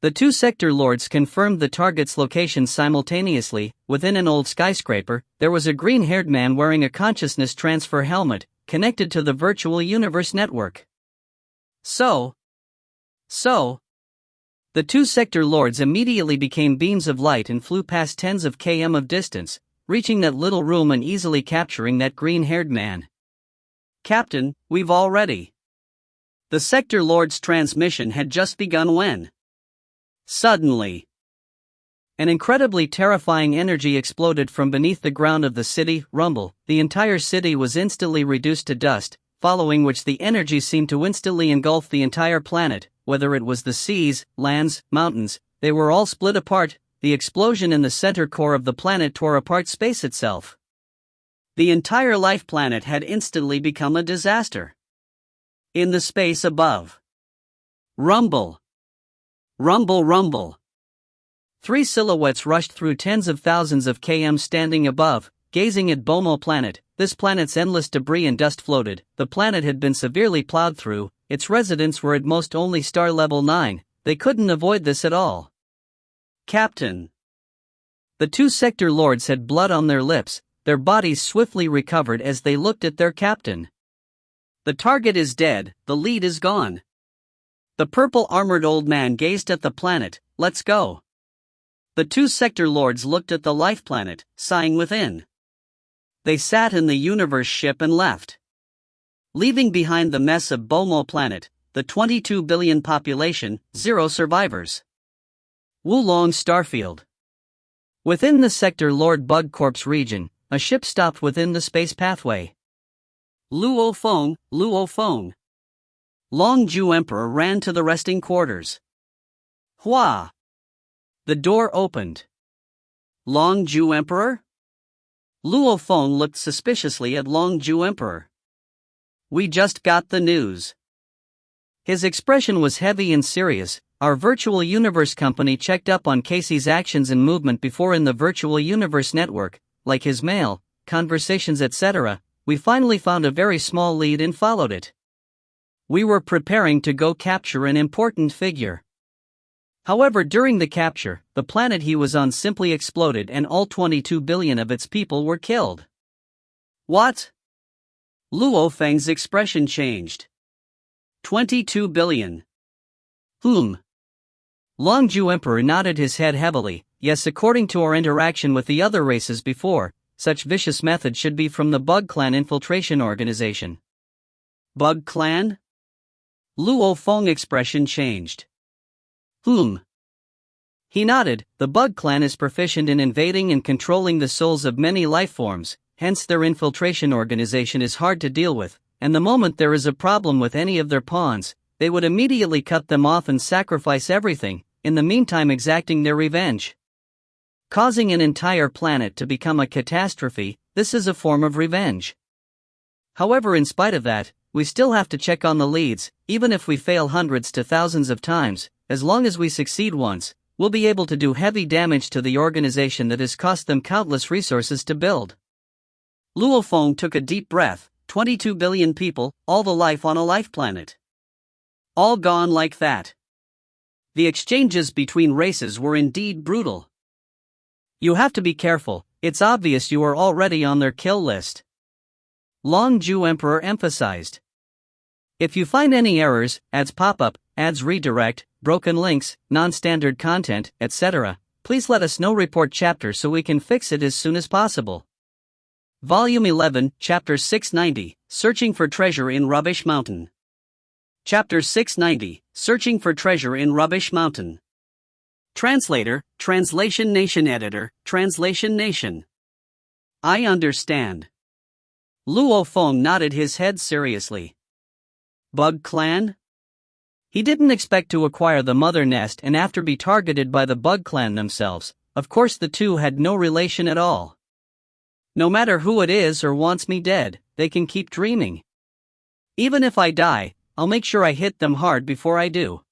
The two sector lords confirmed the target's location simultaneously. Within an old skyscraper, there was a green-haired man wearing a consciousness transfer helmet, connected to the virtual universe network. So, the two sector lords immediately became beams of light and flew past tens of km of distance, reaching that little room and easily capturing that green-haired man. "Captain, we've already." The sector lord's transmission had just begun when suddenly an incredibly terrifying energy exploded from beneath the ground of the city. Rumble. The entire city was instantly reduced to dust, following which the energy seemed to instantly engulf the entire planet. Whether it was the seas, lands, mountains, they were all split apart. The explosion in the center core of the planet tore apart space itself. The entire life planet had instantly become a disaster. In the space above. Rumble. Rumble, rumble. Three silhouettes rushed through tens of thousands of km standing above, gazing at Bomo planet. This planet's endless debris and dust floated. The planet had been severely plowed through. Its residents were at most only star level 9. They couldn't avoid this at all. "Captain." The two sector lords had blood on their lips. Their bodies swiftly recovered as they looked at their captain. "The target is dead, the lead is gone." The purple-armored old man gazed at the planet. "Let's go." The two sector lords looked at the life planet, sighing within. They sat in the universe ship and left, leaving behind the mess of Bomo planet, the 22 billion population, 0 survivors. Wulong Starfield. Within the sector Lord Bug Corp's region, a ship stopped within the space pathway. Luo Feng, Luo Feng. Long Ju Emperor ran to the resting quarters. Hua! The door opened. Long Ju Emperor? Luo Feng looked suspiciously at Long Ju Emperor. "We just got the news." His expression was heavy and serious. "Our virtual universe company checked up on Casey's actions and movement before in the virtual universe network, like his mail, conversations, etc. We finally found a very small lead and followed it. We were preparing to go capture an important figure. However, during the capture, the planet he was on simply exploded and all 22 billion of its people were killed." "What?" Luo Feng's expression changed. 22 billion. Long Ju Emperor nodded his head heavily. "Yes, according to our interaction with the other races before, such vicious methods should be from the Bug Clan infiltration organization." "Bug Clan?" Luo Feng expression changed. He nodded. "The Bug Clan is proficient in invading and controlling the souls of many life forms, hence their infiltration organization is hard to deal with, and the moment there is a problem with any of their pawns, they would immediately cut them off and sacrifice everything, in the meantime exacting their revenge. Causing an entire planet to become a catastrophe, this is a form of revenge. However, in spite of that, we still have to check on the leads. Even if we fail hundreds to thousands of times, as long as we succeed once, we'll be able to do heavy damage to the organization that has cost them countless resources to build." Luo Feng took a deep breath. 22 billion people, all the life on a life planet. All gone like that. The exchanges between races were indeed brutal. "You have to be careful, it's obvious you are already on their kill list," Long Ju Emperor emphasized. "If you find any errors, ads pop up, ads redirect, broken links, non-standard content, etc., please let us know. Report chapter so we can fix it as soon as possible." Volume 11, Chapter 690, Searching for Treasure in Rubbish Mountain. Chapter 690, Searching for Treasure in Rubbish Mountain. Translator, Translation Nation Editor, Translation Nation. "I understand." Luo Feng nodded his head seriously. "Bug Clan?" He didn't expect to acquire the mother nest and after be targeted by the Bug Clan themselves. Of course the two had no relation at all. "No matter who it is or wants me dead, they can keep dreaming. Even if I die, I'll make sure I hit them hard before I do."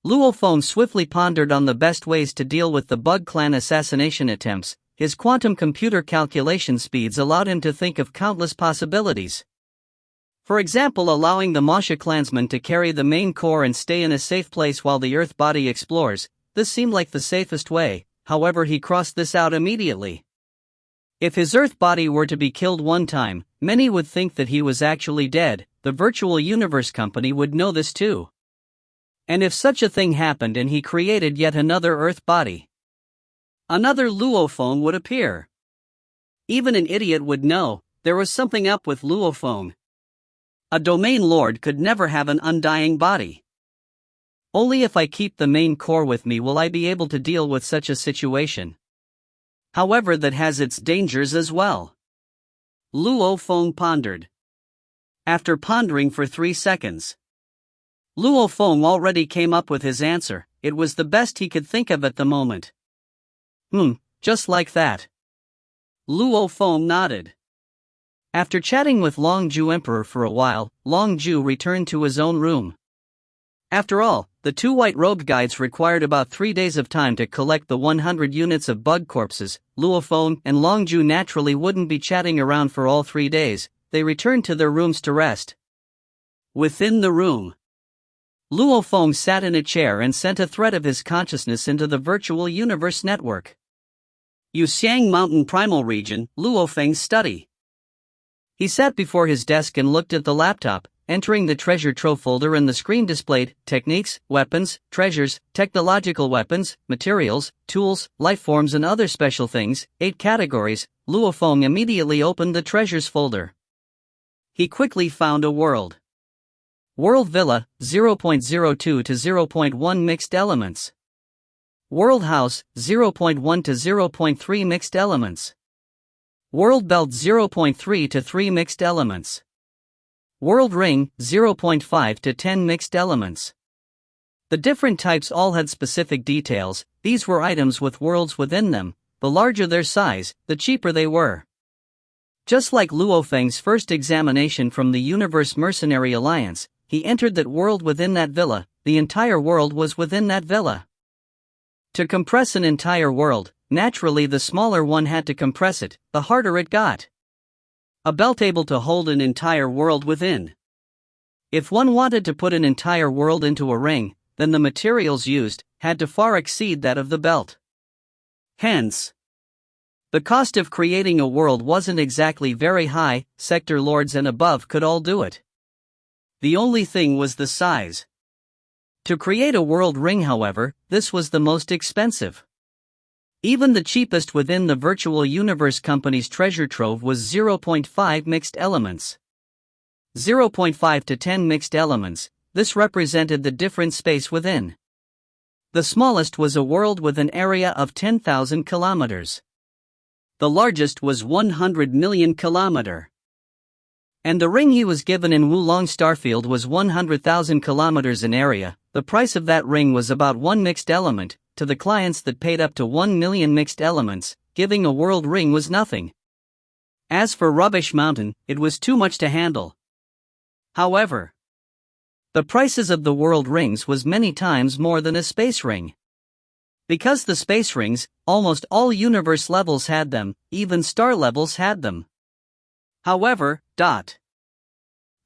Luo Feng swiftly pondered on the best ways to deal with the Bug Clan assassination attempts. His quantum computer calculation speeds allowed him to think of countless possibilities. For example, allowing the Masha clansman to carry the main core and stay in a safe place while the Earth body explores. This seemed like the safest way, however he crossed this out immediately. If his Earth body were to be killed one time, many would think that he was actually dead. The virtual universe company would know this too. And if such a thing happened and he created yet another Earth body, another Luo Feng would appear. Even an idiot would know there was something up with Luo Feng. A domain lord could never have an undying body. Only if I keep the main core with me will I be able to deal with such a situation. However, that has its dangers as well. Luo Feng pondered. After pondering for 3 seconds, Luo Feng already came up with his answer. It was the best he could think of at the moment. Just like that. Luo Feng nodded. After chatting with Longju Emperor for a while, Longju returned to his own room. After all, the 2 white-robed guides required about 3 days of time to collect the 100 units of bug corpses. Luo Feng and Longju naturally wouldn't be chatting around for all 3 days. They returned to their rooms to rest. Within the room, Luo Feng sat in a chair and sent a thread of his consciousness into the virtual universe network. Yuxiang Mountain Primal Region, Luo Feng's study. He sat before his desk and looked at the laptop, entering the treasure trove folder, and the screen displayed techniques, weapons, treasures, technological weapons, materials, tools, life forms and other special things, 8 categories. Luo Feng immediately opened the treasures folder. He quickly found a world. World Villa, 0.02 to 0.1 mixed elements. World House, 0.1 to 0.3 mixed elements. World Belt, 0.3 to 3 mixed elements. World Ring, 0.5 to 10 mixed elements. The different types all had specific details. These were items with worlds within them. The larger their size, the cheaper they were. Just like Luo Feng's first examination from the Universe Mercenary Alliance, he entered that world within that villa. The entire world was within that villa. To compress an entire world, naturally the smaller one had to compress it, the harder it got. A belt able to hold an entire world within. If one wanted to put an entire world into a ring, then the materials used had to far exceed that of the belt. Hence, the cost of creating a world wasn't exactly very high. Sector lords and above could all do it. The only thing was the size. To create a world ring, however, this was the most expensive. Even the cheapest within the virtual universe company's treasure trove was 0.5 mixed elements. 0.5 to 10 mixed elements, this represented the different space within. The smallest was a world with an area of 10,000 kilometers. The largest was 100 million kilometer. And the ring he was given in Wulong Starfield was 100,000 kilometers in area. The price of that ring was about 1 mixed element. To the clients that paid up to 1 million mixed elements, giving a world ring was nothing. As for Rubbish Mountain, it was too much to handle. However, the prices of the world rings was many times more than a space ring. Because the space rings, almost all universe levels had them, even star levels had them. However,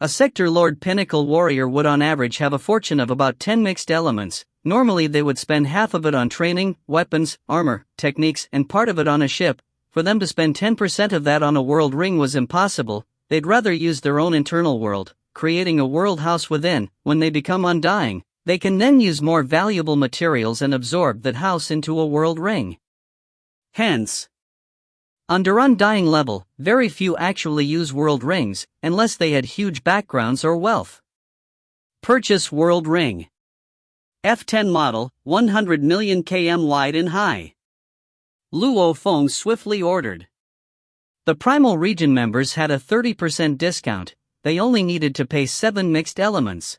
a sector lord pinnacle warrior would on average have a fortune of about 10 mixed elements. Normally they would spend half of it on training, weapons, armor, techniques, and part of it on a ship. For them to spend 10% of that on a world ring was impossible. They'd rather use their own internal world, creating a world house within. When they become undying, they can then use more valuable materials and absorb that house into a world ring. Hence, under undying level, very few actually use world rings, unless they had huge backgrounds or wealth. Purchase world ring. F10 model, 100 million km wide and high. Luo Feng swiftly ordered. The Primal Region members had a 30% discount. They only needed to pay 7 mixed elements.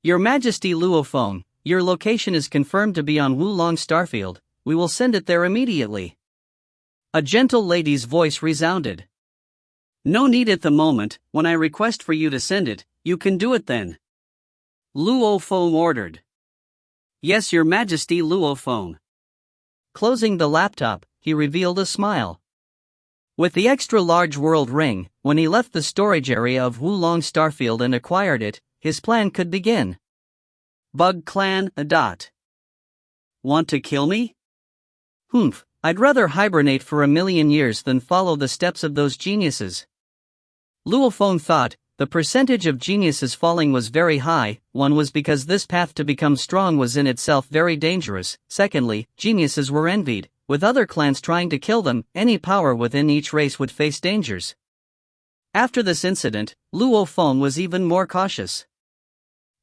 Your Majesty Luo Feng, your location is confirmed to be on Wulong Starfield. We will send it there immediately. A gentle lady's voice resounded. No need at the moment. When I request for you to send it, you can do it then. Luo Feng ordered. Yes, Your Majesty Luo Feng. Closing the laptop, he revealed a smile. With the extra-large world ring, when he left the storage area of Wulong Starfield and acquired it, his plan could begin. Bug Clan. Want to kill me? Humph, I'd rather hibernate for 1,000,000 years than follow the steps of those geniuses. Luo Feng thought. The percentage of geniuses falling was very high. One was because this path to become strong was in itself very dangerous. Secondly, geniuses were envied. With other clans trying to kill them, any power within each race would face dangers. After this incident, Luo Feng was even more cautious.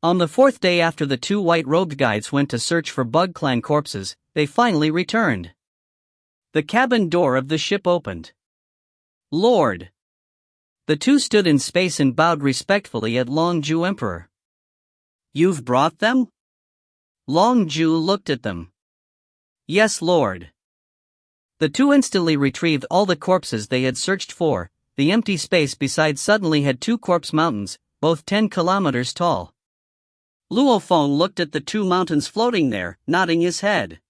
On the 4th day after the two white-robed guides went to search for Bug Clan corpses, they finally returned. The cabin door of the ship opened. Lord! The two stood in space and bowed respectfully at Long Ju Emperor. You've brought them? Long Ju looked at them. Yes, Lord. The two instantly retrieved all the corpses they had searched for. The empty space beside suddenly had two corpse mountains, both 10 kilometers tall. Luo Feng looked at the two mountains floating there, nodding his head.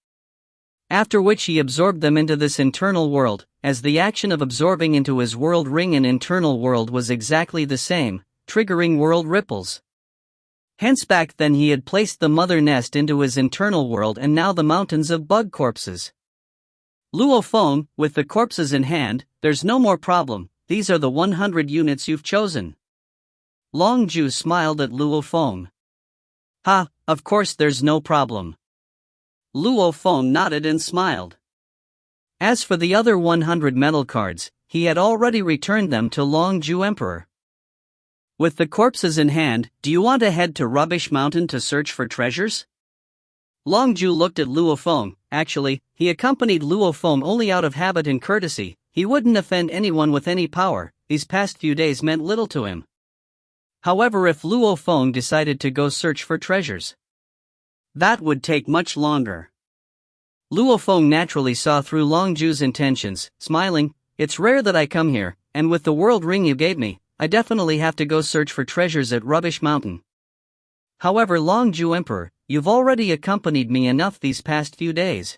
After which he absorbed them into this internal world, as the action of absorbing into his world ring an internal world was exactly the same, triggering world ripples. Hence back then he had placed the mother nest into his internal world and now the mountains of bug corpses. Luo Feng, with the corpses in hand, there's no more problem, these are the 100 units you've chosen. Long Ju smiled at Luo Feng. Ha, of course there's no problem. Luo Feng nodded and smiled. As for the other 100 metal cards, he had already returned them to Long Ju Emperor. With the corpses in hand, do you want to head to Rubbish Mountain to search for treasures? Long Ju looked at Luo Feng. Actually, he accompanied Luo Feng only out of habit and courtesy. He wouldn't offend anyone with any power. These past few days meant little to him. However, if Luo Feng decided to go search for treasures, that would take much longer. Luo Feng naturally saw through Long Ju's intentions, smiling. It's rare that I come here, and with the world ring you gave me, I definitely have to go search for treasures at Rubbish Mountain. However, Long Ju Emperor, you've already accompanied me enough these past few days.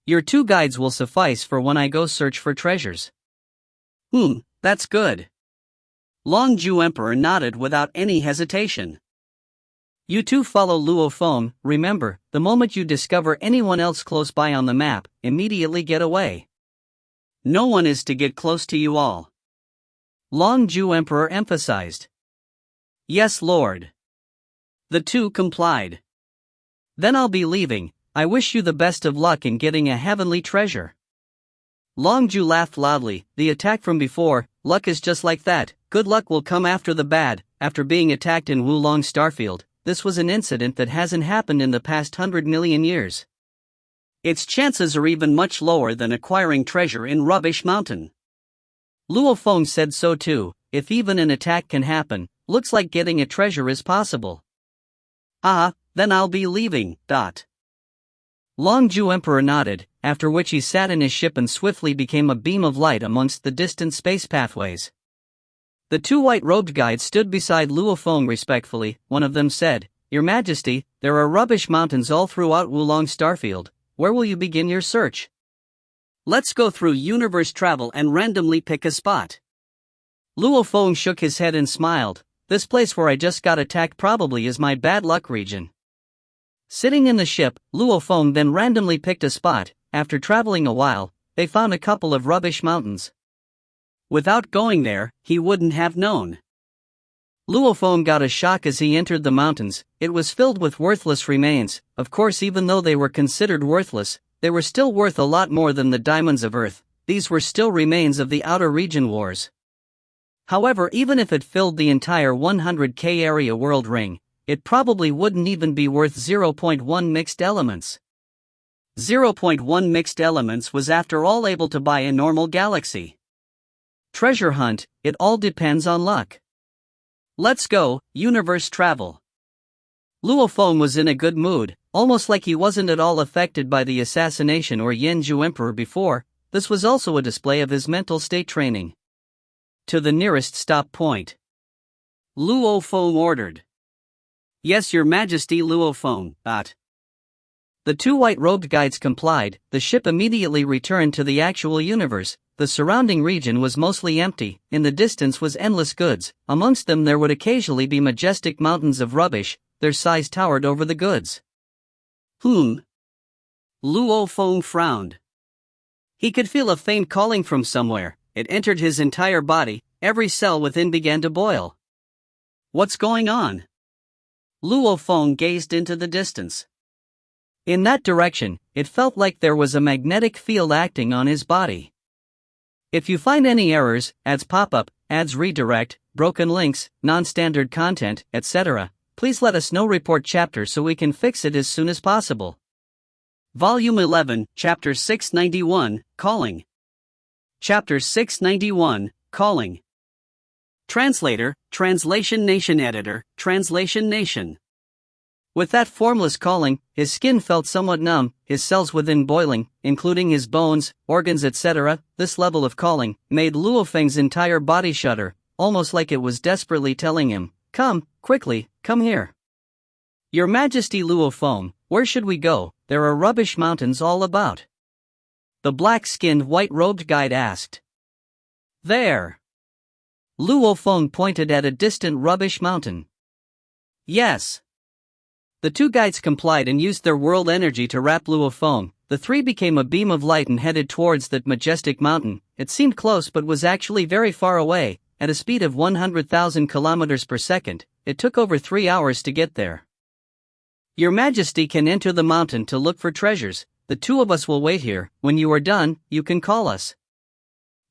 Your two guides will suffice for when I go search for treasures. That's good. Long Ju Emperor nodded without any hesitation. You two follow Luo Feng. Remember, the moment you discover anyone else close by on the map, immediately get away. No one is to get close to you all. Long Ju Emperor emphasized. Yes, Lord. The two complied. Then I'll be leaving. I wish you the best of luck in getting a heavenly treasure. Long Ju laughed loudly. The attack from before, luck is just like that. Good luck will come after the bad. After being attacked in Wulong Starfield, this was an incident that hasn't happened in the past 100 million years. Its chances are even much lower than acquiring treasure in Rubbish Mountain. Luo Feng said so too. If even an attack can happen, looks like getting a treasure is possible. Then I'll be leaving. Long Ju Emperor nodded, after which he sat in his ship and swiftly became a beam of light amongst the distant space pathways. The two white-robed guides stood beside Luo Feng respectfully. One of them said, Your Majesty, there are rubbish mountains all throughout Wulong Starfield. Where will you begin your search? Let's go through universe travel and randomly pick a spot. Luo Feng shook his head and smiled. This place where I just got attacked probably is my bad luck region. Sitting in the ship, Luo Feng then randomly picked a spot. After traveling a while, they found a couple of rubbish mountains. Without going there, he wouldn't have known. Luo Feng got a shock as he entered the mountains. It was filled with worthless remains. Of course, even though they were considered worthless, they were still worth a lot more than the diamonds of Earth. These were still remains of the Outer Region Wars. However, even if it filled the entire 100k area world ring, it probably wouldn't even be worth 0.1 mixed elements. 0.1 mixed elements was after all able to buy a normal galaxy. Treasure hunt, it all depends on luck. Let's go, universe travel. Luo Feng was in a good mood, almost like he wasn't at all affected by the assassination or Yen Ju Emperor before. This was also a display of his mental state training. To the nearest stop point. Luo Feng ordered. Yes, Your Majesty. Luo Feng. The two white-robed guides complied. The ship immediately returned to the actual universe. the surrounding region was mostly empty. In the distance was endless goods. Amongst them there would occasionally be majestic mountains of rubbish, their size towered over the goods. Luo Feng frowned. He could feel a faint calling from somewhere. It entered his entire body, every cell within began to boil. What's going on? Luo Feng gazed into the distance. In that direction, it felt like there was a magnetic field acting on his body. If you find any errors, ads pop up, ads redirect, broken links, non-standard content, etc., please let us know. Report chapter so we can fix it as soon as possible. Volume 11, Chapter 691, Calling. Chapter 691, Calling. Translator, Translation Nation. Editor, Translation Nation. With that formless calling, his skin felt somewhat numb, his cells within boiling, including his bones, organs, etc. This level of calling made Luo Feng's entire body shudder, almost like it was desperately telling him, "Come, quickly, come here." "Your Majesty Luo Feng, where should we go? There are rubbish mountains all about." The black-skinned, white-robed guide asked. "There." Luo Feng pointed at a distant rubbish mountain. "Yes." The two guides complied and used their world energy to wrap Luo Feng. The three became a beam of light and headed towards that majestic mountain. It seemed close but was actually very far away, at a speed of 100,000 kilometers per second. It took over 3 hours to get there. "Your Majesty can enter the mountain to look for treasures. The two of us will wait here. When you are done, you can call us,"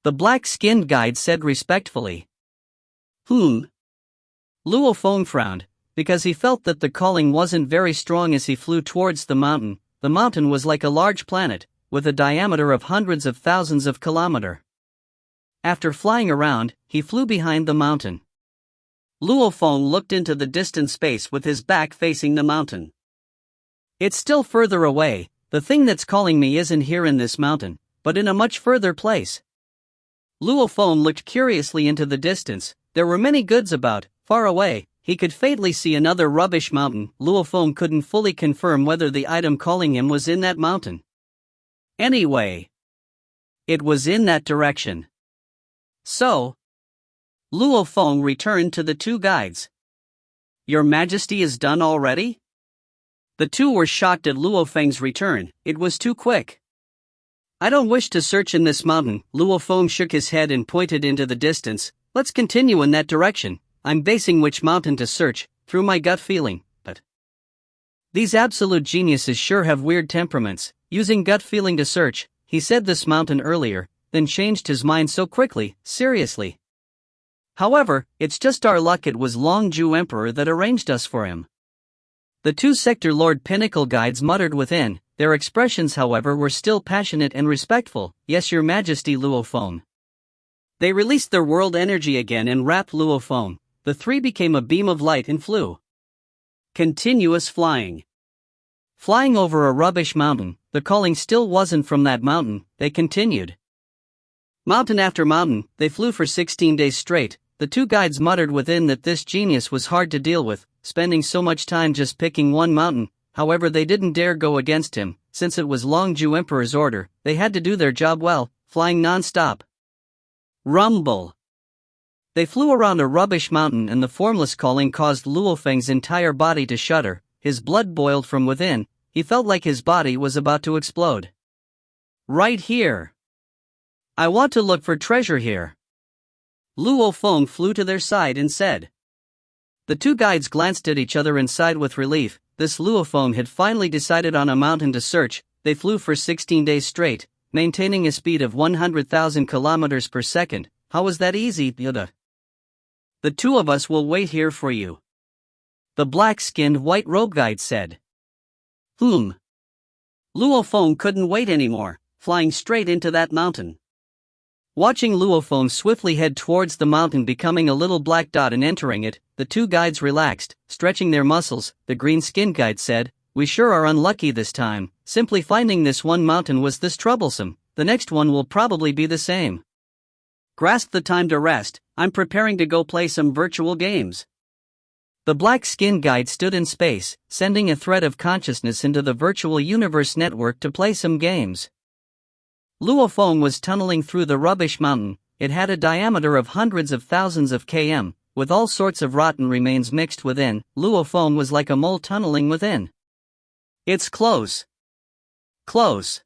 the black-skinned guide said respectfully. Luo Feng frowned, because he felt that the calling wasn't very strong as he flew towards the mountain. The mountain was like a large planet, with a diameter of hundreds of thousands of kilometers. After flying around, he flew behind the mountain. Luo Feng looked into the distant space with his back facing the mountain. "It's still further away. The thing that's calling me isn't here in this mountain, but in a much further place." Luo Feng looked curiously into the distance. There were many goods about. Far away, he could faintly see another rubbish mountain. Luo Feng couldn't fully confirm whether the item calling him was in that mountain. Anyway, it was in that direction. So, Luo Feng returned to the two guides. "Your Majesty is done already?" The two were shocked at Luo Feng's return. It was too quick. "I don't wish to search in this mountain." Luo Feng shook his head and pointed into the distance. "Let's continue in that direction. I'm basing which mountain to search, through my gut feeling, but these absolute geniuses sure have weird temperaments, using gut feeling to search." He said this mountain earlier, then changed his mind so quickly. "Seriously. However, it's just our luck it was Longju Emperor that arranged us for him." The two Sector Lord Pinnacle guides muttered within. Their expressions, however, were still passionate and respectful. "Yes, Your Majesty Luo Feng." They released their world energy again and wrapped Luo Feng. The three became a beam of light and flew. Continuous flying. Flying over a rubbish mountain, the calling still wasn't from that mountain. They continued. Mountain after mountain, they flew for 16 days straight. The two guides muttered within that this genius was hard to deal with, spending so much time just picking one mountain. However, they didn't dare go against him, since it was Longju Emperor's order. They had to do their job well, flying non-stop. Rumble. They flew around a rubbish mountain and the formless calling caused Luo Feng's entire body to shudder. His blood boiled from within. He felt like his body was about to explode. "Right here. I want to look for treasure here." Luo Feng flew to their side and said. The two guides glanced at each other and sighed with relief. This Luo Feng had finally decided on a mountain to search. They flew for 16 days straight, maintaining a speed of 100,000 kilometers per second. How was that easy, Yoda? "The two of us will wait here for you," the black-skinned white-robe guide said. Luo Feng couldn't wait anymore, flying straight into that mountain. Watching Luo Feng swiftly head towards the mountain, becoming a little black dot and entering it, the two guides relaxed, stretching their muscles. The green-skinned guide said, "We sure are unlucky this time. Simply finding this one mountain was this troublesome. The next one will probably be the same. Grasp the time to rest. I'm preparing to go play some virtual games." The black-skinned guide stood in space, sending a thread of consciousness into the virtual universe network to play some games. Luo Feng was tunneling through the rubbish mountain. It had a diameter of hundreds of thousands of km, with all sorts of rotten remains mixed within. Luo Feng was like a mole tunneling within. It's close. Close.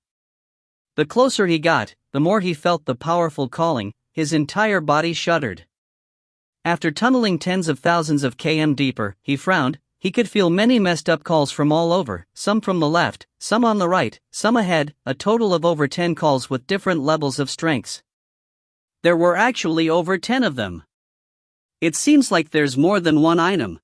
The closer he got, the more he felt the powerful calling. His entire body shuddered. After tunneling tens of thousands of km deeper, he frowned. He could feel many messed up calls from all over, some from the left, some on the right, some ahead, a total of over 10 calls with different levels of strengths. There were actually over 10 of them. It seems like there's more than one item.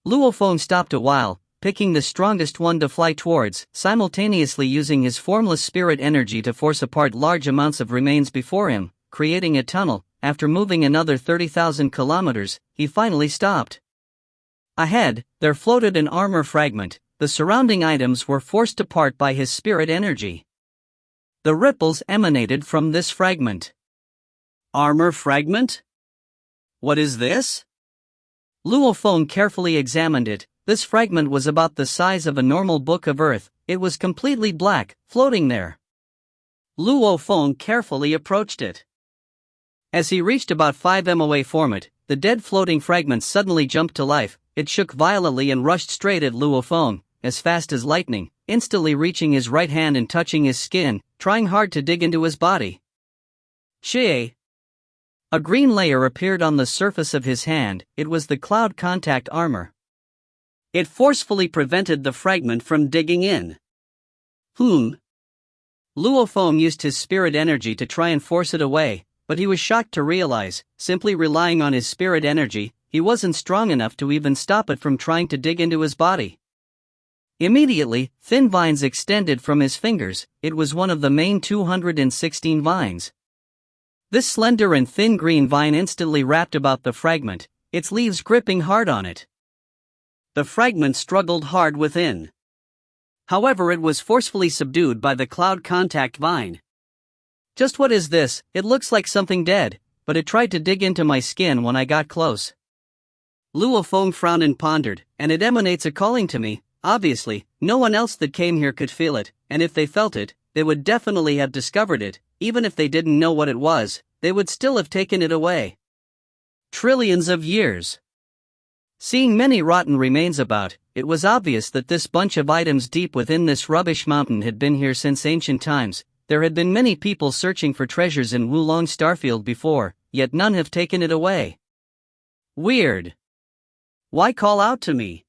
Luo Feng stopped a while, picking the strongest one to fly towards, simultaneously using his formless spirit energy to force apart large amounts of remains before him, creating a tunnel. After moving another 30,000 kilometers, he finally stopped. Ahead, there floated an armor fragment. The surrounding items were forced apart by his spirit energy. The ripples emanated from this fragment. Armor fragment? What is this? Luo Feng carefully examined it. This fragment was about the size of a normal book of earth. It was completely black, floating there. Luo Feng carefully approached it. As he reached about 5 m away from it, the dead floating fragment suddenly jumped to life. It shook violently and rushed straight at Luo Feng, as fast as lightning, instantly reaching his right hand and touching his skin, trying hard to dig into his body. Shie! A green layer appeared on the surface of his hand. It was the cloud contact armor. It forcefully prevented the fragment from digging in. Luo Feng used his spirit energy to try and force it away, but he was shocked to realize, simply relying on his spirit energy, he wasn't strong enough to even stop it from trying to dig into his body. Immediately, thin vines extended from his fingers. It was one of the main 216 vines. This slender and thin green vine instantly wrapped about the fragment, its leaves gripping hard on it. The fragment struggled hard within. However, it was forcefully subdued by the cloud contact vine. Just what is this? It looks like something dead, but it tried to dig into my skin when I got close. Luo Feng frowned and pondered, and it emanates a calling to me. Obviously, no one else that came here could feel it, and if they felt it, they would definitely have discovered it. Even if they didn't know what it was, they would still have taken it away. Trillions of years. Seeing many rotten remains about, it was obvious that this bunch of items deep within this rubbish mountain had been here since ancient times. There had been many people searching for treasures in Wulong Starfield before, yet none have taken it away. Weird. Why call out to me?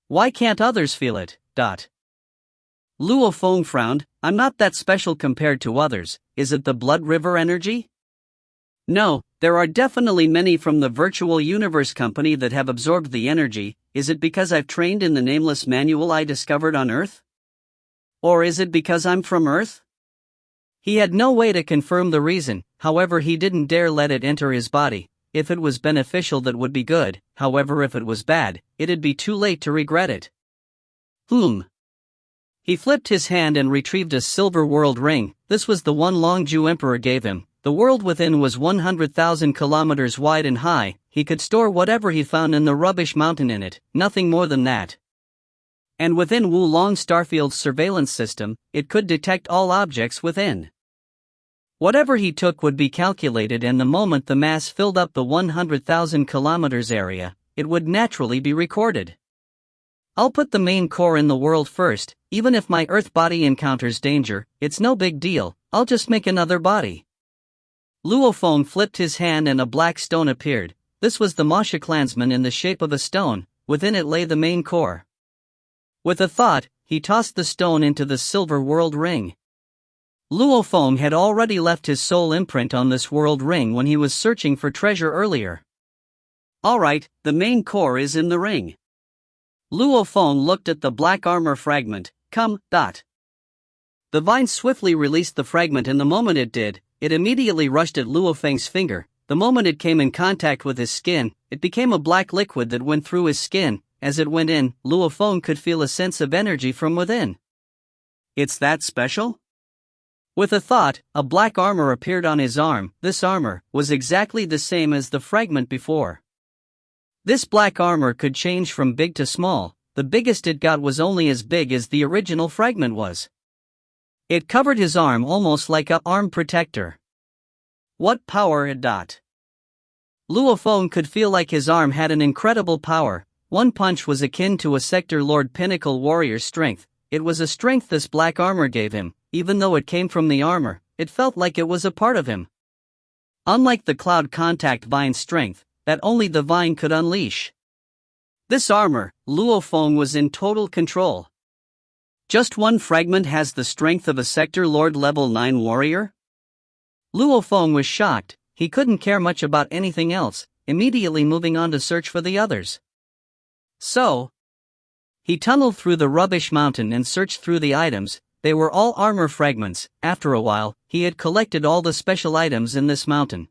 Why can't others feel it? Luo Feng frowned. I'm not that special compared to others. Is it the blood river energy? No, there are definitely many from the virtual universe company that have absorbed the energy. Is it because I've trained in the nameless manual I discovered on Earth? Or is it because I'm from Earth? He had no way to confirm the reason, however he didn't dare let it enter his body. If it was beneficial, that would be good, however if it was bad, it'd be too late to regret it. He flipped his hand and retrieved a silver world ring. This was the one Longju Emperor gave him. The world within was 100,000 kilometers wide and high. He could store whatever he found in the rubbish mountain in it, nothing more than that. And within Wulong Starfield's surveillance system, it could detect all objects within. Whatever he took would be calculated, and the moment the mass filled up the 100,000 kilometers area, it would naturally be recorded. I'll put the main core in the world first. Even if my Earth body encounters danger, it's no big deal. I'll just make another body. Luo Feng flipped his hand and a black stone appeared. This was the Masha clansman in the shape of a stone. Within it lay the main core. With a thought, he tossed the stone into the silver world ring. Luo Feng had already left his soul imprint on this world ring when he was searching for treasure earlier. Alright, the main core is in the ring. Luo Feng looked at the black armor fragment. The vine swiftly released the fragment, and the moment it did, it immediately rushed at Luo Feng's finger. The moment it came in contact with his skin, it became a black liquid that went through his skin. As it went in, Luo Feng could feel a sense of energy from within. It's that special? With a thought, a black armor appeared on his arm. This armor was exactly the same as the fragment before. This black armor could change from big to small. The biggest it got was only as big as the original fragment was. It covered his arm almost like a arm protector. What power it got! Luo Feng could feel like his arm had an incredible power. One punch was akin to a Sector Lord Pinnacle warrior's strength. It was a strength this black armor gave him. Even though it came from the armor, it felt like it was a part of him. Unlike the Cloud Contact Vine's strength, that only the Vine could unleash. This armor, Luo Feng was in total control. Just one fragment has the strength of a Sector Lord Level 9 warrior? Luo Feng was shocked. He couldn't care much about anything else, immediately moving on to search for the others. So, he tunneled through the rubbish mountain and searched through the items. They were all armor fragments. After a while, he had collected all the special items in this mountain.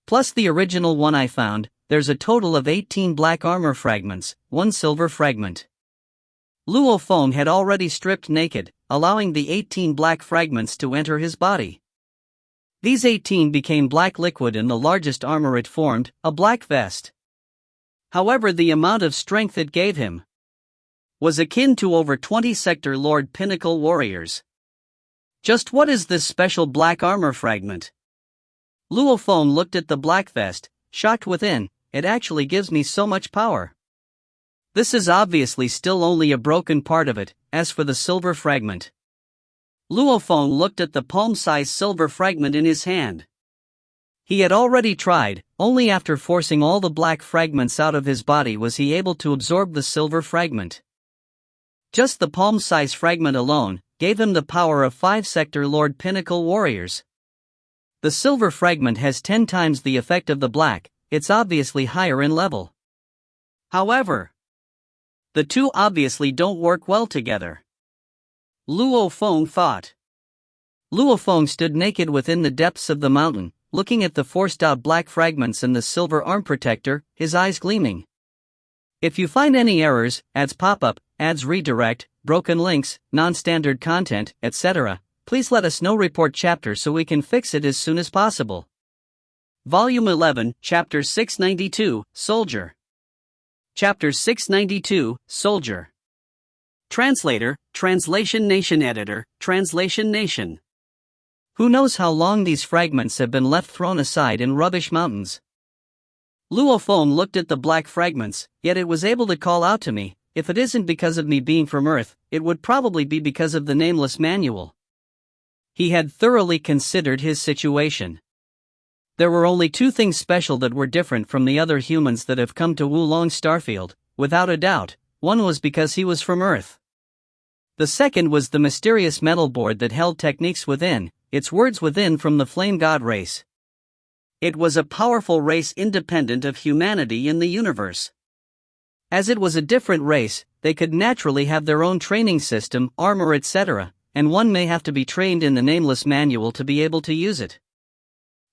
Plus the original one I found. There's a total of 18 black armor fragments, 1 silver fragment. Luo Feng had already stripped naked, allowing the 18 black fragments to enter his body. These 18 became black liquid and the largest armor it formed, a black vest. However, the amount of strength it gave him was akin to over 20 Sector Lord Pinnacle warriors. Just what is this special black armor fragment? Luo Feng looked at the black vest, shocked within. It actually gives me so much power. This is obviously still only a broken part of it. As for the silver fragment, Luo Feng looked at the palm-sized silver fragment in his hand. He had already tried. Only after forcing all the black fragments out of his body was he able to absorb the silver fragment. Just the palm-sized fragment alone gave him the power of 5 Sector Lord Pinnacle warriors. The silver fragment has 10 times the effect of the black. It's obviously higher in level. However, the two obviously don't work well together, Luo Feng thought. Luo Feng stood naked within the depths of the mountain, looking at the forced-out black fragments and the silver arm protector, his eyes gleaming. If you find any errors, ads pop up, ads redirect, broken links, non-standard content, etc., please let us know. Report chapter so we can fix it as soon as possible. Volume 11, Chapter 692, Soldier. Chapter 692, Soldier. Translator, Translation Nation. Editor, Translation Nation. Who knows how long these fragments have been left thrown aside in rubbish mountains? Luo Feng looked at the black fragments, yet it was able to call out to me. If it isn't because of me being from Earth, it would probably be because of the nameless manual. He had thoroughly considered his situation. There were only 2 things special that were different from the other humans that have come to Wulong Starfield, without a doubt. One was because he was from Earth. The second was the mysterious metal board that held techniques within, its words within from the Flame God race. It was a powerful race independent of humanity in the universe. As it was a different race, they could naturally have their own training system, armor, etc., and one may have to be trained in the nameless manual to be able to use it.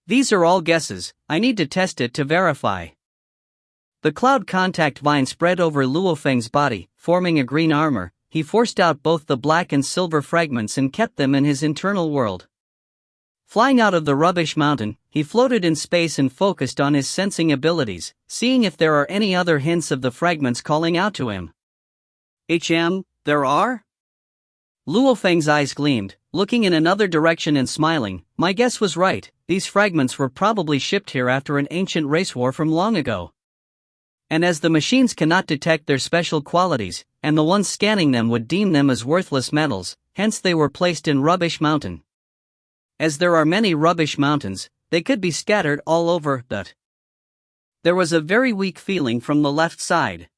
These are all guesses. I need to test it to verify. The cloud contact vine spread over Luo Feng's body, forming a green armor. He forced out both the black and silver fragments and kept them in his internal world. Flying out of the rubbish mountain, he floated in space and focused on his sensing abilities, seeing if there are any other hints of the fragments calling out to him. There are? Luo Feng's eyes gleamed, looking in another direction and smiling. My guess was right. These fragments were probably shipped here after an ancient race war from long ago. And as the machines cannot detect their special qualities, and the ones scanning them would deem them as worthless metals, hence they were placed in Rubbish Mountain. As there are many rubbish mountains, they could be scattered all over. But there was a very weak feeling from the left side.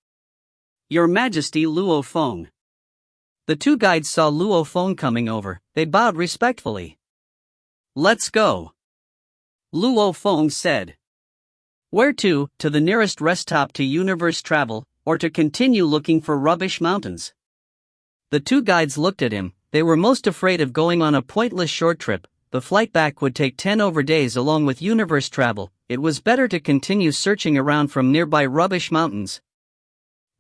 Your Majesty, Luo Feng. The 2 guides saw Luo Feng coming over. They bowed respectfully. Let's go, Luo Feng said. Where to? To the nearest rest stop to universe travel, or to continue looking for rubbish mountains? The 2 guides looked at him. They were most afraid of going on a pointless short trip. The flight back would take 10 over days along with universe travel. It was better to continue searching around from nearby rubbish mountains.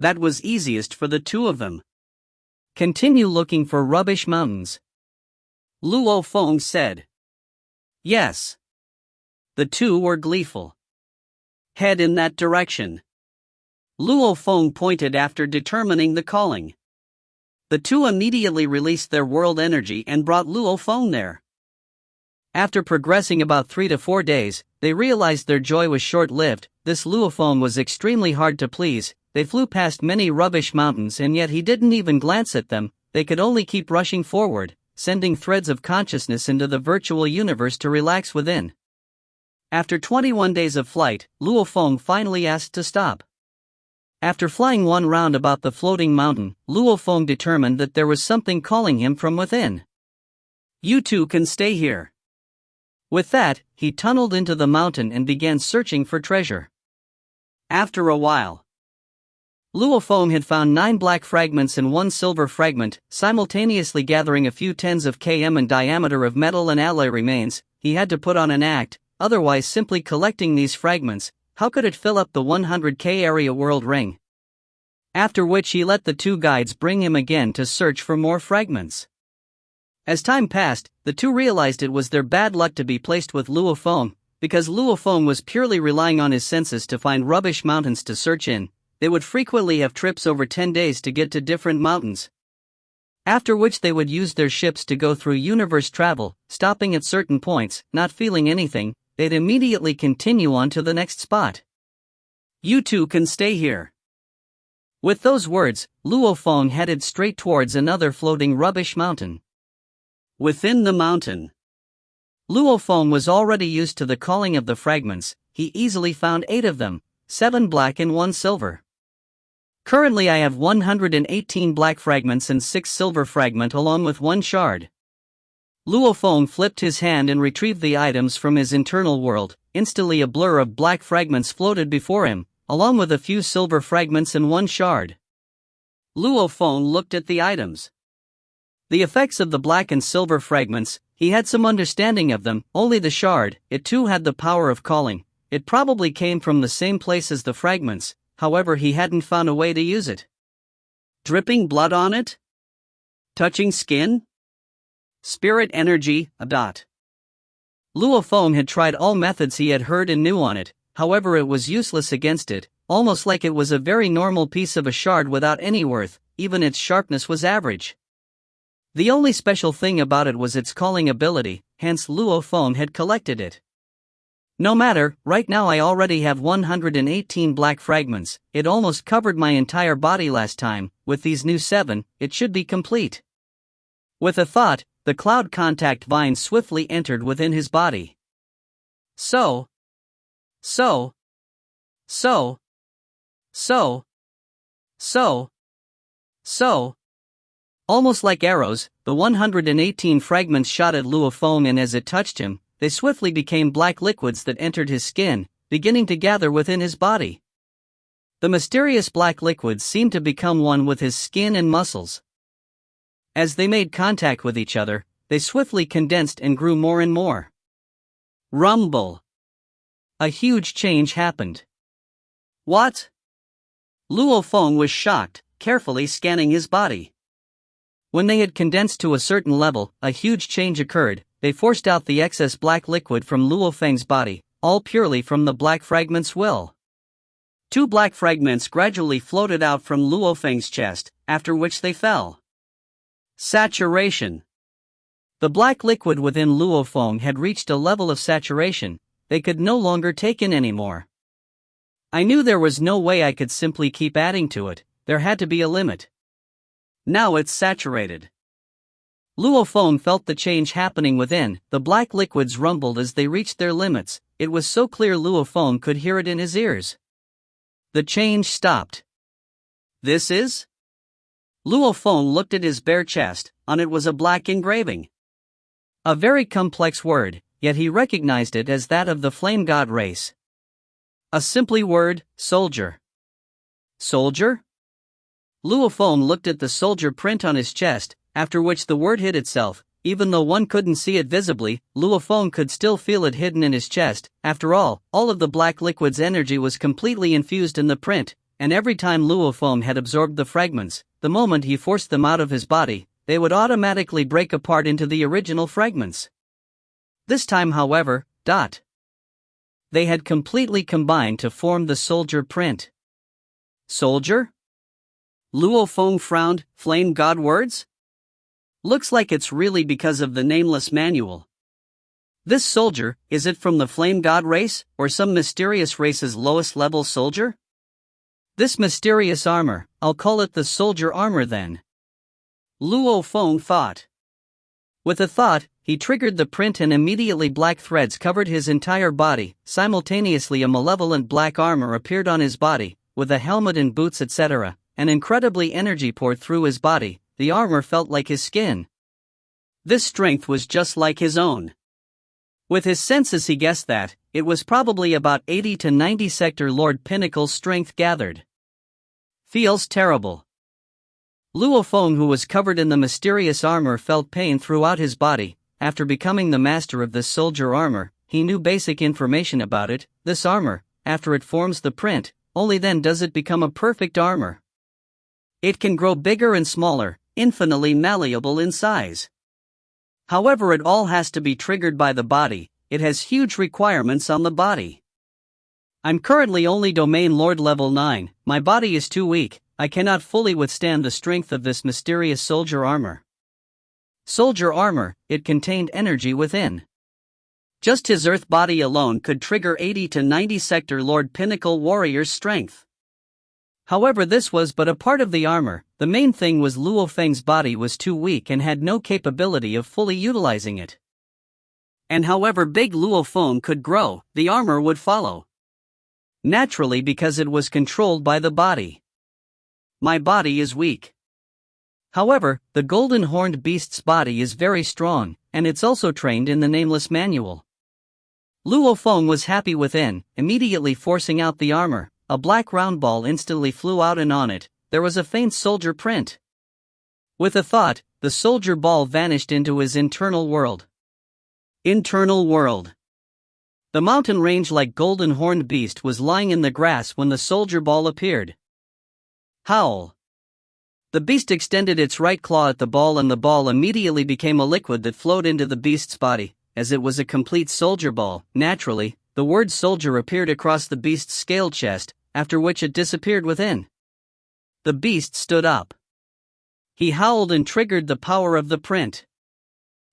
That was easiest for the 2 of them. Continue looking for rubbish mountains, Luo Feng said. Yes. The 2 were gleeful. Head in that direction. Luo Feng pointed after determining the calling. The two immediately released their world energy and brought Luo Feng there. After progressing about 3 to 4 days, they realized their joy was short-lived. This Luo Feng was extremely hard to please. They flew past many rubbish mountains and yet he didn't even glance at them. They could only keep rushing forward, sending threads of consciousness into the virtual universe to relax within. After 21 days of flight, Luo Feng finally asked to stop. After flying one round about the floating mountain, Luo Feng determined that there was something calling him from within. "You two can stay here." With that, he tunneled into the mountain and began searching for treasure. After a while, Luo Feng had found 9 black fragments and 1 silver fragment, simultaneously gathering a few tens of km in diameter of metal and alloy remains. He had to put on an act, otherwise simply collecting these fragments, how could it fill up the 100k area world ring? After which he let the 2 guides bring him again to search for more fragments. As time passed, the 2 realized it was their bad luck to be placed with Luo Feng, because Luo Feng was purely relying on his senses to find rubbish mountains to search in. They would frequently have trips over 10 days to get to different mountains. After which they would use their ships to go through universe travel, stopping at certain points, not feeling anything. They'd immediately continue on to the next spot. "You two can stay here." With those words, Luo Feng headed straight towards another floating rubbish mountain. Within the mountain, Luo Feng was already used to the calling of the fragments. He easily found 8 of them, 7 black and 1 silver. Currently I have 118 black fragments and 6 silver fragment along with 1 shard. Luo Feng flipped his hand and retrieved the items from his internal world. Instantly a blur of black fragments floated before him, along with a few silver fragments and 1 shard. Luo Feng looked at the items. The effects of the black and silver fragments, he had some understanding of them. Only the shard, it too had the power of calling. It probably came from the same place as the fragments, however he hadn't found a way to use it. Dripping blood on it? Touching skin? Spirit energy, a dot. Luo Feng had tried all methods he had heard and knew on it, however it was useless against it, almost like it was a very normal piece of a shard without any worth. Even its sharpness was average. The only special thing about it was its calling ability, hence Luo Feng had collected it. No matter, right now I already have 118 black fragments. It almost covered my entire body last time. With these new 7, it should be complete. With a thought, the cloud contact vine swiftly entered within his body. So. Almost like arrows, the 118 fragments shot at Luo Feng, and as it touched him, they swiftly became black liquids that entered his skin, beginning to gather within his body. The mysterious black liquids seemed to become one with his skin and muscles. As they made contact with each other, they swiftly condensed and grew more and more. Rumble. A huge change happened. What? Luo Feng was shocked, carefully scanning his body. When they had condensed to a certain level, a huge change occurred. They forced out the excess black liquid from Luo Feng's body, all purely from the black fragment's will. 2 black fragments gradually floated out from Luo Feng's chest, after which they fell. Saturation. The black liquid within Luo Feng had reached a level of saturation they could no longer take in anymore. I knew there was no way I could simply keep adding to it. There had to be a limit. Now it's saturated. Luo Feng felt the change happening within. The black liquids rumbled as they reached their limits. It was so clear Luo Feng could hear it in his ears. The change stopped. This is? Luo Feng looked at his bare chest. On it was a black engraving. A very complex word, yet he recognized it as that of the flame god race. A simply word, soldier. Soldier? Luo Feng looked at the soldier print on his chest, after which the word hid itself. Even though one couldn't see it visibly, Luo Feng could still feel it hidden in his chest. After all of the black liquid's energy was completely infused in the print, and every time Luo Feng had absorbed the fragments, the moment he forced them out of his body, they would automatically break apart into the original fragments. This time, however, they had completely combined to form the soldier print. Soldier? Luo Feng frowned. Flame god words? Looks like it's really because of the nameless manual. This soldier, is it from the flame god race, or some mysterious race's lowest level soldier? This mysterious armor, I'll call it the soldier armor then. Luo Feng thought. With a thought, he triggered the print and immediately black threads covered his entire body. Simultaneously a malevolent black armor appeared on his body, with a helmet and boots etc., and incredibly energy poured through his body. The armor felt like his skin. This strength was just like his own. With his senses he guessed that it was probably about 80 to 90 Sector Lord Pinnacle strength gathered. Feels terrible. Luo Feng, who was covered in the mysterious armor, felt pain throughout his body. After becoming the master of this soldier armor, he knew basic information about it. This armor, after it forms the print, only then does it become a perfect armor. It can grow bigger and smaller, infinitely malleable in size. However, it all has to be triggered by the body. It has huge requirements on the body. I'm currently only Domain Lord level 9, my body is too weak, I cannot fully withstand the strength of this mysterious soldier armor. Soldier armor, it contained energy within. Just his earth body alone could trigger 80 to 90 Sector Lord Pinnacle warrior's strength. However, this was but a part of the armor. The main thing was Luo Feng's body was too weak and had no capability of fully utilizing it. And however big Luo Feng could grow, the armor would follow. Naturally, because it was controlled by the body. My body is weak. However, the golden horned beast's body is very strong, and it's also trained in the nameless manual. Luo Feng was happy within, immediately forcing out the armor. A black round ball instantly flew out, and on it, there was a faint soldier print. With a thought, the soldier ball vanished into his internal world. Internal world. The mountain range like golden horned beast was lying in the grass when the soldier ball appeared. Howl. The beast extended its right claw at the ball, and the ball immediately became a liquid that flowed into the beast's body, as it was a complete soldier ball. Naturally, the word soldier appeared across the beast's scaled chest, after which it disappeared within. The beast stood up. He howled and triggered the power of the print.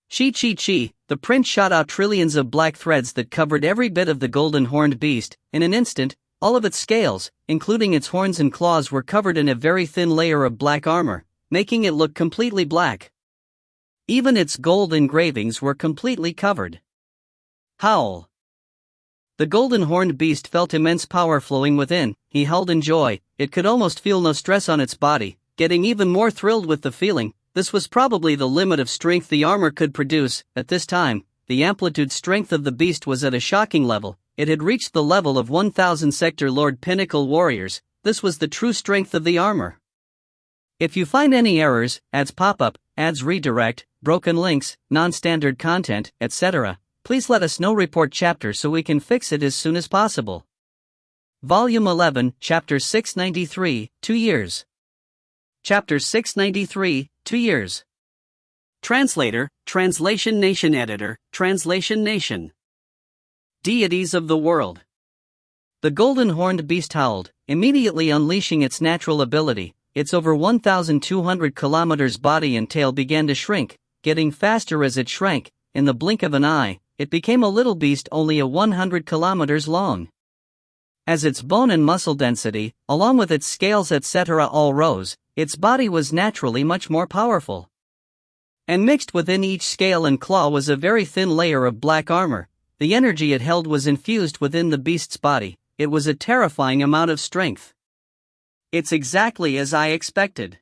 Chi. The print shot out trillions of black threads that covered every bit of the golden horned beast. In an instant, all of its scales, including its horns and claws, were covered in a very thin layer of black armor, making it look completely black. Even its gold engravings were completely covered. Howl. The golden horned beast felt immense power flowing within. He howled in joy. It could almost feel no stress on its body, getting even more thrilled with the feeling. This was probably the limit of strength the armor could produce. At this time, the amplitude strength of the beast was at a shocking level. It had reached the level of 1000 Sector Lord Pinnacle warriors. This was the true strength of the armor. If you find any errors, ads pop up, ads redirect, broken links, non-standard content, etc., please let us know. Report chapter so we can fix it as soon as possible. Volume 11, Chapter 693, 2 years. Chapter 693, 2 years. Translator, Translation Nation. Editor, Translation Nation. Deities of the world. The golden horned beast howled, immediately unleashing its natural ability. Its over 1,200 kilometers body and tail began to shrink, getting faster as it shrank. In the blink of an eye, it became a little beast only 100 kilometers long. As its bone and muscle density, along with its scales etc. all rose, its body was naturally much more powerful. And mixed within each scale and claw was a very thin layer of black armor. The energy it held was infused within the beast's body. It was a terrifying amount of strength. It's exactly as I expected.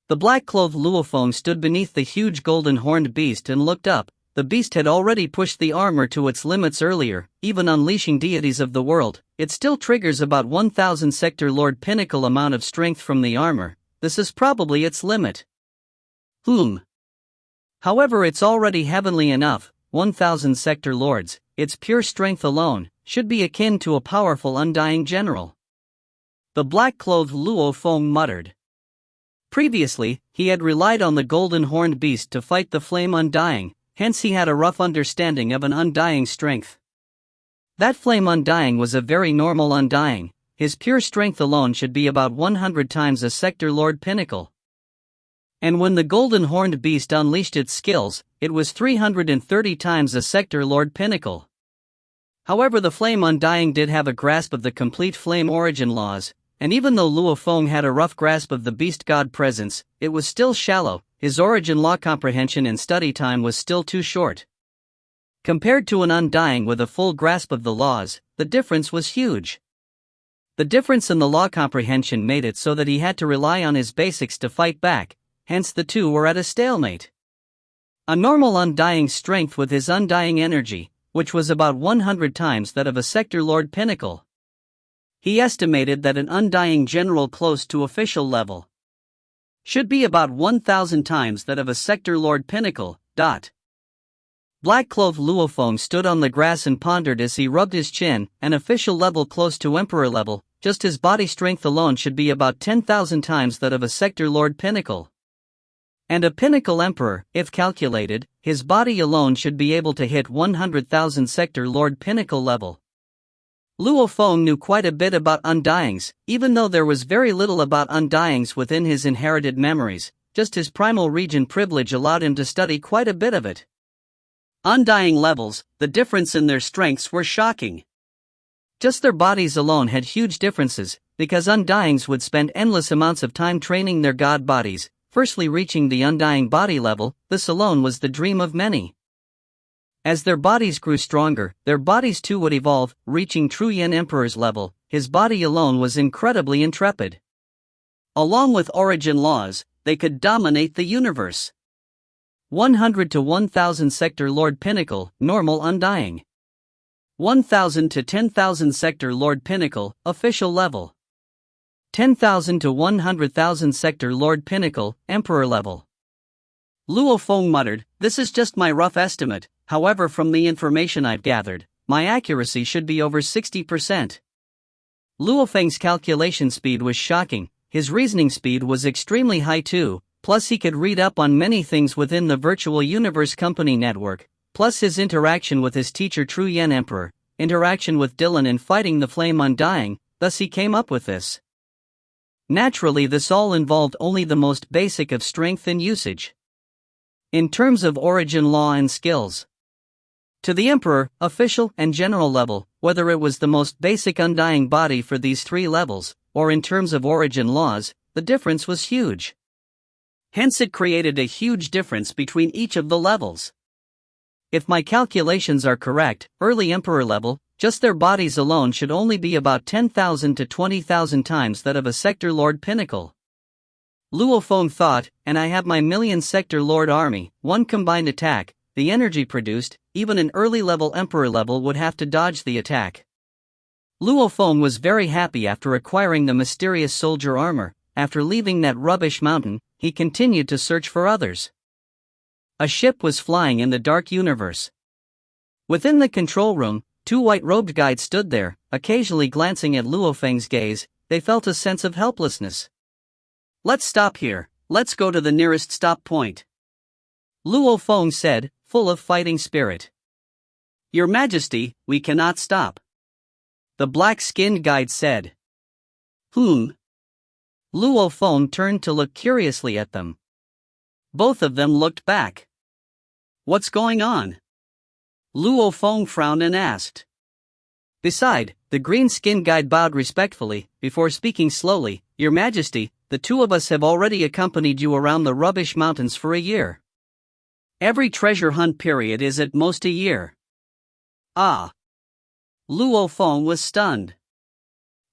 The black-clothed Luo Feng stood beneath the huge golden horned beast and looked up. The beast had already pushed the armor to its limits earlier, even unleashing deities of the world. It still triggers about 1000 Sector Lord Pinnacle amount of strength from the armor. This is probably its limit. However, it's already heavenly enough. 1000 Sector Lords, its pure strength alone, should be akin to a powerful undying general. The black-clothed Luo Feng muttered. Previously, he had relied on the golden horned beast to fight the flame undying. Hence he had a rough understanding of an undying strength. That flame undying was a very normal undying. his pure strength alone should be about 100 times a Sector Lord pinnacle. And when the golden horned beast unleashed its skills, it was 330 times a Sector Lord pinnacle. However, the Flame Undying did have a grasp of the complete flame origin laws, and even though Luo Feng had a rough grasp of the beast god presence, it was still shallow. His origin law comprehension and study time was still too short. Compared to an Undying with a full grasp of the laws, the difference was huge. The difference in the law comprehension made it so that he had to rely on his basics to fight back, hence the two were at a stalemate. A normal Undying's strength with his Undying energy, which was about 100 times that of a Sector Lord pinnacle. He estimated that an Undying general close to official level should be about 1,000 times that of a Sector Lord pinnacle. Black-clothed Luo Feng stood on the grass and pondered as he rubbed his chin. An official level close to Emperor level, just his body strength alone should be about 10,000 times that of a Sector Lord pinnacle. And a pinnacle Emperor, if calculated, his body alone should be able to hit 100,000 Sector Lord pinnacle level. Luo Feng knew quite a bit about Undyings, even though there was very little about Undyings within his inherited memories, just his primal region privilege allowed him to study quite a bit of it. Undying levels, the difference in their strengths were shocking. Just their bodies alone had huge differences, because Undyings would spend endless amounts of time training their god bodies, firstly reaching the Undying body level. This alone was the dream of many. As their bodies grew stronger, their bodies too would evolve, reaching True Yin Emperor's level. His body alone was incredibly intrepid. Along with origin laws, they could dominate the universe. 100 to 1,000 Sector Lord pinnacle, normal Undying. 1,000 to 10,000 Sector Lord pinnacle, official level. 10,000 to 100,000 Sector Lord pinnacle, Emperor level. Luo Feng muttered, "This is just my rough estimate, however from the information I've gathered, my accuracy should be over 60%. Luo Feng's calculation speed was shocking, his reasoning speed was extremely high too, plus he could read up on many things within the virtual universe company network, plus his interaction with his teacher True Yen Emperor, interaction with Dylan in fighting the Flame Undying, thus he came up with this. Naturally, this all involved only the most basic of strength and usage. In terms of origin law and skills. To the Emperor, official and general level, whether it was the most basic Undying body for these three levels, or in terms of origin laws, the difference was huge. Hence it created a huge difference between each of the levels. If my calculations are correct, early Emperor level, just their bodies alone should only be about 10,000 to 20,000 times that of a Sector Lord pinnacle. Luo Feng thought, and I have my million Sector Lord army, one combined attack, the energy produced, even an early level Emperor level would have to dodge the attack. Luo Feng was very happy after acquiring the mysterious soldier armor. After leaving that rubbish mountain, he continued to search for others. A ship was flying in the dark universe. Within the control room, two white-robed guides stood there, occasionally glancing at Luo Feng's gaze. They felt a sense of helplessness. "Let's stop here, let's go to the nearest stop point," Luo Feng said, full of fighting spirit. "Your Majesty, we cannot stop," the black-skinned guide said. Luo Feng turned to look curiously at them. Both of them looked back. "What's going on?" Luo Feng frowned and asked. Beside, the green-skinned guide bowed respectfully, before speaking slowly, "Your Majesty, the two of us have already accompanied you around the rubbish mountains for a year. Every treasure hunt period is at most a year." Ah! Luo Feng was stunned.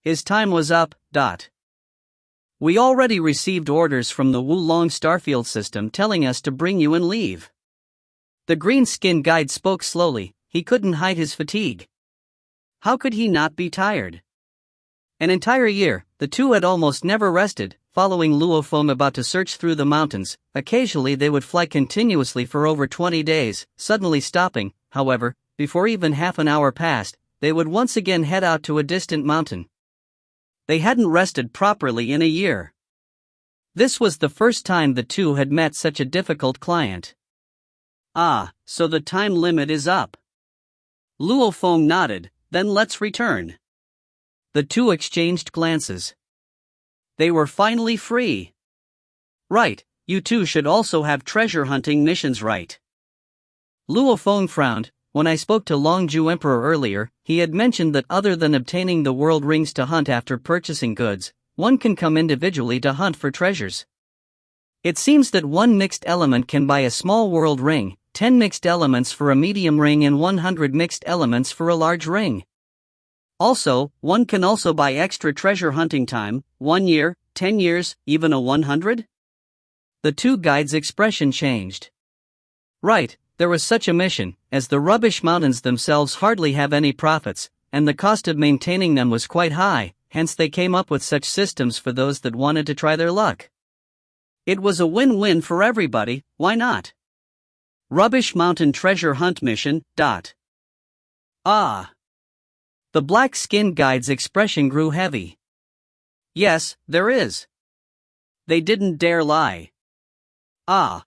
His time was up. "We already received orders from the Wulong Starfield system telling us to bring you and leave." The green-skinned guide spoke slowly, he couldn't hide his fatigue. How could he not be tired? An entire year, the two had almost never rested, following Luo Feng about to search through the mountains. Occasionally they would fly continuously for over 20 days, suddenly stopping, however, before even half an hour passed, they would once again head out to a distant mountain. They hadn't rested properly in a year. This was the first time the two had met such a difficult client. "Ah, so the time limit is up." Luo Feng nodded, "Then let's return." The two exchanged glances. They were finally free. Right, you two should also have treasure hunting missions, right? Luo Feng frowned. When I spoke to Longju Emperor earlier, he had mentioned that other than obtaining the world rings to hunt after purchasing goods, one can come individually to hunt for treasures. It seems that one mixed element can buy a small world ring, 10 mixed elements for a medium ring and 100 mixed elements for a large ring. Also, one can also buy extra treasure hunting time, 1 year, 10 years, even a 100? The two guides' expression changed. Right, there was such a mission, as the rubbish mountains themselves hardly have any profits, and the cost of maintaining them was quite high, hence they came up with such systems for those that wanted to try their luck. It was a win-win for everybody, why not? Rubbish Mountain Treasure Hunt Mission. Ah. The black-skinned guide's expression grew heavy. Yes, there is. They didn't dare lie. Ah.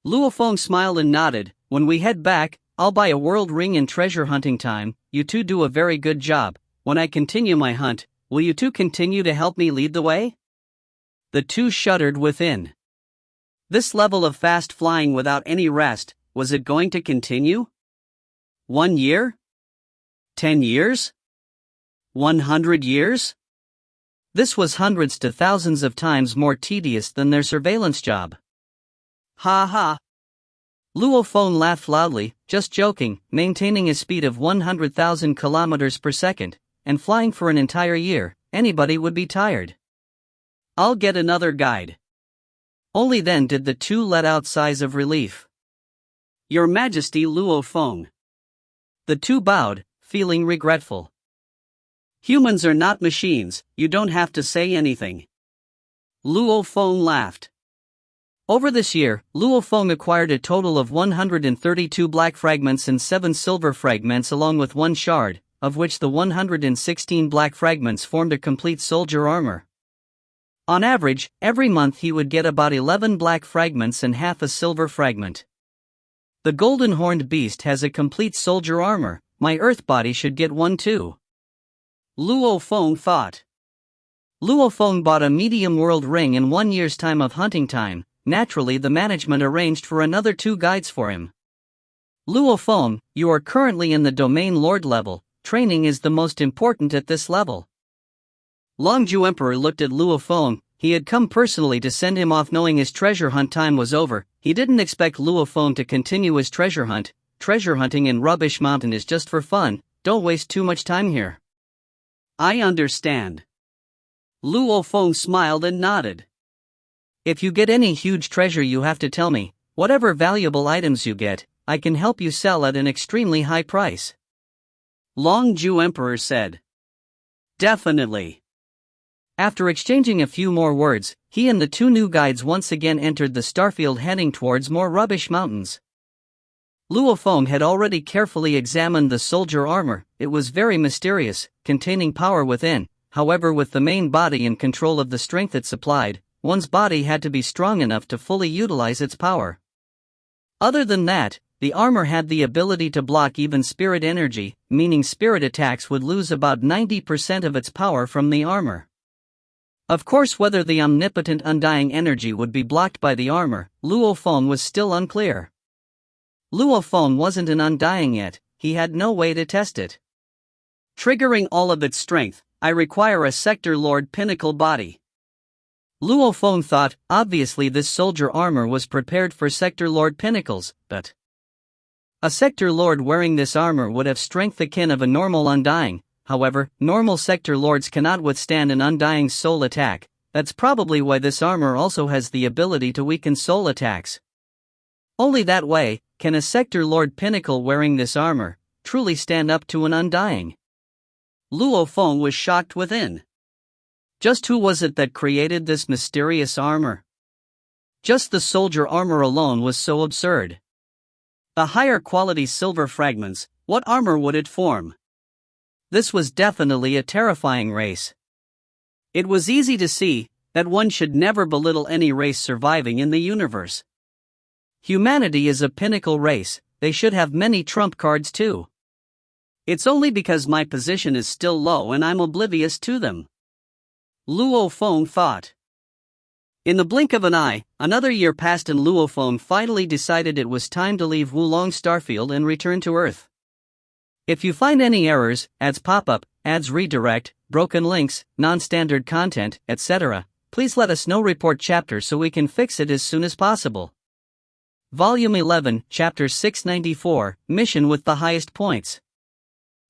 Luo Feng smiled and nodded. When we head back, I'll buy a world ring in treasure hunting time. You two do a very good job. When I continue my hunt, will you two continue to help me lead the way? The two shuddered within. This level of fast flying without any rest, was it going to continue? 1 year? 10 years? 100 years? This was hundreds to thousands of times more tedious than their surveillance job. Ha ha. Luo Feng laughed loudly, just joking, maintaining a speed of 100,000 kilometers per second, and flying for an entire year, anybody would be tired. I'll get another guide. Only then did the two let out sighs of relief. Your Majesty, Luo Feng. The two bowed, feeling regretful. Humans are not machines, you don't have to say anything. Luo Feng laughed. Over this year, Luo Feng acquired a total of 132 black fragments and 7 silver fragments along with 1 shard, of which the 116 black fragments formed a complete soldier armor. On average, every month he would get about 11 black fragments and half a silver fragment. The golden horned beast has a complete soldier armor, my earth body should get one too. Luo Feng thought. Luo Feng bought a medium world ring in 1 year's time of hunting time. Naturally, the management arranged for another 2 guides for him. Luo Feng, you are currently in the domain lord level. Training is the most important at this level. Longju Emperor looked at Luo Feng. He had come personally to send him off knowing his treasure hunt time was over. He didn't expect Luo Feng to continue his treasure hunt. Treasure hunting in Rubbish Mountain is just for fun, don't waste too much time here. I understand. Luo Feng smiled and nodded. If you get any huge treasure you have to tell me. Whatever valuable items you get, I can help you sell at an extremely high price. Longju Emperor said. Definitely. After exchanging a few more words, he and the 2 new guides once again entered the starfield heading towards more Rubbish Mountains. Luo Feng had already carefully examined the soldier armor. It was very mysterious, containing power within. However, with the main body in control of the strength it supplied, one's body had to be strong enough to fully utilize its power. Other than that, the armor had the ability to block even spirit energy, meaning spirit attacks would lose about 90% of its power from the armor. Of course, whether the omnipotent undying energy would be blocked by the armor, Luo Feng was still unclear. Luo Feng wasn't an undying yet, he had no way to test it. Triggering all of its strength, I require a Sector Lord pinnacle body. Luo Feng thought, obviously this soldier armor was prepared for Sector Lord pinnacles, but a Sector Lord wearing this armor would have strength akin of a normal undying. However, normal Sector Lords cannot withstand an undying soul attack. That's probably why this armor also has the ability to weaken soul attacks. Only that way can a Sector Lord pinnacle wearing this armor truly stand up to an undying. Luo Feng was shocked within. Just who was it that created this mysterious armor? Just the soldier armor alone was so absurd. A higher quality silver fragments, what armor would it form? This was definitely a terrifying race. It was easy to see that one should never belittle any race surviving in the universe. Humanity is a pinnacle race, they should have many trump cards too. It's only because my position is still low and I'm oblivious to them. Luo Feng thought. In the blink of an eye, another year passed and Luo Feng finally decided it was time to leave Wulong Starfield and return to Earth. If you find any errors, ads pop-up, ads redirect, broken links, non-standard content, etc., please let us know. Report chapter so we can fix it as soon as possible. Volume 11, Chapter 694, Mission with the Highest Points.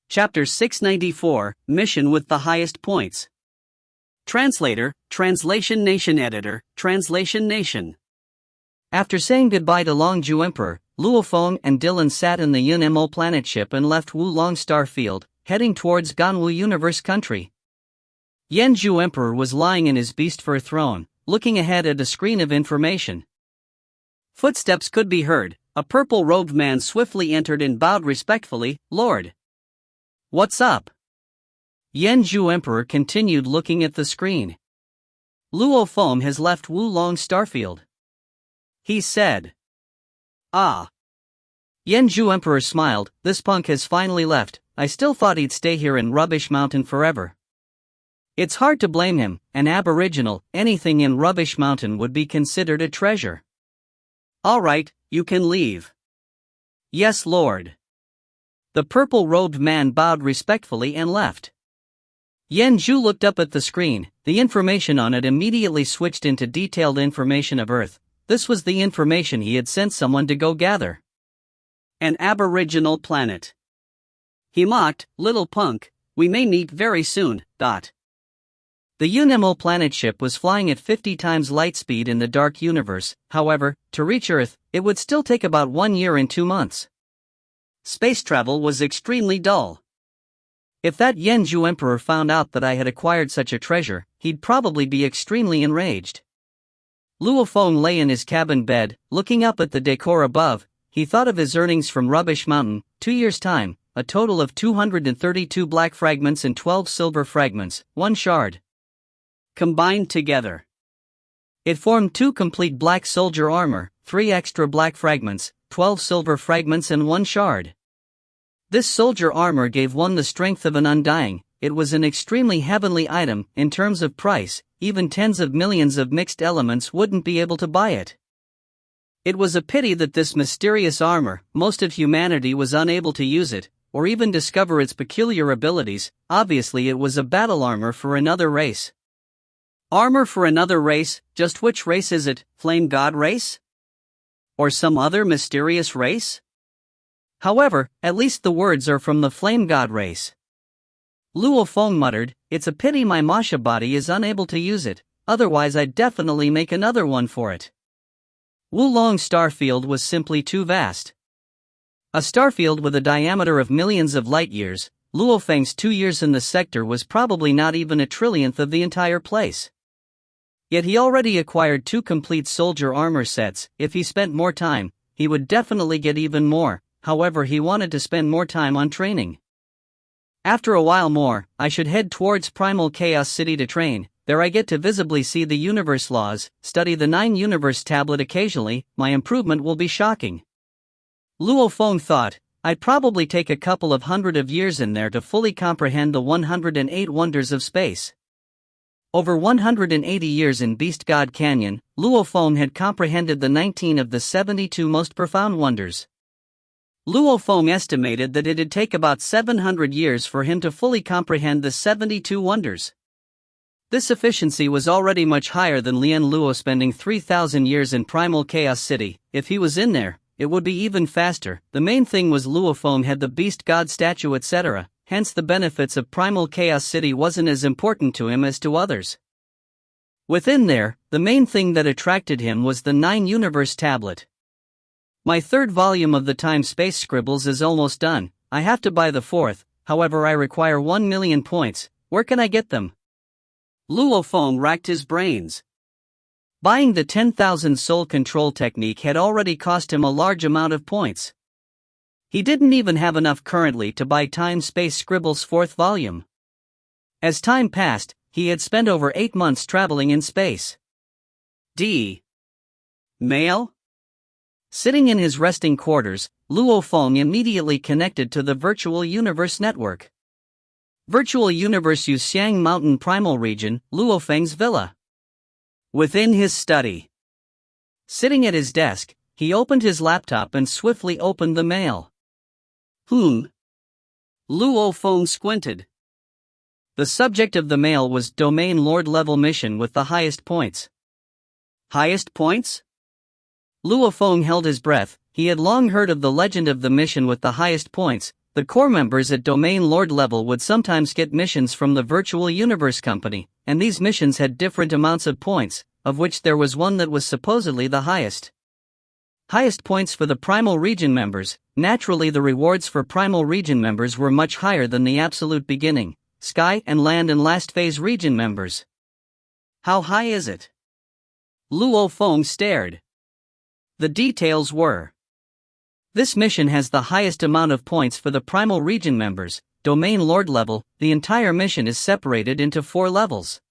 Chapter 694, Mission with the Highest Points. Translator, Translation Nation. Editor, Translation Nation. After saying goodbye to Longju Emperor, Luo Feng and Dylan sat in the Yun Mo planet ship and left Wulong Starfield, heading towards Ganwu Universe Country. Yanzhu Emperor was lying in his beast fur throne, looking ahead at a screen of information. Footsteps could be heard. A purple-robed man swiftly entered and bowed respectfully. "Lord." "What's up?" Yanzhu Emperor continued looking at the screen. "Luo Feng has left Wulong Starfield," he said. "Ah." Yanzhu Emperor smiled. "This punk has finally left. I still thought he'd stay here in Rubbish Mountain forever." It's hard to blame him. An aboriginal, anything in Rubbish Mountain would be considered a treasure. "All right, you can leave." "Yes, Lord." The purple-robed man bowed respectfully and left. Yanzhu looked up at the screen. The information on it immediately switched into detailed information of Earth. This was the information he had sent someone to go gather. An aboriginal planet. He mocked, "Little punk, we may meet very soon." The Yunemo planet ship was flying at 50 times light speed in the dark universe. However, to reach Earth, it would still take about 1 year and 2 months. Space travel was extremely dull. If that Yanzhu Emperor found out that I had acquired such a treasure, he'd probably be extremely enraged. Luo Feng lay in his cabin bed, looking up at the decor above. He thought of his earnings from Rubbish Mountain. 2 years' time, a total of 232 black fragments and 12 silver fragments, 1 shard. Combined together, it formed 2 complete black soldier armor, 3 extra black fragments, 12 silver fragments and 1 shard. This soldier armor gave one the strength of an undying. It was an extremely heavenly item. In terms of price, even tens of millions of mixed elements wouldn't be able to buy it. It was a pity that this mysterious armor, most of humanity was unable to use it, or even discover its peculiar abilities. Obviously it was a battle armor for another race. Armor for another race, just which race is it? Flame God race? Or some other mysterious race? However, at least the words are from the Flame God race. Luo Feng muttered, "It's a pity my Masha body is unable to use it, otherwise I'd definitely make another one for it." Wulong Starfield was simply too vast. A starfield with a diameter of millions of light-years, Luo Feng's 2 years in the sector was probably not even a trillionth of the entire place. Yet he already acquired 2 complete soldier armor sets. If he spent more time, he would definitely get even more. However, he wanted to spend more time on training. After a while more, I should head towards Primal Chaos City to train. There I get to visibly see the universe laws, study the 9 universe tablet occasionally. My improvement will be shocking. Luo Feng thought, I'd probably take a couple of hundred of years in there to fully comprehend the 108 wonders of space. Over 180 years in Beast God Canyon, Luo Feng had comprehended the 19 of the 72 most profound wonders. Luo Feng estimated that it'd take about 700 years for him to fully comprehend the 72 wonders. This efficiency was already much higher than Lian Luo spending 3,000 years in Primal Chaos City. If he was in there, it would be even faster. The main thing was Luo Feng had the Beast God statue, etc., hence the benefits of Primal Chaos City wasn't as important to him as to others. Within there, the main thing that attracted him was the 9 universe tablet. My 3rd volume of the Time-Space Scribbles is almost done. I have to buy the 4th, however I require 1 million points. Where can I get them? Luo Feng racked his brains. Buying the 10,000 soul control technique had already cost him a large amount of points. He didn't even have enough currently to buy Time-Space Scribbles' 4th volume. As time passed, he had spent over 8 months traveling in space. Mail? Sitting in his resting quarters, Luo Feng immediately connected to the Virtual Universe Network. Virtual Universe Yuxiang Mountain Primal Region, Luo Feng's villa. Within his study. Sitting at his desk, he opened his laptop and swiftly opened the mail. Luo Feng squinted. The subject of the mail was Domain Lord level mission with the highest points. Highest points? Luo Feng held his breath. He had long heard of the legend of the mission with the highest points. The core members at Domain Lord level would sometimes get missions from the Virtual Universe Company, and these missions had different amounts of points, of which there was one that was supposedly the highest. Highest points for the Primal Region members. Naturally, the rewards for Primal Region members were much higher than the absolute beginning, Sky and Land and Last Phase Region members. How high is it? Luo Feng stared. The details were: this mission has the highest amount of points for the Primal Region members, Domain Lord level. The entire mission is separated into 4 levels.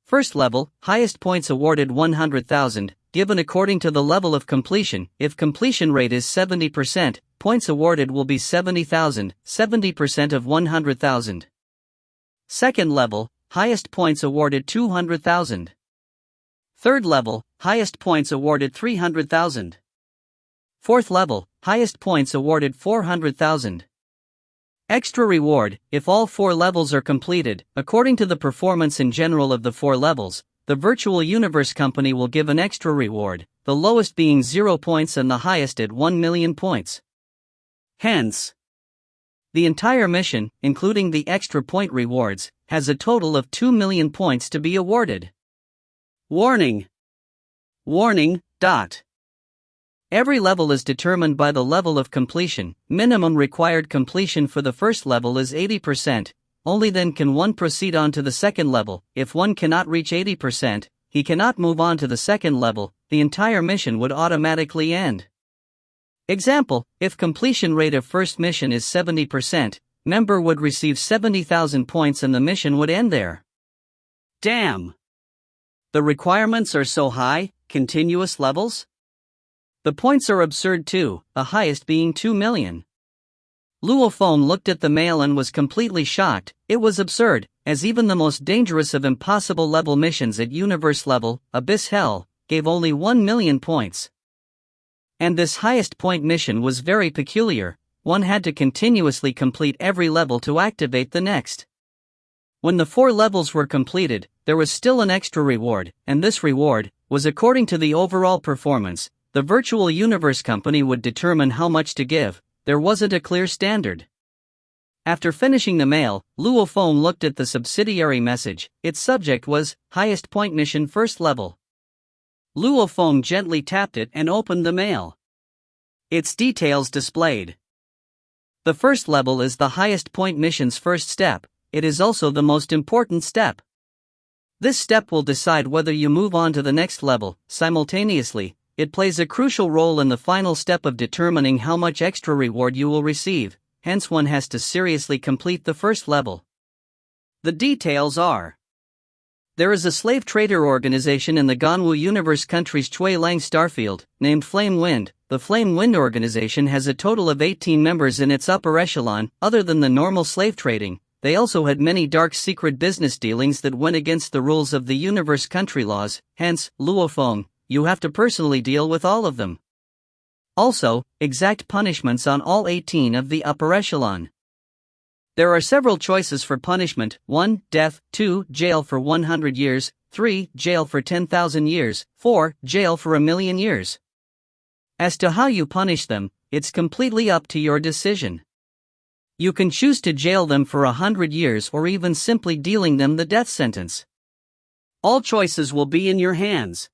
First level, highest points awarded 100,000, given according to the level of completion. If completion rate is 70%, points awarded will be 70,000, 70% of 100,000. Second level, highest points awarded 200,000. Third level, highest points awarded 300,000. Fourth level, highest points awarded 400,000. Extra reward, if all 4 levels are completed, according to the performance in general of the 4 levels, the Virtual Universe Company will give an extra reward, the lowest being 0 points and the highest at 1 million points. Hence, the entire mission, including the extra point rewards, has a total of 2 million points to be awarded. Warning. Warning. Every level is determined by the level of completion. Minimum required completion for the first level is 80%, only then can one proceed on to the second level. If one cannot reach 80%, he cannot move on to the second level, the entire mission would automatically end. Example, if completion rate of first mission is 70%, member would receive 70,000 points and the mission would end there. Damn! The requirements are so high, continuous levels? The points are absurd too, the highest being 2 million. Luo Feng looked at the mail and was completely shocked. It was absurd, as even the most dangerous of impossible level missions at universe level, Abyss Hell, gave only 1 million points. And this highest point mission was very peculiar. One had to continuously complete every level to activate the next. When the 4 levels were completed, there was still an extra reward, and this reward was according to the overall performance. The Virtual Universe Company would determine how much to give. There wasn't a clear standard. After finishing the mail, Luo Feng looked at the subsidiary message. Its subject was, highest point mission first level. Luo Feng gently tapped it and opened the mail. Its details displayed. The first level is the highest point mission's first step. It is also the most important step. This step will decide whether you move on to the next level. Simultaneously, it plays a crucial role in the final step of determining how much extra reward you will receive, hence one has to seriously complete the first level. The details are: there is a slave trader organization in the Ganwu Universe country's Chui Lang starfield, named Flame Wind. The Flame Wind organization has a total of 18 members in its upper echelon. Other than the normal slave trading, they also had many dark secret business dealings that went against the rules of the universe country laws. Hence, Luo Feng, you have to personally deal with all of them. Also, exact punishments on all 18 of the upper echelon. There are several choices for punishment: 1. Death, 2. Jail for 100 years, 3. Jail for 10,000 years, 4. Jail for 1,000,000 years. As to how you punish them, it's completely up to your decision. You can choose to jail them for 100 years or even simply dealing them the death sentence. All choices will be in your hands.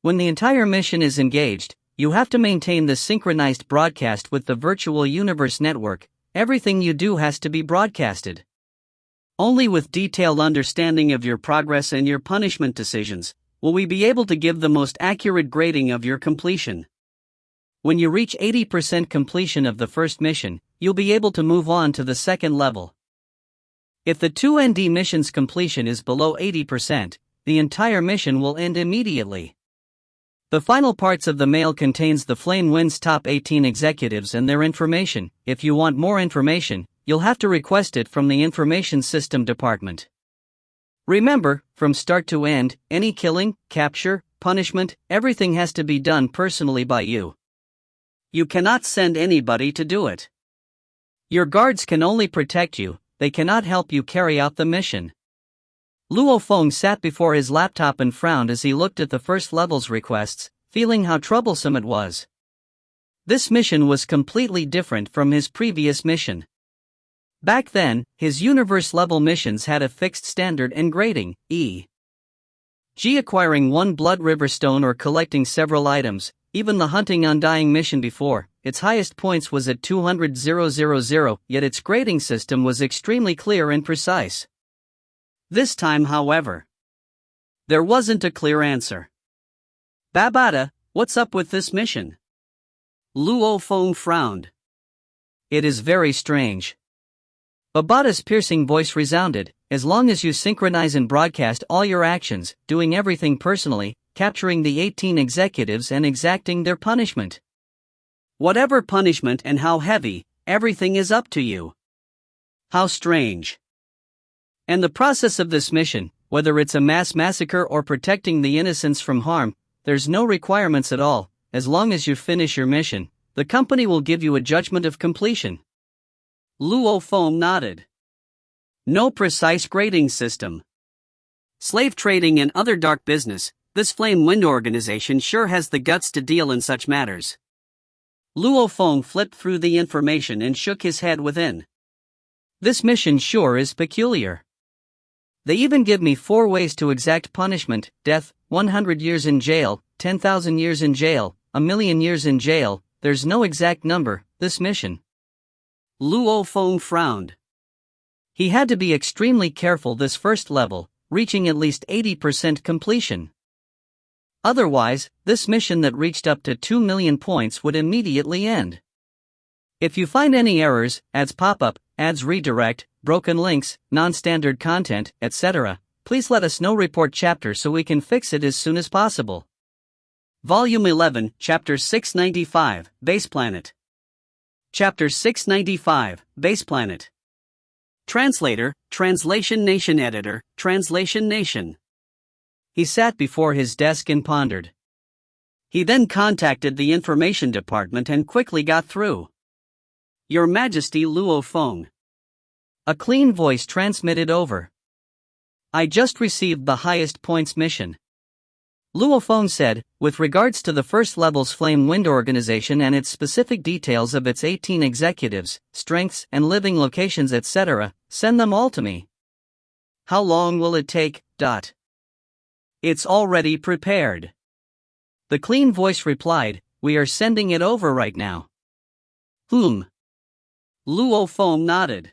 When the entire mission is engaged, you have to maintain the synchronized broadcast with the Virtual Universe Network. Everything you do has to be broadcasted. Only with detailed understanding of your progress and your punishment decisions will we be able to give the most accurate grading of your completion. When you reach 80% completion of the first mission, you'll be able to move on to the second level. If the 2ND mission's completion is below 80%, the entire mission will end immediately. The final parts of the mail contains the Flame Wind's top 18 executives and their information. If you want more information, you'll have to request it from the Information System Department. Remember, from start to end, any killing, capture, punishment, everything has to be done personally by you. You cannot send anybody to do it. Your guards can only protect you, they cannot help you carry out the mission. Luo Feng sat before his laptop and frowned as he looked at the first level's requests, feeling how troublesome it was. This mission was completely different from his previous mission. Back then, his universe-level missions had a fixed standard and grading, e.g. acquiring 1 Blood River Stone or collecting several items. Even the Hunting Undying mission before, its highest points was at 200,000, yet its grading system was extremely clear and precise. This time, however, there wasn't a clear answer. Babada, what's up with this mission? Luo Feng frowned. It is very strange. Babada's piercing voice resounded. As long as you synchronize and broadcast all your actions, doing everything personally, capturing the 18 executives and exacting their punishment. Whatever punishment and how heavy, everything is up to you. How strange. And the process of this mission, whether it's a mass massacre or protecting the innocents from harm, there's no requirements at all. As long as you finish your mission, the company will give you a judgment of completion. Luo Feng nodded. No precise grading system. Slave trading and other dark business, this Flame Wind organization sure has the guts to deal in such matters. Luo Feng flipped through the information and shook his head within. This mission sure is peculiar. They even give me 4 ways to exact punishment: death, 100 years in jail, 10,000 years in jail, 1,000,000 years in jail. There's no exact number, this mission. Luo Feng frowned. He had to be extremely careful this first level, reaching at least 80% completion. Otherwise, this mission that reached up to 2 million points would immediately end. If you find any errors, ads pop up, ads redirect, broken links, non-standard content, etc., please let us know. Report chapter so we can fix it as soon as possible. Volume 11, Chapter 695, Base Planet. Chapter 695, Base Planet. Translator, Translation Nation. Editor, Translation Nation. He sat before his desk and pondered. He then contacted the Information Department and quickly got through. Your Majesty, Luo Feng. A clean voice transmitted over. I just received the highest points mission. Luo Feng said, with regards to the first level's Flame Wind organization and its specific details of its 18 executives, strengths and living locations etc., send them all to me. How long will it take? It's already prepared. The clean voice replied, we are sending it over right now. Luo Feng nodded.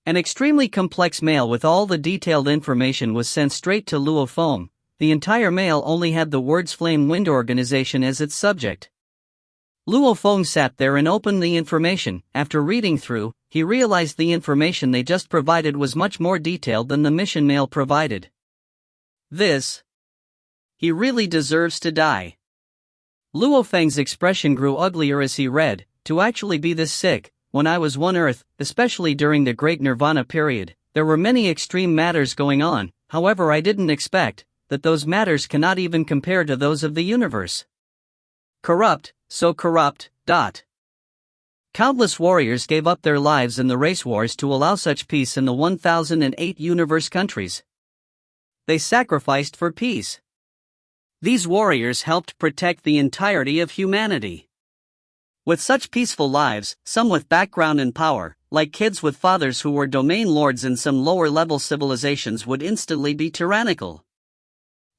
An extremely complex mail with all the detailed information was sent straight to Luo Feng. The entire mail only had the words Flame Wind Organization as its subject. Luo Feng sat there and opened the information. After reading through, he realized the information they just provided was much more detailed than the mission mail provided. He really deserves to die. Luo Feng's expression grew uglier as he read, to actually be this sick. When I was one Earth, especially during the Great Nirvana period, there were many extreme matters going on. However, I didn't expect that those matters cannot even compare to those of the universe. Corrupt, so corrupt. Countless warriors gave up their lives in the race wars to allow such peace in the 1008 universe countries. They sacrificed for peace. These warriors helped protect the entirety of humanity. With such peaceful lives, some with background and power, like kids with fathers who were domain lords in some lower-level civilizations, would instantly be tyrannical.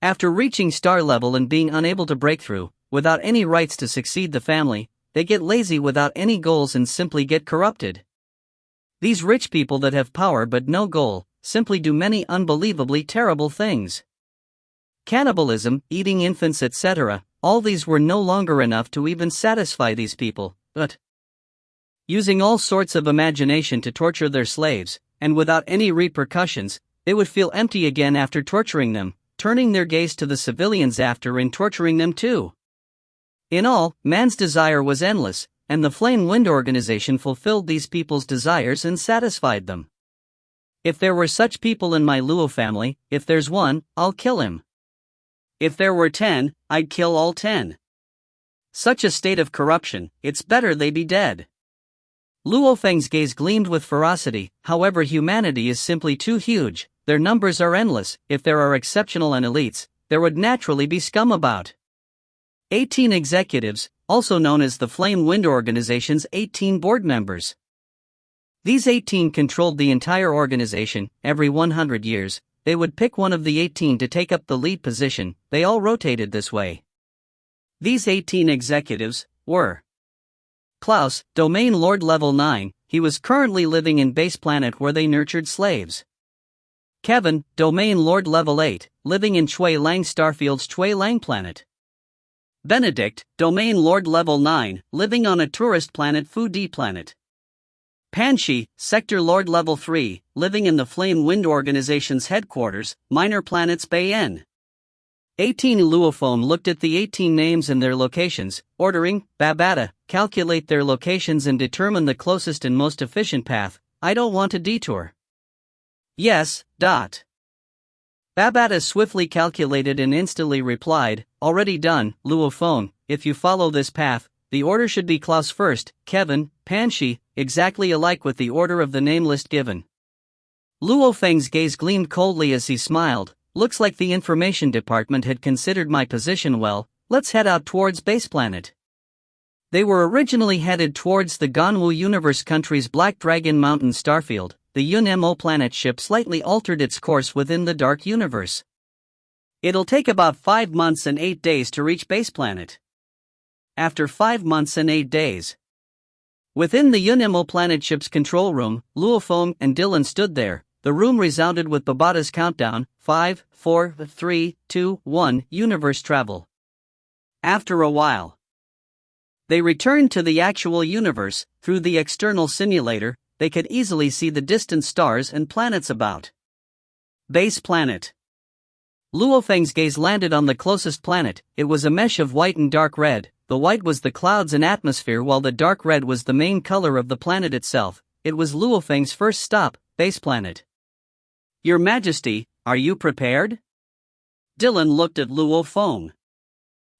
After reaching star level and being unable to break through, without any rights to succeed the family, they get lazy without any goals and simply get corrupted. These rich people that have power but no goal, simply do many unbelievably terrible things. Cannibalism, eating infants etc., all these were no longer enough to even satisfy these people, but using all sorts of imagination to torture their slaves, and without any repercussions, they would feel empty again after torturing them, turning their gaze to the civilians after and torturing them too. In all, man's desire was endless, and the Flame Wind organization fulfilled these people's desires and satisfied them. If there were such people in my Luo family, if there's one, I'll kill him. If there were 10, I'd kill all 10. Such a state of corruption, it's better they be dead. Luo Feng's gaze gleamed with ferocity. However, humanity is simply too huge, their numbers are endless. If there are exceptional and elites, there would naturally be scum about. 18 executives, also known as the Flame Wind Organization's 18 board members. These 18 controlled the entire organization. Every 100 years, they would pick one of the 18 to take up the lead position. They all rotated this way. These 18 executives were Klaus, Domain Lord Level 9, he was currently living in Base Planet where they nurtured slaves. Kevin, Domain Lord Level 8, living in Chui Lang Starfield's Chui Lang planet. Benedict, Domain Lord Level 9, living on a tourist planet Fu Di planet. Panshi, Sector Lord Level 3, living in the Flame Wind Organization's headquarters, Minor Planets Bayen. 18 Luo Feng looked at the 18 names and their locations, ordering, Babata, calculate their locations and determine the closest and most efficient path. I don't want a detour. Yes, dot. Babata swiftly calculated and instantly replied, already done, Luo Feng, if you follow this path, the order should be Klaus first, Kevin, Panshi, exactly alike with the order of the name list given. Luo Feng's gaze gleamed coldly as he smiled. Looks like the information department had considered my position well. Let's head out towards Base Planet. They were originally headed towards the Ganwu Universe country's Black Dragon Mountain starfield. The Yun Mo planet ship slightly altered its course within the Dark Universe. It'll take about 5 months and 8 days to reach Base Planet. After 5 months and 8 days. Within the Yun Mo planet ship's control room, Luo Feng and Dylan stood there. The room resounded with Babata's countdown, 5, 4, 3, 2, 1, universe travel. After a while, they returned to the actual universe. Through the external simulator, they could easily see the distant stars and planets about. Base Planet. Luo Feng's gaze landed on the closest planet. It was a mesh of white and dark red. The white was the clouds and atmosphere while the dark red was the main color of the planet itself. It was Luo Feng's first stop, Base Planet. Your Majesty, are you prepared? Dylan looked at Luo Feng.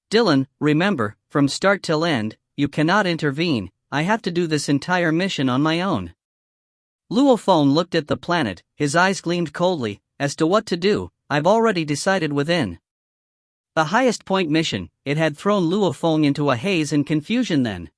Dylan, remember, from start till end, you cannot intervene. I have to do this entire mission on my own. Luo Feng looked at the planet, his eyes gleamed coldly. As to what to do, I've already decided within the highest point mission. It had thrown Luo Feng into a haze and confusion then.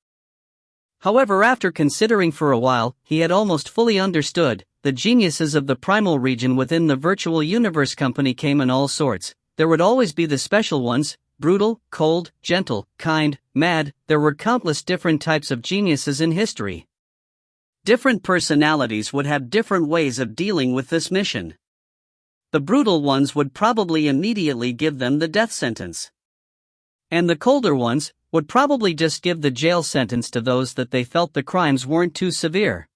However, after considering for a while, he had almost fully understood. The geniuses of the primal region within the virtual universe company came in all sorts. There would always be the special ones, brutal, cold, gentle, kind, mad. There were countless different types of geniuses in history. Different personalities would have different ways of dealing with this mission. The brutal ones would probably immediately give them the death sentence. And the colder ones would probably just give the jail sentence to those that they felt the crimes weren't too severe.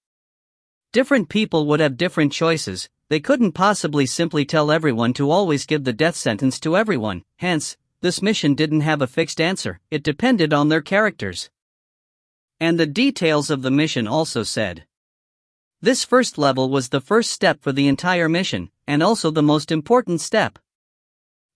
Different people would have different choices. They couldn't possibly simply tell everyone to always give the death sentence to everyone. Hence, this mission didn't have a fixed answer. It depended on their characters. And the details of the mission also said. This first level was the first step for the entire mission, and also the most important step.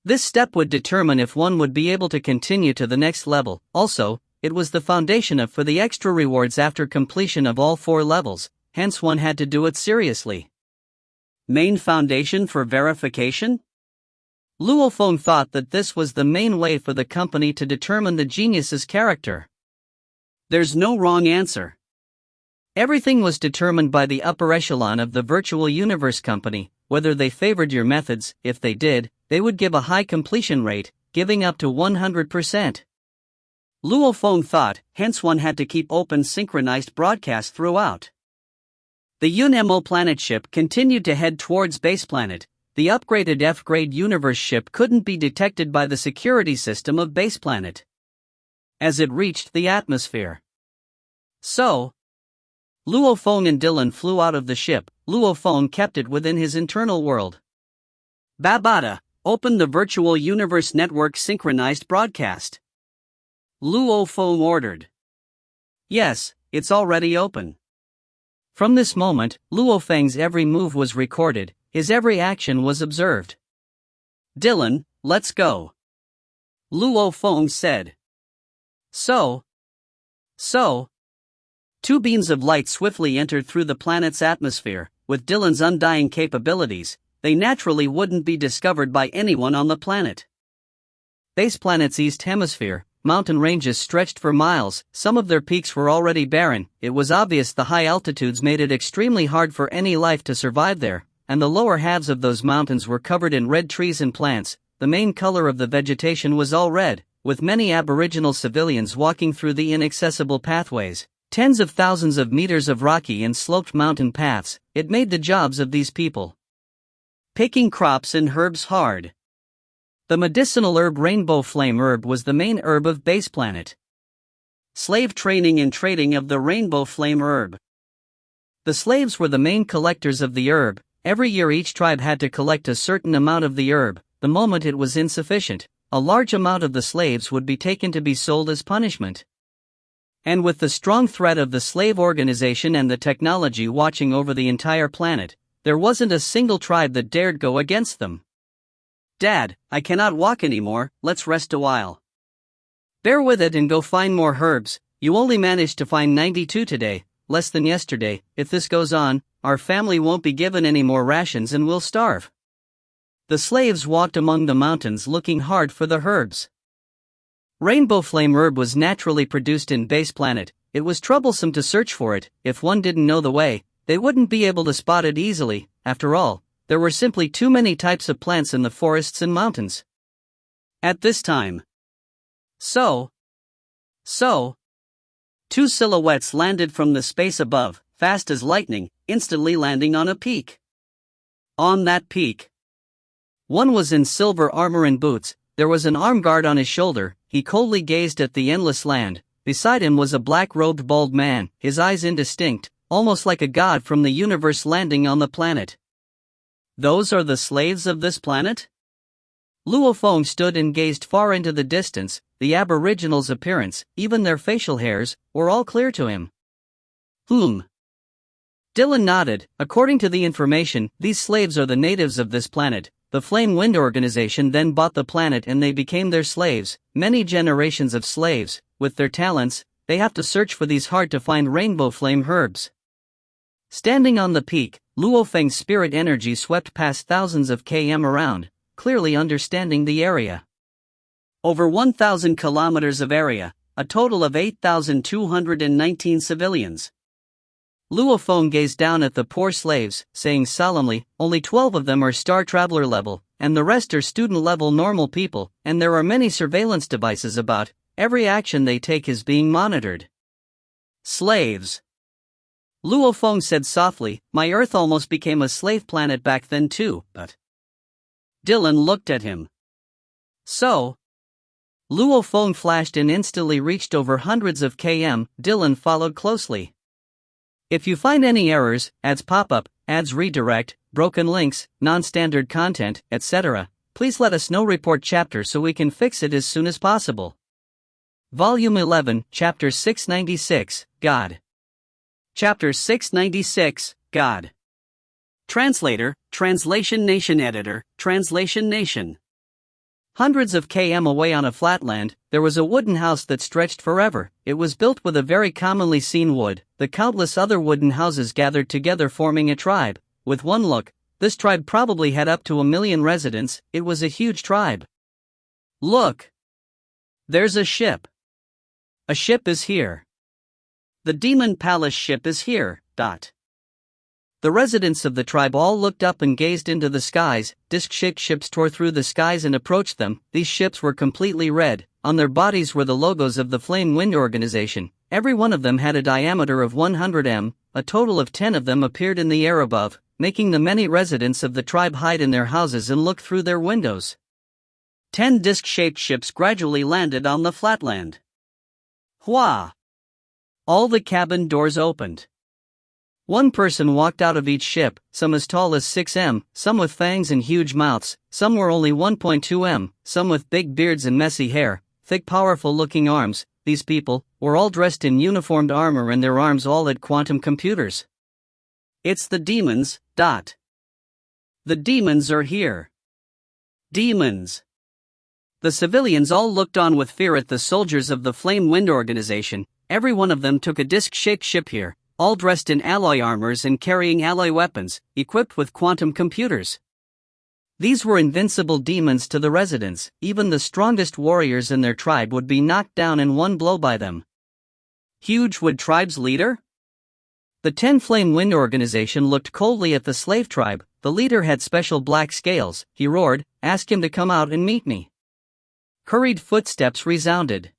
This step would determine if one would be able to continue to the next level. Also, it was the foundation for the extra rewards after completion of all 4 levels. Hence one had to do it seriously. Main foundation for verification? Luo Feng thought that this was the main way for the company to determine the genius's character. There's no wrong answer. Everything was determined by the upper echelon of the virtual universe company. Whether they favored your methods. If they did, they would give a high completion rate, giving up to 100%. Luo Feng thought, hence one had to keep open synchronized broadcasts throughout. The Yun Mo planet ship continued to head towards Base Planet. The upgraded F-grade universe ship couldn't be detected by the security system of Base Planet as it reached the atmosphere. So, Luo Feng and Dylan flew out of the ship. Luo Feng kept it within his internal world. Babata, Open the Virtual Universe Network synchronized broadcast. Luo Feng ordered. Yes, it's already open. From this moment, Luo Feng's every move was recorded, his every action was observed. Dylan, let's go. Luo Feng said. So. Two beams of light swiftly entered through the planet's atmosphere. With Dylan's undying capabilities, they naturally wouldn't be discovered by anyone on the planet. Base planet's east hemisphere, mountain ranges stretched for miles, some of their peaks were already barren. It was obvious the high altitudes made it extremely hard for any life to survive there, and the lower halves of those mountains were covered in red trees and plants. The main color of the vegetation was all red, with many Aboriginal civilians walking through the inaccessible pathways. Tens of thousands of meters of rocky and sloped mountain paths. It made the jobs of these people picking crops and herbs hard. The medicinal herb rainbow flame herb was the main herb of base planet. Slave training and trading of the rainbow flame herb. The slaves were the main collectors of the herb. Every year each tribe had to collect a certain amount of the herb. The moment it was insufficient, a large amount of the slaves would be taken to be sold as punishment. And with the strong threat of the slave organization and the technology watching over the entire planet, there wasn't a single tribe that dared go against them. Dad, I cannot walk anymore, let's rest a while. Bear with it and go find more herbs. You only managed to find 92 today, less than yesterday. If this goes on, our family won't be given any more rations and we'll starve. The slaves walked among the mountains looking hard for the herbs. Rainbow flame herb was naturally produced in base planet. It was troublesome to search for it. If one didn't know the way, they wouldn't be able to spot it easily. After all, there were simply too many types of plants in the forests and mountains. At this time. So. Two silhouettes landed from the space above, fast as lightning, instantly landing on a peak. On that peak. One was in silver armor and boots. There was an arm guard on his shoulder. He coldly gazed at the endless land. Beside him was a black-robed bald man, his eyes indistinct, almost like a god from the universe landing on the planet. Those are the slaves of this planet? Luo Feng stood and gazed far into the distance. The Aboriginals' appearance, even their facial hairs, were all clear to him. Dylan nodded. According to the information, these slaves are the natives of this planet. The Flame Wind Organization then bought the planet and they became their slaves. Many generations of slaves. With their talents, they have to search for these hard-to-find rainbow flame herbs. Standing on the peak, Luo Feng's spirit energy swept past thousands of km around, clearly understanding the area. Over 1,000 kilometers of area, a total of 8,219 civilians. Luo Feng gazed down at the poor slaves, saying solemnly, only 12 of them are Star Traveler level, and the rest are student level normal people, and there are many surveillance devices about. Every action they take is being monitored. Slaves. Luo Feng said softly, my Earth almost became a slave planet back then too, but... Dylan looked at him. So? Luo Feng flashed and instantly reached over hundreds of km. Dylan followed closely. If you find any errors, ads pop up, ads redirect, broken links, non-standard content, etc., please let us know. Report chapter so we can fix it as soon as possible. Volume 11, Chapter 696, God. Chapter 696, God. Translator, Translation Nation Editor, Translation Nation. Hundreds of km away on a flatland, there was a wooden house that stretched forever. It was built with a very commonly seen wood. The countless other wooden houses gathered together forming a tribe. With one look, this tribe probably had up to 1 million residents. It was a huge tribe. Look! There's a ship. A ship is here. The Demon Palace ship is here. The residents of the tribe all looked up and gazed into the skies. Disc-shaped ships tore through the skies and approached them. These ships were completely red. On their bodies were the logos of the Flame Wind Organization. Every one of them had a diameter of 100 m. A total of 10 of them appeared in the air above, making the many residents of the tribe hide in their houses and look through their windows. 10 disc-shaped ships gradually landed on the flatland. Hua! All the cabin doors opened. One person walked out of each ship, some as tall as 6 m, some with fangs and huge mouths, some were only 1.2 m, some with big beards and messy hair, thick powerful-looking arms. These people were all dressed in uniformed armor and their arms all had quantum computers. It's the demons. The demons are here. Demons. The civilians all looked on with fear at the soldiers of the Flame Wind Organization. Every one of them took a disc-shaped ship here, all dressed in alloy armors and carrying alloy weapons, equipped with quantum computers. These were invincible demons to the residents. Even the strongest warriors in their tribe would be knocked down in one blow by them. Huge Wood Tribe's leader? The 10 Flame Wind Organization looked coldly at the slave tribe. The leader had special black scales. He roared, "Ask him to come out and meet me." Hurried footsteps resounded.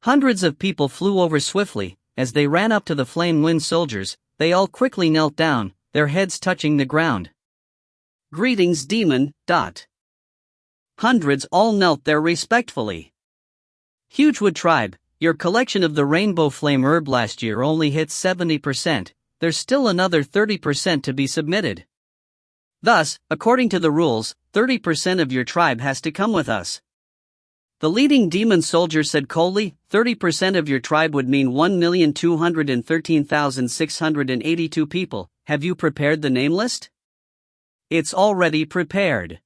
Hundreds of people flew over swiftly. As they ran up to the Flame Wind soldiers, they all quickly knelt down, their heads touching the ground. "Greetings, demon." Hundreds all knelt there respectfully. "Hugewood Tribe, your collection of the rainbow flame herb last year only hit 70%. There's still another 30% to be submitted. Thus, according to the rules, 30% of your tribe has to come with us." The leading demon soldier said coldly, 30% of your tribe would mean 1,213,682 people. Have you prepared the name list? It's already prepared.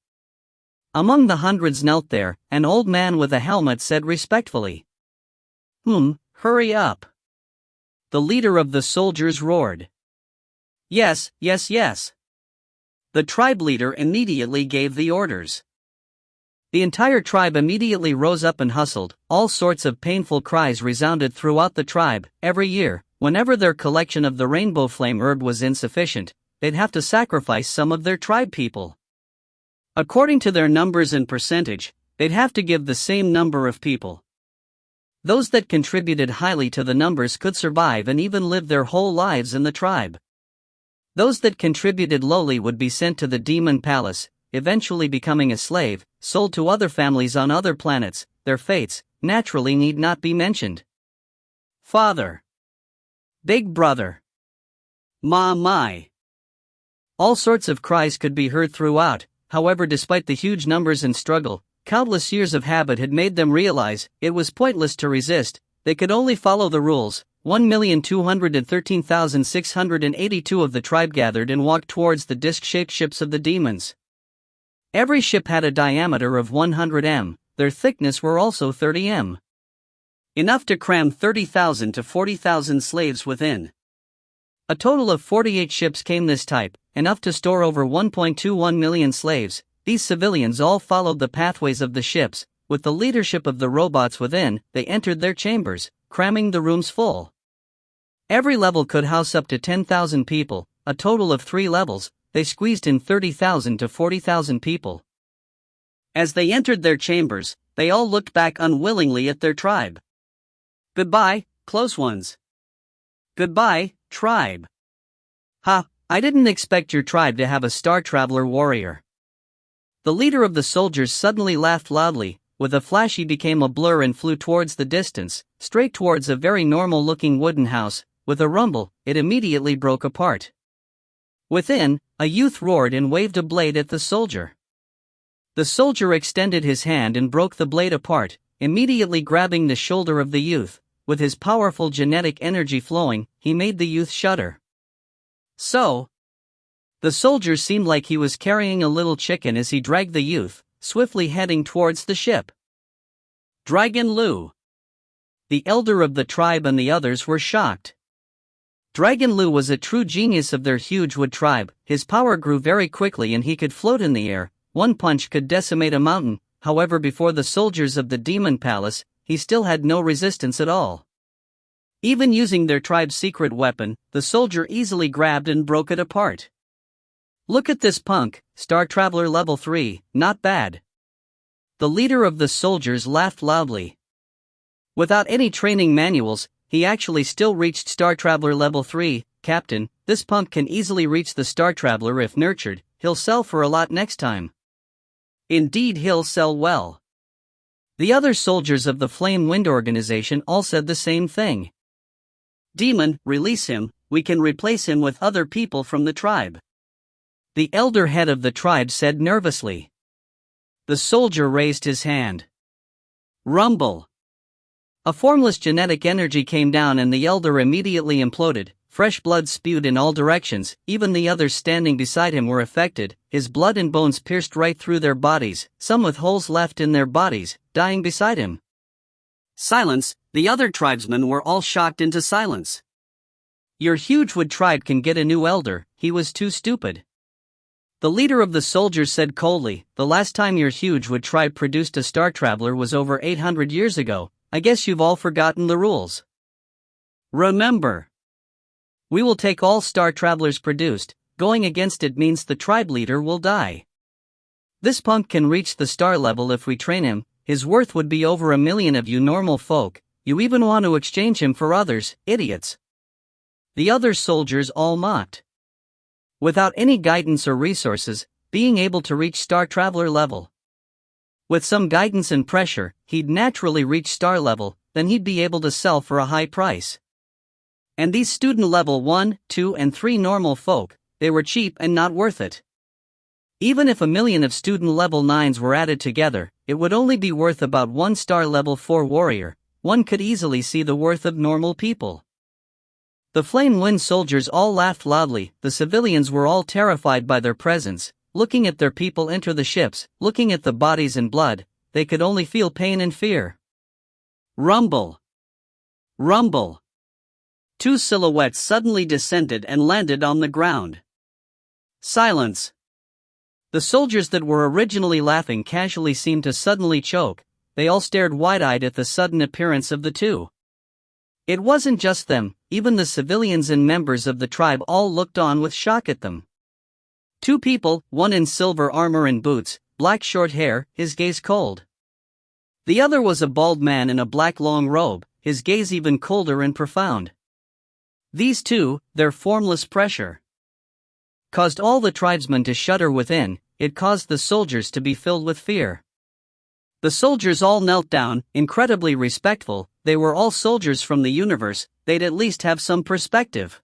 Among the hundreds knelt there, an old man with a helmet said respectfully. Hurry up." The leader of the soldiers roared. Yes. The tribe leader immediately gave the orders. The entire tribe immediately rose up and hustled. All sorts of painful cries resounded throughout the tribe. Every year, whenever their collection of the rainbow flame herb was insufficient, they'd have to sacrifice some of their tribe people. According to their numbers and percentage, they'd have to give the same number of people. Those that contributed highly to the numbers could survive and even live their whole lives in the tribe. Those that contributed lowly would be sent to the demon palace, eventually becoming a slave, sold to other families on other planets. Their fates, naturally, need not be mentioned. Father. Big brother. My. All sorts of cries could be heard throughout. However, despite the huge numbers and struggle, countless years of habit had made them realize it was pointless to resist. They could only follow the rules. 1,213,682 of the tribe gathered and walked towards the disc-shaped ships of the demons. Every ship had a diameter of 100 m. Their thickness were also 30 m. Enough to cram 30,000 to 40,000 slaves within. A total of 48 ships came this type, enough to store over 1.21 million slaves. These civilians all followed the pathways of the ships. With the leadership of the robots within, they entered their chambers, cramming the rooms full. Every level could house up to 10,000 people, a total of 3 levels. They squeezed in 30,000 to 40,000 people. As they entered their chambers, they all looked back unwillingly at their tribe. Goodbye, close ones. Goodbye, tribe. Ha, I didn't expect your tribe to have a Star Traveler warrior. The leader of the soldiers suddenly laughed loudly. With a flash he became a blur and flew towards the distance, straight towards a very normal-looking wooden house. With a rumble, it immediately broke apart. Within, a youth roared and waved a blade at the soldier. The soldier extended his hand and broke the blade apart, immediately grabbing the shoulder of the youth. With his powerful genetic energy flowing, he made the youth shudder. So, the soldier seemed like he was carrying a little chicken as he dragged the youth, swiftly heading towards the ship. Dragon Luo. The elder of the tribe and the others were shocked. Dragon Luo was a true genius of their Hugewood tribe. His power grew very quickly and he could float in the air. One punch could decimate a mountain. However, before the soldiers of the Demon Palace, he still had no resistance at all. Even using their tribe's secret weapon, the soldier easily grabbed and broke it apart. Look at this punk, Star Traveler level 3, not bad. The leader of the soldiers laughed loudly. Without any training manuals, he actually still reached Star Traveler level 3. Captain, this punk can easily reach the Star Traveler if nurtured. He'll sell for a lot next time. Indeed, he'll sell well. The other soldiers of the Flame Wind Organization all said the same thing. Demon, release him, we can replace him with other people from the tribe. The elder head of the tribe said nervously. The soldier raised his hand. Rumble. A formless genetic energy came down and the elder immediately imploded. Fresh blood spewed in all directions, even the others standing beside him were affected, his blood and bones pierced right through their bodies, some with holes left in their bodies, dying beside him. Silence, the other tribesmen were all shocked into silence. Your Hugewood tribe can get a new elder, he was too stupid. The leader of the soldiers said coldly, the last time your Hugewood tribe produced a star traveler was over 800 years ago, I guess you've all forgotten the rules. Remember. We will take all star travelers produced, going against it means the tribe leader will die. This punk can reach the star level if we train him, his worth would be over 1 million of you normal folk, you even want to exchange him for others, idiots. The other soldiers all mocked. Without any guidance or resources, being able to reach star traveler level. With some guidance and pressure, he'd naturally reach star level, then he'd be able to sell for a high price. And these student level 1, 2 and 3 normal folk, they were cheap and not worth it. Even if 1 million of student level 9s were added together, it would only be worth about 1 star level 4 warrior, one could easily see the worth of normal people. The Flame Wind soldiers all laughed loudly, the civilians were all terrified by their presence, looking at their people enter the ships, looking at the bodies and blood, they could only feel pain and fear. Rumble. Rumble. 2 silhouettes suddenly descended and landed on the ground. Silence. The soldiers that were originally laughing casually seemed to suddenly choke, they all stared wide-eyed at the sudden appearance of the two. It wasn't just them, even the civilians and members of the tribe all looked on with shock at them. 2 people, one in silver armor and boots, black short hair, his gaze cold. The other was a bald man in a black long robe, his gaze even colder and profound. These two, their formless pressure, caused all the tribesmen to shudder within, it caused the soldiers to be filled with fear. The soldiers all knelt down, incredibly respectful, they were all soldiers from the universe, they'd at least have some perspective.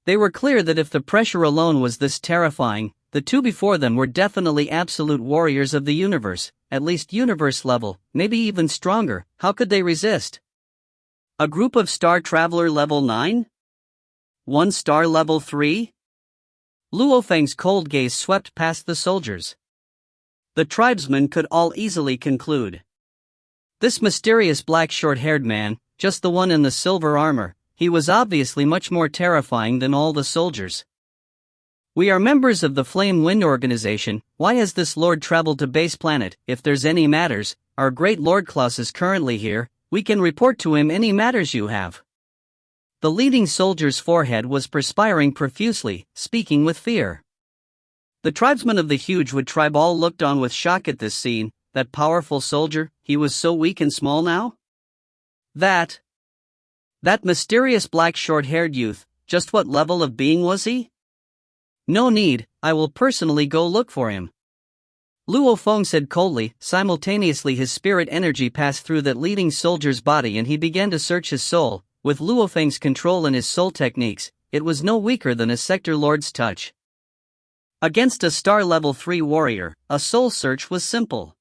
They were clear that if the pressure alone was this terrifying, the two before them were definitely absolute warriors of the universe, at least universe level, maybe even stronger, how could they resist? A group of star traveler level 9? 1 star level 3? Luo Feng's cold gaze swept past the soldiers. The tribesmen could all easily conclude. This mysterious black short-haired man, just the one in the silver armor, he was obviously much more terrifying than all the soldiers. We are members of the Flame Wind organization, why has this lord traveled to base planet? If there's any matters, our great Lord Klaus is currently here, we can report to him any matters you have. The leading soldier's forehead was perspiring profusely, speaking with fear. The tribesmen of the Hugewood tribe all looked on with shock at this scene, that powerful soldier, he was so weak and small now? That mysterious black short-haired youth, just what level of being was he? No need, I will personally go look for him. Luo Feng said coldly, simultaneously his spirit energy passed through that leading soldier's body and he began to search his soul, with Luo Feng's control and his soul techniques, it was no weaker than a sector lord's touch. Against a star level 3 warrior, a soul search was simple.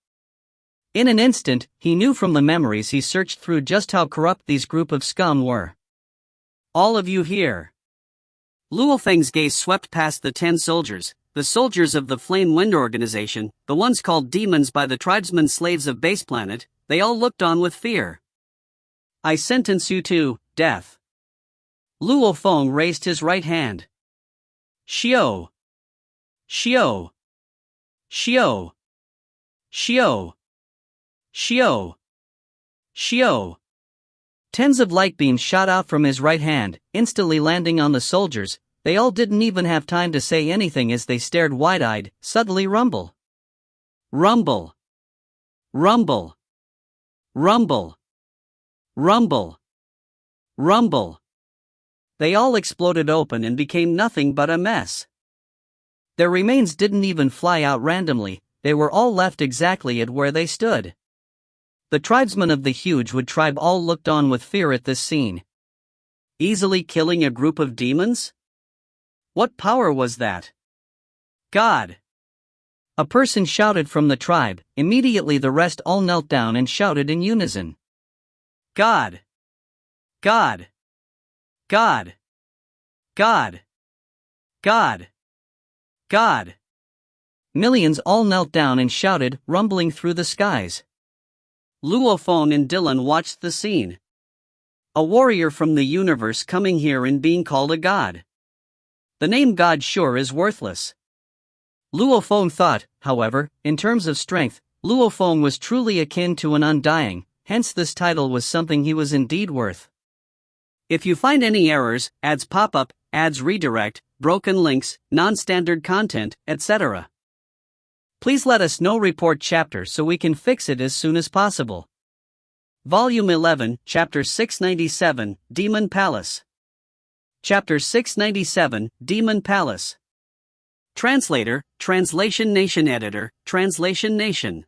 In an instant, he knew from the memories he searched through just how corrupt these group of scum were. All of you here. Luo Feng's gaze swept past the 10 soldiers, the soldiers of the Flame Wind organization, the ones called demons by the tribesmen slaves of base planet, they all looked on with fear. I sentence you to death. Luo Feng raised his right hand. Xiao. Xiao. Xiao. Xiao. Xiao. Xiao. Tens of light beams shot out from his right hand, instantly landing on the soldiers. They all didn't even have time to say anything as they stared wide-eyed, suddenly rumble. Rumble. Rumble. Rumble. Rumble. Rumble. They all exploded open and became nothing but a mess. Their remains didn't even fly out randomly, they were all left exactly at where they stood. The tribesmen of the Hugewood tribe all looked on with fear at this scene. easily killing a group of demons? What power was that? God! A person shouted from the tribe. Immediately the rest all knelt down and shouted in unison. God! God! God! God! God! God! Millions all knelt down and shouted, rumbling through the skies. Luo Feng and Dylan watched the scene. A warrior from the universe coming here and being called a god. The name God sure is worthless. Luo Feng thought, however, in terms of strength, Luo Feng was truly akin to an undying, hence this title was something he was indeed worth. If you find any errors, ads pop up, ads redirect, broken links, non-standard content, etc., please let us know. Report chapter so we can fix it as soon as possible. Volume 11, Chapter 697, Demon Palace. Chapter 697, Demon Palace. Translator, Translation Nation. Editor, Translation Nation.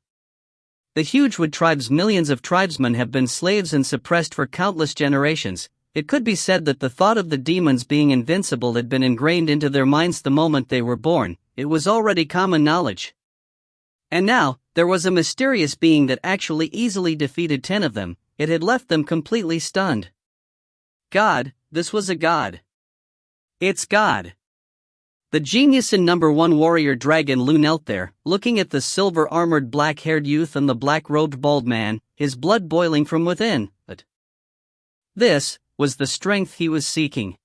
The Hugewood tribe's millions of tribesmen have been slaves and suppressed for countless generations. It could be said that the thought of the demons being invincible had been ingrained into their minds the moment they were born. It was already common knowledge. And now, there was a mysterious being that actually easily defeated 10 of them. It had left them completely stunned. God, this was a god. It's God. The genius and number 1 warrior Dragon Lu knelt there, looking at the silver-armored black-haired youth and the black-robed bald man, his blood boiling from within. But this was the strength he was seeking.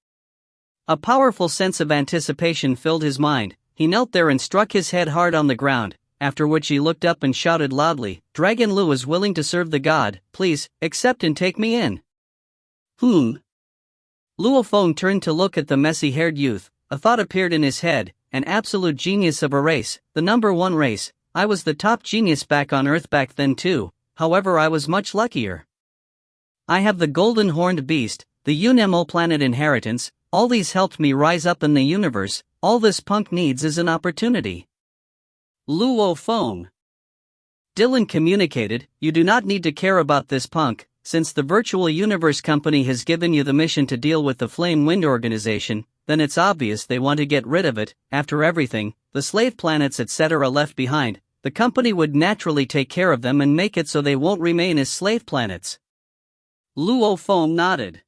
A powerful sense of anticipation filled his mind. He knelt there and struck his head hard on the ground, after which he looked up and shouted loudly, "Dragon Lu is willing to serve the god, please, accept and take me in." Luo Feng turned to look at the messy-haired youth. A thought appeared in his head, an absolute genius of a race, the number 1 race. I was the top genius back on Earth back then too, however I was much luckier. I have the golden horned beast, the UNMO planet inheritance, all these helped me rise up in the universe. All this punk needs is an opportunity. Luo Feng. Dylan communicated, you do not need to care about this punk, since the Virtual Universe Company has given you the mission to deal with the Flame Wind Organization, then it's obvious they want to get rid of it. After everything, the slave planets etc. left behind, the company would naturally take care of them and make it so they won't remain as slave planets. Luo Feng nodded.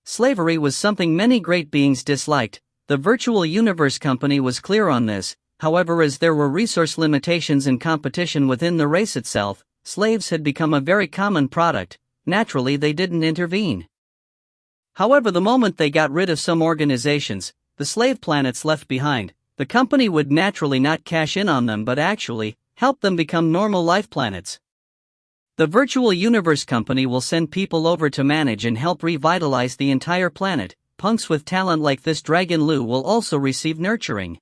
Slavery was something many great beings disliked. The Virtual Universe Company was clear on this. However, as there were resource limitations and competition within the race itself, slaves had become a very common product. Naturally, they didn't intervene. However, the moment they got rid of some organizations, the slave planets left behind, the company would naturally not cash in on them but actually help them become normal life planets. The Virtual Universe Company will send people over to manage and help revitalize the entire planet. Punks with talent like this Dragon Lu will also receive nurturing.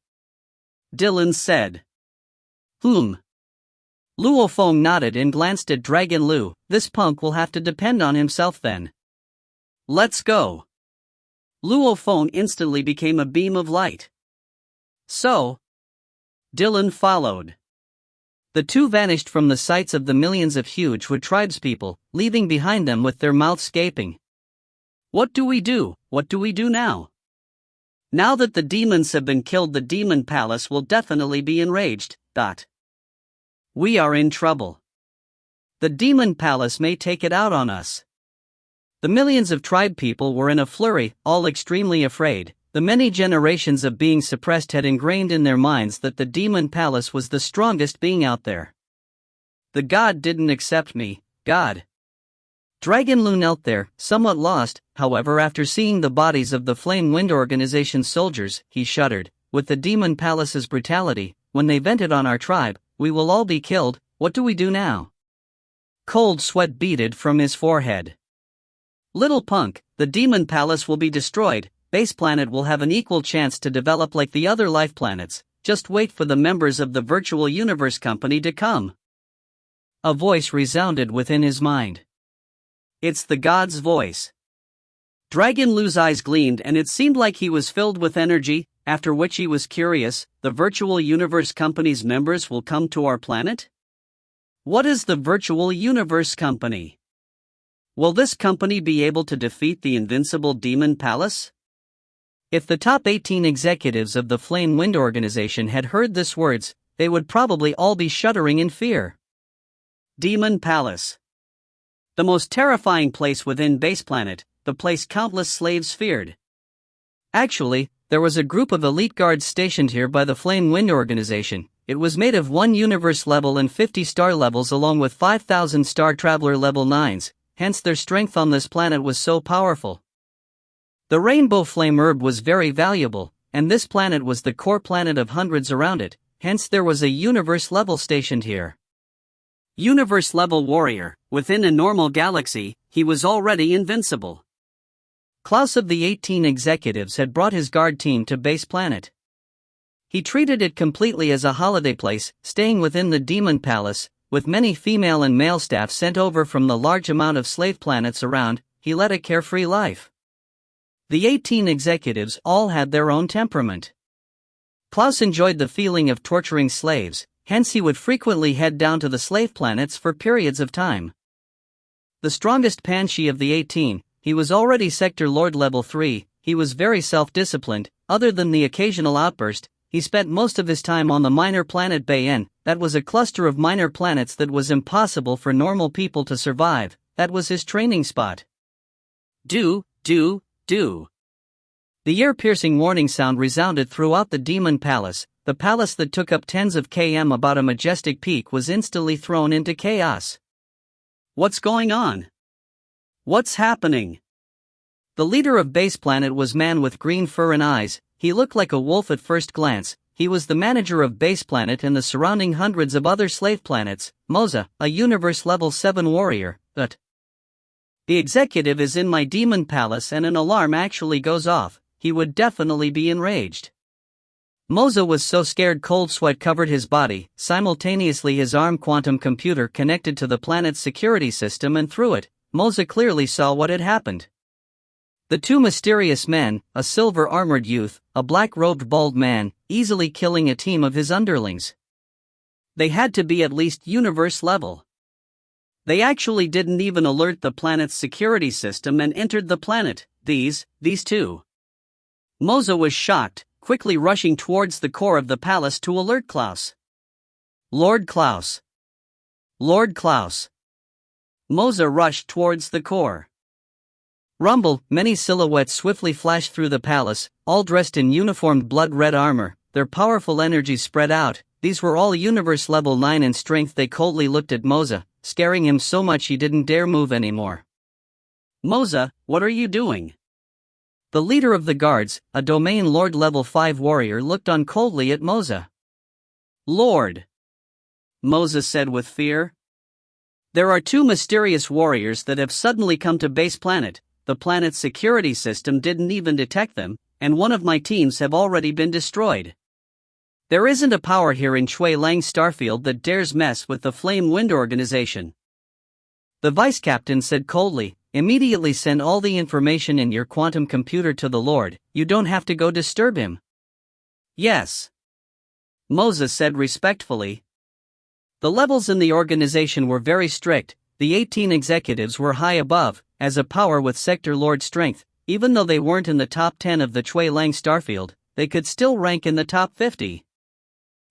Dylan said. Luo Feng nodded and glanced at Dragon Lu. This punk will have to depend on himself then. Let's go. Luo Feng instantly became a beam of light. So, Dylan followed. The two vanished from the sights of the millions of Hugewood tribespeople, leaving behind them with their mouths gaping. What do we do? What do we do now? Now that the demons have been killed, the demon palace will definitely be enraged. We are in trouble. The demon palace may take it out on us. The millions of tribe people were in a flurry, all extremely afraid. The many generations of being suppressed had ingrained in their minds that the demon palace was the strongest being out there. The god didn't accept me, God. Dragon Lu knelt there, somewhat lost. However, after seeing the bodies of the Flame Wind Organization soldiers, he shuddered. With the demon palace's brutality, when they vented on our tribe, we will all be killed. What do we do now? Cold sweat beaded from his forehead. Little punk, the demon palace will be destroyed. Base planet will have an equal chance to develop like the other life planets. Just wait for the members of the Virtual Universe Company to come. A voice resounded within his mind. It's the god's voice. Dragon Lu's eyes gleamed and it seemed like he was filled with energy, after which he was curious. The Virtual Universe Company's members will come to our planet? What is the Virtual Universe Company? Will this company be able to defeat the invincible Demon Palace? If the top 18 executives of the Flame Wind Organization had heard these words, they would probably all be shuddering in fear. Demon Palace. The most terrifying place within Base Planet, the place countless slaves feared. Actually, there was a group of elite guards stationed here by the Flame Wind Organization. It was made of 1 universe level and 50 star levels along with 5,000 star traveler level 9s, hence their strength on this planet was so powerful. The rainbow flame herb was very valuable, and this planet was the core planet of hundreds around it, hence there was a universe level stationed here. Universe level warrior, within a normal galaxy, he was already invincible. Klaus of the 18 executives had brought his guard team to Base Planet. He treated it completely as a holiday place, staying within the Demon Palace, with many female and male staff sent over from the large amount of slave planets around. He led a carefree life. The 18 executives all had their own temperament. Klaus enjoyed the feeling of torturing slaves, hence he would frequently head down to the slave planets for periods of time. The strongest Panshi of the 18, he was already Sector Lord level 3, he was very self-disciplined. Other than the occasional outburst, he spent most of his time on the minor planet Bayen. That was a cluster of minor planets that was impossible for normal people to survive. That was his training spot. Do. The ear-piercing warning sound resounded throughout the Demon Palace. The palace that took up tens of km about a majestic peak was instantly thrown into chaos. What's going on? What's happening? The leader of Base Planet was man with green fur and eyes. He looked like a wolf at first glance. He was the manager of Base Planet and the surrounding hundreds of other slave planets, Moza, a universe level 7 warrior. But the executive is in my Demon Palace and an alarm actually goes off. He would definitely be enraged. Moza was so scared cold sweat covered his body. Simultaneously his arm quantum computer connected to the planet's security system, and through it, Moza clearly saw what had happened. The two mysterious men, a silver-armored youth, a black-robed bald man, easily killing a team of his underlings. They had to be at least universe level. They actually didn't even alert the planet's security system and entered the planet. These two. Moza was shocked, quickly rushing towards the core of the palace to alert Klaus. Lord Klaus. Moza rushed towards the core. Rumble, many silhouettes swiftly flashed through the palace, all dressed in uniformed blood-red armor, their powerful energies spread out. These were all universe level 9 in strength. They coldly looked at Moza, scaring him so much he didn't dare move anymore. Moza, what are you doing? The leader of the guards, a domain lord level 5 warrior, looked on coldly at Moza. Lord, Moza said with fear. There are two mysterious warriors that have suddenly come to Base Planet. The planet's security system didn't even detect them, and one of my teams have already been destroyed. There isn't a power here in Shui Lang Starfield that dares mess with the Flame Wind Organization. The vice captain said coldly, immediately send all the information in your quantum computer to the Lord. You don't have to go disturb him. Yes. Moza said respectfully. The levels in the organization were very strict. The 18 executives were high above, as a power with Sector Lord strength. Even though they weren't in the top 10 of the Shui Lang Starfield, they could still rank in the top 50.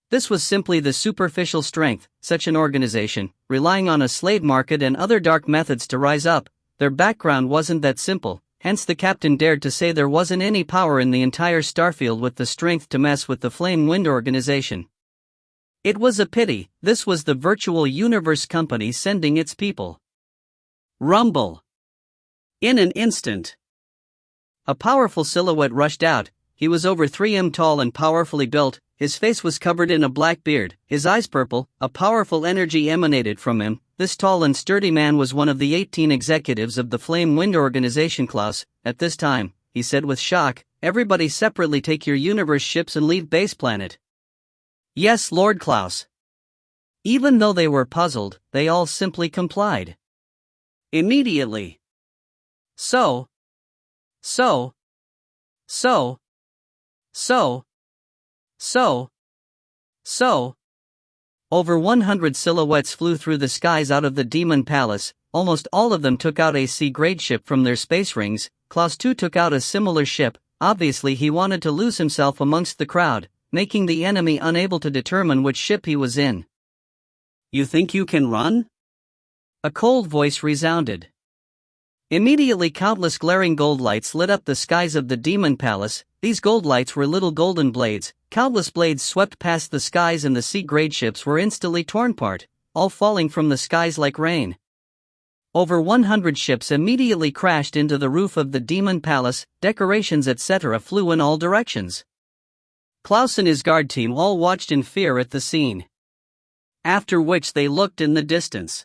This was simply the superficial strength. Such an organization, relying on a slave market and other dark methods to rise up, their background wasn't that simple, hence the captain dared to say there wasn't any power in the entire Starfield with the strength to mess with the Flame Wind Organization. It was a pity. This was the virtual universe company sending its people. Rumble. In an instant, a powerful silhouette rushed out. He was over 3 m tall and powerfully built. His face was covered in a black beard, his eyes purple. A powerful energy emanated from him. This tall and sturdy man was one of the 18 executives of the Flame Wind Organization. Klaus, at this time, he said with shock, everybody separately take your universe ships and leave Base Planet. Yes, Lord Klaus. Even though they were puzzled, they all simply complied. Immediately. So. Over 100 silhouettes flew through the skies out of the Demon Palace. almost all of them took out a C-grade ship from their space rings. Klaus too took out a similar ship. Obviously he wanted to lose himself amongst the crowd, making the enemy unable to determine which ship he was in. "You think you can run?" a cold voice resounded. Immediately countless glaring gold lights lit up the skies of the demon palace. These gold lights were little golden blades. Countless blades swept past the skies and the C-grade ships were instantly torn apart, all falling from the skies like rain. Over 100 ships immediately crashed into the roof of the demon palace. Decorations etc. flew in all directions. Klaus and his guard team all watched in fear at the scene. After which they looked in the distance.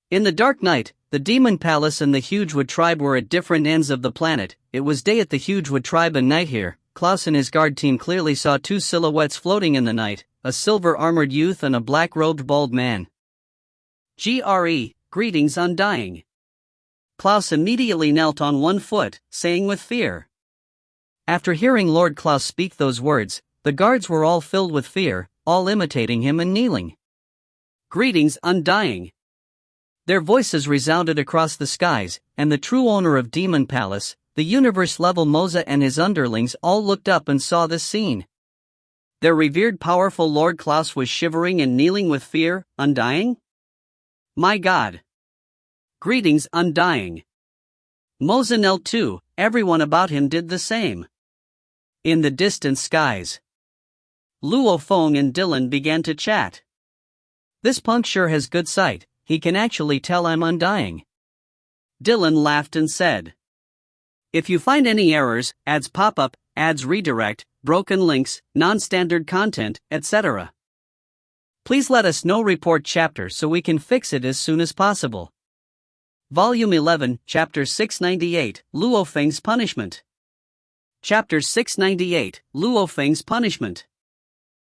In the dark night, the Demon Palace and the Hugewood tribe were at different ends of the planet. It was day at the Hugewood tribe and night here. Klaus and his guard team clearly saw two silhouettes floating in the night, a silver-armored youth and a black-robed bald man. Greetings undying. Klaus immediately knelt on one foot, saying with fear. After hearing Lord Klaus speak those words, the guards were all filled with fear, all imitating him and kneeling. Greetings undying. Their voices resounded across the skies, and the true owner of Demon Palace, the universe-level Moza and his underlings all looked up and saw this scene. Their revered powerful Lord Klaus was shivering and kneeling with fear. Undying? My God! Greetings undying. Moza knelt too, everyone about him did the same. In the distant skies, Luo Feng and Dylan began to chat. This punk sure has good sight. He can actually tell I'm undying. Dylan laughed and said, "If you find any errors, ads pop up, ads redirect, broken links, non-standard content, etc. please let us know. Report chapter so we can fix it as soon as possible." Volume 11, Chapter 698, Luo Feng's Punishment. Chapter 698, Luo Feng's Punishment.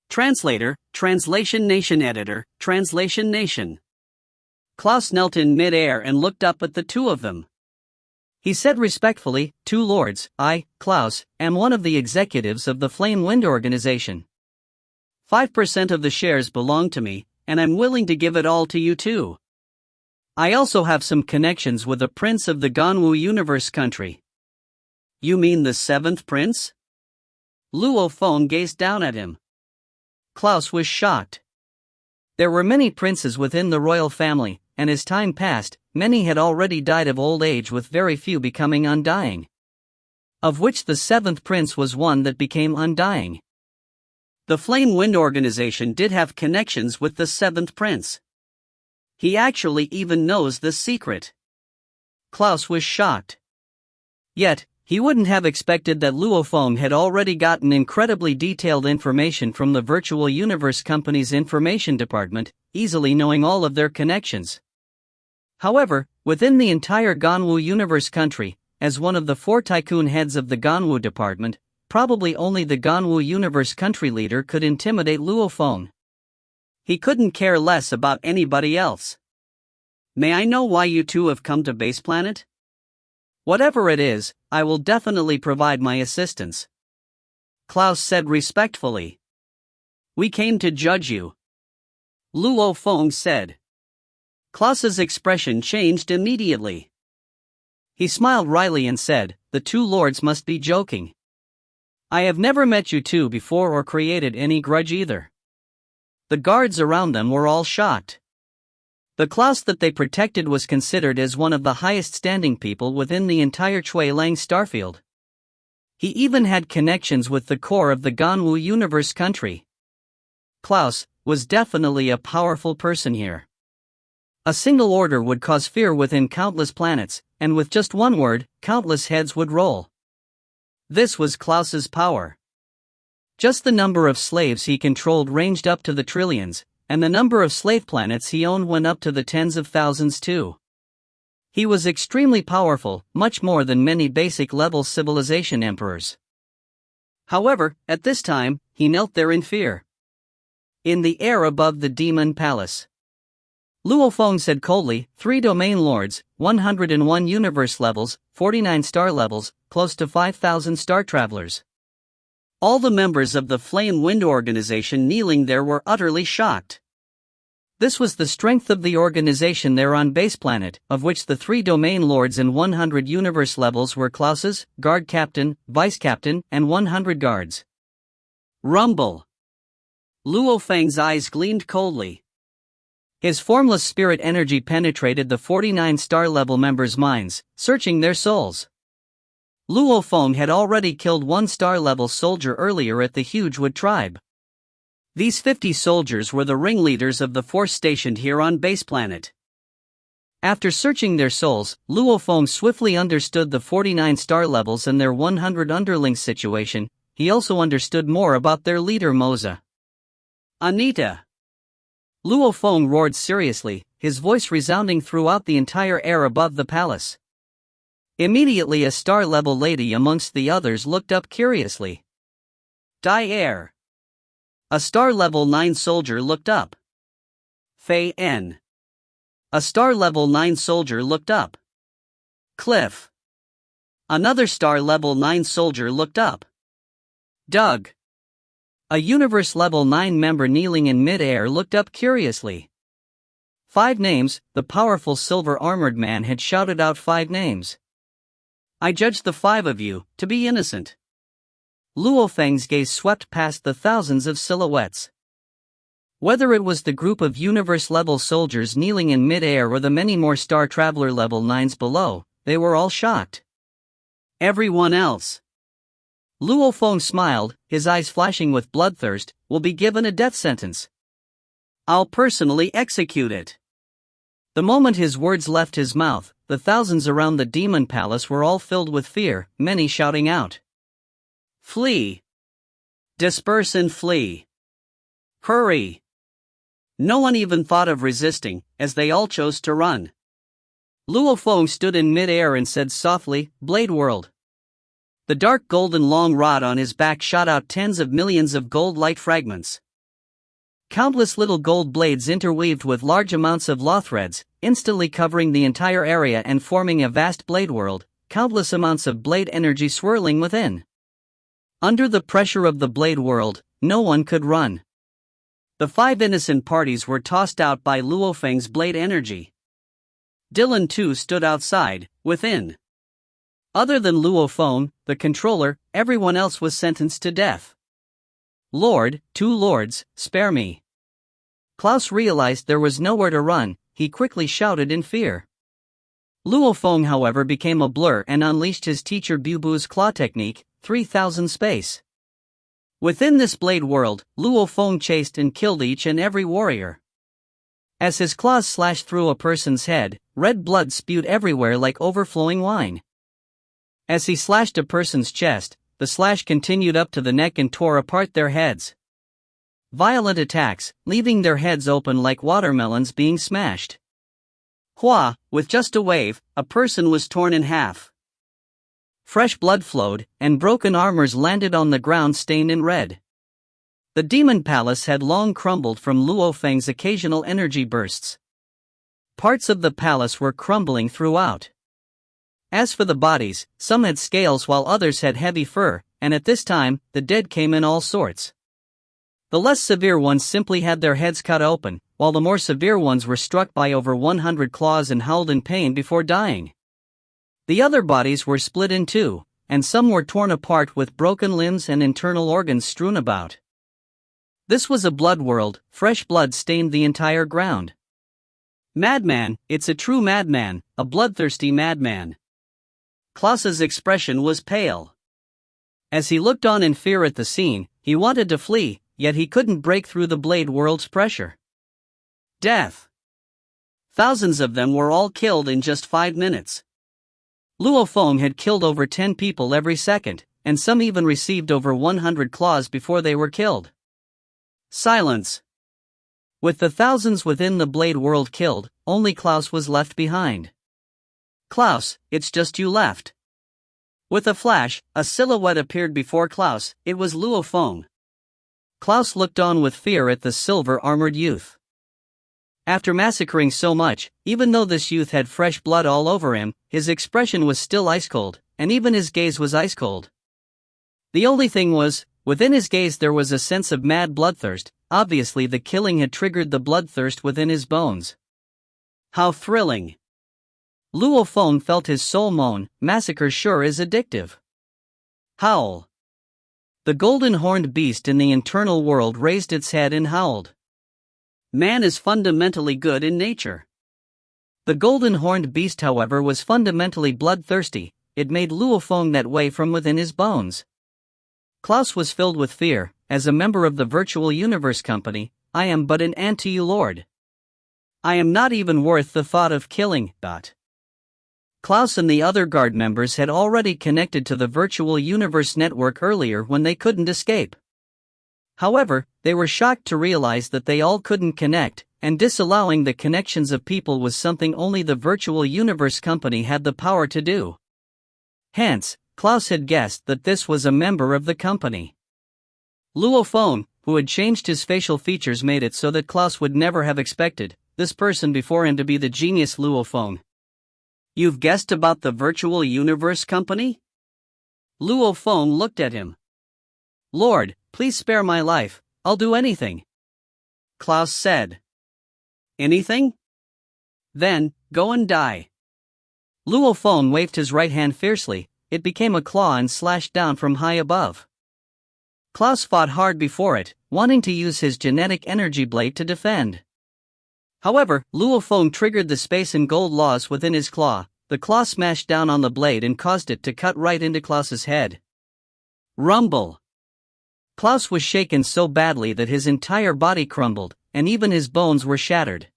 Translator, Translation Nation Editor, Translation Nation. Klaus knelt in mid-air and looked up at the two of them. He said respectfully, "Two lords, I, Klaus, am one of the executives of the Flame Wind Organization. 5% of the shares belong to me, and I'm willing to give it all to you too. I also have some connections with the prince of the Ganwu universe country." "You mean the seventh prince?" Luo Feng gazed down at him. Klaus was shocked. There were many princes within the royal family, and as time passed, many had already died of old age with very few becoming undying. Of which the seventh prince was one that became undying. The Flame Wind Organization did have connections with the seventh prince. He actually even knows the secret. Klaus was shocked. Yet, he wouldn't have expected that Luo Feng had already gotten incredibly detailed information from the Virtual Universe Company's information department, easily knowing all of their connections. However, within the entire Ganwu universe country, as one of the 4 tycoon heads of the Ganwu department, probably only the Ganwu universe country leader could intimidate Luo Feng. He couldn't care less about anybody else. "May I know why you two have come to Base Planet?" "Whatever it is, I will definitely provide my assistance," Klaus said respectfully. "We came to judge you," Luo Feng said. Klaus's expression changed immediately. He smiled wryly and said, "The two lords must be joking. I have never met you two before or created any grudge either." The guards around them were all shocked. The Klaus that they protected was considered as one of the highest standing people within the entire Chui Lang starfield. He even had connections with the core of the Ganwu universe country. Klaus was definitely a powerful person here. A single order would cause fear within countless planets, and with just one word, countless heads would roll. This was Klaus's power. Just the number of slaves he controlled ranged up to the trillions, and the number of slave planets he owned went up to the tens of thousands too. He was extremely powerful, much more than many basic-level civilization emperors. However, at this time, he knelt there in fear. In the air above the Demon Palace, Luo Feng said coldly, 3 domain lords, 101 universe levels, 49 star levels, close to 5,000 star travelers. All the members of the Flame Wind Organization kneeling there were utterly shocked. This was the strength of the organization there on base planet, of which the 3 domain lords and 100 universe levels were Klaus's, guard captain, vice captain, and 100 guards. Rumble. Luo Feng's eyes gleamed coldly. His formless spirit energy penetrated the 49 star-level members' minds, searching their souls. Luo Feng had already killed 1 star-level soldier earlier at the Huge Wood tribe. These 50 soldiers were the ringleaders of the force stationed here on base planet. After searching their souls, Luo Feng swiftly understood the 49 star levels and their 100 underlings situation. He also understood more about their leader Moza. Anita! Luo Feng roared seriously, his voice resounding throughout the entire air above the palace. Immediately a star-level lady amongst the others looked up curiously. Die air! A star-level 9 soldier looked up. Fei N. A star-level 9 soldier looked up. Cliff. Another star-level 9 soldier looked up. Doug. A universe-level 9 member kneeling in mid-air looked up curiously. 5 names, the powerful silver-armored man had shouted out 5 names. I judge the 5 of you to be innocent. Luo Feng's gaze swept past the thousands of silhouettes. Whether it was the group of universe-level soldiers kneeling in mid-air or the many more Star Traveler level 9s below, they were all shocked. Everyone else. Luo Feng smiled, his eyes flashing with bloodthirst, will be given a death sentence. I'll personally execute it. The moment his words left his mouth, the thousands around the demon palace were all filled with fear, many shouting out. Flee! Disperse and flee! Hurry! No one even thought of resisting, as they all chose to run. Luo Feng stood in mid-air and said softly, Blade World. The dark golden long rod on his back shot out tens of millions of gold light fragments. Countless little gold blades interweaved with large amounts of law threads, instantly covering the entire area and forming a vast blade world, countless amounts of blade energy swirling within. Under the pressure of the blade world, no one could run. The 5 innocent parties were tossed out by Luo Feng's blade energy. Dylan too stood outside, within. Other than Luo Feng, the controller, everyone else was sentenced to death. Lord, 2 lords, spare me. Klaus realized there was nowhere to run, he quickly shouted in fear. Luo Feng however became a blur and unleashed his teacher Bubu's claw technique, 3000 space. Within this blade world, Luo Feng chased and killed each and every warrior. As his claws slashed through a person's head, red blood spewed everywhere like overflowing wine. As he slashed a person's chest, the slash continued up to the neck and tore apart their heads. Violent attacks, leaving their heads open like watermelons being smashed. Hua, with just a wave, a person was torn in half. Fresh blood flowed, and broken armors landed on the ground stained in red. The demon palace had long crumbled from Luo Feng's occasional energy bursts. Parts of the palace were crumbling throughout. As for the bodies, some had scales while others had heavy fur, and at this time, the dead came in all sorts. The less severe ones simply had their heads cut open, while the more severe ones were struck by over 100 claws and howled in pain before dying. The other bodies were split in 2, and some were torn apart with broken limbs and internal organs strewn about. This was a blood world, fresh blood stained the entire ground. Madman, it's a true madman, a bloodthirsty madman. Klaus's expression was pale. As he looked on in fear at the scene, he wanted to flee, yet he couldn't break through the blade world's pressure. Death. Thousands of them were all killed in just 5 minutes. Luo Feng had killed over 10 people every second, and some even received over 100 claws before they were killed. Silence. With the thousands within the blade world killed, only Klaus was left behind. Klaus, it's just you left. With a flash, a silhouette appeared before Klaus, it was Luo Feng. Klaus looked on with fear at the silver-armored youth. After massacring so much, even though this youth had fresh blood all over him, his expression was still ice cold, and even his gaze was ice cold. The only thing was, Within his gaze there was a sense of mad bloodthirst. Obviously the killing had triggered the bloodthirst within his bones. How thrilling! Luo Feng felt his soul moan. Massacre sure is addictive. Howl. The golden-horned beast in the internal world raised its head and howled. Man is fundamentally good in nature. The golden-horned beast, however, was fundamentally bloodthirsty. It made Luo Feng that way from within his bones. Klaus was filled with fear. As a member of the Virtual Universe Company, I am but an ant to you, Lord. I am not even worth the thought of killing. Klaus and the other guard members had already connected to the Virtual Universe network earlier when they couldn't escape. However, they were shocked to realize that they all couldn't connect, and disallowing the connections of people was something only the Virtual Universe Company had the power to do. Hence, Klaus had guessed that this was a member of the company. Luo Feng, who had changed his facial features, made it so that Klaus would never have expected this person before him to be the genius Luo Feng. You've guessed about the Virtual Universe Company? Luo Feng looked at him. Lord, please spare my life, I'll do anything. Klaus said. Anything? Then, go and die. Luo Feng waved his right hand fiercely. It became a claw and slashed down from high above. Klaus fought hard before it, wanting to use his genetic energy blade to defend. However, Luo Feng triggered the space and gold laws within his claw. The claw smashed down on the blade and caused it to cut right into Klaus's head. Rumble! Klaus was shaken so badly that his entire body crumbled, and even his bones were shattered.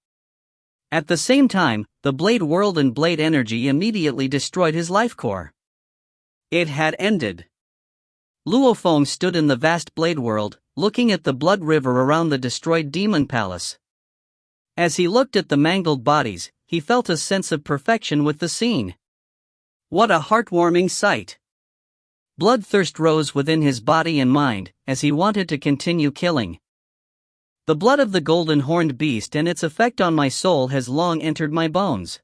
At the same time, the blade whirled and blade energy immediately destroyed his life core. It had ended. Luo Feng stood in the vast blade world, looking at the blood river around the destroyed demon palace. As he looked at the mangled bodies, he felt a sense of perfection with the scene. What a heartwarming sight! Bloodthirst rose within his body and mind, as he wanted to continue killing. The blood of the golden-horned beast and its effect on my soul has long entered my bones.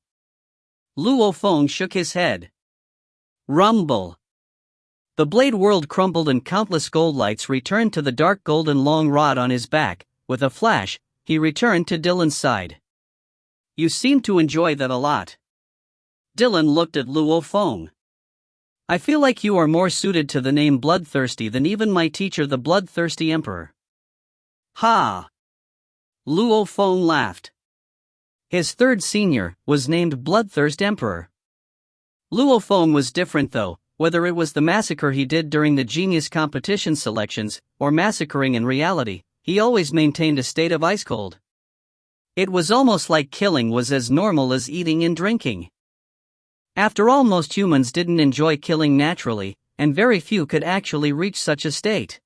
Luo Feng shook his head. Rumble! The blade world crumbled and countless gold lights returned to the dark golden long rod on his back. With a flash, he returned to Dylan's side. You seem to enjoy that a lot. Dylan looked at Luo Feng. I feel like you are more suited to the name Bloodthirsty than even my teacher, the Bloodthirsty Emperor. Ha! Luo Feng laughed. His third senior was named Bloodthirst Emperor. Luo Feng was different though, whether it was the massacre he did during the genius competition selections, or massacring in reality, he always maintained a state of ice cold. It was almost like killing was as normal as eating and drinking. After all, most humans didn't enjoy killing naturally, and very few could actually reach such a state.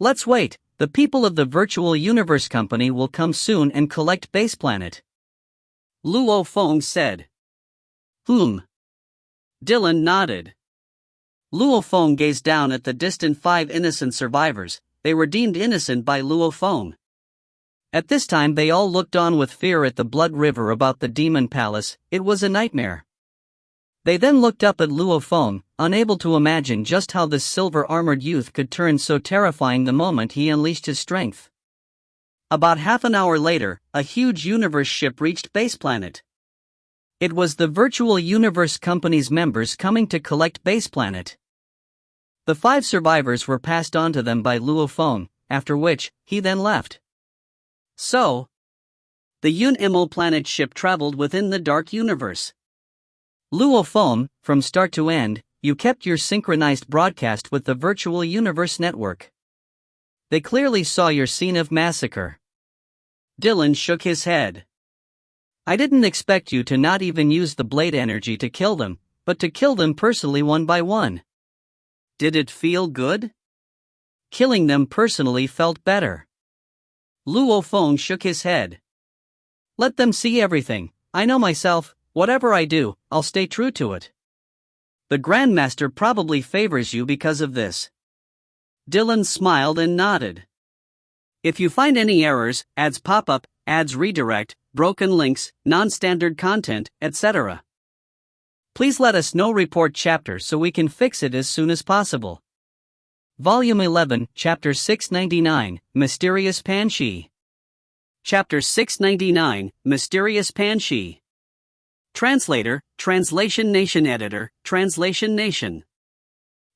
Let's wait, the people of the Virtual Universe Company will come soon and collect Base Planet. Luo Feng said. Dylan nodded. Luo Feng gazed down at the distant 5 innocent survivors. They were deemed innocent by Luo Feng. At this time they all looked on with fear at the blood river about the demon palace. It was a nightmare. They then looked up at Luo Feng, unable to imagine just how this silver-armored youth could turn so terrifying the moment he unleashed his strength. About half an hour later, a huge universe ship reached Base Planet. It was the Virtual Universe Company's members coming to collect Base Planet. The 5 survivors were passed on to them by Luo Feng, after which, he then left. So, the Yun-Imo planet ship traveled within the dark universe. Luo Feng, from start to end, you kept your synchronized broadcast with the Virtual Universe Network. They clearly saw your scene of massacre. Dylan shook his head. I didn't expect you to not even use the blade energy to kill them, but to kill them personally one by one. Did it feel good? Killing them personally felt better. Luo Feng shook his head. Let them see everything. I know myself, whatever I do, I'll stay true to it. The Grandmaster probably favors you because of this. Dylan smiled and nodded. If you find any errors, ads pop up, ads redirect, broken links, non-standard content, etc., please let us know. Report chapter so we can fix it as soon as possible. Volume 11, Chapter 699, Mysterious Panshi. Chapter 699, Mysterious Panshi. Translator, Translation Nation Editor, Translation Nation.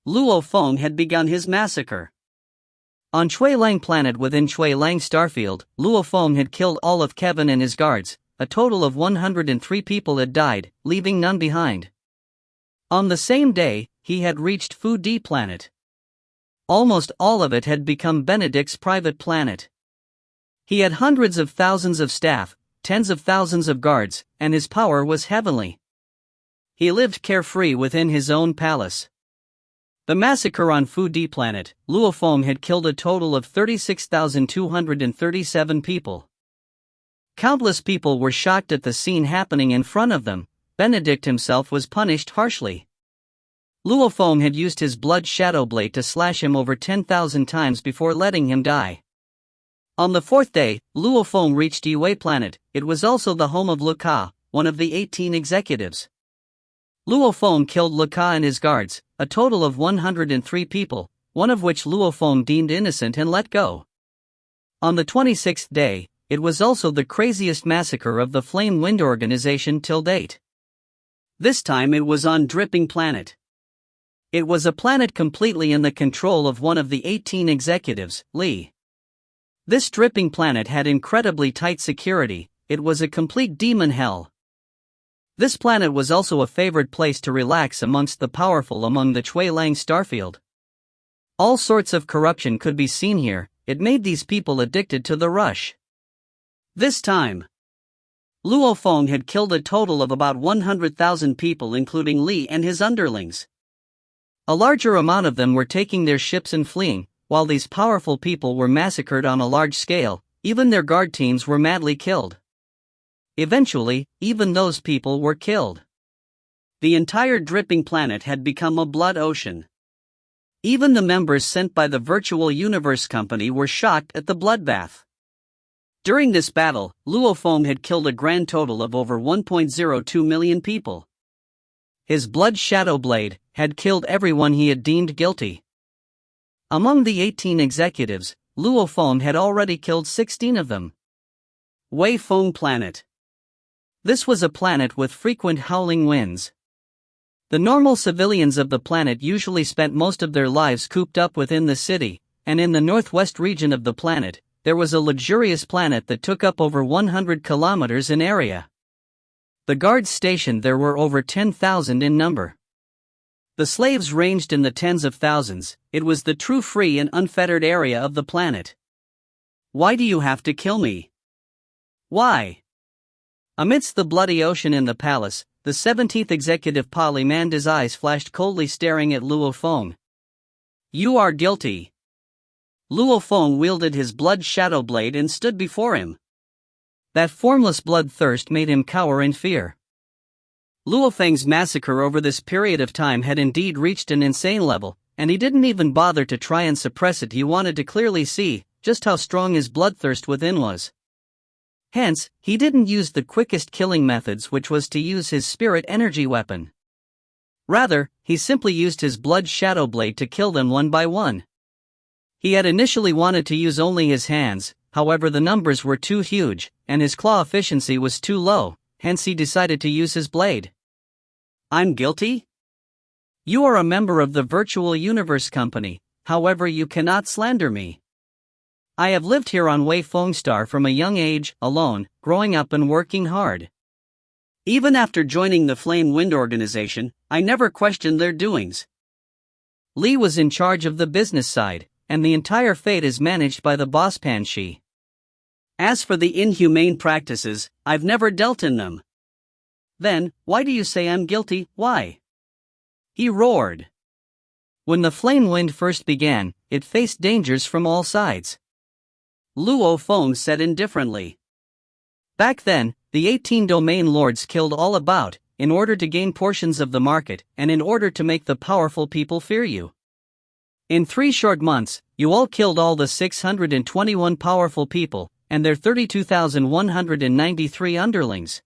Luo Feng had begun his massacre. On Chui Lang planet within Chui Lang starfield, Luo Feng had killed all of Kevin and his guards. A total of 103 people had died, leaving none behind. On the same day, he had reached Fu Di planet. Almost all of it had become Benedict's private planet. He had hundreds of thousands of staff, tens of thousands of guards, and his power was heavenly. He lived carefree within his own palace. The massacre on Fu Di planet, Luo Feng had killed a total of 36,237 people. Countless people were shocked at the scene happening in front of them. Benedict himself was punished harshly. Luo Feng had used his blood shadow blade to slash him over 10,000 times before letting him die. On the fourth day, Luo Feng reached Yue planet. It was also the home of Luka, one of the 18 executives. Luo Feng killed Luka and his guards, a total of 103 people, one of which Luo Feng deemed innocent and let go. On the 26th day, it was also the craziest massacre of the Flame Wind organization till date. This time it was on Dripping Planet. It was a planet completely in the control of one of the 18 executives, Li. This Dripping Planet had incredibly tight security. It was a complete demon hell. This planet was also a favored place to relax amongst the powerful among the Chui Lang starfield. All sorts of corruption could be seen here. It made these people addicted to the rush. This time, Luo Feng had killed a total of about 100,000 people, including Li and his underlings. A larger amount of them were taking their ships and fleeing. While these powerful people were massacred on a large scale, even their guard teams were madly killed. Eventually, even those people were killed. The entire Dripping Planet had become a blood ocean. Even the members sent by the Virtual Universe Company were shocked at the bloodbath. During this battle, Luo Feng had killed a grand total of over 1.02 million people. His blood shadow blade had killed everyone he had deemed guilty. Among the 18 executives, Luo Feng had already killed 16 of them. Wei Feng Planet. This was a planet with frequent howling winds. The normal civilians of the planet usually spent most of their lives cooped up within the city, and in the northwest region of the planet, there was a luxurious planet that took up over 100 kilometers in area. The guards stationed there were over 10,000 in number. The slaves ranged in the tens of thousands. It was the true free and unfettered area of the planet. Why do you have to kill me? Why? Amidst the bloody ocean in the palace, the 17th executive Pali Manda's eyes flashed coldly, staring at Luo Feng. You are guilty. Luo Feng wielded his blood shadow blade and stood before him. That formless bloodthirst made him cower in fear. Luo Feng's massacre over this period of time had indeed reached an insane level, and he didn't even bother to try and suppress it. He wanted to clearly see just how strong his bloodthirst within was. Hence, he didn't use the quickest killing methods, which was to use his spirit energy weapon. Rather, he simply used his blood shadow blade to kill them one by one. He had initially wanted to use only his hands, however the numbers were too huge, and his claw efficiency was too low, hence he decided to use his blade. I'm guilty? You are a member of the Virtual Universe Company, however you cannot slander me. I have lived here on Wei Feng Star from a young age, alone, growing up and working hard. Even after joining the Flame Wind organization, I never questioned their doings. Li was in charge of the business side, and the entire fate is managed by the boss Panshi. As for the inhumane practices, I've never dealt in them. Then, why do you say I'm guilty? Why? He roared. When the Flame Wind first began, it faced dangers from all sides. Luo Feng said indifferently. Back then, the 18 domain lords killed all about, in order to gain portions of the market, and in order to make the powerful people fear you. In 3 short months, you all killed all the 621 powerful people, and their 32,193 underlings.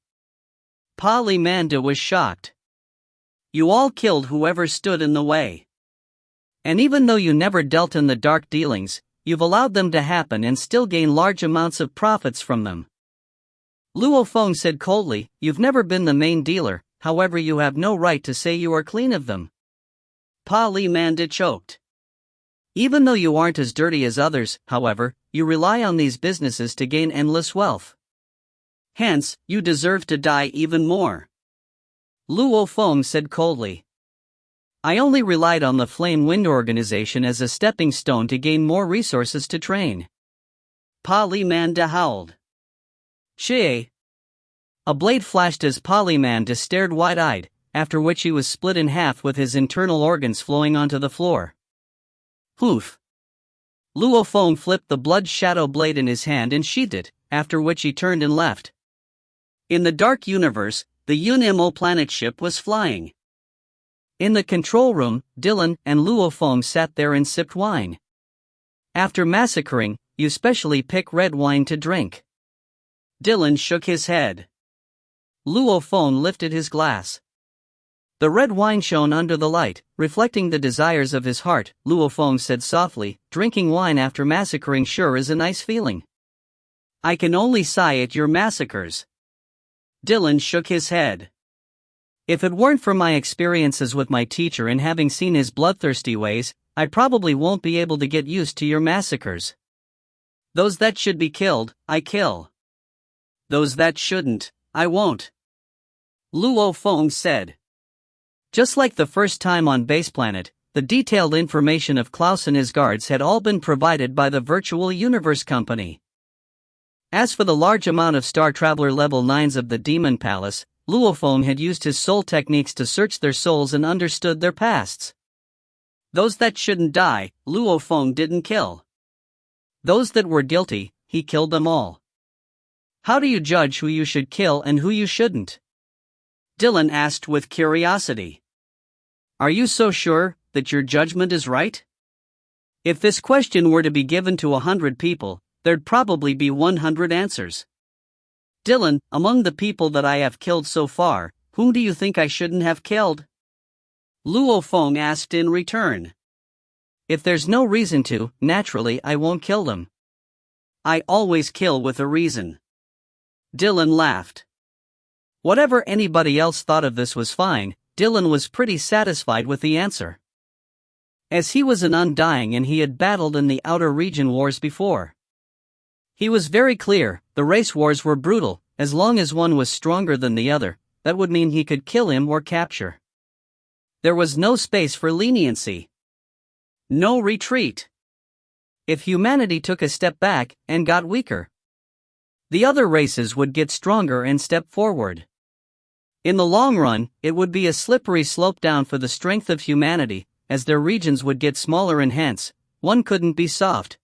Pali Manda was shocked. You all killed whoever stood in the way. And even though you never dealt in the dark dealings, you've allowed them to happen and still gain large amounts of profits from them. Luo Feng said coldly, you've never been the main dealer, however you have no right to say you are clean of them. Pa Li Manda choked. Even though you aren't as dirty as others, however, you rely on these businesses to gain endless wealth. Hence, you deserve to die even more. Luo Feng said coldly. I only relied on the Flame Wind organization as a stepping stone to gain more resources to train. Pa Li Manda howled. Shie. A blade flashed as Pa Li Manda stared wide-eyed, after which he was split in half with his internal organs flowing onto the floor. Poof. Luo Feng flipped the blood shadow blade in his hand and sheathed it, after which he turned and left. In the dark universe, the Unimo planet ship was flying. In the control room, Dylan and Luo Feng sat there and sipped wine. After massacring, you specially pick red wine to drink. Dylan shook his head. Luo Feng lifted his glass. The red wine shone under the light, reflecting the desires of his heart. Luo Feng said softly, drinking wine after massacring sure is a nice feeling. I can only sigh at your massacres. Dylan shook his head. If it weren't for my experiences with my teacher and having seen his bloodthirsty ways, I probably won't be able to get used to your massacres. Those that should be killed, I kill. Those that shouldn't, I won't. Luo Feng said. Just like the first time on Base Planet, the detailed information of Klaus and his guards had all been provided by the Virtual Universe Company. As for the large amount of Star Traveler Level 9s of the Demon Palace, Luo Feng had used his soul techniques to search their souls and understood their pasts. Those that shouldn't die, Luo Feng didn't kill. Those that were guilty, he killed them all. How do you judge who you should kill and who you shouldn't? Dylan asked with curiosity. Are you so sure that your judgment is right? If this question were to be given to 100 people, there'd probably be 100 answers. Dylan, among the people that I have killed so far, whom do you think I shouldn't have killed? Luo Feng asked in return. If there's no reason to, naturally I won't kill them. I always kill with a reason. Dylan laughed. Whatever anybody else thought of this was fine, Dylan was pretty satisfied with the answer. As he was an Undying and he had battled in the Outer Region Wars before. He was very clear, the race wars were brutal, as long as one was stronger than the other, that would mean he could kill him or capture. There was no space for leniency. No retreat. If humanity took a step back and got weaker, the other races would get stronger and step forward. In the long run, it would be a slippery slope down for the strength of humanity, as their regions would get smaller and hence, one couldn't be soft.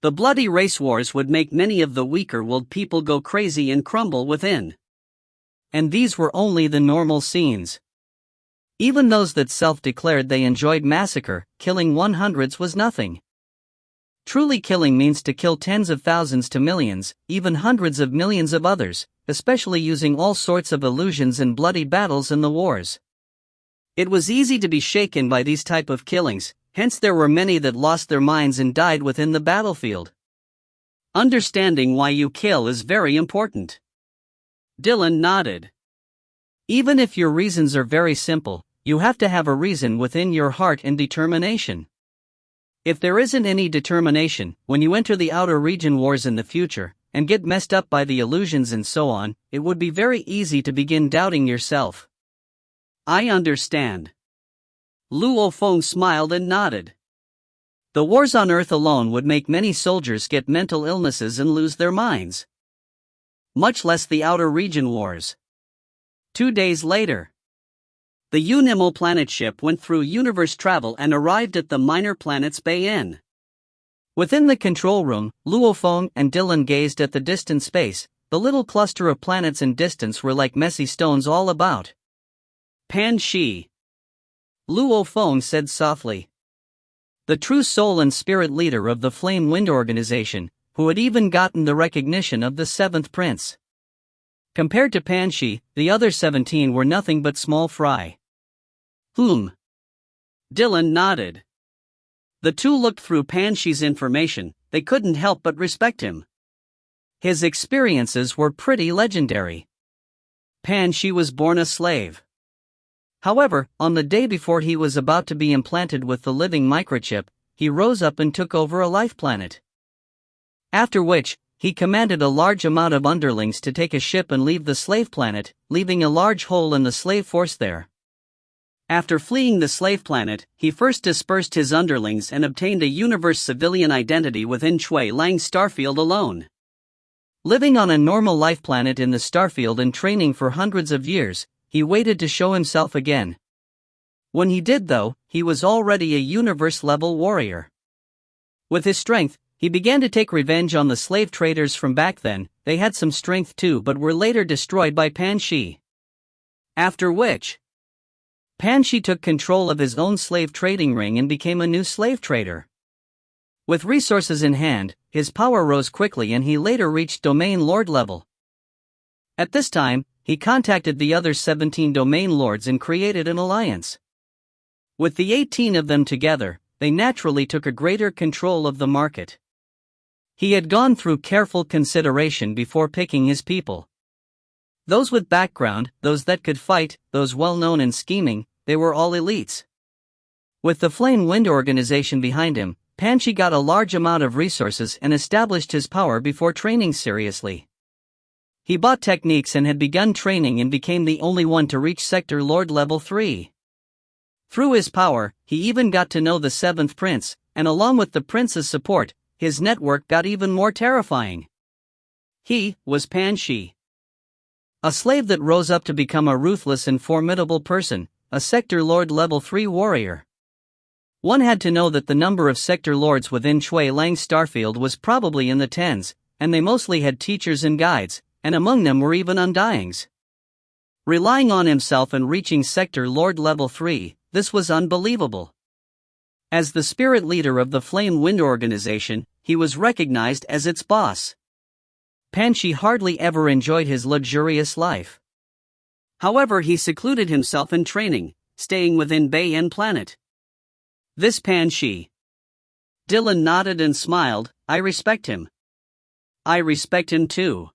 The bloody race wars would make many of the weaker-willed people go crazy and crumble within. And these were only the normal scenes. Even those that self-declared they enjoyed massacre, killing 100s was nothing. Truly killing means to kill tens of thousands to millions, even hundreds of millions of others, especially using all sorts of illusions and bloody battles in the wars. It was easy to be shaken by these type of killings, hence there were many that lost their minds and died within the battlefield. Understanding why you kill is very important. Dylan nodded. Even if your reasons are very simple, you have to have a reason within your heart and determination. If there isn't any determination, when you enter the Outer Region Wars in the future, and get messed up by the illusions and so on, it would be very easy to begin doubting yourself. I understand. Luo Feng smiled and nodded. The wars on Earth alone would make many soldiers get mental illnesses and lose their minds. Much less the Outer Region Wars. 2 days later, the Unimo planet ship went through universe travel and arrived at the minor planet's Bayen. Within the control room, Luo Feng and Dylan gazed at the distant space. The little cluster of planets in distance were like messy stones all about. Pan Shi. Luo Feng said softly. The true soul and spirit leader of the Flame Wind organization, who had even gotten the recognition of the 7th prince. Compared to Pan Shi, the other 17 were nothing but small fry. Dylan nodded. The two looked through Pan Shi's information. They couldn't help but respect him. His experiences were pretty legendary. Pan Shi was born a slave. However, on the day before he was about to be implanted with the living microchip, he rose up and took over a life planet. After which, he commanded a large amount of underlings to take a ship and leave the slave planet, leaving a large hole in the slave force there. After fleeing the slave planet, he first dispersed his underlings and obtained a universe civilian identity within Shui Lang's starfield alone. Living on a normal life planet in the starfield and training for hundreds of years, he waited to show himself again. When he did though, he was already a universe-level warrior. With his strength, he began to take revenge on the slave traders from back then. They had some strength too but were later destroyed by Pan Shi. After which, Pan Shi took control of his own slave trading ring and became a new slave trader. With resources in hand, his power rose quickly and he later reached Domain Lord level. At this time, he contacted the other 17 Domain Lords and created an alliance. With the 18 of them together, they naturally took a greater control of the market. He had gone through careful consideration before picking his people. Those with background, those that could fight, those well-known in scheming, they were all elites. With the Flame Wind organization behind him, Pan Shi got a large amount of resources and established his power before training seriously. He bought techniques and had begun training and became the only one to reach Sector Lord level 3. Through his power, he even got to know the 7th prince, and along with the prince's support, his network got even more terrifying. He was Pan Shi. A slave that rose up to become a ruthless and formidable person, a Sector Lord level 3 warrior. One had to know that the number of Sector Lords within Shui Lang's starfield was probably in the tens, and they mostly had teachers and guides, and among them were even undyings. Relying on himself and reaching Sector Lord level 3, this was unbelievable. As the spirit leader of the Flame Wind organization, he was recognized as its boss. Pan Shi hardly ever enjoyed his luxurious life. However, he secluded himself in training, staying within Bayan planet. This Pan Shi. Dylan nodded and smiled. I respect him. I respect him too.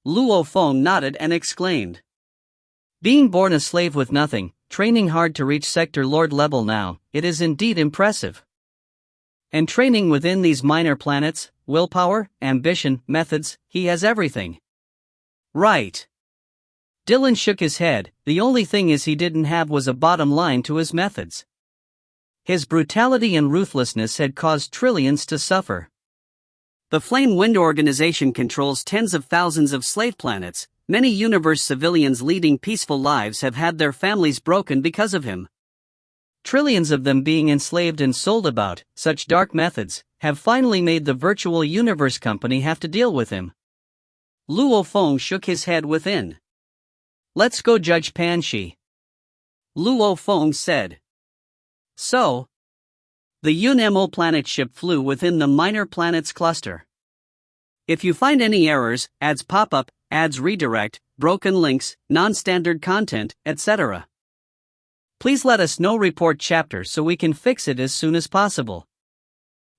Luo Feng nodded and exclaimed. Being born a slave with nothing, training hard to reach Sector Lord level now, it is indeed impressive. And training within these minor planets, willpower, ambition, methods, he has everything. Right. Dylan shook his head. The only thing he didn't have was a bottom line to his methods. His brutality and ruthlessness had caused trillions to suffer. The Flame Wind organization controls tens of thousands of slave planets. Many universe civilians leading peaceful lives have had their families broken because of him. Trillions of them being enslaved and sold about such dark methods have finally made the virtual universe company have to deal with him. Luo Feng shook his head within. Let's go judge Pan Shi. Luo Feng said. So, the UNMO planet ship flew within the minor planets cluster. If you find any errors, ads pop up, ads redirect, broken links, non-standard content, etc. Please let us know. Report chapter so we can fix it as soon as possible.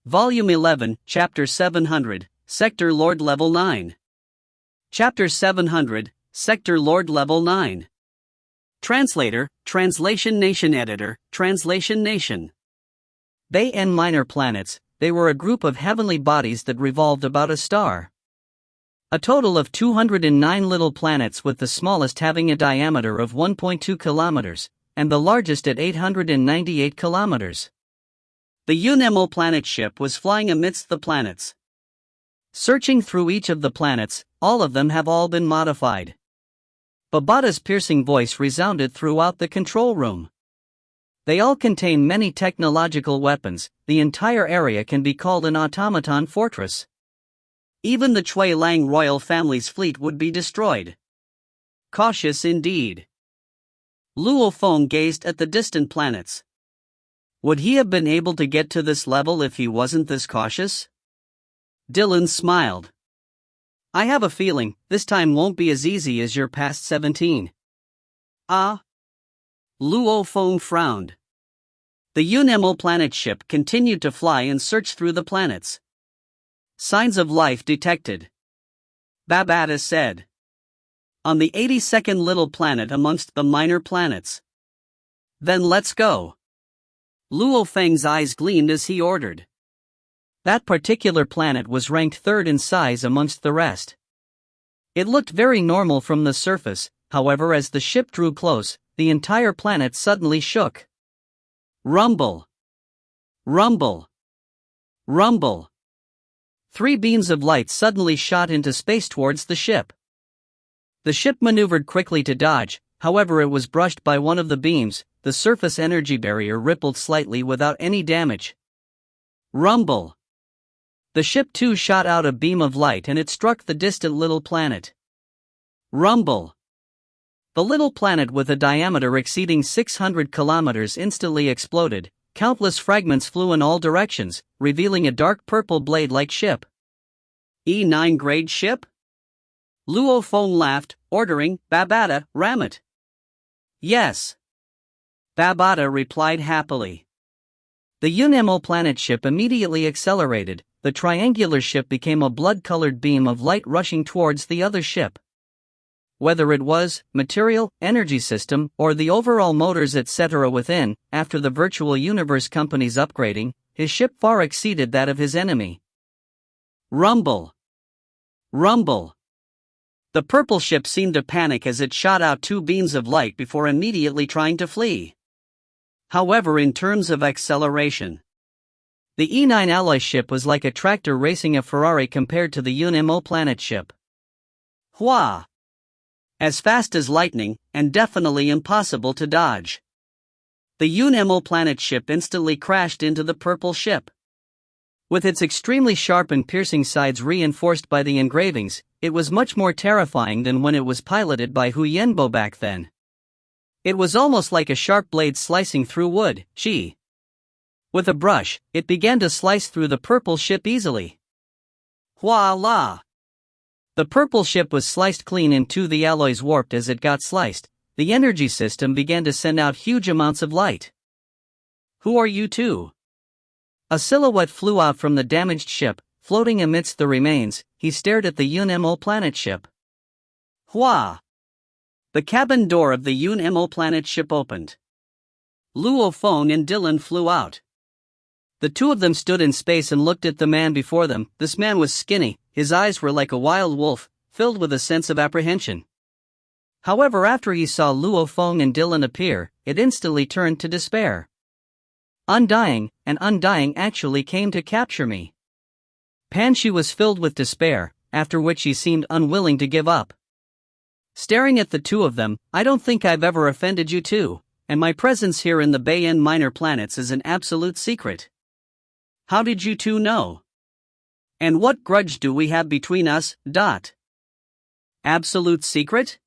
Volume 11, Chapter 700, Sector Lord Level 9. Chapter 700, Sector Lord Level 9. Translator, Translation Nation Editor, Translation Nation. Bayan minor planets, they were a group of heavenly bodies that revolved about a star. A total of 209 little planets, with the smallest having a diameter of 1.2 kilometers, and the largest at 898 kilometers. The UNMO planet ship was flying amidst the planets. Searching through each of the planets, all of them have all been modified. Babata's piercing voice resounded throughout the control room. They all contain many technological weapons. The entire area can be called an automaton fortress. Even the Shui Lang royal family's fleet would be destroyed. Cautious indeed. Luo Feng gazed at the distant planets. Would he have been able to get to this level if he wasn't this cautious? Dylan smiled. I have a feeling this time won't be as easy as your past 17. Ah? Luo Feng frowned. The Unemo planet ship continued to fly and search through the planets. Signs of life detected, Babata said. On the 82nd little planet amongst the minor planets. Then let's go. Luo Feng's eyes gleamed as he ordered. That particular planet was ranked third in size amongst the rest. It looked very normal from the surface, however, as the ship drew close, the entire planet suddenly shook. Rumble. Rumble. Rumble. 3 beams of light suddenly shot into space towards the ship. The ship maneuvered quickly to dodge, however it was brushed by one of the beams, the surface energy barrier rippled slightly without any damage. Rumble. The ship too shot out a beam of light and it struck the distant little planet. Rumble. The little planet with a diameter exceeding 600 kilometers instantly exploded, countless fragments flew in all directions, revealing a dark purple blade-like ship. E9 grade ship? Luo Feng laughed, ordering, Babata, ram it. Yes. Babata replied happily. The Unemo planet ship immediately accelerated, the triangular ship became a blood-colored beam of light rushing towards the other ship. Whether it was, material, energy system, or the overall motors etc. within, after the virtual universe company's upgrading, his ship far exceeded that of his enemy. Rumble. Rumble. The purple ship seemed to panic as it shot out 2 beams of light before immediately trying to flee. However, in terms of acceleration, the E9 alloy ship was like a tractor racing a Ferrari compared to the Unemo planet ship. Hua! As fast as lightning, and definitely impossible to dodge. The Unemo planet ship instantly crashed into the purple ship. With its extremely sharp and piercing sides reinforced by the engravings, it was much more terrifying than when it was piloted by Hu Yenbo back then. It was almost like a sharp blade slicing through wood. With a brush, it began to slice through the purple ship easily. Voila! The purple ship was sliced clean in two. The alloys warped as it got sliced. The energy system began to send out huge amounts of light. Who are you two? A silhouette flew out from the damaged ship, floating amidst the remains. He stared at the Unemo planet ship. Hua! The cabin door of the Unemo planet ship opened. Luo Feng and Dylan flew out. The two of them stood in space and looked at the man before them. This man was skinny, his eyes were like a wild wolf, filled with a sense of apprehension. However, after he saw Luo Feng and Dylan appear, it instantly turned to despair. Undying, and undying actually came to capture me. Panshi was filled with despair, after which he seemed unwilling to give up. Staring at the two of them, I don't think I've ever offended you two, and my presence here in the Bayan minor planets is an absolute secret. How did you two know? And what grudge do we have between us? Absolute secret?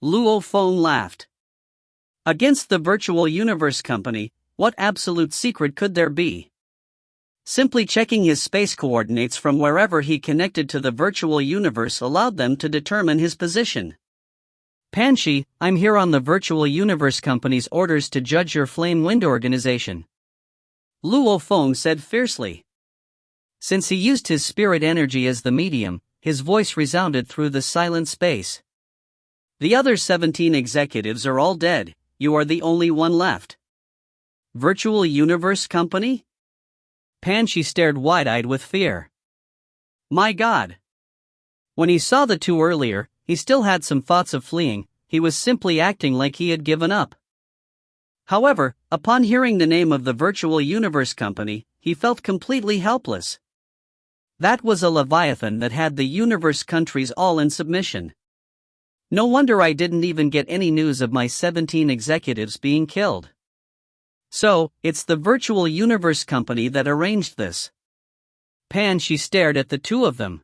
Luo Feng laughed. Against the virtual universe company, what absolute secret could there be? Simply checking his space coordinates from wherever he connected to the virtual universe allowed them to determine his position. Panshi, I'm here on the virtual universe company's orders to judge your flame wind organization. Luo Feng said fiercely. Since he used his spirit energy as the medium, his voice resounded through the silent space. The other 17 executives are all dead, you are the only one left. Virtual universe company? Panshi stared wide-eyed with fear. My God! When he saw the two earlier, he still had some thoughts of fleeing. He was simply acting like he had given up. However, upon hearing the name of the virtual universe company, he felt completely helpless. That was a leviathan that had the universe countries all in submission. No wonder I didn't even get any news of my 17 executives being killed. So, it's the virtual universe company that arranged this. Panshi stared at the two of them.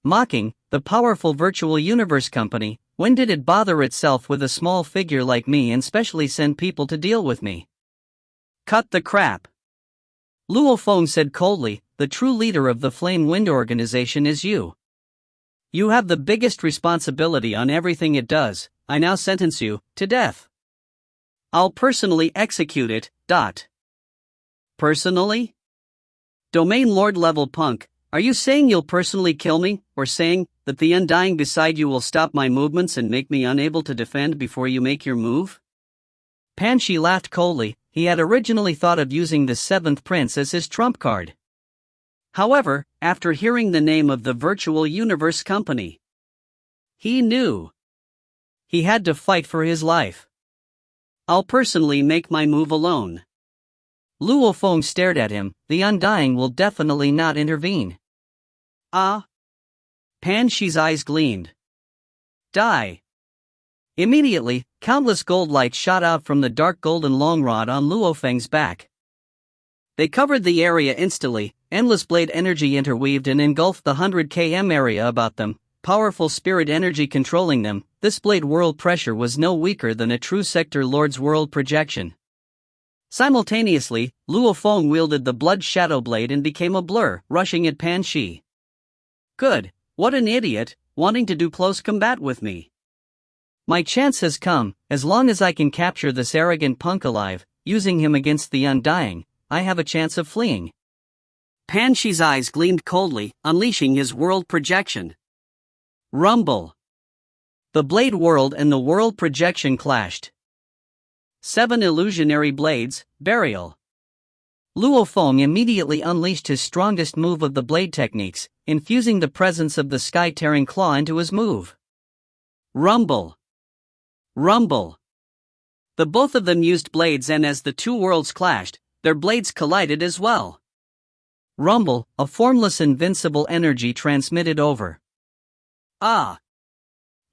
Mocking, the powerful virtual universe company, when did it bother itself with a small figure like me and specially send people to deal with me? Cut the crap. Luo Feng said coldly, the true leader of the Flame Wind organization is you. You have the biggest responsibility on everything it does. I now sentence you to death. I'll personally execute it. Personally? Domain Lord level punk, are you saying you'll personally kill me, or saying that the Undying beside you will stop my movements and make me unable to defend before you make your move? Pan Shi laughed coldly. He had originally thought of using the 7th prince as his trump card. However, after hearing the name of the virtual universe company, he knew he had to fight for his life. I'll personally make my move alone. Luo Feng stared at him. The Undying will definitely not intervene. Ah? Pan Shi's eyes gleamed. Die. Immediately, countless gold lights shot out from the dark golden long rod on Luo Feng's back. They covered the area instantly. Endless blade energy interweaved and engulfed the 100 km area about them, powerful spirit energy controlling them. This blade world pressure was no weaker than a true Sector Lord's world projection. Simultaneously, Luo Feng wielded the blood shadow blade and became a blur, rushing at Pan Shi. Good, what an idiot, wanting to do close combat with me. My chance has come. As long as I can capture this arrogant punk alive, using him against the Undying, I have a chance of fleeing. Pan Shi's eyes gleamed coldly, unleashing his world projection. Rumble. The blade world and the world projection clashed. 7 illusionary blades, burial. Luo Feng immediately unleashed his strongest move of the blade techniques, infusing the presence of the sky-tearing claw into his move. Rumble. Rumble. The both of them used blades, and as the two worlds clashed, their blades collided as well. Rumble, a formless invincible energy transmitted over. Ah!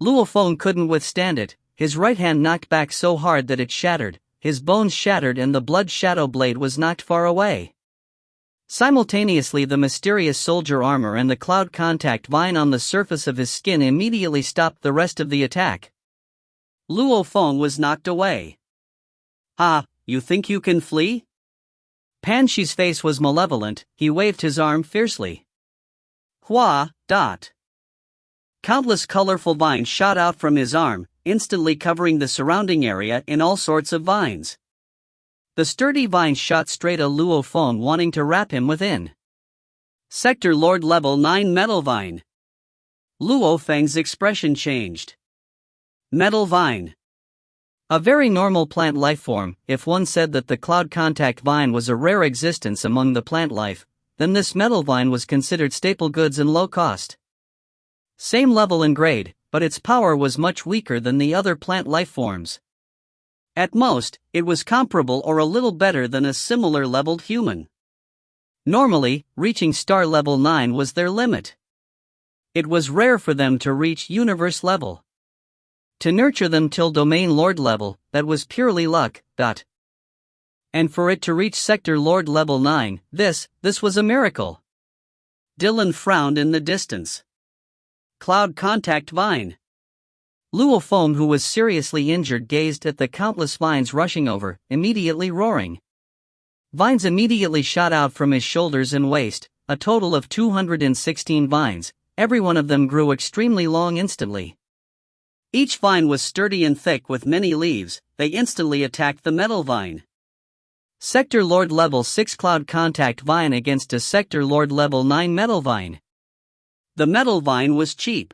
Luo Feng couldn't withstand it. His right hand knocked back so hard that it shattered, his bones shattered, and the blood shadow blade was knocked far away. Simultaneously, the mysterious soldier armor and the cloud contact vine on the surface of his skin immediately stopped the rest of the attack. Luo Feng was knocked away. Ha, you think you can flee? Pan Shi's face was malevolent. He waved his arm fiercely. Hua. Countless colorful vines shot out from his arm, instantly covering the surrounding area in all sorts of vines. The sturdy vines shot straight at Luo Feng, wanting to wrap him within. Sector Lord level 9 metal vine. Luo Feng's expression changed. Metal vine. A very normal plant life form. If one said that the cloud contact vine was a rare existence among the plant life, then this metal vine was considered staple goods and low cost. Same level and grade, but its power was much weaker than the other plant life forms. At most, it was comparable or a little better than a similar leveled human. Normally, reaching star level 9 was their limit. It was rare for them to reach universe level. To nurture them till domain lord level, that was purely luck. And for it to reach sector lord level 9, this was a miracle. Dylan frowned in the distance. Cloud contact vine. Luo Feng, who was seriously injured, gazed at the countless vines rushing over, immediately roaring. Vines immediately shot out from his shoulders and waist, a total of 216 vines. Every one of them grew extremely long instantly. Each vine was sturdy and thick with many leaves. They instantly attacked the metal vine. Sector Lord level 6 cloud contact vine against a Sector Lord level 9 metal vine. The metal vine was cheap.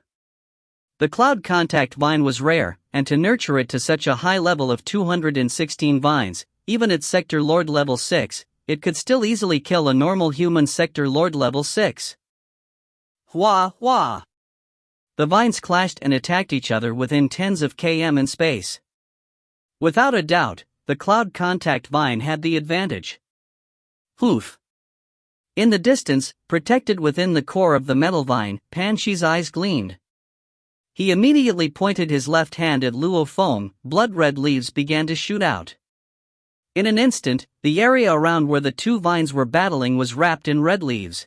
The cloud contact vine was rare, and to nurture it to such a high level of 216 vines, even at Sector Lord level 6, it could still easily kill a normal human Sector Lord level 6. Hua. The vines clashed and attacked each other within tens of km in space. Without a doubt, the cloud contact vine had the advantage. Hoof. In the distance, protected within the core of the metal vine, Pan Shi's eyes gleamed. He immediately pointed his left hand at Luo Feng. Blood-red leaves began to shoot out. In an instant, the area around where the two vines were battling was wrapped in red leaves.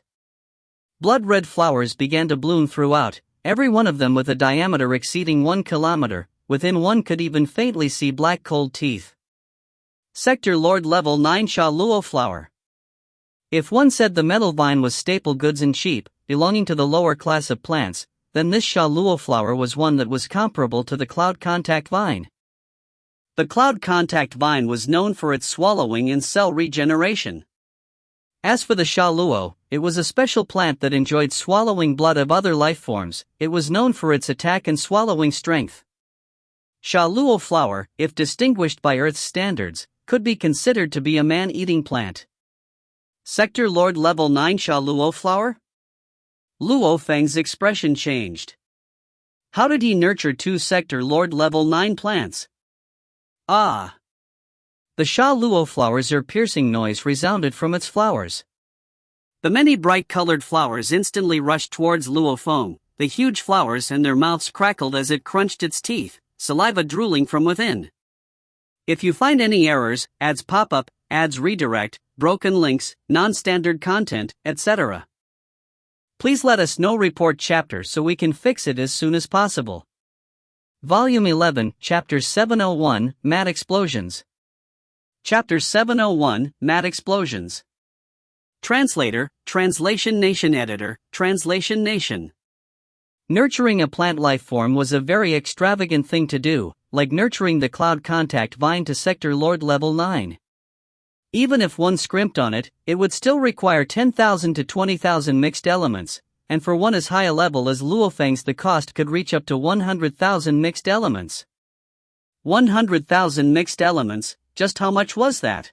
Blood-red flowers began to bloom throughout, every one of them with a diameter exceeding 1 kilometer. Within one could even faintly see black cold teeth. Sector Lord level 9 Sha Luo flower. If one said the metal vine was staple goods and cheap, belonging to the lower class of plants, then this Sha Luo flower was one that was comparable to the cloud contact vine. The cloud contact vine was known for its swallowing and cell regeneration. As for the Sha Luo, it was a special plant that enjoyed swallowing blood of other life forms. It was known for its attack and swallowing strength. Sha Luo flower, if distinguished by Earth's standards, could be considered to be a man-eating plant. Sector Lord Level 9 Sha Luo flower? Luo Feng's expression changed. How did he nurture two Sector Lord Level 9 plants? Ah! The Sha Luo flower's ear-piercing noise resounded from its flowers. The many bright-colored flowers instantly rushed towards Luo Feng, the huge flowers and their mouths crackled as it crunched its teeth, saliva drooling from within. If you find any errors, ads pop up, ads redirect, broken links, non-standard content, etc. Please let us know. Report chapter so we can fix it as soon as possible. Volume 11, Chapter 701, Mad Explosions. Chapter 701, Mad Explosions. Translator, Translation Nation Editor, Translation Nation. Nurturing a plant life form was a very extravagant thing to do, like nurturing the cloud contact vine to Sector Lord Level 9. Even if one scrimped on it, it would still require 10,000 to 20,000 mixed elements, and for one as high a level as Luo Feng's the cost could reach up to 100,000 mixed elements. 100,000 mixed elements, just how much was that?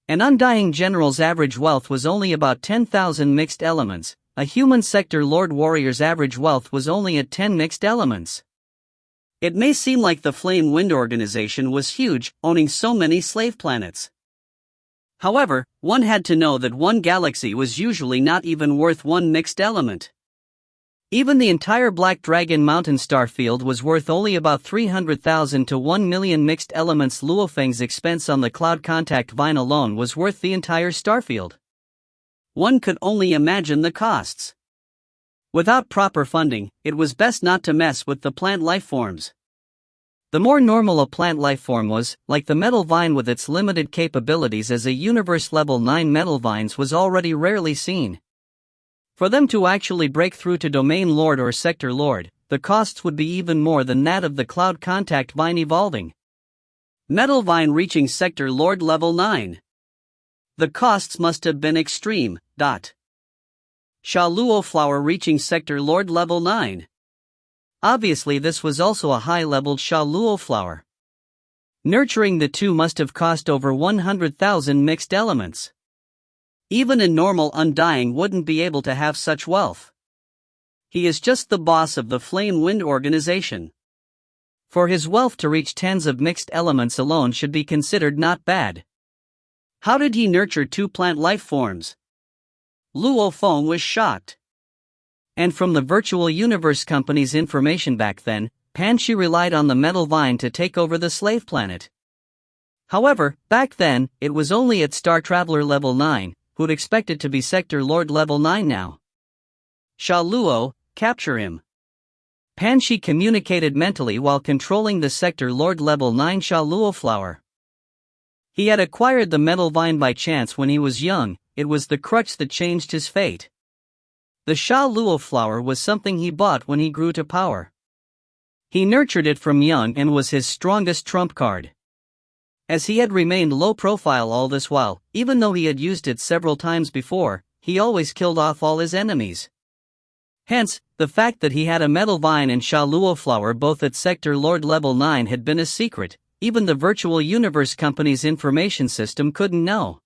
An undying general's average wealth was only about 10,000 mixed elements. A human Sector Lord warrior's average wealth was only at 10 mixed elements. It may seem like the Flame Wind organization was huge, owning so many slave planets. However, one had to know that one galaxy was usually not even worth one mixed element. Even the entire Black Dragon Mountain star field was worth only about 300,000 to 1 million mixed elements. Luo Feng's expense on the cloud contact vine alone was worth the entire starfield. One could only imagine the costs. Without proper funding, it was best not to mess with the plant life forms. The more normal a plant life form was, like the metal vine with its limited capabilities as a universe level 9 metal vines was already rarely seen. For them to actually break through to Domain Lord or Sector Lord, the costs would be even more than that of the cloud contact vine evolving. Metal vine reaching Sector Lord Level 9. The costs must have been extreme. Sha Luo flower reaching Sector Lord Level 9. Obviously this was also a high-leveled Sha Luo flower. Nurturing the two must have cost over 100,000 mixed elements. Even a normal Undying wouldn't be able to have such wealth. He is just the boss of the Flame Wind organization. For his wealth to reach tens of mixed elements alone should be considered not bad. How did he nurture two plant life forms? Luo Feng was shocked. And from the Virtual Universe Company's information back then, Panshi relied on the metal vine to take over the slave planet. However, back then, it was only at Star Traveler Level 9, who'd expect it to be Sector Lord Level 9 now. Sha Luo, capture him. Panshi communicated mentally while controlling the Sector Lord Level 9 Sha Luo flower. He had acquired the metal vine by chance when he was young. It was the crutch that changed his fate. The Sha Luo flower was something he bought when he grew to power. He nurtured it from young and was his strongest trump card. As he had remained low profile all this while, even though he had used it several times before, he always killed off all his enemies. Hence, the fact that he had a metal vine and Sha Luo flower both at Sector Lord Level 9 had been a secret. Even the Virtual Universe Company's information system couldn't know.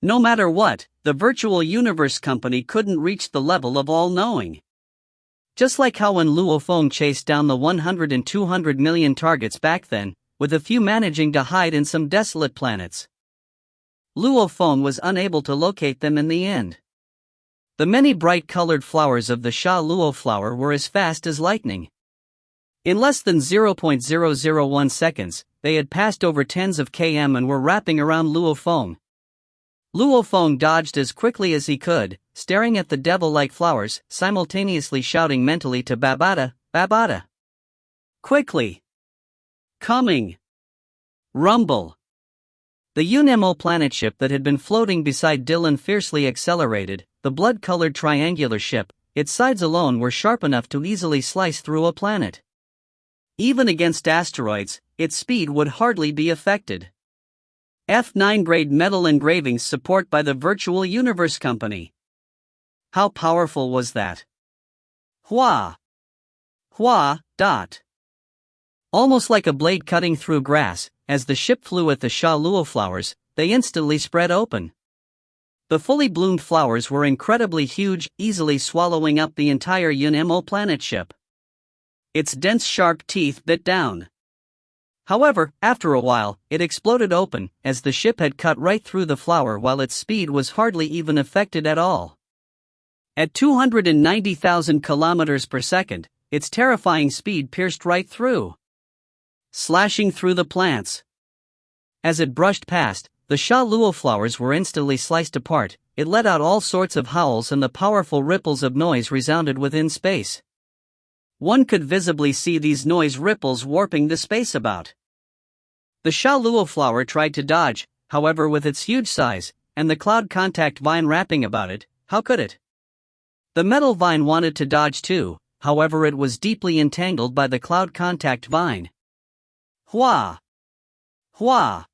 No matter what, the Virtual Universe Company couldn't reach the level of all-knowing. Just like how when Luo Feng chased down the 100 and 200 million targets back then, with a few managing to hide in some desolate planets. Luo Feng was unable to locate them in the end. The many bright-colored flowers of the Sha Luo flower were as fast as lightning. In less than 0.001 seconds, they had passed over tens of km and were wrapping around Luo Feng. Luo Feng dodged as quickly as he could, staring at the devil-like flowers, simultaneously shouting mentally to Babada, Babada. Quickly! Coming! Rumble! The Unemo planet ship that had been floating beside Dylan fiercely accelerated, the blood-colored triangular ship. Its sides alone were sharp enough to easily slice through a planet. Even against asteroids, its speed would hardly be affected. F9 grade metal engravings support by the Virtual Universe Company. How powerful was that? Hua! Hua! Dot. Almost like a blade cutting through grass, as the ship flew at the Sha Luo flowers, they instantly spread open. The fully bloomed flowers were incredibly huge, easily swallowing up the entire Yun-Mo planet ship. Its dense sharp teeth bit down. However, after a while, it exploded open, as the ship had cut right through the flower while its speed was hardly even affected at all. At 290,000 kilometers per second, its terrifying speed pierced right through, slashing through the plants. As it brushed past, the Sha Luo flowers were instantly sliced apart. It let out all sorts of howls and the powerful ripples of noise resounded within space. One could visibly see these noise ripples warping the space about. The Sha Luo flower tried to dodge, however, with its huge size, and the cloud contact vine wrapping about it, how could it? The metal vine wanted to dodge too, however it was deeply entangled by the cloud contact vine. Hua! Hua!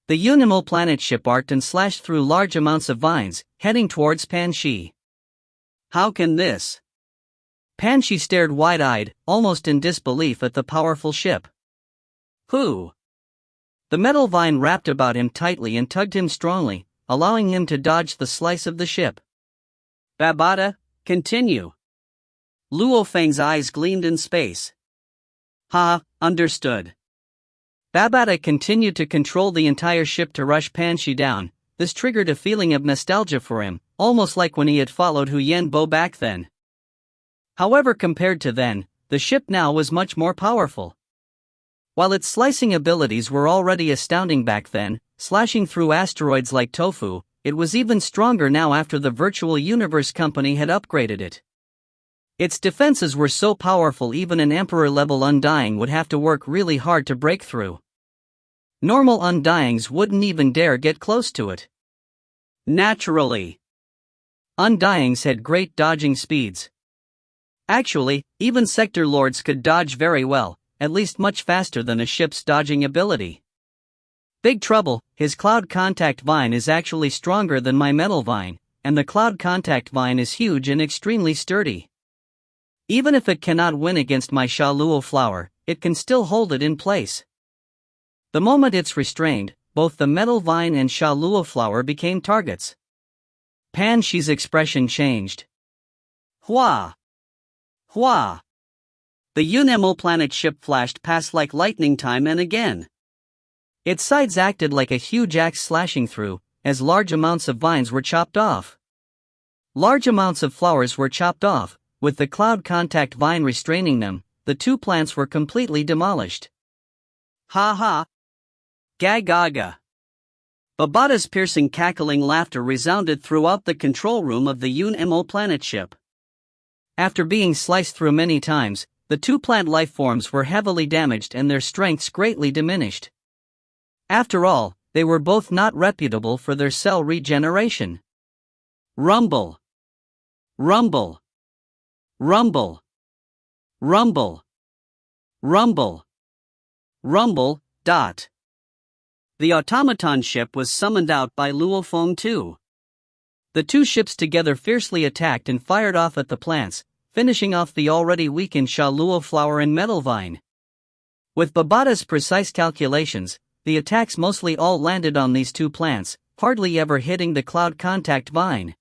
The Yun-Mo planet ship arced and slashed through large amounts of vines, heading towards Pan Shi. How can this? Pan Shi stared wide-eyed, almost in disbelief at the powerful ship. Who? The metal vine wrapped about him tightly and tugged him strongly, allowing him to dodge the slice of the ship. Babata, continue. Luo Feng's eyes gleamed in space. Ha, understood. Babata continued to control the entire ship to rush Pan Shi down. This triggered a feeling of nostalgia for him, almost like when he had followed Hu Yanbo back then. However, compared to then, the ship now was much more powerful. While its slicing abilities were already astounding back then, slashing through asteroids like tofu, it was even stronger now after the Virtual Universe Company had upgraded it. Its defenses were so powerful even an Emperor-level Undying would have to work really hard to break through. Normal Undyings wouldn't even dare get close to it. Naturally, Undyings had great dodging speeds. Actually, even Sector Lords could dodge very well, at least much faster than a ship's dodging ability. Big trouble, his cloud contact vine is actually stronger than my metal vine, and the cloud contact vine is huge and extremely sturdy. Even if it cannot win against my Sha Luo flower, it can still hold it in place. The moment it's restrained, both the metal vine and Sha Luo flower became targets. Pan Shi's expression changed. Hua! Hua! The Yun-Mo planet ship flashed past like lightning time and again. Its sides acted like a huge axe slashing through, as large amounts of vines were chopped off. Large amounts of flowers were chopped off, with the cloud contact vine restraining them. The two plants were completely demolished. Ha ha! Ga ga ga! Babata's piercing cackling laughter resounded throughout the control room of the Yun-Mo planet ship. After being sliced through many times, the two plant life forms were heavily damaged and their strengths greatly diminished. After all, they were both not reputable for their cell regeneration. Rumble! Rumble! Rumble! Rumble! Rumble! Rumble! Dot. The automaton ship was summoned out by Luo Feng too. The two ships together fiercely attacked and fired off at the plants, finishing off the already weakened Sha Luo flower and metal vine. With Babata's precise calculations, the attacks mostly all landed on these two plants, hardly ever hitting the cloud contact vine.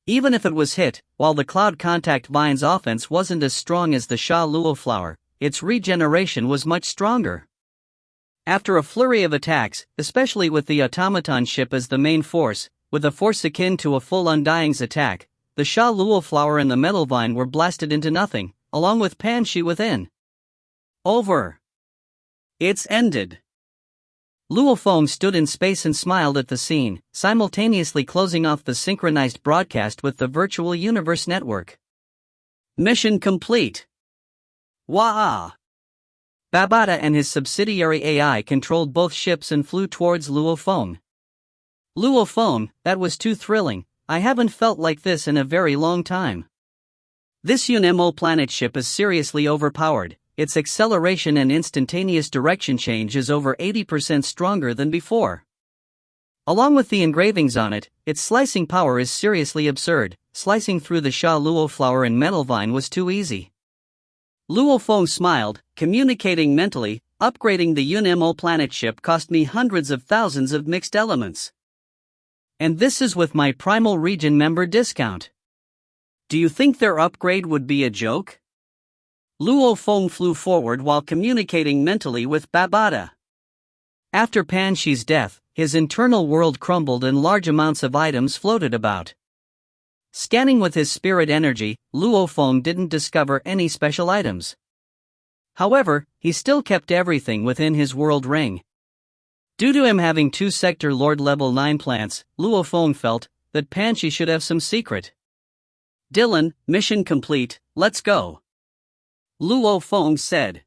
Even if it was hit, while the cloud contact vine's offense wasn't as strong as the Sha Luo flower, its regeneration was much stronger. After a flurry of attacks, especially with the automaton ship as the main force, with a force akin to a full Undying's attack, the Sha Luo flower and the metal vine were blasted into nothing, along with Pan Shi within. Over. It's ended. Luo Feng stood in space and smiled at the scene, simultaneously closing off the synchronized broadcast with the Virtual Universe Network. Mission complete. Wah! Babata and his subsidiary AI controlled both ships and flew towards Luo Feng. Luo Feng, that was too thrilling. I haven't felt like this in a very long time. This Yun-Mo planet ship is seriously overpowered. its acceleration and instantaneous direction change is over 80% stronger than before. Along with the engravings on it, its slicing power is seriously absurd. Slicing through the Sha Luo flower and metal vine was too easy. Luo Feng smiled, communicating mentally. Upgrading the Yunmo planet ship cost me hundreds of thousands of mixed elements. And this is with my Primal Region member discount. Do you think their upgrade would be a joke? Luo Feng flew forward while communicating mentally with Babata. After Pan Shi's death, his internal world crumbled and large amounts of items floated about. Scanning with his spirit energy, Luo Feng didn't discover any special items. However, he still kept everything within his world ring. Due to him having 2 Sector Lord level 9 plants, Luo Feng felt that Pan Shi should have some secret. Dylan, mission complete, let's go. Luo Feng said.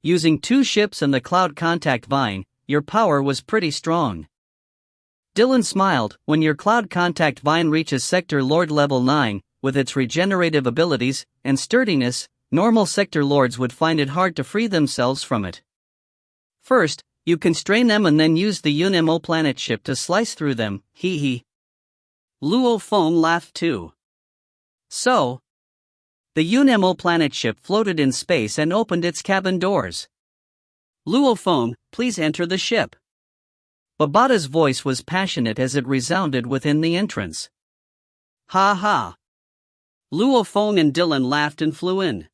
Using 2 ships and the cloud contact vine, your power was pretty strong. Dylan smiled. When your cloud contact vine reaches Sector Lord level 9, with its regenerative abilities and sturdiness, normal Sector Lords would find it hard to free themselves from it. First, you constrain them and then use the Yunmo planet ship to slice through them, hee hee. Luo Feng laughed too. So, the Yunmo planet ship floated in space and opened its cabin doors. Luo Feng, please enter the ship. Babata's voice was passionate as it resounded within the entrance. Ha ha. Luo Feng and Dylan laughed and flew in.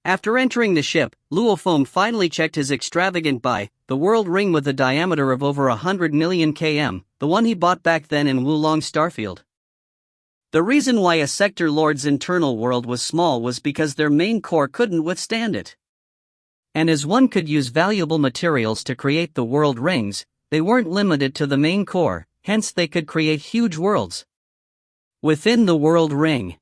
After entering the ship, Luo Feng finally checked his extravagant buy, the world ring with a diameter of over 100 million km, the one he bought back then in Wulong Starfield. The reason why a Sector Lord's internal world was small was because their main core couldn't withstand it. And as one could use valuable materials to create the world rings, they weren't limited to the main core, hence they could create huge worlds. Within the world ring,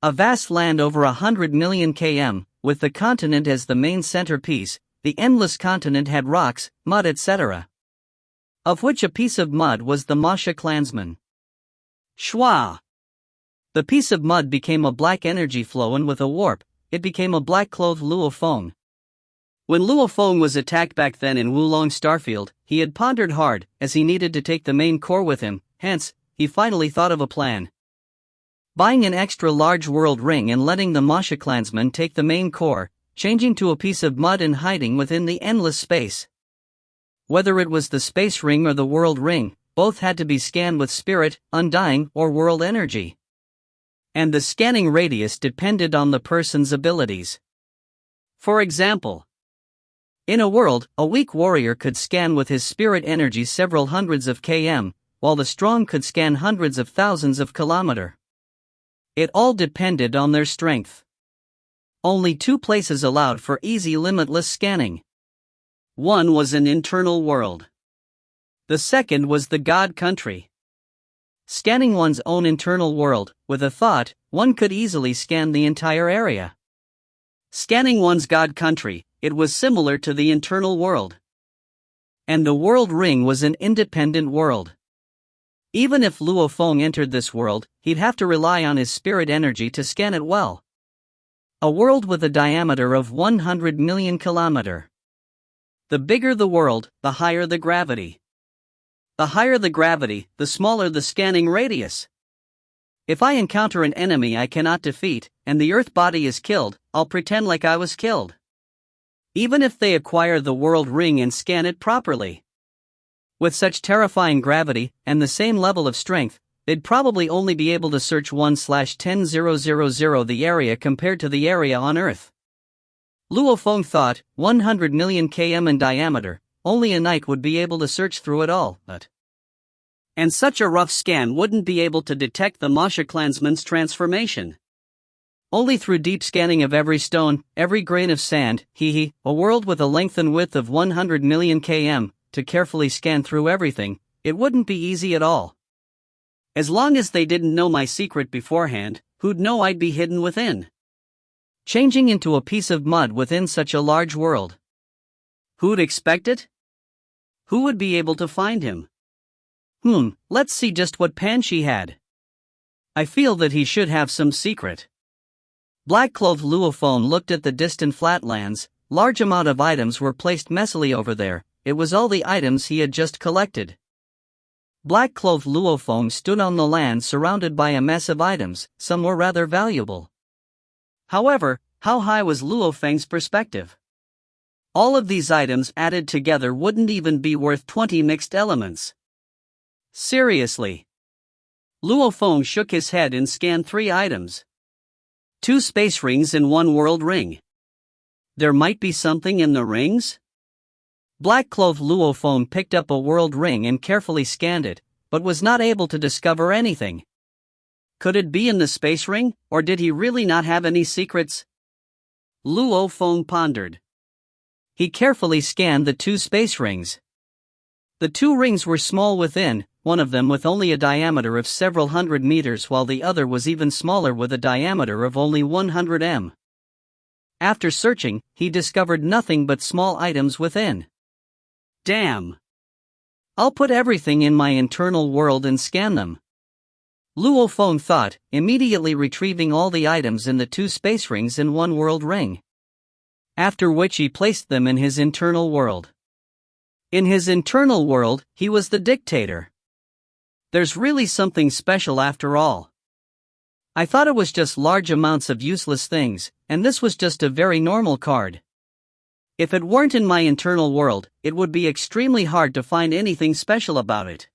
a vast land over 100 million km, with the continent as the main centerpiece, the endless continent had rocks, mud etc. Of which a piece of mud was the Masha clansman. Shwa! The piece of mud became a black energy flow and with a warp, it became a black-clothed Luo Feng. When Luo Feng was attacked back then in Wulong Starfield, he had pondered hard, as he needed to take the main core with him, hence, he finally thought of a plan. Buying an extra large world ring and letting the Masha clansman take the main core, changing to a piece of mud and hiding within the endless space. Whether it was the space ring or the world ring, both had to be scanned with spirit, undying, or world energy. And the scanning radius depended on the person's abilities. For example, in a world, a weak warrior could scan with his spirit energy several hundreds of km, while the strong could scan hundreds of thousands of kilometers. It all depended on their strength. Only 2 places allowed for easy limitless scanning. One was an internal world. The second was the God country. Scanning one's own internal world, with a thought, one could easily scan the entire area. Scanning one's God country, it was similar to the internal world. And the world ring was an independent world. Even if Luo Feng entered this world, he'd have to rely on his spirit energy to scan it well. A world with a diameter of 100 million km. The bigger the world, the higher the gravity. The higher the gravity, the smaller the scanning radius. If I encounter an enemy I cannot defeat, and the Earth body is killed, I'll pretend like I was killed. Even if they acquire the world ring and scan it properly. With such terrifying gravity, and the same level of strength, they'd probably only be able to search 1/10000 the area compared to the area on Earth. Luo Feng thought, 100 million km in diameter, only a knight would be able to search through it all, but... And such a rough scan wouldn't be able to detect the Masha clansman's transformation. Only through deep scanning of every stone, every grain of sand, a world with a length and width of 100 million km, to carefully scan through everything, it wouldn't be easy at all. As long as they didn't know my secret beforehand, who'd know I'd be hidden within? Changing into a piece of mud within such a large world. Who'd expect it? Who would be able to find him? Let's see just what Pan Shi had. I feel that he should have some secret. Black-clothed Luo Feng looked at the distant flatlands. Large amount of items were placed messily over there. It was all the items he had just collected. Black-clothed Luo Feng stood on the land surrounded by a mess of items. Some were rather valuable. However, how high was Luo Feng's perspective? All of these items added together wouldn't even be worth 20 mixed elements. Seriously. Luo Feng shook his head and scanned 3 items. 2 space rings and 1 world ring. There might be something in the rings? Black-clothed Luo Feng picked up a world ring and carefully scanned it, but was not able to discover anything. Could it be in the space ring, or did he really not have any secrets? Luo Feng pondered. He carefully scanned the 2 space rings. The 2 rings were small within, one of them with only a diameter of several hundred meters while the other was even smaller with a diameter of only 100 m. After searching, he discovered nothing but small items within. Damn! I'll put everything in my internal world and scan them. Luo Feng thought, immediately retrieving all the items in the 2 space rings and 1 world ring. After which he placed them in his internal world. In his internal world, he was the dictator. There's really something special after all. I thought it was just large amounts of useless things, and this was just a very normal card. If it weren't in my internal world, it would be extremely hard to find anything special about it.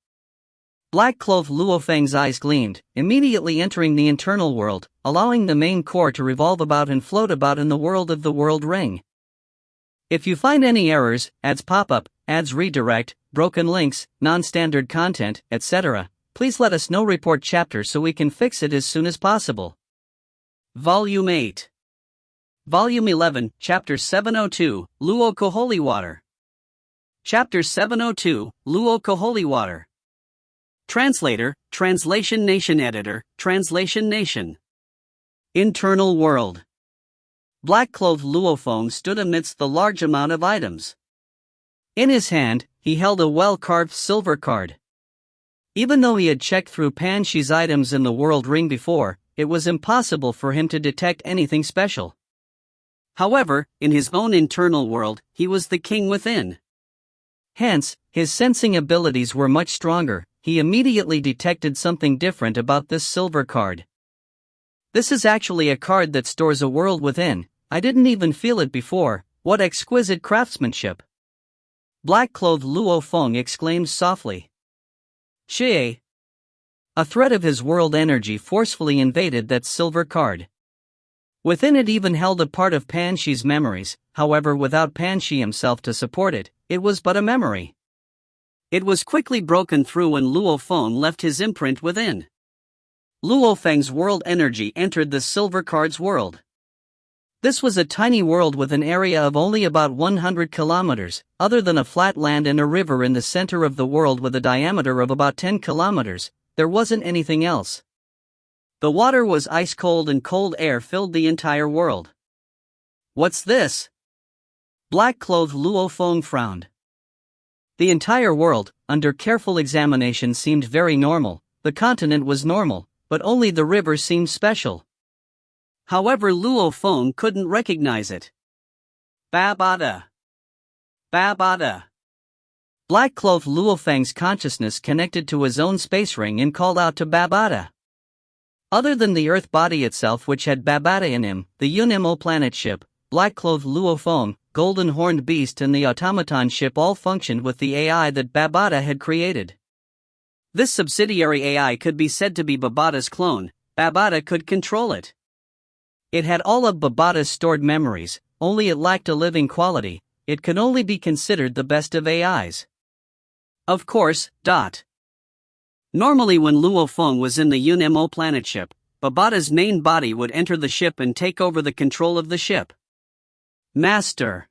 Black-clothed Luo Feng's eyes gleamed, immediately entering the internal world, allowing the main core to revolve about and float about in the world of the world ring. If you find any errors, ads pop up, ads redirect, broken links, non-standard content, etc., please let us know. Report chapter so we can fix it as soon as possible. Volume 8. Volume 11, Chapter 702, Luo Holy Water. Chapter 702, Luo Holy Water. Translator, Translation Nation Editor, Translation Nation. Internal World. Black-clothed Luo Feng stood amidst the large amount of items. In his hand, he held a well-carved silver card. Even though he had checked through Pan Shi's items in the world ring before, it was impossible for him to detect anything special. However, in his own internal world, he was the king within. Hence, his sensing abilities were much stronger. He immediately detected something different about this silver card. This is actually a card that stores a world within. I didn't even feel it before. What exquisite craftsmanship! Black-clothed Luo Feng exclaimed softly. Xie! A thread of his world energy forcefully invaded that silver card. Within it even held a part of Pan Shi's memories, however without Pan Shi himself to support it, it was but a memory. It was quickly broken through when Luo Feng left his imprint within. Luo Feng's world energy entered the silver card's world. This was a tiny world with an area of only about 100 kilometers, other than a flat land and a river in the center of the world with a diameter of about 10 kilometers, there wasn't anything else. The water was ice cold and cold air filled the entire world. What's this? Black-clothed Luo Feng frowned. The entire world, under careful examination, seemed very normal. The continent was normal, but only the river seemed special. However, Luo Feng couldn't recognize it. Babada. Babada. Black-clothed Luo Feng's consciousness connected to his own space ring and called out to Babada. Other than the Earth body itself which had Babada in him, the Unimo planet ship, Black-clothed Luo Feng, Golden Horned Beast and the automaton ship all functioned with the AI that Babada had created. This subsidiary AI could be said to be Babada's clone. Babada could control it. It had all of Babada's stored memories, only it lacked a living quality. It could only be considered the best of AIs. Of course. Normally when Luo Feng was in the Unimo planet ship, Babada's main body would enter the ship and take over the control of the ship. Master.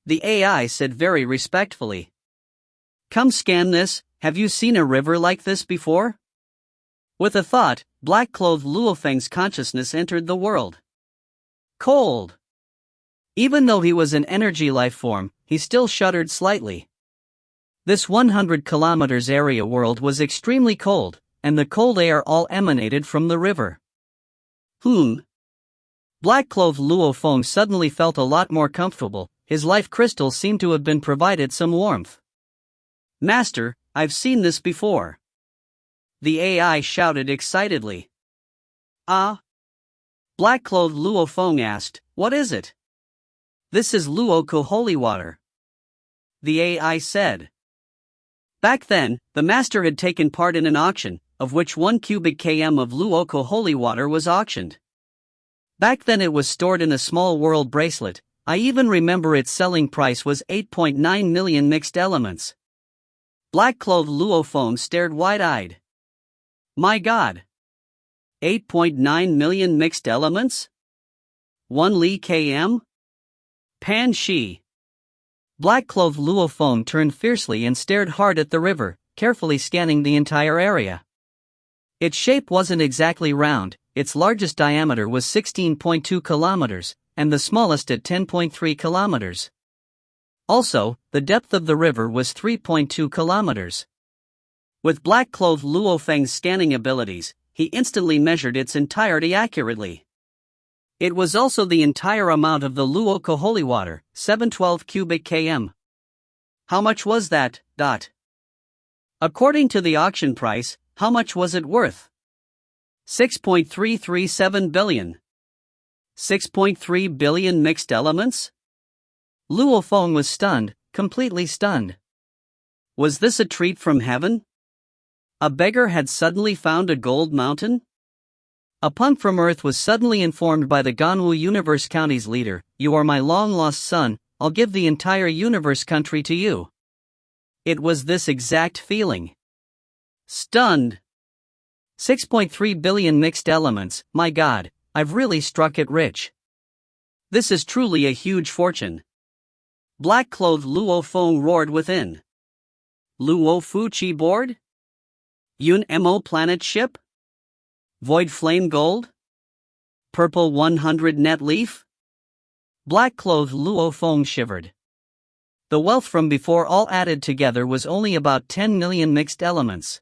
The AI said very respectfully. Come scan this. Have you seen a river like this before? With a thought, black-clothed Luo Feng's consciousness entered the world. Cold. Even though he was an energy life form, he still shuddered slightly. This 100 kilometers area world was extremely cold, and the cold air all emanated from the river. Black-clothed Luo Feng suddenly felt a lot more comfortable. His life crystal seemed to have been provided some warmth. "Master, I've seen this before," the AI shouted excitedly. "Ah?" Black-clothed Luo Feng asked, "What is it?" "This is Luo holy water," the AI said. Back then, the master had taken part in an auction, of which 1 cubic km of Luo holy water was auctioned. Back then it was stored in a small world bracelet. I even remember its selling price was 8.9 million mixed elements. Black-clothed Luo Feng stared wide-eyed. My God! 8.9 million mixed elements? 1 Li km? Pan Shi. Black-clothed Luo Feng turned fiercely and stared hard at the river, carefully scanning the entire area. Its shape wasn't exactly round. Its largest diameter was 16.2 kilometers, and the smallest at 10.3 kilometers. Also, the depth of the river was 3.2 kilometers. With black-clothed Luo Feng's scanning abilities, he instantly measured its entirety accurately. It was also the entire amount of the Luo holy water, 712 cubic km. How much was that? According to the auction price, how much was it worth? 6.337 billion. 6.3 billion mixed elements? Luo Feng was stunned, completely stunned. Was this a treat from heaven? A beggar had suddenly found a gold mountain? A punk from Earth was suddenly informed by the Ganwu Universe County's leader, "You are my long-lost son, I'll give the entire universe country to you." It was this exact feeling. Stunned. 6.3 billion mixed elements, my God, I've really struck it rich. This is truly a huge fortune. Black-clothed Luo Feng roared within. Luo Fuchi board? Yun Mo planet ship? Void flame gold? Purple 100 net leaf? Black-clothed Luo Feng shivered. The wealth from before all added together was only about 10 million mixed elements.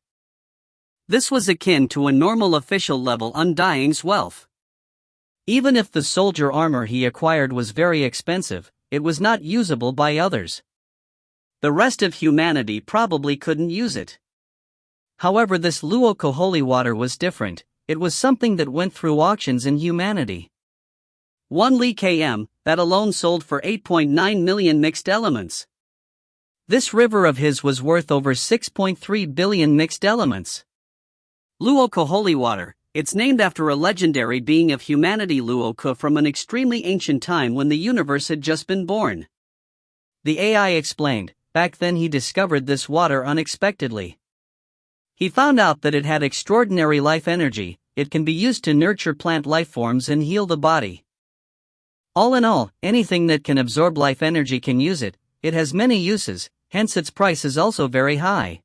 This was akin to a normal official level Undying's wealth. Even if the soldier armor he acquired was very expensive, it was not usable by others. The rest of humanity probably couldn't use it. However, this Luo holy water was different. It was something that went through auctions in humanity. 1 Li km, that alone sold for 8.9 million mixed elements. This river of his was worth over 6.3 billion mixed elements. Luo holy water, it's named after a legendary being of humanity, Luo from an extremely ancient time when the universe had just been born. The AI explained, back then he discovered this water unexpectedly. He found out that it had extraordinary life energy. It can be used to nurture plant life forms and heal the body. All in all, anything that can absorb life energy can use it. It has many uses, hence its price is also very high.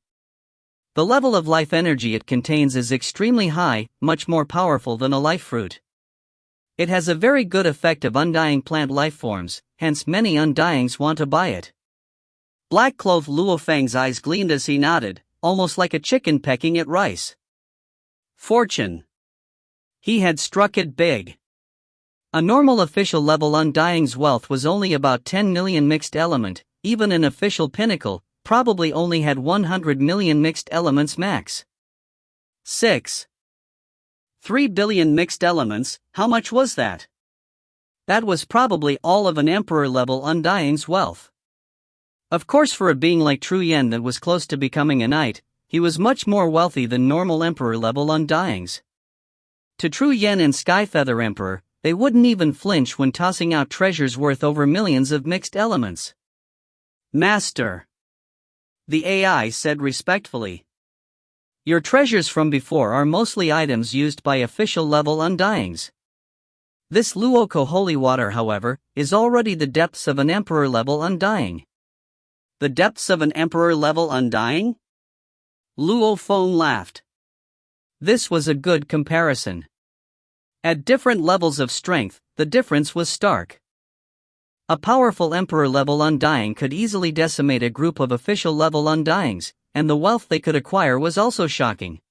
The level of life energy it contains is extremely high, much more powerful than a life fruit. It has a very good effect of undying plant life forms, hence many undyings want to buy it. Black-clothed Luo Feng's eyes gleamed as he nodded, almost like a chicken pecking at rice. Fortune. He had struck it big. A normal official level Undying's wealth was only about 10 million mixed element. Even an official pinnacle probably only had 100 million mixed elements max. 3 billion mixed elements, how much was that? That was probably all of an emperor level Undying's wealth. Of course, for a being like True Yen that was close to becoming a knight, he was much more wealthy than normal emperor level Undyings. To True Yen and Skyfeather Emperor, they wouldn't even flinch when tossing out treasures worth over millions of mixed elements. Master, the AI said respectfully, your treasures from before are mostly items used by official level Undyings. This Luo holy water, however, is already the depths of an emperor level Undying. The depths of an emperor level Undying? Luo Feng laughed. This was a good comparison. At different levels of strength, the difference was stark. A powerful emperor level Undying could easily decimate a group of official level Undyings, and the wealth they could acquire was also shocking.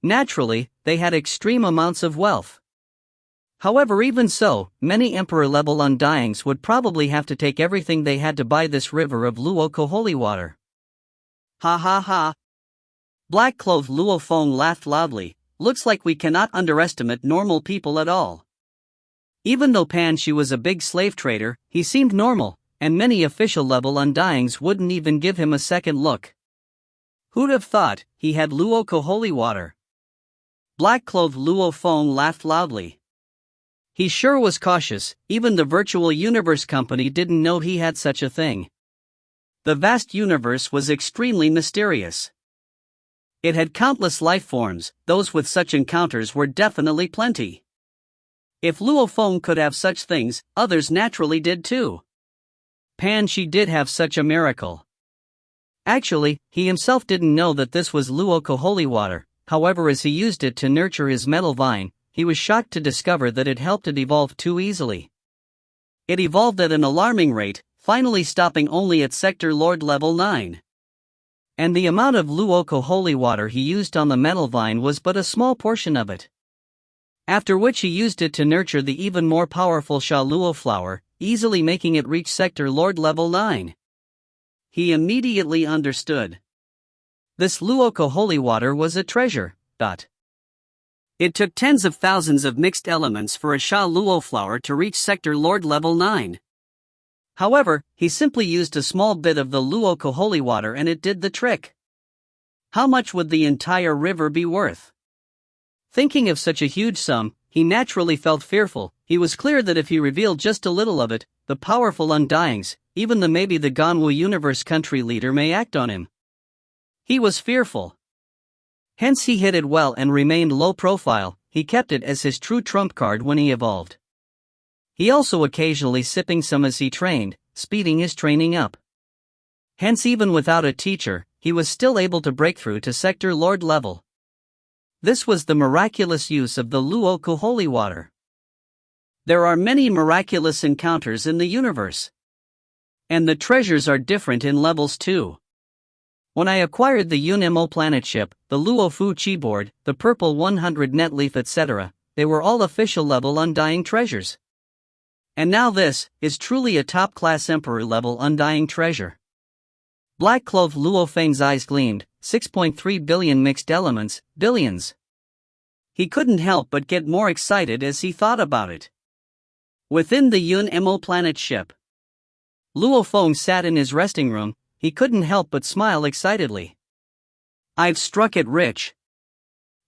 Naturally, they had extreme amounts of wealth. However, even so, many Emperor-level Undyings would probably have to take everything they had to buy this river of Luo holy water. Ha ha ha. Black-clothed Luo Feng laughed loudly. Looks like we cannot underestimate normal people at all. Even though Pan Shi was a big slave trader, he seemed normal, and many official-level Undyings wouldn't even give him a second look. Who'd have thought he had Luo holy water? Black-clothed Luo Feng laughed loudly. He sure was cautious. Even the virtual universe company didn't know he had such a thing. The vast universe was extremely mysterious. It had countless life forms. Those with such encounters were definitely plenty. If Luo Feng could have such things, others naturally did too. Pan Shi did have such a miracle. Actually, he himself didn't know that this was Luo holy water. However, as he used it to nurture his metal vine, he was shocked to discover that it helped it evolve too easily. It evolved at an alarming rate, finally stopping only at Sector Lord level 9. And the amount of Luo holy water he used on the metal vine was but a small portion of it. After which he used it to nurture the even more powerful Sha Luo flower, easily making it reach Sector Lord level 9. He immediately understood. This Luo holy water was a treasure. It took tens of thousands of mixed elements for a Sha Luo flower to reach Sector Lord level 9. However, he simply used a small bit of the Luo holy water and it did the trick. How much would the entire river be worth? Thinking of such a huge sum, he naturally felt fearful. He was clear that if he revealed just a little of it, the powerful Undyings, even maybe the Ganwu universe country leader may act on him. He was fearful. Hence he hid it well and remained low profile. He kept it as his true trump card when he evolved. He also occasionally sipping some as he trained, speeding his training up. Hence even without a teacher, he was still able to break through to Sector Lord level. This was the miraculous use of the Luo holy water. There are many miraculous encounters in the universe. And the treasures are different in levels too. When I acquired the Yun-Mo planet ship, the Luo Fu Chi board, the purple 100 net leaf etc., they were all official level Undying treasures. And now this is truly a top-class Emperor level Undying treasure. Black-clothed Luo Feng's eyes gleamed. 6.3 billion mixed elements, billions. He couldn't help but get more excited as he thought about it. Within the Yun-Mo planet ship, Luo Feng sat in his resting room. He couldn't help but smile excitedly. I've struck it rich.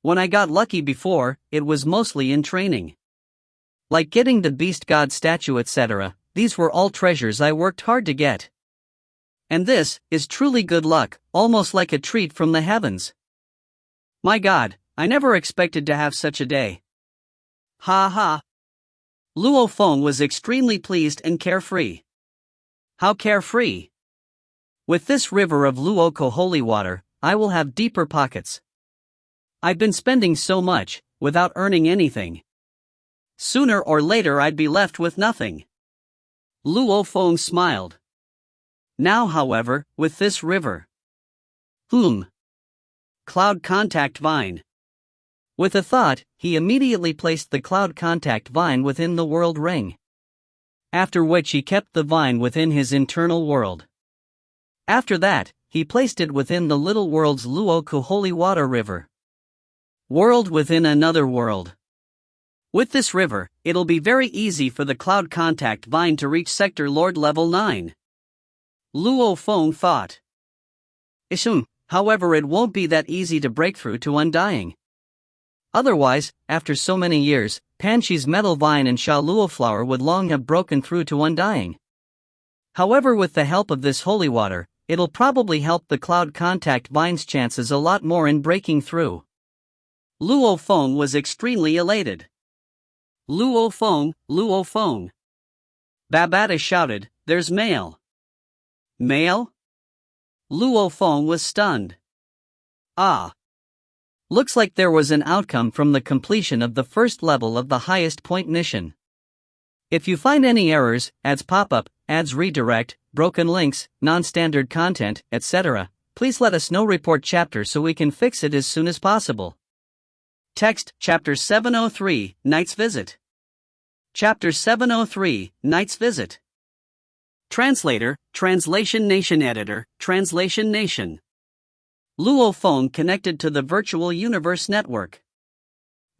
When I got lucky before, it was mostly in training. Like getting the beast god statue etc., these were all treasures I worked hard to get. And this is truly good luck, almost like a treat from the heavens. My God, I never expected to have such a day. Ha ha. Luo Feng was extremely pleased and carefree. How carefree? With this river of Luo holy water, I will have deeper pockets. I've been spending so much, without earning anything. Sooner or later I'd be left with nothing. Luo Feng smiled. Now however, with this river. Cloud contact vine. With a thought, he immediately placed the cloud contact vine within the world ring. After which he kept the vine within his internal world. After that, he placed it within the little world's Luo holy water river. World within another world. With this river, it'll be very easy for the cloud contact vine to reach Sector Lord level 9. Luo Feng thought. However, it won't be that easy to break through to Undying. Otherwise, after so many years, Pan Shi's metal vine and Sha Luo flower would long have broken through to Undying. However, with the help of this holy water, it'll probably help the cloud contact vine's chances a lot more in breaking through. Luo Feng was extremely elated. Luo Feng, Luo Feng. Babata shouted, there's mail. Mail? Luo Feng was stunned. Ah. Looks like there was an outcome from the completion of the first level of the highest point mission. If you find any errors, ads pop up, ads redirect, broken links, non-standard content, etc., please let us know. Report chapter so we can fix it as soon as possible. Text, Chapter 703, Knight's Visit. Chapter 703, Knight's Visit. Translator, Translation Nation Editor, Translation Nation. Luo Feng connected to the Virtual Universe Network.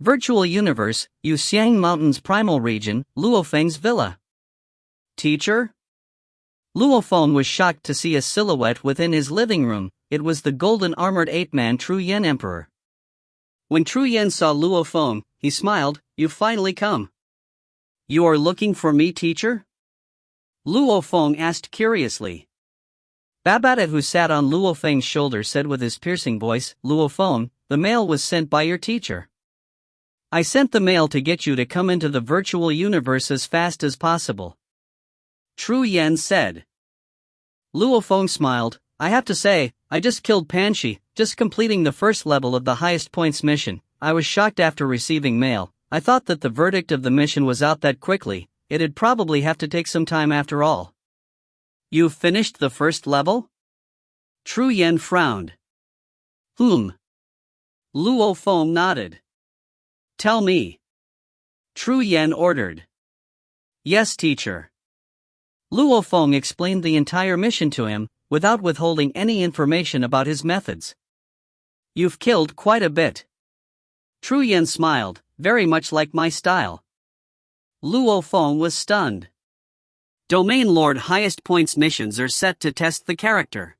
Virtual Universe, Yuxiang Mountains Primal Region, Luo Feng's villa. Teacher? Luo Feng was shocked to see a silhouette within his living room. It was the golden-armored ape-man Tru Yen Emperor. When Tru Yen saw Luo Feng, he smiled. "You've finally come." "You are looking for me, teacher?" Luo Feng asked curiously. Babata, who sat on Luo Feng's shoulder, said with his piercing voice, "Luo Feng, the mail was sent by your teacher. I sent the mail to get you to come into the virtual universe as fast as possible," Tru Yen said. Luo Feng smiled. "I have to say, I just killed Panshi, just completing the first level of the highest points mission. I was shocked after receiving mail. I thought that the verdict of the mission was out that quickly. It'd probably have to take some time after all." "You've finished the first level?" Tru Yen frowned. Luo Feng nodded. "Tell me," Tru Yen ordered. "Yes, teacher." Luo Feng explained the entire mission to him, without withholding any information about his methods. "You've killed quite a bit." Tru Yen smiled, "Very much like my style." Luo Feng was stunned. Domain Lord highest points missions are set to test the character.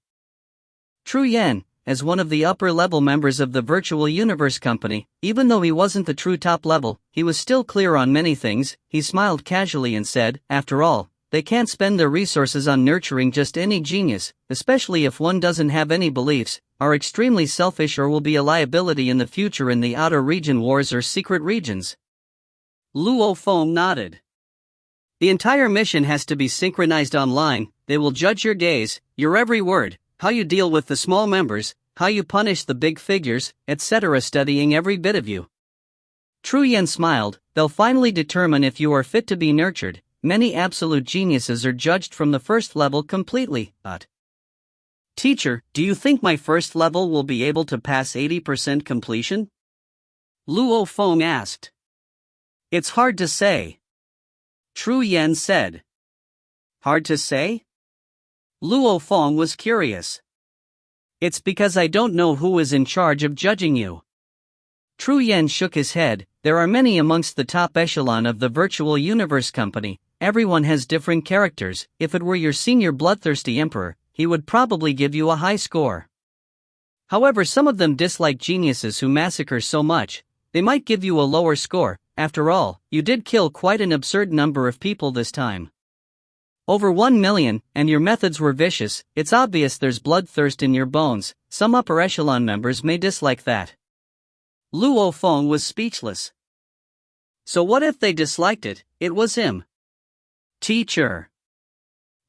Tru Yen, as one of the upper-level members of the Virtual Universe Company, even though he wasn't the true top level, he was still clear on many things. He smiled casually and said, "After all, they can't spend their resources on nurturing just any genius, especially if one doesn't have any beliefs, are extremely selfish, or will be a liability in the future in the outer region wars or secret regions." Luo Feng nodded. "The entire mission has to be synchronized online. They will judge your gaze, your every word, how you deal with the small members, how you punish the big figures, etc., studying every bit of you." Tru Yen smiled. "They'll finally determine if you are fit to be nurtured. Many absolute geniuses are judged from the first level completely, but..." "Teacher, do you think my first level will be able to pass 80% completion?" Luo Feng asked. "It's hard to say," Tru Yen said. "Hard to say?" Luo Feng was curious. "It's because I don't know who is in charge of judging you." Tru Yen shook his head. "There are many amongst the top echelon of the Virtual Universe Company. Everyone has different characters. If it were your senior bloodthirsty emperor, he would probably give you a high score. However, some of them dislike geniuses who massacre so much. They might give you a lower score. After all, you did kill quite an absurd number of people this time. Over 1 million, and your methods were vicious. It's obvious there's bloodthirst in your bones. Some upper echelon members may dislike that." Luo Feng was speechless. "So what if they disliked it? It was him." "Teacher."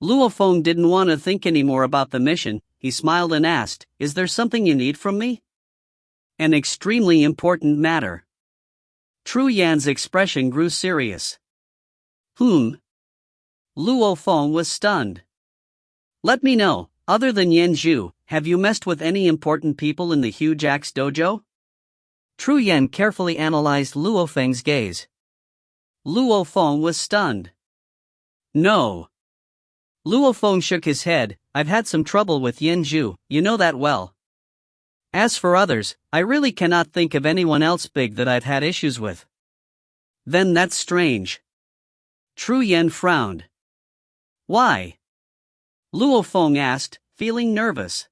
Luo Feng didn't want to think anymore about the mission. He smiled and asked, "Is there something you need from me?" "An extremely important matter." Tru Yan's expression grew serious. Luo Feng was stunned. "Let me know, other than Yen Zhu, have you messed with any important people in the huge axe dojo?" Tru Yen carefully analyzed Luo Feng's gaze. Luo Feng was stunned. "No." Luo Feng shook his head. "I've had some trouble with Yen Zhu, you know that well. As for others, I really cannot think of anyone else big that I've had issues with." "Then that's strange." Tru Yen frowned. "Why?" Luo Feng asked, feeling nervous.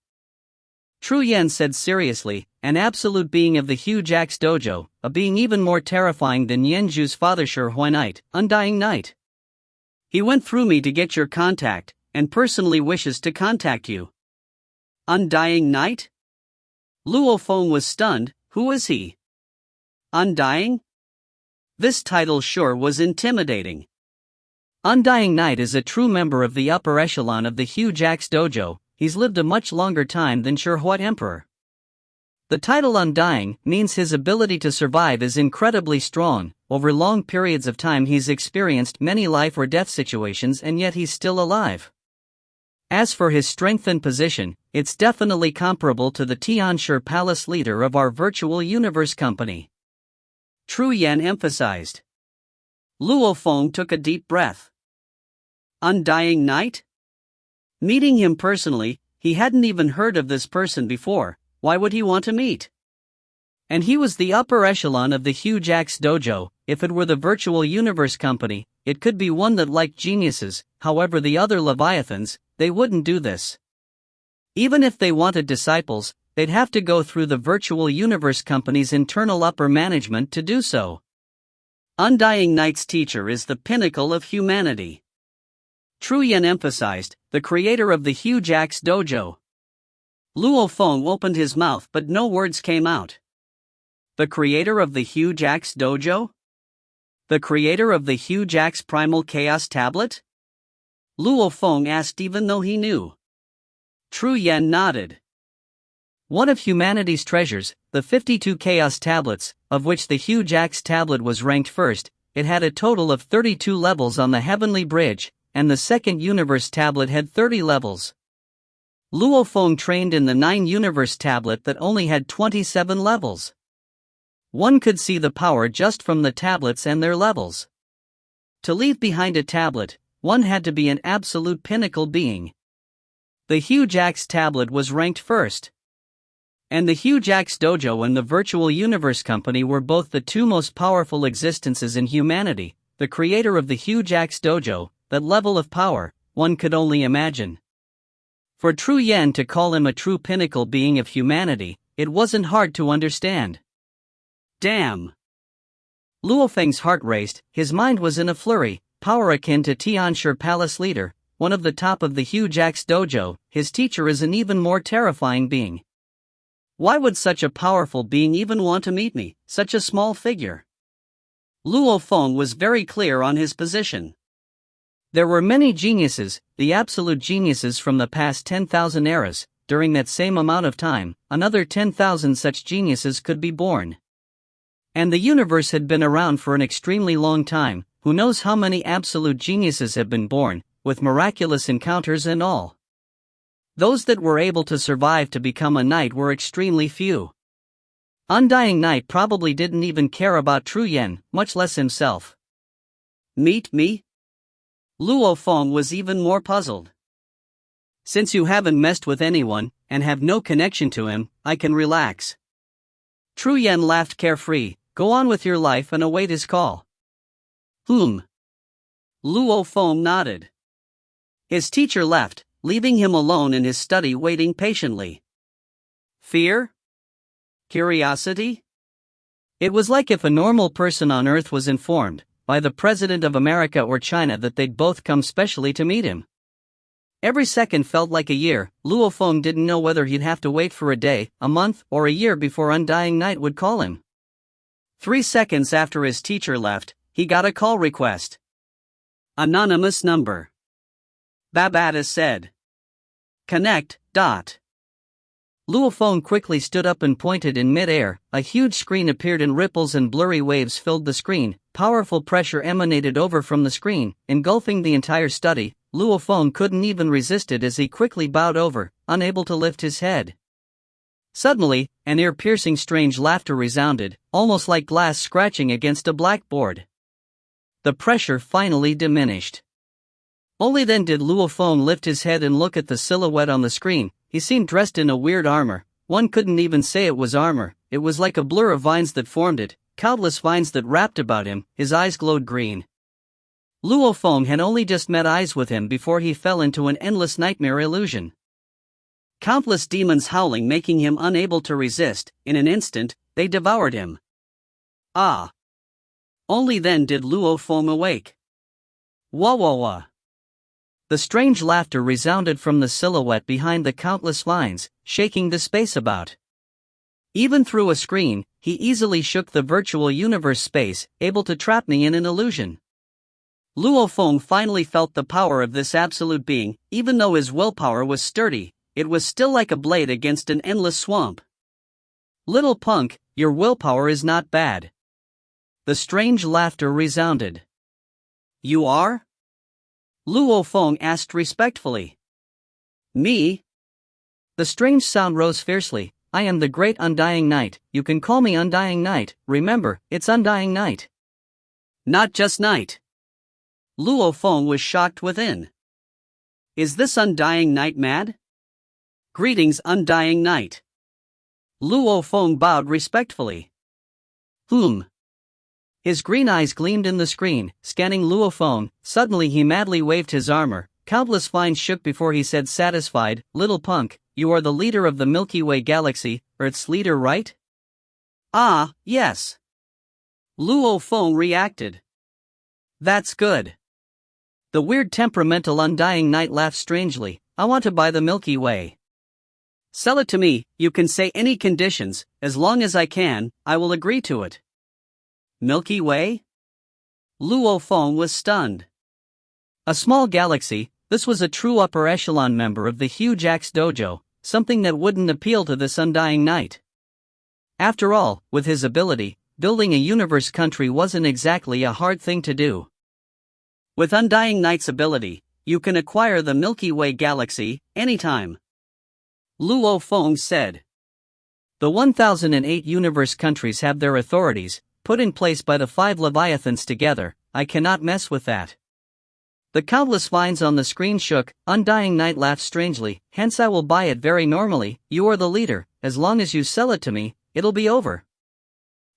Tru Yen said seriously, "An absolute being of the huge axe dojo, a being even more terrifying than Yen Zhu's father Shi Knight, Undying Knight. He went through me to get your contact, and personally wishes to contact you." "Undying Knight?" Luo Feng was stunned. "Who is he? Undying?" This title sure was intimidating. Undying Knight is a true member of the upper echelon of the huge axe dojo. He's lived a much longer time than Shi Emperor. The title Undying means his ability to survive is incredibly strong. Over long periods of time he's experienced many life or death situations, and yet he's still alive. As for his strength and position, it's definitely comparable to the Tianshi Palace leader of our Virtual Universe Company. Tru Yen emphasized. Luo Feng took a deep breath. Undying Knight? Meeting him personally, he hadn't even heard of this person before. Why would he want to meet? And he was the upper echelon of the huge axe dojo. If it were the virtual universe company, it could be one that liked geniuses. However, the other Leviathans, they wouldn't do this. Even if they wanted disciples, they'd have to go through the virtual universe company's internal upper management to do so. Undying Knight's teacher is the pinnacle of humanity. Tru Yen emphasized, the creator of the huge axe dojo. Luo Feng opened his mouth but no words came out. The creator of the huge axe dojo? The creator of the huge axe primal chaos tablet? Luo Feng asked even though he knew. Tru Yen nodded. One of humanity's treasures, the 52 chaos tablets, of which the huge axe tablet was ranked first. It had a total of 32 levels on the heavenly bridge, and the second universe tablet had 30 levels. Luo Feng trained in the 9 universe tablet that only had 27 levels. One could see the power just from the tablets and their levels. To leave behind a tablet, one had to be an absolute pinnacle being. The huge axe tablet was ranked first. And the huge axe dojo and the virtual universe company were both the two most powerful existences in humanity. The creator of the huge axe dojo, that level of power, one could only imagine. For Tru Yen to call him a true pinnacle being of humanity, it wasn't hard to understand. Damn! Luo Feng's heart raced, his mind was in a flurry. Power akin to Tianshi Palace leader, one of the top of the huge axe dojo. His teacher is an even more terrifying being. Why would such a powerful being even want to meet me, such a small figure? Luo Feng was very clear on his position. There were many geniuses, the absolute geniuses from the past 10,000 eras. During that same amount of time, another 10,000 such geniuses could be born. And the universe had been around for an extremely long time. Who knows how many absolute geniuses have been born, with miraculous encounters and all. Those that were able to survive to become a knight were extremely few. Undying Knight probably didn't even care about Tru Yen, much less himself. Meet me? Luo Feng was even more puzzled. Since you haven't messed with anyone, and have no connection to him, I can relax. Tru Yen laughed carefree. Go on with your life and await his call. Luo Feng nodded. His teacher left, leaving him alone in his study waiting patiently. Fear? Curiosity? It was like if a normal person on Earth was informed, by the President of America or China, that they'd both come specially to meet him. Every second felt like a year. Luo Feng didn't know whether he'd have to wait for a day, a month, or a year before Undying Knight would call him. 3 seconds after his teacher left, he got a call request. Anonymous number. Babata said. Connect. Luo Feng quickly stood up and pointed in mid-air. A huge screen appeared and ripples and blurry waves filled the screen. Powerful pressure emanated over from the screen, engulfing the entire study. Luo Feng couldn't even resist it as he quickly bowed over, unable to lift his head. Suddenly, an ear-piercing strange laughter resounded, almost like glass scratching against a blackboard. The pressure finally diminished. Only then did Luo Feng lift his head and look at the silhouette on the screen. He seemed dressed in a weird armor. One couldn't even say it was armor, it was like a blur of vines that formed it, countless vines that wrapped about him. His eyes glowed green. Luo Feng had only just met eyes with him before he fell into an endless nightmare illusion. Countless demons howling, making him unable to resist. In an instant, they devoured him. Ah! Only then did Luo Feng awake. Wah wah wah! The strange laughter resounded from the silhouette behind the countless vines, shaking the space about. Even through a screen, he easily shook the virtual universe space, able to trap me in an illusion. Luo Feng finally felt the power of this absolute being. Even though his willpower was sturdy, it was still like a blade against an endless swamp. Little punk, your willpower is not bad. The strange laughter resounded. You are? Luo Feng asked respectfully. Me? The strange sound rose fiercely. I am the great Undying Knight. You can call me Undying Knight. Remember, it's Undying Knight. Not just night. Luo Feng was shocked within. Is this Undying Night mad? Greetings, Undying Night. Luo Feng bowed respectfully. His green eyes gleamed in the screen, scanning Luo Feng. Suddenly he madly waved his armor. Countless vines shook before he said satisfied, "Little punk, you are the leader of the Milky Way galaxy, Earth's leader, right?" "Ah, yes." Luo Feng reacted. "That's good." The weird temperamental Undying Night laughed strangely. "I want to buy the Milky Way. Sell it to me, you can say any conditions, as long as I can, I will agree to it." Milky Way? Luo Feng was stunned. A small galaxy, this was a true upper echelon member of the huge Axe Dojo, something that wouldn't appeal to this Undying Night. After all, with his ability, building a universe country wasn't exactly a hard thing to do. With Undying Night's ability, you can acquire the Milky Way galaxy, anytime. Luo Feng said. The 1008 universe countries have their authorities, put in place by the 5 Leviathans together. I cannot mess with that. The countless vines on the screen shook. Undying Night laughed strangely. Hence I will buy it very normally. You are the leader, as long as you sell it to me, it'll be over.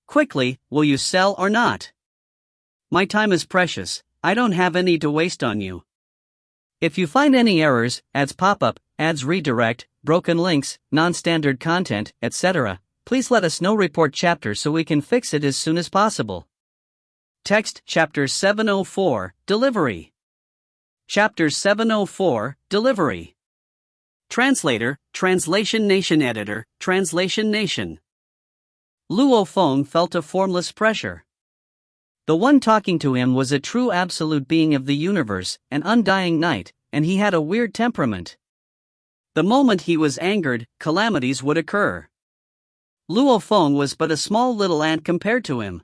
Quickly, will you sell or not? My time is precious, I don't have any to waste on you. If you find any errors, ads pop up, ads redirect, broken links, non-standard content, etc., please let us know. Report chapter so we can fix it as soon as possible. Text Chapter 704, Delivery. Chapter 704, Delivery. Translator, Translation Nation. Editor, Translation Nation. Luo Feng felt a formless pressure. The one talking to him was a true absolute being of the universe, an Undying Night, and he had a weird temperament. The moment he was angered, calamities would occur. Luo Feng was but a small little ant compared to him.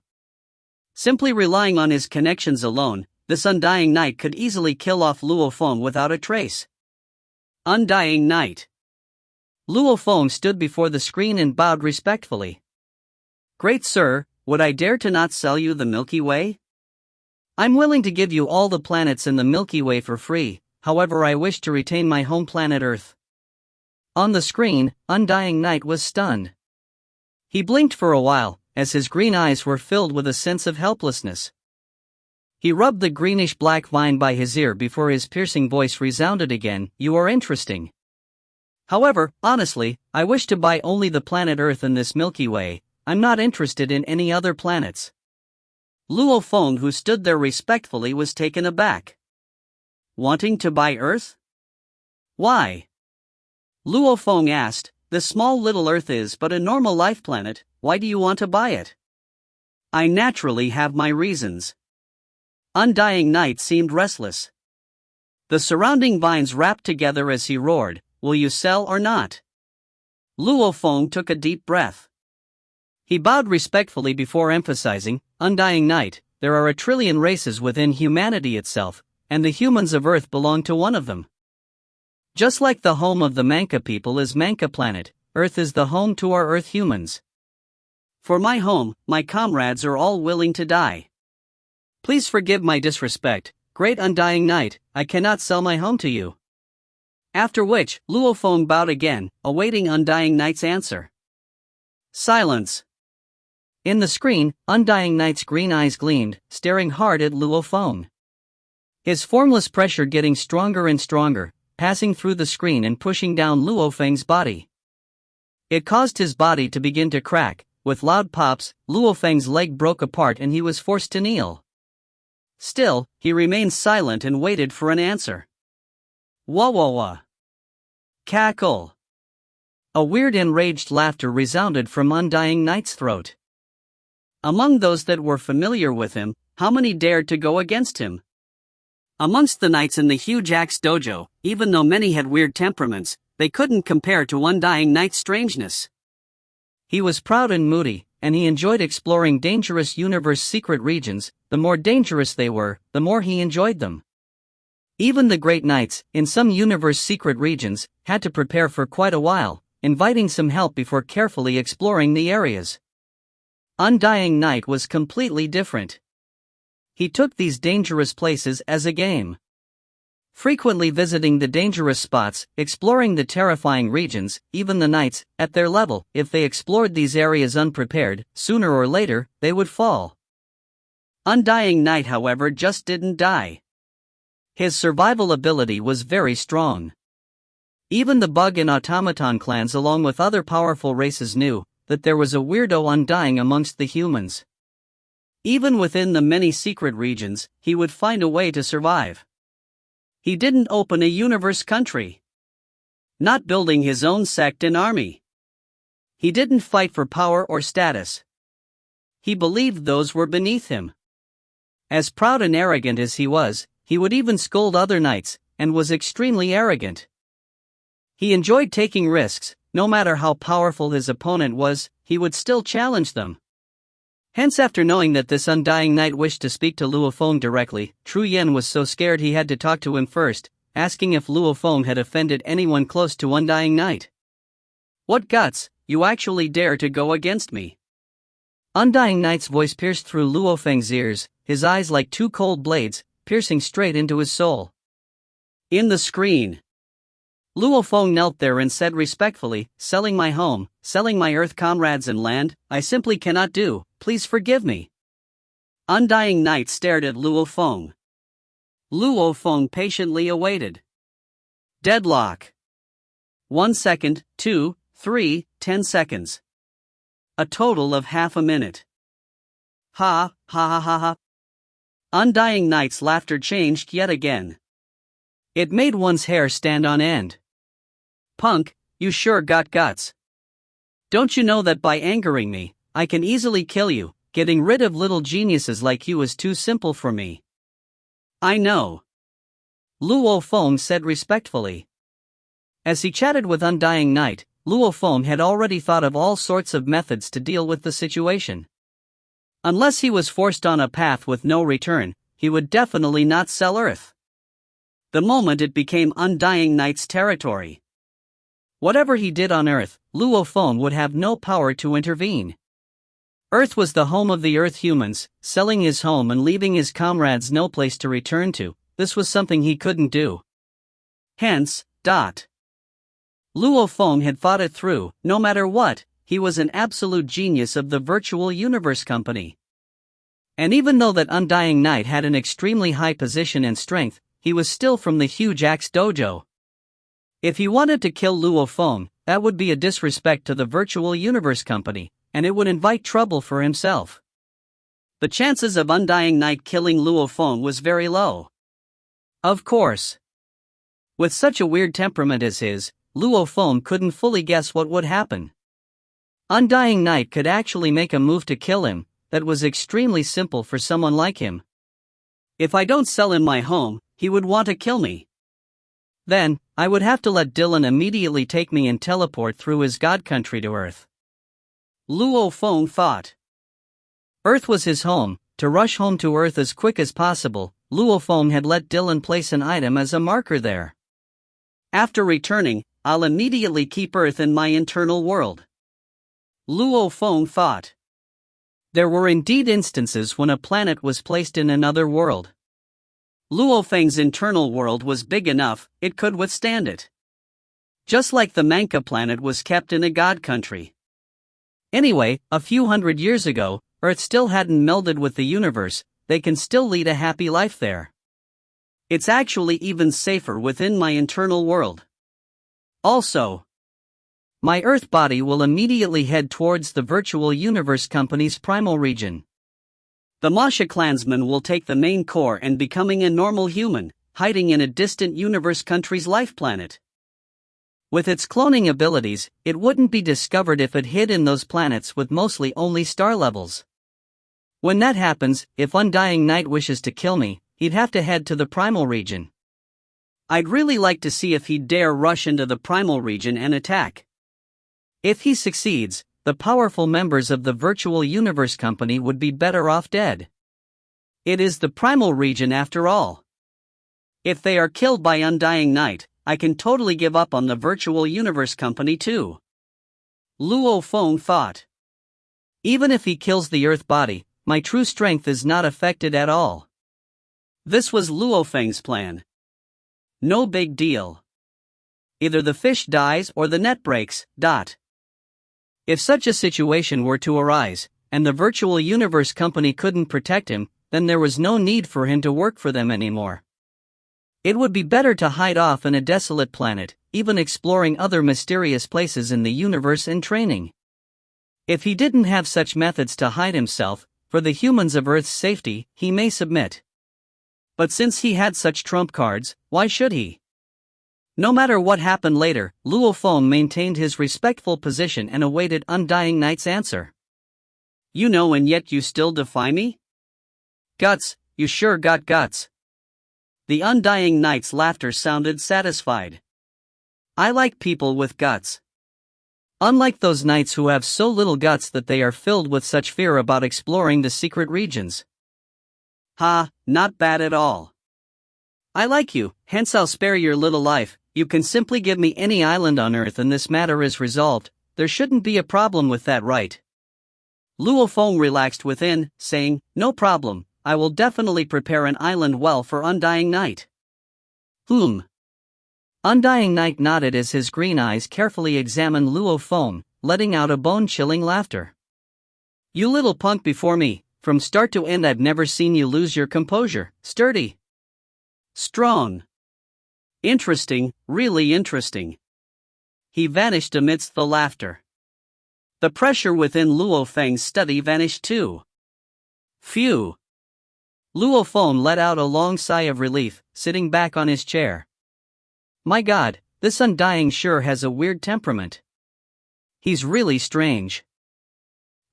Simply relying on his connections alone, this Undying Night could easily kill off Luo Feng without a trace. Undying Night. Luo Feng stood before the screen and bowed respectfully. Great sir, would I dare to not sell you the Milky Way? I'm willing to give you all the planets in the Milky Way for free, however I wish to retain my home planet Earth. On the screen, Undying Night was stunned. He blinked for a while, as his green eyes were filled with a sense of helplessness. He rubbed the greenish-black vine by his ear before his piercing voice resounded again. You are interesting. However, honestly, I wish to buy only the planet Earth in this Milky Way. I'm not interested in any other planets. Luo Feng, who stood there respectfully, was taken aback. Wanting to buy Earth? Why? Luo Feng asked. This small little Earth is but a normal life planet, why do you want to buy it? I naturally have my reasons. Undying Night seemed restless. The surrounding vines rapped together as he roared, will you sell or not? Luo Feng took a deep breath. He bowed respectfully before emphasizing, Undying Night, there are a trillion races within humanity itself, and the humans of Earth belong to one of them. Just like the home of the Manka people is Manka Planet, Earth is the home to our Earth humans. For my home, my comrades are all willing to die. Please forgive my disrespect, great Undying Night, I cannot sell my home to you. After which, Luo Feng bowed again, awaiting Undying Night's answer. Silence. In the screen, Undying Night's green eyes gleamed, staring hard at Luo Feng. His formless pressure getting stronger and stronger, passing through the screen and pushing down Luo Feng's body. It caused his body to begin to crack. With loud pops, Luo Feng's leg broke apart and he was forced to kneel. Still, he remained silent and waited for an answer. Wah wah wah. Cackle. A weird enraged laughter resounded from Undying Night's throat. Among those that were familiar with him, how many dared to go against him? Amongst the knights in the huge Axe Dojo, even though many had weird temperaments, they couldn't compare to Undying Night's strangeness. He was proud and moody, and he enjoyed exploring dangerous universe secret regions. The more dangerous they were, the more he enjoyed them. Even the great knights, in some universe secret regions, had to prepare for quite a while, inviting some help before carefully exploring the areas. Undying Night was completely different. He took these dangerous places as a game. Frequently visiting the dangerous spots, exploring the terrifying regions, even the knights, at their level, if they explored these areas unprepared, sooner or later, they would fall. Undying Knight, however, just didn't die. His survival ability was very strong. Even the bug and automaton clans along with other powerful races knew that there was a weirdo undying amongst the humans. Even within the many secret regions, he would find a way to survive. He didn't open a universe country. Not building his own sect and army. He didn't fight for power or status. He believed those were beneath him. As proud and arrogant as he would even scold other knights, and was extremely arrogant. He enjoyed taking risks. No matter how powerful his opponent was, he would still challenge them. Hence, after knowing that this undying knight wished to speak to Luo Feng directly, Tru Yen was so scared he had to talk to him first, asking if Luo Feng had offended anyone close to Undying Knight. "What guts, you actually dare to go against me?" Undying Knight's voice pierced through Luo Feng's ears, his eyes like two cold blades, piercing straight into his soul. In the screen. Luo Feng knelt there and said respectfully, "Selling my home, selling my earth comrades and land, I simply cannot do, please forgive me." Undying Knight stared at Luo Feng. Luo Feng patiently awaited. Deadlock. 1 second, 2, 3, 10 seconds. A total of half a minute. Ha, ha ha ha ha. Undying Knight's laughter changed yet again. It made one's hair stand on end. "Punk, you sure got guts. Don't you know that by angering me, I can easily kill you? Getting rid of little geniuses like you is too simple for me." "I know," Luo Feng said respectfully. As he chatted with Undying Knight, Luo Feng had already thought of all sorts of methods to deal with the situation. Unless he was forced on a path with no return, he would definitely not sell Earth. The moment it became Undying Knight's territory. Whatever he did on Earth, Luo Feng would have no power to intervene. Earth was the home of the Earth humans. Selling his home and leaving his comrades no place to return to, this was something he couldn't do. Hence, Luo Feng had thought it through. No matter what, he was an absolute genius of the virtual universe company. And even though that Undying Knight had an extremely high position and strength, he was still from the huge Axe Dojo. If he wanted to kill Luo Feng, that would be a disrespect to the virtual universe company, and it would invite trouble for himself. The chances of Undying Knight killing Luo Feng was very low. Of course. With such a weird temperament as his, Luo Feng couldn't fully guess what would happen. Undying Knight could actually make a move to kill him that was extremely simple for someone like him. If I don't sell him my home, he would want to kill me. Then, I would have to let Dylan immediately take me and teleport through his god country to Earth. Luo Feng thought. Earth was his home. To rush home to Earth as quick as possible, Luo Feng had let Dylan place an item as a marker there. After returning, I'll immediately keep Earth in my internal world. Luo Feng thought. There were indeed instances when a planet was placed in another world. Luo Feng's internal world was big enough, it could withstand it. Just like the Manka planet was kept in a god country. Anyway, a few hundred years ago, Earth still hadn't melded with the universe. They can still lead a happy life there. It's actually even safer within my internal world. Also, my Earth body will immediately head towards the virtual universe company's primal region. The Masha clansman will take the main core and becoming a normal human, hiding in a distant universe country's life planet. With its cloning abilities, it wouldn't be discovered if it hid in those planets with mostly only star levels. When that happens, if Undying Knight wishes to kill me, he'd have to head to the primal region. I'd really like to see if he'd dare rush into the primal region and attack. If he succeeds, the powerful members of the virtual universe company would be better off dead. It is the primal region after all. If they are killed by Undying Knight, I can totally give up on the virtual universe company too. Luo Feng thought. Even if he kills the Earth body, my true strength is not affected at all. This was Luo Feng's plan. No big deal. Either the fish dies or the net breaks. If such a situation were to arise, and the virtual universe company couldn't protect him, then there was no need for him to work for them anymore. It would be better to hide off in a desolate planet, even exploring other mysterious places in the universe in training. If he didn't have such methods to hide himself, for the humans of Earth's safety, he may submit. But since he had such trump cards, why should he? No matter what happened later, Luo Feng maintained his respectful position and awaited Undying Knight's answer. You know, and yet you still defy me? Guts, you sure got guts. The Undying Knight's laughter sounded satisfied. I like people with guts. Unlike those knights who have so little guts that they are filled with such fear about exploring the secret regions. Ha, not bad at all. I like you, hence I'll spare your little life. You can simply give me any island on Earth and this matter is resolved. There shouldn't be a problem with that, right? Luo Feng relaxed within, saying, no problem, I will definitely prepare an island well for Undying Knight. Undying Knight nodded as his green eyes carefully examined Luo Feng, letting out a bone-chilling laughter. You little punk before me, from start to end I've never seen you lose your composure. Sturdy. Strong. Interesting, really interesting. He vanished amidst the laughter. The pressure within Luo Feng's study vanished too. Phew. Luo Feng let out a long sigh of relief, sitting back on his chair. My God, this Undying sure has a weird temperament. He's really strange.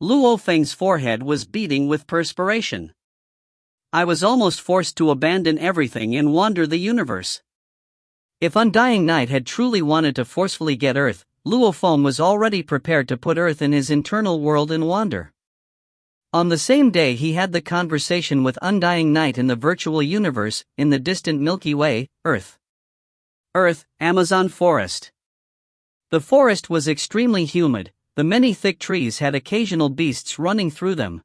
Luo Feng's forehead was beading with perspiration. I was almost forced to abandon everything and wander the universe. If Undying Knight had truly wanted to forcefully get Earth, Luo Feng was already prepared to put Earth in his internal world and wander. On the same day he had the conversation with Undying Knight in the virtual universe, in the distant Milky Way, Earth. Earth, Amazon forest. The forest was extremely humid, the many thick trees had occasional beasts running through them.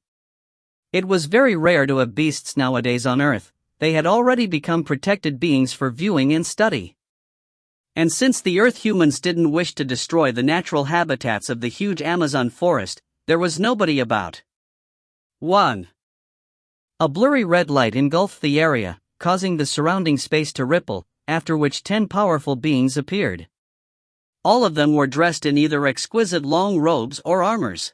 It was very rare to have beasts nowadays on Earth, they had already become protected beings for viewing and study. And since the Earth humans didn't wish to destroy the natural habitats of the huge Amazon forest, there was nobody about. 1. A blurry red light engulfed the area, causing the surrounding space to ripple, after which 10 powerful beings appeared. All of them were dressed in either exquisite long robes or armors.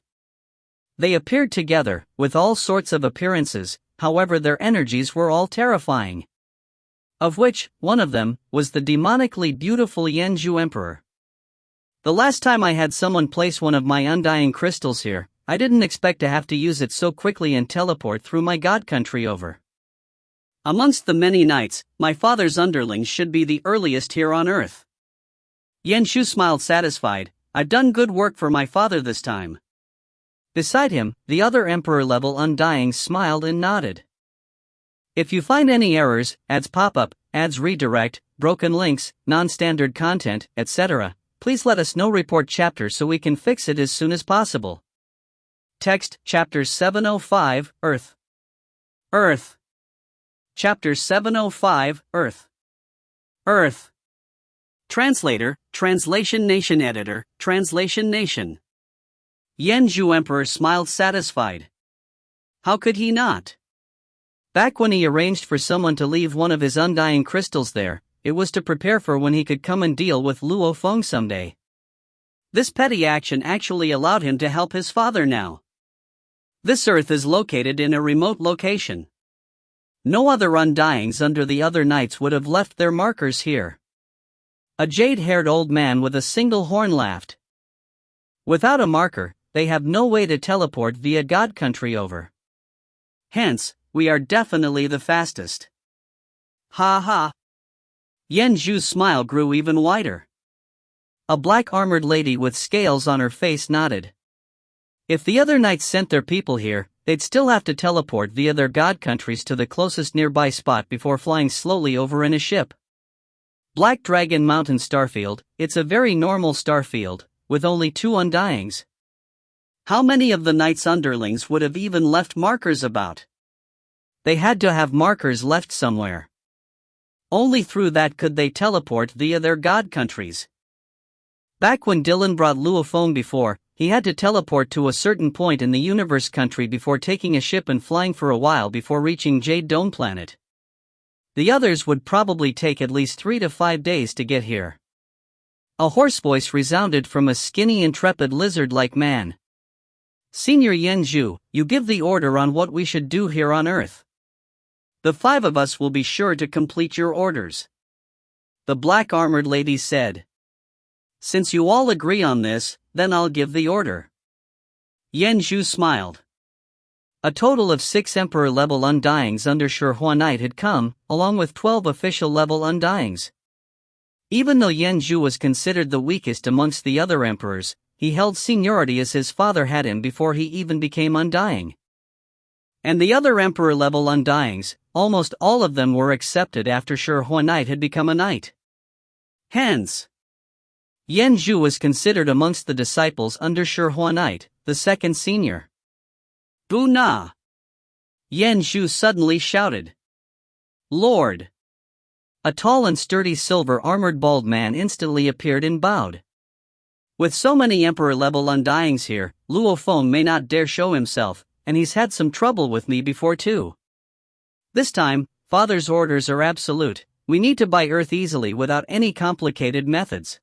They appeared together, with all sorts of appearances, however their energies were all terrifying. Of which, one of them, was the demonically beautiful Yanzhu Emperor. The last time I had someone place one of my undying crystals here, I didn't expect to have to use it so quickly and teleport through my god country over. Amongst the many knights, my father's underlings should be the earliest here on Earth. Yanzhu smiled satisfied, I've done good work for my father this time. Beside him, the other Emperor-level Undyings smiled and nodded. If you find any errors, ads pop-up, ads redirect, broken links, non-standard content, etc., please let us know. Report chapter so we can fix it as soon as possible. Text, Chapter 705, Earth. Earth. Chapter 705, Earth. Earth. Translator, Translation Nation Editor, Translation Nation. Yanzhu Emperor smiled satisfied. How could he not? Back when he arranged for someone to leave one of his undying crystals there, it was to prepare for when he could come and deal with Luo Feng someday. This petty action actually allowed him to help his father now. This Earth is located in a remote location. No other undyings under the other knights would have left their markers here. A jade-haired old man with a single horn laughed. Without a marker, they have no way to teleport via God Country over. Hence, we are definitely the fastest. Ha ha. Yanzhu's smile grew even wider. A black-armored lady with scales on her face nodded. If the other knights sent their people here, they'd still have to teleport via their god countries to the closest nearby spot before flying slowly over in a ship. Black Dragon Mountain Starfield, it's a very normal starfield, with only 2 undyings. How many of the knight's underlings would have even left markers about? They had to have markers left somewhere. Only through that could they teleport via their god countries. Back when Dylan brought Luo Feng before, he had to teleport to a certain point in the universe country before taking a ship and flying for a while before reaching Jade Dome planet. The others would probably take at least 3 to 5 days to get here. A hoarse voice resounded from a skinny, intrepid lizard-like man. Senior Yen Zhu, you give the order on what we should do here on Earth. The 5 of us will be sure to complete your orders. The black-armored lady said. Since you all agree on this, then I'll give the order. Yen Zhu smiled. A total of 6 Emperor-level Undyings under Shi Hua Knight had come, along with 12 official-level Undyings. Even though Yen Zhu was considered the weakest amongst the other emperors, he held seniority as his father had him before he even became Undying. And the other Emperor-level Undyings, almost all of them were accepted after Shi Hua Knight had become a knight. Hence, Yen Zhu was considered amongst the disciples under Shi Hua Knight, the second senior. Bu Na! Yen Zhu suddenly shouted. Lord! A tall and sturdy silver-armored bald man instantly appeared and bowed. With so many Emperor-level Undyings here, Luo Feng may not dare show himself, and he's had some trouble with me before too. This time, Father's orders are absolute. We need to buy Earth easily without any complicated methods.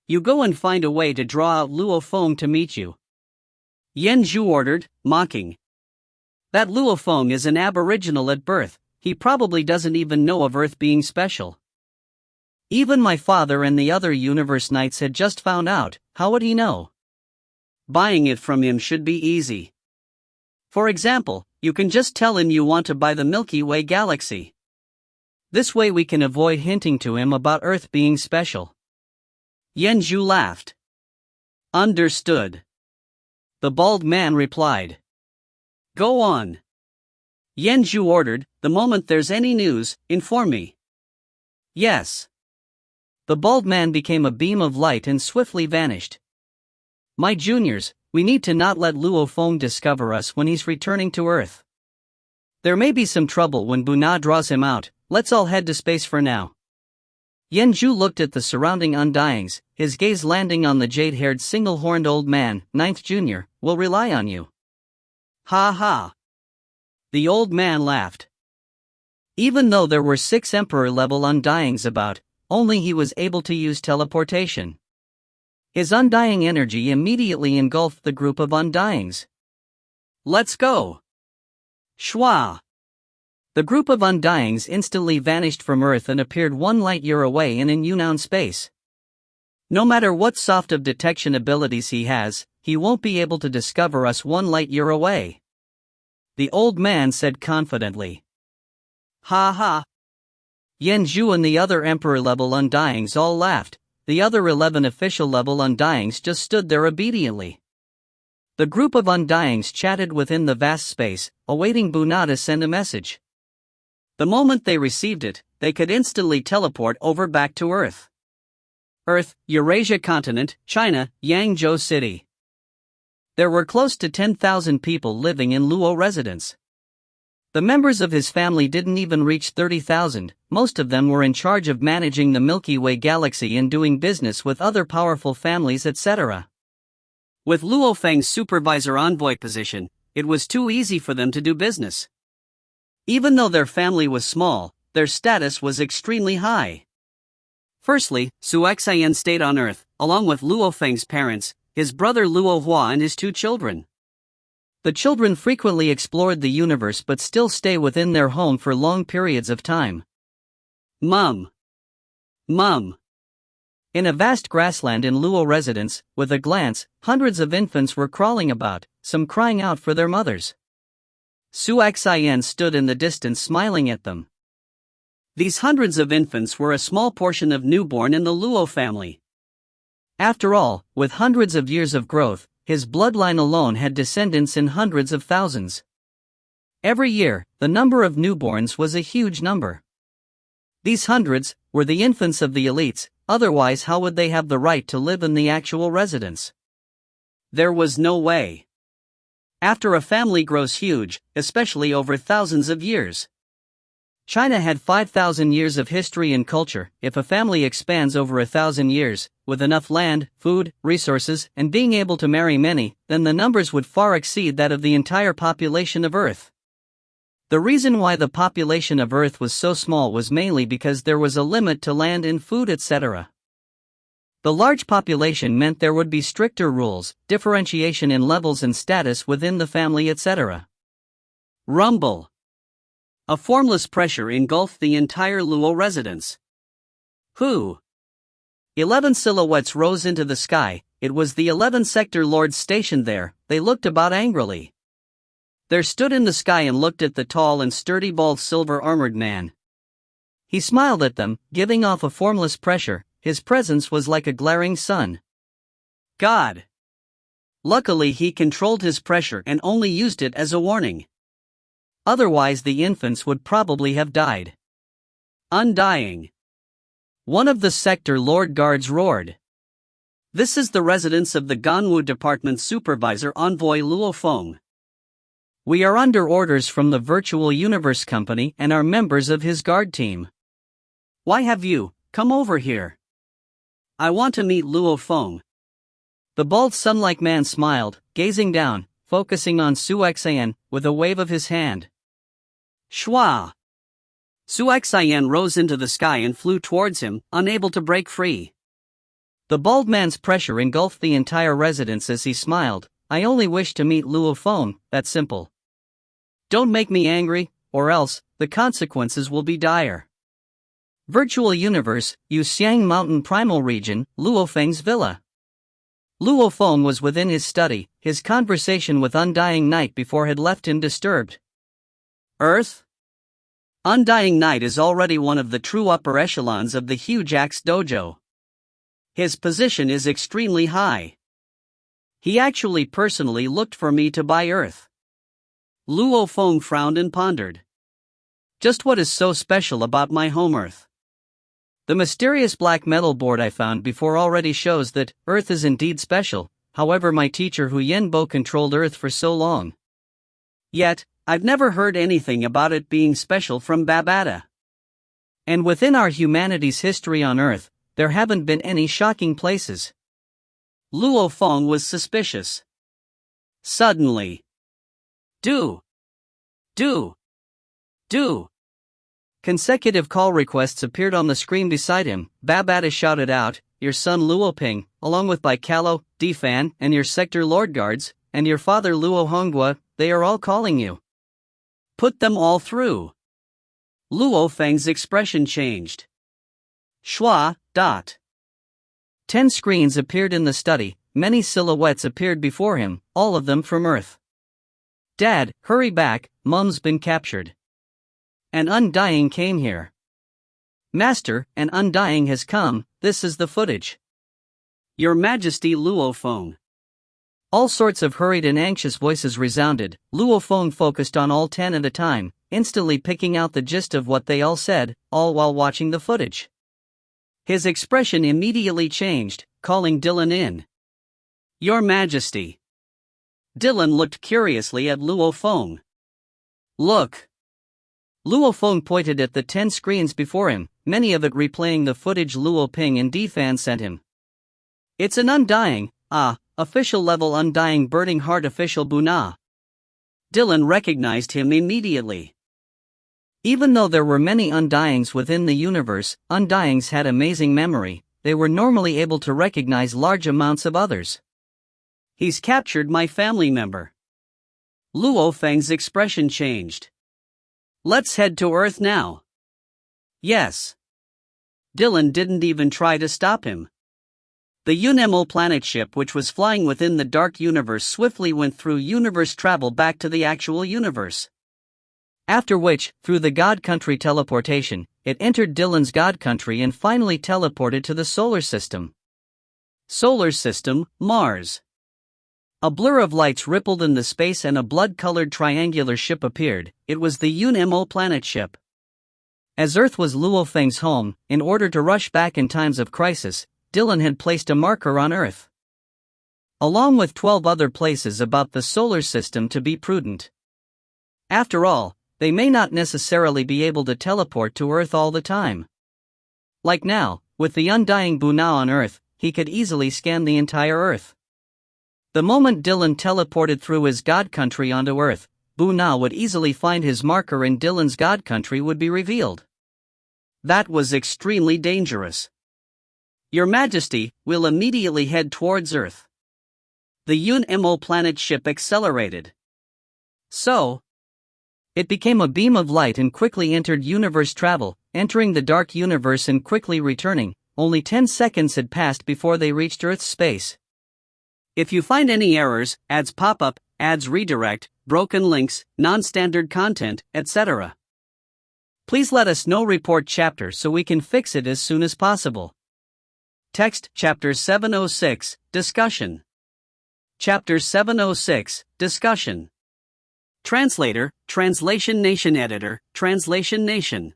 You go and find a way to draw out Luo Feng to meet you. Yen Zhu ordered, mocking. That Luo Feng is an aboriginal at birth, he probably doesn't even know of Earth being special. Even my father and the other universe knights had just found out, how would he know? Buying it from him should be easy. For example, you can just tell him you want to buy the Milky Way galaxy. This way we can avoid hinting to him about Earth being special. Yen Zhu laughed. Understood. The bald man replied. Go on. Yen Zhu ordered, the moment there's any news, inform me. Yes. The bald man became a beam of light and swiftly vanished. My juniors, we need to not let Luo Feng discover us when he's returning to Earth. There may be some trouble when Bu Na draws him out, let's all head to space for now. Yen Zhu looked at the surrounding Undyings, his gaze landing on the jade-haired single-horned old man, 9th Junior, will rely on you. Ha ha. The old man laughed. Even though there were 6 Emperor-level Undyings about, only he was able to use teleportation. His undying energy immediately engulfed the group of Undyings. Let's go! Shwa! The group of Undyings instantly vanished from Earth and appeared 1 light-year away in unknown space. No matter what soft of detection abilities he has, he won't be able to discover us 1 light-year away. The old man said confidently. Ha ha! Yen Zhu and the other Emperor-level Undyings all laughed. The other 11 official-level Undyings just stood there obediently. The group of Undyings chatted within the vast space, awaiting Bu Na to send a message. The moment they received it, they could instantly teleport over back to Earth. Earth, Eurasia continent, China, Yangzhou city. There were close to 10,000 people living in Luo residence. The members of his family didn't even reach 30,000, most of them were in charge of managing the Milky Way galaxy and doing business with other powerful families, etc. With Luo Feng's supervisor envoy position, it was too easy for them to do business. Even though their family was small, their status was extremely high. Firstly, Su Xian stayed on Earth, along with Luo Feng's parents, his brother Luo Hua and his 2 children. The children frequently explored the universe but still stay within their home for long periods of time. Mum. In a vast grassland in Luo residence, with a glance, hundreds of infants were crawling about, some crying out for their mothers. Su Xian stood in the distance smiling at them. These hundreds of infants were a small portion of newborn in the Luo family. After all, with hundreds of years of growth, his bloodline alone had descendants in hundreds of thousands. Every year, the number of newborns was a huge number. These hundreds were the infants of the elites, otherwise how would they have the right to live in the actual residence? There was no way. After a family grows huge, especially over thousands of years. China had 5,000 years of history and culture. If a family expands over 1,000 years, with enough land, food, resources, and being able to marry many, then the numbers would far exceed that of the entire population of Earth. The reason why the population of Earth was so small was mainly because there was a limit to land and food, etc. The large population meant there would be stricter rules, differentiation in levels and status within the family, etc. Rumble. A formless pressure engulfed the entire Luo residence. Who? 11 silhouettes rose into the sky. It was the 11 sector lords stationed there. They looked about angrily. There stood in the sky and looked at the tall and sturdy bald silver-armored man. He smiled at them, giving off a formless pressure. His presence was like a glaring sun. God! Luckily he controlled his pressure and only used it as a warning. Otherwise the infants would probably have died. Undying. One of the sector lord guards roared. This is the residence of the Ganwu Department Supervisor Envoy Luo Feng. We are under orders from the Virtual Universe Company and are members of his guard team. Why have you come over here? I want to meet Luo Feng. The bald sun-like man smiled, gazing down, focusing on Suxian, with a wave of his hand. Shua! Suxian rose into the sky and flew towards him, unable to break free. The bald man's pressure engulfed the entire residence as he smiled. I only wish to meet Luo Feng, that's simple. Don't make me angry, or else, the consequences will be dire. Virtual Universe, Yuxiang Mountain Primal Region, Luo Feng's villa. Luo Feng was within his study. His conversation with Undying Night before had left him disturbed. Earth? Undying Night is already one of the true upper echelons of the huge Axe Dojo. His position is extremely high. He actually personally looked for me to buy Earth. Luo Feng frowned and pondered. Just what is so special about my home Earth? The mysterious black metal board I found before already shows that Earth is indeed special. However, my teacher Hu Yenbo controlled Earth for so long. Yet, I've never heard anything about it being special from Babata. And within our humanity's history on Earth, there haven't been any shocking places. Luo Feng was suspicious. Suddenly. Do. Consecutive call requests appeared on the screen beside him. Babata shouted out, your son Luo Ping, along with Baikalo, Difan, and your sector lord guards, and your father Luo Honghua, they are all calling you. Put them all through. Luo Feng's expression changed. Schwa. 10 screens appeared in the study. Many silhouettes appeared before him, all of them from Earth. Dad, hurry back, Mum's been captured. An Undying came here. Master, an Undying has come, this is the footage. Your Majesty Luo Feng. All sorts of hurried and anxious voices resounded. Luo Feng focused on all 10 at a time, instantly picking out the gist of what they all said, all while watching the footage. His expression immediately changed, calling Dylan in. Your Majesty. Dylan looked curiously at Luo Feng. Look. Luo Feng pointed at the 10 screens before him, many of it replaying the footage Luo Ping and Difan sent him. It's an Undying, official level Undying Burning Heart official Buna. Dylan recognized him immediately. Even though there were many Undyings within the universe, Undyings had amazing memory. They were normally able to recognize large amounts of others. He's captured my family member. Luo Feng's expression changed. Let's head to Earth now. Yes. Dylan didn't even try to stop him. The Unemo planet ship, which was flying within the dark universe, swiftly went through universe travel back to the actual universe. After which, through the God Country teleportation, it entered Dylan's God Country and finally teleported to the solar system. Solar system, Mars. A blur of lights rippled in the space and a blood-colored triangular ship appeared. It was the Unemo planet ship. As Earth was Luo Feng's home, in order to rush back in times of crisis, Dylan had placed a marker on Earth. along with 12 other places about the solar system to be prudent. After all, they may not necessarily be able to teleport to Earth all the time. Like now, with the undying Buna on Earth, he could easily scan the entire Earth. The moment Dylan teleported through his god country onto Earth, Buna would easily find his marker and Dylan's god country would be revealed. That was extremely dangerous. Your Majesty, we'll immediately head towards Earth. The Yun-Mo planet ship accelerated. So, it became a beam of light and quickly entered universe travel, entering the dark universe and quickly returning. Only 10 seconds had passed before they reached Earth's space. If you find any errors, ads pop up, ads redirect, broken links, non-standard content, etc., please let us know. Report chapter so we can fix it as soon as possible. Text Chapter 706 Discussion. Chapter 706 Discussion. Translator, Translation Nation. Editor, Translation Nation.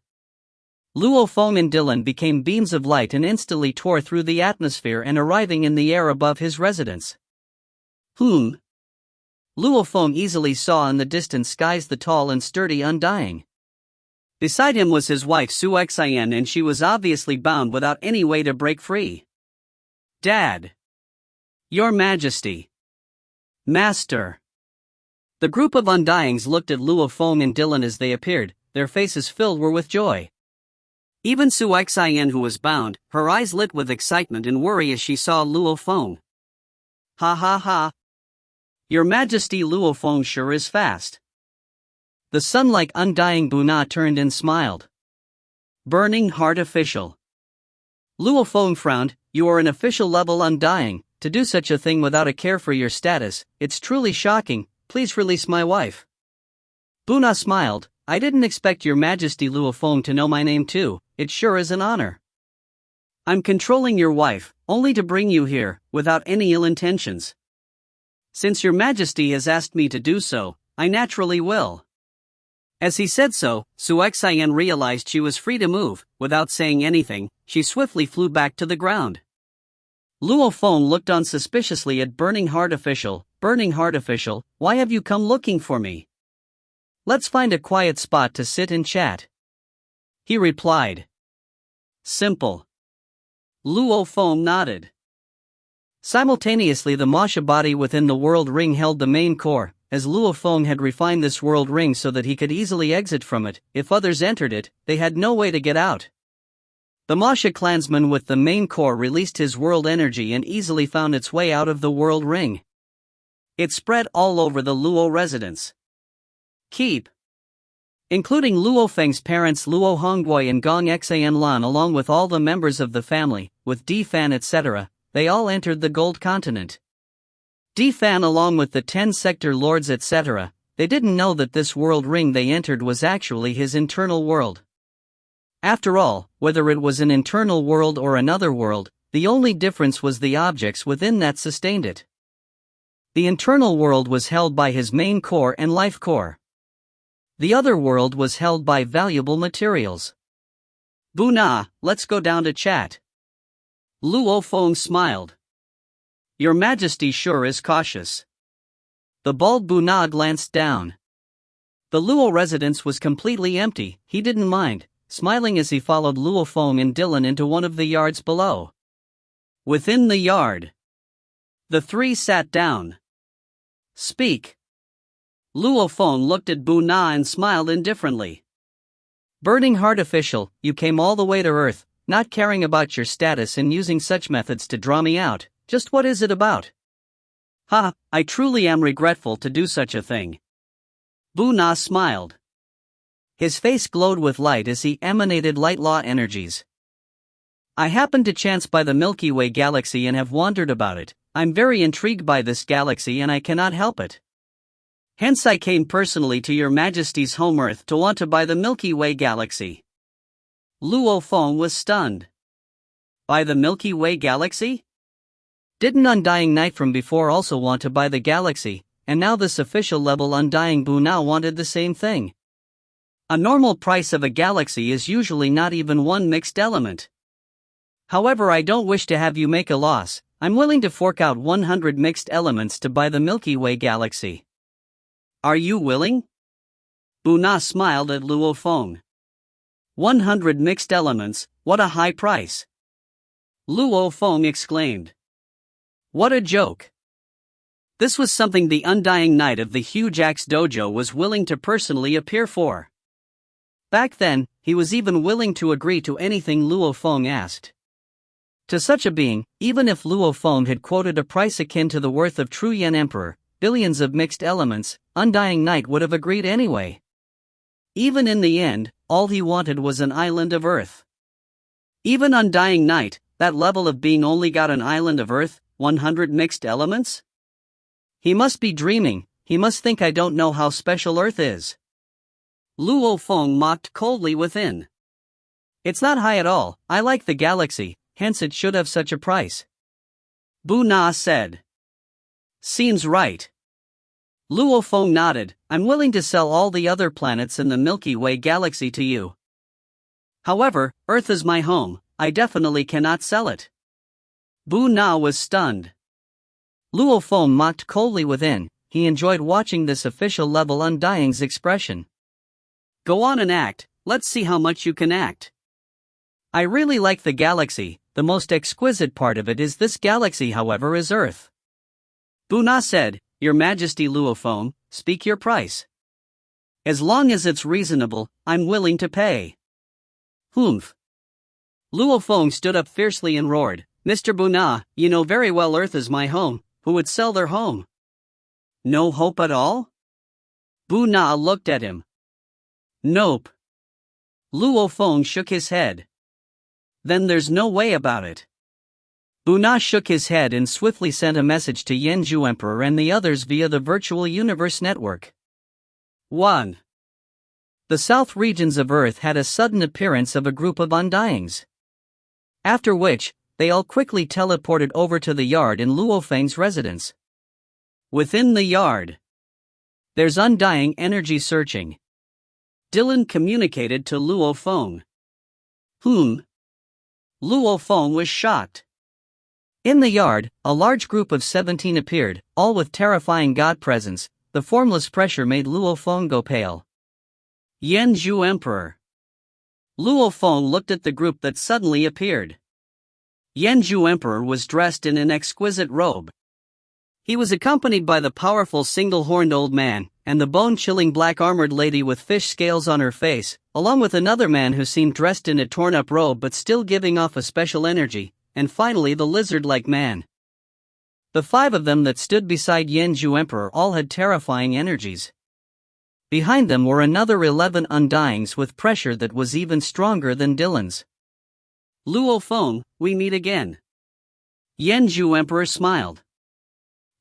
Luo Feng and Dylan became beams of light and instantly tore through the atmosphere and arriving in the air above his residence. Luo Feng easily saw in the distant skies the tall and sturdy Undying. Beside him was his wife Su Xian, and she was obviously bound without any way to break free. Dad. Your Majesty. Master. The group of Undyings looked at Luo Feng and Dylan as they appeared, their faces filled with joy. Even Su Xian, who was bound, her eyes lit with excitement and worry as she saw Luo Feng. Ha ha ha. Your Majesty, Luo Feng sure is fast. The sun-like Undying Buna turned and smiled. Burning Heart Official. Luo Feng frowned. You are an official level Undying. To do such a thing without a care for your status, it's truly shocking. Please release my wife. Buna smiled. I didn't expect Your Majesty Luo Feng to know my name too. It sure is an honor. I'm controlling your wife, only to bring you here, without any ill intentions. Since Your Majesty has asked me to do so, I naturally will. As he said so, Su Xian realized she was free to move. Without saying anything, she swiftly flew back to the ground. Luo Feng looked on suspiciously at Burning Heart Official. Burning Heart Official, why have you come looking for me? Let's find a quiet spot to sit and chat. He replied. Simple. Luo Feng nodded. Simultaneously, the Masha body within the world ring held the main core, as Luo Feng had refined this world ring so that he could easily exit from it. If others entered it, they had no way to get out. The Masha clansman with the main core released his world energy and easily found its way out of the world ring. It spread all over the Luo residence. Keep. Including Luo Feng's parents Luo Hongguai and Gong Xian Lan, along with all the members of the family, with Di Fan etc., they all entered the Gold Continent. Di Fan along with the 10 sector lords etc., they didn't know that this world ring they entered was actually his internal world. After all, whether it was an internal world or another world, the only difference was the objects within that sustained it. The internal world was held by his main core and life core. The other world was held by valuable materials. Buna, let's go down to chat. Luo Feng smiled. Your Majesty sure is cautious. The bald Buna glanced down. The Luo residence was completely empty. He didn't mind, smiling as he followed Luo Feng and Dylan into one of the yards below. Within the yard, the three sat down. Speak. Luo Feng looked at Buna and smiled indifferently. Burning Heart Official, you came all the way to Earth, not caring about your status and using such methods to draw me out. Just what is it about? Ha, I truly am regretful to do such a thing. Buna smiled. His face glowed with light as he emanated light law energies. I happened to chance by the Milky Way galaxy and have wondered about it. I'm very intrigued by this galaxy and I cannot help it. Hence I came personally to Your Majesty's home Earth to want to buy the Milky Way galaxy. Luo Feng was stunned. By the Milky Way galaxy? Didn't Undying Knight from before also want to buy the galaxy, and now this official level Undying Buna wanted the same thing? A normal price of a galaxy is usually not even one mixed element. However, I don't wish to have you make a loss. I'm willing to fork out 100 mixed elements to buy the Milky Way galaxy. Are you willing? Bu Na smiled at Luo Feng. 100 mixed elements, what a high price! Luo Feng exclaimed. What a joke! This was something the Undying Knight of the Huge Axe Dojo was willing to personally appear for. Back then, he was even willing to agree to anything Luo Feng asked. To such a being, even if Luo Feng had quoted a price akin to the worth of True Yen Emperor, billions of mixed elements, Undying Knight would have agreed anyway. Even in the end, all he wanted was an island of Earth. Even Undying Knight, that level of being only got an island of Earth, 100 mixed elements? He must be dreaming, he must think I don't know how special Earth is. Luo Feng mocked coldly within. It's not high at all, I like the galaxy, hence it should have such a price. Bu Na said. Seems right. Luo Feng nodded, I'm willing to sell all the other planets in the Milky Way galaxy to you. However, Earth is my home, I definitely cannot sell it. Bu Na was stunned. Luo Feng mocked coldly within, he enjoyed watching this official level Undying's expression. Go on and act, let's see how much you can act. I really like the galaxy, the most exquisite part of it is this galaxy however is Earth. Bu Na said, Your Majesty Luo Feng, speak your price. As long as it's reasonable, I'm willing to pay. Humph. Luo Feng stood up fiercely and roared, Mr. Bu Na, you know very well Earth is my home, who would sell their home? No hope at all? Bu Na looked at him. Nope. Luo Feng shook his head. Then there's no way about it. Bu Na shook his head and swiftly sent a message to Yanzhu Emperor and the others via the Virtual Universe Network. 1. The south regions of Earth had a sudden appearance of a group of Undyings. After which, they all quickly teleported over to the yard in Luo Feng's residence. Within the yard, there's Undying energy searching. Dylan communicated to Luo Feng. Luo Feng was shocked. In the yard, a large group of 17 appeared, all with terrifying god presence. The formless pressure made Luo Feng go pale. Yanzhu Emperor. Luo Feng looked at the group that suddenly appeared. Yanzhu Emperor was dressed in an exquisite robe. He was accompanied by the powerful single-horned old man, and the bone-chilling black-armored lady with fish scales on her face, along with another man who seemed dressed in a torn-up robe but still giving off a special energy, and finally the lizard-like man. The 5 of them that stood beside Yanzhu Emperor all had terrifying energies. Behind them were another 11 Undyings with pressure that was even stronger than Dylan's. Luo Feng, we meet again. Yanzhu Emperor smiled.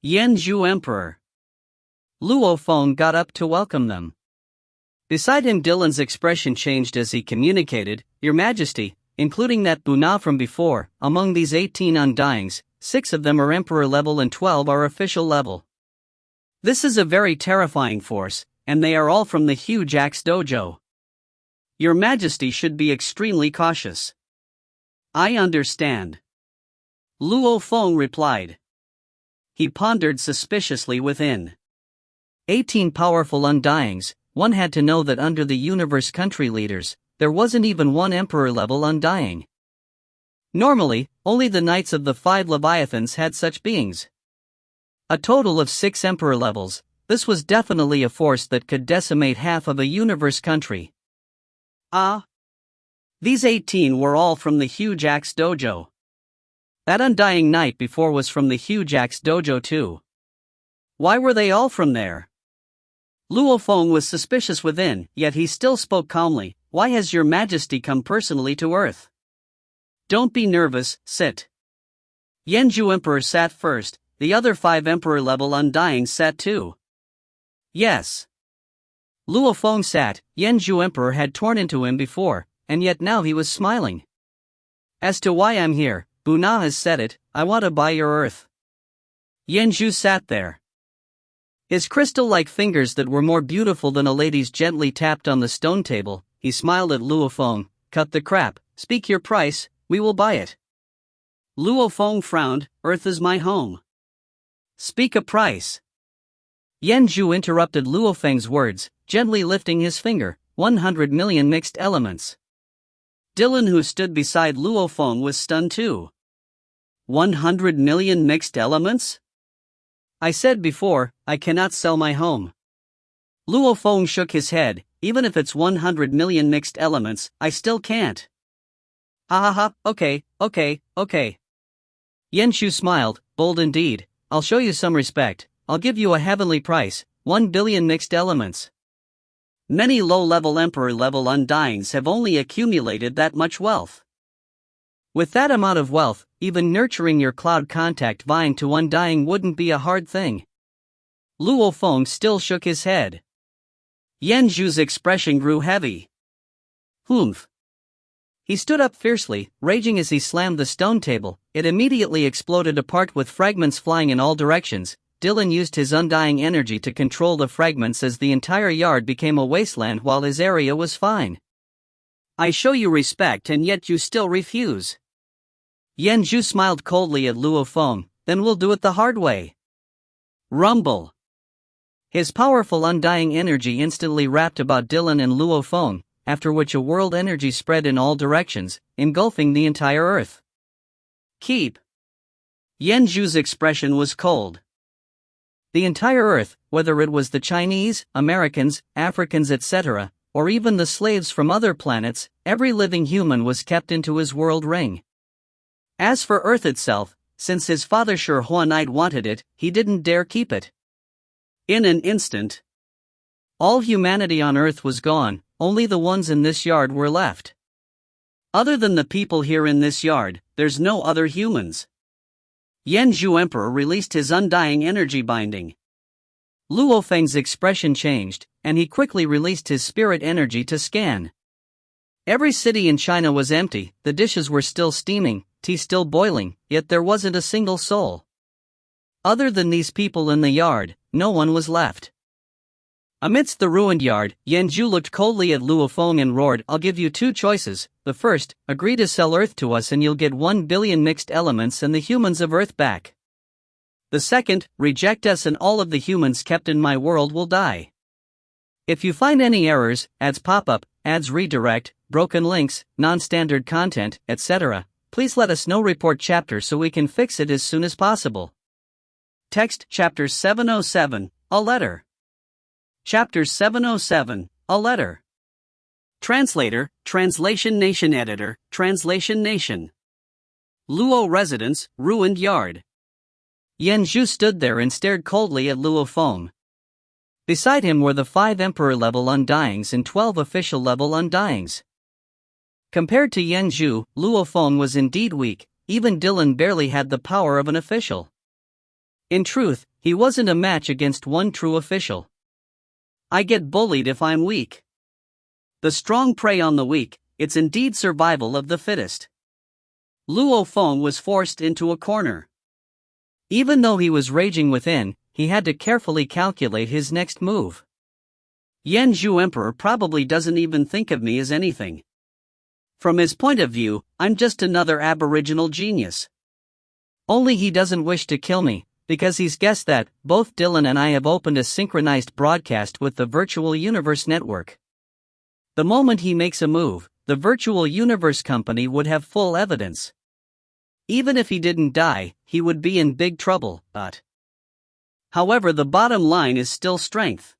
Yanzhu Emperor. Luo Feng got up to welcome them. Beside him Dylan's expression changed as he communicated, Your Majesty, including that Bu Na from before, among these 18 Undyings, 6 of them are Emperor level and 12 are official level. This is a very terrifying force, and they are all from the Huge Axe Dojo. Your Majesty should be extremely cautious. I understand. Luo Feng replied. He pondered suspiciously within. 18 powerful Undyings, one had to know that under the universe country leaders, there wasn't even one Emperor-level Undying. Normally, only the Knights of the 5 Leviathans had such beings. A total of 6 Emperor levels, this was definitely a force that could decimate half of a universe country. These 18 were all from the Huge Axe Dojo. That Undying Knight before was from the Huge Axe Dojo too. Why were they all from there? Luo Feng was suspicious within, yet he still spoke calmly. Why has Your Majesty come personally to Earth? Don't be nervous, sit. Yanzhu Emperor sat first, the other 5 Emperor-level Undyings sat too. Yes. Luo Feng sat, Yanzhu Emperor had torn into him before, and yet now he was smiling. As to why I'm here, Bu Na has said it, I want to buy your Earth. Yanzhu sat there. His crystal-like fingers that were more beautiful than a lady's gently tapped on the stone table. He smiled at Luo Feng, cut the crap, speak your price, we will buy it. Luo Feng frowned. Earth is my home. Speak a price. Yan Zhu interrupted Luo Feng's words, gently lifting his finger. 100 million mixed elements. Dylan, who stood beside Luo Feng, was stunned too. 100 million mixed elements? I said before, I cannot sell my home. Luo Feng shook his head. Even if it's 100 million mixed elements, I still can't. Ha ha ha, okay. Yan Zhu smiled, bold indeed. I'll show you some respect. I'll give you a heavenly price, 1 billion mixed elements. Many low-level emperor-level undyings have only accumulated that much wealth. With that amount of wealth, even nurturing your cloud contact vine to undying wouldn't be a hard thing. Luo Feng still shook his head. Yan Zhu's expression grew heavy. Humph. He stood up fiercely, raging as he slammed the stone table. It immediately exploded apart with fragments flying in all directions. Dylan used his undying energy to control the fragments as the entire yard became a wasteland while his area was fine. I show you respect and yet you still refuse. Yan Zhu smiled coldly at Luo Feng. Then we'll do it the hard way. Rumble. His powerful undying energy instantly wrapped about Dylan and Luo Feng, after which a world energy spread in all directions, engulfing the entire earth. Keep. Yan Zhu's expression was cold. The entire earth, whether it was the Chinese, Americans, Africans, etc., or even the slaves from other planets, every living human was kept into his world ring. As for Earth itself, since his father Shi Huanite wanted it, he didn't dare keep it. In an instant, all humanity on Earth was gone, only the ones in this yard were left. Other than the people here in this yard, there's no other humans. Yan Zhu Emperor released his undying energy binding. Luo Feng's expression changed, and he quickly released his spirit energy to scan. Every city in China was empty, the dishes were still steaming, tea still boiling, yet there wasn't a single soul. Other than these people in the yard, no one was left. Amidst the ruined yard, Yan Zhu looked coldly at Luo Feng and roared, I'll give you two choices. The first, agree to sell Earth to us and you'll get 1 billion mixed elements and the humans of Earth back. The second, reject us and all of the humans kept in my world will die. If you find any errors, ads pop up, ads redirect, broken links, non-standard content, etc., please let us know. Report chapter so we can fix it as soon as possible. Text Chapter 707, A Letter. Chapter 707, A Letter. Translator, Translation Nation. Editor, Translation Nation. Luo Residence, Ruined Yard. Yan Zhu stood there and stared coldly at Luo Feng. Beside him were the 5 Emperor-level undyings and 12 official-level undyings. Compared to Yan Zhu, Luo Feng was indeed weak. Even Dylan barely had the power of an official. In truth, he wasn't a match against one true official. I get bullied if I'm weak. The strong prey on the weak, it's indeed survival of the fittest. Luo Feng was forced into a corner. Even though he was raging within, he had to carefully calculate his next move. Yan Zhu Emperor probably doesn't even think of me as anything. From his point of view, I'm just another aboriginal genius. Only he doesn't wish to kill me, because he's guessed that both Dylan and I have opened a synchronized broadcast with the Virtual Universe Network. The moment he makes a move, the Virtual Universe Company would have full evidence. Even if he didn't die, he would be in big trouble, but... However, the bottom line is still strength.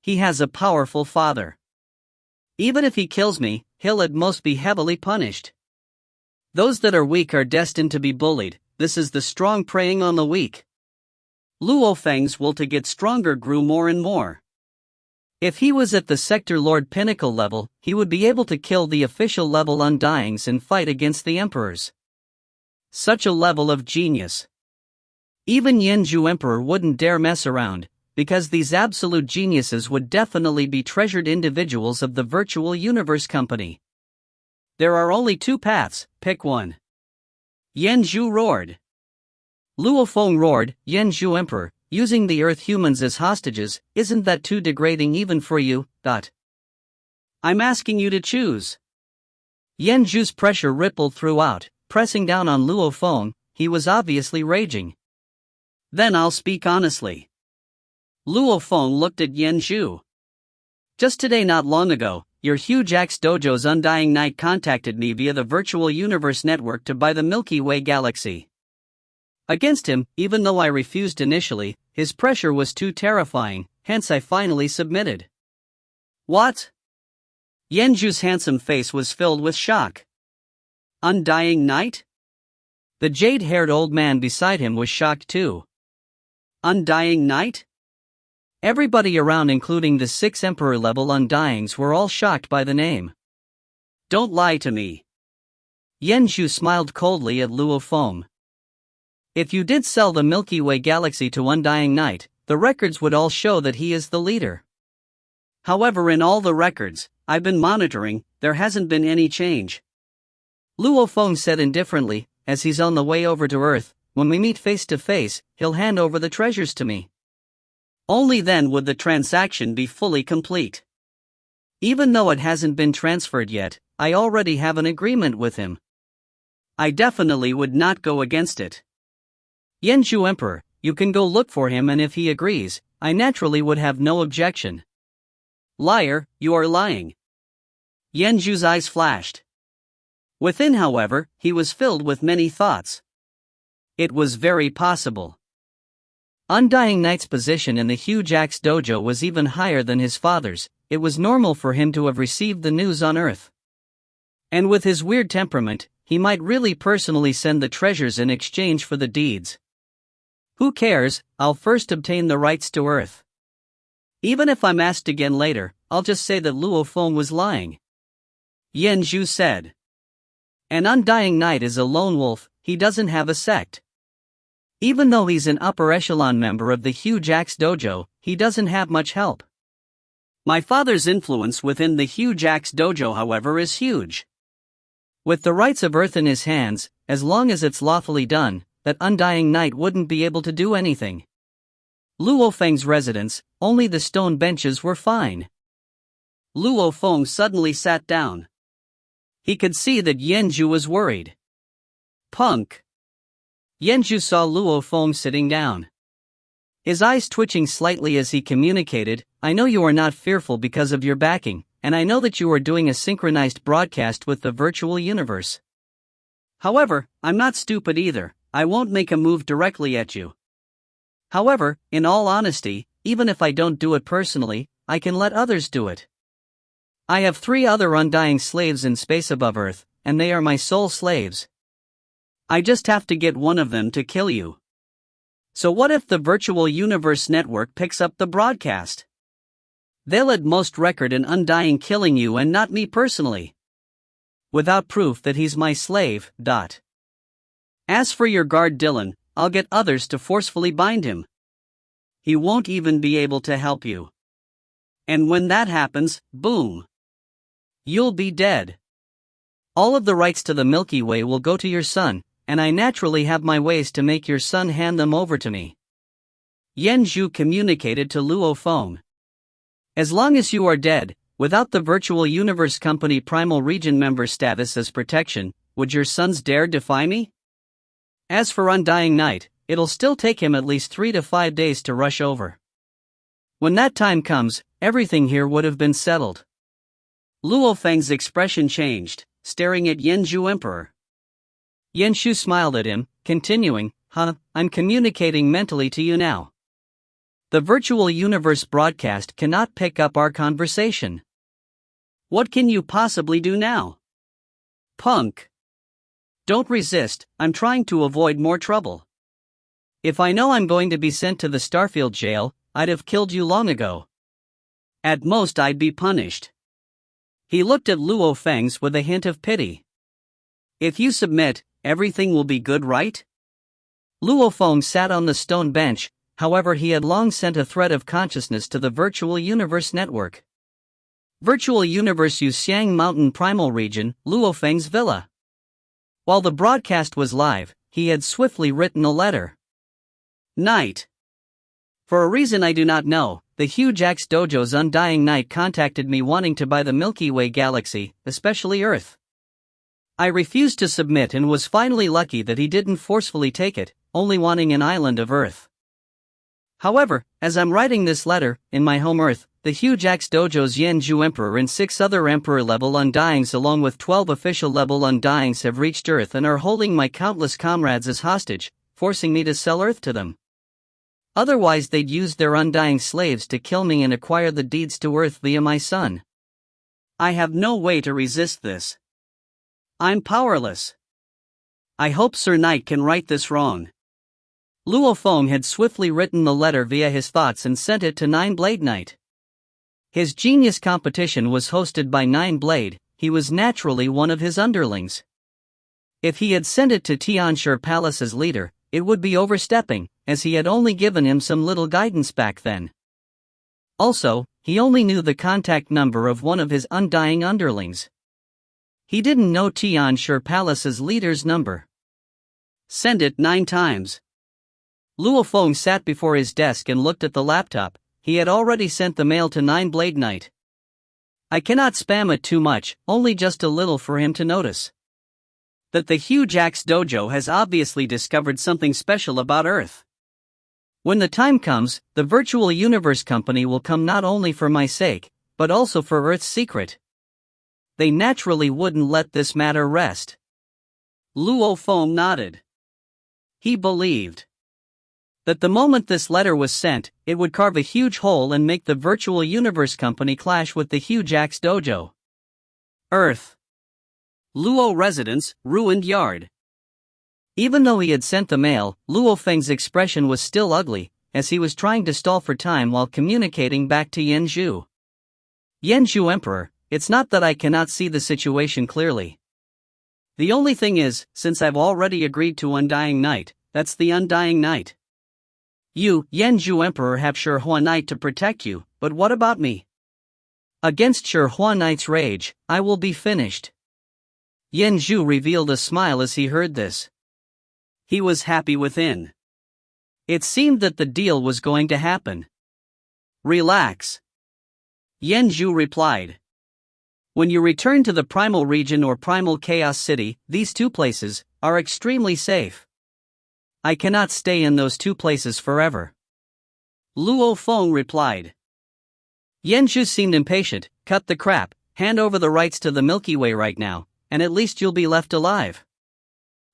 He has a powerful father. Even if he kills me, he'll at most be heavily punished. Those that are weak are destined to be bullied. This is the strong preying on the weak. Luo Feng's will to get stronger grew more and more. If he was at the Sector Lord Pinnacle level, he would be able to kill the official level undyings and fight against the emperors. Such a level of genius. Even Yan Zhu Emperor wouldn't dare mess around, because these absolute geniuses would definitely be treasured individuals of the Virtual Universe Company. There are only two paths, pick one. Yan Zhu roared. Luo Feng roared, Yan Zhu Emperor, using the Earth humans as hostages, isn't that too degrading even for you? I'm asking you to choose. Yan Zhu's pressure rippled throughout, pressing down on Luo Feng. He was obviously raging. Then I'll speak honestly. Luo Feng looked at Yen Zhu. Just today, not long ago, your huge axe dojo's Undying Knight contacted me via the virtual universe network to buy the Milky Way galaxy. Against him, even though I refused initially, his pressure was too terrifying, hence I finally submitted. What? Yen Zhu's handsome face was filled with shock. Undying Knight? The jade-haired old man beside him was shocked too. Undying Knight? Everybody around, including the 6 Emperor-level Undyings, were all shocked by the name. Don't lie to me. Yen Zhu smiled coldly at Luo Feng. If you did sell the Milky Way galaxy to Undying Knight, the records would all show that he is the leader. However, in all the records I've been monitoring, there hasn't been any change. Luo Feng said indifferently, as he's on the way over to Earth. When we meet face to face, he'll hand over the treasures to me. Only then would the transaction be fully complete. Even though it hasn't been transferred yet, I already have an agreement with him. I definitely would not go against it. Yen Zhu Emperor, you can go look for him, and if he agrees, I naturally would have no objection. Liar, you are lying. Yen Zhu's eyes flashed. Within, however, he was filled with many thoughts. It was very possible. Undying Knight's position in the huge axe dojo was even higher than his father's. It was normal for him to have received the news on Earth. And with his weird temperament, he might really personally send the treasures in exchange for the deeds. Who cares? I'll first obtain the rights to Earth. Even if I'm asked again later, I'll just say that Luo Feng was lying. Yen Zhu said. An Undying Knight is a lone wolf, he doesn't have a sect. Even though he's an upper echelon member of the huge axe dojo, he doesn't have much help. My father's influence within the huge axe dojo, however, is huge. With the rights of Earth in his hands, as long as it's lawfully done, that Undying Knight wouldn't be able to do anything. Luo Feng's residence, only the stone benches were fine. Luo Feng suddenly sat down. He could see that Yen Zhu was worried. Punk. Yen Zhu saw Luo Feng sitting down. His eyes twitching slightly as he communicated, I know you are not fearful because of your backing, and I know that you are doing a synchronized broadcast with the virtual universe. However, I'm not stupid either, I won't make a move directly at you. However, in all honesty, even if I don't do it personally, I can let others do it. I have 3 other Undying slaves in space above Earth, and they are my sole slaves. I just have to get one of them to kill you. So what if the virtual universe network picks up the broadcast? They'll at most record an Undying killing you and not me personally. Without proof that he's my slave. As for your guard Dylan, I'll get others to forcefully bind him. He won't even be able to help you. And when that happens, boom. You'll be dead. All of the rights to the Milky Way will go to your son, and I naturally have my ways to make your son hand them over to me. Yen Zhu communicated to Luo Feng. As long as you are dead, without the virtual universe company primal region member status as protection, would your sons dare defy me? As for Undying Knight, it'll still take him at least 3 to 5 days to rush over. When that time comes, everything here would have been settled. Luo Feng's expression changed, staring at Yen Zhu Emperor. Yen Zhu smiled at him, continuing, I'm communicating mentally to you now. The virtual universe broadcast cannot pick up our conversation. What can you possibly do now? Punk. Don't resist, I'm trying to avoid more trouble. If I know I'm going to be sent to the Starfield jail, I'd have killed you long ago. At most I'd be punished. He looked at Luo Feng's with a hint of pity. If you submit, everything will be good, right? Luo Feng sat on the stone bench, however he had long sent a thread of consciousness to the virtual universe network. Virtual universe Yuxiang Mountain Primal Region, Luo Feng's villa. While the broadcast was live, he had swiftly written a letter. Night. For a reason I do not know, the huge axe dojo's Undying Knight contacted me wanting to buy the Milky Way galaxy, especially Earth. I refused to submit and was finally lucky that he didn't forcefully take it, only wanting an island of Earth. However, as I'm writing this letter, in my home Earth, the huge Axe Dojo's Yanju Emperor and 6 other Emperor-level Undyings along with 12 official-level Undyings have reached Earth and are holding my countless comrades as hostage, forcing me to sell Earth to them. Otherwise they'd use their Undying slaves to kill me and acquire the deeds to Earth via my son. I have no way to resist this. I'm powerless. I hope Sir Knight can right this wrong. Luo Feng had swiftly written the letter via his thoughts and sent it to Nine-Blade Knight. His genius competition was hosted by Nine-Blade, he was naturally one of his underlings. If he had sent it to Tianshi Palace's leader, it would be overstepping, as he had only given him some little guidance back then. Also, he only knew the contact number of one of his Undying underlings. He didn't know Tianshi Palace's leader's number. Send it 9 times. Luo Feng sat before his desk and looked at the laptop. He had already sent the mail to Nine-Blade Knight. I cannot spam it too much, only just a little for him to notice. That the huge Axe Dojo has obviously discovered something special about Earth. When the time comes, the Virtual Universe Company will come not only for my sake, but also for Earth's secret. They naturally wouldn't let this matter rest. Luo Feng nodded. He believed that the moment this letter was sent, it would carve a huge hole and make the Virtual Universe Company clash with the huge Axe Dojo. Earth. Luo Residence, Ruined Yard. Even though he had sent the mail, Luo Feng's expression was still ugly, as he was trying to stall for time while communicating back to Yanju. Yanju Emperor, it's not that I cannot see the situation clearly. The only thing is, since I've already agreed to Undying Knight, that's the Undying Knight. You, Yanju Emperor, have Shihua Knight to protect you, but what about me? Against Shihua Knight's rage, I will be finished. Yanju revealed a smile as he heard this. He was happy within. It seemed that the deal was going to happen. Relax. Yanju replied. When you return to the Primal Region or Primal Chaos City, these 2 places are extremely safe. I cannot stay in those 2 places forever. Luo Feng replied. Yanju seemed impatient. Cut the crap, hand over the rights to the Milky Way right now, and at least you'll be left alive.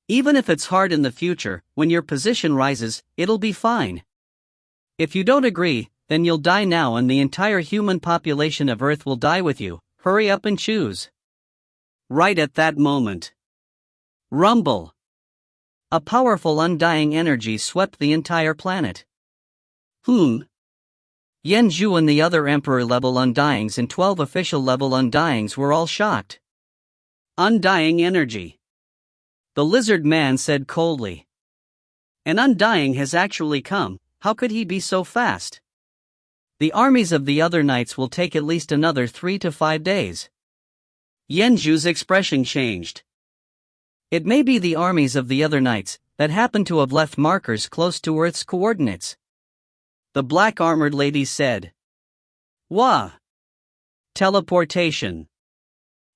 Even if it's hard in the future, when your position rises, it'll be fine. If you don't agree, then you'll die now and the entire human population of Earth will die with you. Hurry up and choose. Right at that moment. Rumble. A powerful undying energy swept the entire planet. Yanju and the other Emperor-level Undyings and 12 official-level Undyings were all shocked. Undying energy. The lizard man said coldly. An Undying has actually come, how could he be so fast? The armies of the other knights will take at least another 3 to 5 days. Yanju's expression changed. It may be the armies of the other knights that happen to have left markers close to Earth's coordinates. The black-armored lady said. Wah! Teleportation.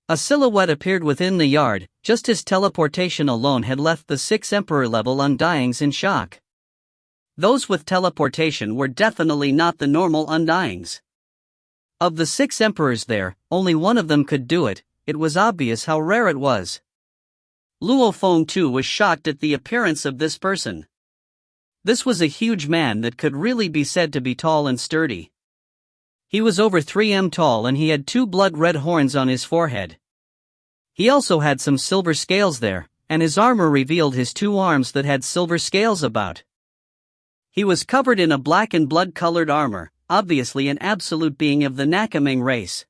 A silhouette appeared within the yard, just as teleportation alone had left the 6 Emperor-level Undyings in shock. Those with teleportation were definitely not the normal Undyings. Of the 6 Emperors there, only one of them could do it. It was obvious how rare it was. Luo Feng too was shocked at the appearance of this person. This was a huge man that could really be said to be tall and sturdy. He was over 3 m tall and he had 2 blood-red horns on his forehead. He also had some silver scales there, and his armor revealed his 2 arms that had silver scales about. He was covered in a black and blood-colored armor, obviously an absolute being of the Nakameng race.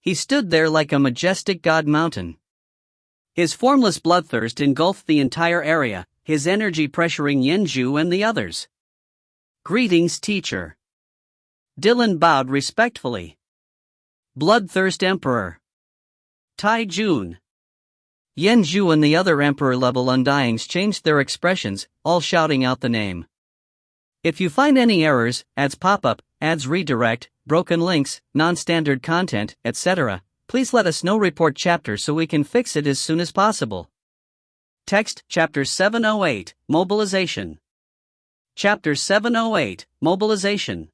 He stood there like a majestic god mountain. His formless bloodthirst engulfed the entire area, his energy pressuring Yanju and the others. Greetings, teacher. Dylan bowed respectfully. Bloodthirst Emperor. Tai Jun. Yanju and the other Emperor-level Undyings changed their expressions, all shouting out the name. If you find any errors, ads pop up, ads redirect, broken links, non-standard content, etc., please let us know report chapter so we can fix it as soon as possible. Text, Chapter 708, Mobilization. Chapter 708, Mobilization.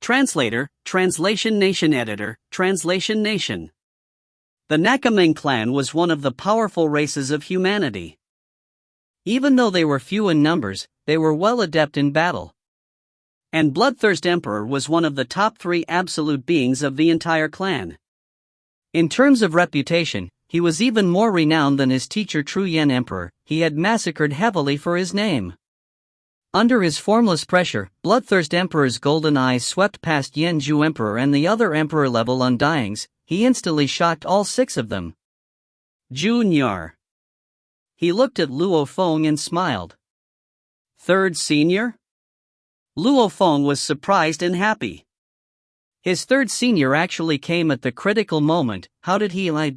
Translator, Translation Nation Editor, Translation Nation. The Nakameng clan was one of the powerful races of humanity. Even though they were few in numbers, they were well adept in battle. And Bloodthirst Emperor was one of the top 3 absolute beings of the entire clan. In terms of reputation, he was even more renowned than his teacher True Yen Emperor. He had massacred heavily for his name. Under his formless pressure, Bloodthirst Emperor's golden eyes swept past Yen Zhu Emperor and the other Emperor-level Undyings. He instantly shocked all 6 of them. Junior. He looked at Luo Feng and smiled. 3rd senior? Luo Feng was surprised and happy. His 3rd senior actually came at the critical moment. How did he lie?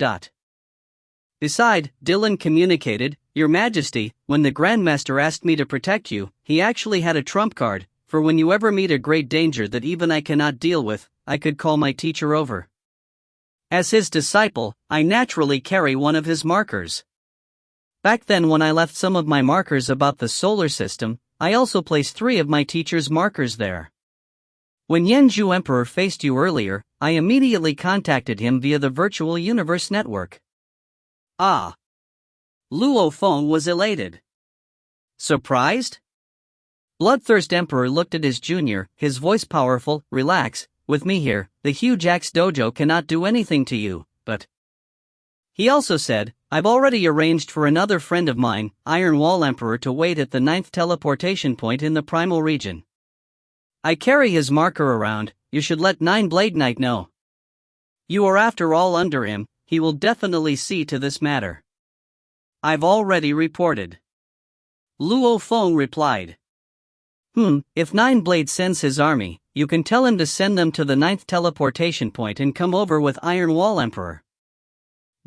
Beside, Dylan communicated, Your Majesty, when the Grandmaster asked me to protect you, he actually had a trump card, for when you ever meet a great danger that even I cannot deal with, I could call my teacher over. As his disciple, I naturally carry one of his markers. Back then when I left some of my markers about the solar system, I also placed 3 of my teacher's markers there. When Yen Zhu Emperor faced you earlier, I immediately contacted him via the virtual universe network. Ah. Luo Feng was elated. Surprised? Bloodthirst Emperor looked at his junior, his voice powerful. Relax, with me here, the huge axe dojo cannot do anything to you, but... He also said, I've already arranged for another friend of mine, Iron Wall Emperor, to wait at the 9th teleportation point in the primal region. I carry his marker around. You should let 9 Blade Knight know. You are after all under him, he will definitely see to this matter. I've already reported. Luo Feng replied. If 9 Blade sends his army, you can tell him to send them to the 9th teleportation point and come over with Iron Wall Emperor.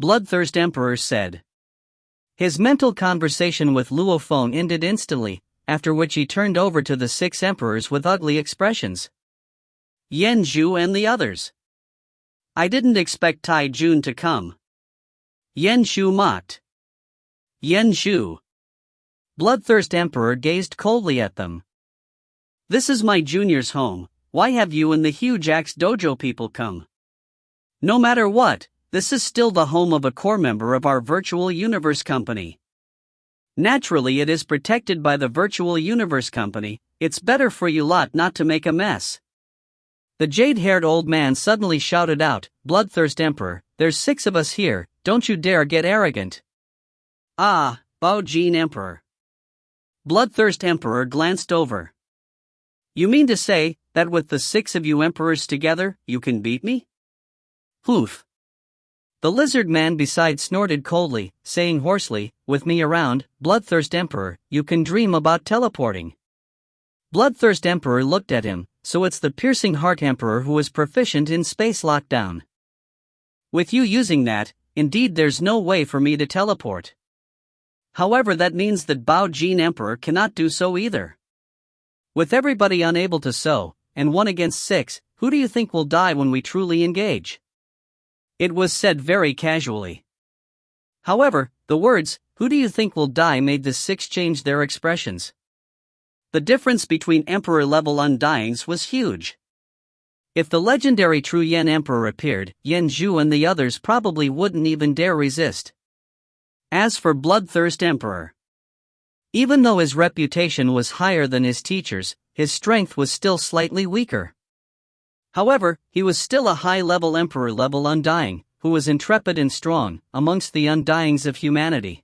Bloodthirst Emperor said. His mental conversation with Luo Feng ended instantly, after which he turned over to the 6 emperors with ugly expressions. Yen Zhu and the others. I didn't expect Tai Jun to come. Yen Zhu mocked. Yen Zhu. Bloodthirst Emperor gazed coldly at them. This is my junior's home. Why have you and the huge axe dojo people come? No matter what, this is still the home of a core member of our virtual universe company. Naturally, it is protected by the virtual universe company. It's better for you lot not to make a mess. The jade-haired old man suddenly shouted out, Bloodthirst Emperor, there's 6 of us here, don't you dare get arrogant. Ah, Bao Jin Emperor. Bloodthirst Emperor glanced over. You mean to say that with the 6 of you emperors together, you can beat me? Oof. The lizard man beside snorted coldly, saying hoarsely, with me around, Bloodthirst Emperor, you can dream about teleporting. Bloodthirst Emperor looked at him, so it's the Piercing Heart Emperor who is proficient in space lockdown. With you using that, indeed there's no way for me to teleport. However, that means that Bao Jin Emperor cannot do so either. With everybody unable to so, and 1 against 6, who do you think will die when we truly engage? It was said very casually. However, the words, who do you think will die, made the 6 change their expressions. The difference between Emperor-level Undyings was huge. If the legendary True Yen Emperor appeared, Yen Zhu and the others probably wouldn't even dare resist. As for Bloodthirst Emperor, even though his reputation was higher than his teacher's, his strength was still slightly weaker. However, he was still a high-level Emperor-level Undying, who was intrepid and strong, amongst the Undyings of humanity.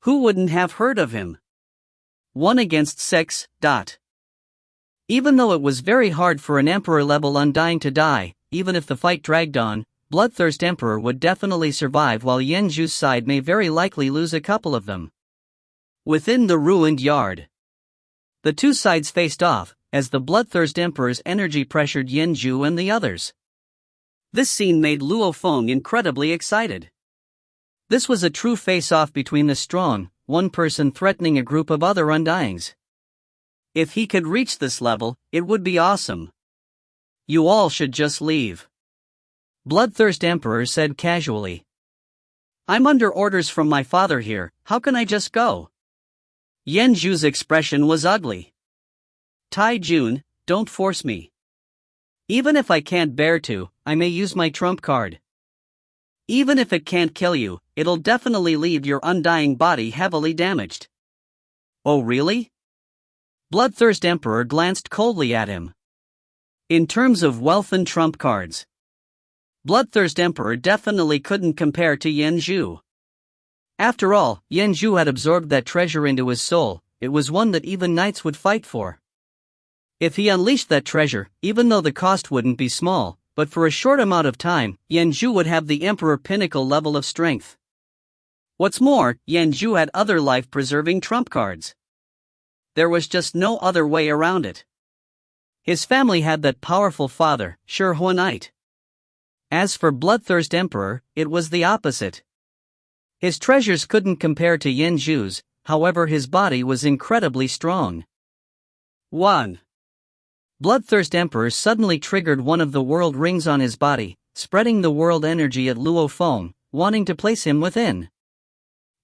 Who wouldn't have heard of him? 1 against 6. Even though it was very hard for an Emperor-level Undying to die, even if the fight dragged on, Bloodthirst Emperor would definitely survive, while Yen Zhu's side may very likely lose a couple of them. Within the ruined yard, the 2 sides faced off, as the Bloodthirst Emperor's energy pressured Yen Zhu and the others. This scene made Luo Feng incredibly excited. This was a true face-off between the strong, one person threatening a group of other Undyings. If he could reach this level, it would be awesome. You all should just leave. Bloodthirst Emperor said casually. I'm under orders from my father here, how can I just go? Yan Zhu's expression was ugly. Tai Jun, don't force me. Even if I can't bear to, I may use my trump card. Even if it can't kill you, it'll definitely leave your undying body heavily damaged. Oh really? Bloodthirst Emperor glanced coldly at him. In terms of wealth and trump cards, Bloodthirst Emperor definitely couldn't compare to Yan Zhu. After all, Yan Zhu had absorbed that treasure into his soul, it was one that even knights would fight for. If he unleashed that treasure, even though the cost wouldn't be small, but for a short amount of time, Yan Zhu would have the Emperor pinnacle level of strength. What's more, Yan Zhu had other life-preserving trump cards. There was just no other way around it. His family had that powerful father, Shi Huan Knight. As for Bloodthirst Emperor, it was the opposite. His treasures couldn't compare to Yan Zhu's, however his body was incredibly strong. 1. Bloodthirst Emperor suddenly triggered one of the world rings on his body, spreading the world energy at Luo Feng, wanting to place him within.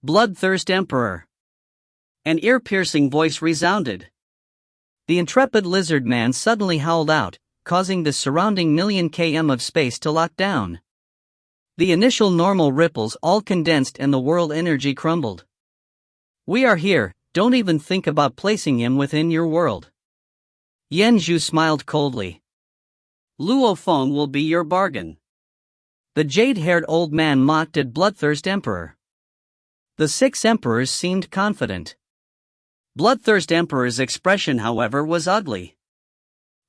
Bloodthirst Emperor. An ear-piercing voice resounded. The intrepid lizard man suddenly howled out, causing the surrounding million km of space to lock down. The initial normal ripples all condensed and the world energy crumbled. We are here, don't even think about placing him within your world. Yan Zhu smiled coldly. Luo Feng will be your bargain. The jade-haired old man mocked at Bloodthirst Emperor. The 6 emperors seemed confident. Bloodthirst Emperor's expression, however, was ugly.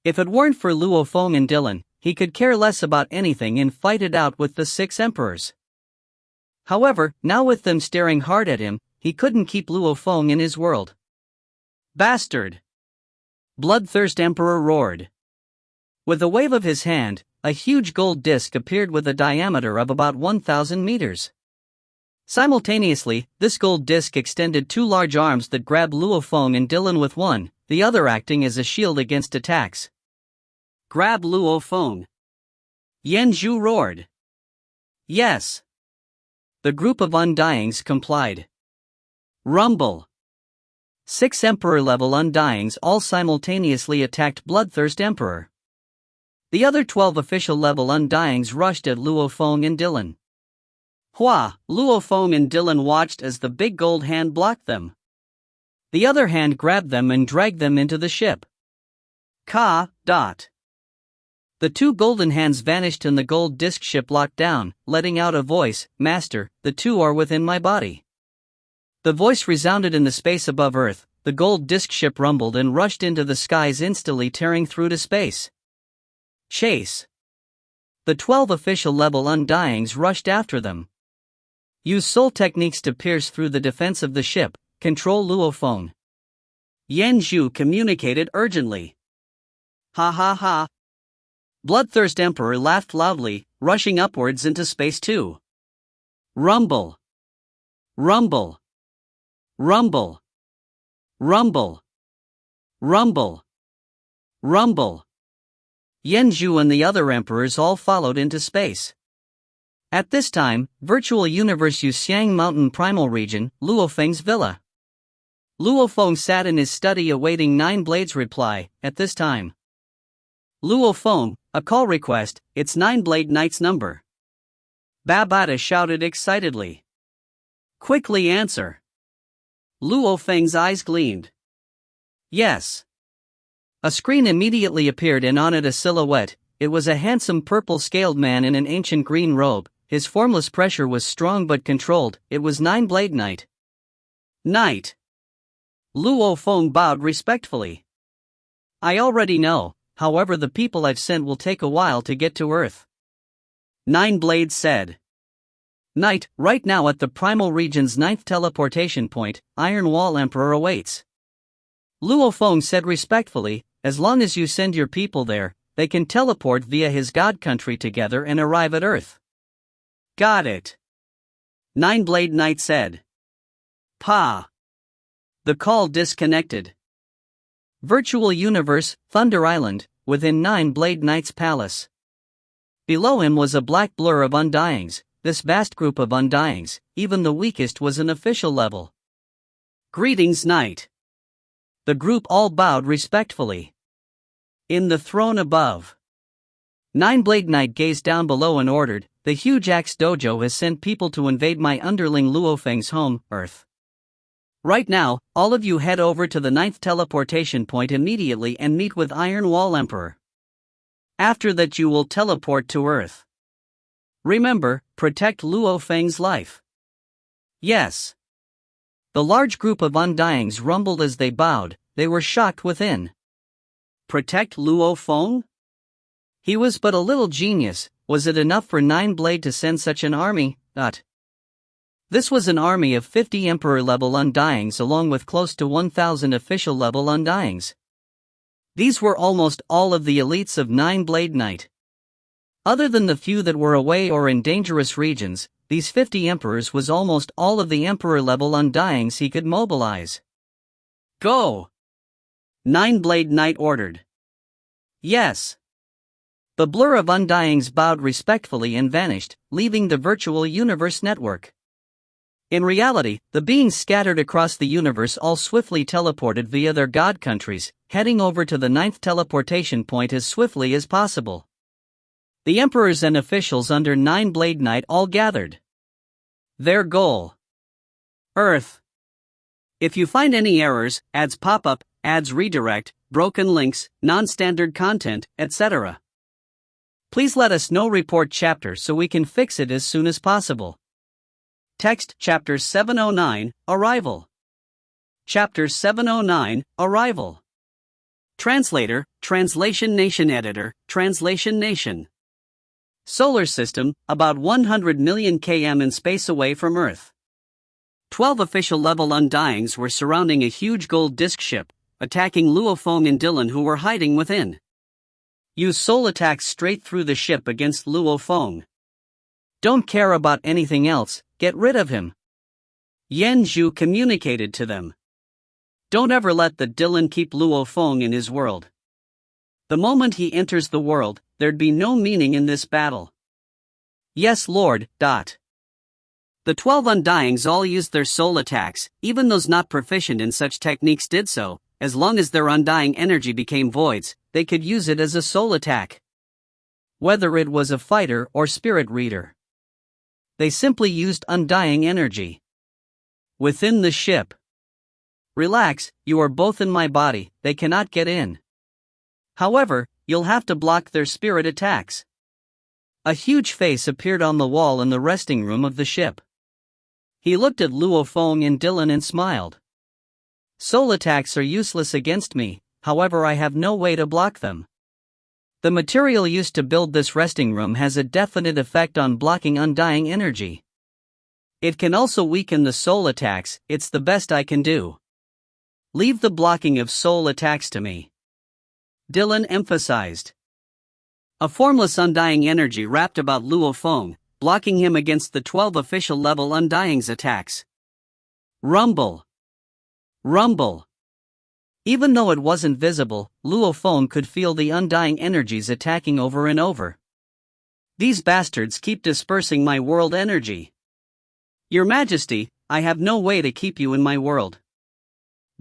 If it weren't for Luo Feng and Dylan, he could care less about anything and fight it out with the 6 emperors. However, now with them staring hard at him, he couldn't keep Luo Feng in his world. Bastard! Bloodthirst Emperor roared. With a wave of his hand, a huge gold disc appeared with a diameter of about 1,000 meters. Simultaneously, this gold disc extended 2 large arms that grabbed Luo Feng and Dylan with one, the other acting as a shield against attacks. Grab Luo Feng! Yan Zhu roared. Yes! The group of Undyings complied. Rumble! 6 Emperor-level Undyings all simultaneously attacked Bloodthirst Emperor. The other 12 official-level Undyings rushed at Luo Feng and Dylan. Hua, Luo Feng and Dylan watched as the big gold hand blocked them. The other hand grabbed them and dragged them into the ship. Ka, dot. The 2 golden hands vanished and the gold disc ship locked down, letting out a voice, Master, the 2 are within my body. The voice resounded in the space above Earth, the gold disc ship rumbled and rushed into the skies, instantly tearing through to space. Chase! The 12 official-level Undyings rushed after them. Use soul techniques to pierce through the defense of the ship, control Luo Feng. Yan Zhu communicated urgently. Ha ha ha! Bloodthirst Emperor laughed loudly, rushing upwards into space too. Rumble! Rumble! Rumble! Rumble! Rumble! Rumble! Yan Zhu and the other emperors all followed into space. At this time, Virtual Universe Yuxiang Mountain Primal Region, Luo Feng's villa. Luo Feng sat in his study awaiting Nine Blades' reply. At this time, Luo Feng, a call request, it's Nine Blade Knight's number. Babata shouted excitedly. Quickly answer. Luo Feng's eyes gleamed. Yes. A screen immediately appeared and on it a silhouette. It was a handsome purple-scaled man in an ancient green robe. His formless pressure was strong but controlled. It was Nine Blade Knight. Knight. Luo Feng bowed respectfully. I already know, however the people I've sent will take a while to get to Earth. Nine Blades said. Knight, right now at the Primal Region's 9th teleportation point, Iron Wall Emperor awaits. Luo Feng said respectfully, as long as you send your people there, they can teleport via his god country together and arrive at Earth. Got it. Nine Blade Knight said. Pa. The call disconnected. Virtual Universe, Thunder Island, within Nine Blade Knight's palace. Below him was a black blur of undyings. This vast group of undyings, even the weakest, was an official level. Greetings, Knight. The group all bowed respectfully. In the throne above, Nine-Blade Knight gazed down below and ordered, "The huge axe dojo has sent people to invade my underling Luo Feng's home, Earth. Right now, all of you head over to the 9th teleportation point immediately and meet with Iron Wall Emperor. After that you will teleport to Earth. Remember, protect Luo Feng's life." Yes. The large group of undyings rumbled as they bowed. They were shocked within. Protect Luo Feng? He was but a little genius. Was it enough for Nine-Blade to send such an army? This was an army of 50 Emperor-level undyings along with close to 1,000 official-level undyings. These were almost all of the elites of Nine-Blade Knight. Other than the few that were away or in dangerous regions, these 50 Emperors was almost all of the Emperor-level undyings he could mobilize. Go! Nine-Blade Knight ordered. Yes. The blur of undyings bowed respectfully and vanished, leaving the virtual universe network. In reality, the beings scattered across the universe all swiftly teleported via their god countries, heading over to the 9th teleportation point as swiftly as possible. The emperors and officials under Nine-Blade Knight all gathered. Their goal: Earth. If you find any errors, ads pop up, ads redirect, broken links, non-standard content, etc., please let us know. Report chapter so we can fix it as soon as possible. Text Chapter 709, Arrival. Chapter 709, Arrival. Translator, Translation Nation Editor, Translation Nation. Solar System, about 100 million km in space away from Earth. 12 official-level undyings were surrounding a huge gold disk ship, attacking Luo Feng and Dylan who were hiding within. Use soul attacks straight through the ship against Luo Feng. Don't care about anything else, get rid of him. Yan Zhu communicated to them. Don't ever let the Dylan keep Luo Feng in his world. The moment he enters the world, there'd be no meaning in this battle. Yes, Lord. The 12 undyings all used their soul attacks, even those not proficient in such techniques did so. As long as their undying energy became voids, they could use it as a soul attack. Whether it was a fighter or spirit reader, they simply used undying energy. Within the ship. Relax, you are both in my body, they cannot get in. However, you'll have to block their spirit attacks. A huge face appeared on the wall in the resting room of the ship. He looked at Luo Feng and Dylan and smiled. Soul attacks are useless against me, however I have no way to block them. The material used to build this resting room has a definite effect on blocking undying energy. It can also weaken the soul attacks. It's the best I can do. Leave the blocking of soul attacks to me. Dylan emphasized. A formless undying energy wrapped about Luo Feng, blocking him against the 12 official-level undying's attacks. Rumble. Rumble. Even though it wasn't visible, Luo Feng could feel the undying energies attacking over and over. These bastards keep dispersing my world energy. Your Majesty, I have no way to keep you in my world.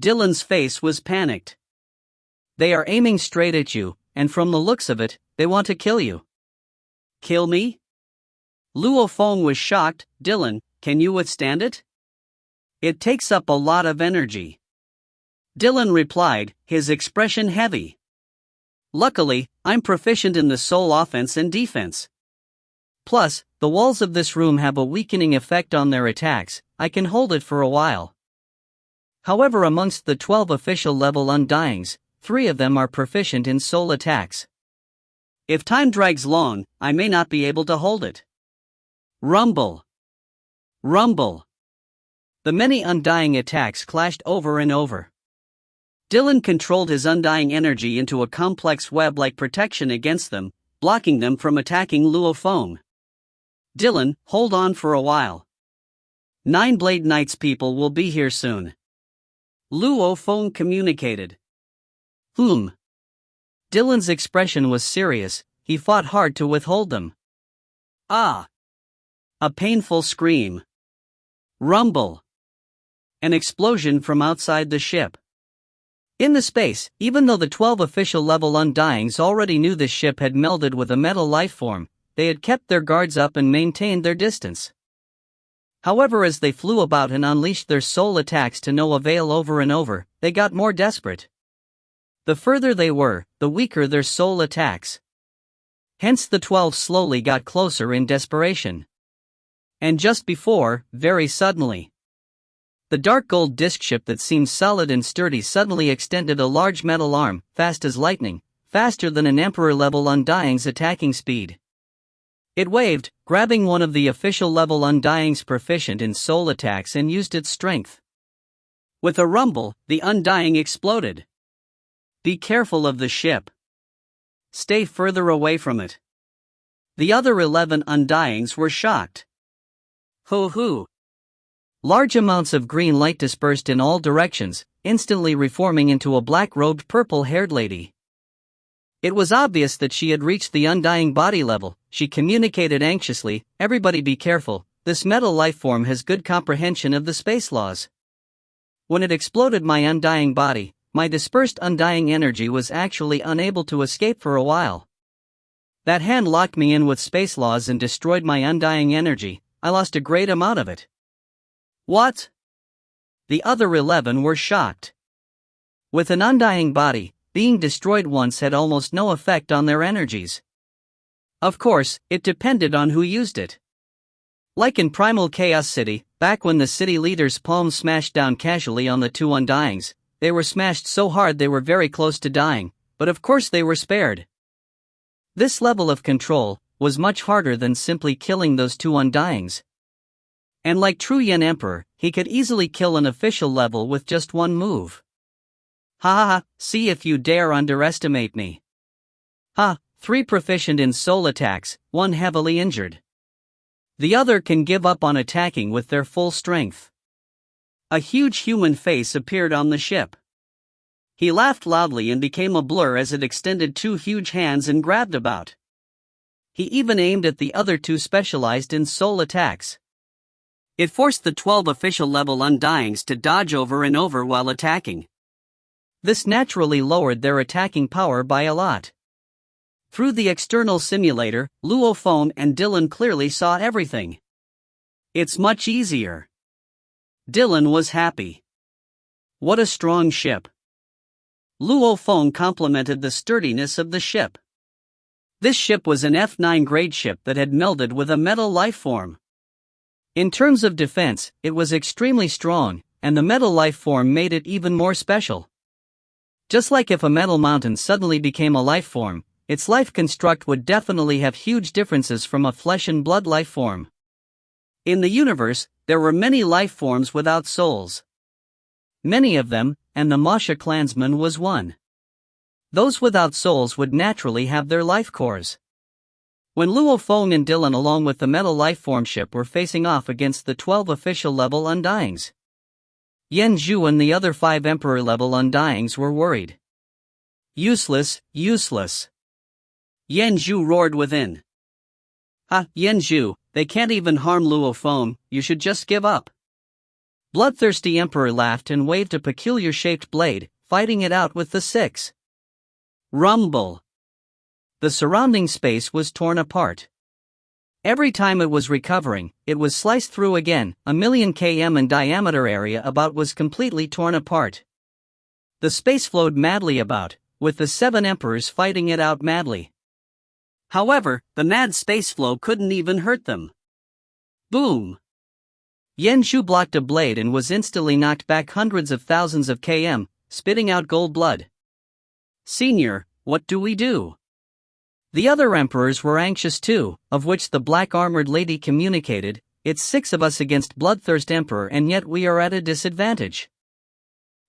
Dylan's face was panicked. They are aiming straight at you, and from the looks of it, they want to kill you. Kill me? Luo Feng was shocked. Dylan, can you withstand it? It takes up a lot of energy. Dylan replied, his expression heavy. Luckily, I'm proficient in the soul offense and defense. Plus, the walls of this room have a weakening effect on their attacks. I can hold it for a while. However, amongst the 12 official-level undyings, 3 of them are proficient in soul attacks. If time drags long, I may not be able to hold it. Rumble. Rumble. The many undying attacks clashed over and over. Dylan controlled his undying energy into a complex web-like protection against them, blocking them from attacking Luo Feng. Dylan, hold on for a while. Nine-Blade Knight's people will be here soon. Luo Feng communicated. Dylan's expression was serious. He fought hard to withhold them. Ah! A painful scream. Rumble. An explosion from outside the ship. In the space, even though the 12 official level Undyings already knew this ship had melded with a metal lifeform, they had kept their guards up and maintained their distance. However, as they flew about and unleashed their soul attacks to no avail over and over, they got more desperate. The further they were, the weaker their soul attacks. Hence the 12 slowly got closer in desperation. And just before, very suddenly, the dark gold disc ship that seemed solid and sturdy suddenly extended a large metal arm, fast as lightning, faster than an Emperor-level Undying's attacking speed. It waved, grabbing one of the official-level Undyings proficient in soul attacks and used its strength. With a rumble, the Undying exploded. Be careful of the ship. Stay further away from it. The other 11 Undyings were shocked. Hoo-hoo! Large amounts of green light dispersed in all directions, instantly reforming into a black-robed purple-haired lady. It was obvious that she had reached the Undying body level. She communicated anxiously, "Everybody be careful, this metal lifeform has good comprehension of the space laws. When it exploded my Undying body, my dispersed Undying energy was actually unable to escape for a while. That hand locked me in with space laws and destroyed my Undying energy. I lost a great amount of it." What? The other 11 were shocked. With an Undying body, being destroyed once had almost no effect on their energies. Of course, it depended on who used it. Like in Primal Chaos City, back when the city leader's palms smashed down casually on the 2 Undyings, they were smashed so hard they were very close to dying, but of course they were spared. This level of control was much harder than simply killing those 2 Undyings. And like true Yen Emperor, he could easily kill an official level with just one move. Ha ha ha, see if you dare underestimate me. Ha, 3 proficient in soul attacks, 1 heavily injured. The other can give up on attacking with their full strength. A huge human face appeared on the ship. He laughed loudly and became a blur as it extended 2 huge hands and grabbed about. He even aimed at the other 2 specialized in soul attacks. It forced the 12 official level Undyings to dodge over and over while attacking. This naturally lowered their attacking power by a lot. Through the external simulator, Luo Feng and Dylan clearly saw everything. It's much easier. Dylan was happy. What a strong ship. Luo Feng complimented the sturdiness of the ship. This ship was an F9 grade ship that had melded with a metal lifeform. In terms of defense, it was extremely strong, and the metal lifeform made it even more special. Just like if a metal mountain suddenly became a lifeform, its life construct would definitely have huge differences from a flesh and blood lifeform. In the universe, there were many lifeforms without souls. Many of them, and the Masha clansman was one. Those without souls would naturally have their life cores. When Luo Feng and Dylan along with the metal lifeform ship were facing off against the 12 official level Undyings, Yen Zhu and the other 5 Emperor level Undyings were worried. Useless, useless. Yen Zhu roared within. Ha, Yen Zhu, they can't even harm Luo Feng, you should just give up. Bloodthirsty Emperor laughed and waved a peculiar shaped blade, fighting it out with the 6. Rumble. The surrounding space was torn apart. Every time it was recovering, it was sliced through again. 1,000,000 km in diameter area about was completely torn apart. The space flowed madly about, with the 7 emperors fighting it out madly. However, the mad space flow couldn't even hurt them. Boom! Yen Zhu blocked a blade and was instantly knocked back hundreds of thousands of km, spitting out gold blood. Senior, what do we do? The other emperors were anxious too, of which the black-armored lady communicated, "It's 6 of us against Bloodthirst Emperor and yet we are at a disadvantage.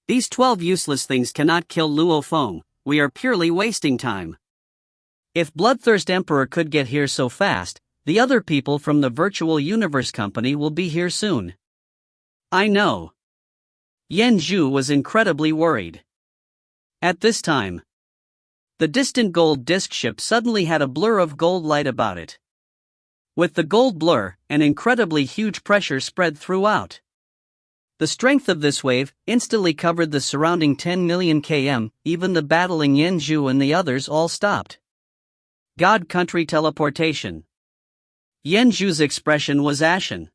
These 12 useless things cannot kill Luo Feng, we are purely wasting time. If Bloodthirst Emperor could get here so fast, the other people from the Virtual Universe Company will be here soon." I know. Yen Zhu was incredibly worried. At this time, the distant gold disc ship suddenly had a blur of gold light about it. With the gold blur, an incredibly huge pressure spread throughout. The strength of this wave instantly covered the surrounding 10 million km, even the battling Yanzhu and the others all stopped. God Country Teleportation. Yanzhu's expression was ashen.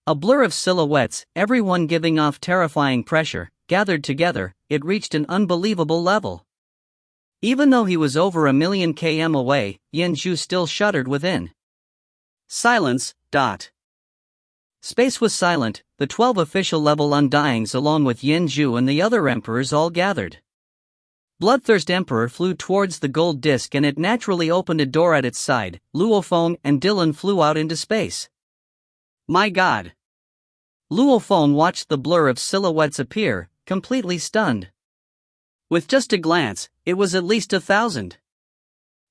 A blur of silhouettes, everyone giving off terrifying pressure, gathered together. It reached an unbelievable level. Even though he was over 1 million km away, Yanzhu still shuddered within. Silence. Space was silent. The 12 official level Undyings along with Yanzhu and the other emperors all gathered. Bloodthirst Emperor flew towards the gold disc and it naturally opened a door at its side. Luo Feng and Dylan flew out into space. My God! Luo Feng watched the blur of silhouettes appear, completely stunned. With just a glance, it was at least 1,000.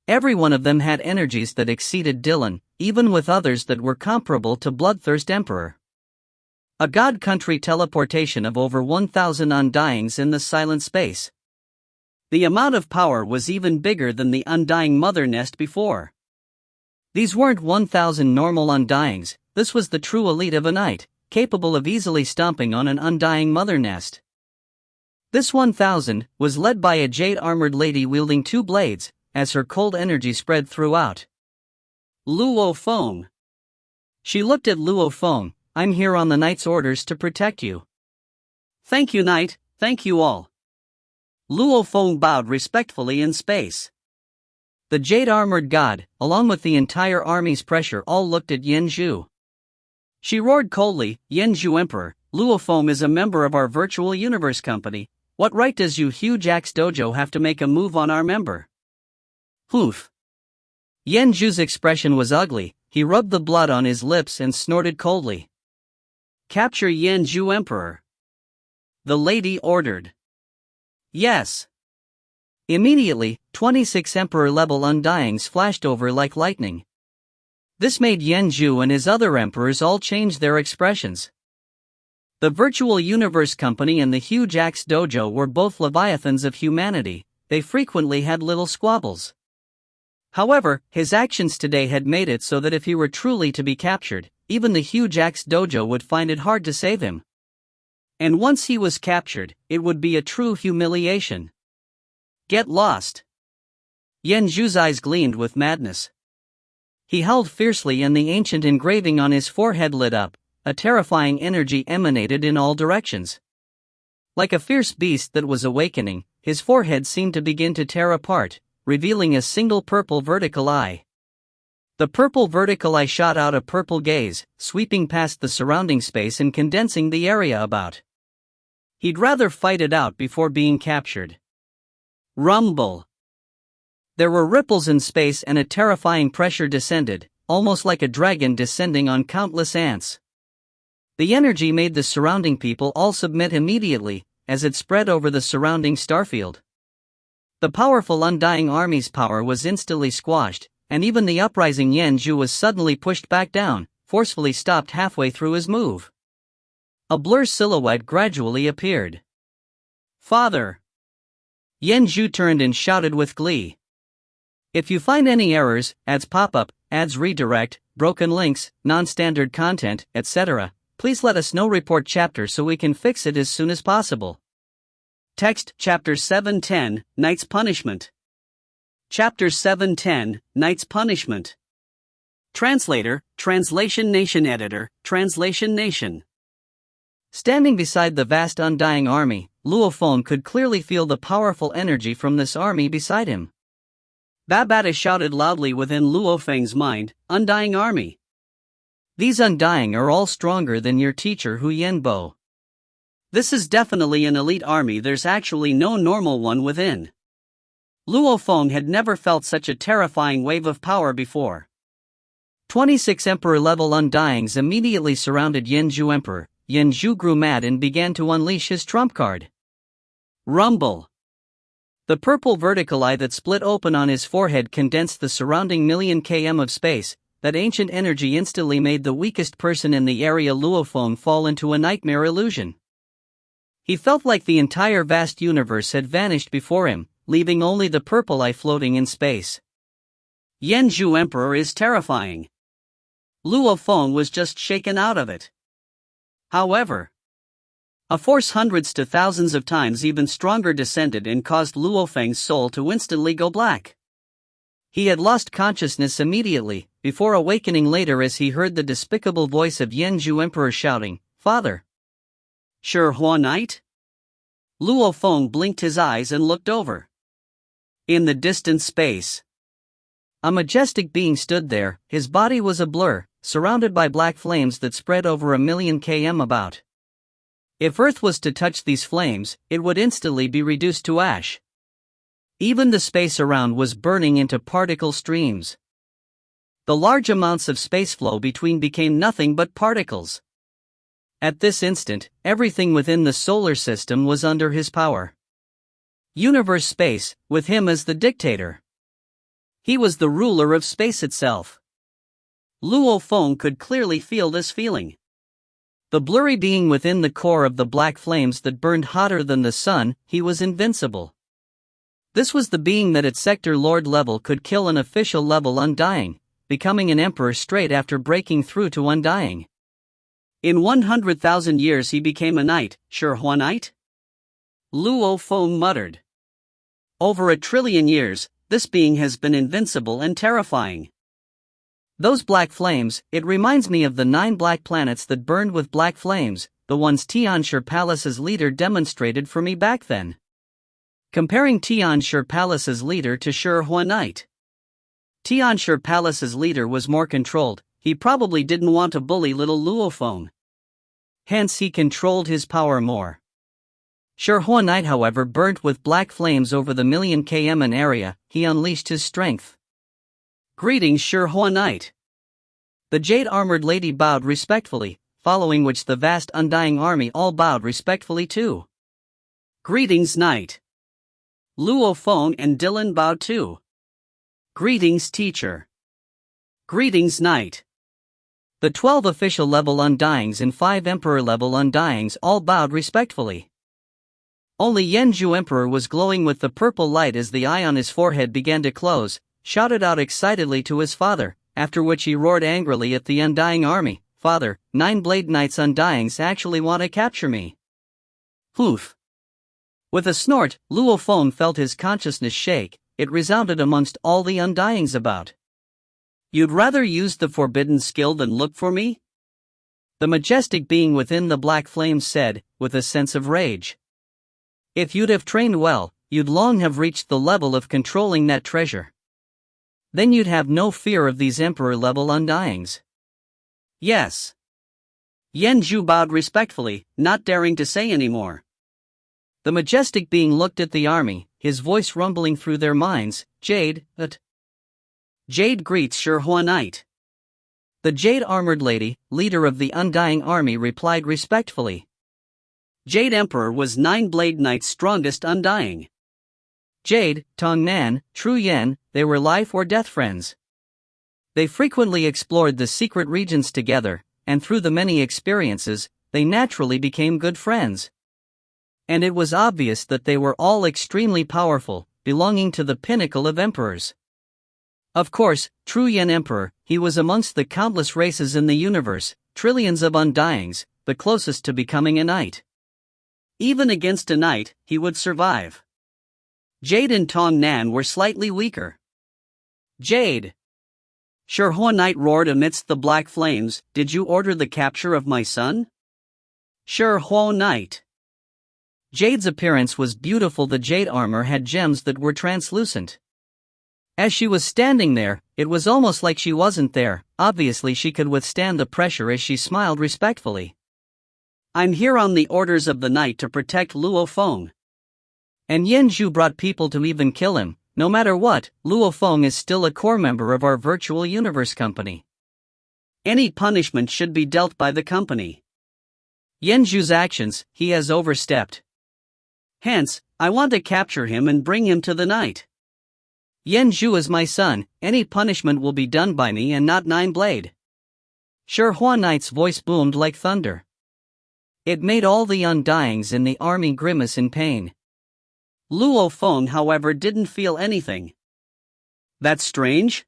Every one of them had energies that exceeded Dylan, even with others that were comparable to Bloodthirst Emperor. A God Country teleportation of over 1,000 Undyings in the silent space. The amount of power was even bigger than the Undying Mother Nest before. These weren't 1,000 normal Undyings, this was the true elite of a knight, capable of easily stomping on an Undying Mother Nest. This 1,000 was led by a jade-armored lady wielding 2 blades, as her cold energy spread throughout. Luo Feng. She looked at Luo Feng. I'm here on the knight's orders to protect you. Thank you, knight, thank you all. Luo Feng bowed respectfully in space. The jade-armored god, along with the entire army's pressure, all looked at Yanzhu. She roared coldly, Yanzhu Emperor, Luo Feng is a member of our virtual universe company. What right does you huge axe dojo have to make a move on our member? Oof. Yanzhu's expression was ugly. He rubbed the blood on his lips and snorted coldly. Capture Yanzhu Emperor. The lady ordered. Yes. Immediately, 26 Emperor-level Undyings flashed over like lightning. This made Yanzhu and his other emperors all change their expressions. The Virtual Universe Company and the Huge Axe Dojo were both leviathans of humanity. They frequently had little squabbles. However, his actions today had made it so that if he were truly to be captured, even the Huge Axe Dojo would find it hard to save him. And once he was captured, it would be a true humiliation. Get lost. Yanzhu's eyes gleamed with madness. He howled fiercely and the ancient engraving on his forehead lit up. A terrifying energy emanated in all directions. Like a fierce beast that was awakening, his forehead seemed to begin to tear apart, revealing a single purple vertical eye. The purple vertical eye shot out a purple gaze, sweeping past the surrounding space and condensing the area about. He'd rather fight it out before being captured. Rumble. There were ripples in space and a terrifying pressure descended, almost like a dragon descending on countless ants. The energy made the surrounding people all submit immediately, as it spread over the surrounding starfield. The powerful Undying Army's power was instantly squashed, and even the uprising Yanzhu was suddenly pushed back down, forcefully stopped halfway through his move. A blur silhouette gradually appeared. Father! Yanzhu turned and shouted with glee. If you find any errors, ads pop up, ads redirect, broken links, non-standard content, etc., please let us know. Report chapter so we can fix it as soon as possible. Text Chapter 710, Knight's Punishment. Chapter 710, Knight's Punishment. Translator, Translation Nation Editor, Translation Nation. Standing beside the vast Undying Army, Luo Feng could clearly feel the powerful energy from this army beside him. Babata shouted loudly within Luo Feng's mind, Undying Army. These Undying are all stronger than your teacher Hu Yenbo. This is definitely an elite army, there's actually no normal one within. Luo Feng had never felt such a terrifying wave of power before. 26 Emperor-level Undyings immediately surrounded Yanzhu Emperor. Yanzhu grew mad and began to unleash his trump card. Rumble. The purple vertical eye that split open on his forehead condensed the surrounding million km of space. That ancient energy instantly made the weakest person in the area Luo Feng fall into a nightmare illusion. He felt like the entire vast universe had vanished before him, leaving only the purple eye floating in space. Yanzhu Emperor is terrifying. Luo Feng was just shaken out of it. However, a force hundreds to thousands of times even stronger descended and caused Luo Feng's soul to instantly go black. He had lost consciousness immediately, before awakening later as he heard the despicable voice of Yanzhu Emperor shouting, "Father! Sure Hua Knight?" Luo Feng blinked his eyes and looked over. In the distant space, a majestic being stood there. His body was a blur, surrounded by black flames that spread over 1,000,000 km about. If Earth was to touch these flames, it would instantly be reduced to ash. Even the space around was burning into particle streams. The large amounts of space flow between became nothing but particles. At this instant, everything within the solar system was under his power. Universe space, with him as the dictator. He was the ruler of space itself. Luo Feng could clearly feel this feeling. The blurry being within the core of the black flames that burned hotter than the sun, he was invincible. This was the being that at Sector Lord level could kill an official level Undying, becoming an emperor straight after breaking through to Undying. In 100,000 years he became a knight, sure Hua Knight? Luo Feng muttered. Over 1,000,000,000,000 years, this being has been invincible and terrifying. Those black flames, it reminds me of the 9 black planets that burned with black flames, the ones Tianshi Palace's leader demonstrated for me back then. Comparing Tianshi Palace's leader to Sure Hua Knight. Tianshi Palace's leader was more controlled. He probably didn't want to bully little Luo Feng. Hence he controlled his power more. Sure Hua Knight, however, burnt with black flames over the 1,000,000 km in area. He unleashed his strength. Greetings, Sure Hua Knight. The jade-armored lady bowed respectfully, following which the vast Undying army all bowed respectfully too. Greetings, Knight. Luo Feng and Dylan bowed too. Greetings, teacher. Greetings, Knight. The 12 official level Undyings and 5 emperor level Undyings all bowed respectfully. Only Yanzhu Emperor was glowing with the purple light as the eye on his forehead began to close, shouted out excitedly to his father, after which he roared angrily at the Undying army, "Father, 9 Blade Knights Undyings actually want to capture me." Poof. With a snort, Luo Feng felt his consciousness shake. It resounded amongst all the Undyings about. You'd rather use the forbidden skill than look for me? The majestic being within the black flames said, with a sense of rage. If you'd have trained well, you'd long have reached the level of controlling that treasure. Then you'd have no fear of these emperor-level Undyings. Yes. Yanzhu bowed respectfully, not daring to say any more. The majestic being looked at the army, his voice rumbling through their minds, Jade, Jade greets Sure Hua Knight. The jade-armored lady, leader of the Undying army, replied respectfully. Jade Emperor was 9 Blade Knight's strongest Undying. Jade, Tong Nan, Tru Yen, they were life or death friends. They frequently explored the secret regions together, and through the many experiences, they naturally became good friends. And it was obvious that they were all extremely powerful, belonging to the pinnacle of emperors. Of course, Tru Yen Emperor, he was amongst the countless races in the universe, trillions of Undyings, the closest to becoming a knight. Even against a knight, he would survive. Jade and Tong Nan were slightly weaker. Jade. Sure Hua Knight roared amidst the black flames, did you order the capture of my son? Sure Hua Knight. Jade's appearance was beautiful. The jade armor had gems that were translucent. As she was standing there, it was almost like she wasn't there. Obviously she could withstand the pressure as she smiled respectfully. I'm here on the orders of the knight to protect Luo Feng. And Yanzhu brought people to even kill him. No matter what, Luo Feng is still a core member of our virtual universe company. Any punishment should be dealt by the company. Yanzhu's actions, he has overstepped. Hence, I want to capture him and bring him to the knight. Yanzhu is my son, any punishment will be done by me and not 9 Blade. Sure Hua Knight's voice boomed like thunder. It made all the Undyings in the army grimace in pain. Luo Feng, however, didn't feel anything. That's strange.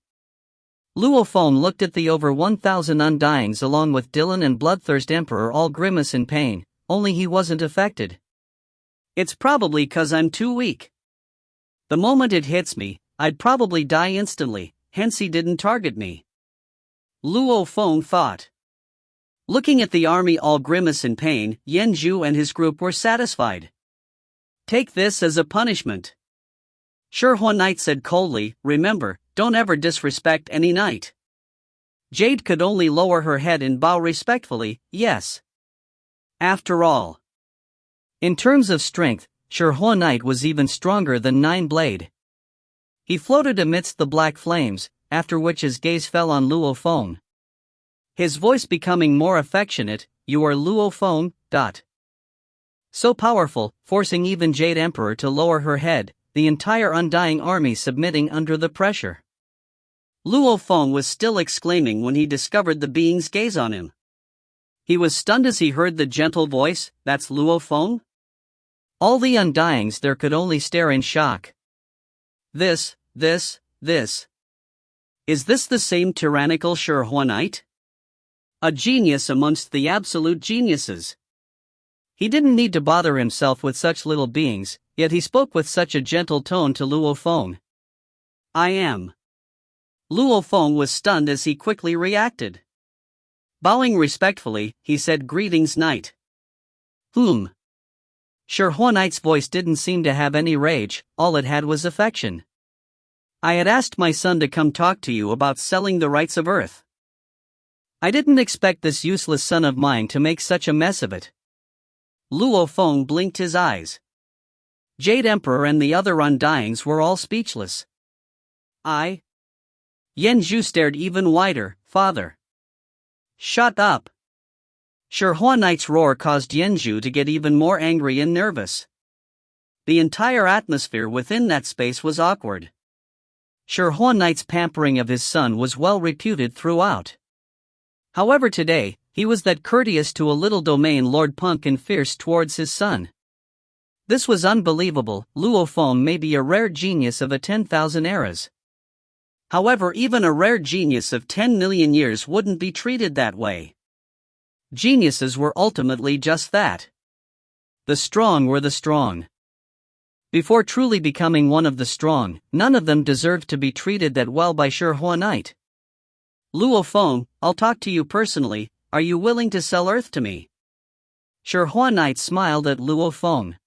Luo Feng looked at the over 1,000 undyings along with Dylan and Bloodthirst Emperor all grimace in pain, only he wasn't affected. It's probably 'cause I'm too weak. The moment it hits me, I'd probably die instantly, hence he didn't target me. Luo Feng thought. Looking at the army all grimace in pain, Yan Zhu and his group were satisfied. Take this as a punishment. Shi Knight said coldly, remember, don't ever disrespect any knight. Jade could only lower her head and bow respectfully, yes. After all. In terms of strength, Shi Knight was even stronger than Nine Blade. He floated amidst the black flames, after which his gaze fell on Luo Feng. His voice becoming more affectionate, you are Luo Feng, ... So powerful, forcing even Jade Emperor to lower her head, the entire undying army submitting under the pressure. Luo Feng was still exclaiming when he discovered the being's gaze on him. He was stunned as he heard the gentle voice, that's Luo Feng? All the undyings there could only stare in shock. This. Is this the same tyrannical Shi Knight? A genius amongst the absolute geniuses. He didn't need to bother himself with such little beings, yet he spoke with such a gentle tone to Luo Feng. I am. Luo Feng was stunned as he quickly reacted. Bowing respectfully, he said, greetings, knight. Shi Knight's voice didn't seem to have any rage, all it had was affection. I had asked my son to come talk to you about selling the rights of Earth. I didn't expect this useless son of mine to make such a mess of it. Luo Feng blinked his eyes. Jade Emperor and the other undyings were all speechless. Yan Zhu stared even wider, father. Shut up. Shi Knight's roar caused Yan Zhu to get even more angry and nervous. The entire atmosphere within that space was awkward. Shi Knight's pampering of his son was well reputed throughout. However today, he was that courteous to a little domain lord punk and fierce towards his son. This was unbelievable. Luo Feng may be a rare genius of a 10,000 eras. However, even a rare genius of 10 million years wouldn't be treated that way. Geniuses were ultimately just that. The strong were the strong. Before truly becoming one of the strong, none of them deserved to be treated that well by Shi Knight. Luo Feng, I'll talk to you personally, are you willing to sell Earth to me? Shi Knight smiled at Luo Feng.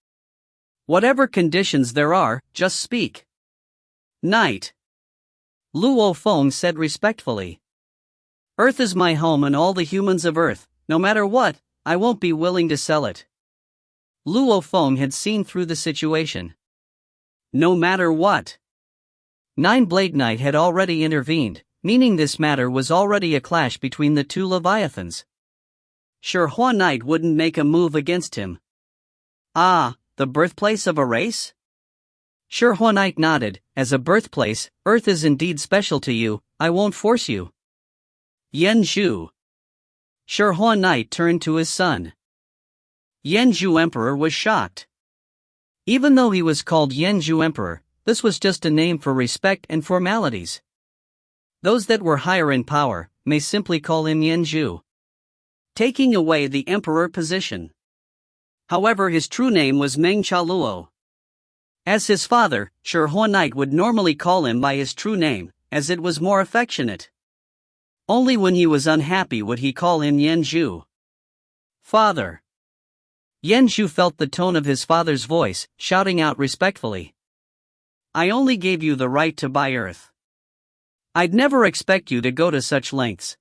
Whatever conditions there are, just speak. Knight. Luo Feng said respectfully. Earth is my home and all the humans of Earth, no matter what, I won't be willing to sell it. Luo Feng had seen through the situation. No matter what. Nine Blade Knight had already intervened, meaning this matter was already a clash between the two Leviathans. Shi Knight wouldn't make a move against him. The birthplace of a race? Shi Knight nodded, as a birthplace, Earth is indeed special to you, I won't force you. Yan Zhu. Shi Knight turned to his son. Yan Zhu Emperor was shocked. Even though he was called Yan Zhu Emperor, this was just a name for respect and formalities. Those that were higher in power may simply call him Yan Zhu, taking away the emperor position. However, his true name was Meng Chaluo. As his father, Shi Knight would normally call him by his true name, as it was more affectionate. Only when he was unhappy would he call him Yan Zhu. Father. Yan Zhu felt the tone of his father's voice, shouting out respectfully. I only gave you the right to buy Earth. I'd never expect you to go to such lengths.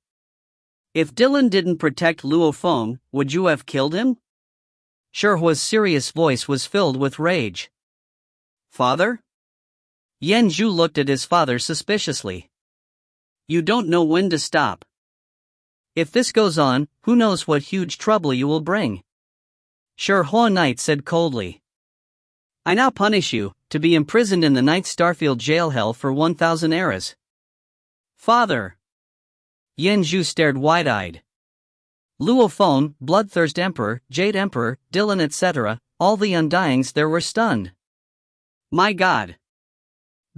If Dylan didn't protect Luo Feng, would you have killed him? Shihua's serious voice was filled with rage. Father? Yan Zhu looked at his father suspiciously. You don't know when to stop. If this goes on, who knows what huge trouble you will bring. Shi Knight said coldly. I now punish you, to be imprisoned in the Ninth Starfield jail hell for 1,000 eras. Father! Yan Zhu stared wide-eyed. Luo Feng, Bloodthirst Emperor, Jade Emperor, Dylan etc., all the undyings there were stunned. My God!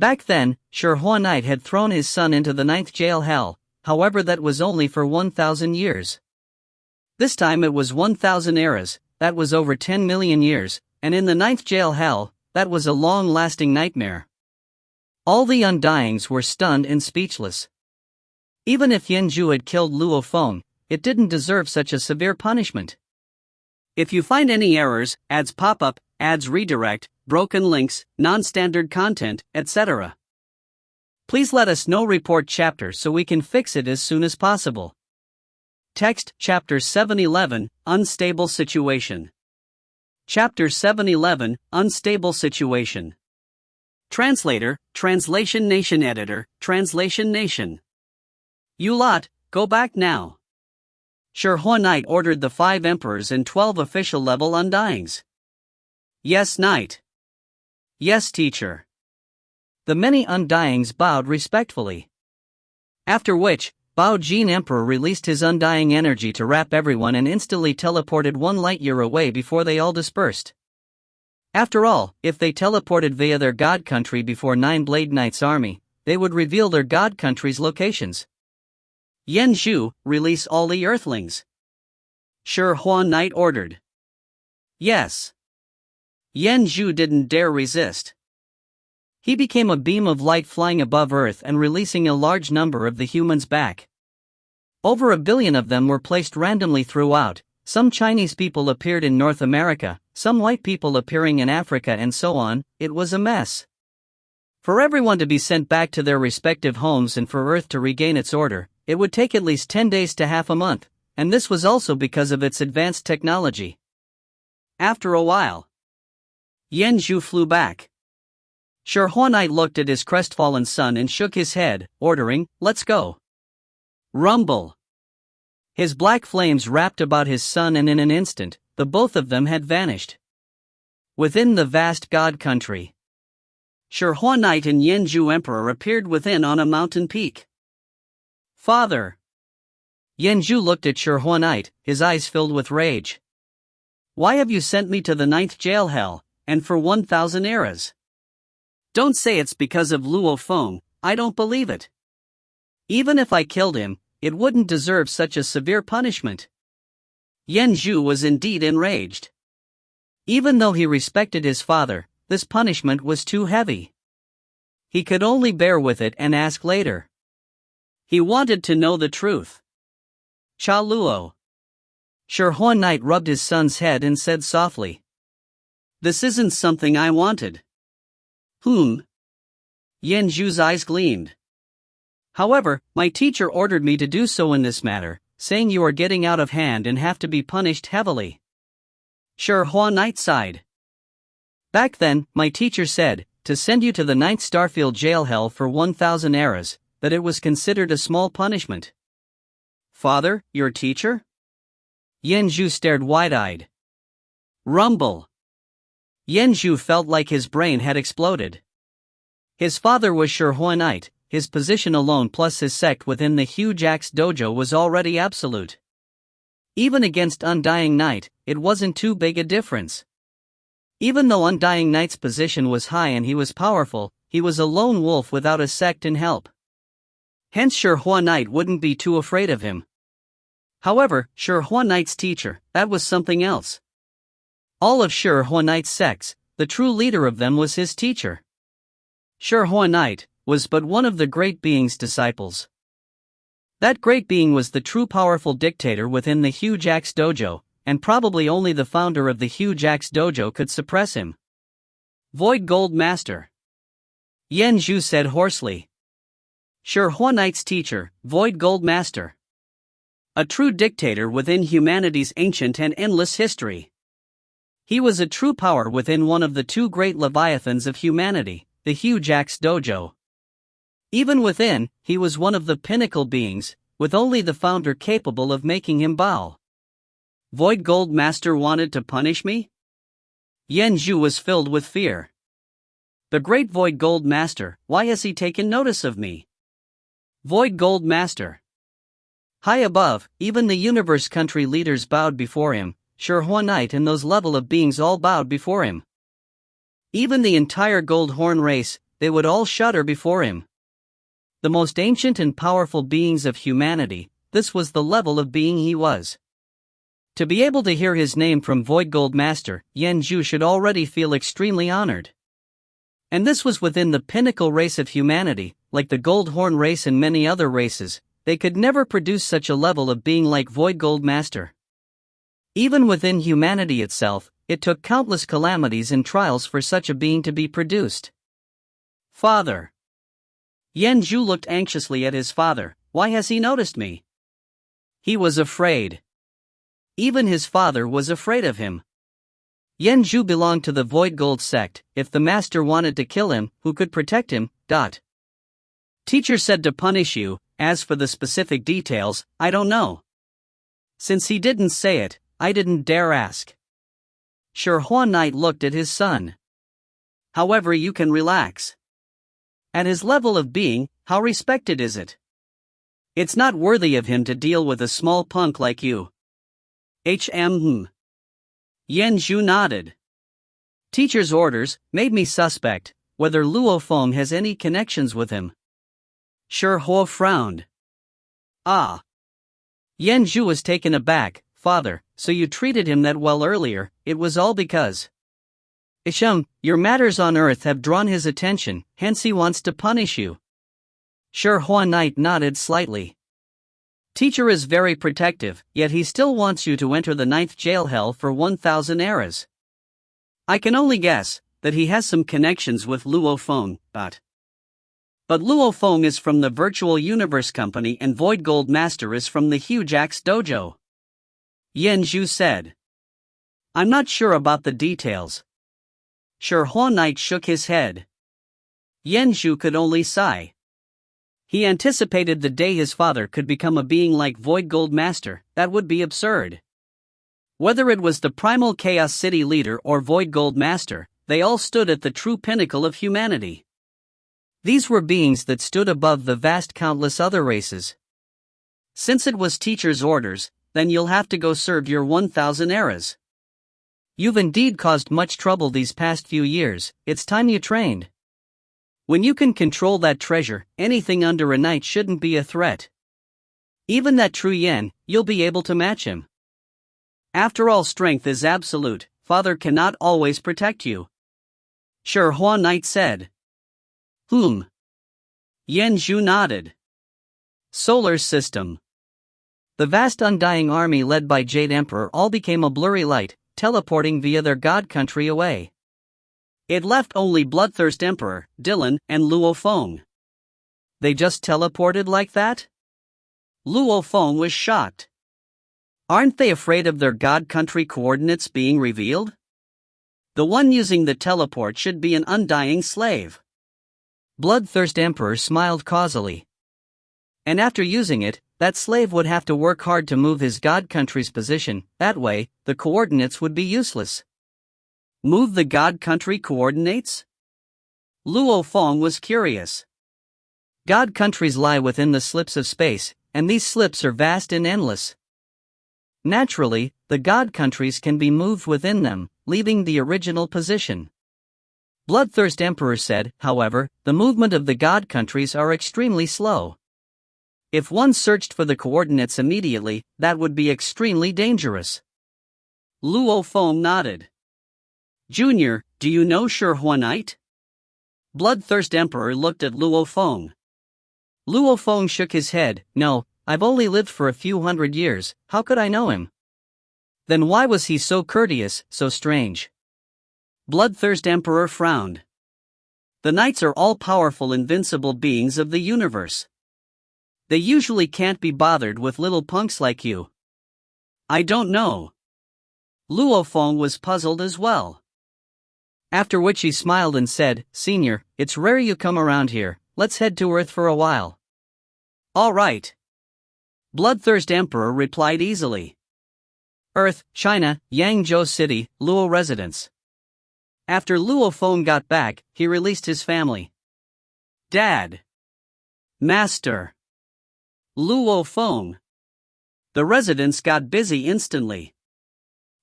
Back then, Shi Huanite had thrown his son into the 9th jail hell, however that was only for 1,000 years. This time it was 1,000 eras, that was over 10 million years, and in the 9th jail hell, that was a long-lasting nightmare. All the Undyings were stunned and speechless. Even if Yanzhu had killed Luo Feng, it didn't deserve such a severe punishment. If you find any errors, ads pop up, ads redirect, broken links, non-standard content, etc., please let us know. Report chapter so we can fix it as soon as possible. Text Chapter 711 Unstable Situation. Chapter 711 Unstable Situation. Translator, Translation Nation Editor, Translation Nation. You lot, go back now. Shi Huanite ordered the 5 emperors and 12 official level Undyings. Yes, knight. Yes, teacher. The many Undyings bowed respectfully. After which, Bao Jin Emperor released his undying energy to wrap everyone and instantly teleported 1 light year away before they all dispersed. After all, if they teleported via their god country before 9 Blade Knight's army, they would reveal their god country's locations. Yanzhu, release all the earthlings. Shi Huanite ordered. Yes. Yanzhu didn't dare resist. He became a beam of light flying above Earth and releasing a large number of the humans back. Over 1 billion of them were placed randomly throughout. Some Chinese people appeared in North America, some white people appearing in Africa, and so on. It was a mess. For everyone to be sent back to their respective homes and for Earth to regain its order, it would take at least 10 days to half a month, and this was also because of its advanced technology. After a while, Yanzhu flew back. Shi Huanite looked at his crestfallen son and shook his head, ordering, "Let's go." Rumble. His black flames wrapped about his son, and in an instant, the both of them had vanished. Within the vast god country, Shi Huanite and Yanzhu Emperor appeared within on a mountain peak. Father. Yanzhu looked at Shi Huanite, his eyes filled with rage. Why have you sent me to the 9th jail hell, and for 1,000 eras? Don't say it's because of Luo Feng, I don't believe it. Even if I killed him, it wouldn't deserve such a severe punishment. Yanzhu was indeed enraged. Even though he respected his father, this punishment was too heavy. He could only bear with it and ask later. He wanted to know the truth. Cha Luo. Shi Huanite rubbed his son's head and said softly. This isn't something I wanted. Yanzhu's eyes gleamed. However, my teacher ordered me to do so in this matter, saying you are getting out of hand and have to be punished heavily. Shi Huanite sighed. Back then, my teacher said, to send you to the 9th Starfield jail hell for 1,000 eras, that it was considered a small punishment. Father, your teacher? Yanzhu stared wide-eyed. Rumble. Yanzhu felt like his brain had exploded. His father was Shi Huanite, his position alone plus his sect within the huge Axe Dojo was already absolute. Even against Undying Knight, it wasn't too big a difference. Even though Undying Knight's position was high and he was powerful, he was a lone wolf without a sect and help. Hence Shi Huanite wouldn't be too afraid of him. However, Shi Huanite's teacher, that was something else. All of Shi Huanite's sects, the true leader of them was his teacher. Shi Huanite was but one of the great being's disciples. That great being was the true powerful dictator within the huge Axe Dojo, and probably only the founder of the huge Axe Dojo could suppress him. Void Gold Master. Yanzhu said hoarsely. Shi Huanite's teacher, Void Gold Master. A true dictator within humanity's ancient and endless history. He was a true power within one of the 2 great leviathans of humanity, the huge Axe Dojo. Even within, he was one of the pinnacle beings, with only the founder capable of making him bow. Void Gold Master wanted to punish me? Yanzhu was filled with fear. The great Void Gold Master, why has he taken notice of me? Void Gold Master. High above, even the universe country leaders bowed before him, Shi Huanite and those level of beings all bowed before him. Even the entire Gold Horn race, they would all shudder before him. The most ancient and powerful beings of humanity, this was the level of being he was. To be able to hear his name from Void Gold Master, Yan Zhu should already feel extremely honored. And this was within the pinnacle race of humanity, like the Gold Horn race and many other races. They could never produce such a level of being like Void Gold Master. Even within humanity itself, it took countless calamities and trials for such a being to be produced. Father. Yan Zhu looked anxiously at his father. Why has he noticed me? He was afraid. Even his father was afraid of him. Yan Zhu belonged to the Void Gold sect. If the master wanted to kill him, who could protect him? Teacher said to punish you. As for the specific details, I don't know. Since he didn't say it, I didn't dare ask. Shihua Knight looked at his son. However, you can relax. At his level of being, how respected is it? It's not worthy of him to deal with a small punk like you. Yan Zhu nodded. Teacher's orders made me suspect whether Luo Feng has any connections with him. Shihua frowned. Ah. Yan Zhu was taken aback. Father, so you treated him that well earlier, it was all because. Your matters on earth have drawn his attention, hence he wants to punish you. Shihua Knight nodded slightly. Teacher is very protective, yet he still wants you to enter the 9th jail hell for 1,000 eras. I can only guess that he has some connections with Luo Feng, but Luo Feng is from the Virtual Universe Company and Void Gold Master is from the Huge Axe Dojo. Yan Zhu said. I'm not sure about the details. Shihua Knight shook his head. Yan Zhu could only sigh. He anticipated the day his father could become a being like Void Gold Master. That would be absurd. Whether it was the primal Chaos City leader or Void Gold Master, they all stood at the true pinnacle of humanity. These were beings that stood above the vast countless other races. Since it was teacher's orders, then you'll have to go serve your 1,000 eras. You've indeed caused much trouble these past few years, it's time you trained. When you can control that treasure, anything under a knight shouldn't be a threat. Even that true yen, you'll be able to match him. After all, strength is absolute, father cannot always protect you. Shihua Knight said. Yan Zhu nodded. Solar system. The vast undying army led by Jade Emperor all became a blurry light, teleporting via their god country away. It left only Bloodthirst Emperor, Dylan, and Luo Feng. They just teleported like that? Luo Feng was shocked. Aren't they afraid of their god country coordinates being revealed? The one using the teleport should be an undying slave. Bloodthirst Emperor smiled causally. And after using it, that slave would have to work hard to move his god country's position. That way, the coordinates would be useless. Move the god country coordinates? Luo Feng was curious. God countries lie within the slips of space, and these slips are vast and endless. Naturally, the god countries can be moved within them, leaving the original position. Bloodthirst Emperor said, however, the movement of the god countries are extremely slow. If one searched for the coordinates immediately, that would be extremely dangerous. Luo Feng nodded. Junior, do you know Shihua Knight? Bloodthirst Emperor looked at Luo Feng. Luo Feng shook his head. No, I've only lived for a few hundred years, how could I know him? Then why was he so courteous, so strange? Bloodthirst Emperor frowned. The knights are all-powerful invincible beings of the universe. They usually can't be bothered with little punks like you. I don't know. Luo Feng was puzzled as well. After which he smiled and said, Senior, it's rare you come around here, let's head to Earth for a while. All right. Bloodthirst Emperor replied easily. Earth, China, Yangzhou City, Luo residence. After Luo Feng got back, he released his family. Dad. Master. Luo Feng. The residents got busy instantly.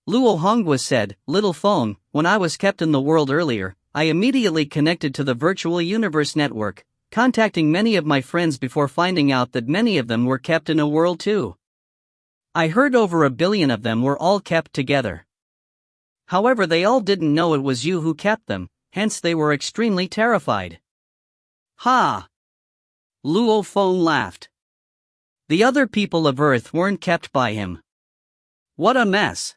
Luo Hongwa said, Little Feng, when I was kept in the world earlier, I immediately connected to the virtual universe network, contacting many of my friends before finding out that many of them were kept in a world too. I heard over 1 billion of them were all kept together. However, they all didn't know it was you who kept them, hence they were extremely terrified. Ha! Luo Feng laughed. The other people of Earth weren't kept by him. What a mess!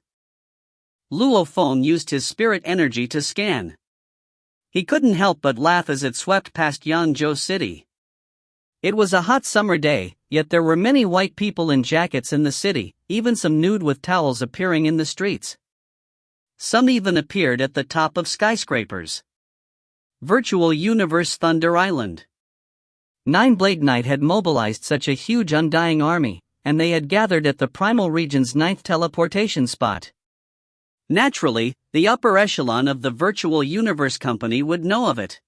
Luo Feng used his spirit energy to scan. He couldn't help but laugh as it swept past Yangzhou City. It was a hot summer day, yet there were many white people in jackets in the city, even some nude with towels appearing in the streets. Some even appeared at the top of skyscrapers. Virtual Universe Thunder Island. Nine-Blade Knight had mobilized such a huge undying army, and they had gathered at the Primal Region's 9th teleportation spot. Naturally, the upper echelon of the Virtual Universe Company would know of it.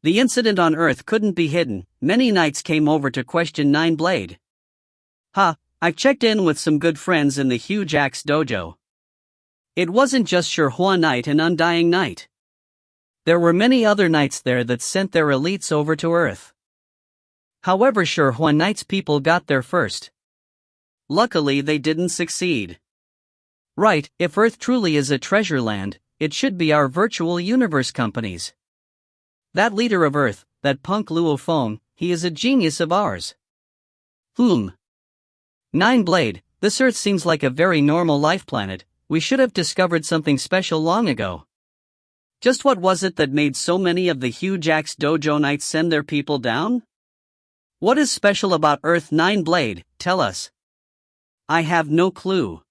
The incident on Earth couldn't be hidden. Many knights came over to question Nine-Blade. I've checked in with some good friends in the Huge Axe Dojo. It wasn't just Shihua Knight and Undying Knight. There were many other knights there that sent their elites over to Earth. However, Shihua Knight's people got there first. Luckily, they didn't succeed. Right, if Earth truly is a treasure land, it should be our virtual universe companies. That leader of Earth, that punk Luo Feng, he is a genius of ours. Nine-Blade, this Earth seems like a very normal life planet. We should have discovered something special long ago. Just what was it that made so many of the Huge Axe Dojo Knights send their people down? What is special about Earth, Nine-Blade? Tell us. I have no clue.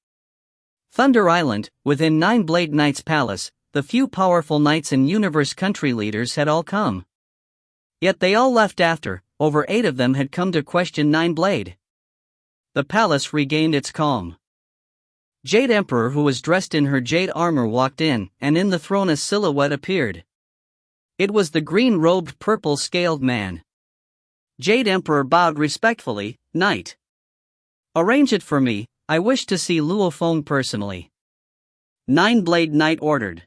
Thunder Island, within Nine-Blade Knight's palace, the few powerful knights and universe country leaders had all come. Yet they all left after. Over 8 of them had come to question Nine-Blade. The palace regained its calm. Jade Emperor, who was dressed in her jade armor, walked in, and in the throne a silhouette appeared. It was the green-robed purple-scaled man. Jade Emperor bowed respectfully. Knight, arrange it for me, I wish to see Luo Feng personally. Nine-Blade Knight ordered.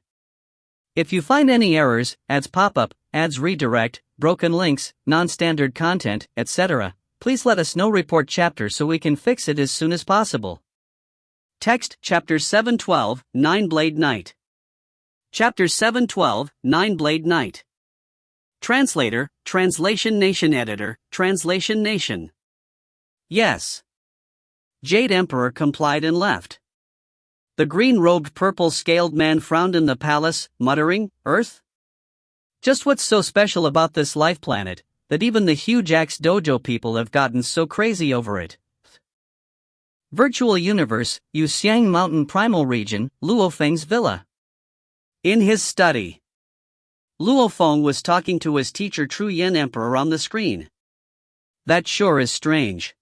If you find any errors, ads pop-up, ads redirect, broken links, non-standard content, etc., please let us know. Report chapter so we can fix it as soon as possible. Text, Chapter 712, Nine-Blade Knight. Chapter 712, Nine-Blade Knight. Translator, Translation Nation. Editor, Translation Nation. Yes. Jade Emperor complied and left. The green-robed purple-scaled man frowned in the palace, muttering, Earth? Just what's so special about this life planet, that even the Huge Axe Dojo people have gotten so crazy over it? Virtual Universe, Yuxiang Mountain Primal Region, Luo Feng's villa. In his study, Luo Feng was talking to his teacher Tru Yen Emperor on the screen. That sure is strange.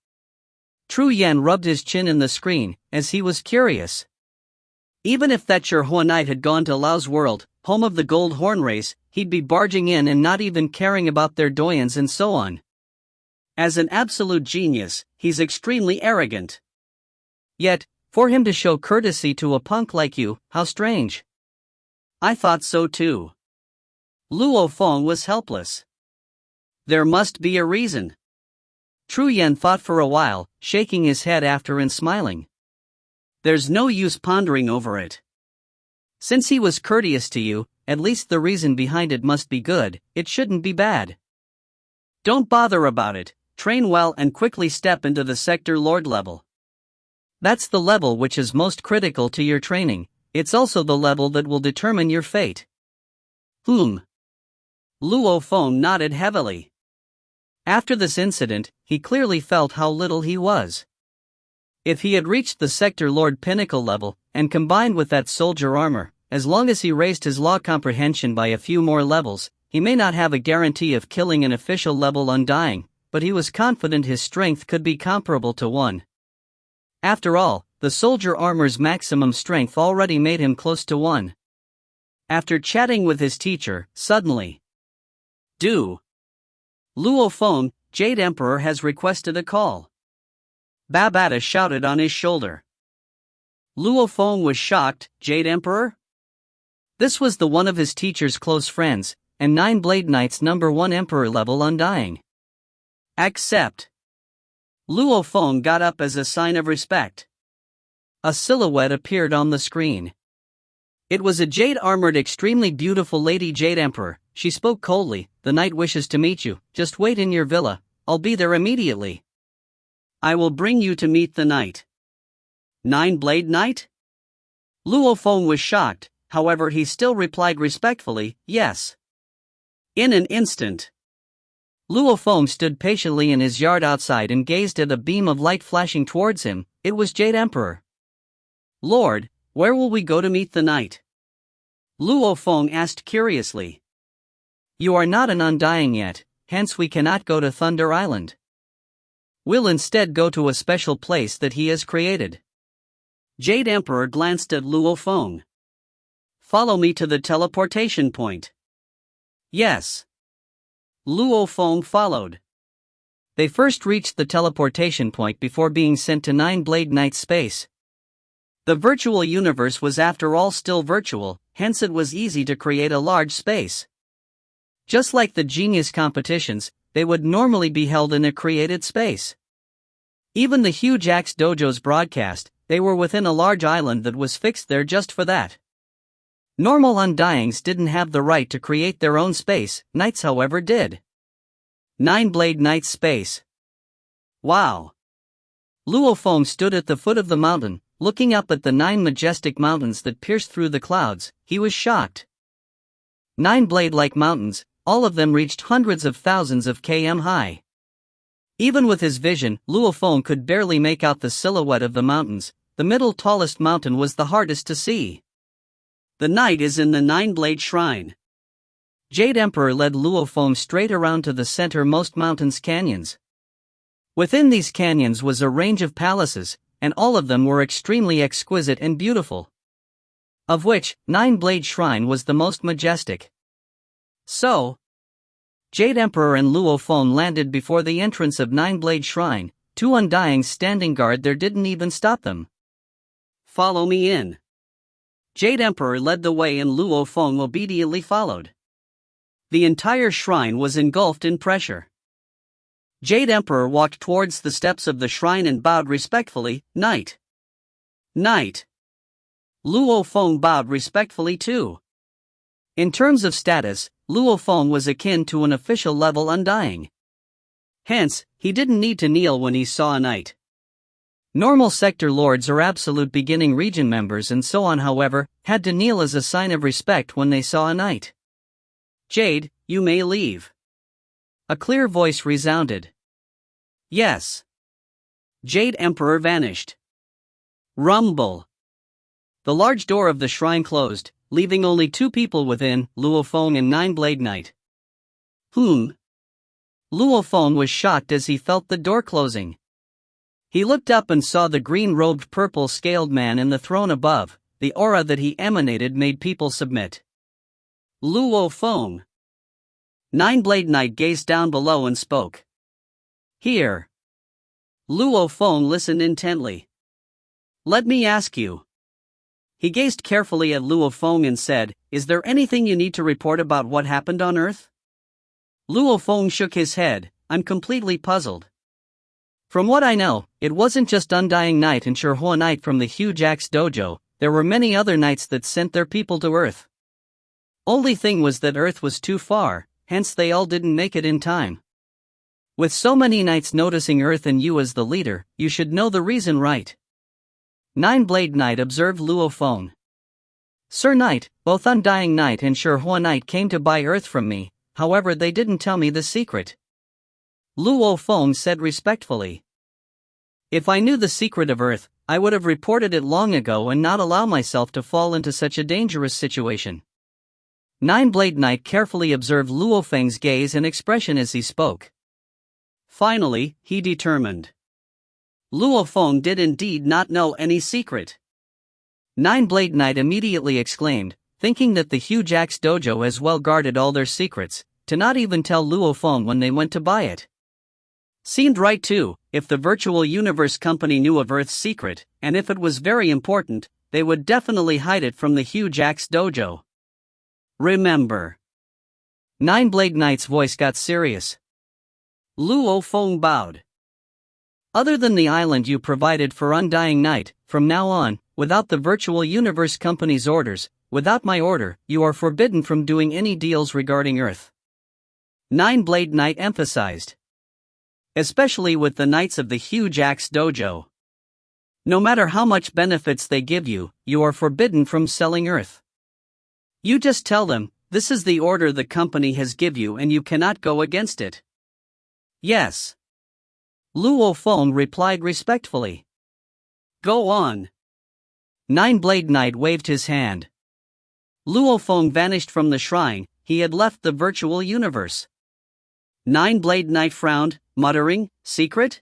Tru Yen rubbed his chin in the screen, as he was curious. Even if that Shihua Knight had gone to Lao's world, home of the Gold Horn race, he'd be barging in and not even caring about their doyens and so on. As an absolute genius, he's extremely arrogant. Yet, for him to show courtesy to a punk like you, how strange. I thought so too. Luo Feng was helpless. There must be a reason. Tru Yen thought for a while, shaking his head after and smiling. There's no use pondering over it. Since he was courteous to you, at least the reason behind it must be good. It shouldn't be bad. Don't bother about it, train well and quickly step into the Sector Lord level. That's the level which is most critical to your training. It's also the level that will determine your fate. Luo Feng nodded heavily. After this incident, he clearly felt how little he was. If he had reached the Sector Lord pinnacle level, and combined with that soldier armor, as long as he raised his law comprehension by a few more levels, he may not have a guarantee of killing an official level Undying, but he was confident his strength could be comparable to one. After all, the soldier armor's maximum strength already made him close to one. After chatting with his teacher, suddenly, Luo Feng, Jade Emperor has requested a call. Babata shouted on his shoulder. Luo Feng was shocked. Jade Emperor? This was the one of his teacher's close friends, and Nine Blade Knight's #1 Emperor level Undying. Accept. Luo Feng got up as a sign of respect. A silhouette appeared on the screen. It was a jade-armored, extremely beautiful Lady Jade Emperor. She spoke coldly, "The knight wishes to meet you, just wait in your villa, I'll be there immediately." "I will bring you to meet the knight." Nine Blade Knight? Luo Feng was shocked, however he still replied respectfully, "Yes." In an instant, Luo Feng stood patiently in his yard outside and gazed at a beam of light flashing towards him. It was Jade Emperor. "Lord, where will we go to meet the knight?" Luo Feng asked curiously. "You are not an Undying yet, hence we cannot go to Thunder Island. We'll instead go to a special place that he has created." Jade Emperor glanced at Luo Feng. "Follow me to the teleportation point." "Yes." Luo Feng followed. They first reached the teleportation point before being sent to Nine Blade Knight's space. The virtual universe was after all still virtual, hence it was easy to create a large space. Just like the genius competitions, they would normally be held in a created space. Even the huge Axe Dojo's broadcast, they were within a large island that was fixed there just for that. Normal Undyings didn't have the right to create their own space, Knights however did. Nine Blade Knight's space. Wow! Luo Feng stood at the foot of the mountain, looking up at the 9 majestic mountains that pierced through the clouds. He was shocked. 9 blade-like mountains, all of them reached hundreds of thousands of km high. Even with his vision, Luo Feng could barely make out the silhouette of the mountains. The middle tallest mountain was the hardest to see. The knight is in the 9-blade shrine. Jade Emperor led Luo Feng straight around to the center-most mountain's canyons. Within these canyons was a range of palaces, and all of them were extremely exquisite and beautiful. Of which, 9-blade shrine was the most majestic. So, Jade Emperor and Luo Feng landed before the entrance of 9-blade shrine. 2 Undyings standing guard there didn't even stop them. "Follow me in." Jade Emperor led the way and Luo Feng obediently followed. The entire shrine was engulfed in pressure. Jade Emperor walked towards the steps of the shrine and bowed respectfully. "Knight." "Knight." Luo Feng bowed respectfully too. In terms of status, Luo Feng was akin to an official level Undying. Hence, he didn't need to kneel when he saw a knight. Normal sector lords or absolute beginning region members and so on, however, had to kneel as a sign of respect when they saw a knight. "Jade, you may leave." A clear voice resounded. "Yes." Jade Emperor vanished. Rumble. The large door of the shrine closed, leaving only 2 people within, Luo Feng and 9-blade Knight. Luo Feng was shocked as he felt the door closing. He looked up and saw the green-robed purple-scaled man in the throne above. The aura that he emanated made people submit. Luo Feng. 9-blade Knight gazed down below and spoke. "Here." Luo Feng listened intently. "Let me ask you." He gazed carefully at Luo Feng and said, "Is there anything you need to report about what happened on Earth?" Luo Feng shook his head. "I'm completely puzzled. From what I know, it wasn't just Undying Knight and Shihua Knight from the huge Axe Dojo, there were many other knights that sent their people to Earth. Only thing was that Earth was too far, hence they all didn't make it in time. With so many knights noticing Earth and you as the leader, you should know the reason, right?" 9-blade Knight observed Luo Feng. "Sir Knight, both Undying Knight and Shihua Knight came to buy Earth from me, however they didn't tell me the secret." Luo Feng said respectfully. "If I knew the secret of Earth, I would have reported it long ago and not allow myself to fall into such a dangerous situation." 9-blade Knight carefully observed Luo Feng's gaze and expression as he spoke. Finally, he determined. Luo Feng did indeed not know any secret. 9-blade Knight immediately exclaimed, thinking that the huge Axe Dojo has well guarded all their secrets, to not even tell Luo Feng when they went to buy it. Seemed right too. If the virtual universe company knew of Earth's secret, and if it was very important, they would definitely hide it from the huge Axe Dojo. Remember. Nine-Blade Knight's voice got serious. Luo Feng bowed. Other than the island you provided for Undying Night, from now on, without the Virtual Universe Company's orders, without my order, you are forbidden from doing any deals regarding Earth. Nine-Blade Knight emphasized. Especially with the Knights of the Huge Axe Dojo. No matter how much benefits they give you, you are forbidden from selling Earth. You just tell them, this is the order the company has give you and you cannot go against it. Yes. Luo Feng replied respectfully. Go on. Nine-Blade Knight waved his hand. Luo Feng vanished from the shrine, he had left the virtual universe. Nine-Blade Knight frowned, muttering, secret?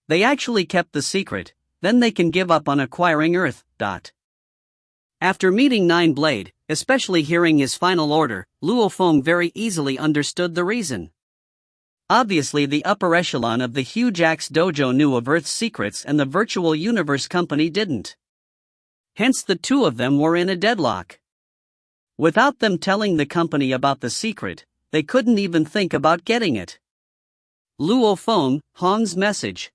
They actually kept the secret, then they can give up on acquiring Earth. After meeting Nine-Blade, especially hearing his final order, Luo Feng very easily understood the reason. Obviously the upper echelon of the Huge Axe Dojo knew of Earth's secrets and the Virtual Universe Company didn't. Hence the two of them were in a deadlock. Without them telling the company about the secret, they couldn't even think about getting it. Luo Feng, Hong's message.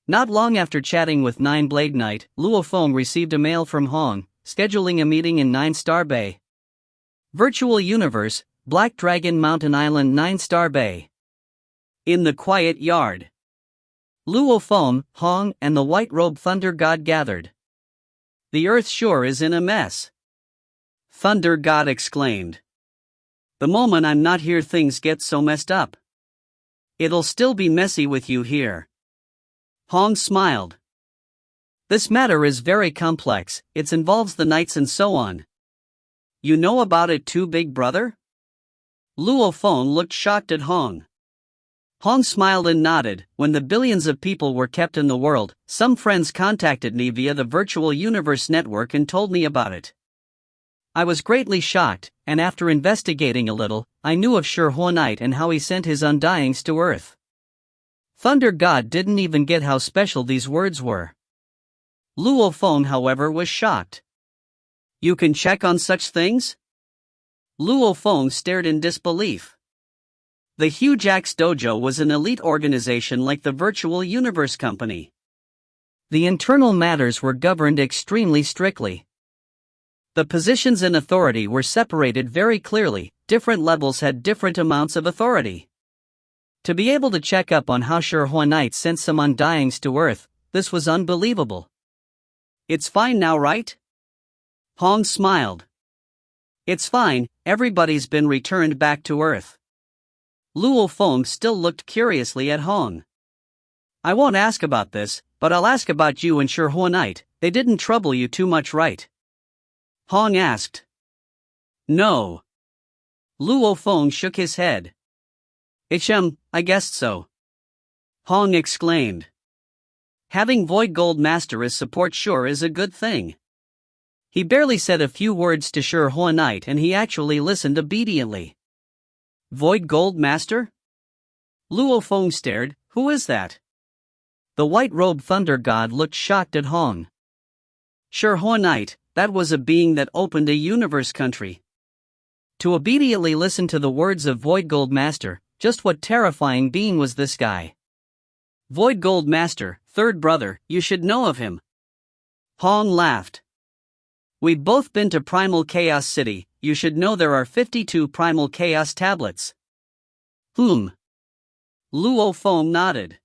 Not long after chatting with Nine-Blade Knight, Luo Feng received a mail from Hong, scheduling a meeting in 9-Star Bay. Virtual Universe, Black Dragon Mountain Island 9-Star Bay. In the quiet yard. Luo Feng, Hong, and the white-robed Thunder God gathered. The Earth sure is in a mess. Thunder God exclaimed. The moment I'm not here things get so messed up. It'll still be messy with you here. Hong smiled. This matter is very complex, it involves the knights and so on. You know about it too, big brother? Luo Feng looked shocked at Hong. Hong smiled and nodded. When the billions of people were kept in the world, some friends contacted me via the Virtual Universe Network and told me about it. I was greatly shocked, and after investigating a little, I knew of Shi Knight and how he sent his Undyings to Earth. Thunder God didn't even get how special these words were. Luo Feng, however, was shocked. You can check on such things? Luo Feng stared in disbelief. The Huge Axe Dojo was an elite organization like the Virtual Universe Company. The internal matters were governed extremely strictly. The positions in authority were separated very clearly, different levels had different amounts of authority. To be able to check up on how Shi Knight sent some Undyings to Earth, this was unbelievable. It's fine now, right? Hong smiled. It's fine, everybody's been returned back to Earth. Luo Feng still looked curiously at Hong. I won't ask about this, but I'll ask about you and Shi Knight, they didn't trouble you too much, right? Hong asked. No. Luo Feng shook his head. I guessed so. Hong exclaimed. Having Void Gold Master as support sure is a good thing. He barely said a few words to Shi Knight and he actually listened obediently. Void Gold Master? Luo Feng stared, who is that? The white-robed Thunder God looked shocked at Hong. Shi Knight, that was a being that opened a universe country. To obediently listen to the words of Void Gold Master, just what terrifying being was this guy? Void Gold Master, third brother, you should know of him. Hong laughed. We've both been to Primal Chaos City, you should know there are 52 Primal Chaos tablets. Luo Feng nodded.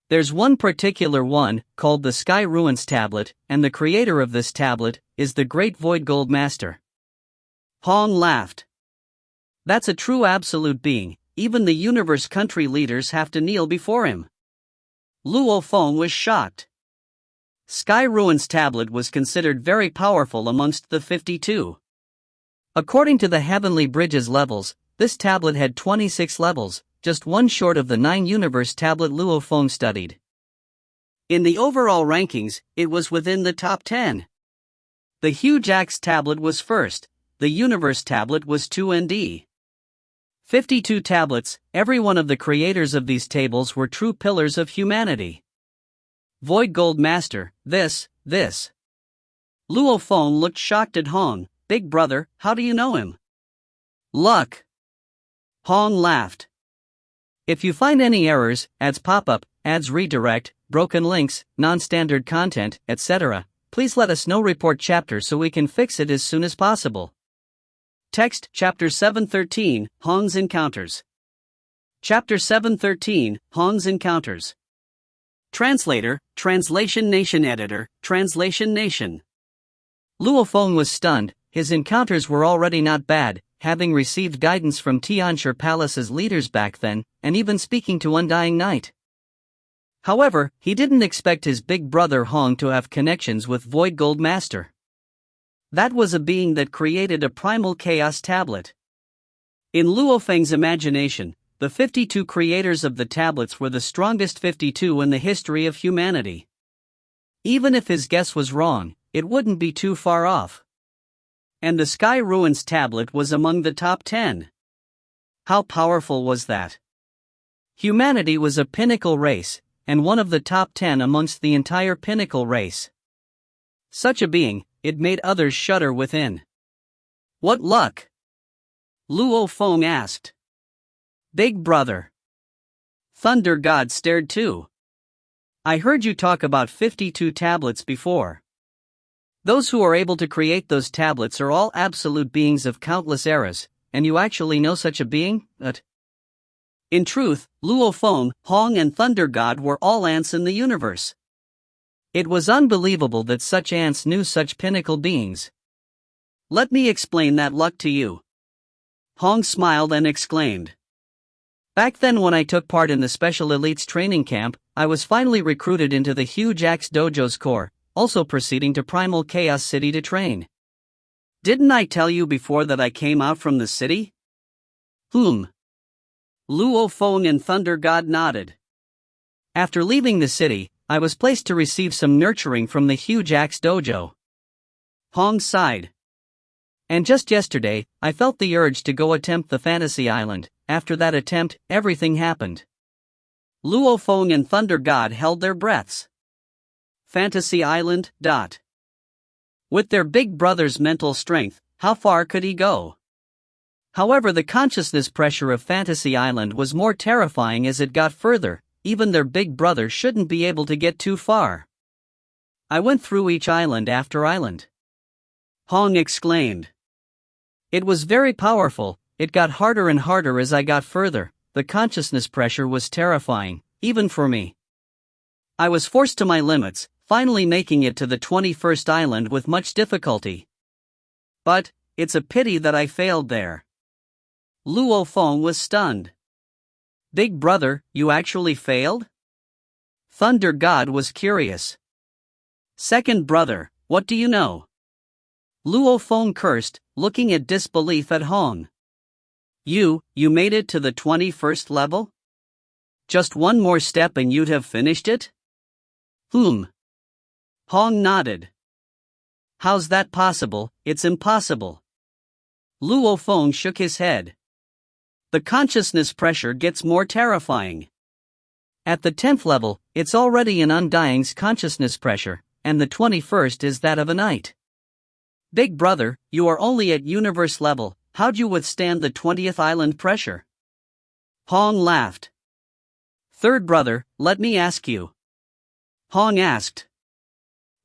There's one particular one, called the Sky Ruins Tablet, and the creator of this tablet is the Great Void Gold Master. Hong laughed. That's a true absolute being, even the universe country leaders have to kneel before him. Luo Feng was shocked. Sky Ruins Tablet was considered very powerful amongst the 52. According to the Heavenly Bridges levels, this tablet had 26 levels, just one short of the 9 universe tablet Luo Feng studied. In the overall rankings, it was within the top 10. The Huge Axe tablet was first, the universe tablet was 2nd. 52 tablets, every one of the creators of these tables were true pillars of humanity. Void Gold Master, this. Luo Feng looked shocked at Hong, Big brother, how do you know him? Luck. Hong laughed. If you find any errors, ads pop-up, ads redirect, broken links, non-standard content, etc., please let us know. Report chapter so we can fix it as soon as possible. Text Chapter 713, Hong's Encounters. Chapter 713, Hong's Encounters. Translator, Translation Nation. Editor, Translation Nation. Luo Feng was stunned. His encounters were already not bad, having received guidance from Tianshi Palace's leaders back then, and even speaking to Undying Night. However, he didn't expect his big brother Hong to have connections with Void Gold Master. That was a being that created a primal chaos tablet. In Luo Feng's imagination, the 52 creators of the tablets were the strongest 52 in the history of humanity. Even if his guess was wrong, it wouldn't be too far off. And the Sky Ruins tablet was among the top 10. How powerful was that? Humanity was a pinnacle race, and one of the top 10 amongst the entire pinnacle race. Such a being, it made others shudder within. What luck? Luo Feng asked. Big brother. Thunder God stared too. I heard you talk about 52 tablets before. Those who are able to create those tablets are all absolute beings of countless eras, and you actually know such a being? In truth, Luo Feng, Hong and Thunder God were all ants in the universe. It was unbelievable that such ants knew such pinnacle beings. Let me explain that luck to you. Hong smiled and exclaimed. Back then when I took part in the Special Elites training camp, I was finally recruited into the huge Axe Dojo's core, also proceeding to Primal Chaos City to train. Didn't I tell you before that I came out from the city? Luo Feng and Thunder God nodded. After leaving the city, I was placed to receive some nurturing from the huge Axe Dojo. Hong sighed. And just yesterday, I felt the urge to go attempt the Fantasy Island. After that attempt, everything happened. Luo Feng and Thunder God held their breaths. Fantasy Island. With their big brother's mental strength, how far could he go? However, the consciousness pressure of Fantasy Island was more terrifying as it got further. Even their big brother shouldn't be able to get too far. I went through each island after island. Hong exclaimed. It was very powerful. It got harder and harder as I got further. The consciousness pressure was terrifying, even for me. I was forced to my limits, finally making it to the 21st island with much difficulty. But, it's a pity that I failed there. Luo Feng was stunned. Big brother, you actually failed? Thunder God was curious. Second brother, what do you know? Luo Feng cursed, looking at disbelief at Hong. You made it to the 21st level? Just one more step and you'd have finished it? Hong nodded. How's that possible? It's impossible. Luo Feng shook his head. The consciousness pressure gets more terrifying. At the 10th level, it's already an Undying's consciousness pressure, and the 21st is that of a knight. Big brother, you are only at universe level. How'd you withstand the 20th island pressure? Hong laughed. Third brother, let me ask you. Hong asked.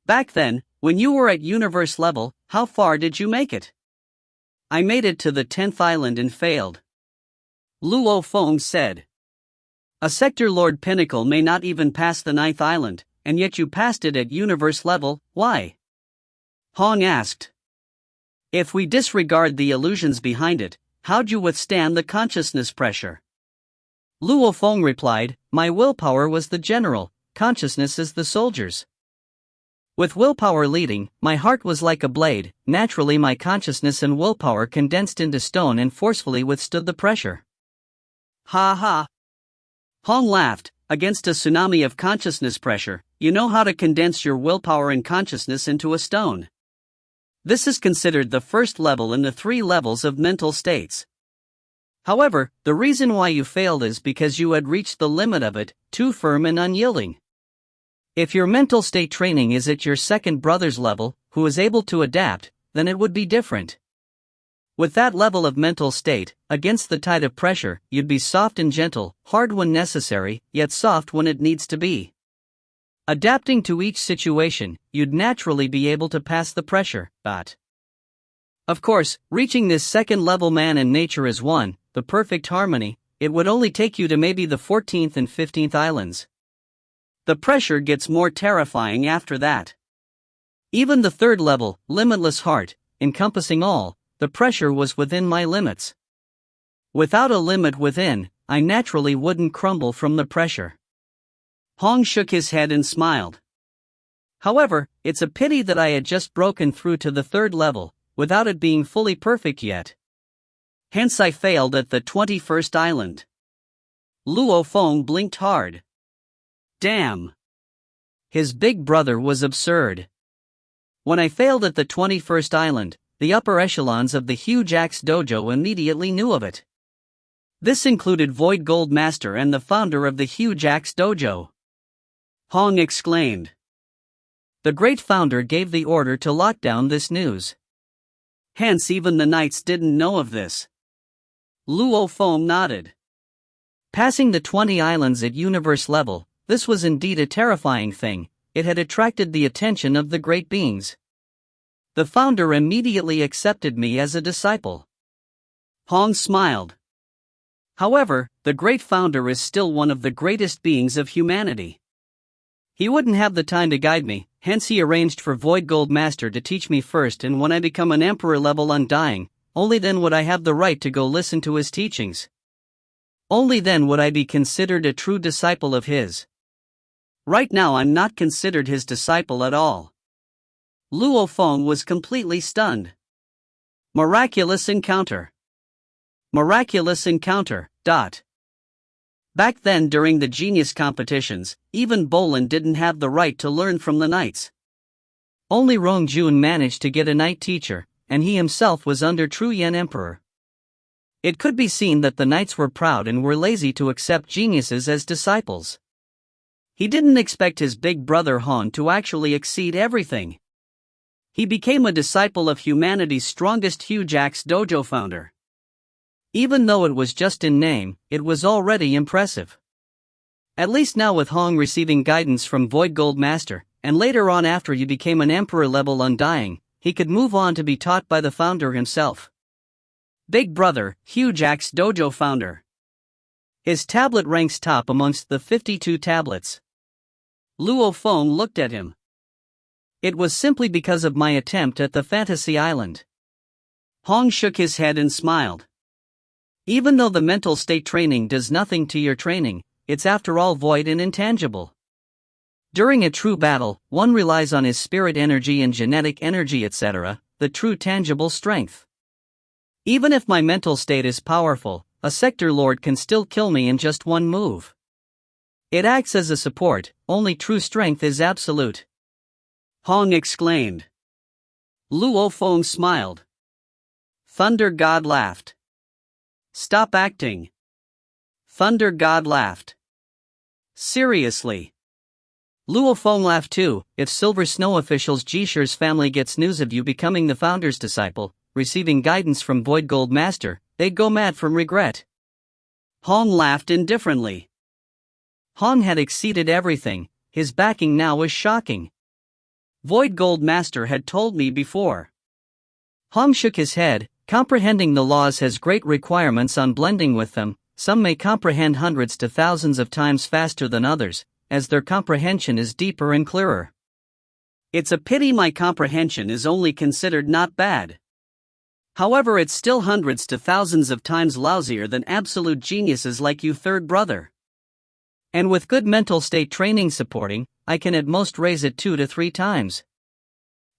Back then, when you were at universe level, how far did you make it? I made it to the 10th island and failed. Luo Feng said. A sector lord pinnacle may not even pass the 9th island, and yet you passed it at universe level, why? Hong asked. If we disregard the illusions behind it, how'd you withstand the consciousness pressure? Luo Feng replied, my willpower was the general, consciousness is the soldiers. With willpower leading, my heart was like a blade, naturally my consciousness and willpower condensed into stone and forcefully withstood the pressure. Ha ha. Hong laughed, against a tsunami of consciousness pressure, you know how to condense your willpower and consciousness into a stone. This is considered the first level in the 3 levels of mental states. However, the reason why you failed is because you had reached the limit of it, too firm and unyielding. If your mental state training is at your second brother's level, who is able to adapt, then it would be different. With that level of mental state, against the tide of pressure, you'd be soft and gentle, hard when necessary, yet soft when it needs to be. Adapting to each situation, you'd naturally be able to pass the pressure, but of course, reaching this second-level man in nature is one, the perfect harmony. It would only take you to maybe the 14th and 15th islands. The pressure gets more terrifying after that. Even the third level, limitless heart, encompassing all, the pressure was within my limits. Without a limit within, I naturally wouldn't crumble from the pressure. Hong shook his head and smiled. However, it's a pity that I had just broken through to the third level, without it being fully perfect yet. Hence I failed at the 21st island. Luo Feng blinked hard. Damn. His big brother was absurd. When I failed at the 21st island, the upper echelons of the huge axe dojo immediately knew of it. This included Void Gold Master and the founder of the huge axe dojo. Hong exclaimed. The great founder gave the order to lock down this news. Hence even the knights didn't know of this. Luo Feng nodded. Passing the 20 islands at universe level, this was indeed a terrifying thing. It had attracted the attention of the great beings. The founder immediately accepted me as a disciple. Hong smiled. However, the great founder is still one of the greatest beings of humanity. He wouldn't have the time to guide me, hence he arranged for Void Gold Master to teach me first, and when I become an emperor level undying, only then would I have the right to go listen to his teachings. Only then would I be considered a true disciple of his. Right now I'm not considered his disciple at all. Luo Feng was completely stunned. Miraculous encounter. Miraculous encounter. Back then during the genius competitions, even Bolin didn't have the right to learn from the knights. Only Rongjun managed to get a knight teacher, and he himself was under True Yen Emperor. It could be seen that the knights were proud and were lazy to accept geniuses as disciples. He didn't expect his big brother Han to actually exceed everything. He became a disciple of humanity's strongest huge axe dojo founder. Even though it was just in name, it was already impressive. At least now with Hong receiving guidance from Void Gold Master, and later on after he became an emperor level undying, he could move on to be taught by the founder himself. Big brother, huge axe dojo founder. His tablet ranks top amongst the 52 tablets. Luo Feng looked at him. It was simply because of my attempt at the Fantasy Island. Hong shook his head and smiled. Even though the mental state training does nothing to your training, it's after all void and intangible. During a true battle, one relies on his spirit energy and genetic energy, etc., the true tangible strength. Even if my mental state is powerful, a sector lord can still kill me in just one move. It acts as a support, only true strength is absolute. Hong exclaimed. Luo Feng smiled. Thunder God laughed. Stop acting. Thunder God laughed. Seriously. Luo Feng laughed too. If Silver Snow officials Jisher's family gets news of you becoming the founder's disciple, receiving guidance from Void Gold Master, they'd go mad from regret. Hong laughed indifferently. Hong had exceeded everything. His backing now was shocking. Void Gold Master had told me before. Hong shook his head. Comprehending the laws has great requirements on blending with them. Some may comprehend hundreds to thousands of times faster than others, as their comprehension is deeper and clearer. It's a pity my comprehension is only considered not bad. However, it's still hundreds to thousands of times lousier than absolute geniuses like you, third brother. And with good mental state training supporting, I can at most raise it 2 to 3 times.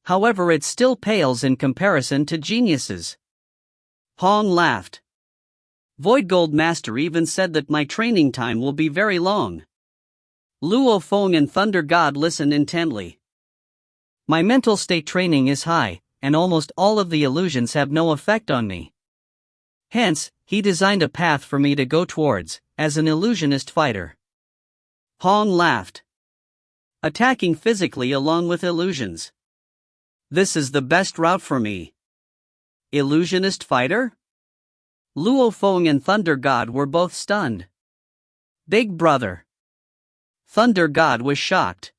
However, it still pales in comparison to geniuses. Hong laughed. Void Gold Master even said that my training time will be very long. Luo Feng and Thunder God listened intently. My mental state training is high, and almost all of the illusions have no effect on me. Hence, he designed a path for me to go towards, as an illusionist fighter. Hong laughed. Attacking physically along with illusions. This is the best route for me. Illusionist fighter? Luo Feng and Thunder God were both stunned. Big brother. Thunder God was shocked.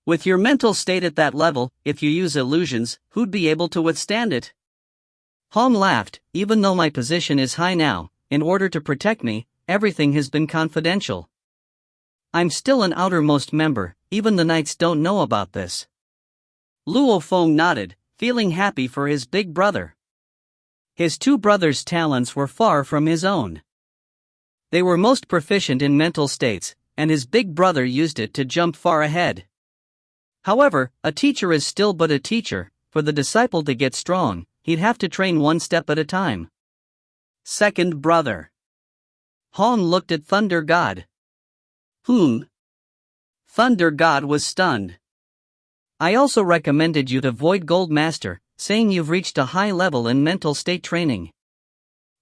With your mental state at that level, if you use illusions, who'd be able to withstand it? Hong laughed. Even though my position is high now, in order to protect me, everything has been confidential. I'm still an outermost member, even the knights don't know about this. Luo Feng nodded, feeling happy for his big brother. His two brothers' talents were far from his own. They were most proficient in mental states, and his big brother used it to jump far ahead. However, a teacher is still but a teacher. For the disciple to get strong, he'd have to train one step at a time. Second brother. Hong looked at Thunder God. Thunder God was stunned. I also recommended you to Void Gold Master, saying you've reached a high level in mental state training.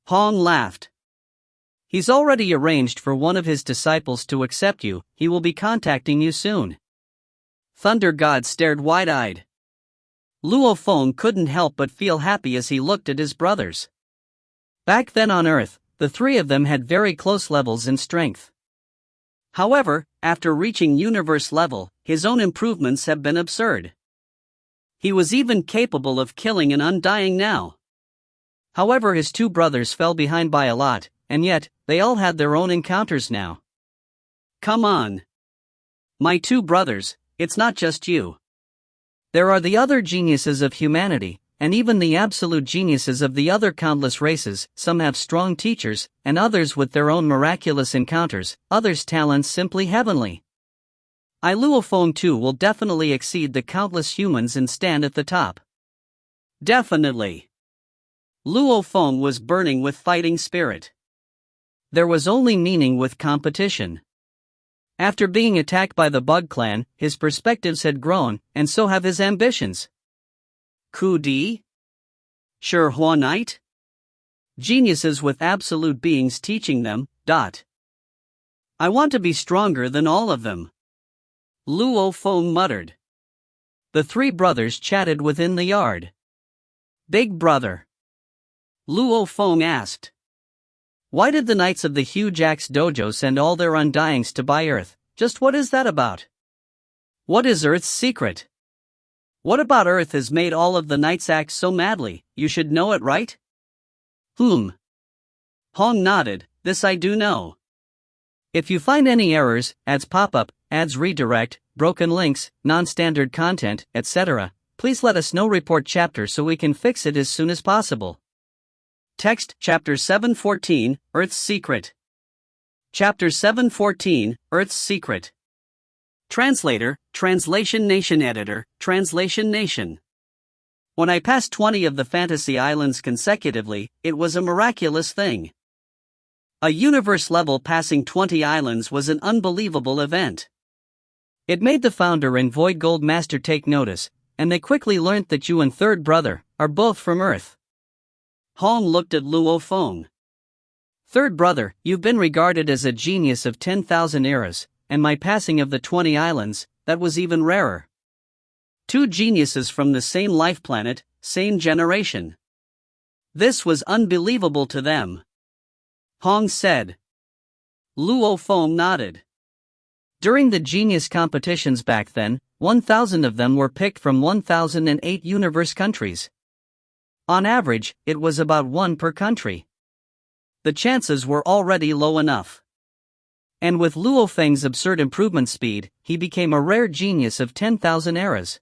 Hong laughed. He's already arranged for one of his disciples to accept you. He will be contacting you soon. Thunder God stared wide-eyed. Luo Feng couldn't help but feel happy as he looked at his brothers. Back then on Earth, the three of them had very close levels in strength. However, after reaching universe level, his own improvements have been absurd. He was even capable of killing an undying now. However, his two brothers fell behind by a lot, and yet, they all had their own encounters now. Come on. My two brothers, it's not just you. There are the other geniuses of humanity, and even the absolute geniuses of the other countless races. Some have strong teachers, and others with their own miraculous encounters, others talents simply heavenly. Luo Feng too will definitely exceed the countless humans and stand at the top. Definitely. Luo Feng was burning with fighting spirit. There was only meaning with competition. After being attacked by the Bug Clan, his perspectives had grown, and so have his ambitions. Ku Di? Sure Hua Knight? Geniuses with absolute beings teaching them. I want to be stronger than all of them. Luo Feng muttered. The three brothers chatted within the yard. Big brother. Luo Feng asked. Why did the Knights of the Huge Axe Dojo send all their undyings to buy Earth? Just what is that about? What is Earth's secret? What about Earth has made all of the Knights act so madly? You should know it, right? Hong nodded. This I do know. If you find any errors, ads pop up, ads redirect, broken links, non-standard content, etc., please let us know. Report chapter so we can fix it as soon as possible. Text Chapter 714, Earth's Secret. Chapter 714, Earth's Secret. Translator, Translation Nation Editor, Translation Nation. When I passed 20 of the fantasy islands consecutively, it was a miraculous thing. A universe level passing 20 islands was an unbelievable event. It made the founder and Void Gold Master take notice, and they quickly learnt that you and third brother are both from Earth. Hong looked at Luo Feng. Third brother, you've been regarded as a genius of 10,000 eras, and my passing of the 20 islands, that was even rarer. Two geniuses from the same life planet, same generation. This was unbelievable to them. Hong said. Luo Feng nodded. During the genius competitions back then, 1,000 of them were picked from 1,008 universe countries. On average, it was about one per country. The chances were already low enough. And with Luo Feng's absurd improvement speed, he became a rare genius of 10,000 eras.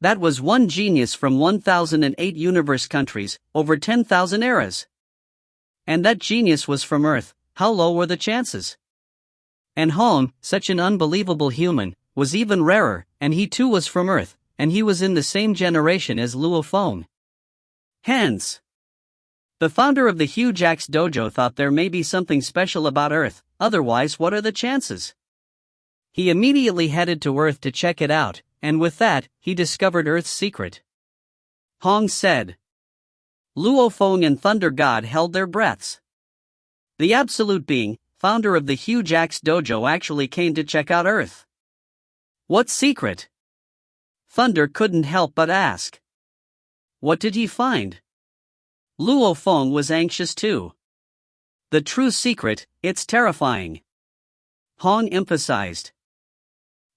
That was one genius from 1,008 universe countries, over 10,000 eras. And that genius was from Earth. How low were the chances? And Hong, such an unbelievable human, was even rarer, and he too was from Earth, and he was in the same generation as Luo Feng. Hence, the founder of the Huge Axe Dojo thought there may be something special about Earth, otherwise what are the chances? He immediately headed to Earth to check it out, and with that, he discovered Earth's secret. Hong said. Luo Feng and Thunder God held their breaths. The Absolute Being, founder of the Huge Axe Dojo, actually came to check out Earth. What secret? Thunder couldn't help but ask. What did he find? Luo Feng was anxious too. The true secret, it's terrifying. Hong emphasized.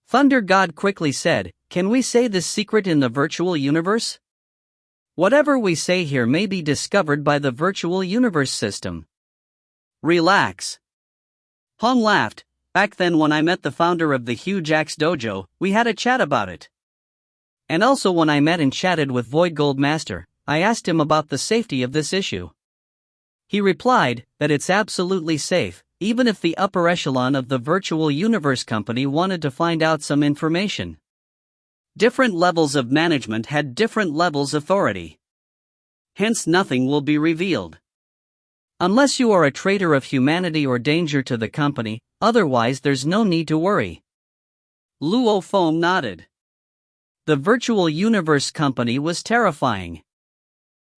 Thunder God quickly said, can we say this secret in the virtual universe? Whatever we say here may be discovered by the virtual universe system. Relax. Hong laughed. Back then when I met the founder of the Huge Axe Dojo, we had a chat about it. And also when I met and chatted with Void Gold Master, I asked him about the safety of this issue. He replied that it's absolutely safe, even if the upper echelon of the virtual universe company wanted to find out some information. Different levels of management had different levels of authority. Hence nothing will be revealed. Unless you are a traitor of humanity or danger to the company, otherwise there's no need to worry. Luo Feng nodded. The virtual universe company was terrifying.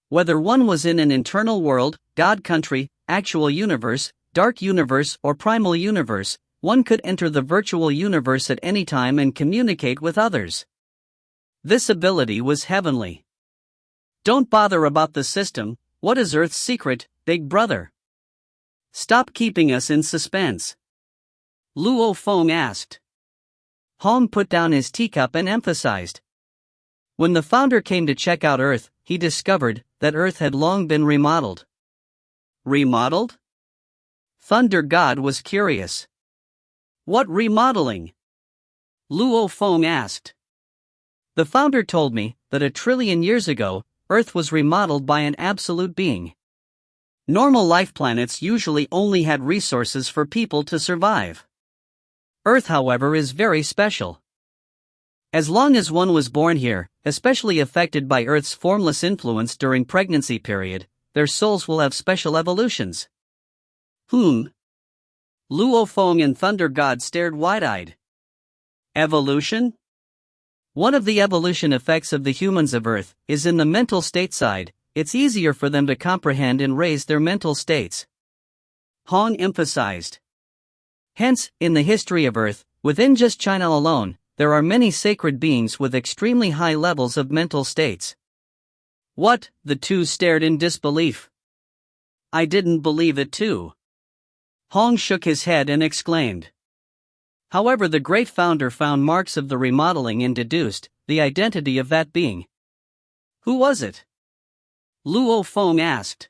Whether one was in an internal world, God country, actual universe, dark universe or primal universe, one could enter the virtual universe at any time and communicate with others. This ability was heavenly. Don't bother about the system. What is Earth's secret, Big Brother? Stop keeping us in suspense. Luo Feng asked. Hong put down his teacup and emphasized. When the founder came to check out Earth, he discovered that Earth had long been remodeled. Remodeled? Thunder God was curious. What remodeling? Luo Feng asked. The founder told me that 1 trillion years ago, Earth was remodeled by an absolute being. Normal life planets usually only had resources for people to survive. Earth, however, is very special. As long as one was born here, especially affected by Earth's formless influence during pregnancy period, their souls will have special evolutions. Luo Feng and Thunder God stared wide-eyed. Evolution? One of the evolution effects of the humans of Earth is in the mental state side. It's easier for them to comprehend and raise their mental states. Hong emphasized. Hence, in the history of Earth, within just China alone, there are many sacred beings with extremely high levels of mental states. What? The two stared in disbelief. I didn't believe it too. Hong shook his head and exclaimed. However, the great founder found marks of the remodeling and deduced the identity of that being. Who was it? Luo Feng asked.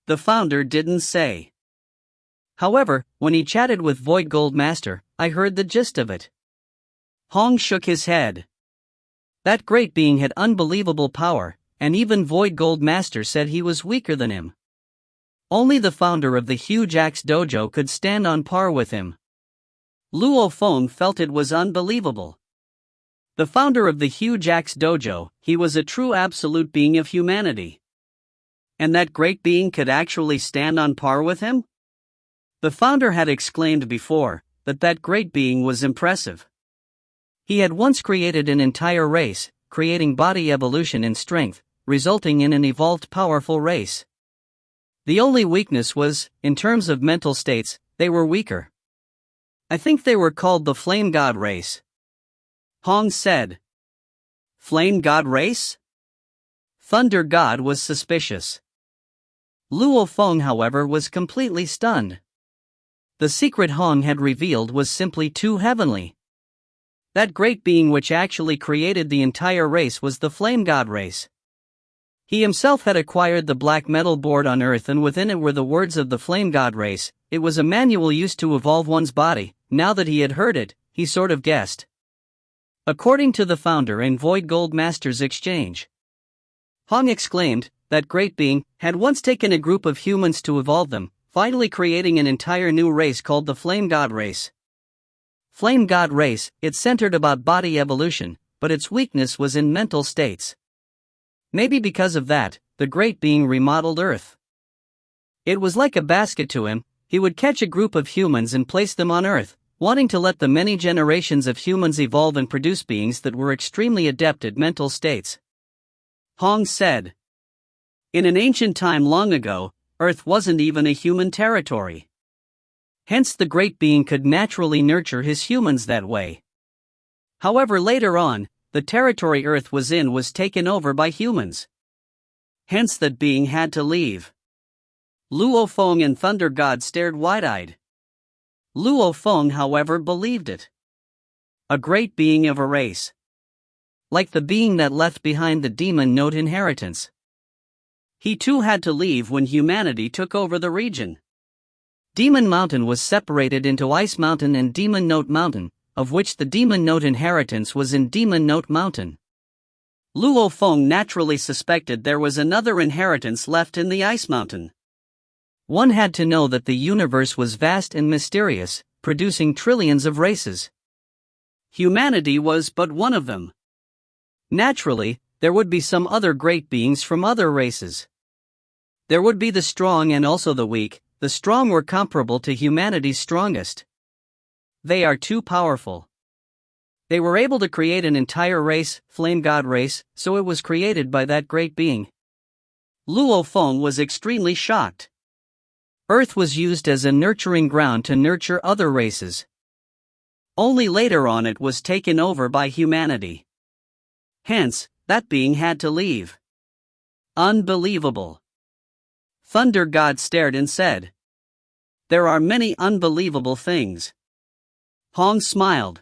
The founder didn't say. However, when he chatted with Void Gold Master, I heard the gist of it. Hong shook his head. That great being had unbelievable power, and even Void Gold Master said he was weaker than him. Only the founder of the Huge Axe Dojo could stand on par with him. Luo Feng felt it was unbelievable. The founder of the Huge Axe Dojo, he was a true absolute being of humanity. And that great being could actually stand on par with him? The founder had exclaimed before that that great being was impressive. He had once created an entire race, creating body evolution and strength, resulting in an evolved powerful race. The only weakness was, in terms of mental states, they were weaker. I think they were called the Flame God race. Hong said. Flame God race? Thunder God was suspicious. Luo Feng, however, was completely stunned. The secret Hong had revealed was simply too heavenly. That great being which actually created the entire race was the Flame God race. He himself had acquired the black metal board on Earth, and within it were the words of the Flame God race. It was a manual used to evolve one's body. Now that he had heard it, he sort of guessed. According to the founder and Void Gold Master's exchange, Hong exclaimed, that great being had once taken a group of humans to evolve them, finally creating an entire new race called the Flame God race. Flame God race, it centered about body evolution, but its weakness was in mental states. Maybe because of that, the great being remodeled Earth. It was like a basket to him. He would catch a group of humans and place them on Earth, wanting to let the many generations of humans evolve and produce beings that were extremely adept at mental states. Hong said. In an ancient time long ago, Earth wasn't even a human territory. Hence the great being could naturally nurture his humans that way. However, later on, the territory Earth was in was taken over by humans. Hence that being had to leave. Luo Feng and Thunder God stared wide-eyed. Luo Feng, however, believed it. A great being of a race. Like the being that left behind the demon note inheritance. He too had to leave when humanity took over the region. Demon Mountain was separated into Ice Mountain and Demon Note Mountain, of which the Demon Note inheritance was in Demon Note Mountain. Luo Feng naturally suspected there was another inheritance left in the Ice Mountain. One had to know that the universe was vast and mysterious, producing trillions of races. Humanity was but one of them. Naturally, there would be some other great beings from other races. There would be the strong and also the weak. The strong were comparable to humanity's strongest. They are too powerful. They were able to create an entire race, Flame God race, so it was created by that great being. Luo Feng was extremely shocked. Earth was used as a nurturing ground to nurture other races. Only later on it was taken over by humanity. Hence, that being had to leave. Unbelievable. Thunder God stared and said, "There are many unbelievable things." Hong smiled.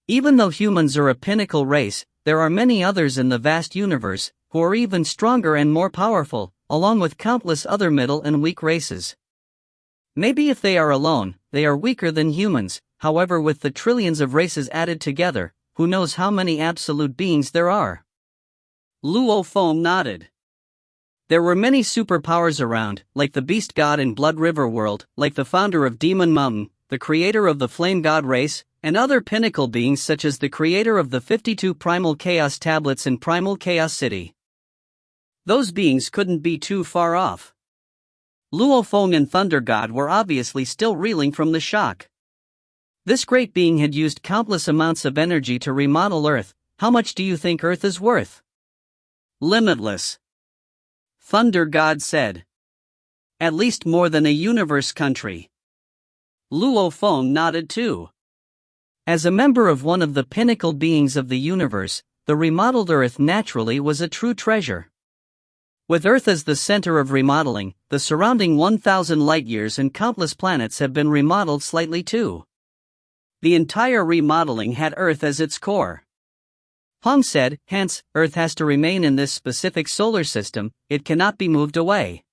Even though humans are a pinnacle race, there are many others in the vast universe who are even stronger and more powerful, along with countless other middle and weak races. Maybe if they are alone, they are weaker than humans. However, with the trillions of races added together, who knows how many absolute beings there are? Luo Feng nodded. There were many superpowers around, like the Beast God in Blood River World, like the founder of Demon Mountain, the creator of the Flame God race, and other pinnacle beings such as the creator of the 52 Primal Chaos Tablets in Primal Chaos City. Those beings couldn't be too far off. Luo Feng and Thunder God were obviously still reeling from the shock. This great being had used countless amounts of energy to remodel Earth. How much do you think Earth is worth? Limitless. Thunder God said. At least more than a universe country. Luo Feng nodded too. As a member of one of the pinnacle beings of the universe, the remodeled Earth naturally was a true treasure. With Earth as the center of remodeling, the surrounding 1,000 light-years and countless planets have been remodeled slightly too. The entire remodeling had Earth as its core. Hong said, hence, Earth has to remain in this specific solar system, it cannot be moved away.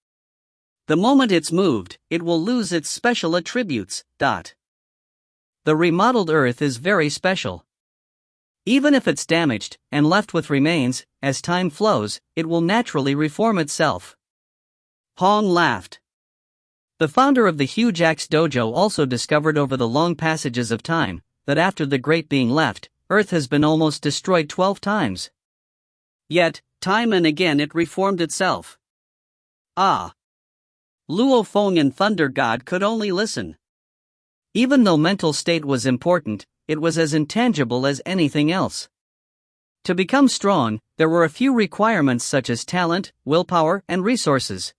The moment it's moved, it will lose its special attributes. The remodeled Earth is very special. Even if it's damaged, and left with remains, as time flows, it will naturally reform itself. Hong laughed. The founder of the Huge Axe Dojo also discovered over the long passages of time, that after the great being left, Earth has been almost destroyed 12 times. Yet, time and again it reformed itself. Ah! Luo Feng and Thunder God could only listen. Even though mental state was important, it was as intangible as anything else. To become strong, there were a few requirements such as talent, willpower, and resources.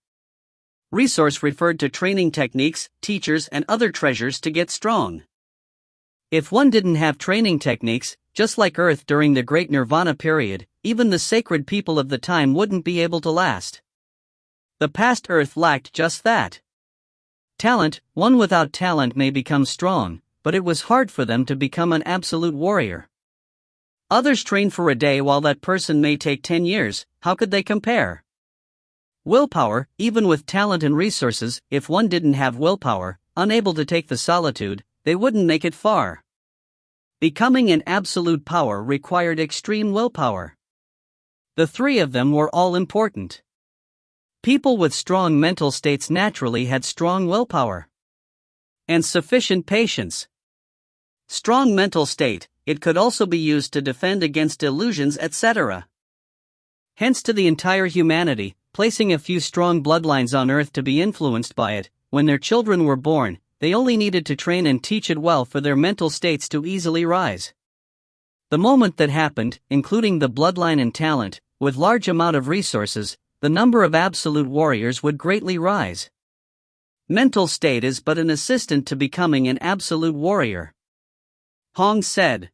Resource referred to training techniques, teachers, and other treasures to get strong. If one didn't have training techniques, just like Earth during the Great Nirvana period, even the sacred people of the time wouldn't be able to last. The past Earth lacked just that. Talent. One without talent may become strong, but it was hard for them to become an absolute warrior. Others train for a day while that person may take 10 years, how could they compare? Willpower. Even with talent and resources, if one didn't have willpower, unable to take the solitude, they wouldn't make it far. Becoming an absolute power required extreme willpower. The three of them were all important. People with strong mental states naturally had strong willpower. And sufficient patience. Strong mental state, it could also be used to defend against illusions, etc. Hence to the entire humanity, placing a few strong bloodlines on Earth to be influenced by it, when their children were born, they only needed to train and teach it well for their mental states to easily rise. The moment that happened, including the bloodline and talent, with large amount of resources, the number of absolute warriors would greatly rise. Mental state is but an assistant to becoming an absolute warrior. Hong said.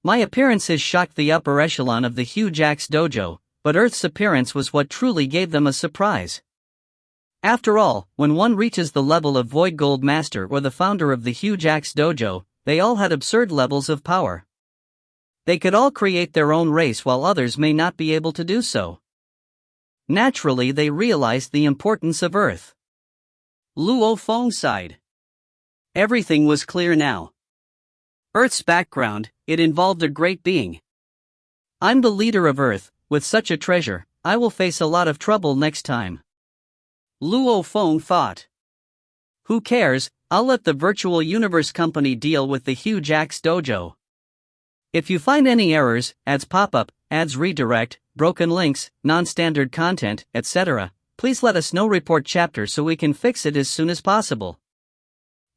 My appearances shocked the upper echelon of the huge axe dojo, but Earth's appearance was what truly gave them a surprise. After all, when one reaches the level of Void Gold Master or the founder of the huge axe dojo, they all had absurd levels of power. They could all create their own race while others may not be able to do so. Naturally, they realized the importance of Earth. Luo Feng sighed. Everything was clear now. Earth's background, it involved a great being. I'm the leader of Earth, with such a treasure, I will face a lot of trouble next time. Luo Feng thought. Who cares, I'll let the Virtual Universe Company deal with the huge axe dojo. If you find any errors, ads pop up, ads redirect, broken links, non-standard content, etc., please let us know. Report chapter so we can fix it as soon as possible.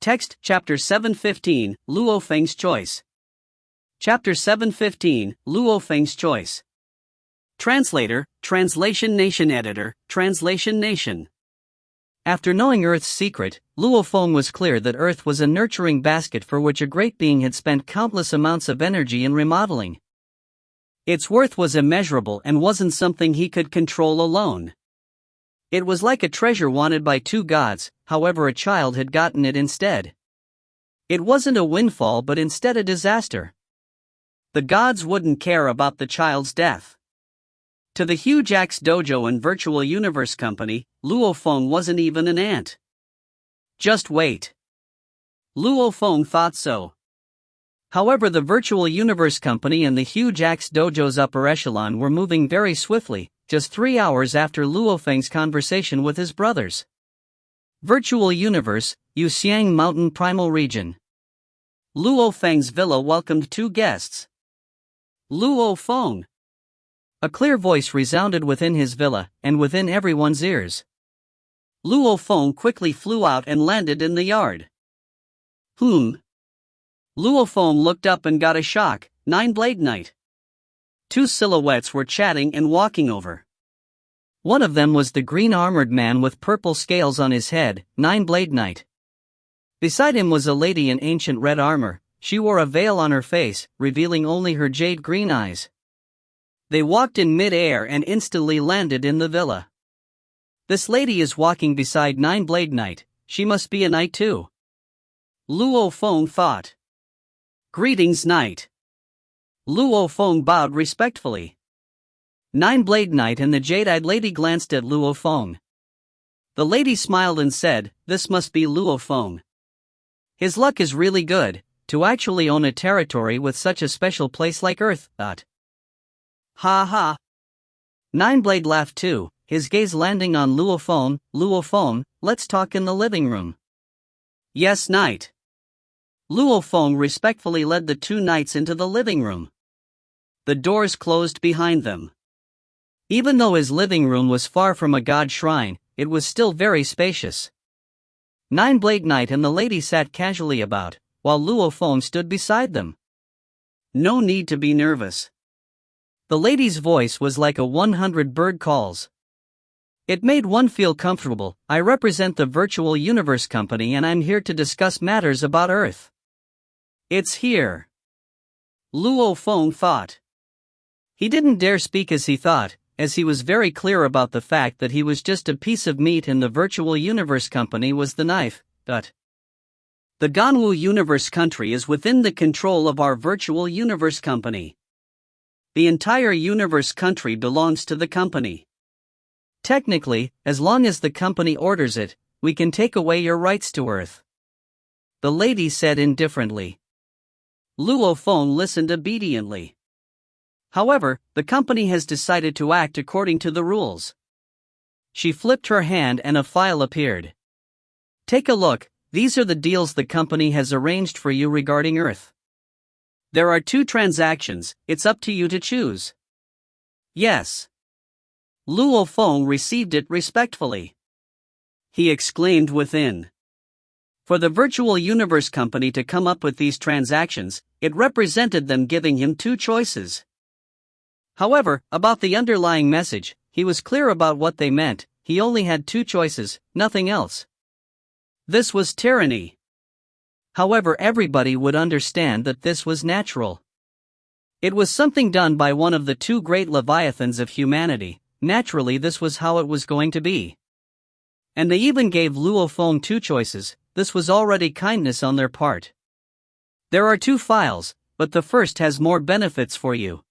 Text Chapter 715, Luo Feng's Choice. Chapter 715, Luo Feng's Choice. Translator, Translation Nation Editor, Translation Nation. After knowing Earth's secret, Luo Feng was clear that Earth was a nurturing basket for which a great being had spent countless amounts of energy in remodeling. Its worth was immeasurable and wasn't something he could control alone. It was like a treasure wanted by two gods, however a child had gotten it instead. It wasn't a windfall but instead a disaster. The gods wouldn't care about the child's death. To the huge axe dojo and Virtual Universe Company, Luo Feng wasn't even an ant. Just wait. Luo Feng thought so. However, the Virtual Universe Company and the huge axe dojo's upper echelon were moving very swiftly, just 3 hours after Luo Feng's conversation with his brothers. Virtual Universe, Yuxiang Mountain Primal Region. Luo Feng's villa welcomed 2 guests. Luo Feng. A clear voice resounded within his villa, and within everyone's ears. Luo Feng quickly flew out and landed in the yard. Luo Feng looked up and got a shock. 9-Blade Knight. 2 silhouettes were chatting and walking over. One of them was the green-armored man with purple scales on his head, 9-Blade Knight. Beside him was a lady in ancient red armor. She wore a veil on her face, revealing only her jade-green eyes. They walked in mid-air and instantly landed in the villa. This lady is walking beside 9-Blade Knight, she must be a knight too. Luo Feng thought. Greetings, knight. Luo Feng bowed respectfully. 9-Blade Knight and the jade-eyed lady glanced at Luo Feng. The lady smiled and said, "This must be Luo Feng. His luck is really good, to actually own a territory with such a special place like Earth." Ha ha. 9-Blade laughed too, his gaze landing on Luo Feng. "Luo Feng, let's talk in the living room." "Yes, knight." Luo Feng respectfully led the 2 knights into the living room. The doors closed behind them. Even though his living room was far from a god shrine, it was still very spacious. 9-Blade Knight and the lady sat casually about, while Luo Feng stood beside them. "No need to be nervous." The lady's voice was like a 100 bird calls. It made one feel comfortable. "I represent the Virtual Universe Company and I'm here to discuss matters about Earth." "It's here." Luo Feng thought. He didn't dare speak as he thought, as he was very clear about the fact that he was just a piece of meat and the Virtual Universe Company was the knife. The Ganwu Universe Country is within the control of our Virtual Universe Company. The entire Universe Country belongs to the company. Technically, as long as the company orders it, we can take away your rights to Earth. The lady said indifferently. Luo Feng listened obediently. However, the company has decided to act according to the rules. She flipped her hand and a file appeared. "Take a look, these are the deals the company has arranged for you regarding Earth. There are 2 transactions, it's up to you to choose." "Yes." Luo Feng received it respectfully. He exclaimed within. For the Virtual Universe Company to come up with these transactions, it represented them giving him 2 choices. However, about the underlying message, he was clear about what they meant. He only had 2 choices, nothing else. This was tyranny. However, everybody would understand that this was natural. It was something done by one of the two great leviathans of humanity. Naturally, this was how it was going to be. And they even gave Luo Feng two choices. This was already kindness on their part. There are two files, but the first has more benefits for you.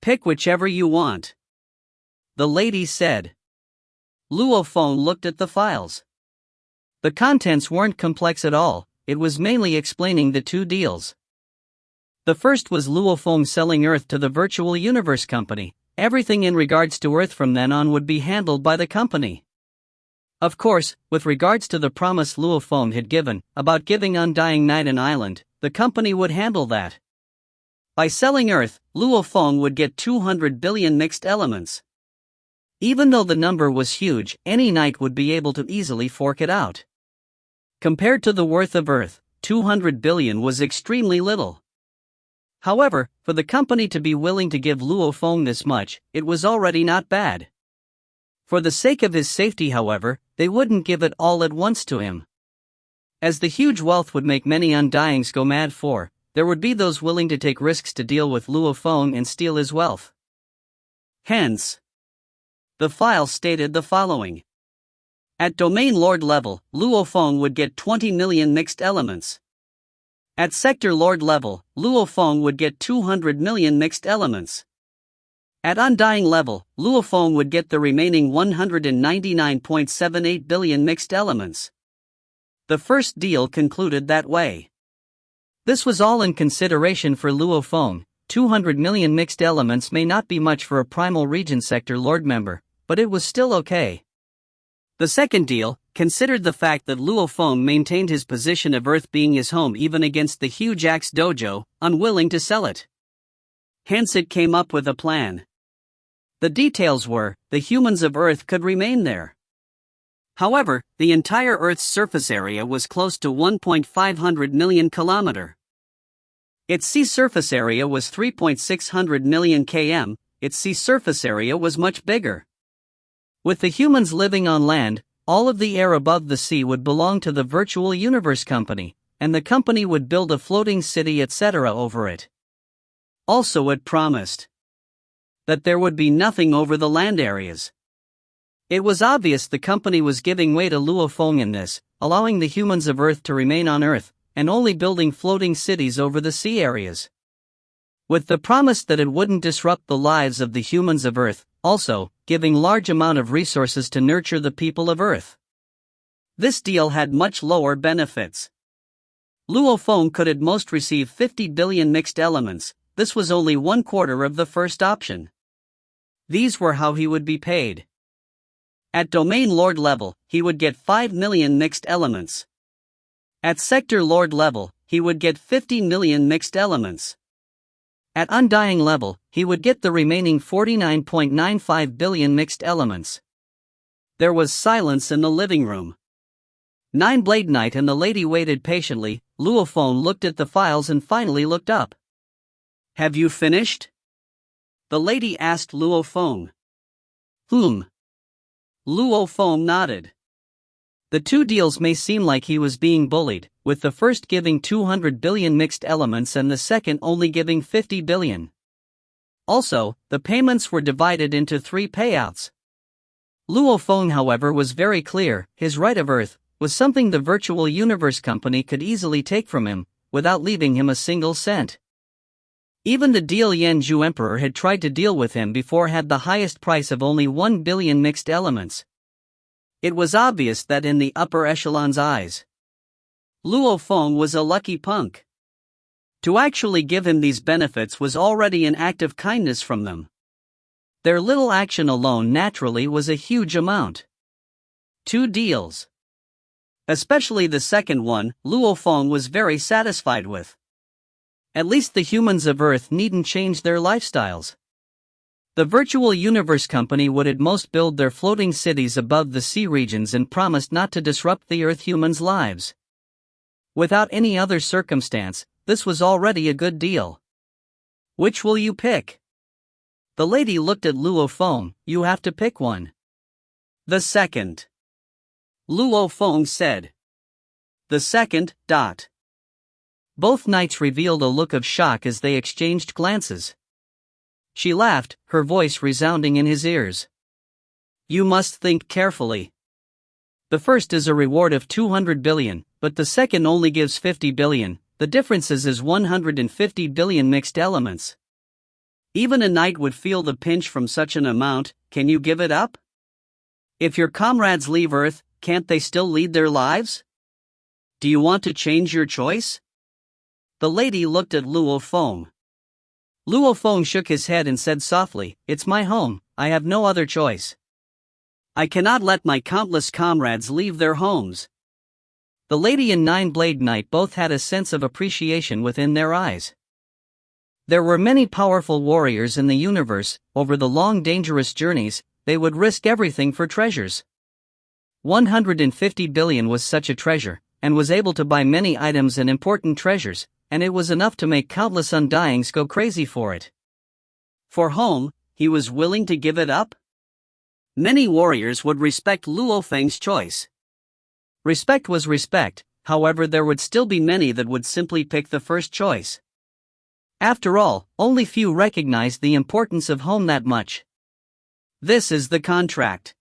Pick whichever you want. The lady said. Luo Feng looked at the files. The contents weren't complex at all, it was mainly explaining the two deals. The first was Luo Feng selling Earth to the Virtual Universe Company. Everything in regards to Earth from then on would be handled by the company. Of course, with regards to the promise Luo Feng had given, about giving Undying Night an island, the company would handle that. By selling Earth, Luo Feng would get 200 billion mixed elements. Even though the number was huge, any knight would be able to easily fork it out. Compared to the worth of Earth, 200 billion was extremely little. However, for the company to be willing to give Luo Feng this much, it was already not bad. For the sake of his safety, however, they wouldn't give it all at once to him. As the huge wealth would make many Undyings go mad for, there would be those willing to take risks to deal with Luo Feng and steal his wealth. Hence, the file stated the following. At Domain Lord level, Luo Feng would get 20 million mixed elements. At Sector Lord level, Luo Feng would get 200 million mixed elements. At Undying level, Luo Feng would get the remaining 199.78 billion mixed elements. The first deal concluded that way. This was all in consideration for Luo Feng. 200 million mixed elements may not be much for a Primal Region Sector Lord member, but it was still okay. The second deal considered the fact that Luo Feng maintained his position of Earth being his home even against the huge Axe Dojo, unwilling to sell it. Hence it came up with a plan. The details were, the humans of Earth could remain there. However, the entire Earth's surface area was close to 1.500 million km. Its sea surface area was 3.600 million km, its sea surface area was much bigger. With the humans living on land, all of the air above the sea would belong to the Virtual Universe Company, and the company would build a floating city etc. over it. Also it promised that there would be nothing over the land areas. It was obvious the company was giving way to Luo Feng in this, allowing the humans of Earth to remain on Earth, and only building floating cities over the sea areas. With the promise that it wouldn't disrupt the lives of the humans of Earth, also, giving large amount of resources to nurture the people of Earth. This deal had much lower benefits. Luo Feng could at most receive 50 billion mixed elements, this was only 1/4 of the first option. These were how he would be paid. At Domain Lord level, he would get 5 million mixed elements. At Sector Lord level, he would get 50 million mixed elements. At Undying level, he would get the remaining 49.95 billion mixed elements. There was silence in the living room. Nine-Blade Knight and the lady waited patiently. Luo Feng looked at the files and finally looked up. Have you finished? The lady asked Luo Feng. Luo Feng nodded. The two deals may seem like he was being bullied, with the first giving 200 billion mixed elements and the second only giving 50 billion. Also, the payments were divided into 3 payouts. Luo Feng, however, was very clear, his right of Earth was something the Virtual Universe Company could easily take from him, without leaving him a single cent. Even the deal Yanzhu Emperor had tried to deal with him before had the highest price of only 1 billion mixed elements. It was obvious that in the upper echelon's eyes, Luo Feng was a lucky punk. To actually give him these benefits was already an act of kindness from them. Their little action alone naturally was a huge amount. 2 deals. Especially the second one, Luo Feng was very satisfied with. At least the humans of Earth needn't change their lifestyles. The Virtual Universe Company would at most build their floating cities above the sea regions and promised not to disrupt the Earth humans' lives. Without any other circumstance, this was already a good deal. Which will you pick? The lady looked at Luo Feng. You have to pick one. The second. Luo Feng said. The second. Both knights revealed a look of shock as they exchanged glances. She laughed, her voice resounding in his ears. You must think carefully. The first is a reward of 200 billion, but the second only gives 50 billion, the difference is 150 billion mixed elements. Even a knight would feel the pinch from such an amount. Can you give it up? If your comrades leave Earth, can't they still lead their lives? Do you want to change your choice? The lady looked at Luo Feng. Luo Feng shook his head and said softly, It's my home, I have no other choice. I cannot let my countless comrades leave their homes. The lady and Nine-Blade Knight both had a sense of appreciation within their eyes. There were many powerful warriors in the universe. Over the long dangerous journeys, they would risk everything for treasures. 150 billion was such a treasure, and was able to buy many items and important treasures, and it was enough to make countless undyings go crazy for it. For home, he was willing to give it up? Many warriors would respect Luo Feng's choice. Respect was respect, however there would still be many that would simply pick the first choice. After all, only few recognized the importance of home that much. This is the contract.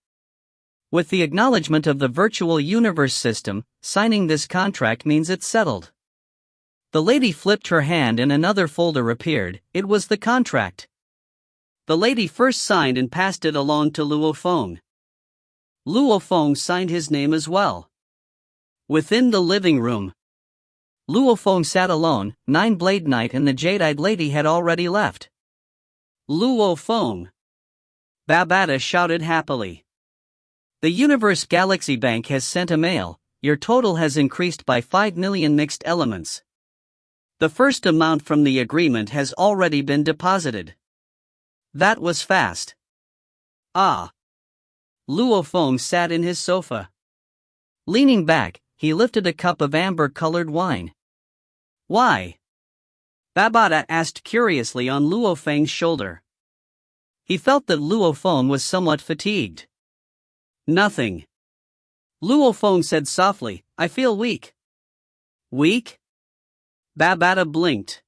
With the acknowledgement of the virtual universe system, signing this contract means it's settled. The lady flipped her hand and another folder appeared. It was the contract. The lady first signed and passed it along to Luo Feng. Luo Feng signed his name as well. Within the living room, Luo Feng sat alone. Nine-Blade Knight and the Jade-Eyed Lady had already left. Luo Feng! Babata shouted happily. The Universe Galaxy Bank has sent a mail. Your total has increased by 5 million mixed elements. The first amount from the agreement has already been deposited. That was fast. Ah. Luo Feng sat in his sofa. Leaning back, he lifted a cup of amber-colored wine. Why? Babata asked curiously on Luo Feng's shoulder. He felt that Luo Feng was somewhat fatigued. Nothing. Luo Feng said softly, I feel weak. Weak? Babata blinked.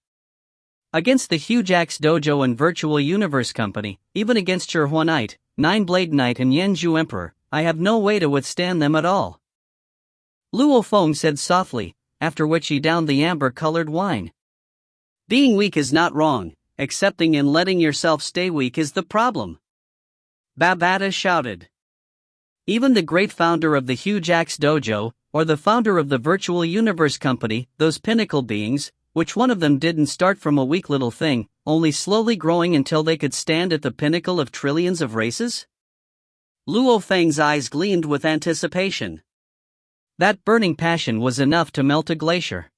Against the Huge Axe Dojo and Virtual Universe Company, even against Chihua Knight, Nine-Blade Knight and Yanzhu Emperor, I have no way to withstand them at all. Luo Feng said softly, after which he downed the amber-colored wine. Being weak is not wrong, accepting and letting yourself stay weak is the problem. Babata shouted. Even the great founder of the Huge Axe Dojo, or the founder of the Virtual Universe Company, those pinnacle beings, which one of them didn't start from a weak little thing, only slowly growing until they could stand at the pinnacle of trillions of races? Luo Feng's eyes gleamed with anticipation. That burning passion was enough to melt a glacier.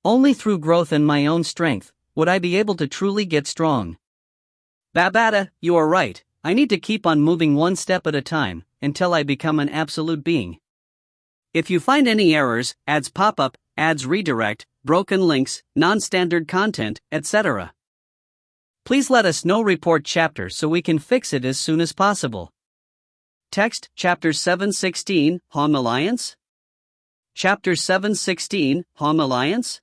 Only through growth and my own strength would I be able to truly get strong. Babata, you are right, I need to keep on moving one step at a time, until I become an absolute being. If you find any errors, ads pop up, ads redirect, broken links, non-standard content, etc. Please let us know. Report chapter so we can fix it as soon as possible. Text, Chapter 716, Home Alliance? Chapter 716, Home Alliance?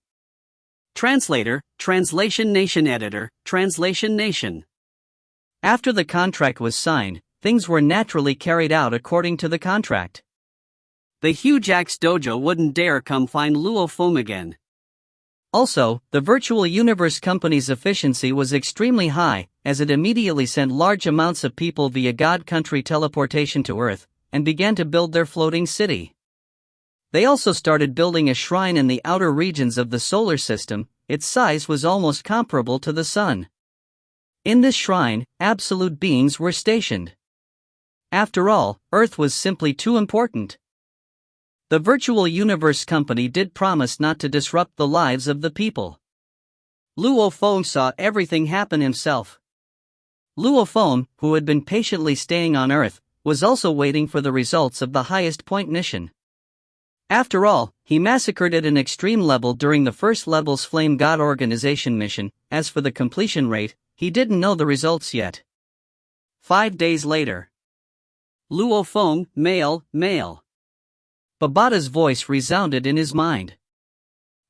Translator, Translation Nation Editor, Translation Nation. After the contract was signed, things were naturally carried out according to the contract. The Huge Axe Dojo wouldn't dare come find Luo Feng again. Also, the Virtual Universe Company's efficiency was extremely high, as it immediately sent large amounts of people via God Country teleportation to Earth, and began to build their floating city. They also started building a shrine in the outer regions of the solar system. Its size was almost comparable to the Sun. In this shrine, absolute beings were stationed. After all, Earth was simply too important. The Virtual Universe Company did promise not to disrupt the lives of the people. Luo Feng saw everything happen himself. Luo Feng, who had been patiently staying on Earth, was also waiting for the results of the highest point mission. After all, he massacred at an extreme level during the first level's Flame God Organization mission. As for the completion rate, he didn't know the results yet. 5 days later. Luo Feng, mail. Babata's voice resounded in his mind.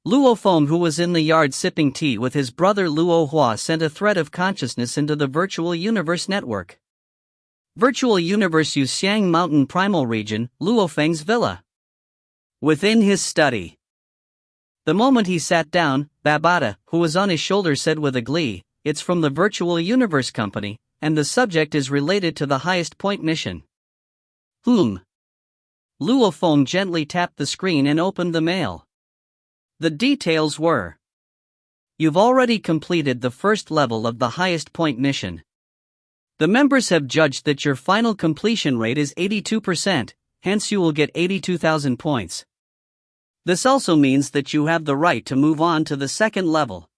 Luo Feng, who was in the yard sipping tea with his brother Luo Hua, sent a thread of consciousness into the virtual universe network. Virtual universe use Xiang Mountain Primal Region, Luo Feng's villa. Within his study. The moment he sat down, Babata, who was on his shoulder, said with a glee, "It's from the Virtual Universe Company, and the subject is related to the highest point mission." Luo Feng gently tapped the screen and opened the mail. The details were: you've already completed the first level of the highest point mission. The members have judged that your final completion rate is 82%, hence you will get 82,000 points. This also means that you have the right to move on to the second level.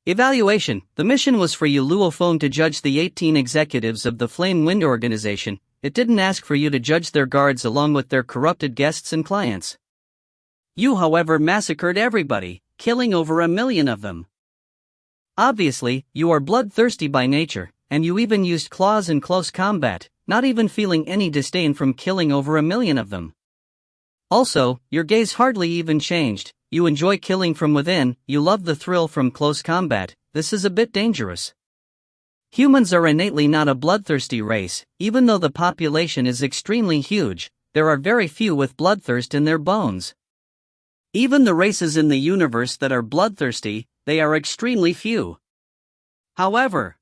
Evaluation: the mission was for you, Luo Feng, to judge the 18 executives of the Flame Wind Organization. It didn't ask for you to judge their guards along with their corrupted guests and clients. You, however, massacred everybody, killing over 1 million of them. Obviously, you are bloodthirsty by nature, and you even used claws in close combat, not even feeling any disdain from killing over 1 million of them. Also, your gaze hardly even changed. You enjoy killing from within, you love the thrill from close combat. This is a bit dangerous. Humans are innately not a bloodthirsty race. Even though the population is extremely huge, there are very few with bloodthirst in their bones. Even the races in the universe that are bloodthirsty, they are extremely few. However,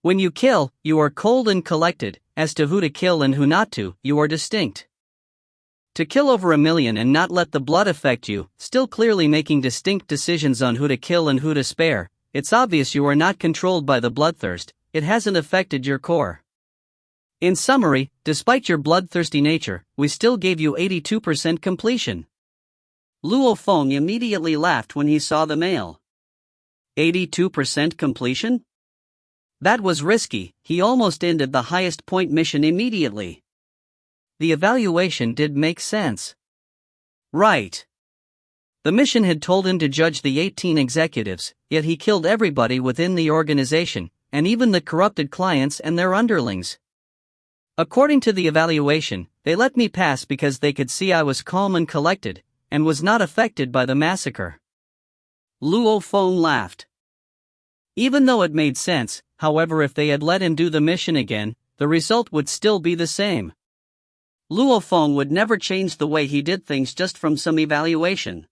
when you kill, you are cold and collected. As to who to kill and who not to, you are distinct. To kill over 1 million and not let the blood affect you, still clearly making distinct decisions on who to kill and who to spare, it's obvious you are not controlled by the bloodthirst. It hasn't affected your core. In summary, despite your bloodthirsty nature, we still gave you 82% completion. Luo Feng immediately laughed when he saw the mail. 82% completion? That was risky. He almost ended the highest point mission immediately. The evaluation did make sense. Right. The mission had told him to judge the 18 executives, yet he killed everybody within the organization, and even the corrupted clients and their underlings. According to the evaluation, they let me pass because they could see I was calm and collected, and was not affected by the massacre. Luo Feng laughed. Even though it made sense, however, if they had let him do the mission again, the result would still be the same. Luo Feng would never change the way he did things just from some evaluation.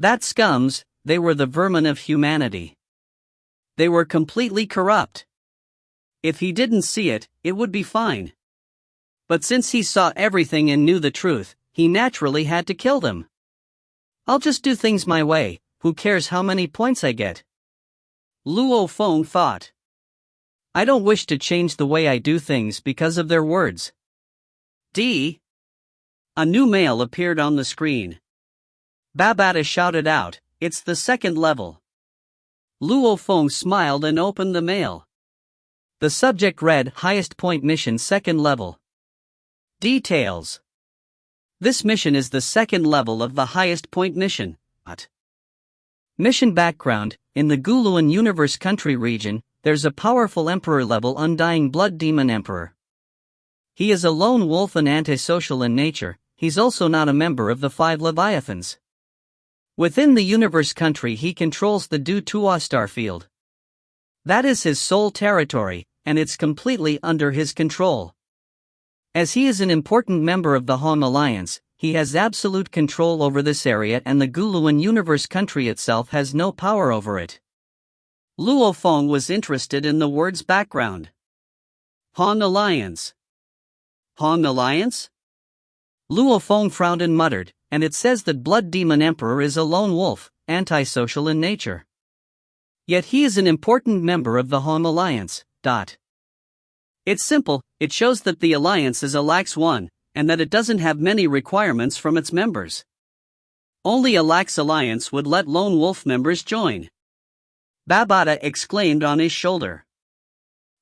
That scums, they were the vermin of humanity. They were completely corrupt. If he didn't see it, it would be fine. But since he saw everything and knew the truth, he naturally had to kill them. I'll just do things my way, who cares how many points I get? Luo Feng thought. I don't wish to change the way I do things because of their words. A new mail appeared on the screen. Babata shouted out, "It's the second level." Luo Feng smiled and opened the mail. The subject read, "Highest point mission, second level." Details. This mission is the second level of the highest point mission. Mission background: in the Guluan Universe Country region, there's a powerful emperor-level Undying Blood Demon Emperor. He is a lone wolf and antisocial in nature. He's also not a member of the 5 Leviathans. Within the Universe Country, he controls the Du Tua star field. That is his sole territory, and it's completely under his control. As he is an important member of the Han Alliance, he has absolute control over this area, and the Guluan Universe Country itself has no power over it. Luo Feng was interested in the word's background. Han Alliance. Han Alliance? Luo Feng frowned and muttered, and it says that Blood Demon Emperor is a lone wolf, antisocial in nature. Yet he is an important member of the Han Alliance. It's simple, it shows that the alliance is a lax one, and that it doesn't have many requirements from its members. Only a lax alliance would let lone wolf members join. Babata exclaimed on his shoulder.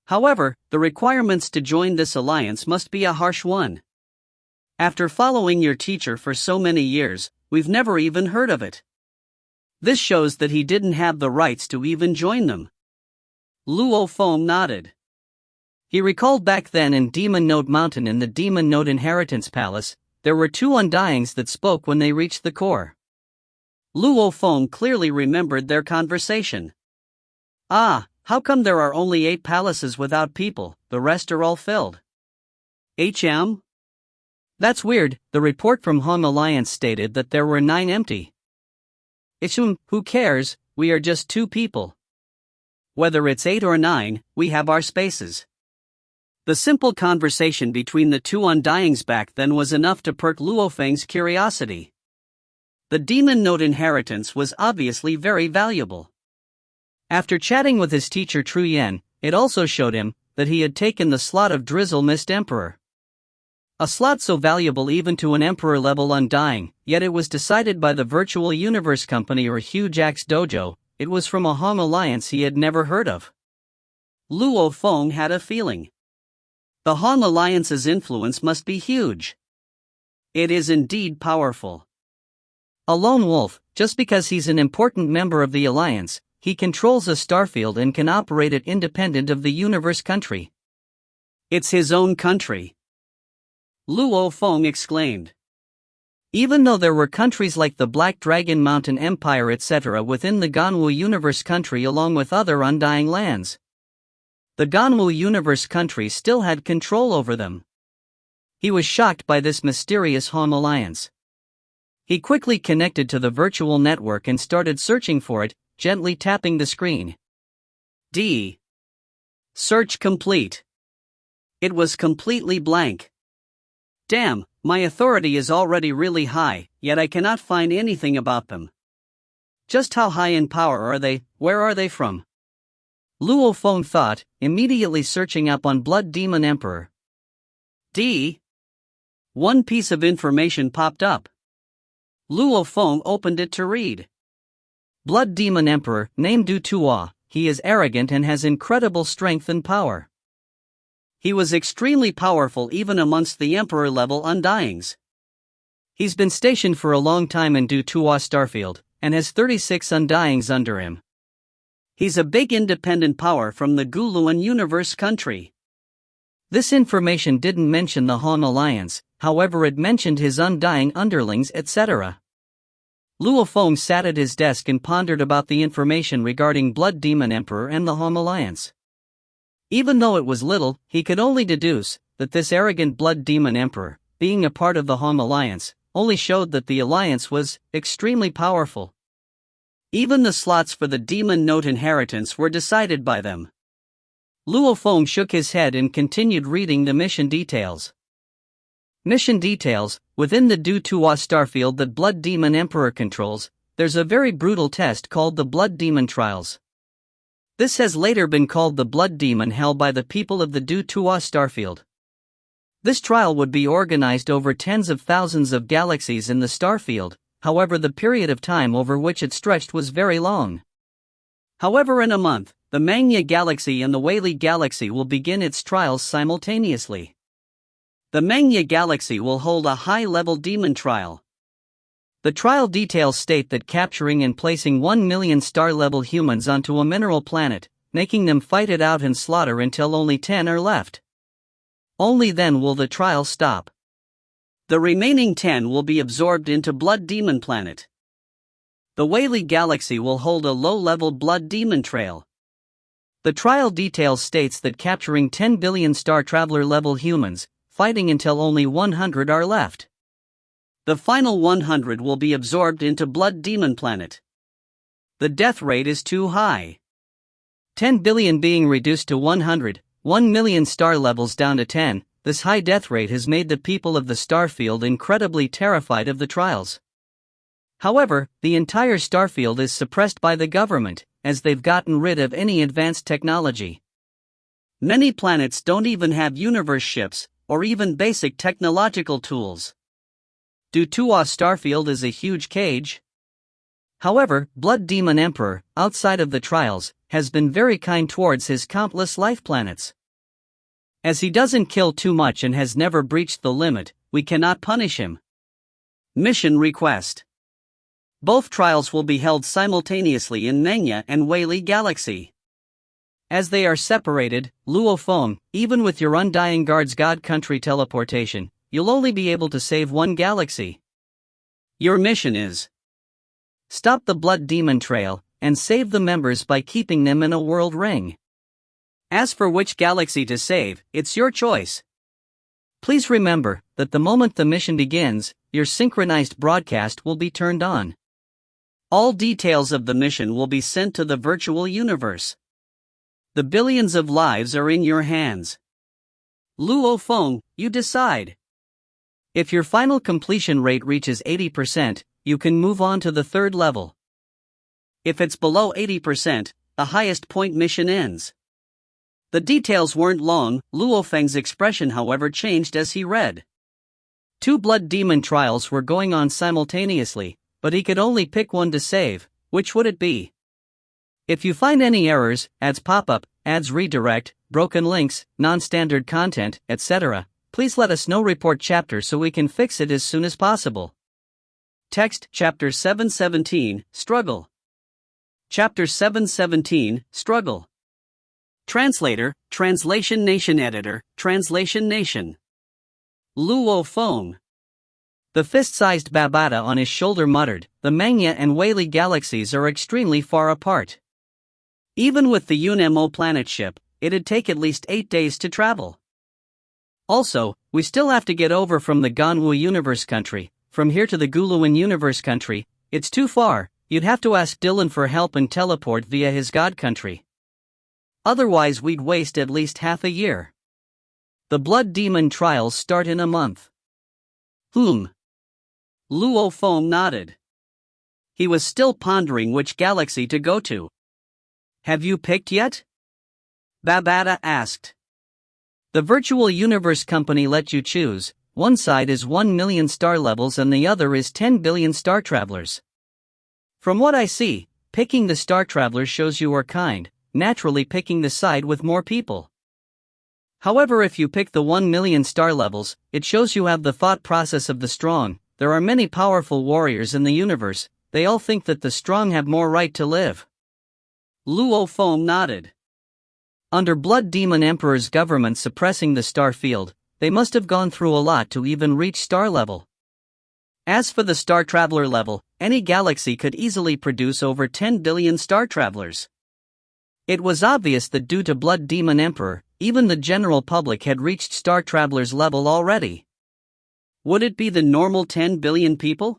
However, the requirements to join this alliance must be a harsh one. After following your teacher for so many years, we've never even heard of it. This shows that he didn't have the rights to even join them. Luo Feng nodded. He recalled back then in Demon Note Mountain in the Demon Note Inheritance Palace, there were 2 Undyings that spoke when they reached the core. Luo Feng clearly remembered their conversation. Ah, how come there are only 8 palaces without people, the rest are all filled? HM? That's weird, the report from Hong Alliance stated that there were 9 empty. Who cares, we are just 2 people. Whether it's 8 or 9, we have our spaces. The simple conversation between the 2 undyings back then was enough to perk Luo Feng's curiosity. The demon note inheritance was obviously very valuable. After chatting with his teacher Tru Yen, it also showed him that he had taken the slot of Drizzle Mist Emperor. A slot so valuable even to an Emperor-level undying, yet it was decided by the Virtual Universe Company or Hugh Jack's dojo. It was from a Hong Alliance he had never heard of. Luo Feng had a feeling. The Hong Alliance's influence must be huge. It is indeed powerful. A lone wolf, just because he's an important member of the Alliance, he controls a starfield and can operate it independent of the universe country. It's his own country. Luo Feng exclaimed. Even though there were countries like the Black Dragon Mountain Empire etc. within the Ganwu Universe country along with other undying lands, the Ganwu Universe country still had control over them. He was shocked by this mysterious Hong Alliance. He quickly connected to the virtual network and started searching for it, gently tapping the screen. Search complete. It was completely blank. Damn, my authority is already really high, yet I cannot find anything about them. Just how high in power are they, where are they from? Luo Feng thought, immediately searching up on Blood Demon Emperor. One piece of information popped up. Luo Feng opened it to read. Blood Demon Emperor, named Du Tua, he is arrogant and has incredible strength and power. He was extremely powerful even amongst the Emperor-level undyings. He's been stationed for a long time in Du Tua Starfield, and has 36 undyings under him. He's a big independent power from the Guluan Universe country. This information didn't mention the Hong Alliance, however it mentioned his undying underlings etc. Luo Feng sat at his desk and pondered about the information regarding Blood Demon Emperor and the Hong Alliance. Even though it was little, he could only deduce that this arrogant Blood Demon Emperor, being a part of the Hong Alliance, only showed that the alliance was extremely powerful. Even the slots for the Demon Note inheritance were decided by them. Luo Feng shook his head and continued reading the mission details. Mission details: within the Du Tua Starfield that Blood Demon Emperor controls, there's a very brutal test called the Blood Demon Trials. This has later been called the Blood Demon Hell by the people of the Du Tua Starfield. This trial would be organized over tens of thousands of galaxies in the starfield, however the period of time over which it stretched was very long. However, in a month, the Mangya Galaxy and the Weili Galaxy will begin its trials simultaneously. The Mangya Galaxy will hold a high-level demon trial. The trial details state that capturing and placing 1 million star-level humans onto a mineral planet, making them fight it out and slaughter until only 10 are left. Only then will the trial stop. The remaining 10 will be absorbed into Blood Demon Planet. The Weili Galaxy will hold a low-level Blood Demon Trail. The trial details states that capturing 10 billion Star Traveler-level humans, fighting until only 100 are left. The final 100 will be absorbed into Blood Demon Planet. The death rate is too high. 10 billion being reduced to 100, 1 million star levels down to 10, this high death rate has made the people of the starfield incredibly terrified of the trials. However, the entire starfield is suppressed by the government, as they've gotten rid of any advanced technology. Many planets don't even have universe ships, or even basic technological tools. Du Tua Starfield is a huge cage. However, Blood Demon Emperor, outside of the trials, has been very kind towards his countless life planets. As he doesn't kill too much and has never breached the limit, we cannot punish him. Mission request. Both trials will be held simultaneously in Mangya and Weili Galaxy. As they are separated, Luo Feng, even with your Undying Guard's God Country teleportation, you'll only be able to save one galaxy. Your mission is stop the blood demon trail, and save the members by keeping them in a world ring. As for which galaxy to save, it's your choice. Please remember that the moment the mission begins, your synchronized broadcast will be turned on. All details of the mission will be sent to the virtual universe. The billions of lives are in your hands. Luo Feng, you decide. If your final completion rate reaches 80%, you can move on to the third level. If it's below 80%, the highest point mission ends. The details weren't long. Luo Feng's expression, however, changed as he read. 2 blood demon trials were going on simultaneously, but he could only pick one to save. Which would it be? If you find any errors, ads pop up, ads redirect, broken links, non-standard content, etc., please let us know. Report chapter so we can fix it as soon as possible. Text Chapter 717, Struggle. Chapter 717, Struggle. Translator, Translation Nation. Editor, Translation Nation. Luo Feng. The fist-sized Babata on his shoulder muttered, the Mangya and Whaley galaxies are extremely far apart. Even with the UNMO planet ship, it'd take at least 8 days to travel. Also, we still have to get over from the Ganwu universe country. From here to the Guluin universe country, it's too far. You'd have to ask Dylan for help and teleport via his god country. Otherwise we'd waste at least half a year. The blood demon trials start in a month. Luo Feng nodded. He was still pondering which galaxy to go to. Have you picked yet? Babata asked. The virtual universe company let you choose. One side is 1 million star levels and the other is 10 billion star travelers. From what I see, picking the star travelers shows you are kind, naturally picking the side with more people. However, if you pick the 1 million star levels, it shows you have the thought process of the strong. There are many powerful warriors in the universe, they all think that the strong have more right to live. Luo Feng nodded. Under Blood Demon Emperor's government suppressing the star field, they must have gone through a lot to even reach star level. As for the star traveler level, any galaxy could easily produce over 10 billion star travelers. It was obvious that due to Blood Demon Emperor, even the general public had reached star travelers level already. Would it be the normal 10 billion people?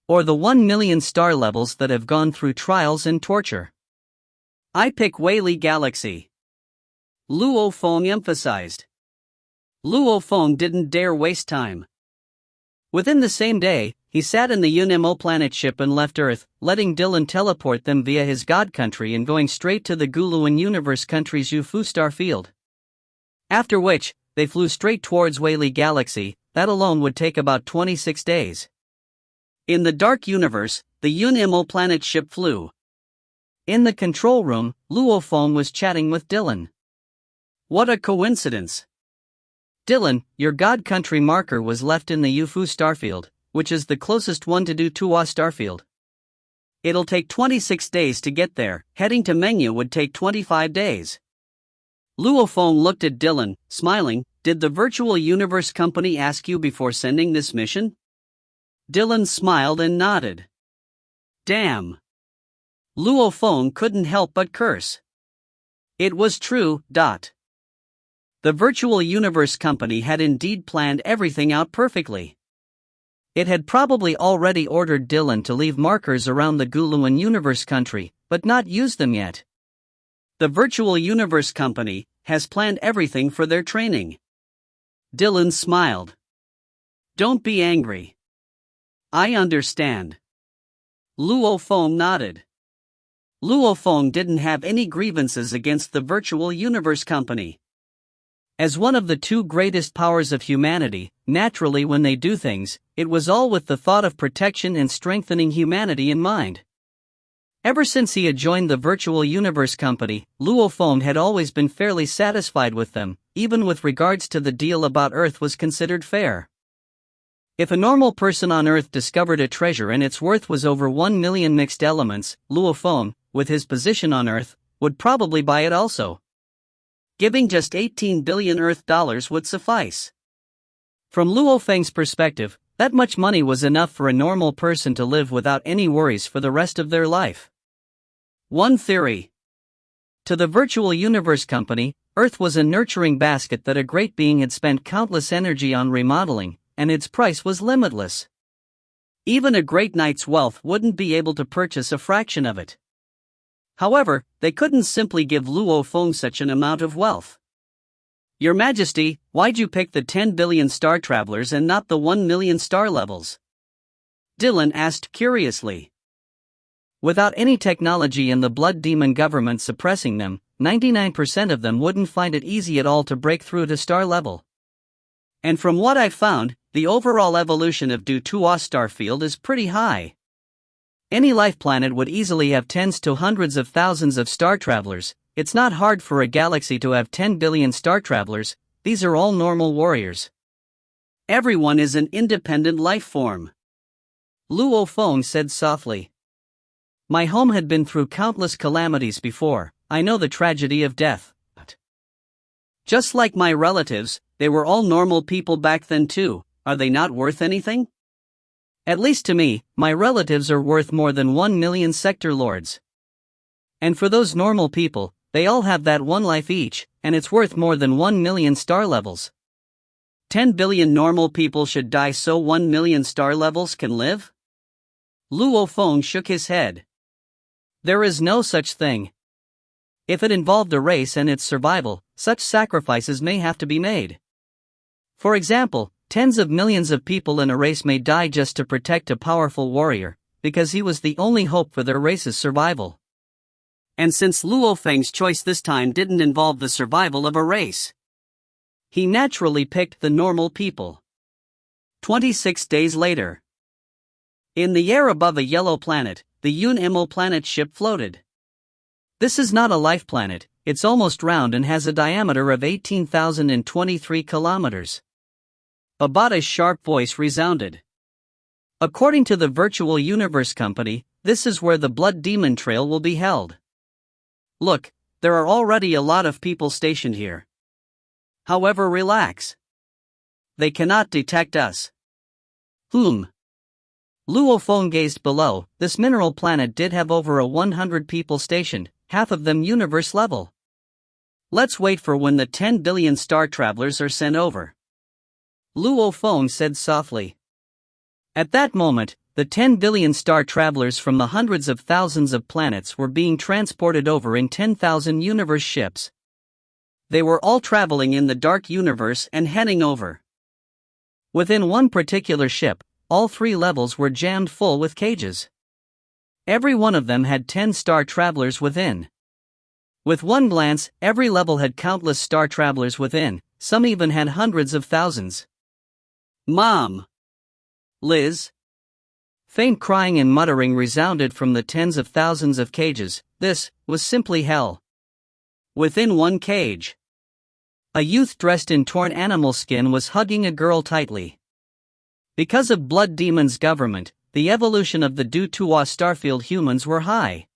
Or the 1 million star levels that have gone through trials and torture? I pick Whaley Galaxy. Luo Feng emphasized. Luo Feng didn't dare waste time. Within the same day, he sat in the UNMO planet ship and left Earth, letting Dylan teleport them via his god country and going straight to the Guluin universe country's Yufu star field. After which, they flew straight towards Whaley Galaxy. That alone would take about 26 days. In the dark universe, the UNMO planet ship flew. In the control room, Luo Feng was chatting with Dylan. What a coincidence! Dylan, your god country marker was left in the Yufu starfield, which is the closest one to Tua starfield. It'll take 26 days to get there. Heading to Mengya would take 25 days. Luo Feng looked at Dylan, smiling. Did the virtual universe company ask you before sending this mission? Dylan smiled and nodded. Damn. Luo Feng couldn't help but curse. It was true. The virtual universe company had indeed planned everything out perfectly. It had probably already ordered Dylan to leave markers around the Guluin universe country, but not use them yet. The virtual universe company has planned everything for their training. Dylan smiled. Don't be angry. I understand. Luo Feng nodded. Luo Feng didn't have any grievances against the virtual universe company. As one of the 2 greatest powers of humanity, naturally when they do things, it was all with the thought of protection and strengthening humanity in mind. Ever since he had joined the virtual universe company, Luo Feng had always been fairly satisfied with them, even with regards to the deal about Earth was considered fair. If a normal person on Earth discovered a treasure and its worth was over 1 million mixed elements, Luo Feng, with his position on Earth, would probably buy it also. Giving just 18 billion Earth dollars would suffice. From Luo Feng's perspective, That much money was enough for a normal person to live without any worries for the rest of their life. One theory. To the Virtual Universe Company, Earth was a nurturing basket that a great being had spent countless energy on remodeling, and its price was limitless. Even a great knight's wealth wouldn't be able to purchase a fraction of it. However, they couldn't simply give Luo Feng such an amount of wealth. Your Majesty, why'd you pick the 10 billion star travelers and not the 1 million star levels? Dylan asked curiously. Without any technology and the blood demon government suppressing them, 99% of them wouldn't find it easy at all to break through to star level. And from what I've found, the overall evolution of Dojo Starfield is pretty high. Any life planet would easily have tens to hundreds of thousands of star travelers. It's not hard for a galaxy to have 10 billion star travelers. These are all normal warriors. Everyone is an independent life form. Luo Feng said softly. My home had been through countless calamities before. I know the tragedy of death. Just like my relatives, they were all normal people back then too. Are they not worth anything? At least to me, my relatives are worth more than 1 million sector lords. And for those normal people, they all have that one life each, and it's worth more than 1 million star levels. 10 billion normal people should die so 1 million star levels can live? Luo Feng shook his head. There is no such thing. If it involved a race and its survival, such sacrifices may have to be made. For example, tens of millions of people in a race may die just to protect a powerful warrior, because he was the only hope for their race's survival. And since Luo Feng's choice this time didn't involve the survival of a race, he naturally picked the normal people. 26 days later. In the air above a yellow planet, the Yun-Emo planet ship floated. This is not a life planet, it's almost round and has a diameter of 18,023 kilometers. Abata's sharp voice resounded. According to the Virtual Universe Company, this is where the Blood Demon Trail will be held. Look, there are already a lot of people stationed here. However, relax. They cannot detect us. Luo Feng gazed below. This mineral planet did have over 100 people stationed, half of them universe level. Let's wait for when the 10 billion star travelers are sent over. Luo Feng said softly. At that moment, the 10 billion star travelers from the hundreds of thousands of planets were being transported over in 10,000 universe ships. They were all traveling in the dark universe and heading over. Within one particular ship, all 3 levels were jammed full with cages. Every one of them had 10 star travelers within. With one glance, every level had countless star travelers within, some even had hundreds of thousands. Mom! Liz! Faint crying and muttering resounded from the tens of thousands of cages. This was simply hell. Within one cage, a youth dressed in torn animal skin was hugging a girl tightly. Because of Blood Demon's government, the evolution of the Dojo Starfield humans were high.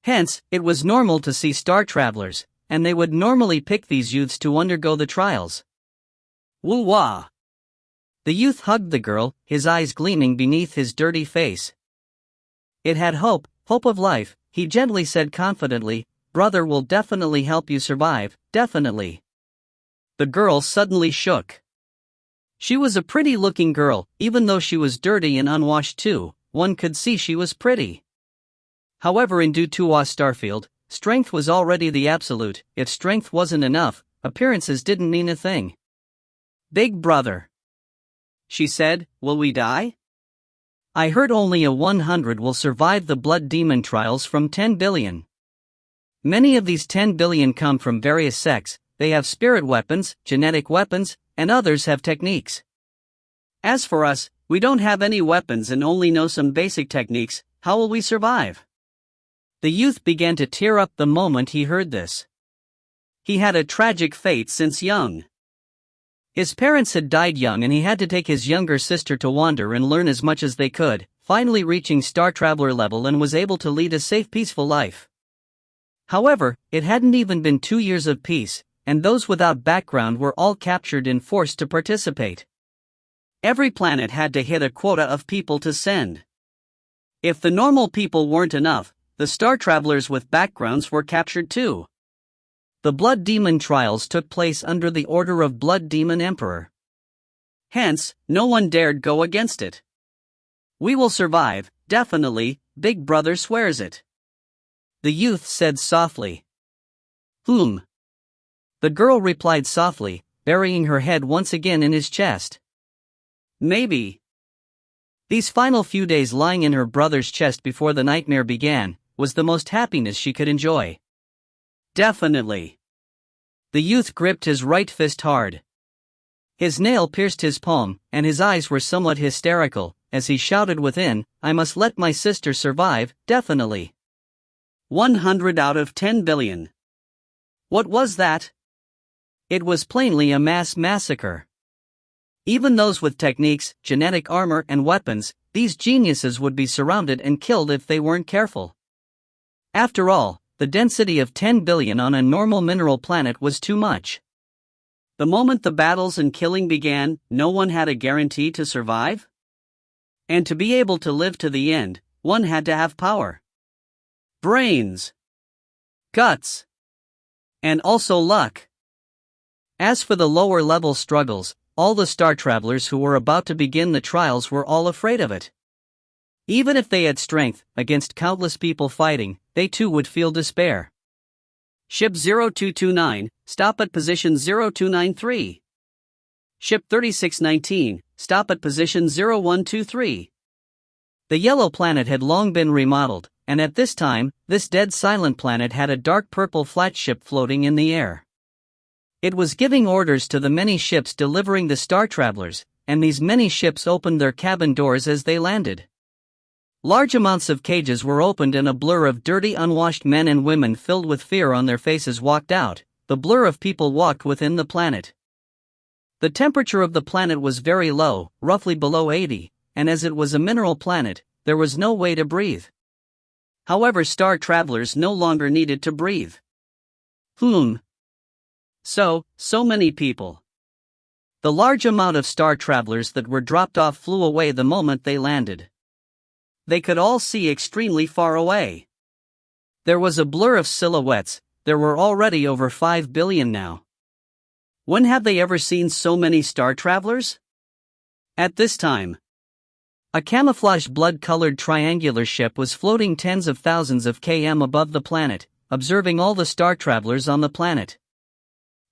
Hence, it was normal to see star travelers, and they would normally pick these youths to undergo the trials. Woo-wah! The youth hugged the girl, his eyes gleaming beneath his dirty face. It had hope of life, he gently said confidently. Brother will definitely help you survive, definitely. The girl suddenly shook. She was a pretty-looking girl, even though she was dirty and unwashed too, one could see she was pretty. However, in Dojo Starfield, strength was already the absolute. If strength wasn't enough, appearances didn't mean a thing. Big brother, she said, will we die? I heard only 100 will survive the blood demon trials from 10 billion. Many of these 10 billion come from various sects. They have spirit weapons, genetic weapons, and others have techniques. As for us, we don't have any weapons and only know some basic techniques. How will we survive? The youth began to tear up the moment he heard this. He had a tragic fate since young. His parents had died young and he had to take his younger sister to wander and learn as much as they could, finally reaching Star Traveler level and was able to lead a safe, peaceful life. However, it hadn't even been 2 years of peace, and those without background were all captured and forced to participate. Every planet had to hit a quota of people to send. If the normal people weren't enough, the star travelers with backgrounds were captured too. The Blood Demon trials took place under the order of Blood Demon Emperor. Hence, no one dared go against it. "We will survive, definitely, Big Brother swears it," the youth said softly. "Whom?" the girl replied softly, burying her head once again in his chest. "Maybe." These final few days lying in her brother's chest before the nightmare began was the most happiness she could enjoy. "Definitely." The youth gripped his right fist hard. His nail pierced his palm, and his eyes were somewhat hysterical, as he shouted within, "I must let my sister survive, definitely." 100 out of 10 billion. What was that? It was plainly a mass massacre. Even those with techniques, genetic armor and weapons, these geniuses would be surrounded and killed if they weren't careful. After all, the density of 10 billion on a normal mineral planet was too much. The moment the battles and killing began, no one had a guarantee to survive. And to be able to live to the end, one had to have power. Brains. Guts. And also luck. As for the lower level struggles, all the star travelers who were about to begin the trials were all afraid of it. Even if they had strength, against countless people fighting, they too would feel despair. Ship 0229, stop at position 0293. Ship 3619, stop at position 0123. The yellow planet had long been remodeled, and at this time, this dead silent planet had a dark purple flat ship floating in the air. It was giving orders to the many ships delivering the star travelers, and these many ships opened their cabin doors as they landed. Large amounts of cages were opened and a blur of dirty unwashed men and women filled with fear on their faces walked out. The blur of people walked within the planet. The temperature of the planet was very low, roughly below 80, and as it was a mineral planet, there was no way to breathe. However, star travelers no longer needed to breathe. So many people. The large amount of star travelers that were dropped off flew away the moment they landed. They could all see extremely far away. There was a blur of silhouettes. There were already over 5 billion now. When have they ever seen so many star travelers? At this time, a camouflaged blood-colored triangular ship was floating tens of thousands of km above the planet, observing all the star travelers on the planet.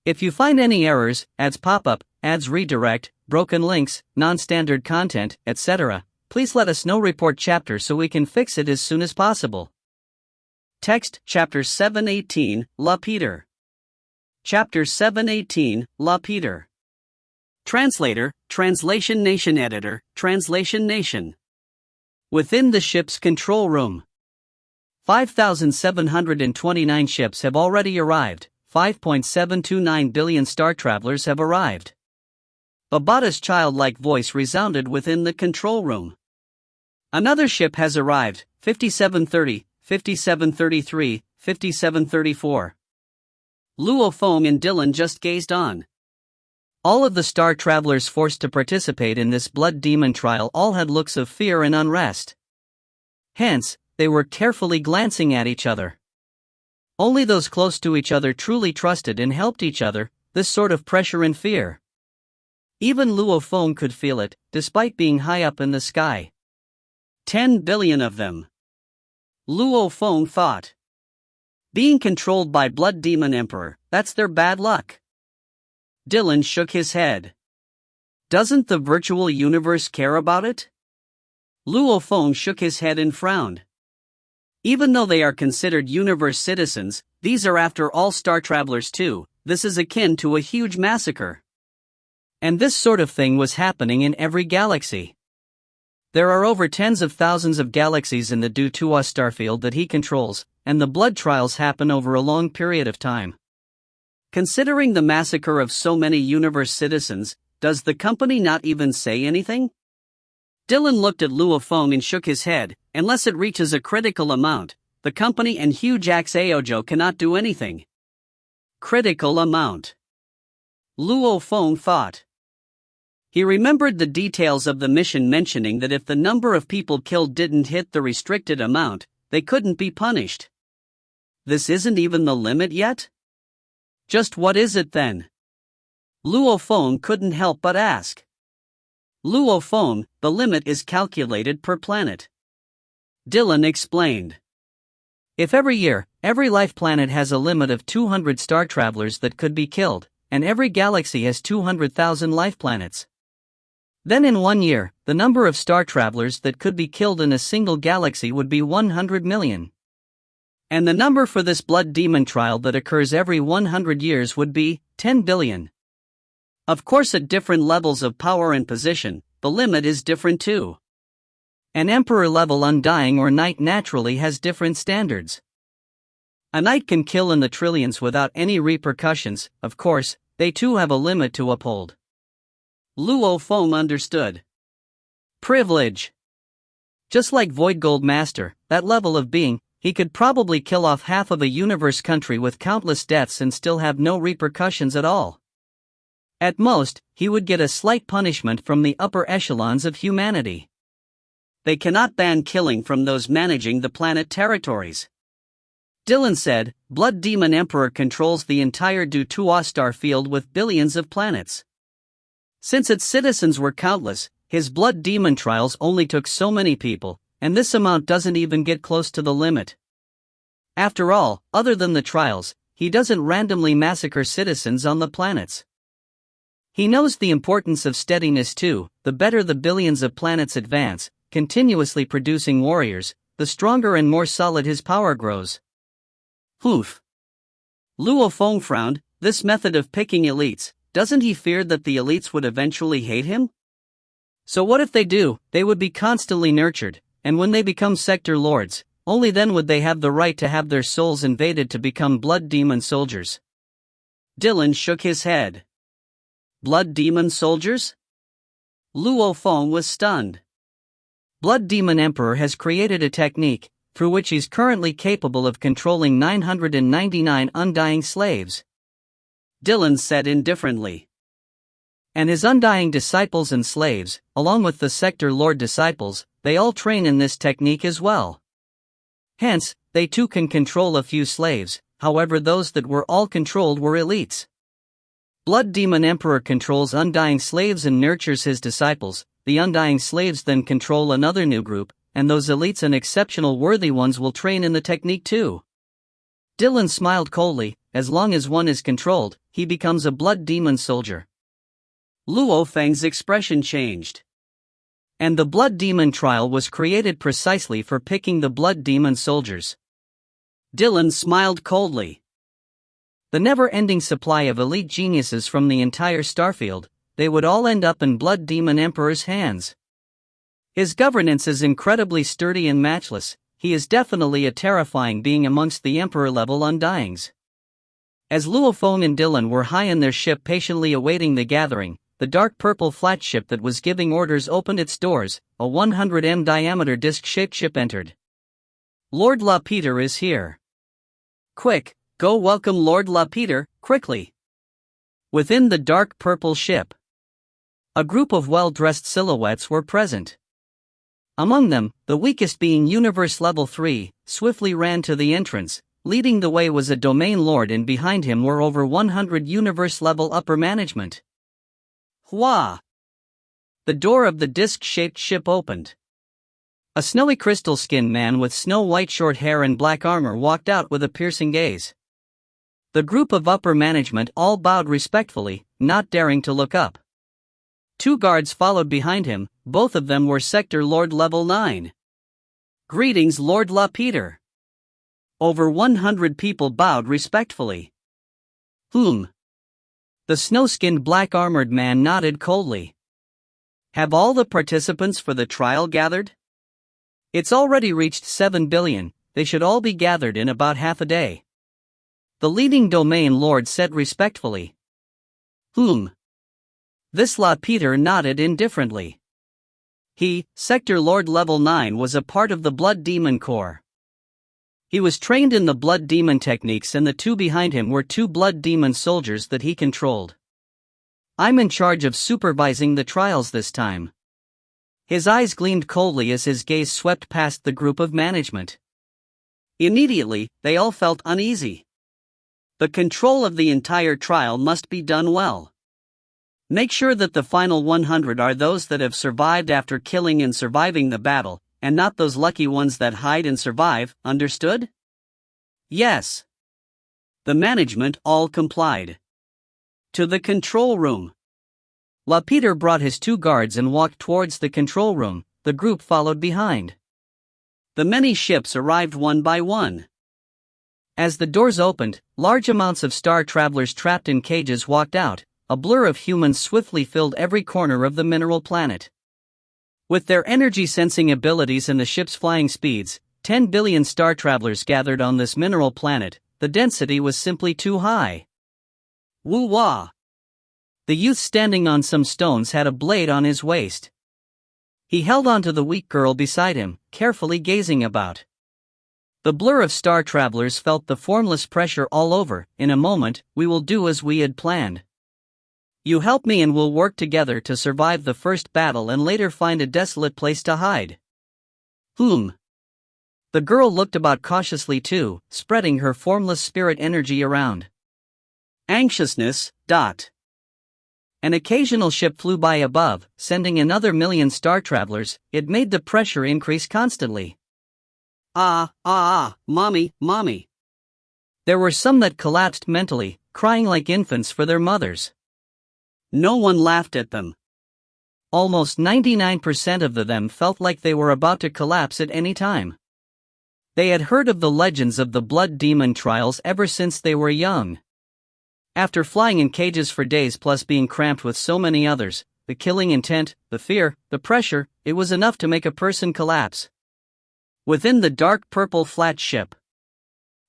If you find any errors, ads pop up, ads redirect, broken links, non-standard content, etc., please let us know. Report chapter so we can fix it as soon as possible. Text Chapter 718, La Peter. Chapter 718, La Peter. Translator, Translation Nation Editor, Translation Nation. Within the ship's control room. 5,729 ships have already arrived, 5.729 billion star travelers have arrived. Babata's childlike voice resounded within the control room. Another ship has arrived, 5730, 5733, 5734. Luo Feng and Dylan just gazed on. All of the star travelers forced to participate in this blood demon trial all had looks of fear and unrest. Hence, they were carefully glancing at each other. Only those close to each other truly trusted and helped each other, this sort of pressure and fear. Even Luo Feng could feel it, despite being high up in the sky. 10 billion of them. Luo Feng thought. Being controlled by Blood Demon Emperor, that's their bad luck. Dylan shook his head. Doesn't the virtual universe care about it? Luo Feng shook his head and frowned. Even though they are considered universe citizens, these are after all star travelers too. This is akin to a huge massacre. And this sort of thing was happening in every galaxy. There are over tens of thousands of galaxies in the Dojo starfield that he controls, and the blood trials happen over a long period of time. Considering the massacre of so many universe citizens, does the company not even say anything? Dylan looked at Luo Feng and shook his head. Unless it reaches a critical amount, the company and Huge Axaojo cannot do anything. Critical amount. Luo Feng thought. He remembered the details of the mission, mentioning that if the number of people killed didn't hit the restricted amount, they couldn't be punished. This isn't even the limit yet? Just what is it then? Luo Feng couldn't help but ask. Luo Feng, the limit is calculated per planet. Dylan explained. If every year, every life planet has a limit of 200 star travelers that could be killed, and every galaxy has 200,000 life planets, then in 1 year, the number of star travelers that could be killed in a single galaxy would be 100 million. And the number for this blood demon trial that occurs every 100 years would be 10 billion. Of course, at different levels of power and position, the limit is different too. An emperor level undying or knight naturally has different standards. A knight can kill in the trillions without any repercussions. Of course, they too have a limit to uphold. Luo Feng understood. Privilege. Just like Void Gold Master, that level of being, he could probably kill off half of a universe country with countless deaths and still have no repercussions at all. At most, he would get a slight punishment from the upper echelons of humanity. They cannot ban killing from those managing the planet territories. Dylan said, Blood Demon Emperor controls the entire Dutua star field with billions of planets. Since its citizens were countless, his blood demon trials only took so many people, and this amount doesn't even get close to the limit. After all, other than the trials, he doesn't randomly massacre citizens on the planets. He knows the importance of steadiness too. The better the billions of planets advance, continuously producing warriors, the stronger and more solid his power grows. Oof. Luo Feng frowned. This method of picking elites, doesn't he fear that the elites would eventually hate him? So what if they do? They would be constantly nurtured, and when they become sector lords, only then would they have the right to have their souls invaded to become blood demon soldiers. Dylan shook his head. Blood demon soldiers? Luo Feng was stunned. Blood Demon Emperor has created a technique, through which he's currently capable of controlling 999 undying slaves. Dylan said indifferently. And his undying disciples and slaves, along with the Sector Lord disciples, they all train in this technique as well. Hence, they too can control a few slaves, however those that were all controlled were elites. Blood Demon Emperor controls undying slaves and nurtures his disciples. The undying slaves then control another new group, and those elites and exceptional worthy ones will train in the technique too. Dylan smiled coldly. As long as one is controlled, he becomes a blood demon soldier. Luo Feng's expression changed. And the blood demon trial was created precisely for picking the blood demon soldiers. Dylan smiled coldly. The never-ending supply of elite geniuses from the entire starfield, they would all end up in Blood Demon Emperor's hands. His governance is incredibly sturdy and matchless. He is definitely a terrifying being amongst the Emperor-level undyings. As Luo Feng and Dylan were high in their ship patiently awaiting the gathering, the dark purple flat ship that was giving orders opened its doors. A 100 diameter disc-shaped ship entered. Lord La Peter is here. Quick, go welcome Lord La Peter, quickly. Within the dark purple ship, a group of well-dressed silhouettes were present. Among them, the weakest being Universe Level 3, swiftly ran to the entrance. Leading the way was a domain lord, and behind him were over 100 universe-level upper management. Hua! The door of the disc-shaped ship opened. A snowy crystal-skinned man with snow-white short hair and black armor walked out with a piercing gaze. The group of upper management all bowed respectfully, not daring to look up. 2 guards followed behind him, both of them were Sector Lord Level 9. Greetings, Lord La Peter. Over 100 people bowed respectfully. The snow-skinned black-armored man nodded coldly. Have all the participants for the trial gathered? It's already reached 7 billion, they should all be gathered in about half a day. The leading domain lord said respectfully. This La Peter nodded indifferently. He, Sector Lord Level 9, was a part of the Blood Demon Corps. He was trained in the blood demon techniques, and the 2 behind him were 2 blood demon soldiers that he controlled. I'm in charge of supervising the trials this time. His eyes gleamed coldly as his gaze swept past the group of management. Immediately, they all felt uneasy. The control of the entire trial must be done well. Make sure that the final 100 are those that have survived after killing and surviving the battle, and not those lucky ones that hide and survive, understood? Yes. The management all complied. To the control room. Lapeter brought his 2 guards and walked towards the control room, the group followed behind. The many ships arrived one by one. As the doors opened, large amounts of star travelers trapped in cages walked out. A blur of humans swiftly filled every corner of the mineral planet. With their energy-sensing abilities and the ship's flying speeds, 10 billion star travelers gathered on this mineral planet. The density was simply too high. Woo-wah! The youth standing on some stones had a blade on his waist. He held onto the weak girl beside him, carefully gazing about. The blur of star travelers felt the formless pressure all over. In a moment, we will do as we had planned. You help me and we'll work together to survive the first battle and later find a desolate place to hide. The girl looked about cautiously too, spreading her formless spirit energy around. Anxiousness. An occasional ship flew by above, sending another million star travelers. It made the pressure increase constantly. Mommy. There were some that collapsed mentally, crying like infants for their mothers. No one laughed at them. Almost 99% of them felt like they were about to collapse at any time. They had heard of the legends of the blood demon trials ever since they were young. After flying in cages for days plus being cramped with so many others, the killing intent, the fear, the pressure, it was enough to make a person collapse. Within the dark purple flat ship,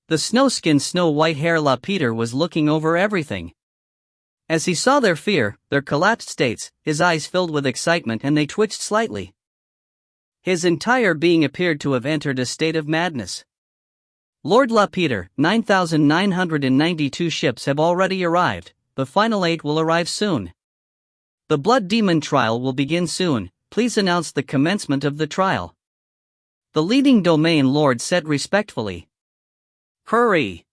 the snow-skinned snow-white hair Lapeter was looking over everything. As he saw their fear, their collapsed states, his eyes filled with excitement and they twitched slightly. His entire being appeared to have entered a state of madness. Lord Lapeter, 9,992 ships have already arrived, the final 8 will arrive soon. The blood demon trial will begin soon, please announce the commencement of the trial. The leading domain lord said respectfully. Hurry!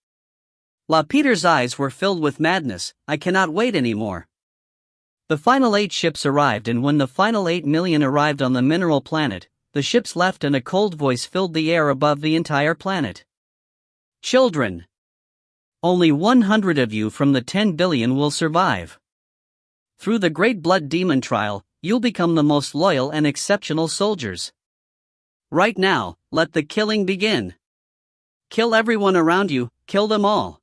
Lapeter's eyes were filled with madness. I cannot wait anymore. The final 8 ships arrived, and when the final 8 million arrived on the mineral planet, the ships left and a cold voice filled the air above the entire planet. Children! Only 100 of you from the 10 billion will survive. Through the great blood demon trial, you'll become the most loyal and exceptional soldiers. Right now, let the killing begin. Kill everyone around you, kill them all.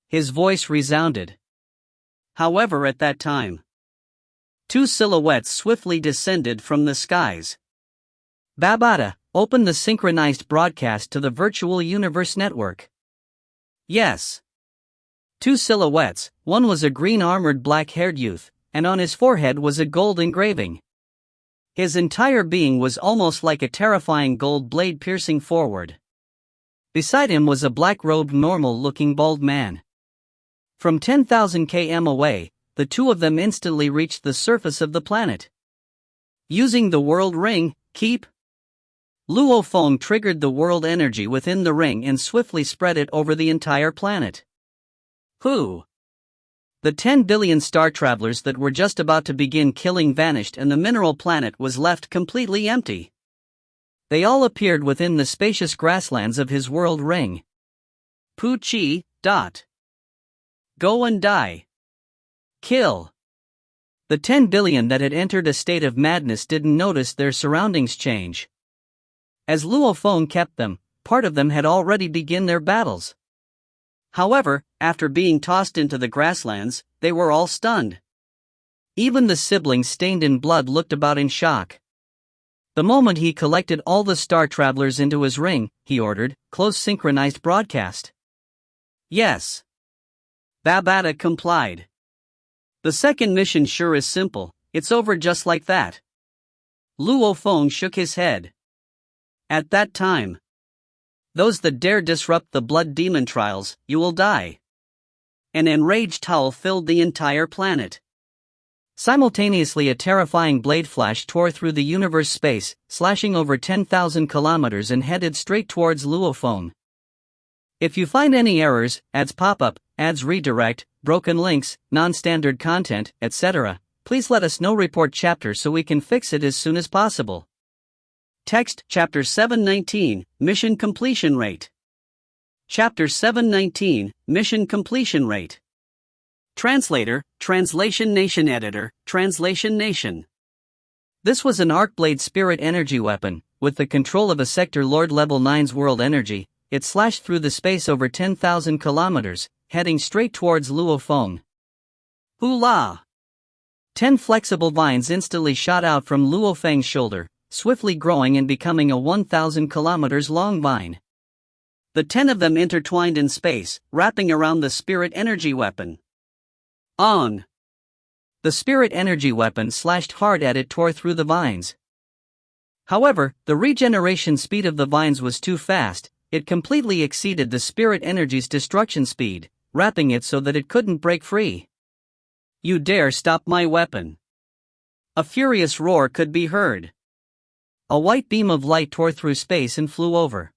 His voice resounded. However, at that time, 2 silhouettes swiftly descended from the skies. Babata, open the synchronized broadcast to the virtual universe network. Yes. 2 silhouettes, one was a green-armored black-haired youth, and on his forehead was a gold engraving. His entire being was almost like a terrifying gold blade piercing forward. Beside him was a black-robed normal-looking bald man. From 10,000 km away, the 2 of them instantly reached the surface of the planet. Using the world ring, keep. Luo Feng triggered the world energy within the ring and swiftly spread it over the entire planet. The 10 billion star travelers that were just about to begin killing vanished and the mineral planet was left completely empty. They all appeared within the spacious grasslands of his world ring. Puchi. Go and die. Kill. The 10 billion that had entered a state of madness didn't notice their surroundings change. As Luo Feng kept them, part of them had already begun their battles. However, after being tossed into the grasslands, they were all stunned. Even the siblings stained in blood looked about in shock. The moment he collected all the star travelers into his ring, he ordered, close synchronized broadcast. Yes. Babata complied. The second mission sure is simple, it's over just like that. Luo Feng shook his head. At that time, those that dare disrupt the blood demon trials, you will die. An enraged howl filled the entire planet. Simultaneously, a terrifying blade flash tore through the universe space, slashing over 10,000 kilometers and headed straight towards Luo Feng. If you find any errors, ads pop up, ads redirect, broken links, non-standard content, etc., please let us know. Report chapter so we can fix it as soon as possible. Text Chapter 719 Mission Completion Rate. Chapter 719 Mission Completion Rate. Translator, Translation Nation. Editor, Translation Nation. This was an Arcblade Spirit Energy weapon. With the control of a Sector Lord Level 9's world energy, it slashed through the space over 10,000 kilometers, heading straight towards Luo Feng. Hoo-la! 10 flexible vines instantly shot out from Luo Feng's shoulder, swiftly growing and becoming a 1,000 kilometers long vine. The 10 of them intertwined in space, wrapping around the spirit energy weapon. On! The spirit energy weapon slashed hard at it, tore through the vines. However, the regeneration speed of the vines was too fast. It completely exceeded the spirit energy's destruction speed, wrapping it so that it couldn't break free. You dare stop my weapon! A furious roar could be heard. A white beam of light tore through space and flew over.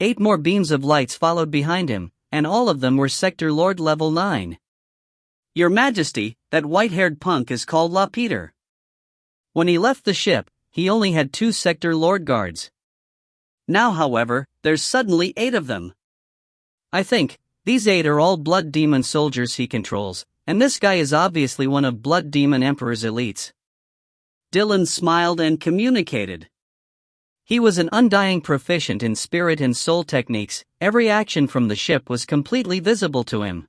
8 more beams of lights followed behind him, and all of them were Sector Lord Level 9. Your Majesty, that white-haired punk is called Lapeter. When he left the ship, he only had 2 Sector Lord guards. Now, however, there's suddenly 8 of them. I think these 8 are all Blood Demon soldiers he controls, and this guy is obviously one of Blood Demon Emperor's elites. Dylan smiled and communicated. He was an undying proficient in spirit and soul techniques. Every action from the ship was completely visible to him.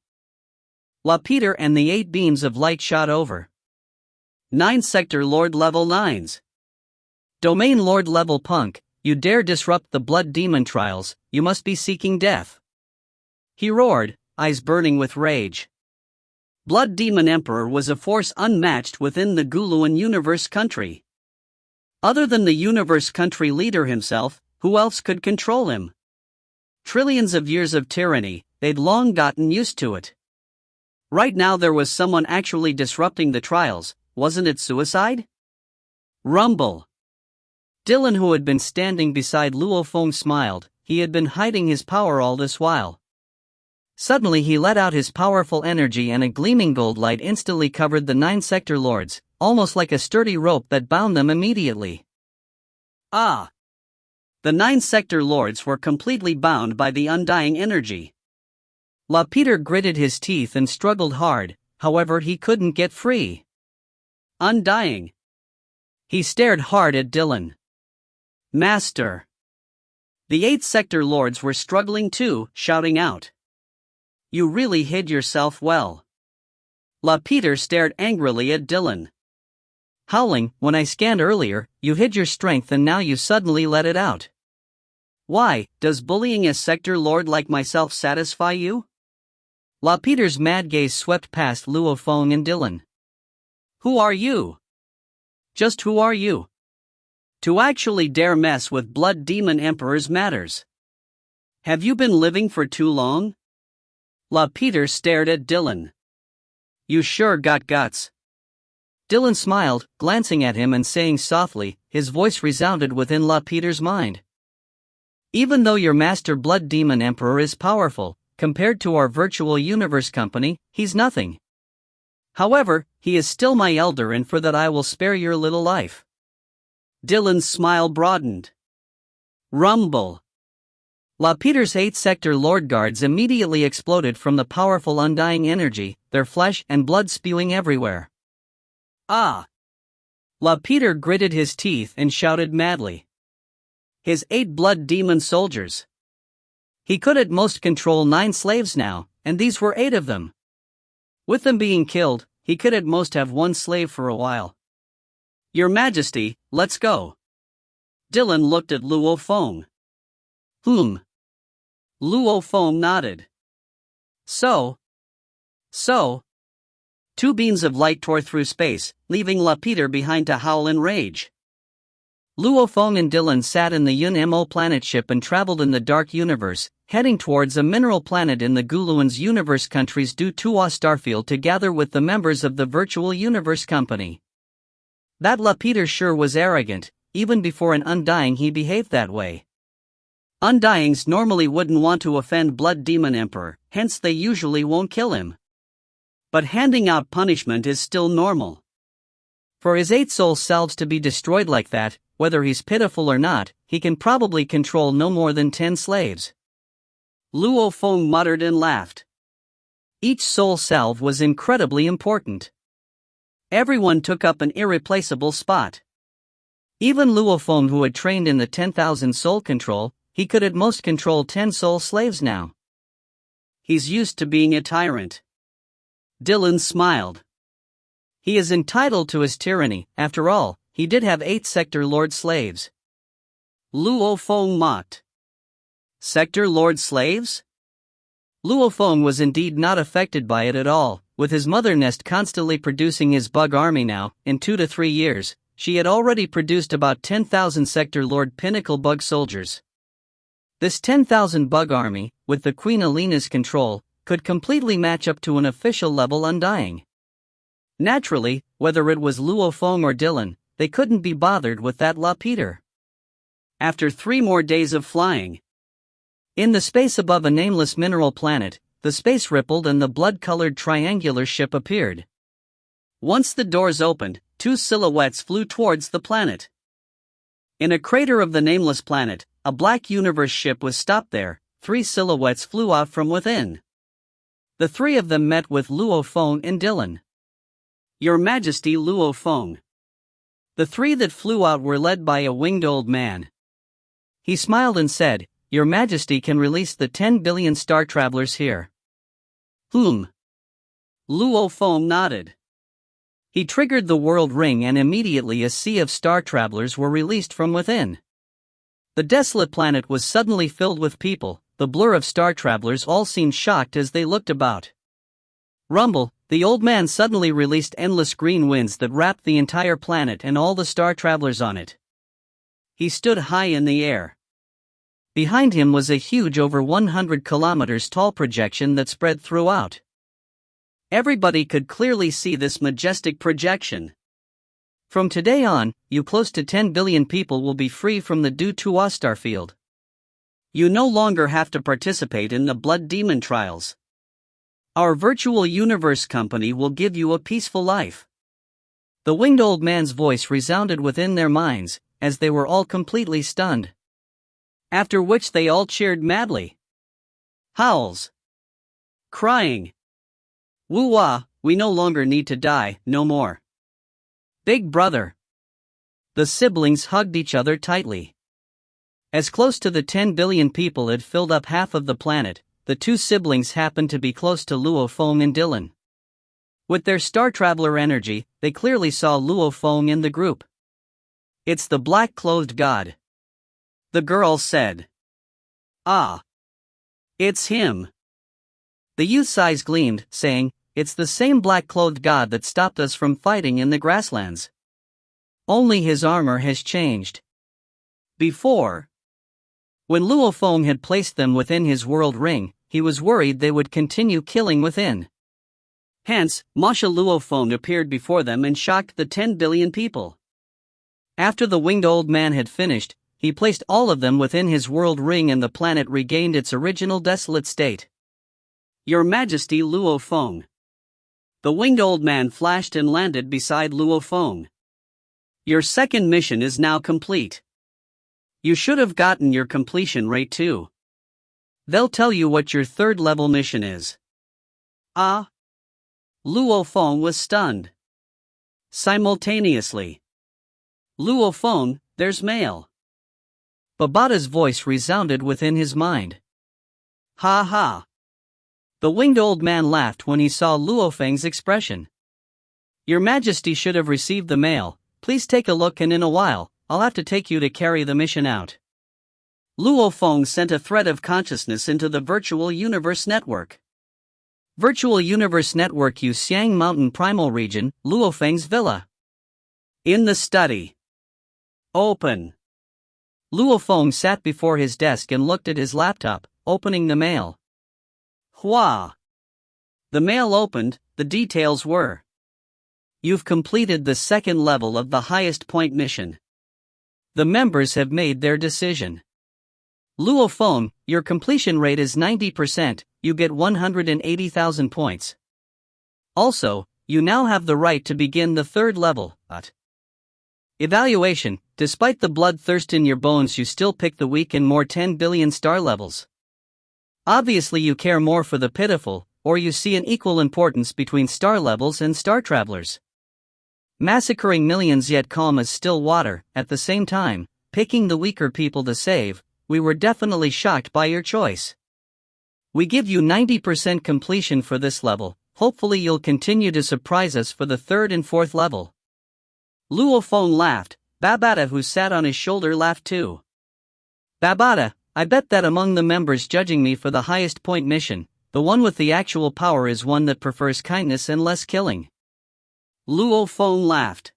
Lapeter and the 8 beams of light shot over. 9 Sector Lord Level 9s. Domain Lord Level punk, you dare disrupt the Blood Demon trials, you must be seeking death. He roared, eyes burning with rage. Blood Demon Emperor was a force unmatched within the Guluan Universe country. Other than the Universe country leader himself, who else could control him? Trillions of years of tyranny, they'd long gotten used to it. Right now there was someone actually disrupting the trials. Wasn't it suicide? Rumble. Dylan, who had been standing beside Luo Feng, smiled. He had been hiding his power all this while. Suddenly he let out his powerful energy and a gleaming gold light instantly covered the 9 Sector Lords, almost like a sturdy rope that bound them immediately. Ah! The 9 Sector Lords were completely bound by the undying energy. Lapeter gritted his teeth and struggled hard, however he couldn't get free. Undying. He stared hard at Dylan. Master. The 8 Sector Lords were struggling too, shouting out. You really hid yourself well. Lapeter stared angrily at Dylan. Howling, when I scanned earlier, you hid your strength and now you suddenly let it out. Why, does bullying a Sector Lord like myself satisfy you? Lapeter's mad gaze swept past Luo Feng and Dylan. Who are you? Just who are you? To actually dare mess with Blood Demon Emperor's matters. Have you been living for too long? Lapeter stared at Dylan. You sure got guts. Dylan smiled, glancing at him and saying softly, his voice resounded within Lapeter's mind. Even though your master Blood Demon Emperor is powerful, compared to our virtual universe company, he's nothing. However, he is still my elder, and for that I will spare your little life. Dylan's smile broadened. Rumble. Lapeter's 8 Sector Lord guards immediately exploded from the powerful undying energy, their flesh and blood spewing everywhere. Ah! Lapeter gritted his teeth and shouted madly. His 8 Blood Demon soldiers. He could at most control 9 slaves now, and these were 8 of them. With them being killed, he could at most have 1 slave for a while. Your Majesty, let's go. Dylan looked at Luo Feng. Luo Feng nodded. So. 2 beams of light tore through space, leaving Lapeter behind to howl in rage. Luo Feng and Dylan sat in the Yun Mo planet ship and traveled in the Dark Universe, heading towards a mineral planet in the Guluan's universe country's Dutua starfield to gather with the members of the Virtual Universe Company. That Lapeter sure was arrogant. Even before an Undying he behaved that way. Undyings normally wouldn't want to offend Blood Demon Emperor, hence they usually won't kill him. But handing out punishment is still normal. For his 8 soul selves to be destroyed like that, whether he's pitiful or not, he can probably control no more than 10 slaves. Luo Feng muttered and laughed. Each soul salve was incredibly important. Everyone took up an irreplaceable spot. Even Luo Feng, who had trained in the 10,000 soul control, he could at most control 10 soul slaves now. He's used to being a tyrant. Dylan smiled. He is entitled to his tyranny, after all, he did have 8 Sector Lord slaves. Luo Feng mocked. Sector Lord slaves? Luo Feng was indeed not affected by it at all, with his mother nest constantly producing his bug army now. In 2 to 3 years, she had already produced about 10,000 Sector Lord Pinnacle bug soldiers. This 10,000 bug army, with the Queen Alina's control, could completely match up to an official level Undying. Naturally, whether it was Luo Feng or Dylan, they couldn't be bothered with that Lapeter. After 3 more days of flying, in the space above a nameless mineral planet, the space rippled and the blood-colored triangular ship appeared. Once the doors opened, 2 silhouettes flew towards the planet. In a crater of the nameless planet, a black universe ship was stopped there. 3 silhouettes flew out from within. The 3 of them met with Luo Feng and Dylan. Your Majesty, Luo Feng. The 3 that flew out were led by a winged old man. He smiled and said, Your Majesty can release the 10 billion star travelers here. Luo Feng nodded. He triggered the world ring and immediately a sea of star travelers were released from within. The desolate planet was suddenly filled with people. The blur of star travelers all seemed shocked as they looked about. Rumble, the old man suddenly released endless green winds that wrapped the entire planet and all the star travelers on it. He stood high in the air. Behind him was a huge over 100 kilometers tall projection that spread throughout. Everybody could clearly see this majestic projection. From today on, you close to 10 billion people will be free from the Dutua starfield. You no longer have to participate in the Blood Demon trials. Our Virtual Universe Company will give you a peaceful life. The winged old man's voice resounded within their minds, as they were all completely stunned. After which they all cheered madly. Howls. Crying. Woo-wah, we no longer need to die, no more. Big brother. The siblings hugged each other tightly. As close to the 10 billion people had filled up half of the planet, the 2 siblings happened to be close to Luo Feng and Dylan. With their Star Traveler energy, they clearly saw Luo Feng in the group. It's the black-clothed god. The girl said. Ah. It's him. The youth's eyes gleamed, saying, It's the same black-clothed god that stopped us from fighting in the grasslands. Only his armor has changed. Before, when Luo Feng had placed them within his world ring, he was worried they would continue killing within. Hence, Masha Luo Feng appeared before them and shocked the 10 billion people. After the winged old man had finished, he placed all of them within his world ring and the planet regained its original desolate state. Your Majesty, Luo Feng. The winged old man flashed and landed beside Luo Feng. Your second mission is now complete. You should have gotten your completion rate too. They'll tell you what your 3rd level mission is. Ah? Luo Feng was stunned. Simultaneously. Luo Feng, there's mail. Babata's voice resounded within his mind. Ha ha. The winged old man laughed when he saw Luo Feng's expression. Your Majesty should have received the mail. Please take a look and in a while, I'll have to take you to carry the mission out. Luo Feng sent a thread of consciousness into the Virtual Universe Network. Virtual Universe Network Yu Xiang Mountain Primal Region, Luo Feng's villa. In the study. Open. Luo Feng sat before his desk and looked at his laptop, opening the mail. Hua. The mail opened. The details were: you've completed the second level of the highest point mission. The members have made their decision. Luo Feng, your completion rate is 90%, you get 180,000 points. Also, you now have the right to begin the third level. Evaluation: despite the bloodthirst in your bones, you still pick the weak and more 10 billion star levels. Obviously, you care more for the pitiful, or you see an equal importance between star levels and star travelers. Massacring millions yet calm as still water. At the same time, picking the weaker people to save, we were definitely shocked by your choice. We give you 90% completion for this level. Hopefully you'll continue to surprise us for the third and fourth level. Luo Feng laughed. Babata, who sat on his shoulder, laughed too. Babata, I bet that among the members judging me for the highest point mission, the one with the actual power is one that prefers kindness and less killing. Luo Feng laughed.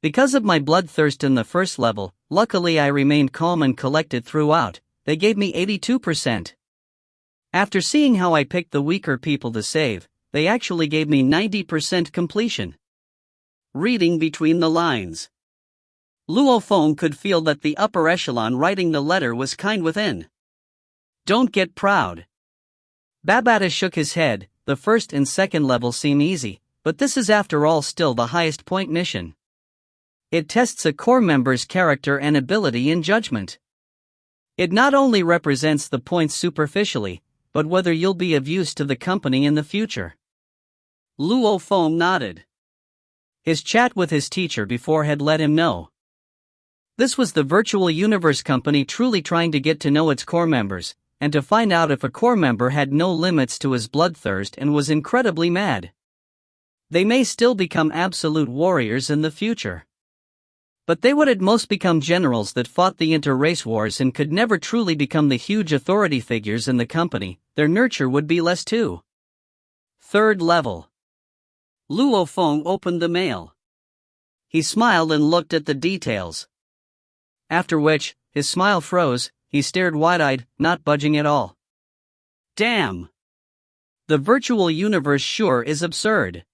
Because of my bloodthirst in the first level, luckily I remained calm and collected throughout. They gave me 82%. After seeing how I picked the weaker people to save, they actually gave me 90% completion. Reading between the lines, Luo Feng could feel that the upper echelon writing the letter was kind within. Don't get proud. Babata shook his head. The first and second level seem easy, but this is after all still the highest point mission. It tests a core member's character and ability in judgment. It not only represents the points superficially, but whether you'll be of use to the company in the future. Luo Feng nodded. His chat with his teacher before had let him know. This was the virtual universe company truly trying to get to know its core members, and to find out if a core member had no limits to his bloodthirst and was incredibly mad. They may still become absolute warriors in the future. But they would at most become generals that fought the inter-race wars and could never truly become the huge authority figures in the company. Their nurture would be less too. Third level. Luo Feng opened the mail. He smiled and looked at the details. After which, his smile froze. He stared wide-eyed, not budging at all. Damn! The virtual universe sure is absurd.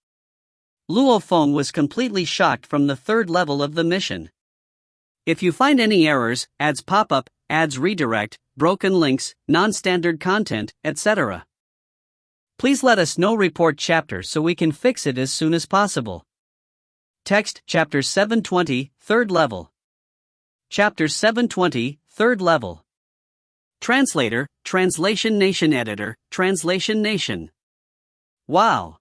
Luo Feng was completely shocked from the third level of the mission. If you find any errors, ads pop up, ads redirect, broken links, non-standard content, etc., please let us know. Report chapter so we can fix it as soon as possible. Text: Chapter 720, Third Level. Chapter 720, Third Level. Translator, Translation Nation. Editor, Translation Nation. Wow!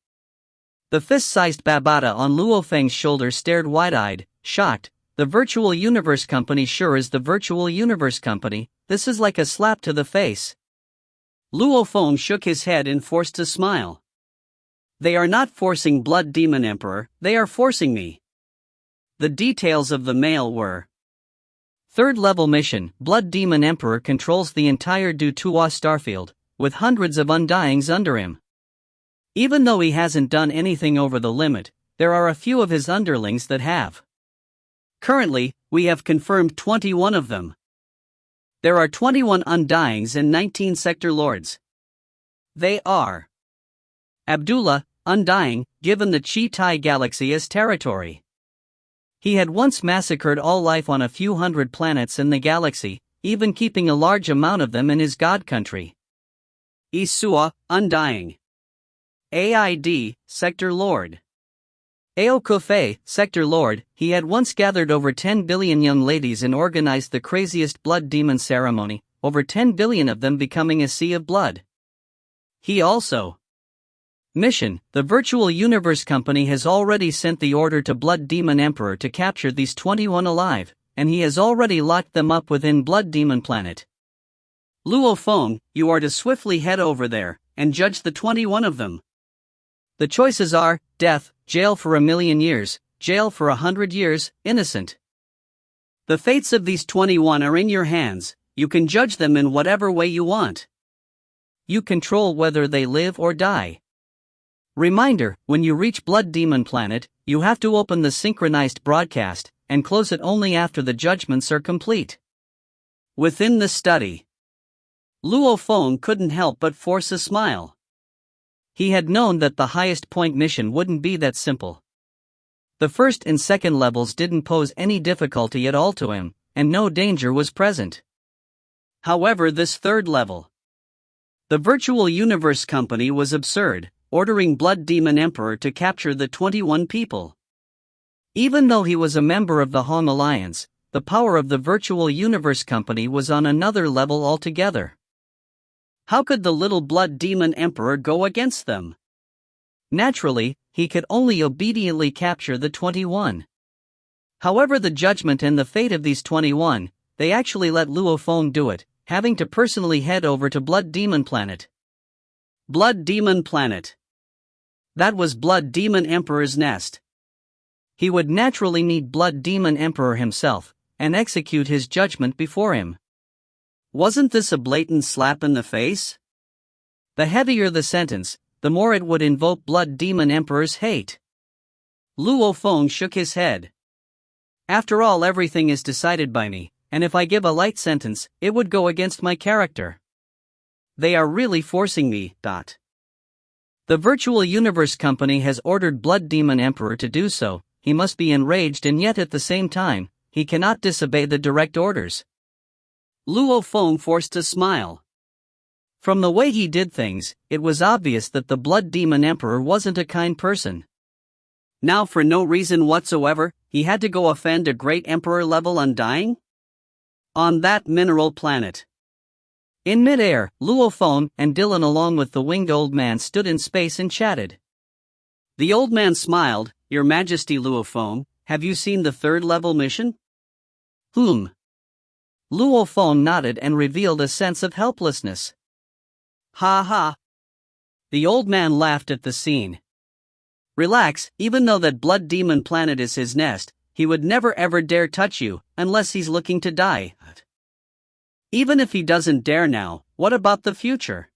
The fist-sized Babata on Luo Feng's shoulder stared wide-eyed, shocked. The virtual universe company sure is the virtual universe company. This is like a slap to the face. Luo Feng shook his head and forced a smile. They are not forcing Blood Demon Emperor, they are forcing me. The details of the mail were: third level mission, Blood Demon Emperor controls the entire Dutua starfield, with hundreds of undyings under him. Even though he hasn't done anything over the limit, there are a few of his underlings that have. Currently, we have confirmed 21 of them. There are 21 undyings and 19 sector lords. They are: Abdullah, undying, given the Chi-Tai galaxy as territory. He had once massacred all life on a few hundred planets in the galaxy, even keeping a large amount of them in his god country. Isua, undying. AID, sector lord. Aokufe, sector lord, he had once gathered over 10 billion young ladies and organized the craziest blood demon ceremony, over 10 billion of them becoming a sea of blood. He also. Mission: the virtual universe company has already sent the order to Blood Demon Emperor to capture these 21 alive, and he has already locked them up within Blood Demon Planet. Luo Feng, you are to swiftly head over there, and judge the 21 of them. The choices are: death, jail for 1,000,000 years, jail for 100 years, innocent. The fates of these 21 are in your hands. You can judge them in whatever way you want. You control whether they live or die. Reminder: when you reach Blood Demon Planet, you have to open the synchronized broadcast. and close it only after the judgments are complete. Within the study, Luo Feng couldn't help but force a smile. He had known that the highest point mission wouldn't be that simple. The first and second levels didn't pose any difficulty at all to him, and no danger was present. However, this third level, the Virtual Universe Company, was absurd, ordering Blood Demon Emperor to capture the 21 people. Even though he was a member of the Hong Alliance, the power of the Virtual Universe Company was on another level altogether. How could the little Blood Demon Emperor go against them? Naturally, he could only obediently capture the 21. However, the judgment and the fate of these 21, they actually let Luo Feng do it, having to personally head over to Blood Demon Planet. Blood Demon Planet. That was Blood Demon Emperor's nest. He would naturally need Blood Demon Emperor himself, and execute his judgment before him. Wasn't this a blatant slap in the face? The heavier the sentence, the more it would invoke Blood Demon Emperor's hate. Luo Feng shook his head. After all, everything is decided by me, and if I give a light sentence, it would go against my character. They are really forcing me. The Virtual Universe Company has ordered Blood Demon Emperor to do so. He must be enraged, and yet at the same time, he cannot disobey the direct orders. Luo Feng forced a smile. From the way he did things, it was obvious that the Blood Demon Emperor wasn't a kind person. Now, for no reason whatsoever, he had to go offend a great Emperor-level Undying? On that mineral planet. In mid-air, Luo Feng and Dylan along with the winged old man stood in space and chatted. The old man smiled. Your Majesty, Luo Feng, have you seen the third-level mission? Luo Feng nodded and revealed a sense of helplessness. Ha ha. The old man laughed at the scene. Relax, even though that Blood Demon Planet is his nest, he would never ever dare touch you, unless he's looking to die. Even if he doesn't dare now, what about the future?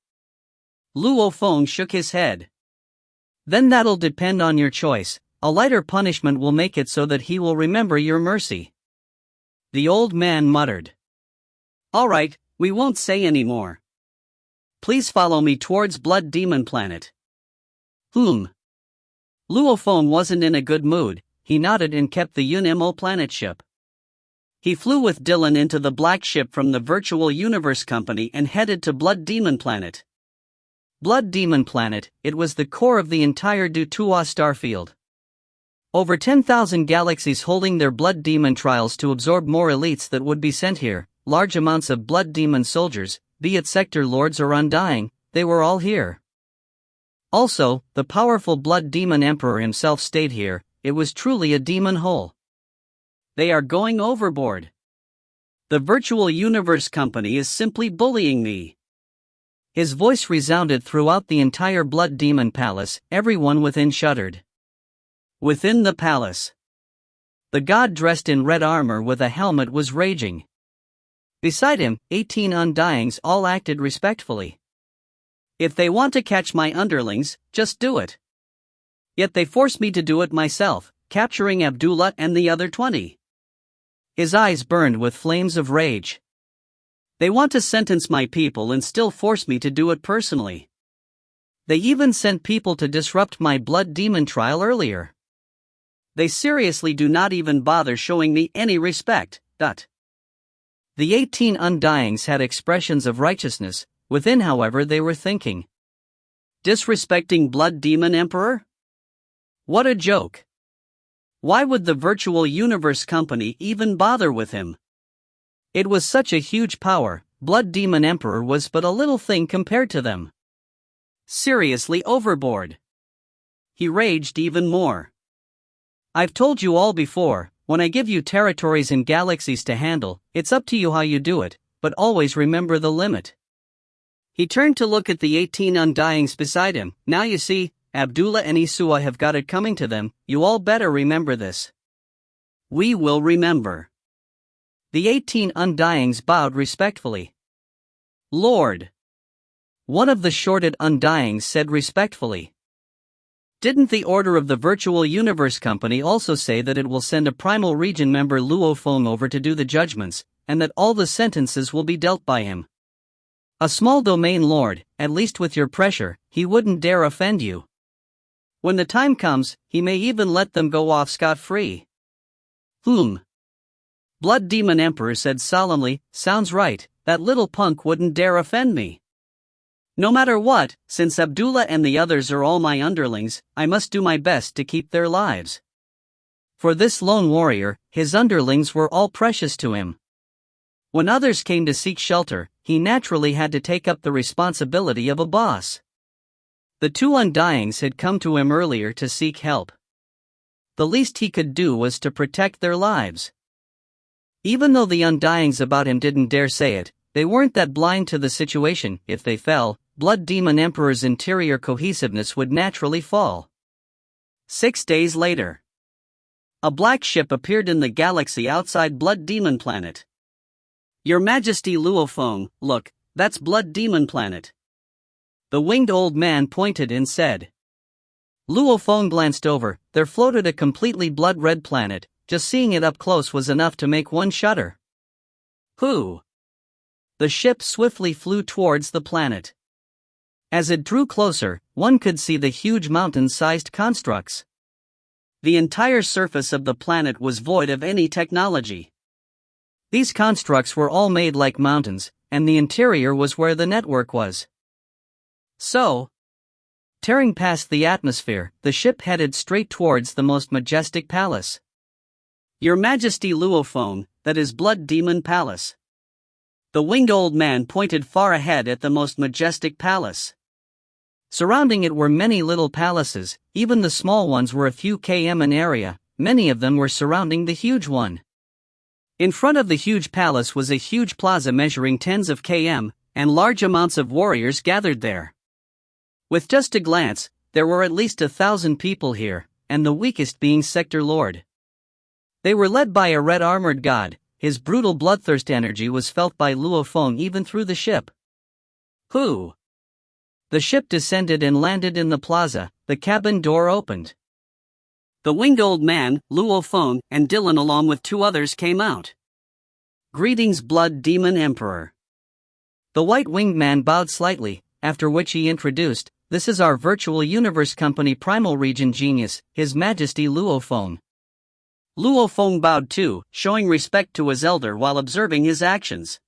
Luo Feng shook his head. Then that'll depend on your choice. A lighter punishment will make it so that he will remember your mercy. The old man muttered. All right, we won't say any more. Please follow me towards Blood Demon Planet. Luo Feng wasn't in a good mood. He nodded and kept the Yun-Mo planet ship. He flew with Dylan into the black ship from the Virtual Universe Company and headed to Blood Demon Planet. Blood Demon Planet, it was the core of the entire Dutua starfield. Over 10,000 galaxies holding their blood demon trials to absorb more elites that would be sent here, large amounts of blood demon soldiers, be it sector lords or Undying, they were all here. Also, the powerful Blood Demon Emperor himself stayed here. It was truly a demon hole. They are going overboard. The Virtual Universe Company is simply bullying me. His voice resounded throughout the entire Blood Demon Palace. Everyone within shuddered. Within the palace, the god dressed in red armor with a helmet was raging. Beside him, 18 Undyings all acted respectfully. If they want to catch my underlings, just do it. Yet they force me to do it myself, capturing Abdullah and the other 20. His eyes burned with flames of rage. They want to sentence my people and still force me to do it personally. They even sent people to disrupt my blood demon trial earlier. They seriously do not even bother showing me any respect. The 18 Undyings had expressions of righteousness. Within, however, they were thinking. Disrespecting Blood Demon Emperor? What a joke. Why would the Virtual Universe Company even bother with him? It was such a huge power. Blood Demon Emperor was but a little thing compared to them. Seriously overboard. He raged even more. I've told you all before, when I give you territories and galaxies to handle, it's up to you how you do it, but always remember the limit. He turned to look at the 18 Undyings beside him. Now you see, Abdullah and Isua have got it coming to them. You all better remember this. We will remember. The 18 Undyings bowed respectfully. Lord. One of the shorted Undyings said respectfully. Didn't the Order of the Virtual Universe Company also say that it will send a Primal Region member Luo Feng over to do the judgments, and that all the sentences will be dealt by him? A small domain lord, at least with your pressure, he wouldn't dare offend you. When the time comes, he may even let them go off scot-free. Blood Demon Emperor said solemnly, sounds right, that little punk wouldn't dare offend me. No matter what, since Abdullah and the others are all my underlings, I must do my best to keep their lives. For this lone warrior, his underlings were all precious to him. When others came to seek shelter, he naturally had to take up the responsibility of a boss. The two Undyings had come to him earlier to seek help. The least he could do was to protect their lives. Even though the Undyings about him didn't dare say it, they weren't that blind to the situation. If they fell, Blood Demon Emperor's interior cohesiveness would naturally fall. 6 days later, a black ship appeared in the galaxy outside Blood Demon Planet. Your Majesty Luo Feng, look, that's Blood Demon Planet. The winged old man pointed and said. Luo Feng glanced over. There floated a completely blood-red planet. Just seeing it up close was enough to make one shudder. Who? The ship swiftly flew towards the planet. As it drew closer, one could see the huge mountain-sized constructs. The entire surface of the planet was void of any technology. These constructs were all made like mountains, and the interior was where the network was. So, tearing past the atmosphere, the ship headed straight towards the most majestic palace. Your Majesty Luo Feng, that is Blood Demon Palace. The winged old man pointed far ahead at the most majestic palace. Surrounding it were many little palaces, even the small ones were a few km in area, many of them were surrounding the huge one. In front of the huge palace was a huge plaza measuring tens of km, and large amounts of warriors gathered there. With just a glance, there were at least 1,000 people here, and the weakest being Sector Lord. They were led by a red-armored god. His brutal bloodthirst energy was felt by Luo Feng even through the ship. Who? The ship descended and landed in the plaza. The cabin door opened. The winged old man, Luo Feng, and Dylan along with 2 others came out. Greetings, Blood Demon Emperor. The white-winged man bowed slightly, after which he introduced, this is our Virtual Universe Company Primal Region Genius, His Majesty Luo Feng. Luo Feng bowed too, showing respect to his elder while observing his actions.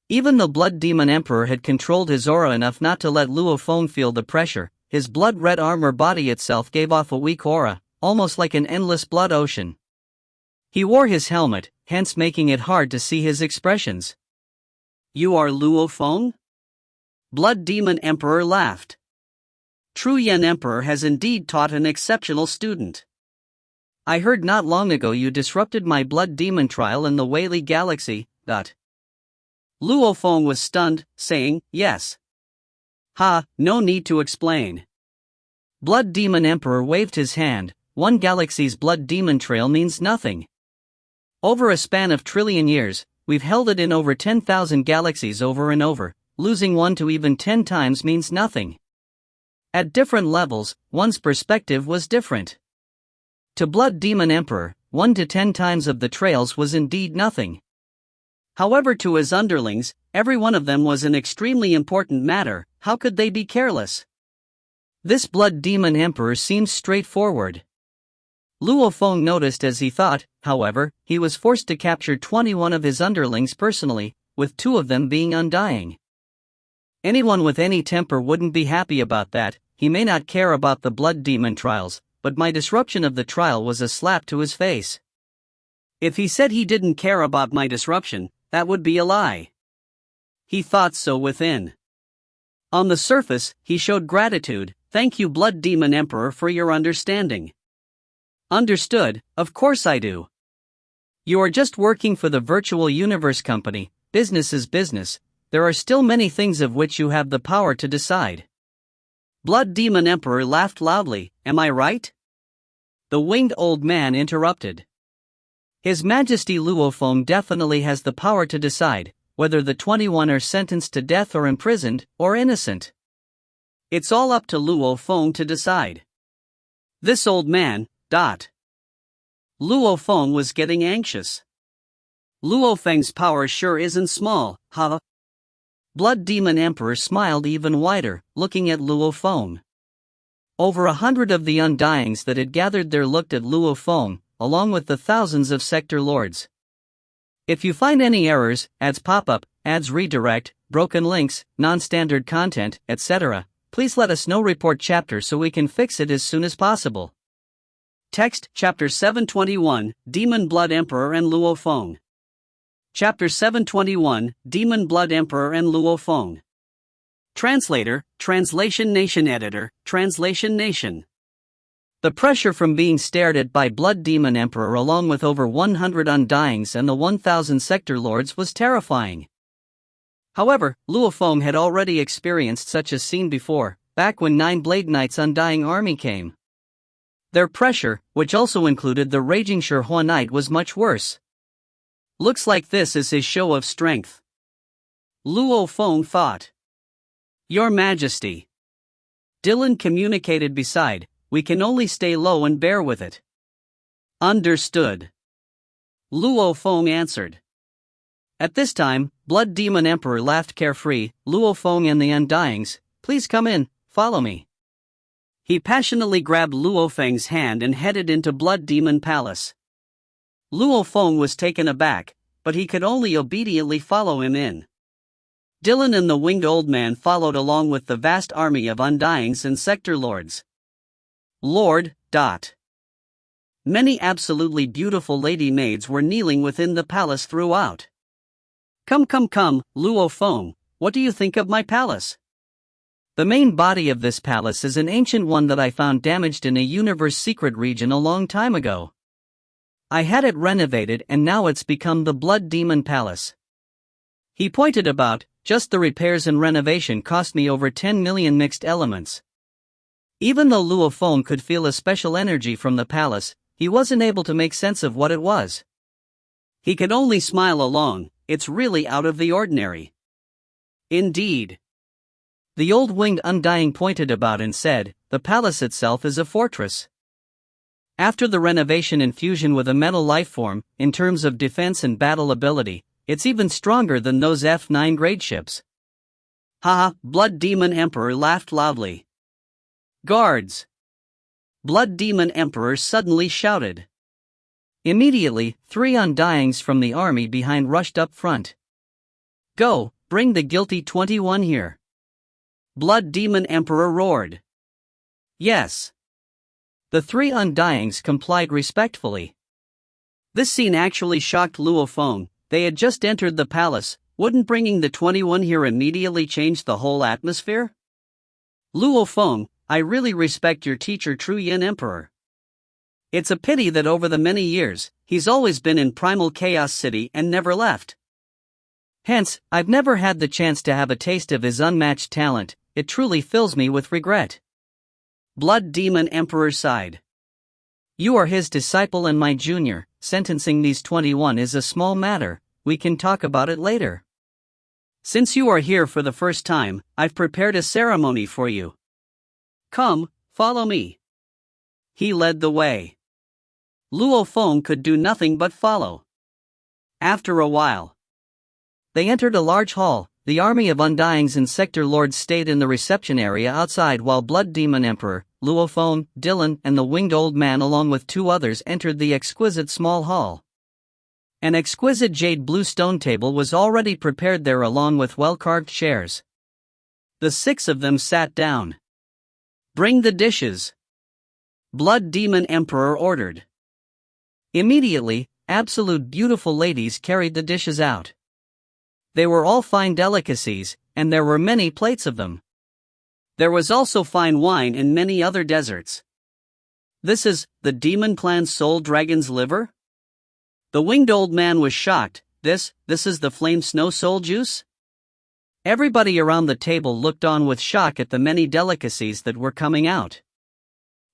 Even the Blood Demon Emperor had controlled his aura enough not to let Luo Feng feel the pressure. His blood-red armor body itself gave off a weak aura, almost like an endless blood ocean. He wore his helmet, hence making it hard to see his expressions. You are Luo Feng? Blood Demon Emperor laughed. True Yen Emperor has indeed taught an exceptional student. I heard not long ago you disrupted my Blood Demon trial in the Whaley Galaxy. Luo Feng was stunned, saying, yes. No need to explain. Blood Demon Emperor waved his hand. One galaxy's Blood Demon trail means nothing. Over a span of trillion years, we've held it in over 10,000 galaxies over and over. Losing one to even 10 times means nothing. At different levels, one's perspective was different. To Blood Demon Emperor, 1 to 10 times of the trails was indeed nothing. However, to his underlings, every one of them was an extremely important matter. How could they be careless? This Blood Demon Emperor seemed straightforward. Luo Feng noticed as he thought, however, he was forced to capture 21 of his underlings personally, with 2 of them being undying. Anyone with any temper wouldn't be happy about that. He may not care about the Blood Demon trials, but my disruption of the trial was a slap to his face. If he said he didn't care about my disruption, that would be a lie. He thought so within. On the surface, he showed gratitude. Thank you, Blood Demon Emperor, for your understanding. Understood, of course I do. You are just working for the Virtual Universe Company. Business is business. There are still many things of which you have the power to decide. Blood Demon Emperor laughed loudly. Am I right? The winged old man interrupted. His Majesty Luo Feng definitely has the power to decide whether the 21 are sentenced to death or imprisoned, or innocent. It's all up to Luo Feng to decide. This old man, ... Luo Feng was getting anxious. Luo Feng's power sure isn't small, huh? Blood Demon Emperor smiled even wider, looking at Luo Feng. Over 100 of the Undyings that had gathered there looked at Luo Feng, along with the thousands of sector lords. If you find any errors, ads pop up, ads redirect, broken links, non-standard content, etc., please let us know. Report chapter so we can fix it as soon as possible. Text Chapter 721, Demon Blood Emperor and Luo Feng. Chapter 721, Demon Blood Emperor and Luo Feng. Translator, Translation Nation Editor, Translation Nation. The pressure from being stared at by Blood Demon Emperor along with over 100 Undyings and the 1,000 sector lords was terrifying. However, Luo Feng had already experienced such a scene before, back when 9 Blade Knight's Undying army came. Their pressure, which also included the raging Shihua Knight, was much worse. Looks like this is his show of strength. Luo Feng thought. Your Majesty. Dylan communicated beside, we can only stay low and bear with it. Understood. Luo Feng answered. At this time, Blood Demon Emperor laughed carefree. Luo Feng and the Undyings, please come in, follow me. He passionately grabbed Luo Feng's hand and headed into Blood Demon Palace. Luo Feng was taken aback, but he could only obediently follow him in. Dylan and the Winged Old Man followed along with the vast army of Undyings and sector lords. Lord. Many absolutely beautiful lady maids were kneeling within the palace throughout. Come, Luo Feng, what do you think of my palace? The main body of this palace is an ancient one that I found damaged in a universe secret region a long time ago. I had it renovated and now it's become the Blood Demon Palace. He pointed about, just the repairs and renovation cost me over 10 million mixed elements. Even though Luo Feng could feel a special energy from the palace, he wasn't able to make sense of what it was. He could only smile along, it's really out of the ordinary. Indeed. The old winged Undying pointed about and said, the palace itself is a fortress. After the renovation and fusion with a metal lifeform, in terms of defense and battle ability, it's even stronger than those F9 grade ships. Haha, Blood Demon Emperor laughed loudly. Guards! Blood Demon Emperor suddenly shouted. Immediately, 3 Undyings from the army behind rushed up front. Go, bring the guilty 21 here. Blood Demon Emperor roared. Yes. The 3 Undyings complied respectfully. This scene actually shocked Luo Feng. They had just entered the palace, wouldn't bringing the 21 here immediately change the whole atmosphere? Luo Feng, I really respect your teacher True Yin Emperor. It's a pity that over the many years, he's always been in Primal Chaos City and never left. Hence, I've never had the chance to have a taste of his unmatched talent. It truly fills me with regret. Blood Demon Emperor sighed. You are his disciple and my junior, sentencing these 21 is a small matter, we can talk about it later. Since you are here for the first time, I've prepared a ceremony for you. Come, follow me. He led the way. Luo Feng could do nothing but follow. After a while, they entered a large hall. The army of Undyings and sector lords stayed in the reception area outside while Blood Demon Emperor, Luo Feng, Dylan and the Winged Old Man along with 2 others entered the exquisite small hall. An exquisite jade blue stone table was already prepared there along with well-carved chairs. The 6 of them sat down. Bring the dishes. Blood Demon Emperor ordered. Immediately, absolute beautiful ladies carried the dishes out. They were all fine delicacies, and there were many plates of them. There was also fine wine and many other desserts. This is the Demon Clan Soul Dragon's liver? The Winged Old Man was shocked. This is the Flame Snow Soul Juice? Everybody around the table looked on with shock at the many delicacies that were coming out.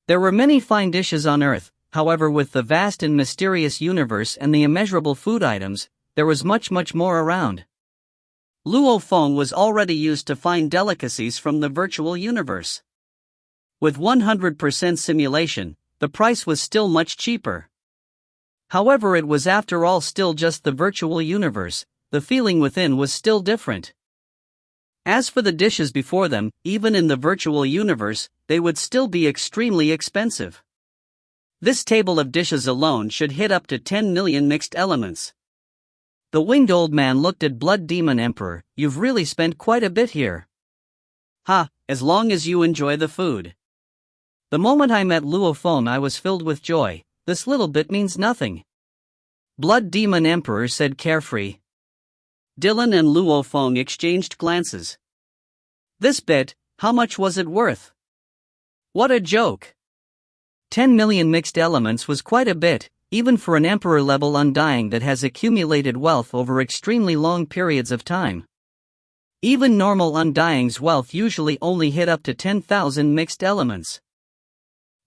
There were many fine dishes on Earth, however, with the vast and mysterious universe and the immeasurable food items, there was much more around. Luo Feng was already used to fine delicacies from the virtual universe. With 100% simulation, the price was still much cheaper. However, it was after all still just the virtual universe, the feeling within was still different. As for the dishes before them, even in the virtual universe, they would still be extremely expensive. This table of dishes alone should hit up to 10 million mixed elements. The winged old man looked at Blood Demon Emperor. You've really spent quite a bit here. Ha, as long as you enjoy the food. The moment I met Luo Feng I was filled with joy. This little bit means nothing. Blood Demon Emperor said carefree. Dylan and Luo Feng exchanged glances. This bit, how much was it worth? What a joke. 10 million mixed elements was quite a bit, even for an emperor-level undying that has accumulated wealth over extremely long periods of time. Even normal undying's wealth usually only hit up to 10,000 mixed elements.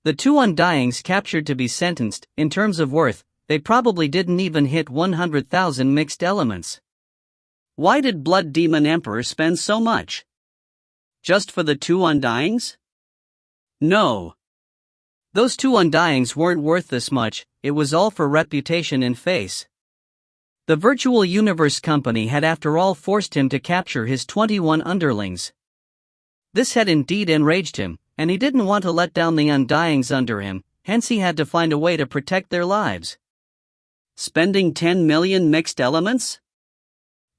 The two undyings captured to be sentenced, in terms of worth, they probably didn't even hit 100,000 mixed elements. Why did Blood Demon Emperor spend so much? Just for the two undyings? No. Those two undyings weren't worth this much, it was all for reputation and face. The virtual universe company had after all forced him to capture his 21 underlings. This had indeed enraged him, and he didn't want to let down the undyings under him, hence he had to find a way to protect their lives. Spending 10 million mixed elements?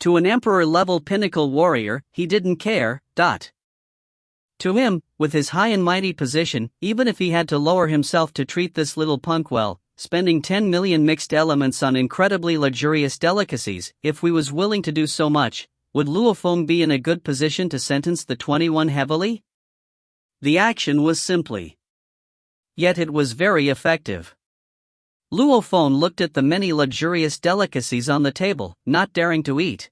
To an emperor-level pinnacle warrior, he didn't care. To him, with his high and mighty position, even if he had to lower himself to treat this little punk well, spending 10 million mixed elements on incredibly luxurious delicacies, if we was willing to do so much, would Luo Feng be in a good position to sentence the 21 heavily? The action was simply. Yet it was very effective. Luo Feng looked at the many luxurious delicacies on the table, not daring to eat.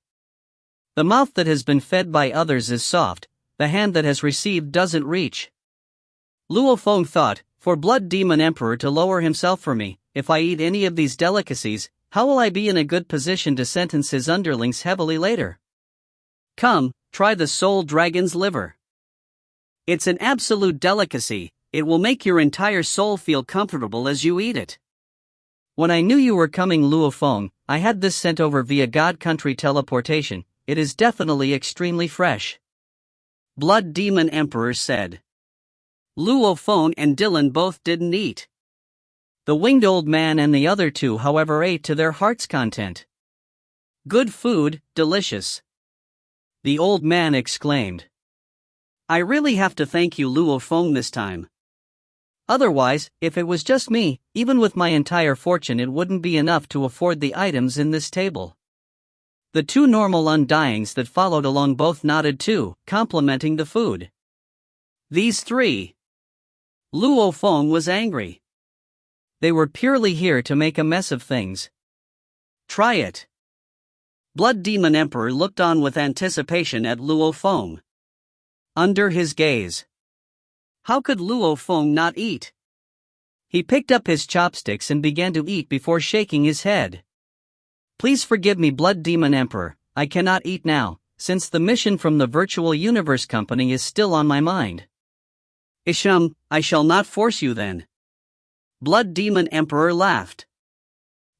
The mouth that has been fed by others is soft, the hand that has received doesn't reach. Luo Feng thought, for Blood Demon Emperor to lower himself for me, if I eat any of these delicacies, how will I be in a good position to sentence his underlings heavily later? Come, try the Soul Dragon's liver. It's an absolute delicacy, it will make your entire soul feel comfortable as you eat it. When I knew you were coming, Luo Feng, I had this sent over via God Country teleportation. It is definitely extremely fresh. Blood Demon Emperor said. Luo Feng and Dylan both didn't eat. The winged old man and the other two, however, ate to their heart's content. Good food, delicious. The old man exclaimed. I really have to thank you, Luo Feng, this time. Otherwise, if it was just me, even with my entire fortune it wouldn't be enough to afford the items in this table. The two normal undyings that followed along both nodded too, complimenting the food. These three. Luo Feng was angry. They were purely here to make a mess of things. Try it. Blood Demon Emperor looked on with anticipation at Luo Feng. Under his gaze. How could Luo Feng not eat? He picked up his chopsticks and began to eat before shaking his head. Please forgive me, Blood Demon Emperor, I cannot eat now, since the mission from the Virtual Universe Company is still on my mind. Isham, I shall not force you then. Blood Demon Emperor laughed.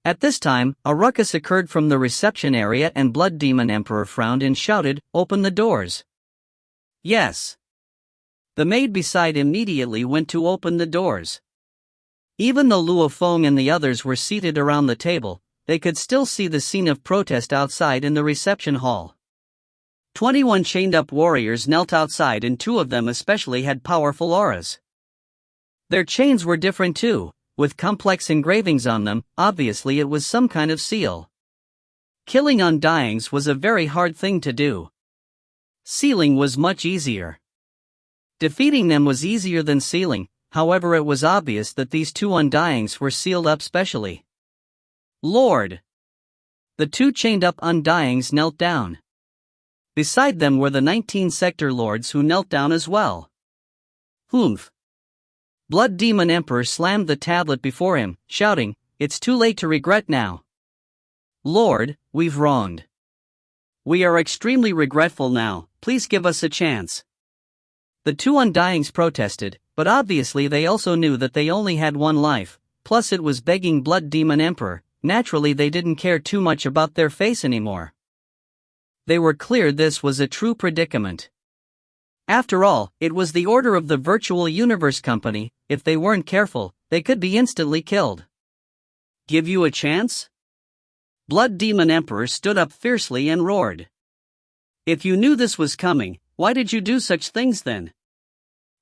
At this time, a ruckus occurred from the reception area and Blood Demon Emperor frowned and shouted, "Open the doors." Yes. The maid beside immediately went to open the doors. Even though Luo Feng and the others were seated around the table, they could still see the scene of protest outside in the reception hall. 21 chained-up warriors knelt outside and 2 of them especially had powerful auras. Their chains were different too, with complex engravings on them, obviously it was some kind of seal. Killing undyings was a very hard thing to do. Sealing was much easier. Defeating them was easier than sealing, however it was obvious that these 2 undyings were sealed up specially. Lord! The 2 chained-up undyings knelt down. Beside them were the 19 sector lords who knelt down as well. Humph! Blood Demon Emperor slammed the tablet before him, shouting, "It's too late to regret now. Lord, we've wronged. We are extremely regretful now, please give us a chance." The 2 undyings protested, but obviously they also knew that they only had one life, plus it was begging Blood Demon Emperor. Naturally they didn't care too much about their face anymore. They were clear this was a true predicament. After all, it was the order of the Virtual Universe Company. If they weren't careful, they could be instantly killed. Give you a chance? Blood Demon Emperor stood up fiercely and roared. If you knew this was coming, why did you do such things then?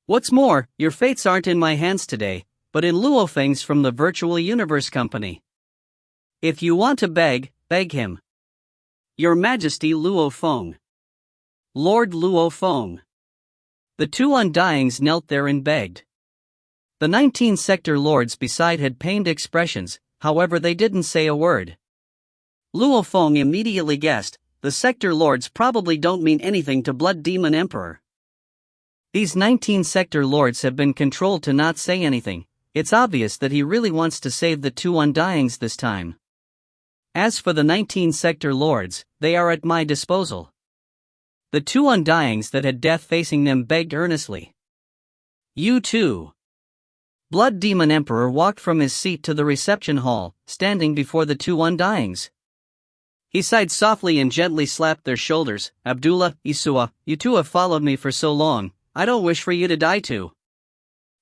What's more, your fates aren't in my hands today, but in Luo Feng's from the Virtual Universe Company. If you want to beg, beg him. Your Majesty Luo Feng. Lord Luo Feng. The two Undyings knelt there and begged. The 19 sector lords beside had pained expressions, however they didn't say a word. Luo Feng immediately guessed, the sector lords probably don't mean anything to Blood Demon Emperor. These 19 sector lords have been controlled to not say anything. It's obvious that he really wants to save the two Undyings this time. As for the 19 sector lords, they are at my disposal. The two Undyings that had death facing them begged earnestly. You too. Blood Demon Emperor walked from his seat to the reception hall, standing before the two Undyings. He sighed softly and gently slapped their shoulders. Abdullah, Isua, you two have followed me for so long, I don't wish for you to die too.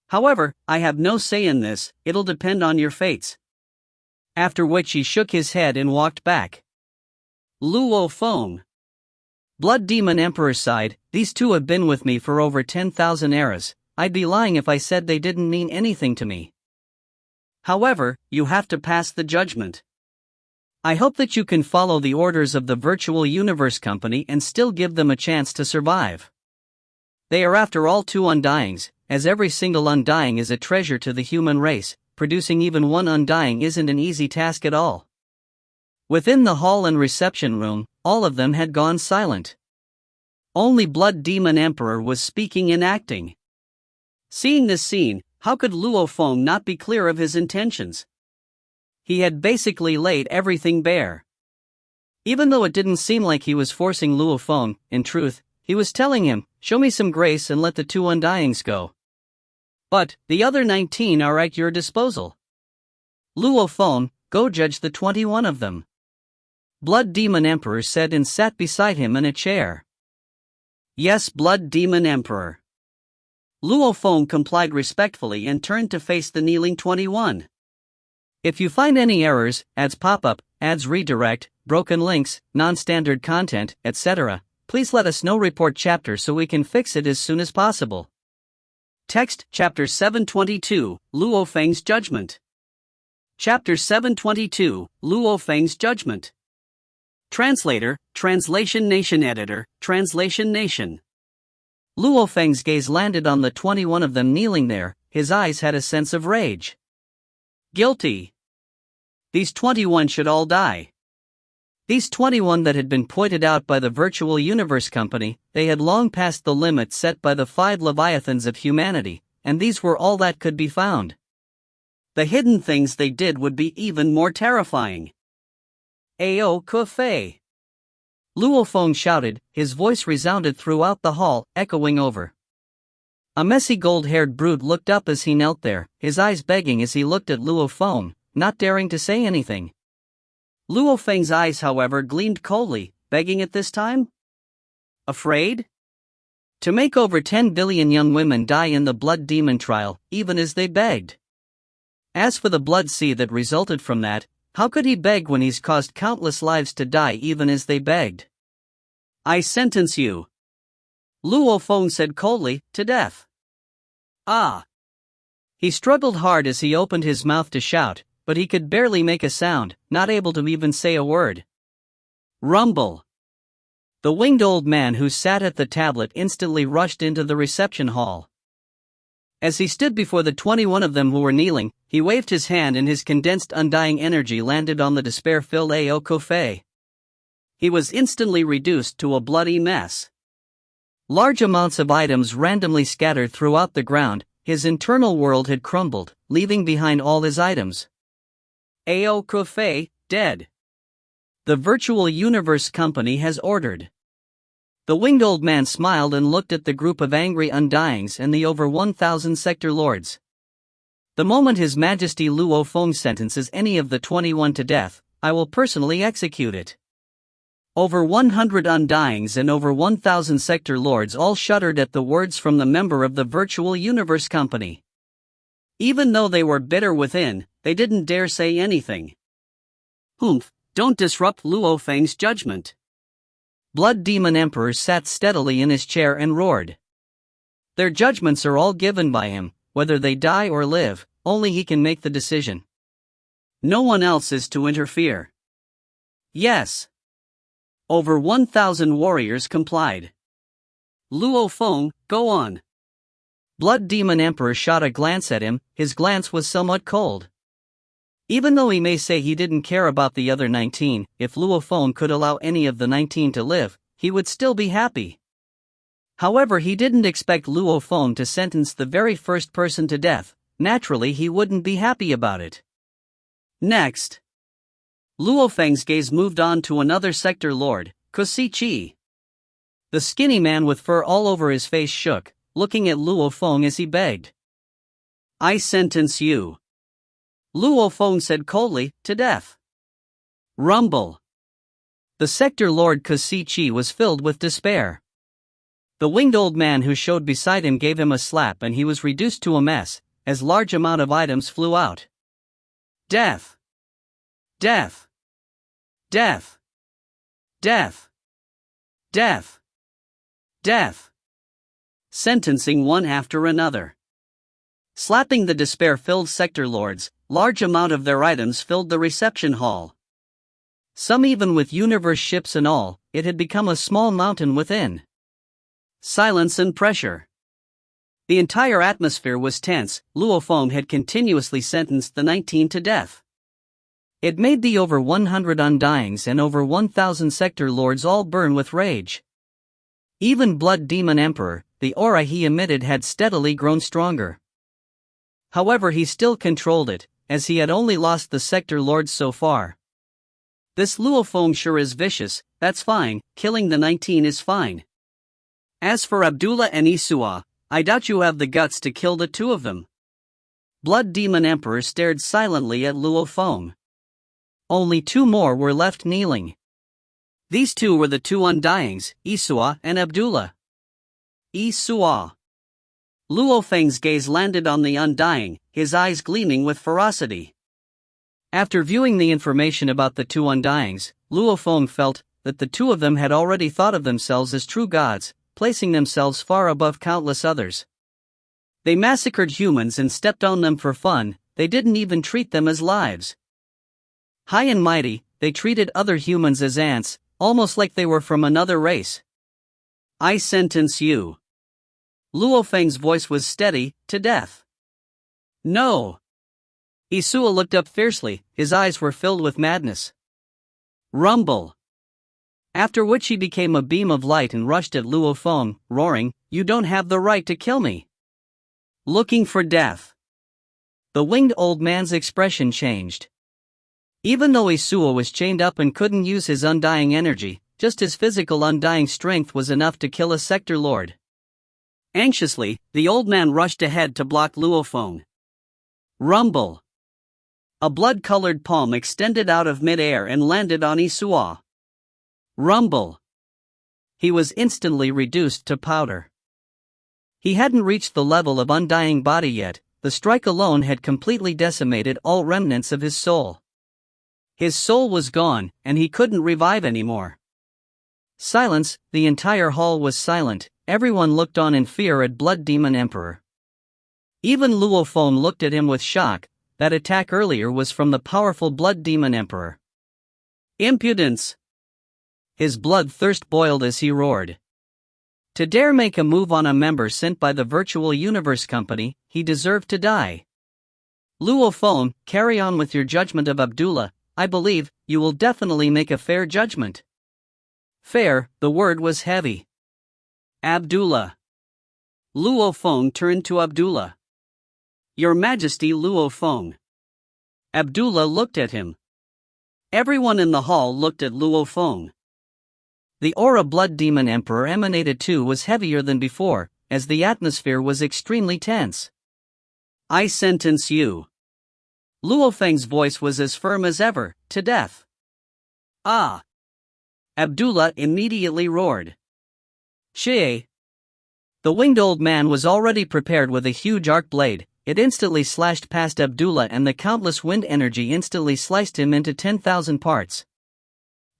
However, I have no say in this, it'll depend on your fates. After which he shook his head and walked back. Luo Feng. Blood Demon Emperor sighed, these two have been with me for over 10,000 eras, I'd be lying if I said they didn't mean anything to me. However, you have to pass the judgment. I hope that you can follow the orders of the Virtual Universe Company and still give them a chance to survive. They are after all two Undyings, as every single Undying is a treasure to the human race. Producing even one Undying isn't an easy task at all. Within the hall and reception room, all of them had gone silent. Only Blood Demon Emperor was speaking and acting. Seeing this scene, how could Luo Feng not be clear of his intentions? He had basically laid everything bare. Even though it didn't seem like he was forcing Luo Feng, in truth, he was telling him, show me some grace and let the two Undyings go. But, the other 19 are at your disposal. Luo Feng, go judge the 21 of them. Blood Demon Emperor said and sat beside him in a chair. Yes, Blood Demon Emperor. Luo Feng complied respectfully and turned to face the kneeling 21. If you find any errors, ads pop-up, ads redirect, broken links, non-standard content, etc., please let us know. Report chapter so we can fix it as soon as possible. Text, Chapter 722, Luo Feng's Judgment. Chapter 722, Luo Feng's Judgment. Translator, Translation Nation. Editor, Translation Nation. Luo Feng's gaze landed on the 21 of them kneeling there, his eyes had a sense of rage. Guilty. These 21 should all die. These 21 that had been pointed out by the Virtual Universe Company, they had long passed the limit set by the 5 Leviathans of humanity, and these were all that could be found. The hidden things they did would be even more terrifying. Ao Kufei! Luo Feng shouted, his voice resounded throughout the hall, echoing over. A messy gold-haired brute looked up as he knelt there, his eyes begging as he looked at Luo Feng, not daring to say anything. Luo Feng's eyes, however, gleamed coldly, begging at this time? Afraid? To make over 10 billion young women die in the blood demon trial, even as they begged. As for the blood sea that resulted from that, how could he beg when he's caused countless lives to die even as they begged? I sentence you. Luo Feng said coldly, to death. Ah! He struggled hard as he opened his mouth to shout, but he could barely make a sound, not able to even say a word. Rumble! The winged old man who sat at the tablet instantly rushed into the reception hall. As he stood before the 21 of them who were kneeling, he waved his hand and his condensed undying energy landed on the despair-filled Ao Kufei. He was instantly reduced to a bloody mess. Large amounts of items randomly scattered throughout the ground, his internal world had crumbled, leaving behind all his items. Ao Kufei, dead. The Virtual Universe Company has ordered. The winged old man smiled and looked at the group of angry undyings and the over 1,000 sector lords. The moment His Majesty Luo Feng sentences any of the 21 to death, I will personally execute it. Over 100 undyings and over 1,000 sector lords all shuddered at the words from the member of the Virtual Universe Company. Even though they were bitter within, they didn't dare say anything. Humph, don't disrupt Luo Feng's judgment. Blood Demon Emperor sat steadily in his chair and roared. Their judgments are all given by him, whether they die or live, only he can make the decision. No one else is to interfere. Yes. Over 1,000 warriors complied. Luo Feng, go on. Blood Demon Emperor shot a glance at him, his glance was somewhat cold. Even though he may say he didn't care about the other 19, if Luo Feng could allow any of the 19 to live, he would still be happy. However, he didn't expect Luo Feng to sentence the very first person to death. Naturally he wouldn't be happy about it. Next. Luo Feng's gaze moved on to another sector lord, Kusi Chi. The skinny man with fur all over his face shook, looking at Luo Feng as he begged. I sentence you. Luo Feng said coldly, to death. Rumble. The sector lord Kusi Chi was filled with despair. The winged old man who showed beside him gave him a slap and he was reduced to a mess, as large amount of items flew out. Death. Death. Death. Death. Death. Death. Sentencing one after another. Slapping the despair-filled sector lords, large amount of their items filled the reception hall. Some even with universe ships and all, it had become a small mountain within. Silence and pressure. The entire atmosphere was tense. Luo Feng had continuously sentenced the 19 to death. It made the over 100 undyings and over 1,000 sector lords all burn with rage. Even Blood Demon Emperor, the aura he emitted had steadily grown stronger. However, he still controlled it, as he had only lost the sector lords so far. This Luo Feng sure is vicious, that's fine, killing the 19 is fine. As for Abdullah and Isua, I doubt you have the guts to kill the two of them. Blood Demon Emperor stared silently at Luo Feng. Only 2 more were left kneeling. These 2 were the 2 undyings, Isua and Abdullah. Isua. Luo Feng's gaze landed on the undying, his eyes gleaming with ferocity. After viewing the information about the 2 undyings, Luo Feng felt that the 2 of them had already thought of themselves as true gods, placing themselves far above countless others. They massacred humans and stepped on them for fun, they didn't even treat them as lives. High and mighty, they treated other humans as ants, almost like they were from another race. I sentence you. Luo Feng's voice was steady, to death. No. Isua looked up fiercely, his eyes were filled with madness. Rumble. After which he became a beam of light and rushed at Luo Feng, roaring, You don't have the right to kill me. Looking for death. The winged old man's expression changed. Even though Isua was chained up and couldn't use his undying energy, just his physical undying strength was enough to kill a sector lord. Anxiously, the old man rushed ahead to block Luo Feng. Rumble. A blood-colored palm extended out of mid-air and landed on Isua. Rumble. He was instantly reduced to powder. He hadn't reached the level of undying body yet, the strike alone had completely decimated all remnants of his soul. His soul was gone, and he couldn't revive anymore. Silence, the entire hall was silent, everyone looked on in fear at Blood Demon Emperor. Even Luo Feng looked at him with shock, that attack earlier was from the powerful Blood Demon Emperor. Impudence! His bloodthirst boiled as he roared. To dare make a move on a member sent by the Virtual Universe Company, he deserved to die. Luo Feng, carry on with your judgment of Abdullah. I believe you will definitely make a fair judgment. Fair, the word was heavy. Abdullah. Luo Feng turned to Abdullah. Your Majesty Luo Feng. Abdullah looked at him. Everyone in the hall looked at Luo Feng. The aura Blood Demon Emperor emanated too was heavier than before, as the atmosphere was extremely tense. I sentence you. Luo Feng's voice was as firm as ever, to death. Ah! Abdullah immediately roared. Shie! The winged old man was already prepared with a huge arc blade. It instantly slashed past Abdullah and the countless wind energy instantly sliced him into 10,000 parts.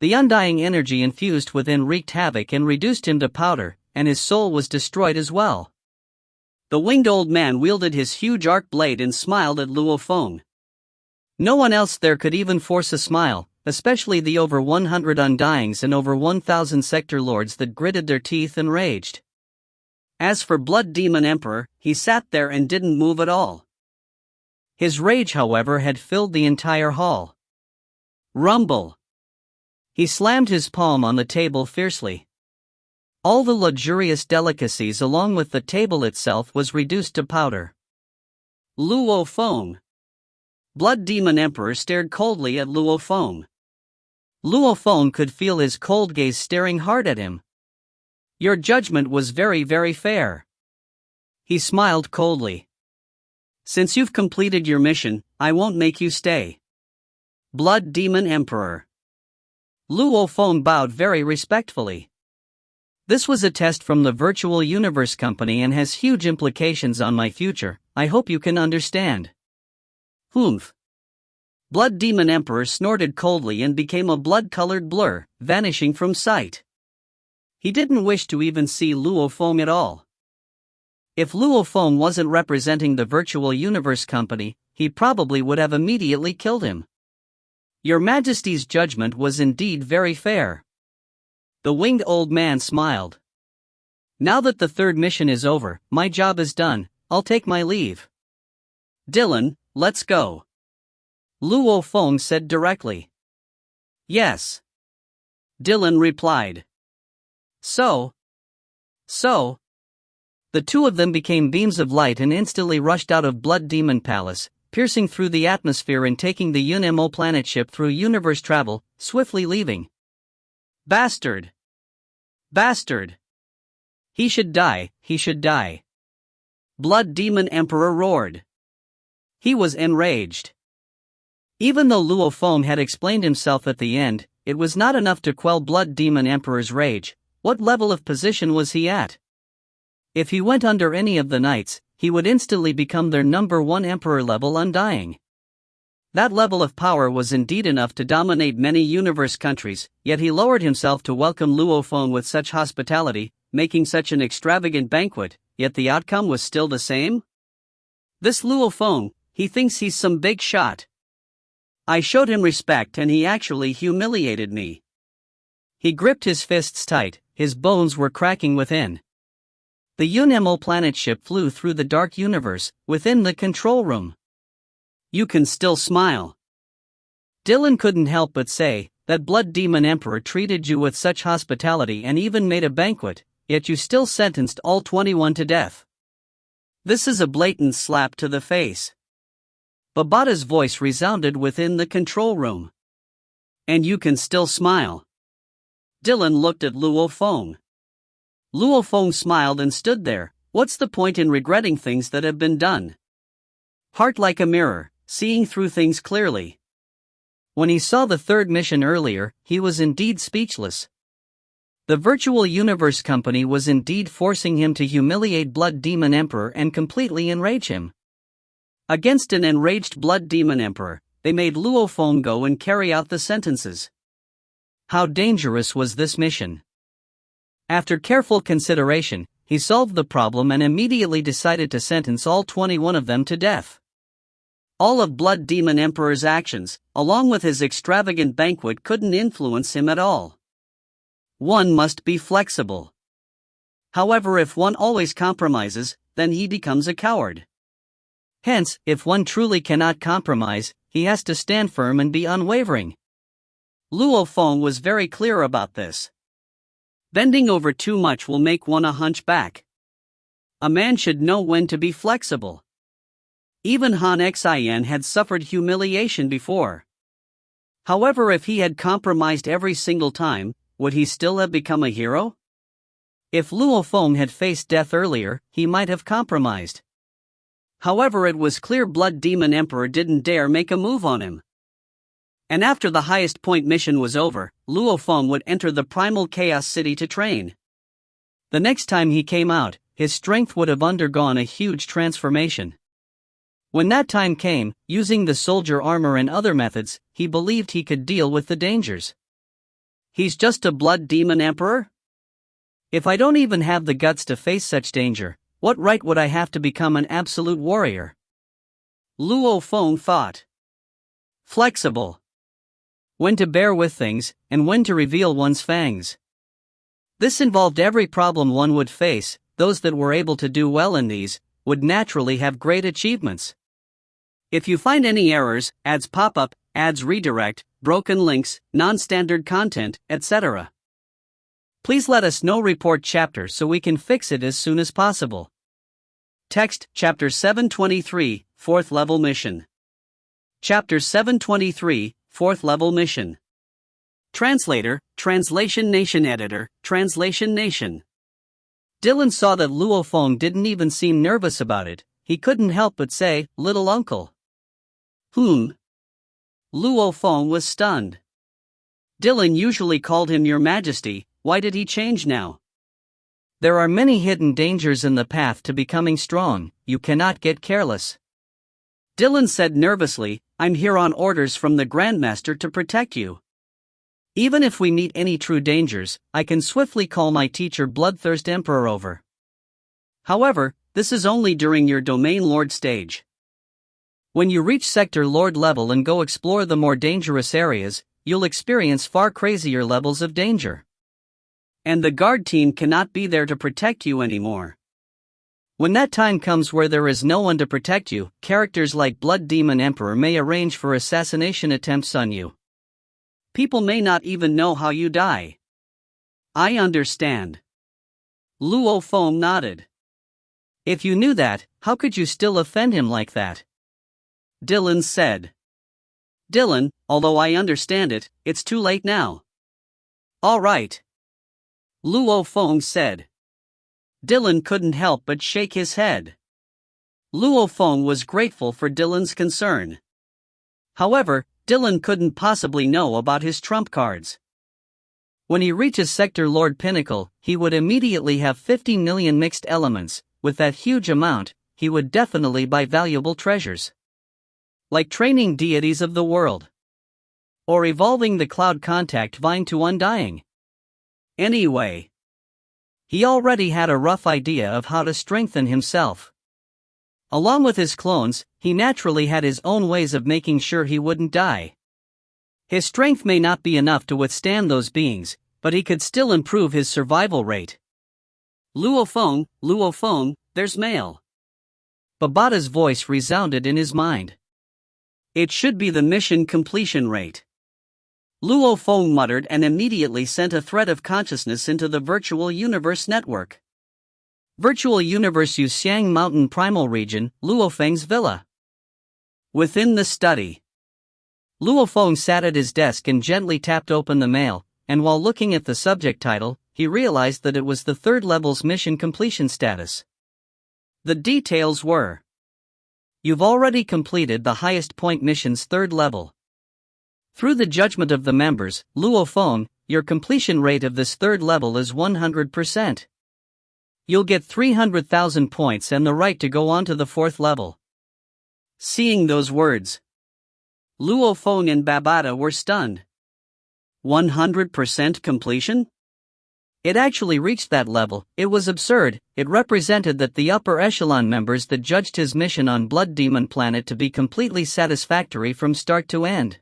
The undying energy infused within wreaked havoc and reduced him to powder, and his soul was destroyed as well. The winged old man wielded his huge arc blade and smiled at Luo Feng. No one else there could even force a smile, especially the over 100 Undyings and over 1,000 sector lords that gritted their teeth and raged. As for Blood Demon Emperor, he sat there and didn't move at all. His rage, however, had filled the entire hall. Rumble! He slammed his palm on the table fiercely. All the luxurious delicacies along with the table itself was reduced to powder. Luo Feng! Blood Demon Emperor stared coldly at Luo Feng. Luo Feng could feel his cold gaze staring hard at him. Your judgment was very, very fair. He smiled coldly. Since you've completed your mission, I won't make you stay. Blood Demon Emperor. Luo Feng bowed very respectfully. This was a test from the Virtual Universe Company and has huge implications on my future. I hope you can understand. Humph. Blood Demon Emperor snorted coldly and became a blood-colored blur, vanishing from sight. He didn't wish to even see Luo Feng at all. If Luo Feng wasn't representing the Virtual Universe Company, he probably would have immediately killed him. Your Majesty's judgment was indeed very fair. The winged old man smiled. Now that the third mission is over, my job is done, I'll take my leave. Dylan, let's go. Luo Feng said directly. Yes. Dylan replied. So. The two of them became beams of light and instantly rushed out of Blood Demon Palace, piercing through the atmosphere and taking the Yun-Mo planet ship through universe travel, swiftly leaving. Bastard! Bastard! He should die, he should die. Blood Demon Emperor roared. He was enraged. Even though Luo Feng had explained himself at the end, it was not enough to quell Blood Demon Emperor's rage. What level of position was he at? If he went under any of the knights, he would instantly become their number one emperor level Undying. That level of power was indeed enough to dominate many universe countries, yet he lowered himself to welcome Luo Feng with such hospitality, making such an extravagant banquet, yet the outcome was still the same? This Luo Feng, he thinks he's some big shot. I showed him respect and he actually humiliated me. He gripped his fists tight, his bones were cracking within. The Yun-Mo planet ship flew through the dark universe, within the control room. You can still smile. Dylan couldn't help but say, that Blood Demon Emperor treated you with such hospitality and even made a banquet, yet you still sentenced all 21 to death. This is a blatant slap to the face. Babata's voice resounded within the control room. And you can still smile. Dylan looked at Luo Feng. Luo Feng smiled and stood there. What's the point in regretting things that have been done? Heart like a mirror, seeing through things clearly. When he saw the third mission earlier, he was indeed speechless. The Virtual Universe Company was indeed forcing him to humiliate Blood Demon Emperor and completely enrage him. Against an enraged Blood Demon Emperor, they made Luo Feng go and carry out the sentences. How dangerous was this mission? After careful consideration, he solved the problem and immediately decided to sentence all 21 of them to death. All of Blood Demon Emperor's actions, along with his extravagant banquet, couldn't influence him at all. One must be flexible. However, if one always compromises, then he becomes a coward. Hence, if one truly cannot compromise, he has to stand firm and be unwavering. Luo Feng was very clear about this. Bending over too much will make one a hunchback. A man should know when to be flexible. Even Han Xian had suffered humiliation before. However, if he had compromised every single time, would he still have become a hero? If Luo Feng had faced death earlier, he might have compromised. However, it was clear Blood Demon Emperor didn't dare make a move on him. And after the highest point mission was over, Luo Feng would enter the Primal Chaos City to train. The next time he came out, his strength would have undergone a huge transformation. When that time came, using the soldier armor and other methods, he believed he could deal with the dangers. He's just a Blood Demon Emperor? If I don't even have the guts to face such danger, what right would I have to become an absolute warrior? Luo Feng thought. Flexible. When to bear with things, and when to reveal one's fangs. This involved every problem one would face. Those that were able to do well in these would naturally have great achievements. If you find any errors, ads pop up, ads redirect, broken links, non-standard content, etc., please let us know. Report chapter so we can fix it as soon as possible. Text, Chapter 723, 4th Level Mission. Chapter 723, 4th Level Mission. Translator, Translation Nation. Editor, Translation Nation. Dylan saw that Luo Feng didn't even seem nervous about it. He couldn't help but say, "Little uncle." Luo Feng was stunned. Dylan usually called him Your Majesty. Why did he change now? There are many hidden dangers in the path to becoming strong. You cannot get careless. Dylan said nervously, "I'm here on orders from the Grandmaster to protect you. Even if we meet any true dangers, I can swiftly call my teacher Bloodthirst Emperor over. However, this is only during your Domain Lord stage. When you reach Sector Lord level and go explore the more dangerous areas, you'll experience far crazier levels of danger. And the guard team cannot be there to protect you anymore. When that time comes where there is no one to protect you, characters like Blood Demon Emperor may arrange for assassination attempts on you. People may not even know how you die." "I understand." Luo Feng nodded. "If you knew that, how could you still offend him like that?" Dylan said. "Dylan, although I understand it, it's too late now." "All right," Luo Feng said. Dylan couldn't help but shake his head. Luo Feng was grateful for Dylan's concern. However, Dylan couldn't possibly know about his trump cards. When he reaches Sector Lord Pinnacle, he would immediately have 50 million mixed elements. With that huge amount, he would definitely buy valuable treasures. Like training deities of the world. Or evolving the Cloud Contact Vine to Undying. Anyway, he already had a rough idea of how to strengthen himself. Along with his clones, he naturally had his own ways of making sure he wouldn't die. His strength may not be enough to withstand those beings, but he could still improve his survival rate. Luo Feng, there's mail." Babata's voice resounded in his mind. "It should be the mission completion rate." Luo Feng muttered and immediately sent a thread of consciousness into the Virtual Universe network. Virtual Universe Yuxiang Mountain Primal Region, Luo Feng's villa. Within the study, Luo Feng sat at his desk and gently tapped open the mail, and while looking at the subject title, he realized that it was the 3rd level's mission completion status. The details were: you've already completed the highest point mission's 3rd level. Through the judgment of the members, Luo Feng, your completion rate of this 3rd level is 100%. You'll get 300,000 points and the right to go on to the 4th level. Seeing those words, Luo Feng and Babata were stunned. 100% completion? It actually reached that level. It was absurd. It represented that the upper echelon members that judged his mission on Blood Demon Planet to be completely satisfactory from start to end.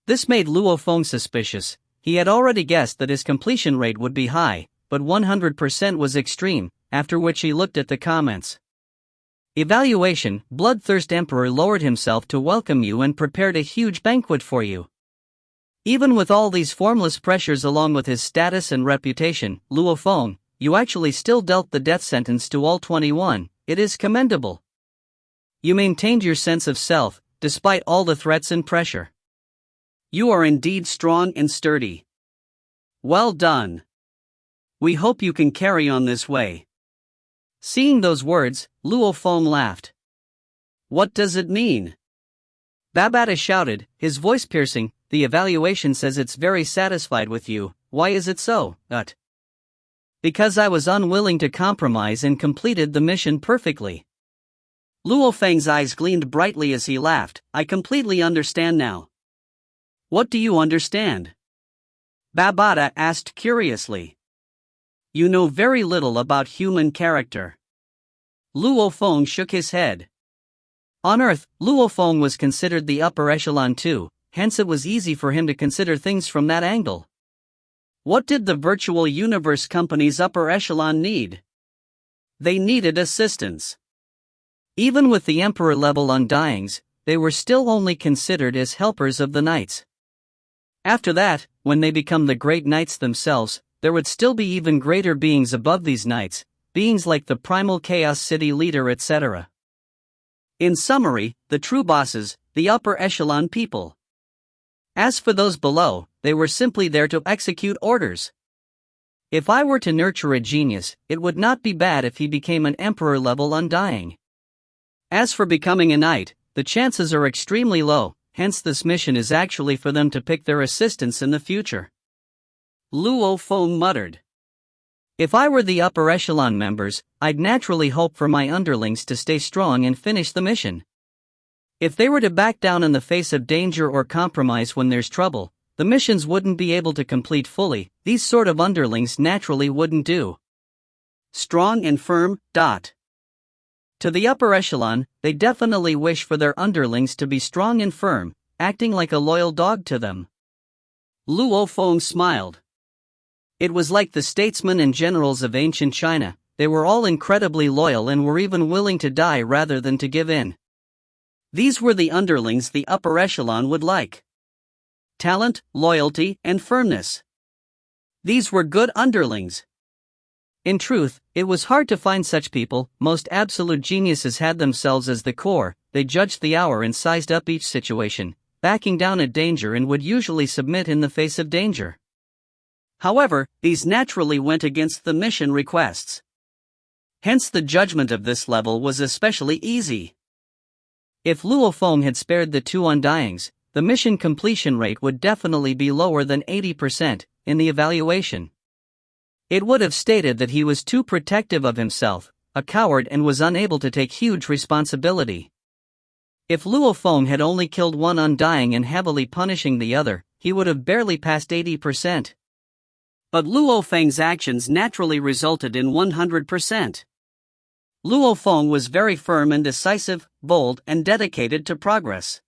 This made Luo Feng suspicious. He had already guessed that his completion rate would be high, but 100% was extreme, after which he looked at the comments. Evaluation: Bloodthirst Emperor lowered himself to welcome you and prepared a huge banquet for you. Even with all these formless pressures along with his status and reputation, Luo Feng, you actually still dealt the death sentence to all 21, it is commendable. You maintained your sense of self, despite all the threats and pressure. You are indeed strong and sturdy. Well done. We hope you can carry on this way. Seeing those words, Luo Feng laughed. What does it mean? Babata shouted, his voice piercing. The evaluation says it's very satisfied with you. Why is it so? Because I was unwilling to compromise and completed the mission perfectly. Luo Feng's eyes gleamed brightly as he laughed. I completely understand now. What do you understand? Babata asked curiously. You know very little about human character. Luo Feng shook his head. On Earth, Luo Feng was considered the upper echelon too, hence it was easy for him to consider things from that angle. What did the virtual universe company's upper echelon need? They needed assistance. Even with the emperor-level undyings, they were still only considered as helpers of the knights. After that, when they become the great knights themselves, there would still be even greater beings above these knights, beings like the primal chaos city leader, etc. In summary, the true bosses, the upper echelon people. As for those below, they were simply there to execute orders. If I were to nurture a genius, it would not be bad if he became an emperor-level undying. As for becoming a knight, the chances are extremely low, hence this mission is actually for them to pick their assistants in the future. Luo Feng muttered. If I were the upper echelon members, I'd naturally hope for my underlings to stay strong and finish the mission. If they were to back down in the face of danger or compromise when there's trouble, the missions wouldn't be able to complete fully. These sort of underlings naturally wouldn't do. Strong and firm. To the upper echelon, they definitely wish for their underlings to be strong and firm, acting like a loyal dog to them. Luo Feng smiled. It was like the statesmen and generals of ancient China. They were all incredibly loyal and were even willing to die rather than to give in. These were the underlings the upper echelon would like. Talent, loyalty, and firmness. These were good underlings. In truth, it was hard to find such people. Most absolute geniuses had themselves as the core. They judged the hour and sized up each situation, backing down at danger, and would usually submit in the face of danger. However, these naturally went against the mission requests. Hence the judgment of this level was especially easy. If Luo Feng had spared the two undyings, the mission completion rate would definitely be lower than 80% in the evaluation. It would have stated that he was too protective of himself, a coward, and was unable to take huge responsibility. If Luo Feng had only killed one undying and heavily punishing the other, he would have barely passed 80%. But Luo Feng's actions naturally resulted in 100%. Luo Feng was very firm and decisive, bold, and dedicated to progress.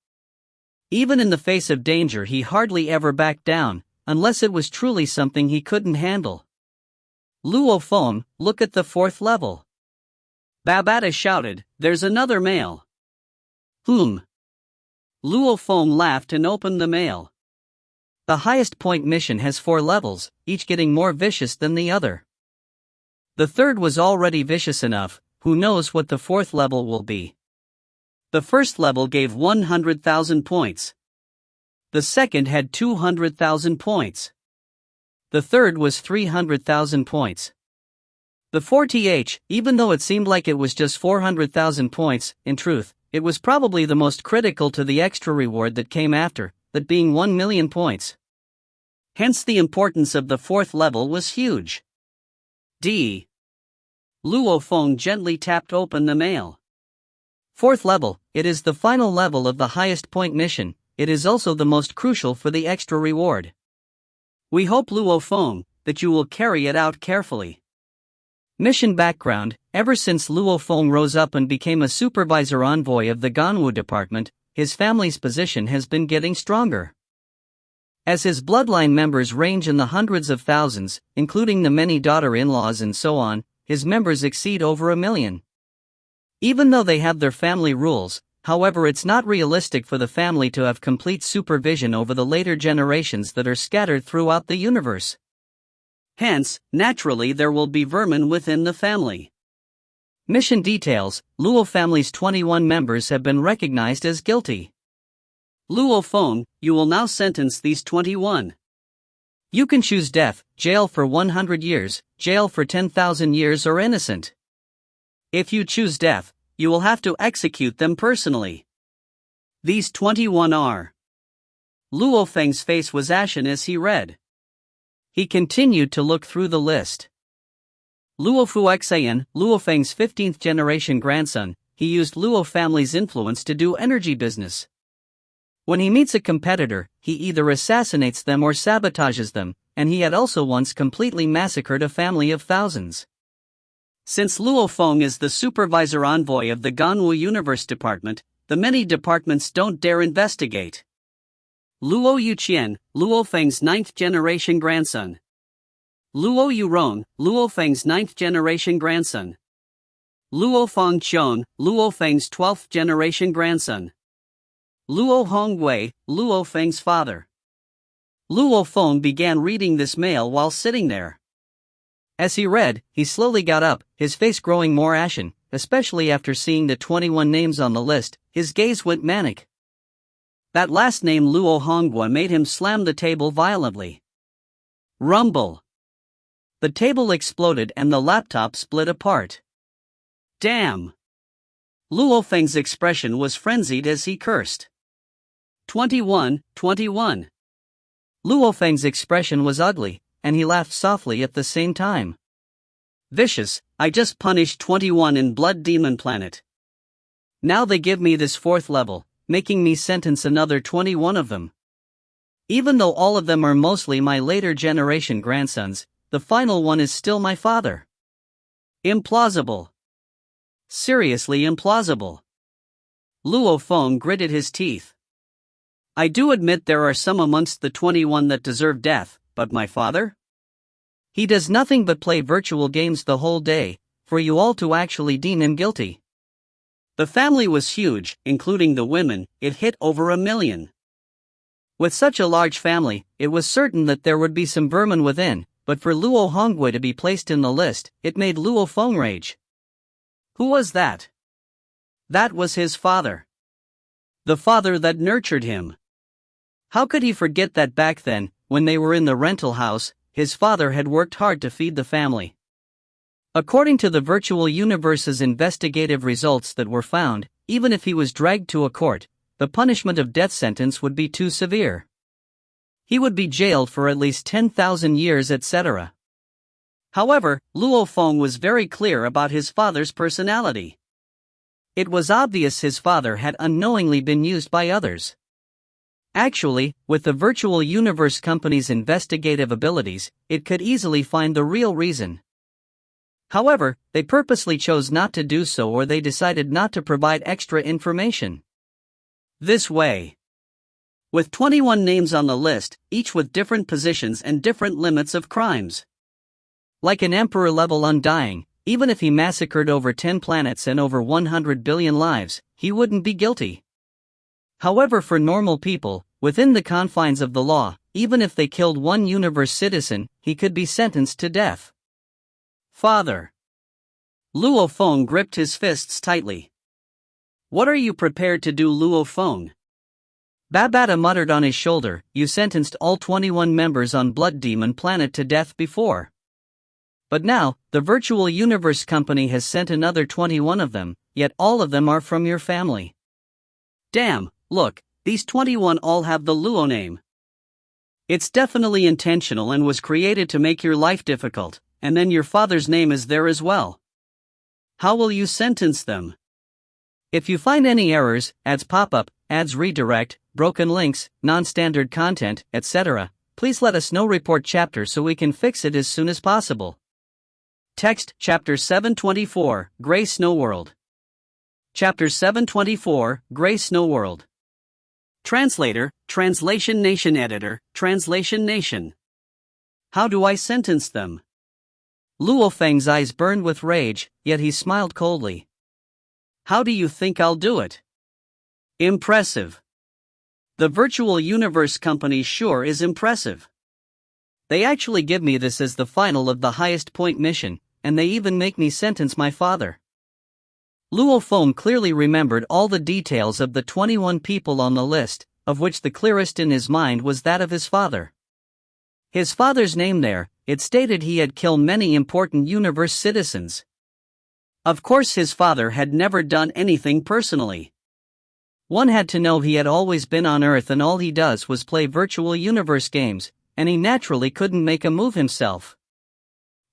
Even in the face of danger, he hardly ever backed down, unless it was truly something he couldn't handle. Luo Feng, look at the fourth level. Babata shouted, there's another mail. Luo Feng laughed and opened the mail. The highest point mission has 4 levels, each getting more vicious than the other. The third was already vicious enough. Who knows what the fourth level will be? The first level gave 100,000 points. The second had 200,000 points. The third was 300,000 points. The 4th, even though it seemed like it was just 400,000 points, in truth, it was probably the most critical to the extra reward that came after, that being 1 million points. Hence the importance of the fourth level was huge. Luo Feng gently tapped open the mail. Fourth level, it is the final level of the highest point mission. It is also the most crucial for the extra reward. We hope, Luo Feng, that you will carry it out carefully. Mission background: ever since Luo Feng rose up and became a supervisor envoy of the Ganwu department, his family's position has been getting stronger. As his bloodline members range in the hundreds of thousands, including the many daughter-in-laws and so on, his members exceed over 1 million. Even though they have their family rules, however, it's not realistic for the family to have complete supervision over the later generations that are scattered throughout the universe. Hence, naturally there will be vermin within the family. Mission details: Luo family's 21 members have been recognized as guilty. Luo Feng, you will now sentence these 21. You can choose death, jail for 100 years, jail for 10,000 years, or innocent. If you choose death, you will have to execute them personally. These 21 are. Luo Feng's face was ashen as he read. He continued to look through the list. Luo Fuxian, Luo Feng's 15th generation grandson, he used Luo family's influence to do energy business. When he meets a competitor, he either assassinates them or sabotages them, and he had also once completely massacred a family of thousands. Since Luo Feng is the supervisor envoy of the Ganwu Universe Department, the many departments don't dare investigate. Luo Yuqian, Luo Feng's 9th generation grandson. Luo Yurong, Luo Feng's 9th generation grandson. Luo Fengqian, Luo Feng's 12th generation grandson. Luo Hongwei, Luo Feng's father. Luo Feng began reading this mail while sitting there. As he read, he slowly got up, his face growing more ashen, especially after seeing the 21 names on the list. His gaze went manic. That last name Luo Hongwei made him slam the table violently. Rumble. The table exploded and the laptop split apart. Damn! Luo Feng's expression was frenzied as he cursed. 21. Luo Feng's expression was ugly, and he laughed softly at the same time. Vicious, I just punished 21 in Blood Demon Planet. Now they give me this 4th level, making me sentence another 21 of them. Even though all of them are mostly my later generation grandsons, the final one is still my father. Implausible. Seriously implausible. Luo Feng gritted his teeth. I do admit there are some amongst the 21 that deserve death, but my father? He does nothing but play virtual games the whole day, for you all to actually deem him guilty. The family was huge, including the women, it hit over 1 million. With such a large family, it was certain that there would be some vermin within, but for Luo Hongwei to be placed in the list, it made Luo Feng rage. Who was that? That was his father. The father that nurtured him. How could he forget that back then, when they were in the rental house, his father had worked hard to feed the family? According to the virtual universe's investigative results that were found, even if he was dragged to a court, the punishment of death sentence would be too severe. He would be jailed for at least 10,000 years, etc. However, Luo Feng was very clear about his father's personality. It was obvious his father had unknowingly been used by others. Actually, with the virtual universe company's investigative abilities, it could easily find the real reason. However, they purposely chose not to do so, or they decided not to provide extra information. This way. With 21 names on the list, each with different positions and different limits of crimes. Like an emperor-level undying, even if he massacred over 10 planets and over 100 billion lives, he wouldn't be guilty. However, for normal people, within the confines of the law, even if they killed one universe citizen, he could be sentenced to death. Father. Luo Feng gripped his fists tightly. What are you prepared to do, Luo Feng? Babata muttered on his shoulder, you sentenced all 21 members on Blood Demon Planet to death before. But now, the virtual universe company has sent another 21 of them, yet all of them are from your family. Damn, look, these 21 all have the Luo name. It's definitely intentional and was created to make your life difficult, and then your father's name is there as well. How will you sentence them? If you find any errors, ads pop up, ads redirect, broken links, non-standard content, etc., please let us know. Report chapter so we can fix it as soon as possible. Text Chapter 724, Grey Snow World. Chapter 724, Grey Snow World. Translator, Translation Nation. Editor, Translation Nation. How do I sentence them? Luo Feng's eyes burned with rage, yet he smiled coldly. How do you think I'll do it? Impressive. The virtual universe company sure is impressive. They actually give me this as the final of the highest point mission, and they even make me sentence my father. Luo Feng clearly remembered all the details of the 21 people on the list, of which the clearest in his mind was that of his father. His father's name there, it stated he had killed many important universe citizens. Of course his father had never done anything personally. One had to know he had always been on Earth and all he does was play virtual universe games, and he naturally couldn't make a move himself.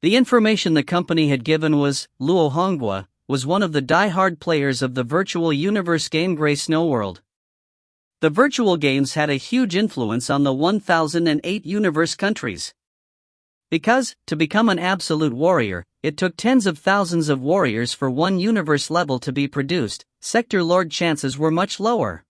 The information the company had given was, Luo Feng was one of the die-hard players of the virtual universe game Grey Snow World. The virtual games had a huge influence on the 1008 universe countries. Because, to become an absolute warrior, it took tens of thousands of warriors for one universe level to be produced, sector lord chances were much lower.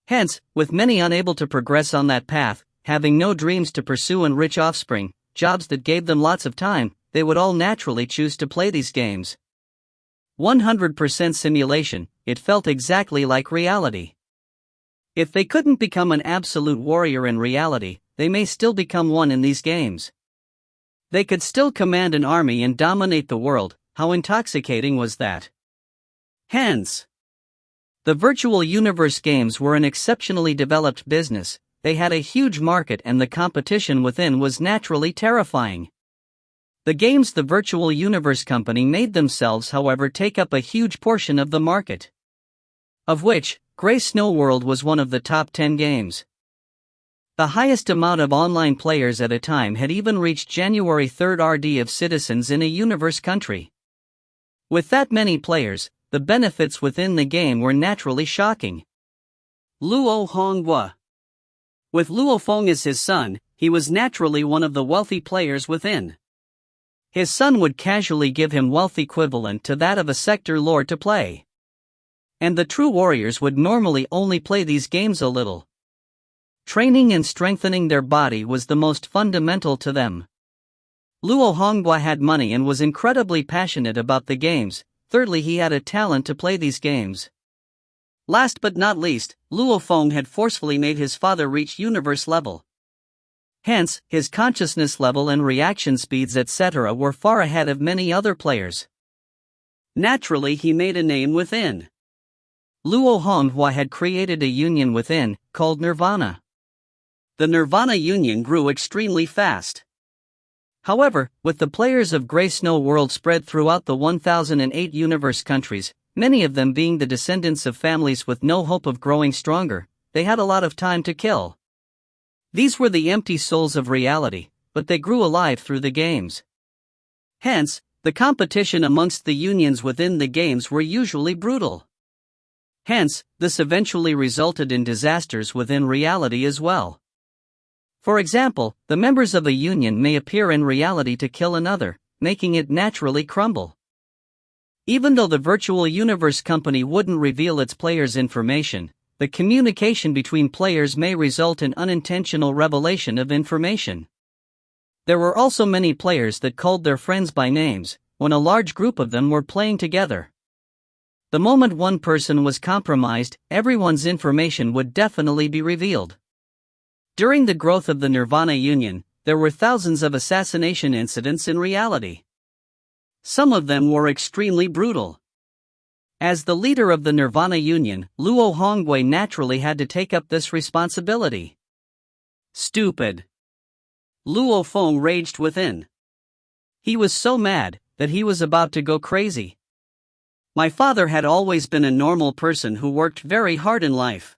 Hence, with many unable to progress on that path, having no dreams to pursue and rich offspring, jobs that gave them lots of time, they would all naturally choose to play these games. 100% simulation, it felt exactly like reality. If they couldn't become an absolute warrior in reality, they may still become one in these games. They could still command an army and dominate the world. How intoxicating was that? Hence, the virtual universe games were an exceptionally developed business. They had a huge market and the competition within was naturally terrifying. The games the virtual universe company made themselves, however, take up a huge portion of the market. Of which, Grey Snow World was one of the top 10 games. The highest amount of online players at a time had even reached January 3rd RD of citizens in a universe country. With that many players, the benefits within the game were naturally shocking. Luo Feng. With Luo Feng as his son, he was naturally one of the wealthy players within. His son would casually give him wealth equivalent to that of a sector lord to play. And the true warriors would normally only play these games a little. Training and strengthening their body was the most fundamental to them. Luo Feng had money and was incredibly passionate about the games. Thirdly, he had a talent to play these games. Last but not least, Luo Feng had forcefully made his father reach universe level. Hence, his consciousness level and reaction speeds etc. were far ahead of many other players. Naturally, he made a name within. Luo Feng had created a union within, called Nirvana. The Nirvana union grew extremely fast. However, with the players of Grey Snow World spread throughout the 1008 universe countries, many of them being the descendants of families with no hope of growing stronger, they had a lot of time to kill. These were the empty souls of reality, but they grew alive through the games. Hence, the competition amongst the unions within the games were usually brutal. Hence, this eventually resulted in disasters within reality as well. For example, the members of a union may appear in reality to kill another, making it naturally crumble. Even though the virtual universe company wouldn't reveal its players' information, the communication between players may result in unintentional revelation of information. There were also many players that called their friends by names, when a large group of them were playing together. The moment one person was compromised, everyone's information would definitely be revealed. During the growth of the Nirvana Union, there were thousands of assassination incidents in reality. Some of them were extremely brutal. As the leader of the Nirvana Union, Luo Feng naturally had to take up this responsibility. Stupid! Luo Feng raged within. He was so mad that he was about to go crazy. My father had always been a normal person who worked very hard in life.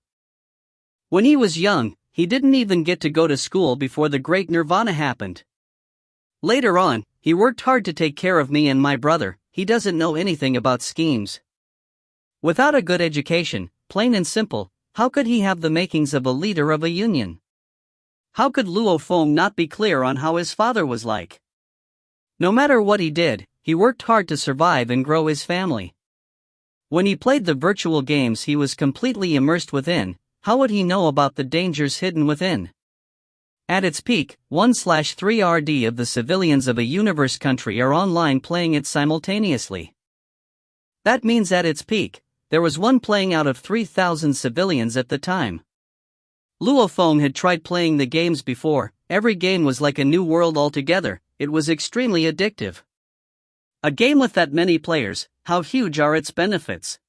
When he was young, he didn't even get to go to school before the Great Nirvana happened. Later on, he worked hard to take care of me and my brother. He doesn't know anything about schemes. Without a good education, plain and simple, how could he have the makings of a leader of a union? How could Luo Feng not be clear on how his father was like? No matter what he did, he worked hard to survive and grow his family. When he played the virtual games he was completely immersed within. How would he know about the dangers hidden within? At its peak, 1/3 RD of the civilians of a universe country are online playing it simultaneously. That means at its peak, there was one playing out of 3,000 civilians at the time. Luo Feng had tried playing the games before. Every game was like a new world altogether. It was extremely addictive. A game with that many players, how huge are its benefits?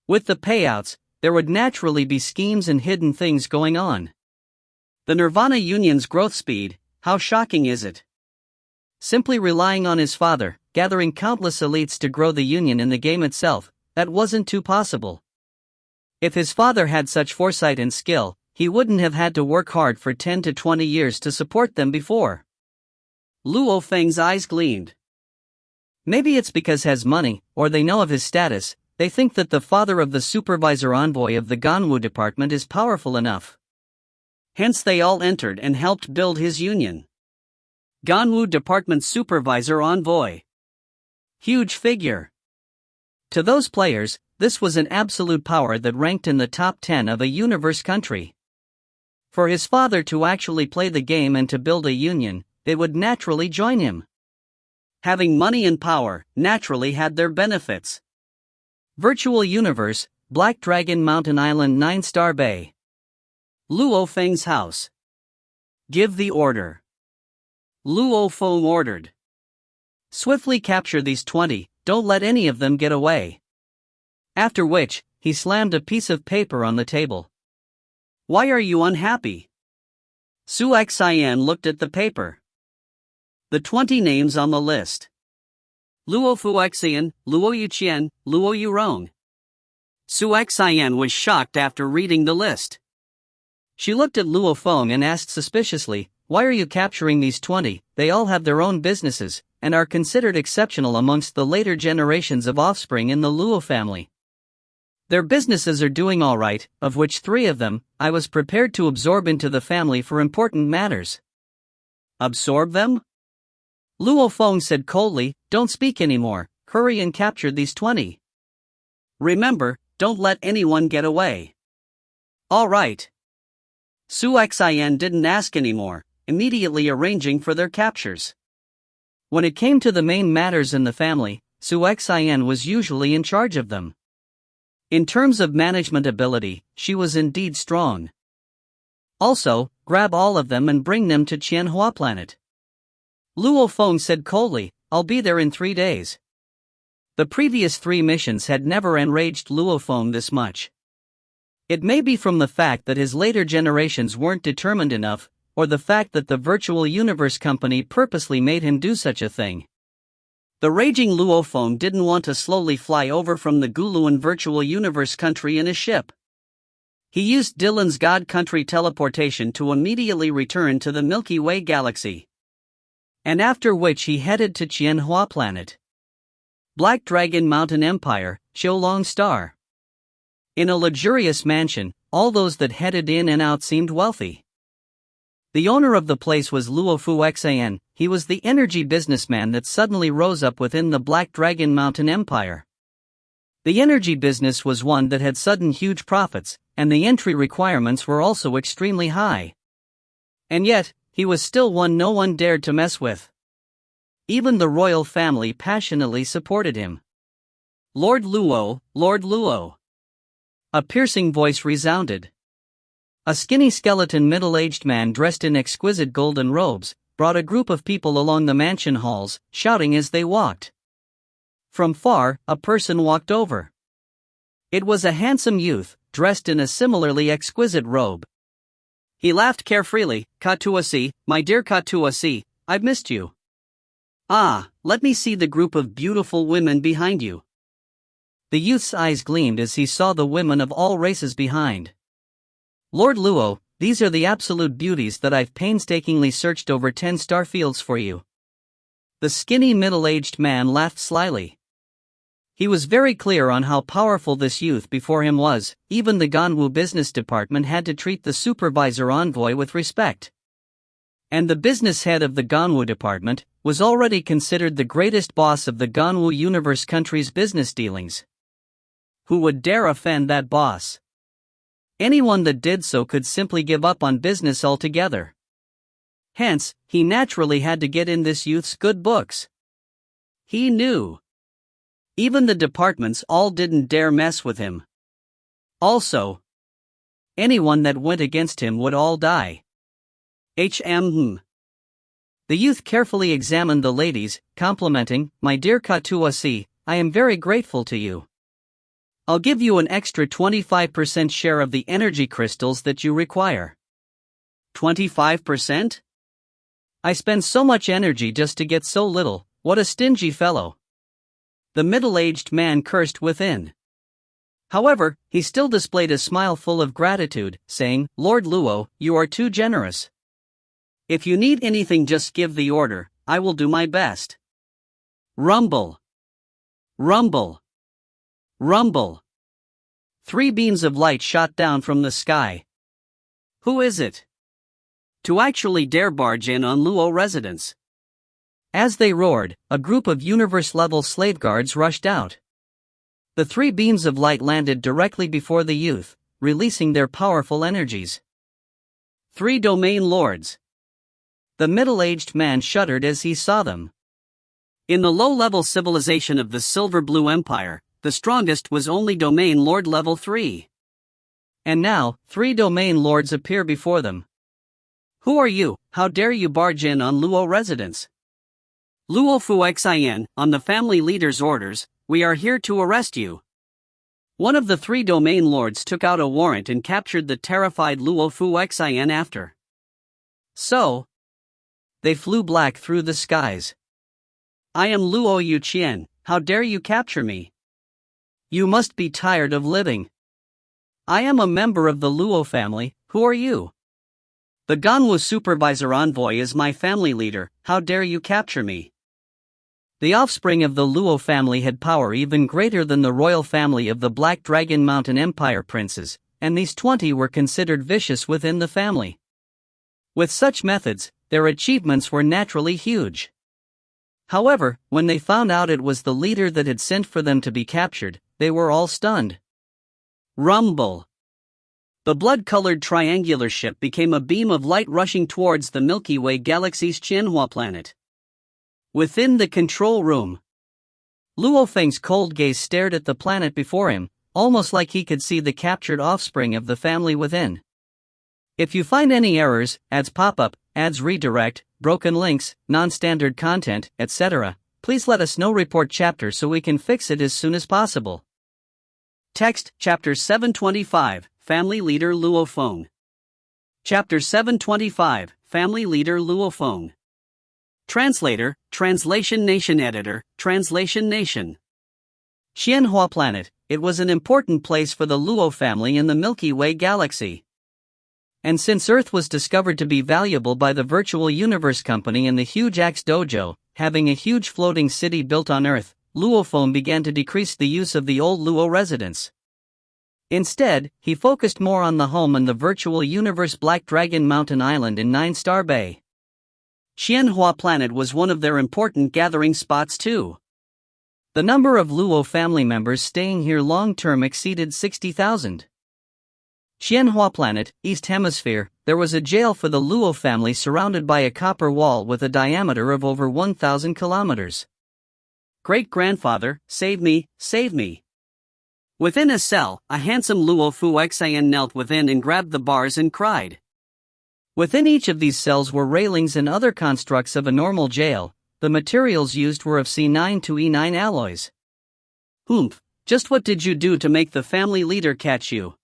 With the payouts, there would naturally be schemes and hidden things going on. The Nirvana Union's growth speed, how shocking is it? Simply relying on his father, gathering countless elites to grow the Union in the game itself, that wasn't too possible. If his father had such foresight and skill, he wouldn't have had to work hard for 10 to 20 years to support them before. Luo Feng's eyes gleamed. Maybe it's because he has money, or they know of his status. They think that the father of the supervisor envoy of the Ganwu department is powerful enough. Hence they all entered and helped build his union. Ganwu department supervisor envoy. Huge figure. To those players, this was an absolute power that ranked in the top 10 of a universe country. For his father to actually play the game and to build a union, they would naturally join him. Having money and power naturally had their benefits. Virtual Universe, Black Dragon Mountain Island 9-star Bay. Luo Feng's house. Give the order. Luo Feng ordered. Swiftly capture these 20, don't let any of them get away. After which, he slammed a piece of paper on the table. Why are you unhappy? Su Xian looked at the paper. The 20 names on the list. Luo Fuxian, Luo Yuqian, Luo Yurong. Su Xian was shocked after reading the list. She looked at Luo Feng and asked suspiciously, why are you capturing these 20? They all have their own businesses, and are considered exceptional amongst the later generations of offspring in the Luo family. Their businesses are doing all right, of which 3 of them, I was prepared to absorb into the family for important matters. Absorb them? Luo Feng said coldly, don't speak anymore, hurry and capture these 20. Remember, don't let anyone get away. All right. Su Xian didn't ask anymore, immediately arranging for their captures. When it came to the main matters in the family, Su Xian was usually in charge of them. In terms of management ability, she was indeed strong. Also, grab all of them and bring them to Qianhua Planet. Luo Feng said coldly, I'll be there in 3 days. The previous 3 missions had never enraged Luo Feng this much. It may be from the fact that his later generations weren't determined enough, or the fact that the Virtual Universe company purposely made him do such a thing. The raging Luo Feng didn't want to slowly fly over from the Guluan Virtual Universe country in a ship. He used Dylan's God Country teleportation to immediately return to the Milky Way galaxy. And after which he headed to Qianhua Planet. Black Dragon Mountain Empire, Qiulong Star. In a luxurious mansion, all those that headed in and out seemed wealthy. The owner of the place was Luo Fuxian. He was the energy businessman that suddenly rose up within the Black Dragon Mountain Empire. The energy business was one that had sudden huge profits, and the entry requirements were also extremely high. And yet, he was still one no one dared to mess with. Even the royal family passionately supported him. Lord Luo, Lord Luo. A piercing voice resounded. A skinny skeleton middle-aged man dressed in exquisite golden robes brought a group of people along the mansion halls, shouting as they walked. From far, a person walked over. It was a handsome youth, dressed in a similarly exquisite robe. He laughed carefreely, Katuasi, my dear Katuasi, I've missed you. Ah, let me see the group of beautiful women behind you. The youth's eyes gleamed as he saw the women of all races behind. Lord Luo, these are the absolute beauties that I've painstakingly searched over 10 star fields for you. The skinny middle-aged man laughed slyly. He was very clear on how powerful this youth before him was. Even the Ganwu business department had to treat the supervisor envoy with respect. And the business head of the Ganwu department was already considered the greatest boss of the Ganwu Universe country's business dealings. Who would dare offend that boss? Anyone that did so could simply give up on business altogether. Hence, he naturally had to get in this youth's good books. He knew. Even the departments all didn't dare mess with him. Also, anyone that went against him would all die. The youth carefully examined the ladies, complimenting, my dear Katuasi, I am very grateful to you. I'll give you an extra 25% share of the energy crystals that you require. 25%? I spend so much energy just to get so little, what a stingy fellow. The middle-aged man cursed within. However, he still displayed a smile full of gratitude, saying, Lord Luo, you are too generous. If you need anything, just give the order, I will do my best. Rumble. Rumble. Rumble. 3 beams of light shot down from the sky. Who is it? To actually dare barge in on Luo residence. As they roared, a group of universe-level slave guards rushed out. The 3 beams of light landed directly before the youth, releasing their powerful energies. 3 domain lords. The middle-aged man shuddered as he saw them. In the low-level civilization of the Silver Blue Empire, the strongest was only domain lord level 3. And now, 3 domain lords appear before them. Who are you? How dare you barge in on Luo residence? Luo Feng, on the family leader's orders, we are here to arrest you. One of the 3 domain lords took out a warrant and captured the terrified Luo Feng after. So, they flew black through the skies. I am Luo Yuqian, how dare you capture me? You must be tired of living. I am a member of the Luo family, who are you? The Ganwu supervisor envoy is my family leader, how dare you capture me? The offspring of the Luo family had power even greater than the royal family of the Black Dragon Mountain Empire princes, and these 20 were considered vicious within the family. With such methods, their achievements were naturally huge. However, when they found out it was the leader that had sent for them to be captured, they were all stunned. Rumble. The blood-colored triangular ship became a beam of light rushing towards the Milky Way galaxy's Qianhua planet. Within the control room, Luo Feng's cold gaze stared at the planet before him, almost like he could see the captured offspring of the family within. If you find any errors, ads pop up, ads redirect, broken links, non-standard content, etc., please let us know. Report chapter so we can fix it as soon as possible. Text, Chapter 725, Family Leader Luo Feng. Chapter 725, Family Leader Luo Feng. Translator, Translation Nation Editor, Translation Nation. Qianhua Planet, it was an important place for the Luo family in the Milky Way galaxy. And since Earth was discovered to be valuable by the Virtual Universe Company and the huge Axe Dojo, having a huge floating city built on Earth, Luo Feng began to decrease the use of the old Luo residence. Instead, he focused more on the home and the Virtual Universe Black Dragon Mountain Island in 9-Star Bay. Qianhua Planet was one of their important gathering spots too. The number of Luo family members staying here long-term exceeded 60,000. Qianhua Planet, East Hemisphere, there was a jail for the Luo family surrounded by a copper wall with a diameter of over 1,000 kilometers. Great-grandfather, save me, save me. Within a cell, a handsome Luo Feng knelt within and grabbed the bars and cried. Within each of these cells were railings and other constructs of a normal jail. The materials used were of C9 to E9 alloys. Humph, just what did you do to make the family leader catch you?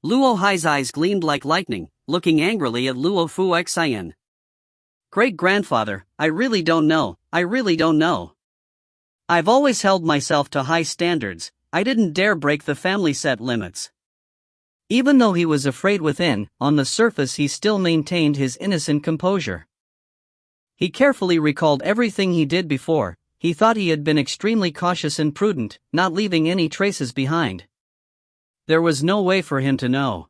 Luo Hai's eyes gleamed like lightning, looking angrily at Luo Feng. Great-grandfather, I really don't know, I've always held myself to high standards, I didn't dare break the family set limits. Even though he was afraid within, on the surface he still maintained his innocent composure. He carefully recalled everything he did before. He thought he had been extremely cautious and prudent, not leaving any traces behind. There was no way for him to know.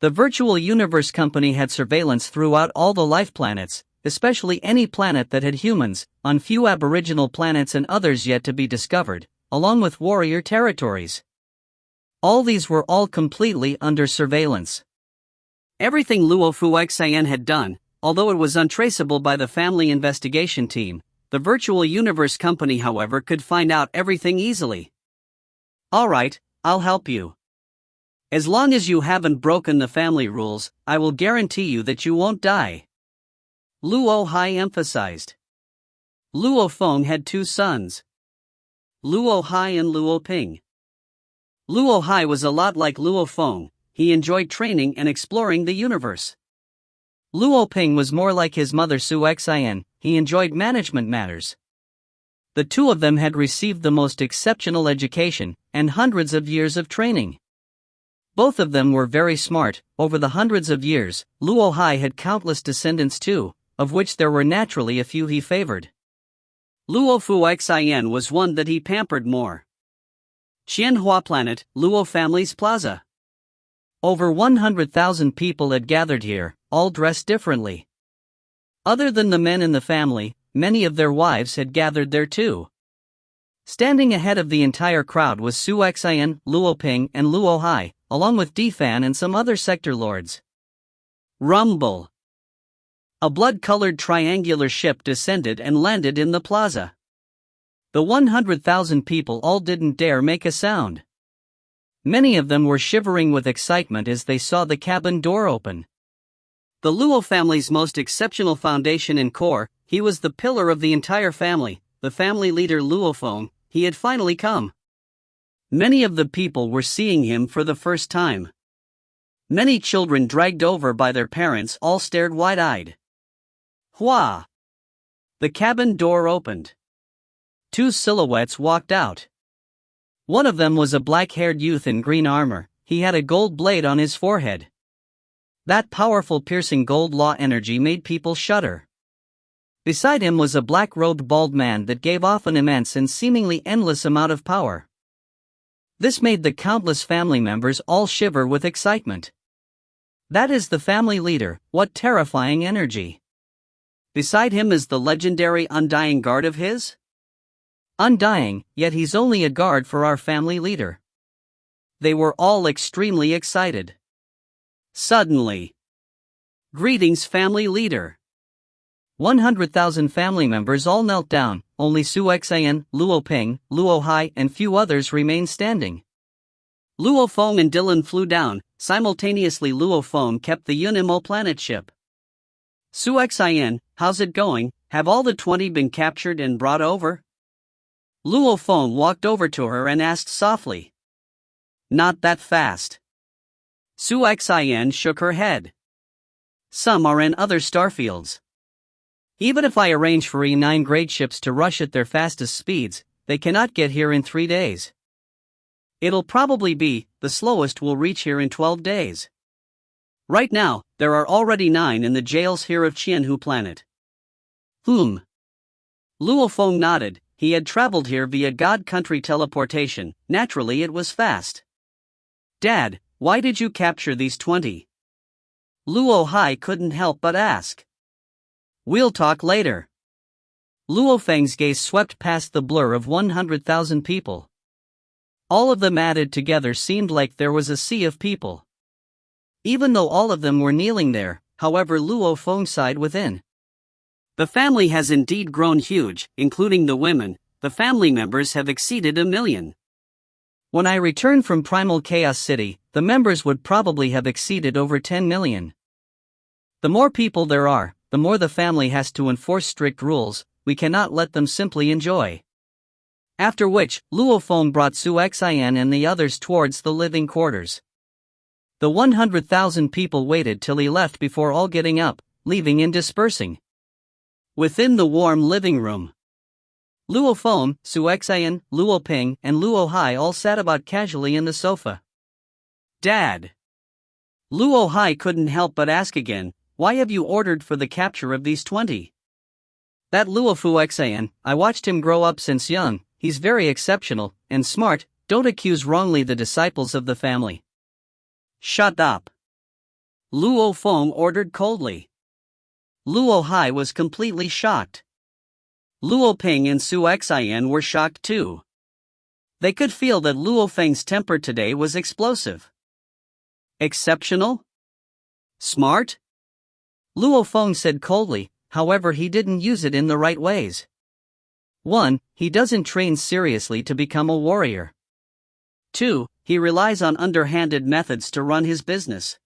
The Virtual Universe Company had surveillance throughout all the life planets, especially any planet that had humans, on few aboriginal planets and others yet to be discovered, along with warrior territories. All these were all completely under surveillance. Everything Luo Feng had done, although it was untraceable by the family investigation team, the Virtual Universe Company however could find out everything easily. Alright, I'll help you. As long as you haven't broken the family rules, I will guarantee you that you won't die. Luo Hai emphasized. Luo Feng had 2 sons, Luo Hai and Luo Ping. Luo Hai was a lot like Luo Feng. He enjoyed training and exploring the universe. Luo Feng was more like his mother Su Xian, he enjoyed management matters. The two of them had received the most exceptional education, and hundreds of years of training. Both of them were very smart. Over the hundreds of years, Luo Hai had countless descendants too, of which there were naturally a few he favored. Luo Fu Xian was one that he pampered more. Qianhua Planet, Luo Family's Plaza. Over 100,000 people had gathered here, all dressed differently. Other than the men in the family, many of their wives had gathered there too. Standing ahead of the entire crowd was Su Xian, Luo Feng, and Luo Hai, along with Defan and some other sector lords. Rumble. A blood-colored triangular ship descended and landed in the plaza. The 100,000 people all didn't dare make a sound. Many of them were shivering with excitement as they saw the cabin door open. The Luo family's most exceptional foundation and core, he was the pillar of the entire family, the family leader Luo Feng. He had finally come. Many of the people were seeing him for the first time. Many children dragged over by their parents all stared wide-eyed. Hua! The cabin door opened. Two silhouettes walked out. One of them was a black-haired youth in green armor. He had a gold blade on his forehead. That powerful piercing gold law energy made people shudder. Beside him was a black-robed bald man that gave off an immense and seemingly endless amount of power. This made the countless family members all shiver with excitement. That is the family leader. What terrifying energy! Beside him is the legendary Undying Guard of his? Undying, yet he's only a guard for our family leader. They were all extremely excited. Suddenly. Greetings, family leader. 100,000 family members all knelt down, only Su Xian, Luo Feng, Luo Hai and few others remained standing. Luo Feng and Dylan flew down. Simultaneously Luo Feng kept the Unimo planet ship. Su Xian, how's it going? Have all the 20 been captured and brought over? Luo Feng walked over to her and asked softly. Not that fast. Su Xian shook her head. Some are in other starfields. Even if I arrange for E9 grade ships to rush at their fastest speeds, they cannot get here in 3 days. It'll probably be, the slowest will reach here in 12 days. Right now, there are already 9 in the jails here of Qianhu planet. Luo Feng nodded. He had traveled here via God Country teleportation. Naturally it was fast. Dad, why did you capture these 20? Luo Hai couldn't help but ask. We'll talk later. Luo Feng's gaze swept past the blur of 100,000 people. All of them added together seemed like there was a sea of people. Even though all of them were kneeling there, however, Luo Feng sighed within. The family has indeed grown huge, including the women. The family members have exceeded 1 million. When I return from Primal Chaos City, the members would probably have exceeded over 10 million. The more people there are, the more the family has to enforce strict rules. We cannot let them simply enjoy. After which, Luo Feng brought Su Xian and the others towards the living quarters. The 100,000 people waited till he left before all getting up, leaving and dispersing. Within the warm living room, Luo Feng, Su Xian, Luo Feng, and Luo Hai all sat about casually in the sofa. Dad. Luo Hai couldn't help but ask again, why have you ordered for the capture of these 20? That Luo Fu Xian, I watched him grow up since young. He's very exceptional and smart. Don't accuse wrongly the disciples of the family. Shut up. Luo Feng ordered coldly. Luo Hai was completely shocked. Luo Feng and Su Xian were shocked too. They could feel that Luo Feng's temper today was explosive. Exceptional? Smart? Luo Feng said coldly, however he didn't use it in the right ways. 1. He doesn't train seriously to become a warrior. 2. He relies on underhanded methods to run his business.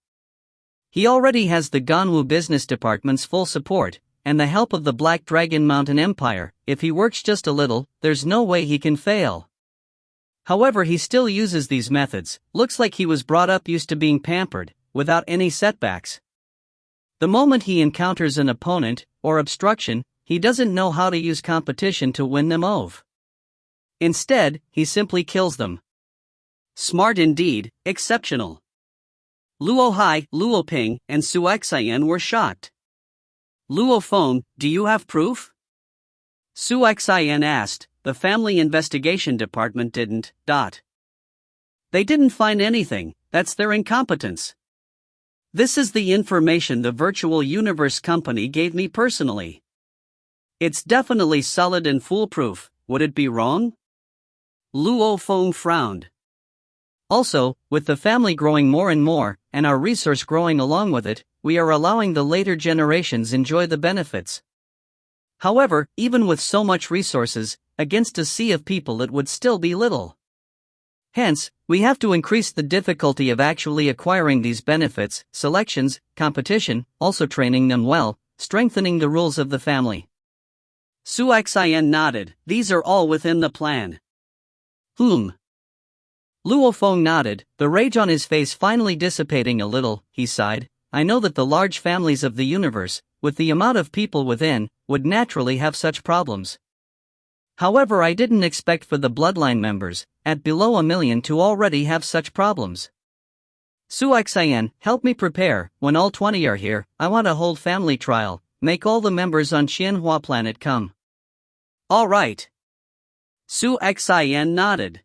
He already has the Ganwu Business Department's full support, and the help of the Black Dragon Mountain Empire. If he works just a little, there's no way he can fail. However, he still uses these methods. Looks like he was brought up used to being pampered, without any setbacks. The moment he encounters an opponent, or obstruction, he doesn't know how to use competition to win them over. Instead, he simply kills them. Smart indeed, exceptional. Luo Hai, Luo Ping, and Su Xian were shocked. Luo Feng, do you have proof? Su Xian asked. The family investigation department didn't. They didn't find anything, that's their incompetence. This is the information the virtual universe company gave me personally. It's definitely solid and foolproof, would it be wrong? Luo Feng frowned. Also, with the family growing more and more, and our resource growing along with it, we are allowing the later generations enjoy the benefits. However, even with so much resources, against a sea of people it would still be little. Hence, we have to increase the difficulty of actually acquiring these benefits, selections, competition, also training them well, strengthening the rules of the family. Su Xian nodded. These are all within the plan. Luo Feng nodded, the rage on his face finally dissipating a little. He sighed. I know that the large families of the universe, with the amount of people within, would naturally have such problems. However, I didn't expect for the bloodline members, at below 1 million, to already have such problems. Su Xian, help me prepare. When all 20 are here, I want to hold family trial. Make all the members on Xianhua planet come. All right. Su Xian nodded.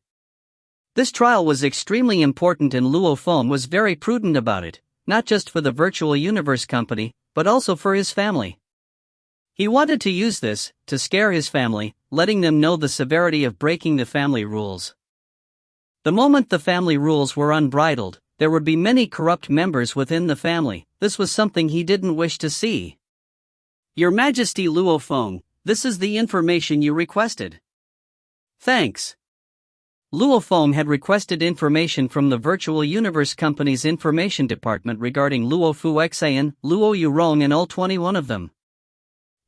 This trial was extremely important and Luo Feng was very prudent about it, not just for the virtual universe company, but also for his family. He wanted to use this to scare his family, letting them know the severity of breaking the family rules. The moment the family rules were unbridled, there would be many corrupt members within the family. This was something he didn't wish to see. Your Majesty Luo Feng, this is the information you requested. Thanks. Luo Feng had requested information from the Virtual Universe Company's information department regarding Luo Xian, Luo Yurong and all 21 of them.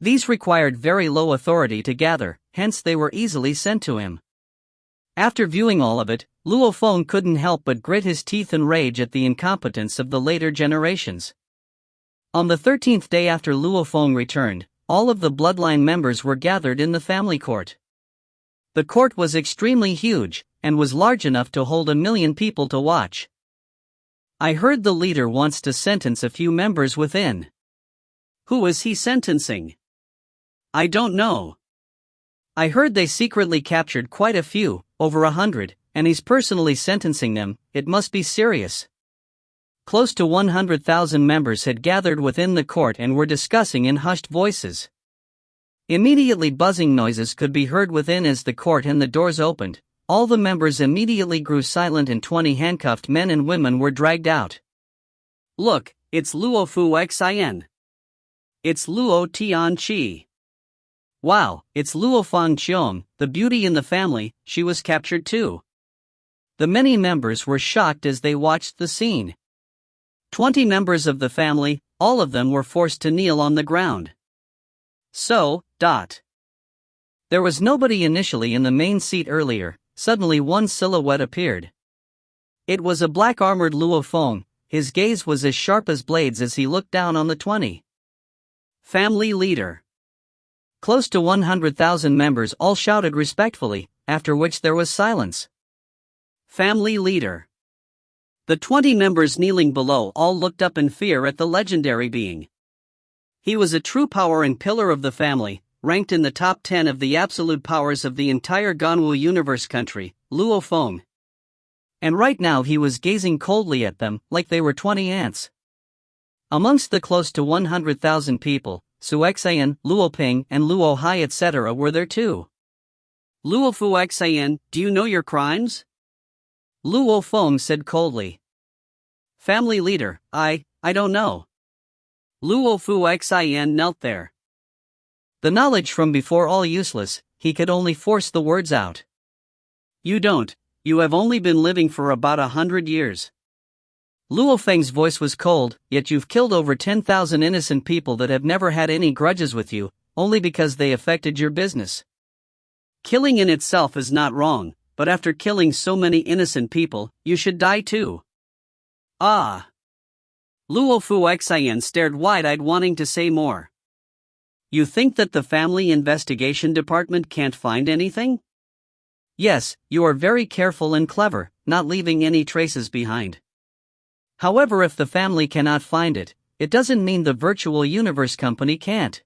These required very low authority to gather, hence they were easily sent to him. After viewing all of it, Luo Feng couldn't help but grit his teeth in rage at the incompetence of the later generations. On the 13th day after Luo Feng returned, all of the bloodline members were gathered in the family court. The court was extremely huge, and was large enough to hold 1 million people to watch. I heard the leader wants to sentence a few members within. Who is he sentencing? I don't know. I heard they secretly captured quite a few, over 100, and he's personally sentencing them. It must be serious. Close to 100,000 members had gathered within the court and were discussing in hushed voices. Immediately buzzing noises could be heard within as the court and the doors opened. All the members immediately grew silent and 20 handcuffed men and women were dragged out. Look, it's Luo Xian. It's Luo Tianqi. Wow, it's Luo Fengqiong, the beauty in the family. She was captured too. The many members were shocked as they watched the scene. 20 members of the family, all of them were forced to kneel on the ground. There was nobody initially in the main seat earlier. Suddenly one silhouette appeared. It was a black-armored Luo Feng. His gaze was as sharp as blades as he looked down on the 20. Family leader. Close to 100,000 members all shouted respectfully, after which there was silence. Family leader. The 20 members kneeling below all looked up in fear at the legendary being. He was a true power and pillar of the family, ranked in the top 10 of the absolute powers of the entire Ganwu universe country, Luo Feng. And right now he was gazing coldly at them, like they were 20 ants. Amongst the close to 100,000 people, Su Xian, Luo Ping and Luo Hai etc. were there too. Luo Xian, do you know your crimes? Luo Feng said coldly. Family leader, I don't know. Luo Xian knelt there. The knowledge from before all useless, he could only force the words out. You don't, you have only been living for about 100 years. Luo Feng's voice was cold, yet you've killed over 10,000 innocent people that have never had any grudges with you, only because they affected your business. Killing in itself is not wrong, but after killing so many innocent people, you should die too. Ah. Luo Feng stared wide-eyed, wanting to say more. You think that the Family Investigation Department can't find anything? Yes, you are very careful and clever, not leaving any traces behind. However, if the family cannot find it, it doesn't mean the virtual universe company can't.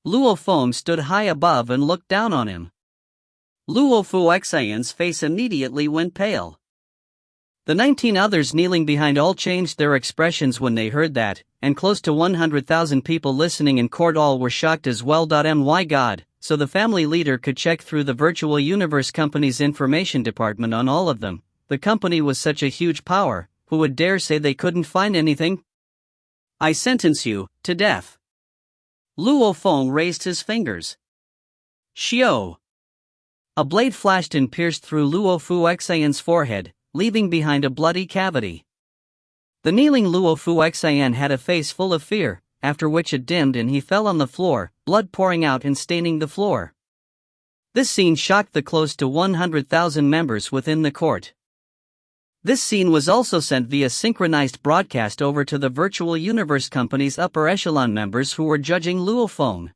Luo Feng stood high above and looked down on him. Luo Feng's face immediately went pale. The 19 others kneeling behind all changed their expressions when they heard that, and close to 100,000 people listening in court all were shocked as well. My God, so the family leader could check through the virtual universe company's information department on all of them. The company was such a huge power, who would dare say they couldn't find anything? I sentence you to death. Luo Feng raised his fingers. Xiao! A blade flashed and pierced through Luo Feng's forehead, leaving behind a bloody cavity. The kneeling Luo Feng had a face full of fear, after which it dimmed and he fell on the floor, blood pouring out and staining the floor. This scene shocked the close to 100,000 members within the court. This scene was also sent via synchronized broadcast over to the virtual universe company's upper echelon members who were judging Luo Feng.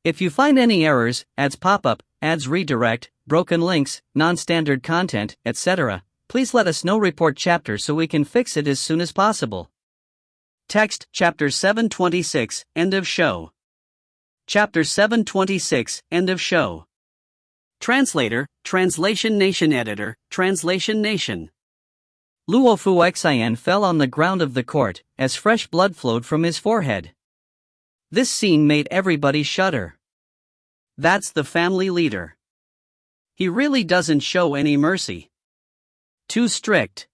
If you find any errors, ads pop up, ads redirect, broken links, non-standard content, etc., please let us know. Report chapter so we can fix it as soon as possible. Text Chapter 726 End of show. Chapter 726 End of show. Translator, Translation Nation. Editor, Translation Nation. Luo Feng fell on the ground of the court, as fresh blood flowed from his forehead. This scene made everybody shudder. That's the family leader. He really doesn't show any mercy. Too strict.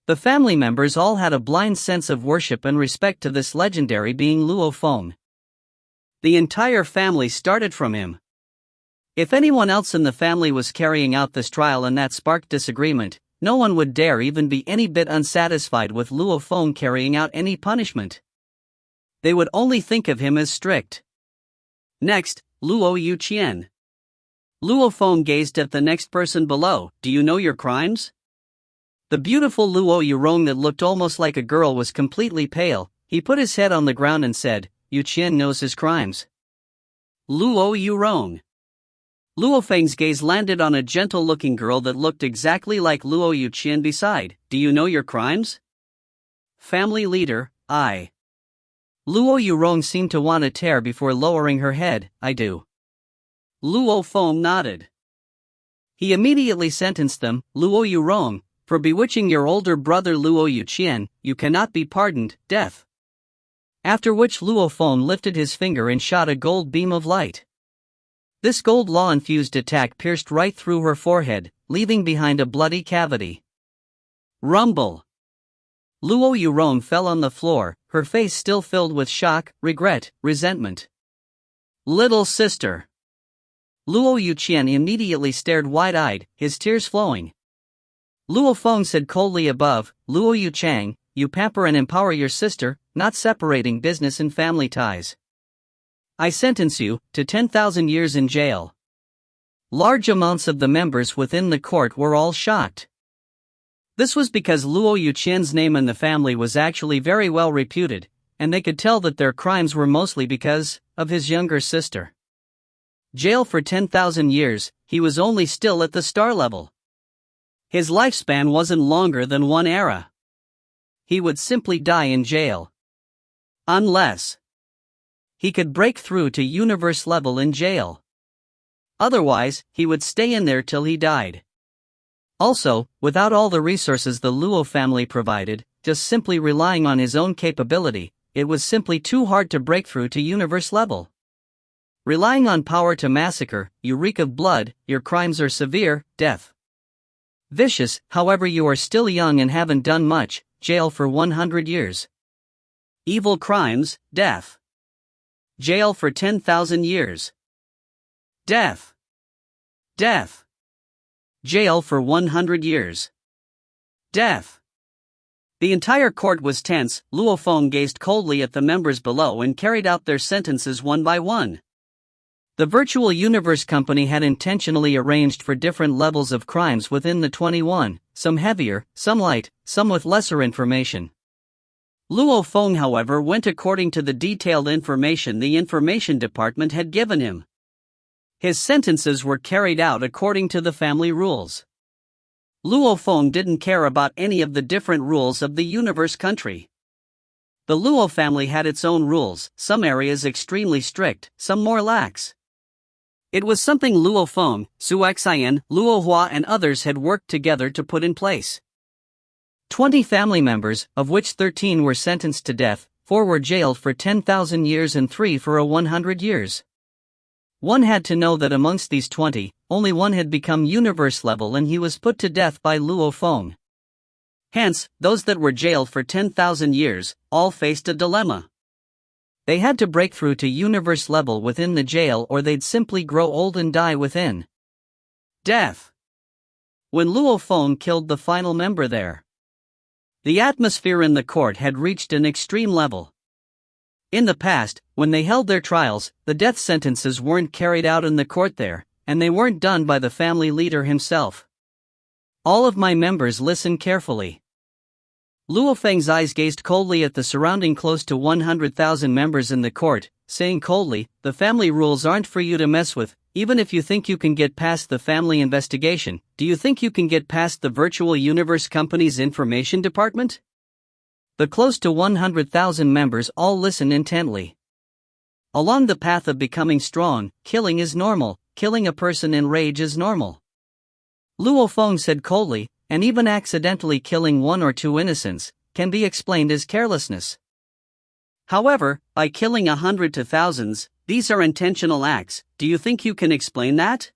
The family members all had a blind sense of worship and respect to this legendary being Luo Feng. The entire family started from him. If anyone else in the family was carrying out this trial and that sparked disagreement, no one would dare even be any bit unsatisfied with Luo Feng carrying out any punishment. They would only think of him as strict. Next, Luo Yuqian. Luo Feng gazed at the next person below. Do you know your crimes? The beautiful Luo Yurong that looked almost like a girl was completely pale. He put his head on the ground and said, Yuqian knows his crimes. Luo Yurong. Luo Feng's gaze landed on a gentle-looking girl that looked exactly like Luo Yuqian beside. Do you know your crimes? Family leader, I. Luo Yurong seemed to want to tear before lowering her head. I do. Luo Feng nodded. He immediately sentenced them, Luo Yurong, for bewitching your older brother Luo Yuqian, you cannot be pardoned, death. After which Luo Feng lifted his finger and shot a gold beam of light. This gold law-infused attack pierced right through her forehead, leaving behind a bloody cavity. Rumble. Luo Yurong fell on the floor, her face still filled with shock, regret, resentment. Little sister. Luo Yuqian immediately stared wide-eyed, his tears flowing. Luo Feng said coldly above, Luo Yuchang, you pamper and empower your sister, not separating business and family ties. I sentence you to 10,000 years in jail. Large amounts of the members within the court were all shocked. This was because Luo Yuqian's name in the family was actually very well reputed, and they could tell that their crimes were mostly because of his younger sister. Jail for 10,000 years, he was only still at the star level. His lifespan wasn't longer than one era. He would simply die in jail. Unless he could break through to universe level in jail. Otherwise, he would stay in there till he died. Also, without all the resources the Luo family provided, just simply relying on his own capability, it was simply too hard to break through to universe level. Relying on power to massacre, you reek of blood, your crimes are severe, death. Vicious, however you are still young and haven't done much, jail for 100 years. Evil crimes, death. Jail for 10,000 years. Death. Death. Jail for 100 years. Death. The entire court was tense. Luo Feng gazed coldly at the members below and carried out their sentences one by one. The virtual universe company had intentionally arranged for different levels of crimes within the 21, some heavier, some light, some with lesser information. Luo Feng, however, went according to the detailed information the information department had given him. His sentences were carried out according to the family rules. Luo Feng didn't care about any of the different rules of the universe country. The Luo family had its own rules, some areas extremely strict, some more lax. It was something Luo Feng, Su Xian, Luo Hua and others had worked together to put in place. 20 family members, of which 13 were sentenced to death, 4 were jailed for 10,000 years and 3 for 100 years. One had to know that amongst these 20, only one had become universe level and he was put to death by Luo Feng. Hence, those that were jailed for 10,000 years, all faced a dilemma. They had to break through to universe level within the jail or they'd simply grow old and die within. Death. When Luo Feng killed the final member there, the atmosphere in the court had reached an extreme level. In the past, when they held their trials, the death sentences weren't carried out in the court there, and they weren't done by the family leader himself. All of my members listened carefully. Luo Feng's eyes gazed coldly at the surrounding close to 100,000 members in the court, saying coldly, "The family rules aren't for you to mess with. Even if you think you can get past the family investigation, do you think you can get past the virtual universe company's information department?" The close to 100,000 members all listened intently. Along the path of becoming strong, killing is normal, killing a person in rage is normal. Luo Feng said coldly, and even accidentally killing 1 or 2 innocents can be explained as carelessness. However, by killing 100 to thousands, these are intentional acts. Do you think you can explain that?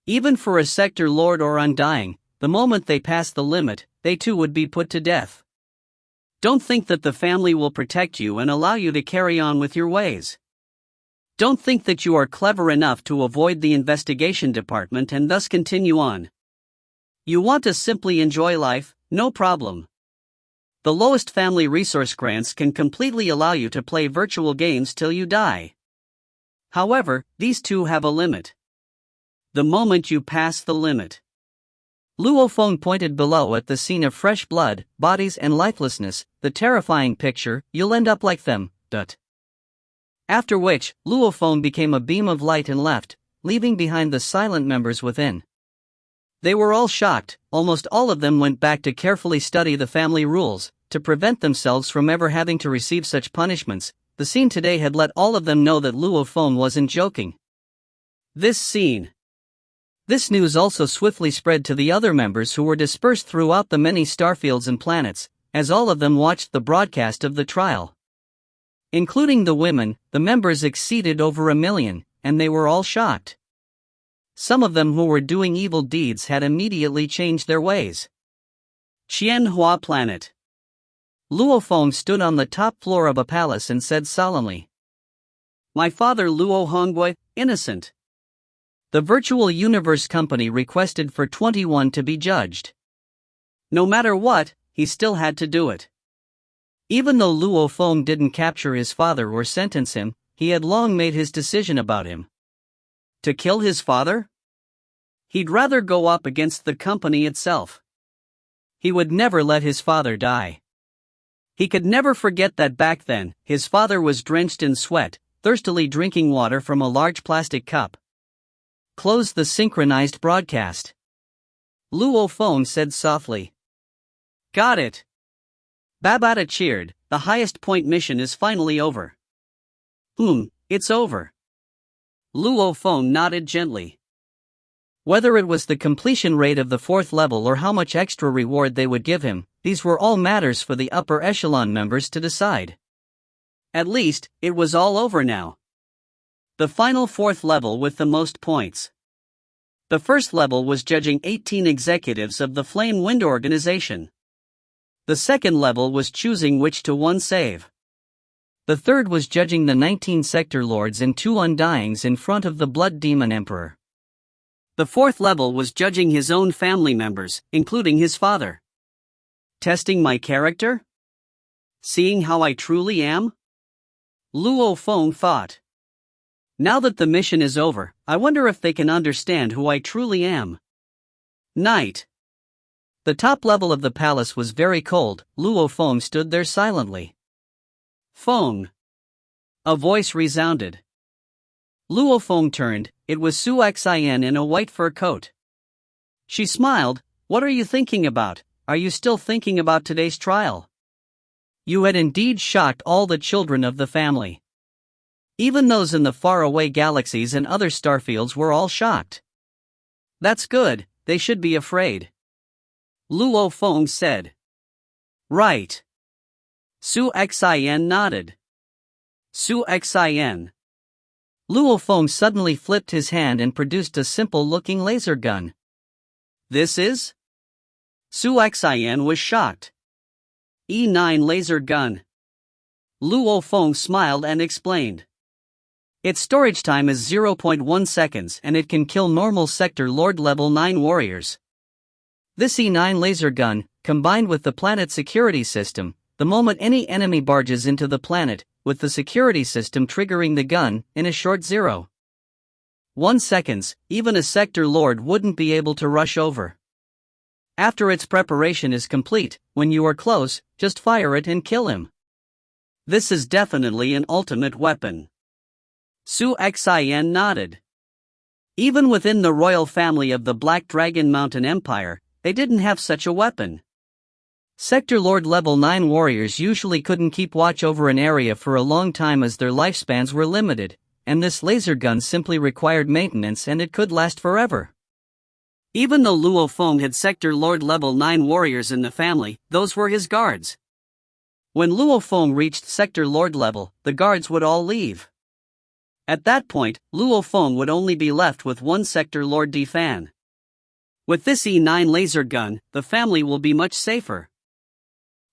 Even for a sector lord or undying, the moment they pass the limit, they too would be put to death. Don't think that the family will protect you and allow you to carry on with your ways. Don't think that you are clever enough to avoid the investigation department and thus continue on. You want to simply enjoy life, no problem. The lowest family resource grants can completely allow you to play virtual games till you die. However, these too have a limit. The moment you pass the limit. Luo Feng pointed below at the scene of fresh blood, bodies and lifelessness, the terrifying picture, "You'll end up like them." After which, Luo Feng became a beam of light and left, leaving behind the silent members within. They were all shocked. Almost all of them went back to carefully study the family rules, to prevent themselves from ever having to receive such punishments. The scene today had let all of them know that Luo Feng wasn't joking. This news also swiftly spread to the other members who were dispersed throughout the many starfields and planets, as all of them watched the broadcast of the trial. Including the women, the members exceeded over 1 million, and they were all shocked. Some of them who were doing evil deeds had immediately changed their ways. Qianhua Planet. Luo Feng stood on the top floor of a palace and said solemnly, "My father Luo Hongwei, innocent." The virtual universe company requested for 21 to be judged. No matter what, he still had to do it. Even though Luo Feng didn't capture his father or sentence him, he had long made his decision about him. To kill his father? He'd rather go up against the company itself. He would never let his father die. He could never forget that back then, his father was drenched in sweat, thirstily drinking water from a large plastic cup. Close the synchronized broadcast. Luo Feng said softly. Got it. Babata cheered. The highest point mission is finally over. It's over. Luo Feng nodded gently. Whether it was the completion rate of the 4th level or how much extra reward they would give him, these were all matters for the upper echelon members to decide. At least, it was all over now. The final 4th level with the most points. The first level was judging 18 executives of the Flame Wind Organization. The second level was choosing which to one save. The third was judging the 19 sector lords and 2 undyings in front of the Blood Demon Emperor. The fourth level was judging his own family members, including his father. Testing my character? Seeing how I truly am? Luo Feng thought. Now that the mission is over, I wonder if they can understand who I truly am. Night. The top level of the palace was very cold. Luo Feng stood there silently. Feng! A voice resounded. Luo Feng turned. It was Su Xian in a white fur coat. She smiled. What are you thinking about? Are you still thinking about today's trial? You had indeed shocked all the children of the family. Even those in the faraway galaxies and other starfields were all shocked. That's good, they should be afraid. Luo Feng said. Right. Su Xian nodded. Su Xian. Luo Feng suddenly flipped his hand and produced a simple-looking laser gun. This is? Su Xian was shocked. E9 laser gun. Luo Feng smiled and explained. Its storage time is 0.1 seconds and it can kill normal Sector Lord level 9 warriors. This E9 laser gun, combined with the planet security system, the moment any enemy barges into the planet, with the security system triggering the gun, in a short 0.1 seconds, even a Sector Lord wouldn't be able to rush over. After its preparation is complete, when you are close, just fire it and kill him. This is definitely an ultimate weapon. Su Xian nodded. Even within the royal family of the Black Dragon Mountain Empire, they didn't have such a weapon. Sector Lord level 9 warriors usually couldn't keep watch over an area for a long time as their lifespans were limited, and this laser gun simply required maintenance and it could last forever. Even though Luo Feng had Sector Lord level 9 warriors in the family, those were his guards. When Luo Feng reached Sector Lord level, the guards would all leave. At that point, Luo Feng would only be left with one Sector Lord Defan. With this E9 laser gun, the family will be much safer.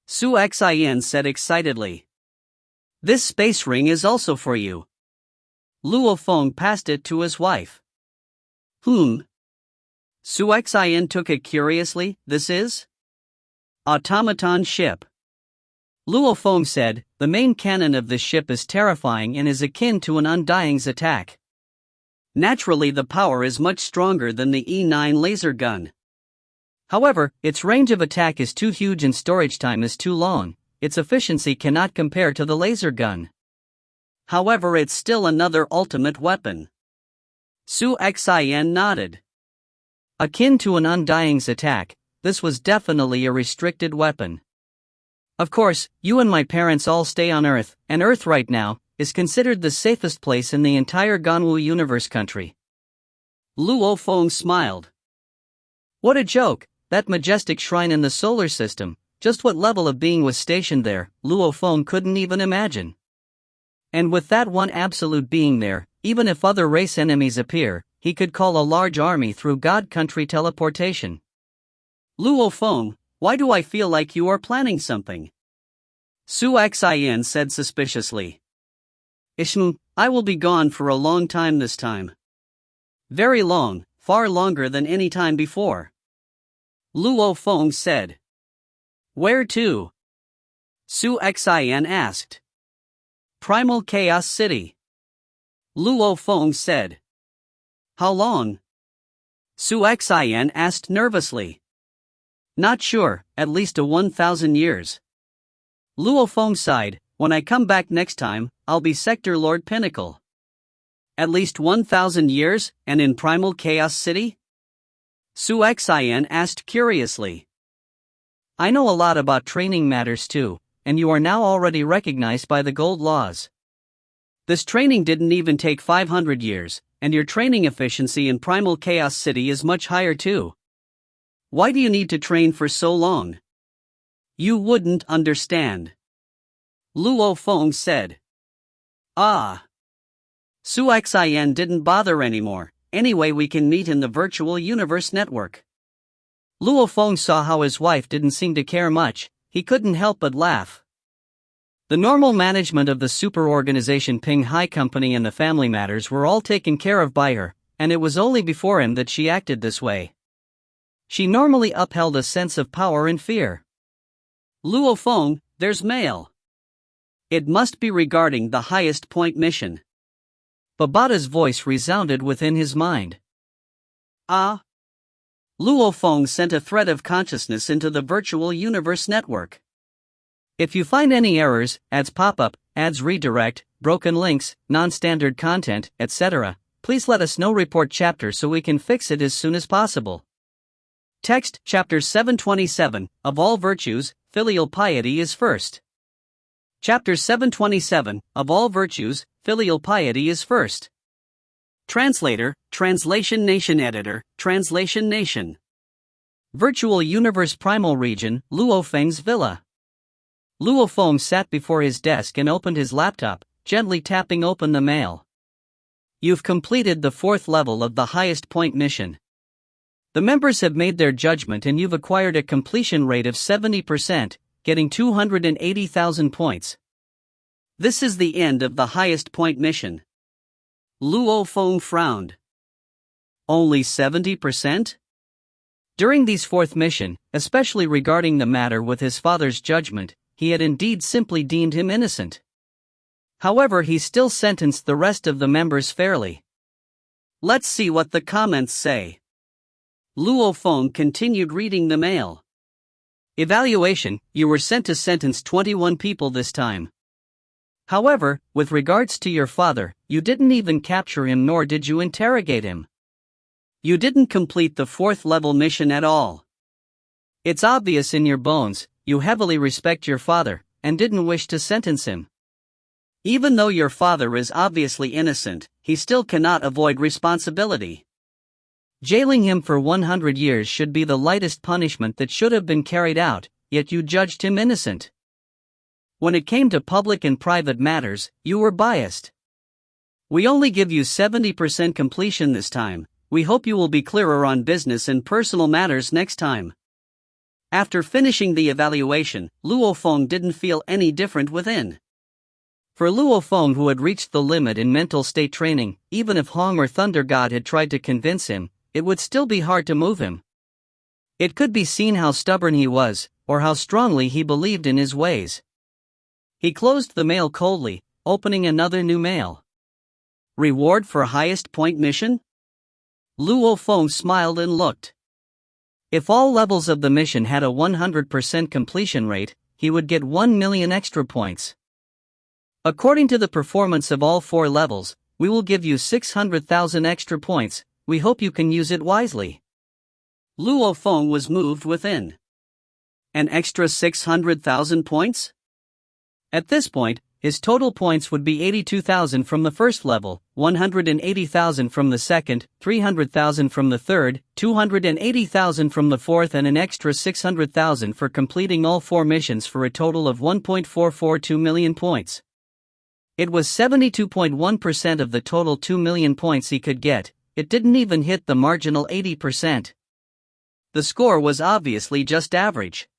Su Xian said excitedly. This space ring is also for you. Luo Feng passed it to his wife. Su Xian took it curiously. This is? Automaton ship. Luo Feng said, the main cannon of this ship is terrifying and is akin to an Undying's attack. Naturally, the power is much stronger than the E9 laser gun. However, its range of attack is too huge and storage time is too long. Its efficiency cannot compare to the laser gun. However, it's still another ultimate weapon. Su Xian nodded. Akin to an Undying's attack, this was definitely a restricted weapon. Of course, you and my parents all stay on Earth, and Earth right now is considered the safest place in the entire Ganwu universe country. Luo Feng smiled. What a joke, that majestic shrine in the solar system, just what level of being was stationed there, Luo Feng couldn't even imagine. And with that one absolute being there, even if other race enemies appear, he could call a large army through God country teleportation. Luo Feng, why do I feel like you are planning something? Su Xian said suspiciously. I will be gone for a long time this time. Very long, far longer than any time before. Luo Feng said. Where to? Su Xian asked. Primal Chaos City. Luo Feng said. How long? Su Xian asked nervously. Not sure, at least 1,000 years. Luo Feng sighed. When I come back next time, I'll be Sector Lord Pinnacle. At least 1,000 years, and in Primal Chaos City? Su Xian asked curiously. I know a lot about training matters too, and you are now already recognized by the gold laws. This training didn't even take 500 years, and your training efficiency in Primal Chaos City is much higher too. Why do you need to train for so long? You wouldn't understand. Luo Feng said. Ah. Su Xian didn't bother anymore. Anyway, we can meet in the virtual universe network. Luo Feng saw how his wife didn't seem to care much. He couldn't help but laugh. The normal management of the super organization Ping Hai Company and the family matters were all taken care of by her, and it was only before him that she acted this way. She normally upheld a sense of power and fear. Luo Feng, there's mail. It must be regarding the highest point mission. Babata's voice resounded within his mind. Ah? Luo Feng sent a thread of consciousness into the virtual universe network. If you find any errors, ads pop up, ads redirect, broken links, non-standard content, etc., please let us know. Report chapter so we can fix it as soon as possible. Text, Chapter 727, Of all virtues, filial piety is first. Chapter 727, Of all virtues, filial piety is first. Translator, Translation Nation Editor, Translation Nation. Virtual Universe Primal Region, Luo Feng's Villa. Luo Feng sat before his desk and opened his laptop, gently tapping open the mail. You've completed the 4th level of the highest point mission. The members have made their judgment and you've acquired a completion rate of 70%, getting 280,000 points. This is the end of the highest point mission. Luo Feng frowned. Only 70%? During these 4th mission, especially regarding the matter with his father's judgment, he had indeed simply deemed him innocent. However, he still sentenced the rest of the members fairly. Let's see what the comments say. Luo Feng continued reading the mail. Evaluation, you were sent to sentence 21 people this time. However, with regards to your father, you didn't even capture him nor did you interrogate him. You didn't complete the 4th level mission at all. It's obvious in your bones, you heavily respect your father, and didn't wish to sentence him. Even though your father is obviously innocent, he still cannot avoid responsibility. Jailing him for 100 years should be the lightest punishment that should have been carried out, yet you judged him innocent. When it came to public and private matters, you were biased. We only give you 70% completion this time. We hope you will be clearer on business and personal matters next time. After finishing the evaluation, Luo Feng didn't feel any different within. For Luo Feng, who had reached the limit in mental state training, even if Hong or Thunder God had tried to convince him, it would still be hard to move him. It could be seen how stubborn he was, or how strongly he believed in his ways. He closed the mail coldly, opening another new mail. Reward for highest point mission? Luo Feng smiled and looked. If all levels of the mission had a 100% completion rate, he would get 1 million extra points. According to the performance of all 4 levels, we will give you 600,000 extra points. We hope you can use it wisely. Luo Feng was moved within. An extra 600,000 points? At this point, his total points would be 82,000 from the 1st level, 180,000 from the 2nd, 300,000 from the 3rd, 280,000 from the 4th, and an extra 600,000 for completing all 4 missions for a total of 1.442 million points. It was 72.1% of the total 2 million points he could get. It didn't even hit the marginal 80%. The score was obviously just average.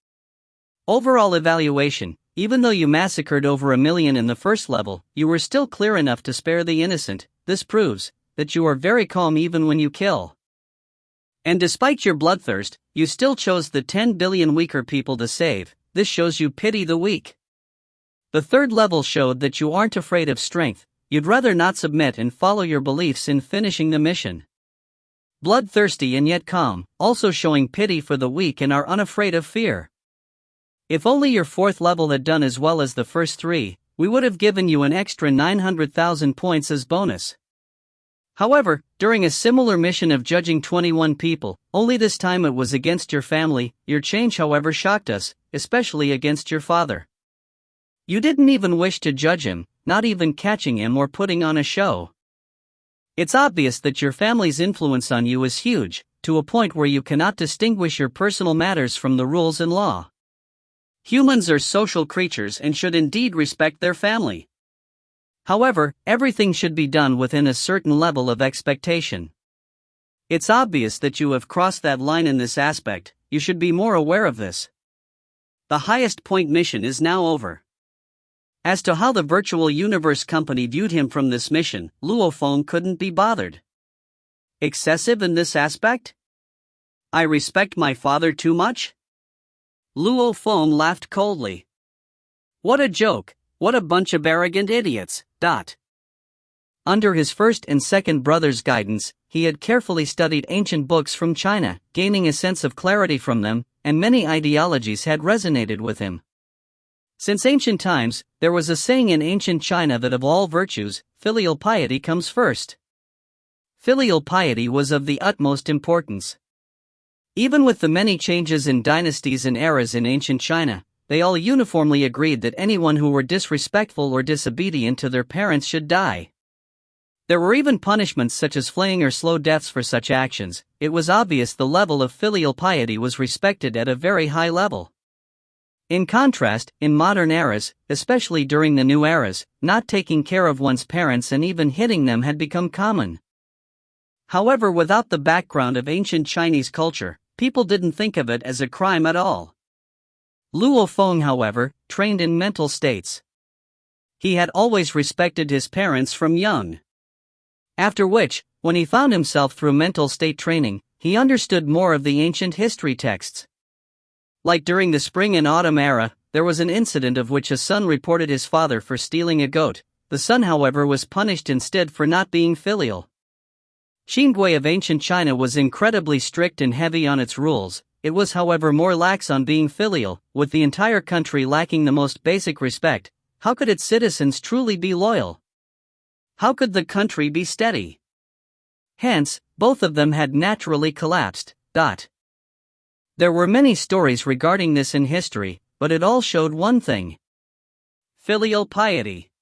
Overall evaluation, even though you massacred over 1 million in the 1st level, you were still clear enough to spare the innocent. This proves that you are very calm even when you kill. And despite your bloodthirst, you still chose the 10 billion weaker people to save. This shows you pity the weak. The 3rd level showed that you aren't afraid of strength. You'd rather not submit and follow your beliefs in finishing the mission. Bloodthirsty and yet calm, also showing pity for the weak and are unafraid of fear. If only your 4th level had done as well as the first 3, we would have given you an extra 900,000 points as bonus. However, during a similar mission of judging 21 people, only this time it was against your family, your change however shocked us, especially against your father. You didn't even wish to judge him, not even catching him or putting on a show. It's obvious that your family's influence on you is huge, to a point where you cannot distinguish your personal matters from the rules and law. Humans are social creatures and should indeed respect their family. However, everything should be done within a certain level of expectation. It's obvious that you have crossed that line in this aspect. You should be more aware of this. The highest point mission is now over. As to how the virtual universe company viewed him from this mission, Luo Feng couldn't be bothered. Excessive in this aspect? I respect my father too much? Luo Feng laughed coldly. What a joke, what a bunch of arrogant idiots. Under his first and second brother's guidance, he had carefully studied ancient books from China, gaining a sense of clarity from them, and many ideologies had resonated with him. Since ancient times, there was a saying in ancient China that of all virtues, filial piety comes first. Filial piety was of the utmost importance. Even with the many changes in dynasties and eras in ancient China, they all uniformly agreed that anyone who were disrespectful or disobedient to their parents should die. There were even punishments such as flaying or slow deaths for such actions. It was obvious the level of filial piety was respected at a very high level. In contrast, in modern eras, especially during the new eras, not taking care of one's parents and even hitting them had become common. However, without the background of ancient Chinese culture, people didn't think of it as a crime at all. Luo Feng, however, trained in mental states. He had always respected his parents from young. After which, when he found himself through mental state training, he understood more of the ancient history texts. Like during the spring and autumn era, there was an incident of which a son reported his father for stealing a goat. The son, however, was punished instead for not being filial. Xingui of ancient China was incredibly strict and heavy on its rules. It was, however, more lax on being filial. With the entire country lacking the most basic respect, how could its citizens truly be loyal? How could the country be steady? Hence, both of them had naturally collapsed. There were many stories regarding this in history, but it all showed one thing: filial piety.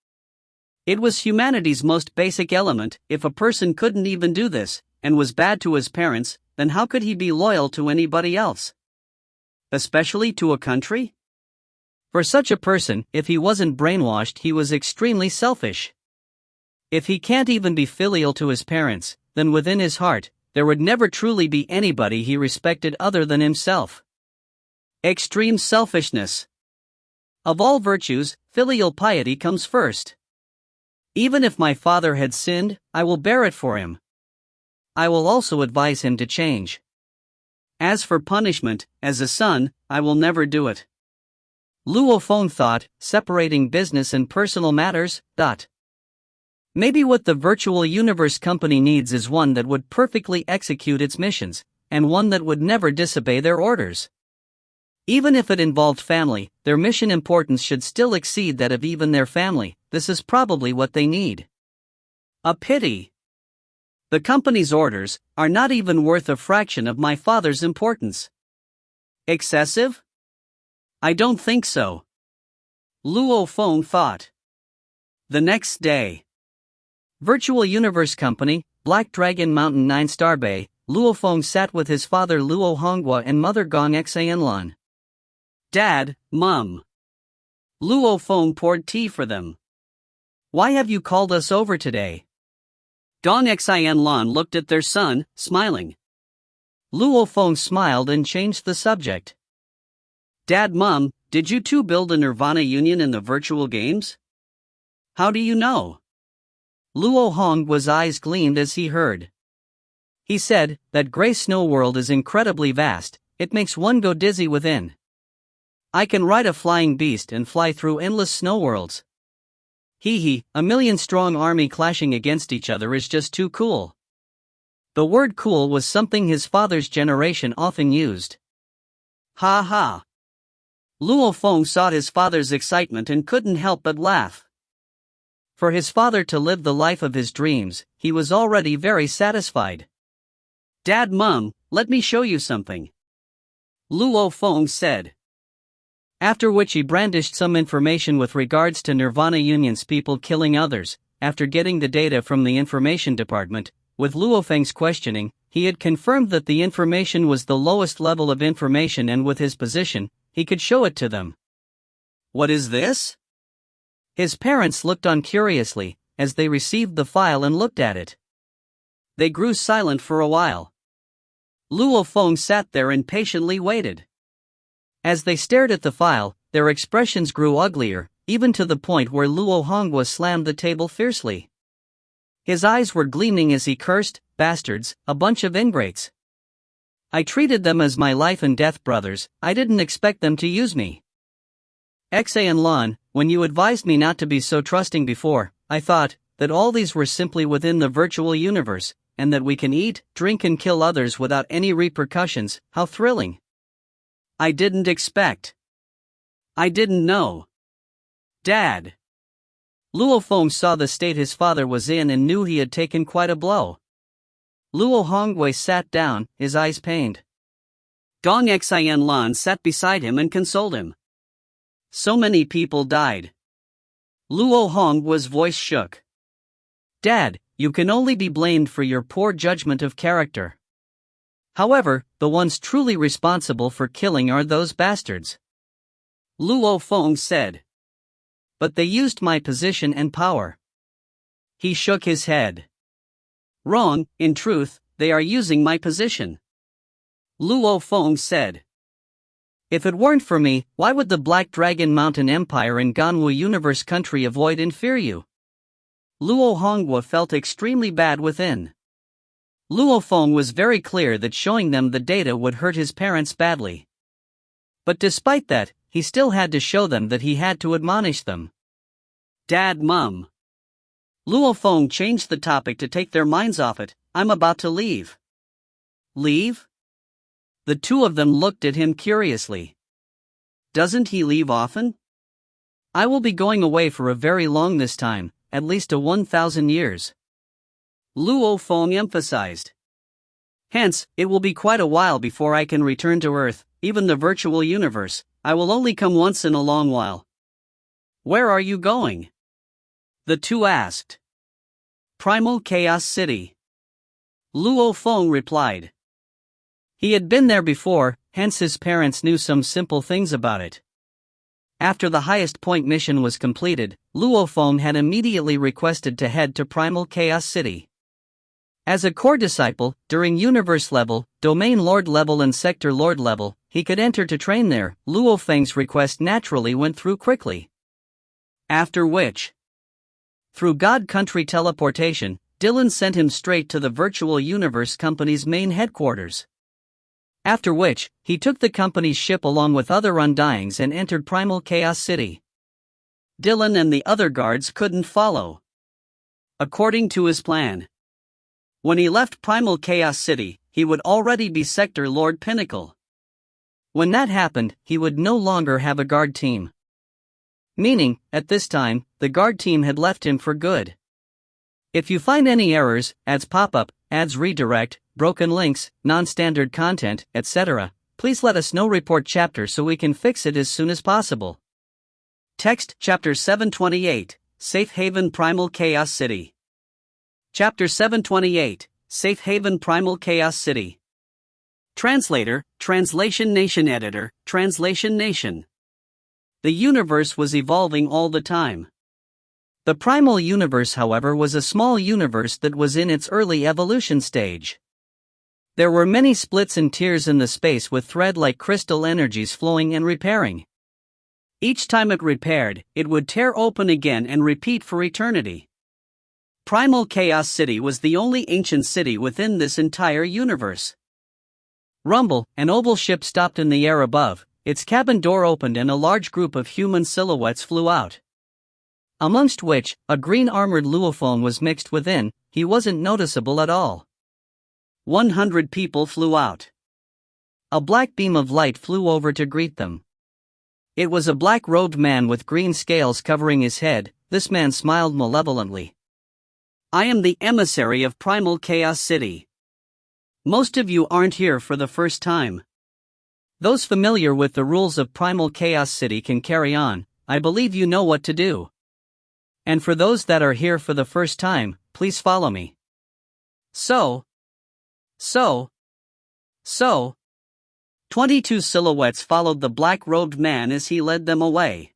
It was humanity's most basic element. If a person couldn't even do this, and was bad to his parents, then how could he be loyal to anybody else? Especially to a country? For such a person, if he wasn't brainwashed, he was extremely selfish. If he can't even be filial to his parents, then within his heart, there would never truly be anybody he respected other than himself. Extreme selfishness. Of all virtues, filial piety comes first. Even if my father had sinned, I will bear it for him. I will also advise him to change. As for punishment, as a son, I will never do it. Luo Feng thought, separating business and personal matters. Maybe what the virtual universe company needs is one that would perfectly execute its missions, and one that would never disobey their orders. Even if it involved family, their mission importance should still exceed that of even their family. This is probably what they need. A pity. The company's orders are not even worth a fraction of my father's importance. Excessive? I don't think so. Luo Feng thought. The next day. Virtual Universe Company, Black Dragon Mountain 9-Star Bay. Luo Feng sat with his father Luo Honghua and mother Gong Xianlan. Dad, Mom. Luo Feng poured tea for them. Why have you called us over today? Gong Xianlan looked at their son, smiling. Luo Feng smiled and changed the subject. Dad, Mom, did you two build a Nirvana union in the virtual games? How do you know? Luo Honghua's eyes gleamed as he heard. He said, that gray snow world is incredibly vast, it makes one go dizzy within. I can ride a flying beast and fly through endless snow worlds. A 1,000,000-strong army clashing against each other is just too cool. The word cool was something his father's generation often used. Ha ha. Luo Feng saw his father's excitement and couldn't help but laugh. For his father to live the life of his dreams, he was already very satisfied. Dad, Mom, let me show you something. Luo Feng said. After which he brandished some information with regards to Nirvana Union's people killing others. After getting the data from the information department, with Luo Feng's questioning, he had confirmed that the information was the lowest level of information, and with his position, he could show it to them. What is this? His parents looked on curiously, as they received the file and looked at it. They grew silent for a while. Luo Feng sat there and patiently waited. As they stared at the file, their expressions grew uglier, even to the point where Luo Honghua slammed the table fiercely. His eyes were gleaming as he cursed, bastards, a bunch of ingrates. I treated them as my life and death brothers, I didn't expect them to use me. Xianlan, when you advised me not to be so trusting before, I thought that all these were simply within the virtual universe, and that we can eat, drink and kill others without any repercussions. How thrilling. I didn't expect. I didn't know. Dad. Luo Feng saw the state his father was in and knew he had taken quite a blow. Luo Hongwei sat down, his eyes pained. Gong Xian Lan sat beside him and consoled him. So many people died. Luo Hongwei's voice shook. Dad, you can only be blamed for your poor judgment of character. However, the ones truly responsible for killing are those bastards. Luo Feng said. But they used my position and power. He shook his head. Wrong, in truth, they are using my position. Luo Feng said. If it weren't for me, why would the Black Dragon Mountain Empire and Ganwu Universe country avoid and fear you? Luo Hongwa felt extremely bad within. Luo Feng was very clear that showing them the data would hurt his parents badly. But despite that, he still had to show them that he had to admonish them. Dad, Mum. Luo Feng changed the topic to take their minds off it. I'm about to leave. Leave? The two of them looked at him curiously. Doesn't he leave often? I will be going away for a very long this time, at least 1,000 years. Luo Feng emphasized. Hence, it will be quite a while before I can return to Earth, even the virtual universe. I will only come once in a long while. Where are you going? The two asked. Primal Chaos City. Luo Feng replied. He had been there before, hence his parents knew some simple things about it. After the highest point mission was completed, Luo Feng had immediately requested to head to Primal Chaos City. As a core disciple, during Universe level, Domain Lord level and Sector Lord level, he could enter to train there. Luo Feng's request naturally went through quickly. After which, through God Country teleportation, Dylan sent him straight to the Virtual Universe Company's main headquarters. After which, he took the company's ship along with other Undyings and entered Primal Chaos City. Dylan and the other guards couldn't follow. According to his plan, when he left Primal Chaos City, he would already be Sector Lord Pinnacle. When that happened, he would no longer have a guard team. Meaning, at this time, the guard team had left him for good. If you find any errors, ads pop up, ads redirect, broken links, non-standard content, etc., please let us know. Report chapter so we can fix it as soon as possible. Text Chapter 728, Safe Haven Primal Chaos City. Chapter 728, Safe Haven Primal Chaos City. Translator, Translation Nation Editor, Translation Nation. The universe was evolving all the time. The primal universe, however, was a small universe that was in its early evolution stage. There were many splits and tears in the space with thread-like crystal energies flowing and repairing. Each time it repaired, it would tear open again and repeat for eternity. Primal Chaos City was the only ancient city within this entire universe. Rumble, an oval ship stopped in the air above, its cabin door opened and a large group of human silhouettes flew out. Amongst which, a green-armored Luo Feng was mixed within. He wasn't noticeable at all. 100 people flew out. A black beam of light flew over to greet them. It was a black-robed man with green scales covering his head. This man smiled malevolently. I am the emissary of Primal Chaos City. Most of you aren't here for the first time. Those familiar with the rules of Primal Chaos City can carry on. I believe you know what to do. And for those that are here for the first time, please follow me. So. 22 silhouettes followed the black-robed man as he led them away.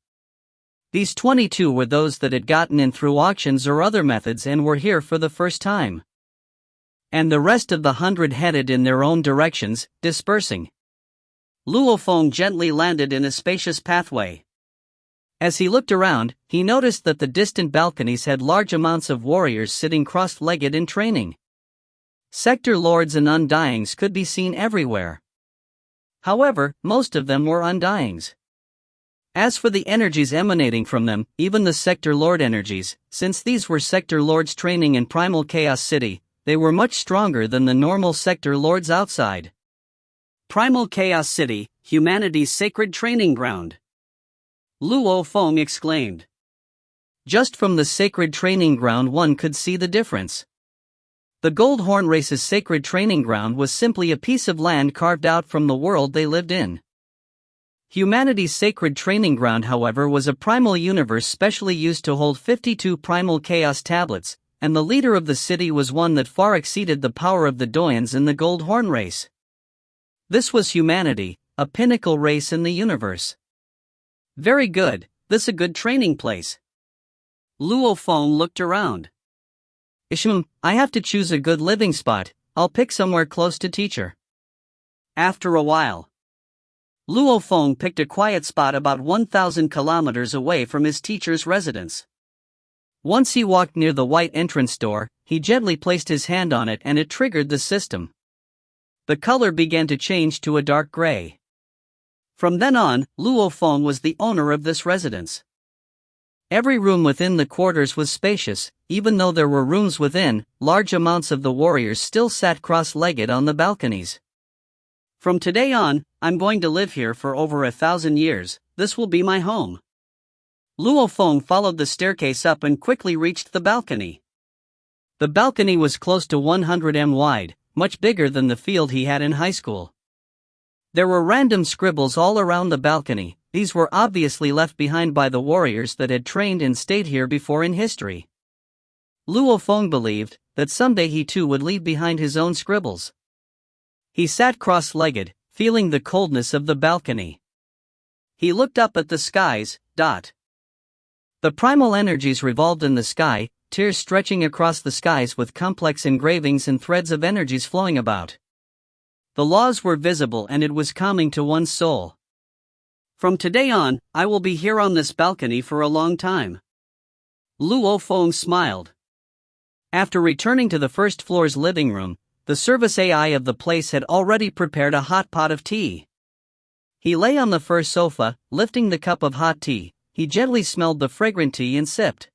These 22 were those that had gotten in through auctions or other methods and were here for the first time. And the rest of the 100 headed in their own directions, dispersing. Luo Feng gently landed in a spacious pathway. As he looked around, he noticed that the distant balconies had large amounts of warriors sitting cross-legged in training. Sector Lords and Undyings could be seen everywhere. However, most of them were Undyings. As for the energies emanating from them, even the Sector Lord energies, since these were Sector Lords training in Primal Chaos City, they were much stronger than the normal sector lords outside. Primal Chaos City, humanity's sacred training ground. Luo Feng exclaimed. Just from the sacred training ground one could see the difference. The Gold Horn race's sacred training ground was simply a piece of land carved out from the world they lived in. Humanity's sacred training ground, however, was a primal universe specially used to hold 52 primal chaos tablets, and the leader of the city was one that far exceeded the power of the Doyans in the Gold Horn race. This was humanity, a pinnacle race in the universe. Very good, this a good training place. Luo Feng looked around. I have to choose a good living spot. I'll pick somewhere close to teacher. After a while, Luo Feng picked a quiet spot about 1,000 kilometers away from his teacher's residence. Once he walked near the white entrance door, he gently placed his hand on it and it triggered the system. The color began to change to a dark gray. From then on, Luo Feng was the owner of this residence. Every room within the quarters was spacious. Even though there were rooms within, large amounts of the warriors still sat cross-legged on the balconies. From today on, I'm going to live here for over 1,000 years. This will be my home. Luo Feng followed the staircase up and quickly reached the balcony. The balcony was close to 100 m wide, much bigger than the field he had in high school. There were random scribbles all around the balcony. These were obviously left behind by the warriors that had trained and stayed here before in history. Luo Feng believed that someday he too would leave behind his own scribbles. He sat cross-legged, feeling the coldness of the balcony. He looked up at the skies. The primal energies revolved in the sky, tears stretching across the skies with complex engravings and threads of energies flowing about. The laws were visible and it was calming to one's soul. From today on, I will be here on this balcony for a long time. Luo Feng smiled. After returning to the first floor's living room, the service AI of the place had already prepared a hot pot of tea. He lay on the first sofa, lifting the cup of hot tea. He gently smelled the fragrant tea and sipped.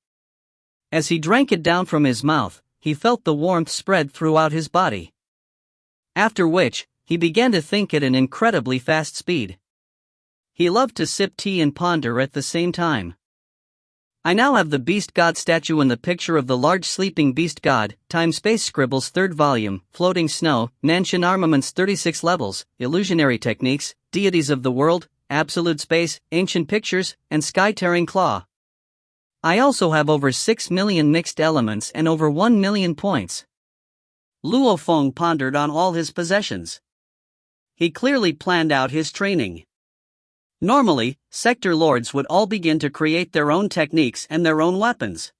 As he drank it down from his mouth, he felt the warmth spread throughout his body. After which, he began to think at an incredibly fast speed. He loved to sip tea and ponder at the same time. I now have the Beast God statue and the picture of the large sleeping Beast God, Time-Space Scribbles 3rd volume, Floating Snow, Nanshan Armaments 36 levels, Illusionary Techniques, Deities of the World, Absolute Space, Ancient Pictures, and Sky-Tearing Claw. I also have over 6 million mixed elements and over 1 million points. Luo Feng pondered on all his possessions. He clearly planned out his training. Normally, sector lords would all begin to create their own techniques and their own weapons.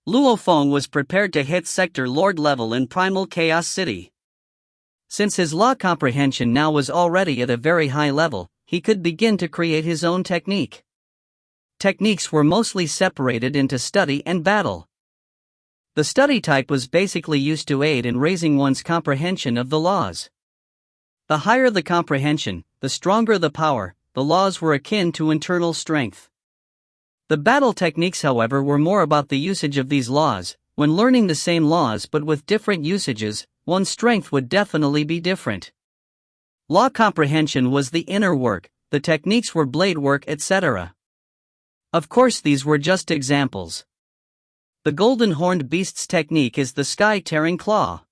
Luo Feng was prepared to hit sector lord level in Primal Chaos City. Since his law comprehension now was already at a very high level, he could begin to create his own technique. Techniques were mostly separated into study and battle. The study type was basically used to aid in raising one's comprehension of the laws. The higher the comprehension, the stronger the power. The laws were akin to internal strength. The battle techniques, however, were more about the usage of these laws. When learning the same laws but with different usages, one's strength would definitely be different. Law comprehension was the inner work, the techniques were blade work, etc. Of course, these were just examples. The Golden Horned Beast's technique is the Sky-Tearing Claw.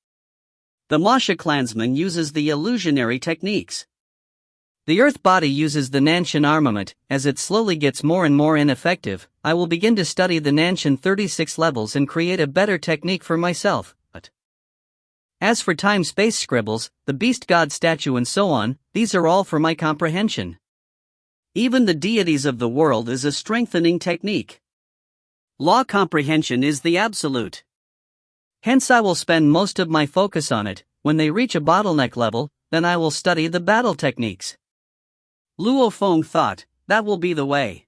The Masha clansman uses the illusionary techniques. The Earth body uses the Nanshan armament. As it slowly gets more and more ineffective, I will begin to study the Nanshan 36 levels and create a better technique for myself. But as for time-space scribbles, the Beast God statue and so on, these are all for my comprehension. Even the deities of the world is a strengthening technique. Law comprehension is the absolute. Hence I will spend most of my focus on it. When they reach a bottleneck level, then I will study the battle techniques. Luo Feng thought, that will be the way.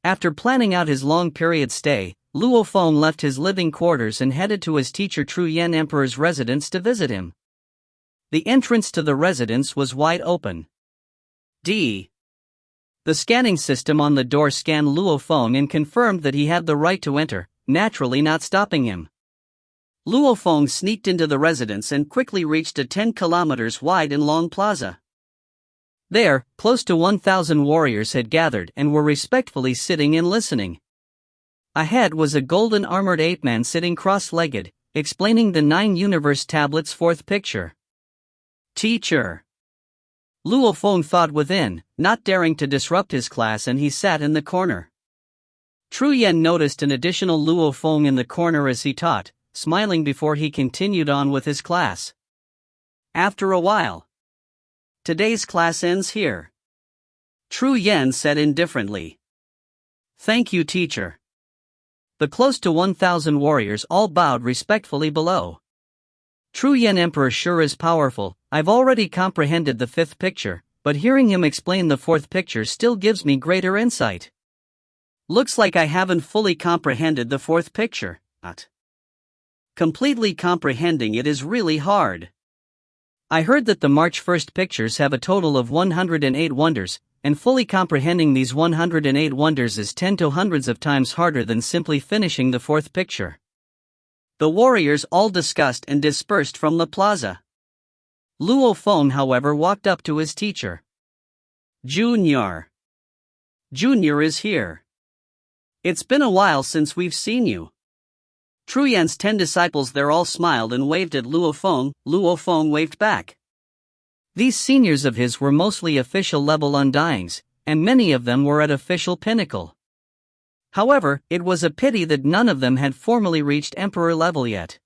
After planning out his long period stay, Luo Feng left his living quarters and headed to his teacher Tru Yen Emperor's residence to visit him. The entrance to the residence was wide open. The scanning system on the door scanned Luo Feng and confirmed that he had the right to enter, naturally not stopping him. Luo Feng sneaked into the residence and quickly reached a 10 kilometers wide and long plaza. There, close to 1,000 warriors had gathered and were respectfully sitting and listening. Ahead was a golden armored ape-man sitting cross-legged, explaining the 9 universe tablets' 4th picture. Teacher! Luo Feng thought within, not daring to disrupt his class, and he sat in the corner. Tru Yen noticed an additional Luo Feng in the corner as he taught, smiling before he continued on with his class. After a while, today's class ends here. Tru Yen said indifferently. Thank you, teacher. The close to 1,000 warriors all bowed respectfully below. Tru Yen Emperor sure is powerful. I've already comprehended the 5th picture, but hearing him explain the 4th picture still gives me greater insight. Looks like I haven't fully comprehended the 4th picture. Completely comprehending it is really hard. I heard that the March 1st pictures have a total of 108 wonders, and fully comprehending these 108 wonders is 10 to hundreds of times harder than simply finishing the 4th picture. The warriors all discussed and dispersed from the plaza. Luo Feng, however, walked up to his teacher. Junior. Junior is here. It's been a while since we've seen you. Tru Yen's 10 disciples there all smiled and waved at Luo Feng. Luo Feng waved back. These seniors of his were mostly official level undyings, and many of them were at official pinnacle. However, it was a pity that none of them had formally reached emperor level yet.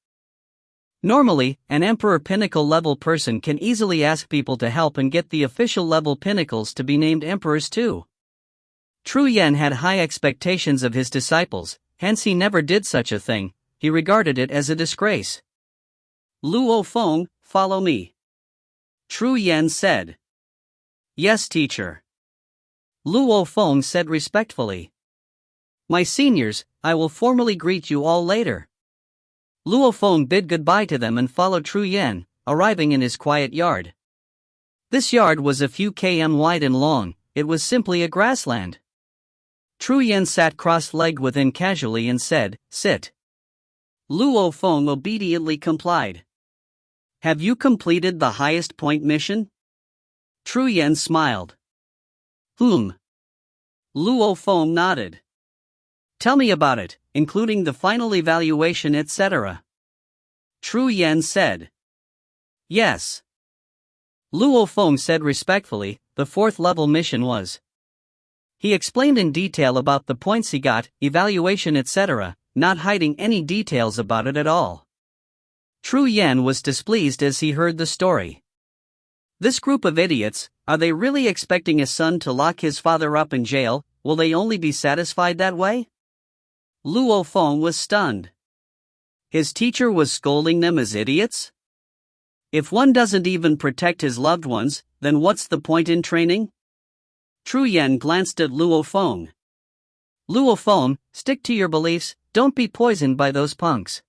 Normally, an emperor pinnacle level person can easily ask people to help and get the official level pinnacles to be named emperors too. Tru Yen had high expectations of his disciples, hence he never did such a thing. He regarded it as a disgrace. Luo Feng, follow me. Tru Yen said. Yes, teacher. Luo Feng said respectfully. My seniors, I will formally greet you all later. Luo Feng bid goodbye to them and followed Tru Yen, arriving in his quiet yard. This yard was a few km wide and long. It was simply a grassland. Tru Yen sat cross-legged within casually and said, Sit. Luo Feng obediently complied. Have you completed the highest point mission? Tru Yen smiled. Luo Feng nodded. Tell me about it, including the final evaluation, etc. Tru Yen said. Yes. Luo Feng said respectfully, the 4th level mission was. He explained in detail about the points he got, evaluation, etc., not hiding any details about it at all. Tru Yen was displeased as he heard the story. This group of idiots, are they really expecting a son to lock his father up in jail? Will they only be satisfied that way? Luo Feng was stunned. His teacher was scolding them as idiots? If one doesn't even protect his loved ones, then what's the point in training? Tru Yen glanced at Luo Feng. Luo Feng, stick to your beliefs, don't be poisoned by those punks.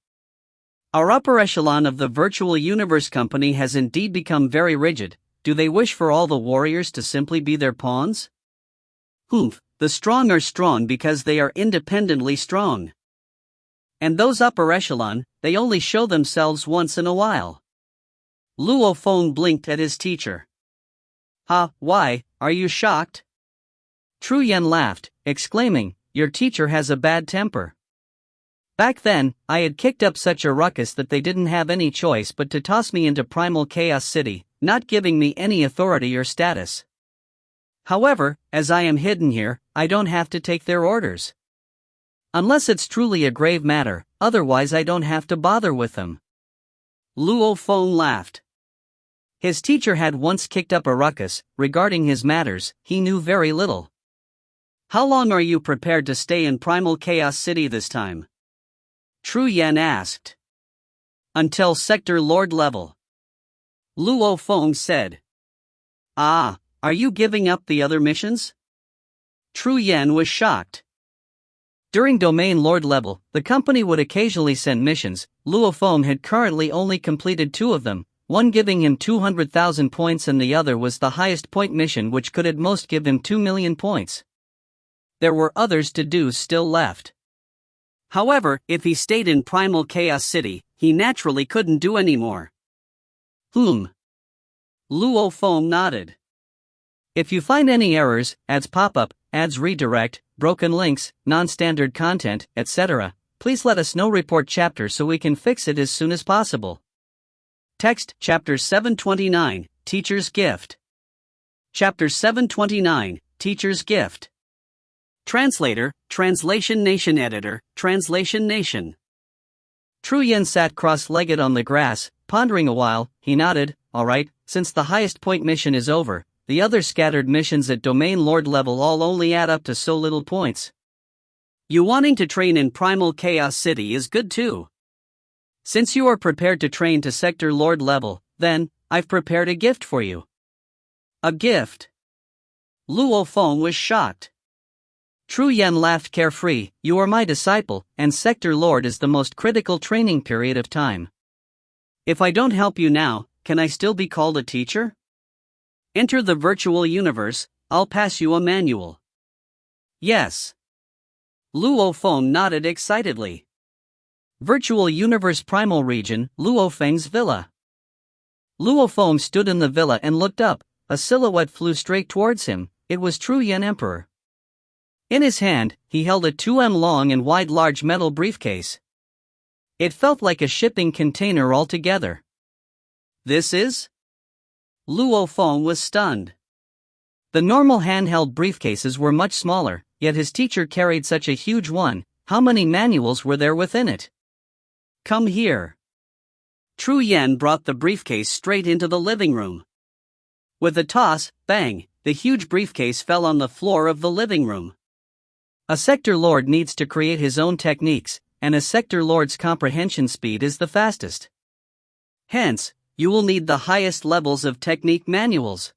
Our upper echelon of the virtual universe company has indeed become very rigid. Do they wish for all the warriors to simply be their pawns? The strong are strong because they are independently strong. And those upper echelon, they only show themselves once in a while. Luo Feng blinked at his teacher. Why, are you shocked? Tru Yen laughed, exclaiming, Your teacher has a bad temper. Back then, I had kicked up such a ruckus that they didn't have any choice but to toss me into Primal Chaos City, not giving me any authority or status. However, as I am hidden here, I don't have to take their orders. Unless it's truly a grave matter, otherwise I don't have to bother with them. Luo Feng laughed. His teacher had once kicked up a ruckus. Regarding his matters, he knew very little. How long are you prepared to stay in Primal Chaos City this time? Tru Yen asked. Until Sector Lord level. Luo Feng said. Are you giving up the other missions? Tru Yen was shocked. During Domain Lord level, the company would occasionally send missions. Luo Feng had currently only completed 2 of them, one giving him 200,000 points and the other was the highest point mission which could at most give him 2 million points. There were others to do still left. However, if he stayed in Primal Chaos City, he naturally couldn't do anymore. Luo Feng nodded. If you find any errors, ads pop up, ads redirect, broken links, non-standard content, etc., please let us know. Report chapter so we can fix it as soon as possible. Text Chapter 729, Teacher's Gift. Chapter 729, Teacher's Gift. Translator, Translation Nation. Editor, Translation Nation. Tru Yen sat cross-legged on the grass, pondering a while. He nodded. Alright, since the highest point mission is over, the other scattered missions at Domain Lord level all only add up to so little points. You wanting to train in Primal Chaos City is good too. Since you are prepared to train to Sector Lord level, then, I've prepared a gift for you. A gift? Luo Feng was shocked. Tru Yen laughed carefree. You are my disciple, and Sector Lord is the most critical training period of time. If I don't help you now, can I still be called a teacher? Enter the virtual universe, I'll pass you a manual. Yes. Luo Feng nodded excitedly. Virtual Universe Primal Region, Luo Feng's villa. Luo Feng stood in the villa and looked up. A silhouette flew straight towards him. It was Tru Yen Emperor. In his hand, he held a 2m long and wide large metal briefcase. It felt like a shipping container altogether. This is? Luo Feng was stunned. The normal handheld briefcases were much smaller, yet his teacher carried such a huge one. How many manuals were there within it? Come here. Tru Yen brought the briefcase straight into the living room. With a toss, bang, the huge briefcase fell on the floor of the living room. A Sector Lord needs to create his own techniques, and a Sector Lord's comprehension speed is the fastest. Hence, you will need the highest levels of technique manuals.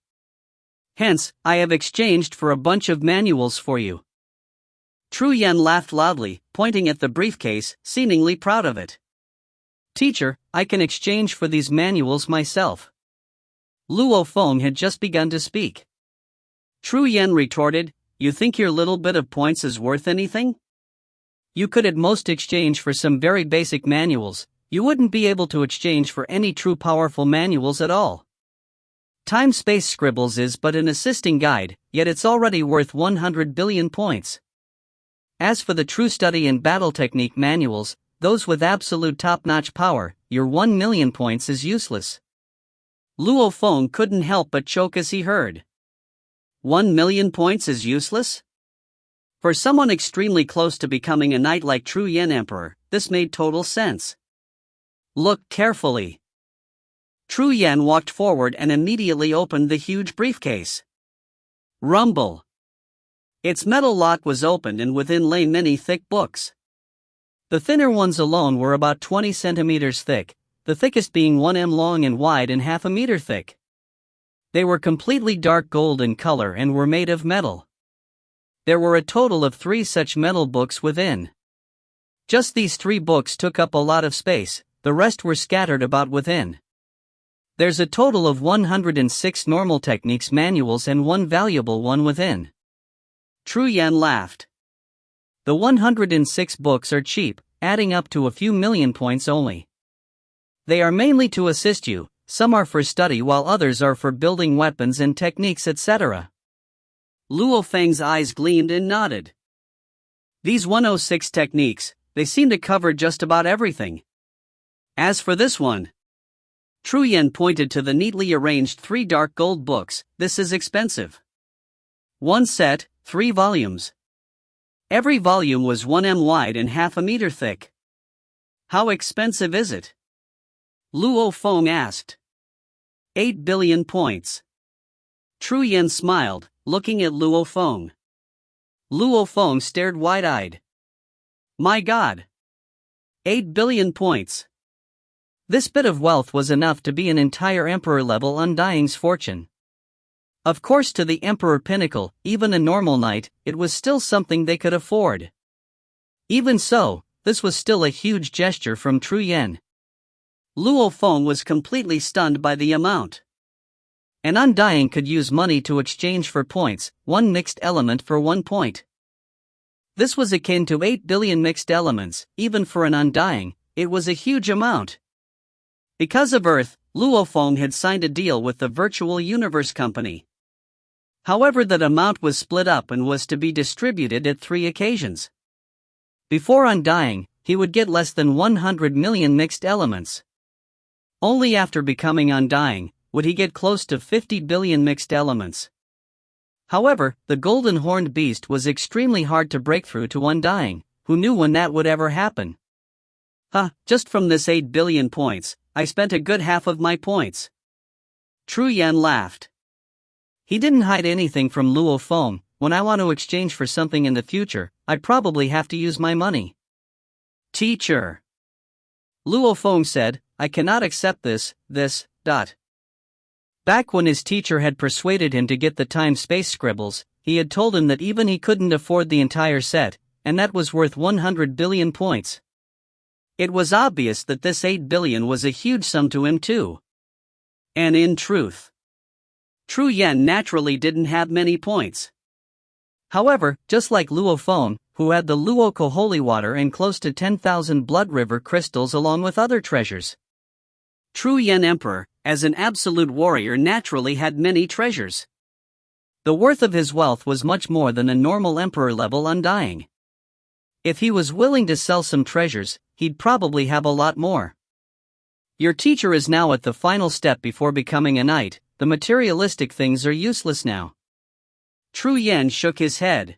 Hence, I have exchanged for a bunch of manuals for you. Tru Yen laughed loudly, pointing at the briefcase, seemingly proud of it. Teacher, I can exchange for these manuals myself. Luo Feng had just begun to speak. Tru Yen retorted, you think your little bit of points is worth anything? You could at most exchange for some very basic manuals. You wouldn't be able to exchange for any true powerful manuals at all. Time-Space Scribbles is but an assisting guide, yet it's already worth 100 billion points. As for the true study and battle technique manuals, those with absolute top-notch power, your 1 million points is useless. Luo Feng couldn't help but choke as he heard. 1 million points is useless? For someone extremely close to becoming a knight like Tru Yen Emperor, this made total sense. Look carefully. Tru Yen walked forward and immediately opened the huge briefcase. Rumble. Its metal lock was opened and within lay many thick books. The thinner ones alone were about 20 centimeters thick, the thickest being 1m long and wide and half a meter thick. They were completely dark gold in color and were made of metal. There were a total of 3 such metal books within. Just these 3 books took up a lot of space. The rest were scattered about within. There's a total of 106 normal techniques manuals and 1 valuable one within. Tru Yen laughed. The 106 books are cheap, adding up to a few million points only. They are mainly to assist you, some are for study while others are for building weapons and techniques etc. Luo Feng's eyes gleamed and nodded. These 106 techniques, they seem to cover just about everything. As for this one, Tru Yen pointed to the neatly arranged 3 dark gold books. This is expensive. 1 set, 3 volumes. Every volume was 1m wide and half a meter thick. How expensive is it? Luo Feng asked. 8 billion points. Tru Yen smiled, looking at Luo Feng. Luo Feng stared wide-eyed. My God! 8 billion points. This bit of wealth was enough to be an entire emperor-level Undying's fortune. Of course, to the Emperor Pinnacle, even a normal knight, it was still something they could afford. Even so, this was still a huge gesture from Tru Yen. Luo Feng was completely stunned by the amount. An Undying could use money to exchange for points, 1 mixed element for 1 point. This was akin to 8 billion mixed elements. Even for an Undying, it was a huge amount. Because of Earth, Luo Feng had signed a deal with the Virtual Universe Company. However, that amount was split up and was to be distributed at 3 occasions. Before undying, he would get less than 100 million mixed elements. Only after becoming undying would he get close to 50 billion mixed elements. However, the golden horned beast was extremely hard to break through to undying. Who knew when that would ever happen? Just from this 8 billion points, I spent a good half of my points. Tru Yan laughed. He didn't hide anything from Luo Feng. When I want to exchange for something in the future, I'd probably have to use my money. Teacher, Luo Feng said, I cannot accept this. Back when his teacher had persuaded him to get the time-space scribbles, he had told him that even he couldn't afford the entire set, and that was worth 100 billion points. It was obvious that this 8 billion was a huge sum to him too. And in truth, Tru Yan naturally didn't have many points. However, just like Luo Feng, who had the Luoco holy water and close to 10,000 blood river crystals along with other treasures, Tru Yan Emperor, as an absolute warrior, naturally had many treasures. The worth of his wealth was much more than a normal emperor level undying. If he was willing to sell some treasures, he'd probably have a lot more. Your teacher is now at the final step before becoming a knight. The materialistic things are useless now. Tru Yan shook his head.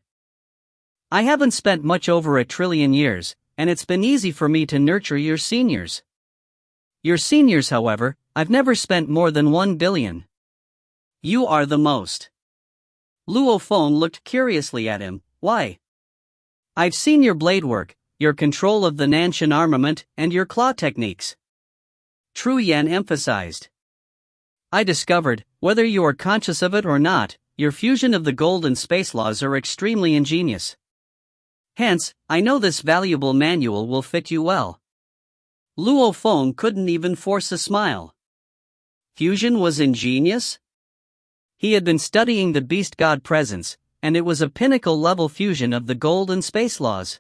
I haven't spent much over 1 trillion years, and it's been easy for me to nurture your seniors. Your seniors, however, I've never spent more than 1 billion. You are the most. Luo Feng looked curiously at him. Why? I've seen your blade work, your control of the Nanshan armament, and your claw techniques. Tru Yan emphasized. I discovered, whether you are conscious of it or not, your fusion of the gold and space laws are extremely ingenious. Hence, I know this valuable manual will fit you well. Luo Feng couldn't even force a smile. Fusion was ingenious? He had been studying the beast god presence, and it was a pinnacle-level fusion of the gold and space laws.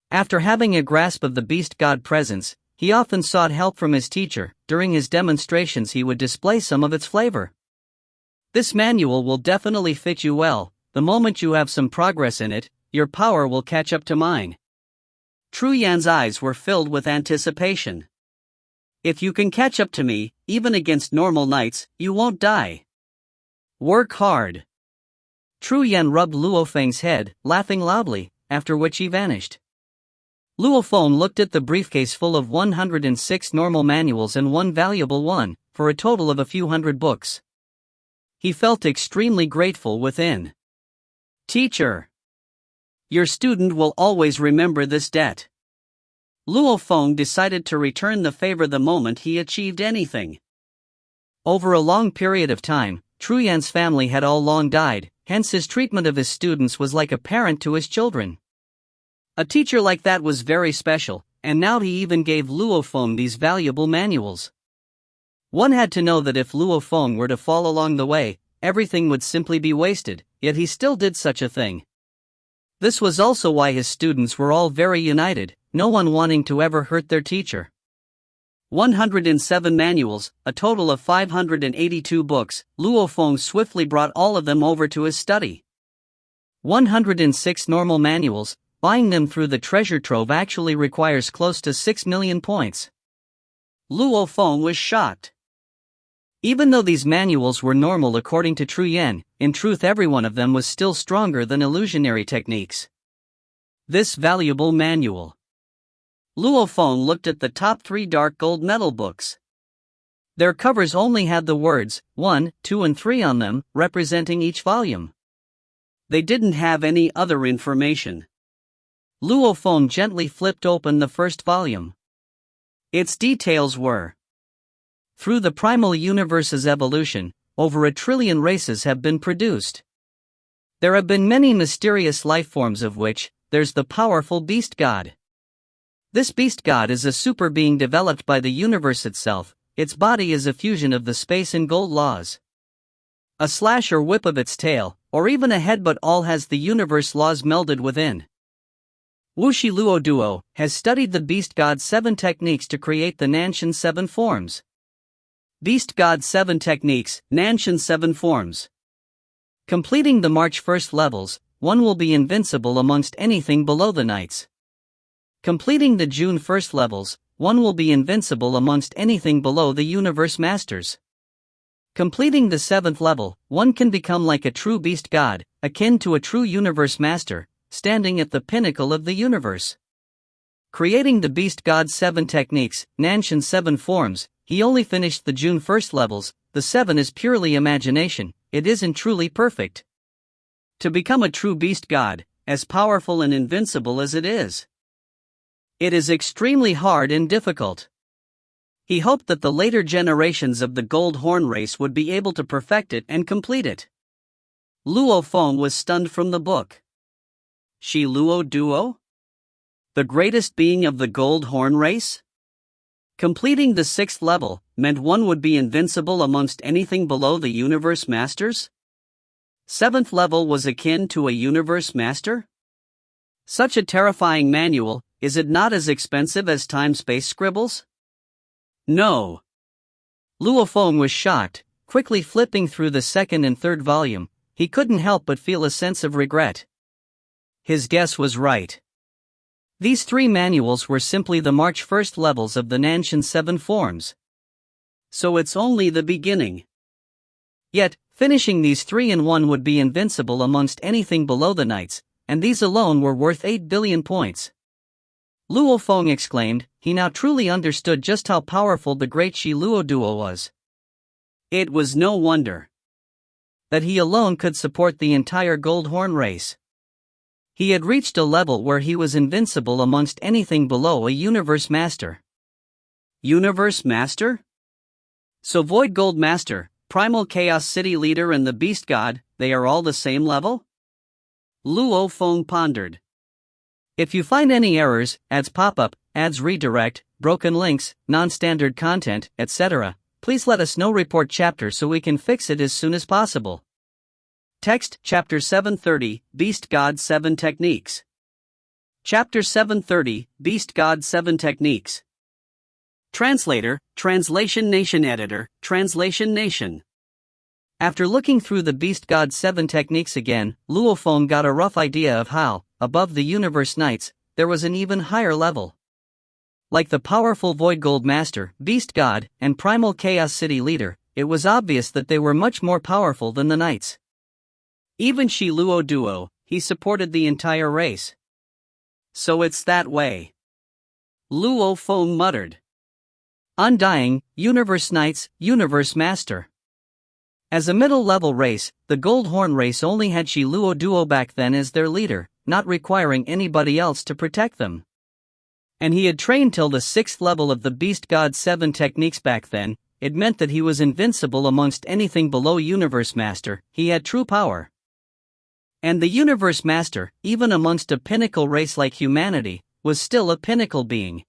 After having a grasp of the beast god presence, he often sought help from his teacher. During his demonstrations he would display some of its flavor. This manual will definitely fit you well. The moment you have some progress in it, your power will catch up to mine. Tru Yan's eyes were filled with anticipation. If you can catch up to me, even against normal knights, you won't die. Work hard. Tru Yan rubbed Luo Feng's head, laughing loudly, after which he vanished. Luo Feng looked at the briefcase full of 106 normal manuals and 1 valuable one, for a total of a few hundred books. He felt extremely grateful within. Teacher, your student will always remember this debt. Luo Feng decided to return the favor the moment he achieved anything. Over a long period of time, Tru Yan's family had all long died, hence his treatment of his students was like a parent to his children. A teacher like that was very special, and now he even gave Luo Feng these valuable manuals. One had to know that if Luo Feng were to fall along the way, everything would simply be wasted, yet he still did such a thing. This was also why his students were all very united, no one wanting to ever hurt their teacher. 107 manuals, a total of 582 books. Luo Feng swiftly brought all of them over to his study. 106 normal manuals. Buying them through the treasure trove actually requires close to 6 million points. Luo Feng was shocked. Even though these manuals were normal according to Tru Yan, in truth every one of them was still stronger than illusionary techniques. This valuable manual. Luo Feng looked at the top 3 dark gold metal books. Their covers only had the words 1, 2 and 3 on them, representing each volume. They didn't have any other information. Luo Feng gently flipped open the first volume. Its details were: through the primal universe's evolution, over 1 trillion races have been produced. There have been many mysterious life forms, of which there's the powerful beast god. This beast god is a super being developed by the universe itself. Its body is a fusion of the space and gold laws. A slash or whip of its tail, or even a head, but all has the universe laws melded within. Wuxi Luo Duo has studied the Beast God 7 techniques to create the Nanshan 7 forms. Beast God 7 techniques, Nanshan 7 forms. Completing the March 1st levels, one will be invincible amongst anything below the knights. Completing the June 1st levels, one will be invincible amongst anything below the Universe Masters. Completing the 7th level, one can become like a true Beast God, akin to a true Universe Master, standing at the pinnacle of the universe. Creating the Beast God 7 techniques, Nanshan 7 forms, he only finished the June 1st levels. The 7 is purely imagination, it isn't truly perfect. To become a true Beast God, as powerful and invincible as it is, it is extremely hard and difficult. He hoped that the later generations of the Gold Horn race would be able to perfect it and complete it. Luo Feng was stunned from the book. Shi Luo Duo? The greatest being of the Gold Horn race? Completing the 6th level meant one would be invincible amongst anything below the Universe Masters? 7th level was akin to a Universe Master? Such a terrifying manual, is it not as expensive as time-space scribbles? No. Luo Feng was shocked, quickly flipping through the 2nd and 3rd volume. He couldn't help but feel a sense of regret. His guess was right. These 3 manuals were simply the March 1st levels of the Nanshan 7 forms. So it's only the beginning. Yet, finishing these 3 in one would be invincible amongst anything below the knights, and these alone were worth 8 billion points. Luo Feng exclaimed. He now truly understood just how powerful the great Shi Luo Duo was. It was no wonder that he alone could support the entire Gold Horn race. He had reached a level where he was invincible amongst anything below a Universe Master. Universe Master? So Void Gold Master, Primal Chaos City Leader and the Beast God, they are all the same level? Luo Feng pondered. If you find any errors, ads pop up, ads redirect, broken links, non-standard content, etc., please let us know. Report chapter so we can fix it as soon as possible. Text Chapter 730, Beast God 7 Techniques. Chapter 730, Beast God 7 Techniques. Translator, Translation Nation Editor, Translation Nation. After looking through the Beast God 7 techniques again, Luo Feng got a rough idea of how, above the Universe Knights, there was an even higher level. Like the powerful Void Gold Master, Beast God, and Primal Chaos City Leader, it was obvious that they were much more powerful than the Knights. Even Shi Luo Duo, he supported the entire race. So it's that way. Luo Feng muttered. Undying, Universe Knights, Universe Master. As a middle-level race, the Gold Horn race only had Shi Luo Duo back then as their leader, not requiring anybody else to protect them. And he had trained till the 6th level of the Beast God 7 techniques back then. It meant that he was invincible amongst anything below Universe Master. He had true power. And the Universe Master, even amongst a pinnacle race like humanity, was still a pinnacle being.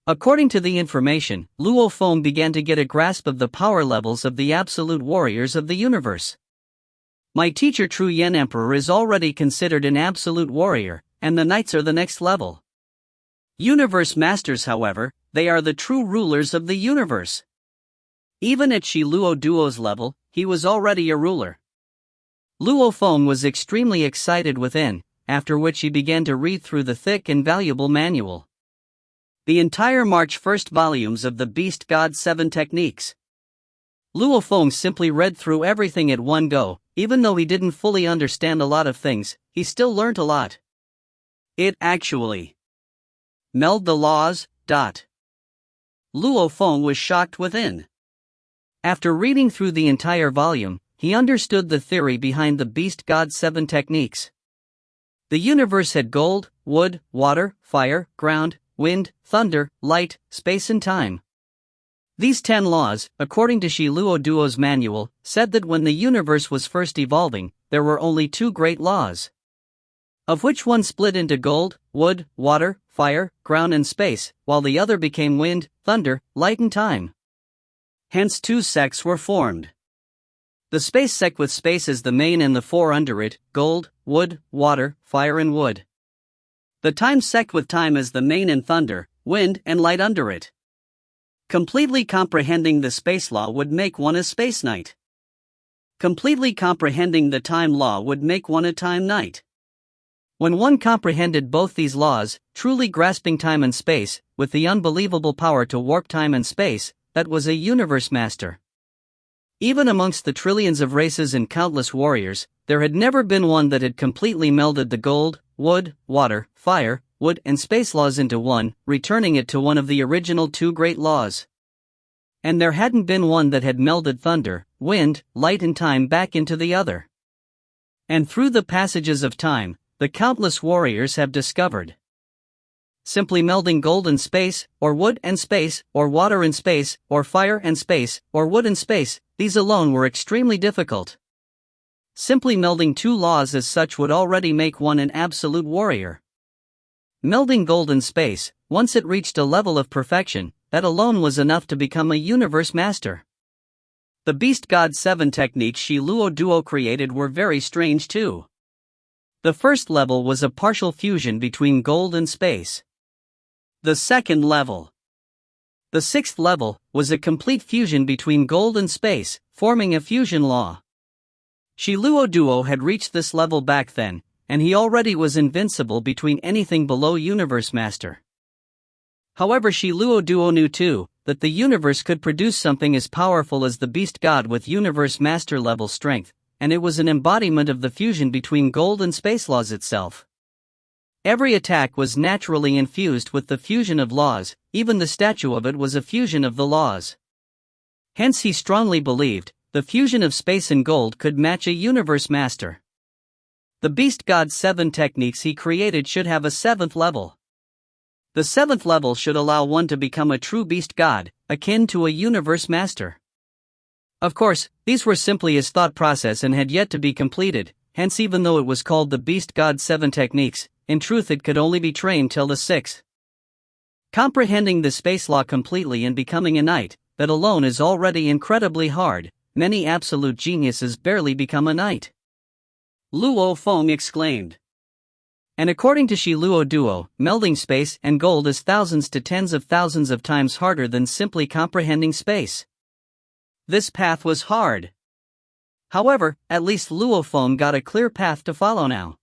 According to the information, Luo Feng began to get a grasp of the power levels of the absolute warriors of the universe. My teacher True Yen Emperor is already considered an absolute warrior, and the knights are the next level. Universe Masters, however, they are the true rulers of the universe. Even at Shi Luo Duo's level, he was already a ruler. Luo Feng was extremely excited within, after which he began to read through the thick and valuable manual. The entire March 1st volumes of the Beast God 7 techniques. Luo Feng simply read through everything at one go. Even though he didn't fully understand a lot of things, he still learnt a lot. It actually melded the laws. Luo Feng was shocked within. After reading through the entire volume, he understood the theory behind the Beast God 7 techniques. The universe had gold, wood, water, fire, ground, wind, thunder, light, space and time. These 10 laws, according to Shi Luo Duo's manual, said that when the universe was first evolving, there were only 2 great laws, of which one split into gold, wood, water, fire, ground and space, while the other became wind, thunder, light and time. Hence 2 sects were formed. The space sect with space as the main and the 4 under it, gold, wood, water, fire and wood. The time sect with time as the main and thunder, wind, and light under it. Completely comprehending the space law would make one a space knight. Completely comprehending the time law would make one a time knight. When one comprehended both these laws, truly grasping time and space, with the unbelievable power to warp time and space, that was a universe master. Even amongst the trillions of races and countless warriors, there had never been one that had completely melded the gold, wood, water, fire, wood, and space laws into one, returning it to one of the original two great laws. And there hadn't been one that had melded thunder, wind, light, and time back into the other. And through the passages of time, the countless warriors have discovered. Simply melding gold and space, or wood and space, or water and space, or fire and space, or wood and space, these alone were extremely difficult. Simply melding two laws as such would already make one an absolute warrior. Melding gold and space, once it reached a level of perfection, that alone was enough to become a universe master. The Beast God 7 techniques Shi Luo Duo created were very strange too. The first level was a partial fusion between gold and space. The second level. The sixth level was a complete fusion between gold and space, forming a fusion law. Shi Luo Duo had reached this level back then, and he already was invincible between anything below Universe Master. However, Shi Luo Duo knew too, that the universe could produce something as powerful as the Beast God with Universe Master level strength, and it was an embodiment of the fusion between gold and space laws itself. Every attack was naturally infused with the fusion of laws, even the statue of it was a fusion of the laws. Hence he strongly believed, the fusion of space and gold could match a universe master. The Beast God 7 techniques he created should have a seventh level. The seventh level should allow one to become a true Beast God, akin to a universe master. Of course, these were simply his thought process and had yet to be completed, hence even though it was called the Beast God 7 techniques, in truth it could only be trained till the 6th. Comprehending the space law completely and becoming a knight, that alone is already incredibly hard, many absolute geniuses barely become a knight. Luo Feng exclaimed. And according to Shi Luo Duo, melding space and gold is thousands to tens of thousands of times harder than simply comprehending space. This path was hard. However, at least Luo Feng got a clear path to follow now.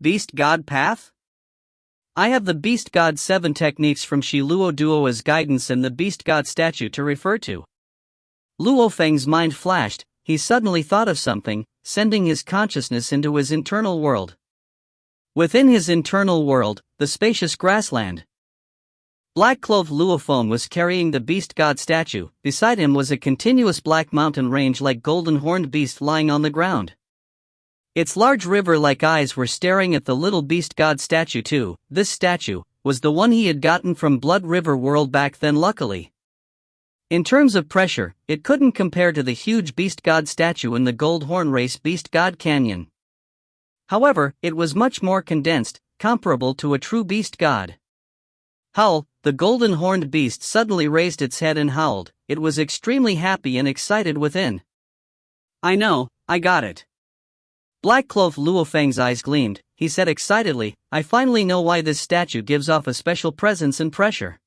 Beast God path? I have the Beast God 7 techniques from Shi Luo Duo as guidance and the Beast God statue to refer to. Luo Feng's mind flashed, he suddenly thought of something, sending his consciousness into his internal world. Within his internal world, the spacious grassland. Black-clothed Luo Feng was carrying the Beast God statue, beside him was a continuous black mountain range like golden-horned beast lying on the ground. Its large river-like eyes were staring at the little Beast God statue too. This statue was the one he had gotten from Blood River World back then luckily. In terms of pressure, it couldn't compare to the huge Beast God statue in the Gold Horn Race Beast God Canyon. However, it was much more condensed, comparable to a true Beast God. Howl, the golden-horned beast suddenly raised its head and howled. It was extremely happy and excited within. I know, I got it. Black-clothed Luo Feng's eyes gleamed, he said excitedly, I finally know why this statue gives off a special presence and pressure.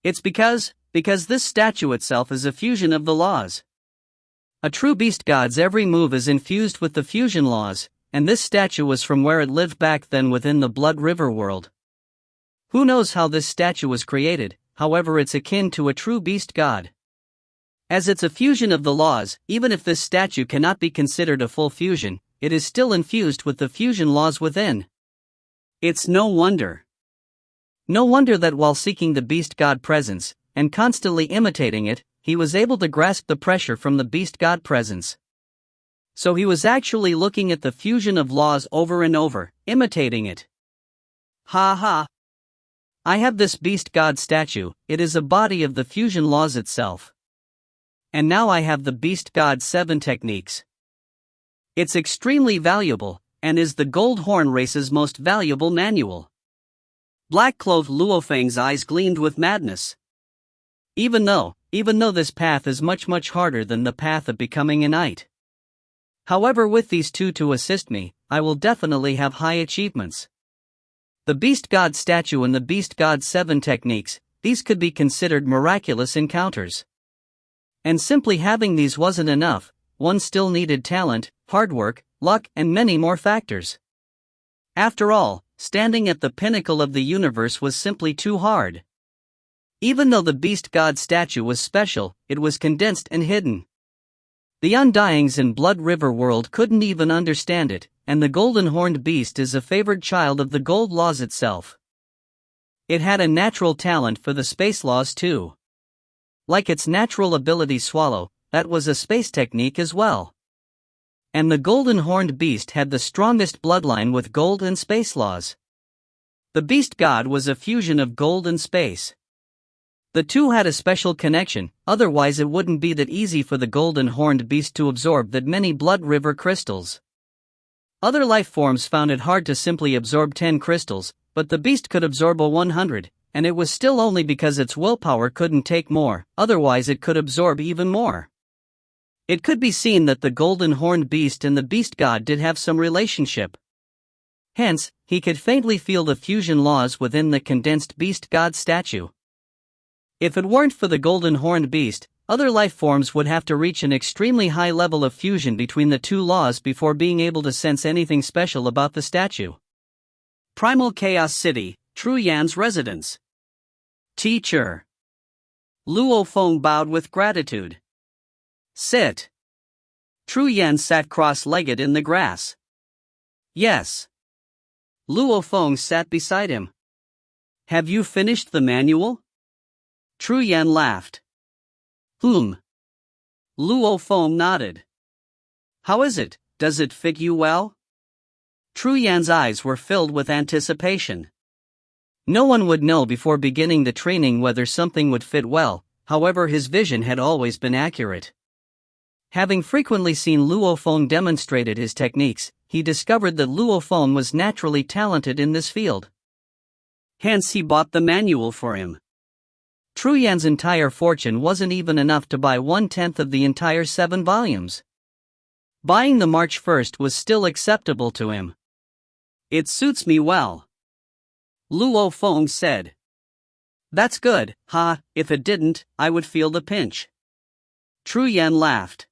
It's because this statue itself is a fusion of the laws. A true Beast God's every move is infused with the fusion laws, and this statue was from where it lived back then within the Blood River world. Who knows how this statue was created, however it's akin to a true Beast God. As it's a fusion of the laws, even if this statue cannot be considered a full fusion, it is still infused with the fusion laws within. It's no wonder. No wonder that while seeking the Beast God presence, and constantly imitating it, he was able to grasp the pressure from the Beast God presence. So he was actually looking at the fusion of laws over and over, imitating it. Ha ha! I have this Beast God statue, it is a body of the fusion laws itself. And now I have the Beast God 7 techniques. It's extremely valuable, and is the Gold Horn Race's most valuable manual. Black-clothed Luo Feng's eyes gleamed with madness. Even though this path is much harder than the path of becoming a knight. However, with these two to assist me, I will definitely have high achievements. The Beast God statue and the Beast God 7 techniques, these could be considered miraculous encounters. And simply having these wasn't enough, one still needed talent, hard work, luck, and many more factors. After all, standing at the pinnacle of the universe was simply too hard. Even though the Beast God statue was special, it was condensed and hidden. The Undyings in Blood River world couldn't even understand it, and the golden horned beast is a favored child of the gold laws itself. It had a natural talent for the space laws too. Like its natural ability swallow, that was a space technique as well. And the golden horned beast had the strongest bloodline with gold and space laws. The Beast God was a fusion of gold and space. The two had a special connection, otherwise it wouldn't be that easy for the golden horned beast to absorb that many Blood River crystals. Other life forms found it hard to simply absorb 10 crystals, but the beast could absorb a 100, and it was still only because its willpower couldn't take more, otherwise it could absorb even more. It could be seen that the golden horned beast and the Beast God did have some relationship. Hence, he could faintly feel the fusion laws within the condensed Beast God statue. If it weren't for the golden horned beast, other life forms would have to reach an extremely high level of fusion between the two laws before being able to sense anything special about the statue. Primal Chaos City, Tru Yan's residence. Teacher. Luo Feng bowed with gratitude. Sit. Tru Yan sat cross-legged in the grass. Yes. Luo Feng sat beside him. Have you finished the manual? Tru Yan laughed. Luo Feng nodded. How is it? Does it fit you well? Tru Yan's eyes were filled with anticipation. No one would know before beginning the training whether something would fit well, however his vision had always been accurate. Having frequently seen Luo Feng demonstrated his techniques, he discovered that Luo Feng was naturally talented in this field. Hence he bought the manual for him. Tru Yan's entire fortune wasn't even enough to buy 1/10 of the entire 7 volumes. Buying the March 1st was still acceptable to him. It suits me well. Luo Feng said. That's good, if it didn't, I would feel the pinch. Tru Yan laughed.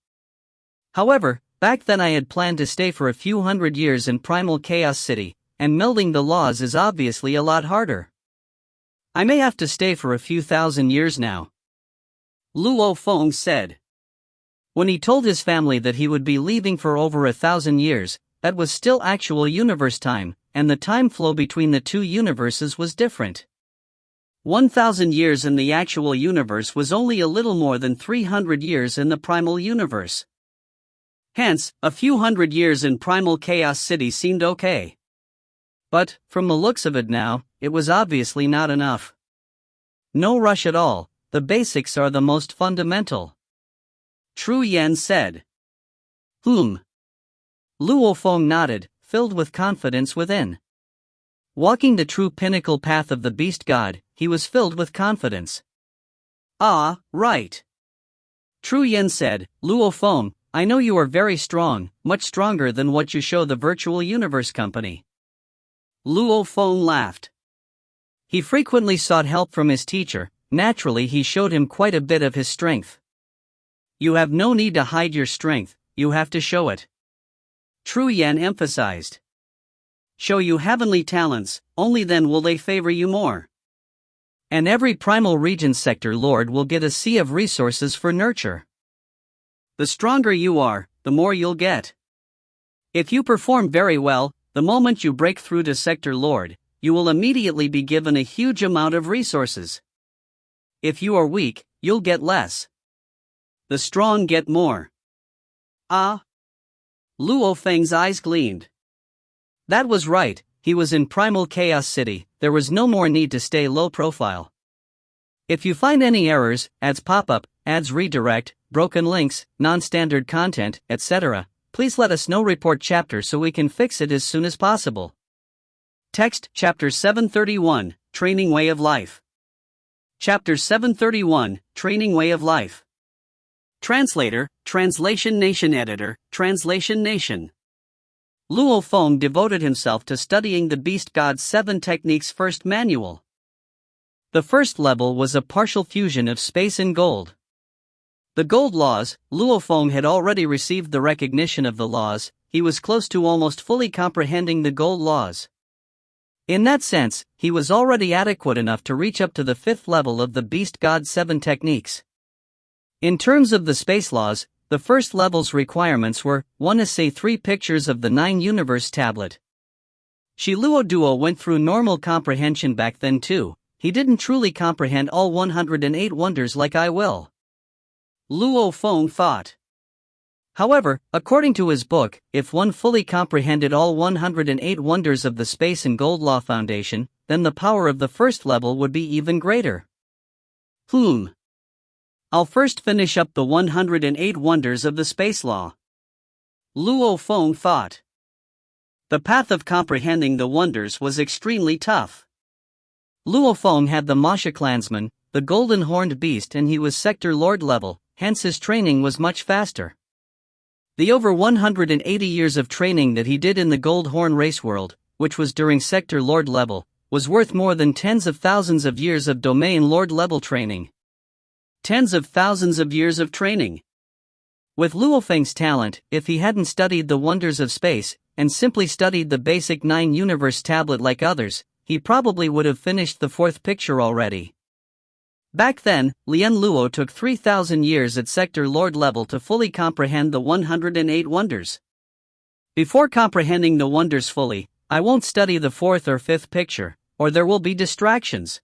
However, back then I had planned to stay for a few hundred years in Primal Chaos City, and melding the laws is obviously a lot harder. I may have to stay for a few thousand years now. Luo Feng said. When he told his family that he would be leaving for over 1,000 years, that was still actual universe time, and the time flow between the two universes was different. 1,000 years in the actual universe was only a little more than 300 years in the primal universe. Hence, a few hundred years in Primal Chaos City seemed okay. But, from the looks of it now, it was obviously not enough. No rush at all, the basics are the most fundamental. Tru Yan said. Luo Feng nodded, filled with confidence within. Walking the true pinnacle path of the Beast God, he was filled with confidence. Ah, right. Tru Yan said, Luo Feng, I know you are very strong, much stronger than what you show the virtual universe company. Luo Feng laughed. He frequently sought help from his teacher, naturally he showed him quite a bit of his strength. You have no need to hide your strength, you have to show it. Tru Yan emphasized. Show you heavenly talents, only then will they favor you more. And every primal region sector lord will get a sea of resources for nurture. The stronger you are, the more you'll get. If you perform very well, the moment you break through to sector lord, you will immediately be given a huge amount of resources. If you are weak, you'll get less. The strong get more. Ah! Luo Feng's eyes gleamed. That was right, he was in Primal Chaos City, there was no more need to stay low profile. If you find any errors, ads pop up, ads redirect, broken links, non-standard content, etc., please let us know. Report chapter so we can fix it as soon as possible. Text Chapter 731, Training Way of Life. Chapter 731, Training Way of Life. Translator, Translation Nation Editor, Translation Nation. Luo Feng devoted himself to studying the Beast God's 7 techniques first manual. The first level was a partial fusion of space and gold. The gold laws, Luo Feng had already received the recognition of the laws, he was close to almost fully comprehending the gold laws. In that sense, he was already adequate enough to reach up to the 5th level of the Beast God's 7 techniques. In terms of the space laws, the first level's requirements were 1. Say 3 pictures of the 9 universe tablet. Shi Luo Duo went through normal comprehension back then too, he didn't truly comprehend all 108 wonders like I will. Luo Feng thought. However, according to his book, if one fully comprehended all 108 wonders of the Space and Gold Law Foundation, then the power of the first level would be even greater. I'll first finish up the 108 wonders of the Space Law. Luo Feng thought. The path of comprehending the wonders was extremely tough. Luo Feng had the Masha clansman, the golden horned beast, and he was sector lord level, hence his training was much faster. The over 180 years of training that he did in the Gold Horn race world, which was during sector lord level, was worth more than tens of thousands of years of domain lord level training. Tens of thousands of years of training. With Luo Feng's talent, if he hadn't studied the wonders of space, and simply studied the basic 9 universe tablet like others, he probably would have finished the 4th picture already. Back then, Lian Luo took 3,000 years at sector lord level to fully comprehend the 108 wonders. Before comprehending the wonders fully, I won't study the 4th or 5th picture, or there will be distractions.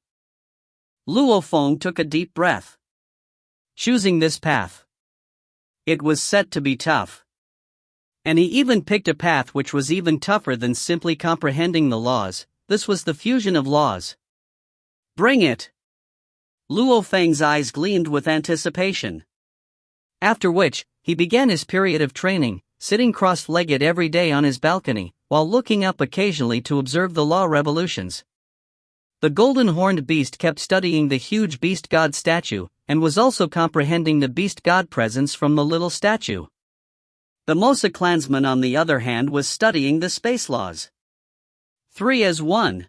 Luo Feng took a deep breath. Choosing this path. It was set to be tough. And he even picked a path which was even tougher than simply comprehending the laws. This was the fusion of laws. Bring it! Luo Feng's eyes gleamed with anticipation. After which, he began his period of training, sitting cross-legged every day on his balcony, while looking up occasionally to observe the law revolutions. The golden horned beast kept studying the huge beast god statue, and was also comprehending the beast god presence from the little statue. The Mosa clansman on the other hand was studying the space laws. 3 as 1.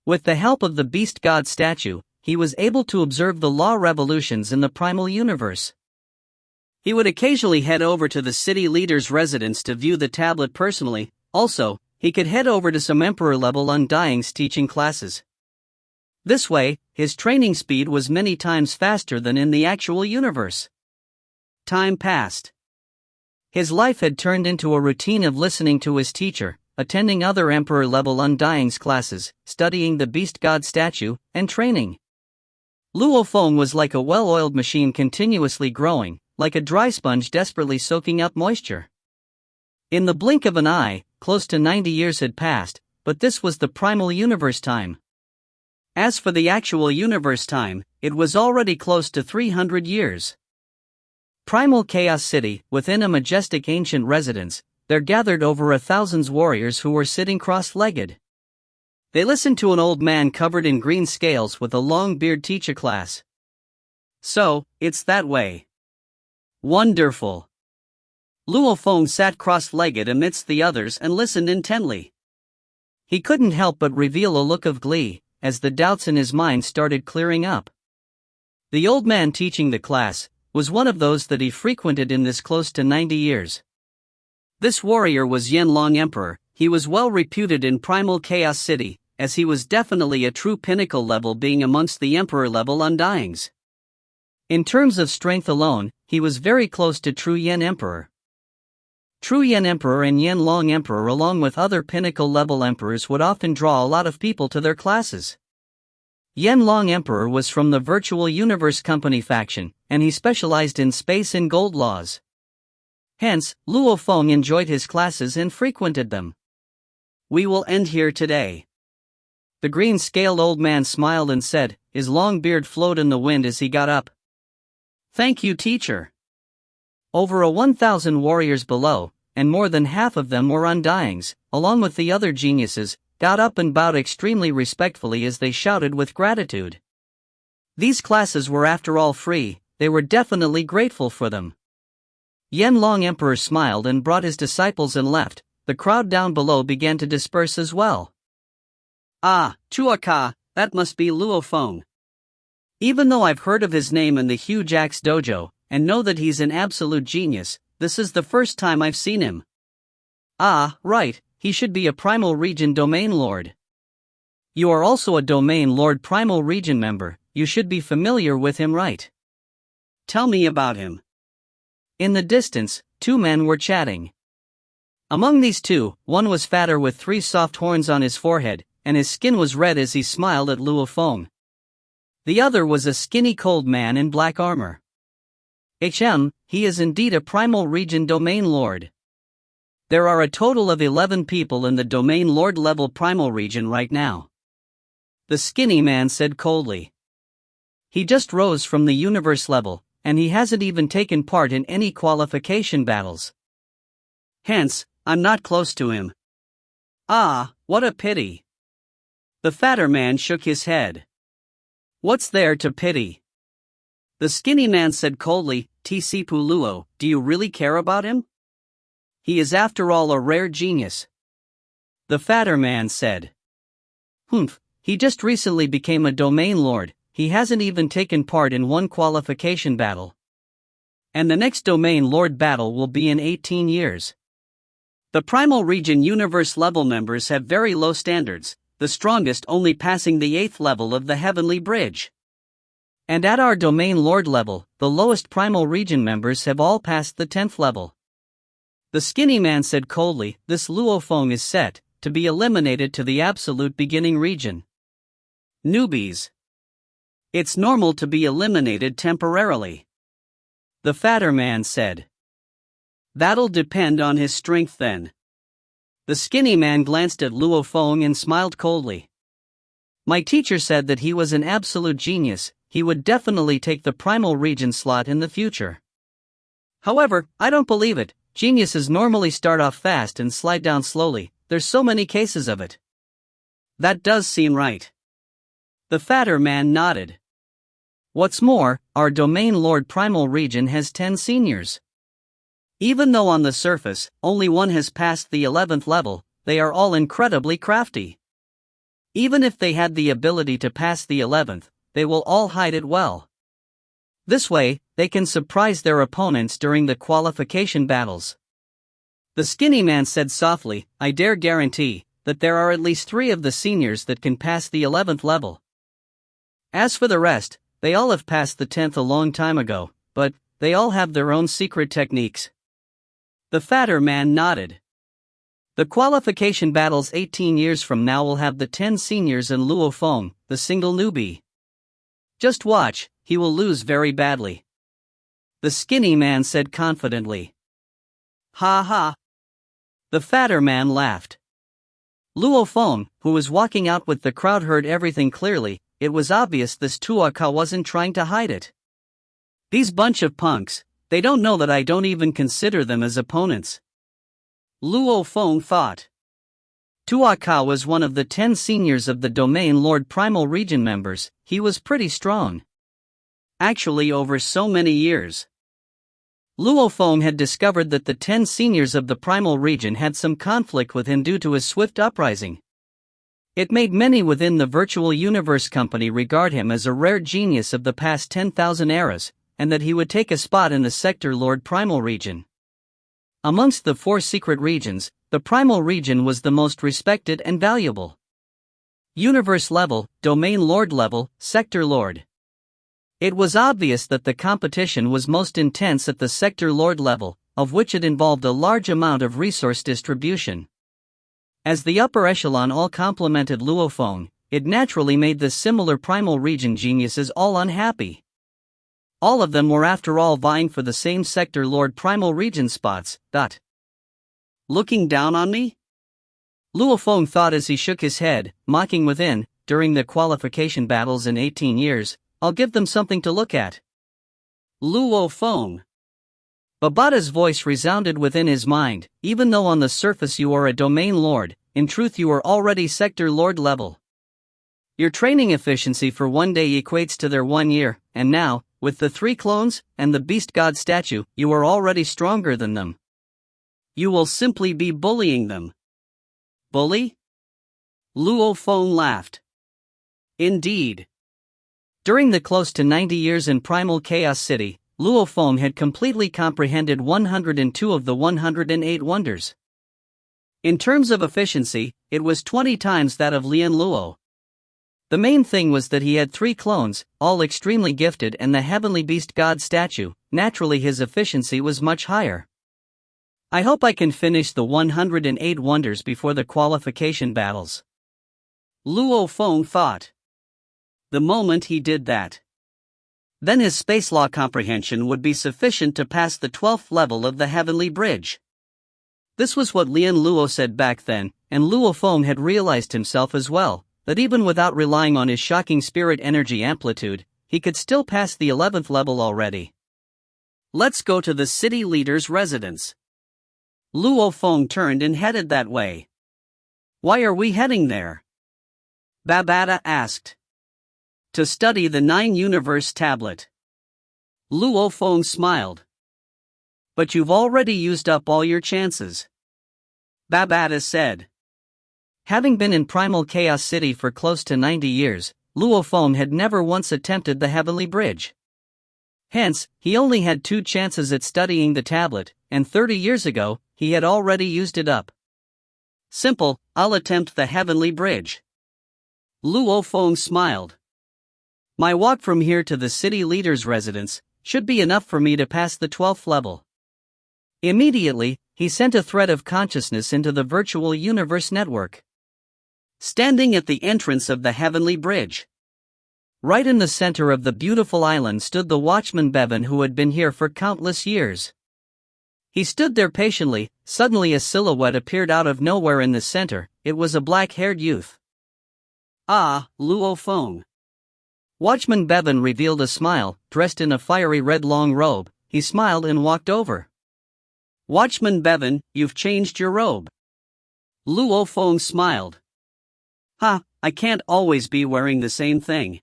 With the help of the beast god statue, he was able to observe the law revolutions in the primal universe. He would occasionally head over to the city leader's residence to view the tablet personally. Also, he could head over to some emperor-level Undying's teaching classes. This way, his training speed was many times faster than in the actual universe. Time passed. His life had turned into a routine of listening to his teacher, attending other emperor-level Undying's classes, studying the beast god statue, and training. Luo Feng was like a well-oiled machine continuously growing, like a dry sponge desperately soaking up moisture. In the blink of an eye, close to 90 years had passed, but this was the primal universe time. As for the actual universe time, it was already close to 300 years. Primal Chaos City, within a majestic ancient residence, there gathered over 1,000 warriors who were sitting cross-legged. They listened to an old man covered in green scales with a long beard teach a class. So, it's that way. Wonderful. Luo Feng sat cross-legged amidst the others and listened intently. He couldn't help but reveal a look of glee, as the doubts in his mind started clearing up. The old man teaching the class was one of those that he frequented in this close to 90 years. This warrior was Yanlong Emperor. He was well reputed in Primal Chaos City, as he was definitely a true pinnacle level being amongst the Emperor level Undyings. In terms of strength alone, he was very close to True Yen Emperor. True Yen Emperor and Yanlong Emperor along with other pinnacle level emperors would often draw a lot of people to their classes. Yanlong Emperor was from the Virtual Universe Company faction, and he specialized in space and gold laws. Hence, Luo Feng enjoyed his classes and frequented them. We will end here today. The green-scaled old man smiled and said, his long beard flowed in the wind as he got up. Thank you, teacher. Over 1,000 warriors below, and more than half of them were Undyings, along with the other geniuses, got up and bowed extremely respectfully as they shouted with gratitude. These classes were after all free, they were definitely grateful for them. Yanlong Emperor smiled and brought his disciples and left. the crowd down below began to disperse as well. Ah, Chuaka, that must be Luo Feng. Even though I've heard of his name in the huge axe dojo, and know that he's an absolute genius, this is the first time I've seen him. Ah, right, he should be a Primal Region Domain Lord. You are also a Domain Lord Primal Region member, you should be familiar with him, right? Tell me about him. In the distance, two men were chatting. Among these two, one was fatter with 3 soft horns on his forehead, and his skin was red as he smiled at Luo Feng. The other was a skinny cold man in black armor. He is indeed a Primal Region Domain Lord. There are a total of 11 people in the Domain Lord level Primal Region right now. The skinny man said coldly. He just rose from the universe level, and he hasn't even taken part in any qualification battles. Hence, I'm not close to him. Ah, what a pity. The fatter man shook his head. What's there to pity? The skinny man said coldly, Tsipu Luo, do you really care about him? He is after all a rare genius. The fatter man said. He just recently became a Domain Lord, he hasn't even taken part in one qualification battle. And the next Domain Lord battle will be in 18 years. The Primal Region Universe level members have very low standards, the strongest only passing the 8th level of the Heavenly Bridge. And at our Domain Lord level, the lowest Primal Region members have all passed the 10th level. The skinny man said coldly, this Luo Feng is set to be eliminated to the absolute beginning region. Newbies. It's normal to be eliminated temporarily. The fatter man said. That'll depend on his strength then. The skinny man glanced at Luo Feng and smiled coldly. My teacher said that he was an absolute genius, he would definitely take the Primal Region slot in the future. However, I don't believe it, geniuses normally start off fast and slide down slowly, there's so many cases of it. That does seem right. The fatter man nodded. What's more, our Domain Lord Primal Region has 10 seniors. Even though on the surface, only one has passed the 11th level, they are all incredibly crafty. Even if they had the ability to pass the 11th, they will all hide it well. This way, they can surprise their opponents during the qualification battles. The skinny man said softly, I dare guarantee that there are at least 3 of the seniors that can pass the 11th level. As for the rest, they all have passed the 10th a long time ago, but they all have their own secret techniques. The fatter man nodded. The qualification battles 18 years from now will have the 10 seniors and Luo Feng, the single newbie. Just watch, he will lose very badly. The skinny man said confidently. Ha ha. The fatter man laughed. Luo Feng, who was walking out with the crowd, heard everything clearly. It was obvious this Tuaka wasn't trying to hide it. These bunch of punks, they don't know that I don't even consider them as opponents. Luo Feng thought. Tuaka was one of the 10 seniors of the Domain Lord Primal Region members, he was pretty strong. Actually over so many years. Luo Feng had discovered that the 10 seniors of the Primal Region had some conflict with him due to his swift uprising. It made many within the Virtual Universe Company regard him as a rare genius of the past 10,000 eras, and that he would take a spot in the Sector Lord Primal Region. Amongst the 4 secret regions, the Primal Region was the most respected and valuable. Universe level, Domain Lord level, Sector Lord. It was obvious that the competition was most intense at the Sector Lord level, of which it involved a large amount of resource distribution. As the upper echelon all complimented Luo Feng, it naturally made the similar Primal Region geniuses all unhappy. All of them were after all vying for the same Sector Lord Primal Region spots. Looking down on me? Luo Feng thought as he shook his head, mocking within, during the qualification battles in 18 years, I'll give them something to look at. Luo Feng. Babata's voice resounded within his mind, even though on the surface you are a Domain Lord, in truth you are already Sector Lord level. Your training efficiency for one day equates to their 1 year, and now, with the 3 clones, and the Beast God statue, you are already stronger than them. You will simply be bullying them. Bully? Luo Feng laughed. Indeed. During the close to 90 years in Primal Chaos City, Luo Feng had completely comprehended 102 of the 108 wonders. In terms of efficiency, it was 20 times that of Lian Luo. The main thing was that he had 3 clones, all extremely gifted, and the heavenly beast god statue. Naturally his efficiency was much higher. I hope I can finish the 108 wonders before the qualification battles. Luo Feng thought. The moment he did that, then his space law comprehension would be sufficient to pass the 12th level of the Heavenly Bridge. This was what Lian Luo said back then, and Luo Feng had realized himself as well, that even without relying on his shocking spirit energy amplitude, he could still pass the 11th level already. Let's go to the city leader's residence. Luo Feng turned and headed that way. Why are we heading there? Babata asked. To study the 9-universe tablet. Luo Feng smiled. But you've already used up all your chances. Babata said. Having been in Primal Chaos City for close to 90 years, Luo Feng had never once attempted the Heavenly Bridge. Hence, he only had 2 chances at studying the tablet, and 30 years ago, he had already used it up. Simple, I'll attempt the Heavenly Bridge. Luo Feng smiled. My walk from here to the city leader's residence should be enough for me to pass the 12th level. Immediately, he sent a thread of consciousness into the virtual universe network. Standing at the entrance of the Heavenly Bridge, right in the center of the beautiful island, stood the watchman Bevan, who had been here for countless years. He stood there patiently. Suddenly a silhouette appeared out of nowhere in the center. It was a black-haired youth. Ah, Luo Feng. Watchman Bevan revealed a smile. Dressed in a fiery red long robe, he smiled and walked over. Watchman Bevan, you've changed your robe. Luo Feng smiled. Ha, I can't always be wearing the same thing.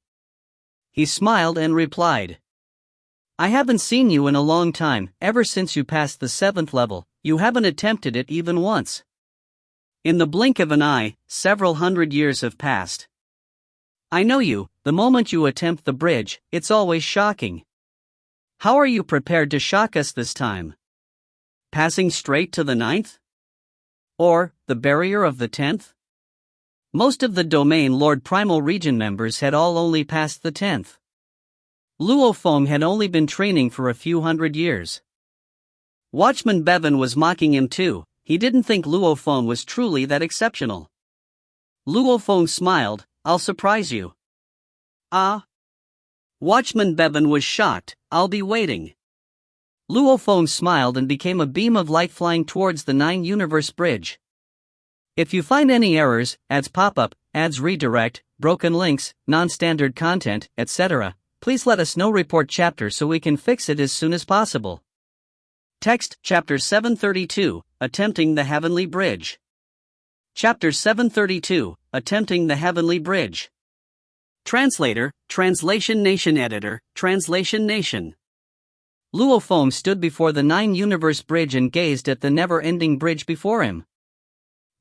He smiled and replied. I haven't seen you in a long time. Ever since you passed the 7th level, you haven't attempted it even once. In the blink of an eye, several hundred years have passed. I know you. The moment you attempt the bridge, it's always shocking. How are you prepared to shock us this time? Passing straight to the 9th? Or, the barrier of the 10th? Most of the Domain Lord Primal Region members had all only passed the 10th. Luo Feng had only been training for a few hundred years. Watchman Bevan was mocking him too. He didn't think Luo Feng was truly that exceptional. Luo Feng smiled. I'll surprise you. Ah? Watchman Bevan was shocked. I'll be waiting. Luo Feng smiled and became a beam of light flying towards the 9-universe bridge. If you find any errors, ads pop up, ads redirect, broken links, non-standard content, etc., please let us know. Report chapter so we can fix it as soon as possible. Text, Chapter 732, Attempting the Heavenly Bridge. Chapter 732, Attempting the Heavenly Bridge. Translator, Translation Nation. Editor, Translation Nation. Luo Feng stood before the 9-universe bridge and gazed at the never-ending bridge before him.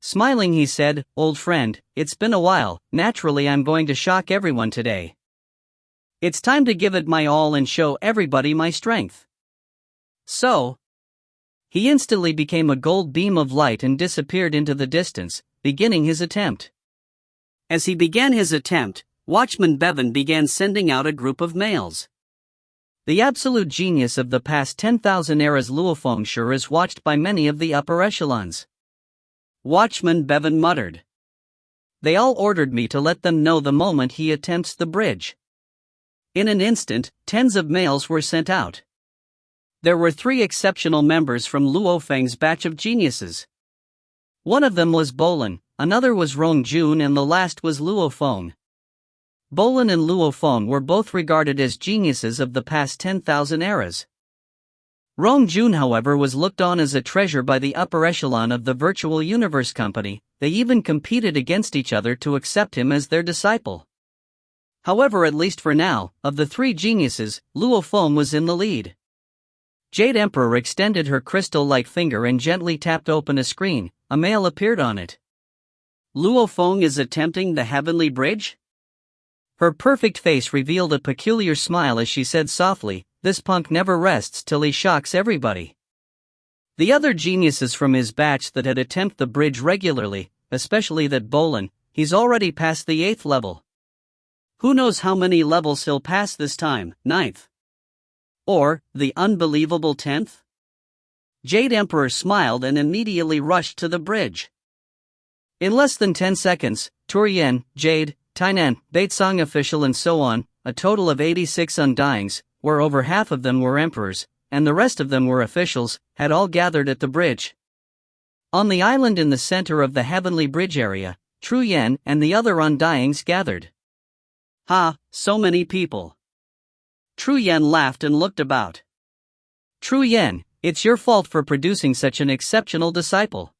Smiling, he said, Old friend, it's been a while. Naturally I'm going to shock everyone today. It's time to give it my all and show everybody my strength. So, he instantly became a gold beam of light and disappeared into the distance, beginning his attempt. As he began his attempt, Watchman Bevan began sending out a group of males. The absolute genius of the past 10,000 eras, Luo Feng sure is watched by many of the upper echelons. Watchman Bevan muttered. They all ordered me to let them know the moment he attempts the bridge. In an instant, tens of males were sent out. There were 3 exceptional members from Luo Feng's batch of geniuses. One of them was Bolin, another was Rong Jun, and the last was Luo Feng. Bolin and Luo Feng were both regarded as geniuses of the past 10,000 eras. Rong Jun, however, was looked on as a treasure by the upper echelon of the Virtual Universe Company. They even competed against each other to accept him as their disciple. However, at least for now, of the 3 geniuses, Luo Feng was in the lead. Jade Emperor extended her crystal-like finger and gently tapped open a screen. A mail appeared on it. Luo Feng is attempting the heavenly bridge? Her perfect face revealed a peculiar smile as she said softly, "This punk never rests till he shocks everybody." The other geniuses from his batch that had attempted the bridge regularly, especially that Bolin, he's already past the 8th level. Who knows how many levels he'll pass this time, 9th? Or, the unbelievable 10th? Jade Emperor smiled and immediately rushed to the bridge. In less than 10 seconds, Turian, Jade, Tainan, Baitsong official and so on, a total of 86 undyings, where over half of them were emperors, and the rest of them were officials, had all gathered at the bridge. On the island in the center of the heavenly bridge area, Truyen and the other undyings gathered. "Ha, so many people." Truyen laughed and looked about. "Truyen, it's your fault for producing such an exceptional disciple."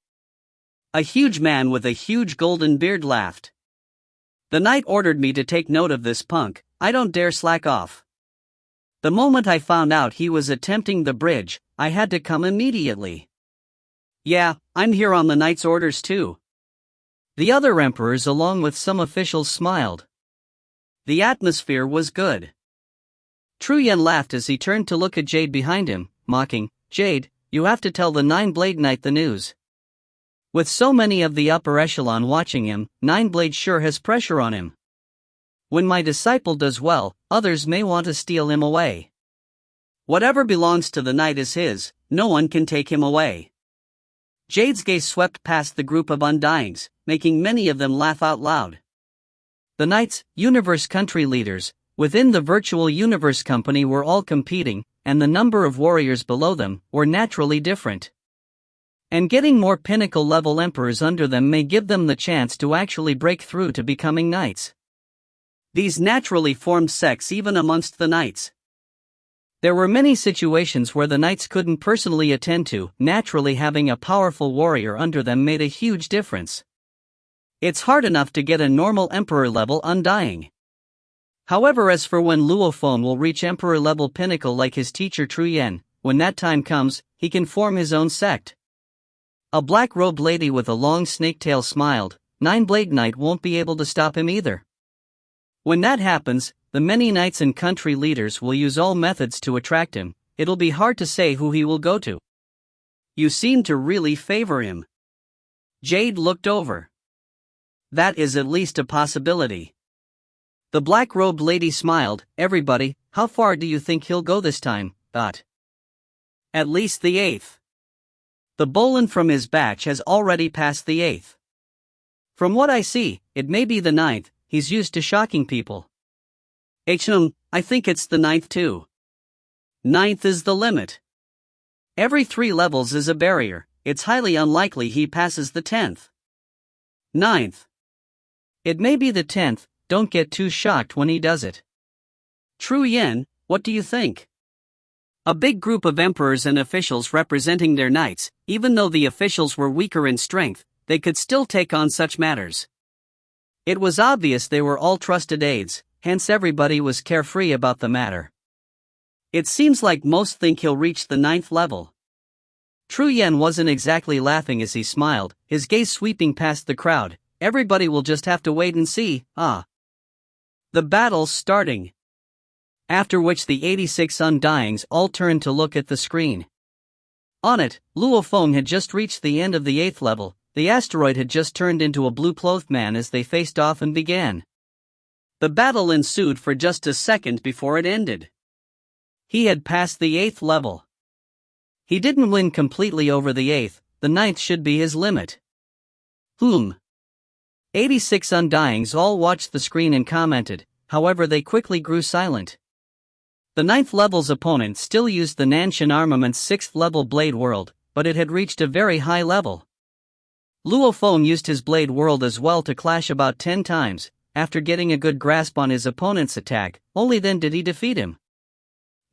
A huge man with a huge golden beard laughed. "The knight ordered me to take note of this punk, I don't dare slack off. The moment I found out he was attempting the bridge, I had to come immediately. Yeah, I'm here on the knight's orders too." The other emperors along with some officials smiled. The atmosphere was good. Truyen laughed as he turned to look at Jade behind him, mocking, "Jade, you have to tell the Nine-Blade Knight the news. With so many of the upper echelon watching him, Nine-Blade sure has pressure on him. When my disciple does well, others may want to steal him away. Whatever belongs to the knight is his, no one can take him away." Jade's gaze swept past the group of undyings, making many of them laugh out loud. The knights, universe country leaders, within the virtual universe company were all competing, and the number of warriors below them were naturally different. And getting more pinnacle level emperors under them may give them the chance to actually break through to becoming knights. These naturally formed sects even amongst the knights. There were many situations where the knights couldn't personally attend to, naturally having a powerful warrior under them made a huge difference. It's hard enough to get a normal emperor level undying. However, as for when Luo Feng will reach emperor level pinnacle like his teacher Truyen, when that time comes, he can form his own sect. A black-robed lady with a long snake tail smiled. Nine-Blade Knight won't be able to stop him either. When that happens, the many knights and country leaders will use all methods to attract him. It'll be hard to say who he will go to. You seem to really favor him. Jade looked over. That is at least a possibility. The black-robed lady smiled. Everybody, how far do you think he'll go this time? At least the 8th. The Bolin from his batch has already passed the 8th. From what I see, it may be the 9th, he's used to shocking people. I think it's the 9th too. 9th is the limit. Every 3 levels is a barrier, it's highly unlikely he passes the 10th. 9th. It may be the 10th, don't get too shocked when he does it. Truyen, what do you think? A big group of emperors and officials representing their knights, even though the officials were weaker in strength, they could still take on such matters. It was obvious they were all trusted aides, hence everybody was carefree about the matter. It seems like most think he'll reach the 9th level. Truyen wasn't exactly laughing as he smiled, his gaze sweeping past the crowd. Everybody will just have to wait and see. The battle's starting. After which the 86 undyings all turned to look at the screen. On it, Luo Feng had just reached the end of the 8th level, the asteroid had just turned into a blue-clothed man as they faced off and began. The battle ensued for just a second before it ended. He had passed the 8th level. He didn't win completely over the 8th, the 9th should be his limit. 86 undyings all watched the screen and commented, however they quickly grew silent. The 9th level's opponent still used the Nanshan Armament's 6th level Blade World, but it had reached a very high level. Luo Feng used his Blade World as well to clash about 10 times, after getting a good grasp on his opponent's attack, only then did he defeat him.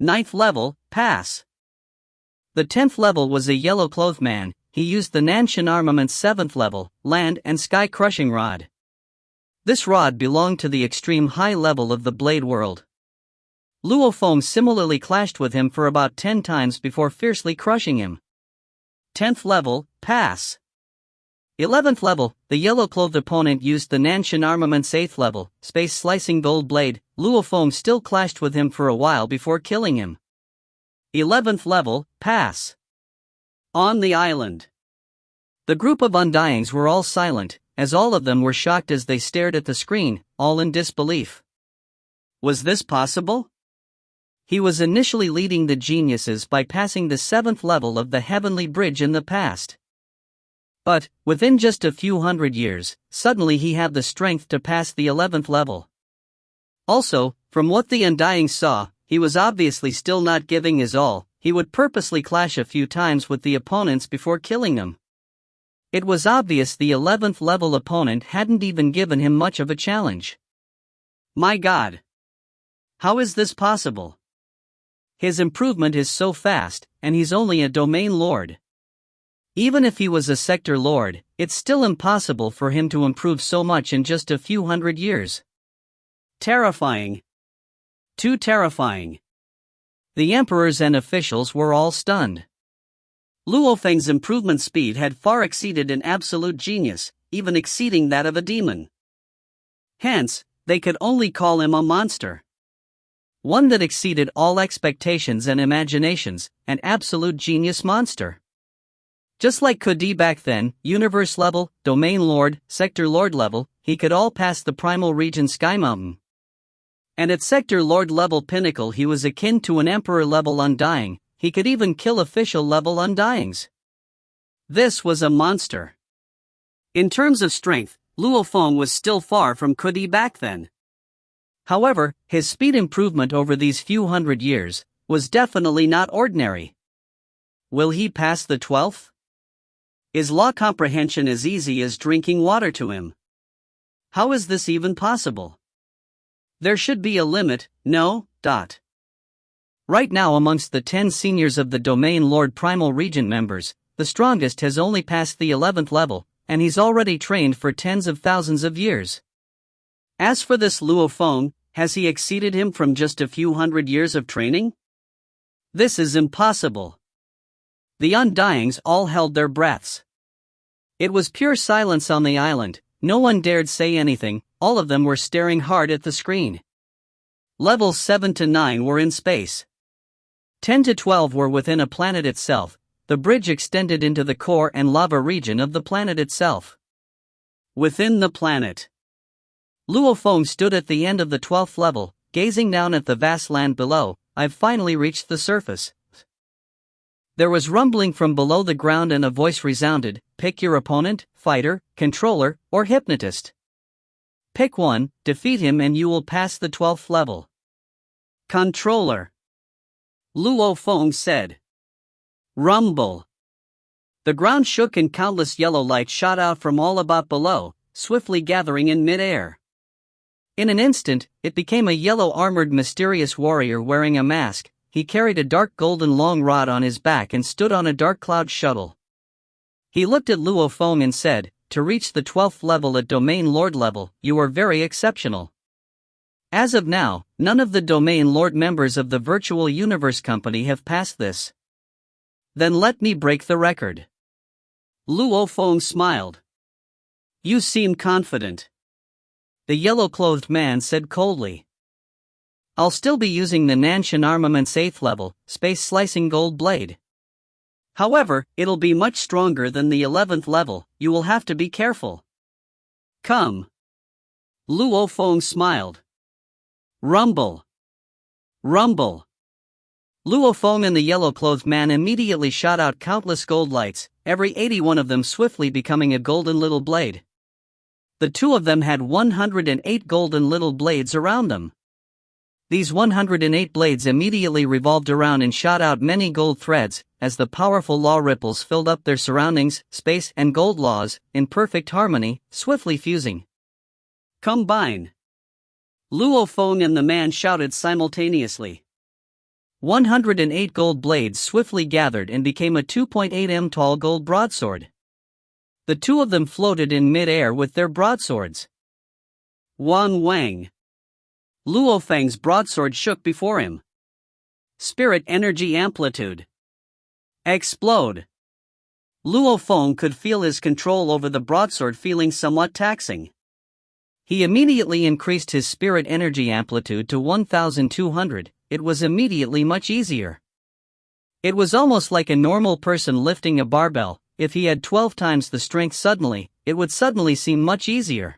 9th level, pass. The 10th level was a yellow-clothed man, he used the Nanshan Armament's 7th level, Land and Sky Crushing Rod. This rod belonged to the extreme high level of the Blade World. Luo Feng similarly clashed with him for about 10 times before fiercely crushing him. 10th level, pass. 11th level, the yellow-clothed opponent used the Nanshan armament's 8th level, space-slicing gold blade. Luo Feng still clashed with him for a while before killing him. 11th level, pass. On the island. The group of Undyings were all silent, as all of them were shocked as they stared at the screen, all in disbelief. Was this possible? He was initially leading the geniuses by passing the 7th level of the Heavenly Bridge in the past. But, within just a few hundred years, suddenly he had the strength to pass the 11th level. Also, from what the Undying saw, he was obviously still not giving his all. He would purposely clash a few times with the opponents before killing them. It was obvious the 11th level opponent hadn't even given him much of a challenge. My God! How is this possible? His improvement is so fast, and he's only a domain lord. Even if he was a sector lord, it's still impossible for him to improve so much in just a few hundred years. Terrifying. Too terrifying. The emperors and officials were all stunned. Luo Feng's improvement speed had far exceeded an absolute genius, even exceeding that of a demon. Hence, they could only call him a monster. One that exceeded all expectations and imaginations, an absolute genius monster. Just like Kudi back then, universe level, domain lord, sector lord level, he could all pass the primal region Sky Mountain. And at sector lord level pinnacle he was akin to an emperor level Undying. He could even kill official level Undyings. This was a monster. In terms of strength, Luo Feng was still far from Kudi back then. However, his speed improvement over these few hundred years was definitely not ordinary. Will he pass the 12th? Is law comprehension as easy as drinking water to him? How is this even possible? There should be a limit, no. Right now amongst the 10 seniors of the Domain Lord Primal Regent members, the strongest has only passed the 11th level, and he's already trained for tens of thousands of years. As for this Luo Feng, has he exceeded him from just a few hundred years of training? This is impossible. The Undyings all held their breaths. It was pure silence on the island, no one dared say anything, all of them were staring hard at the screen. Levels 7 to 9 were in space. 10 to 12 were within a planet itself. The bridge extended into the core and lava region of the planet itself. Within the planet. Luo Feng stood at the end of the 12th level, gazing down at the vast land below. I've finally reached the surface. There was rumbling from below the ground and a voice resounded, pick your opponent, fighter, controller, or hypnotist. Pick one, defeat him and you will pass the 12th level. Controller. Luo Feng said. Rumble. The ground shook and countless yellow lights shot out from all about below, swiftly gathering in mid-air. In an instant, it became a yellow-armored mysterious warrior wearing a mask. He carried a dark golden long rod on his back and stood on a dark cloud shuttle. He looked at Luo Feng and said, to reach the 12th level at Domain Lord level, you are very exceptional. As of now, none of the Domain Lord members of the Virtual Universe Company have passed this. Then let me break the record. Luo Feng smiled. You seem confident. The yellow-clothed man said coldly. I'll still be using the Nanshan Armament's 8th level, space-slicing gold blade. However, it'll be much stronger than the 11th level, you will have to be careful. Come. Luo Feng smiled. Rumble. Rumble. Luo Feng and the yellow-clothed man immediately shot out countless gold lights, every 81 of them swiftly becoming a golden little blade. The two of them had 108 golden little blades around them. These 108 blades immediately revolved around and shot out many gold threads, as the powerful law ripples filled up their surroundings, space and gold laws, in perfect harmony, swiftly fusing. Combine. Luo Feng and the man shouted simultaneously. 108 gold blades swiftly gathered and became a 2.8 m tall gold broadsword. The two of them floated in mid-air with their broadswords. Wan Wang. Luo Feng's broadsword shook before him. Spirit energy amplitude. Explode. Luo Feng could feel his control over the broadsword feeling somewhat taxing. He immediately increased his spirit energy amplitude to 1200. It was immediately much easier. It was almost like a normal person lifting a barbell. If he had 12 times the strength suddenly, it would suddenly seem much easier.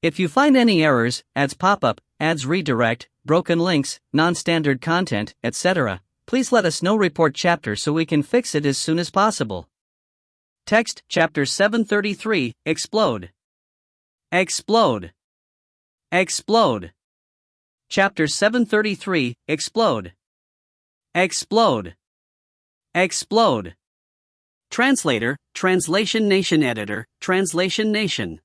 If you find any errors, ads pop up, ads redirect, broken links, non-standard content, etc., please let us know. Report chapter so we can fix it as soon as possible. Text, Chapter 733, Explode. Explode. Explode. Chapter 733, Explode. Explode. Explode. Translator, Translation Nation Editor, Translation Nation.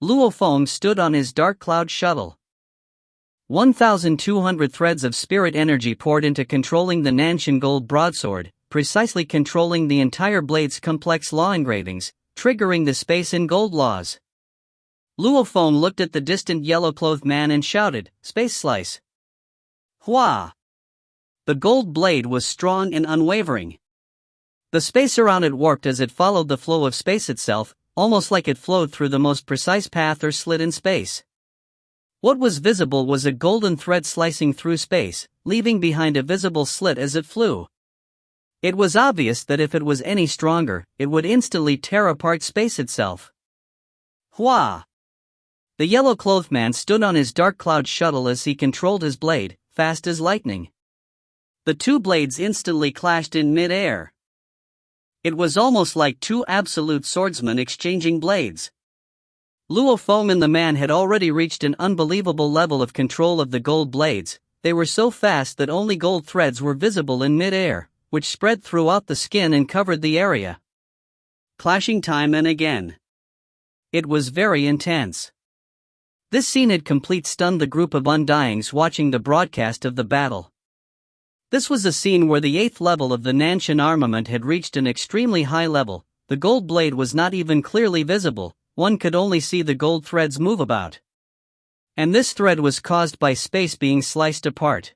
Luo Feng stood on his dark cloud shuttle. 1,200 threads of spirit energy poured into controlling the Nanshan gold broadsword, precisely controlling the entire blade's complex law engravings, triggering the space and gold laws. Luo Feng looked at the distant yellow-clothed man and shouted, "Space slice!" Hua! The gold blade was strong and unwavering. The space around it warped as it followed the flow of space itself, almost like it flowed through the most precise path or slit in space. What was visible was a golden thread slicing through space, leaving behind a visible slit as it flew. It was obvious that if it was any stronger, it would instantly tear apart space itself. Hua! The yellow-clothed man stood on his dark cloud shuttle as he controlled his blade, fast as lightning. The two blades instantly clashed in mid-air. It was almost like two absolute swordsmen exchanging blades. Luo Feng and the man had already reached an unbelievable level of control of the gold blades. They were so fast that only gold threads were visible in mid-air, which spread throughout the skin and covered the area. Clashing time and again. It was very intense. This scene had complete stunned the group of undyings watching the broadcast of the battle. This was a scene where the 8th level of the Nanshan armament had reached an extremely high level. The gold blade was not even clearly visible, one could only see the gold threads move about. And this thread was caused by space being sliced apart.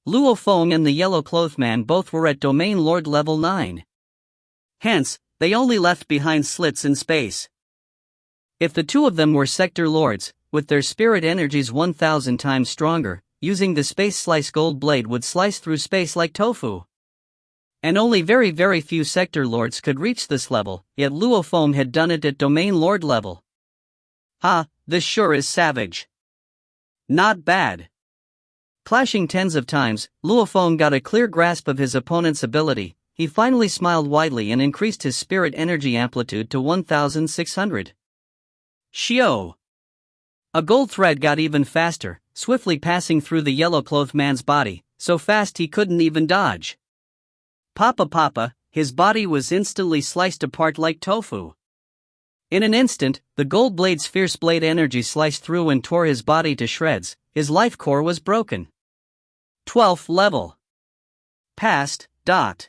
Luo Feng and the yellow-clothed man both were at Domain Lord level 9. Hence, they only left behind slits in space. If the two of them were sector lords, with their spirit energies 1,000 times stronger, using the space slice gold blade would slice through space like tofu. And only very few sector lords could reach this level, yet Luo Feng had done it at Domain Lord level. Ha, this sure is savage. Not bad. Clashing tens of times, Luo Feng got a clear grasp of his opponent's ability. He finally smiled widely and increased his spirit energy amplitude to 1,600. Shio! A gold thread got even faster, swiftly passing through the yellow-clothed man's body, so fast he couldn't even dodge. Papa, his body was instantly sliced apart like tofu. In an instant, the gold blade's fierce blade energy sliced through and tore his body to shreds. His life core was broken. 12th level. Passed. 13th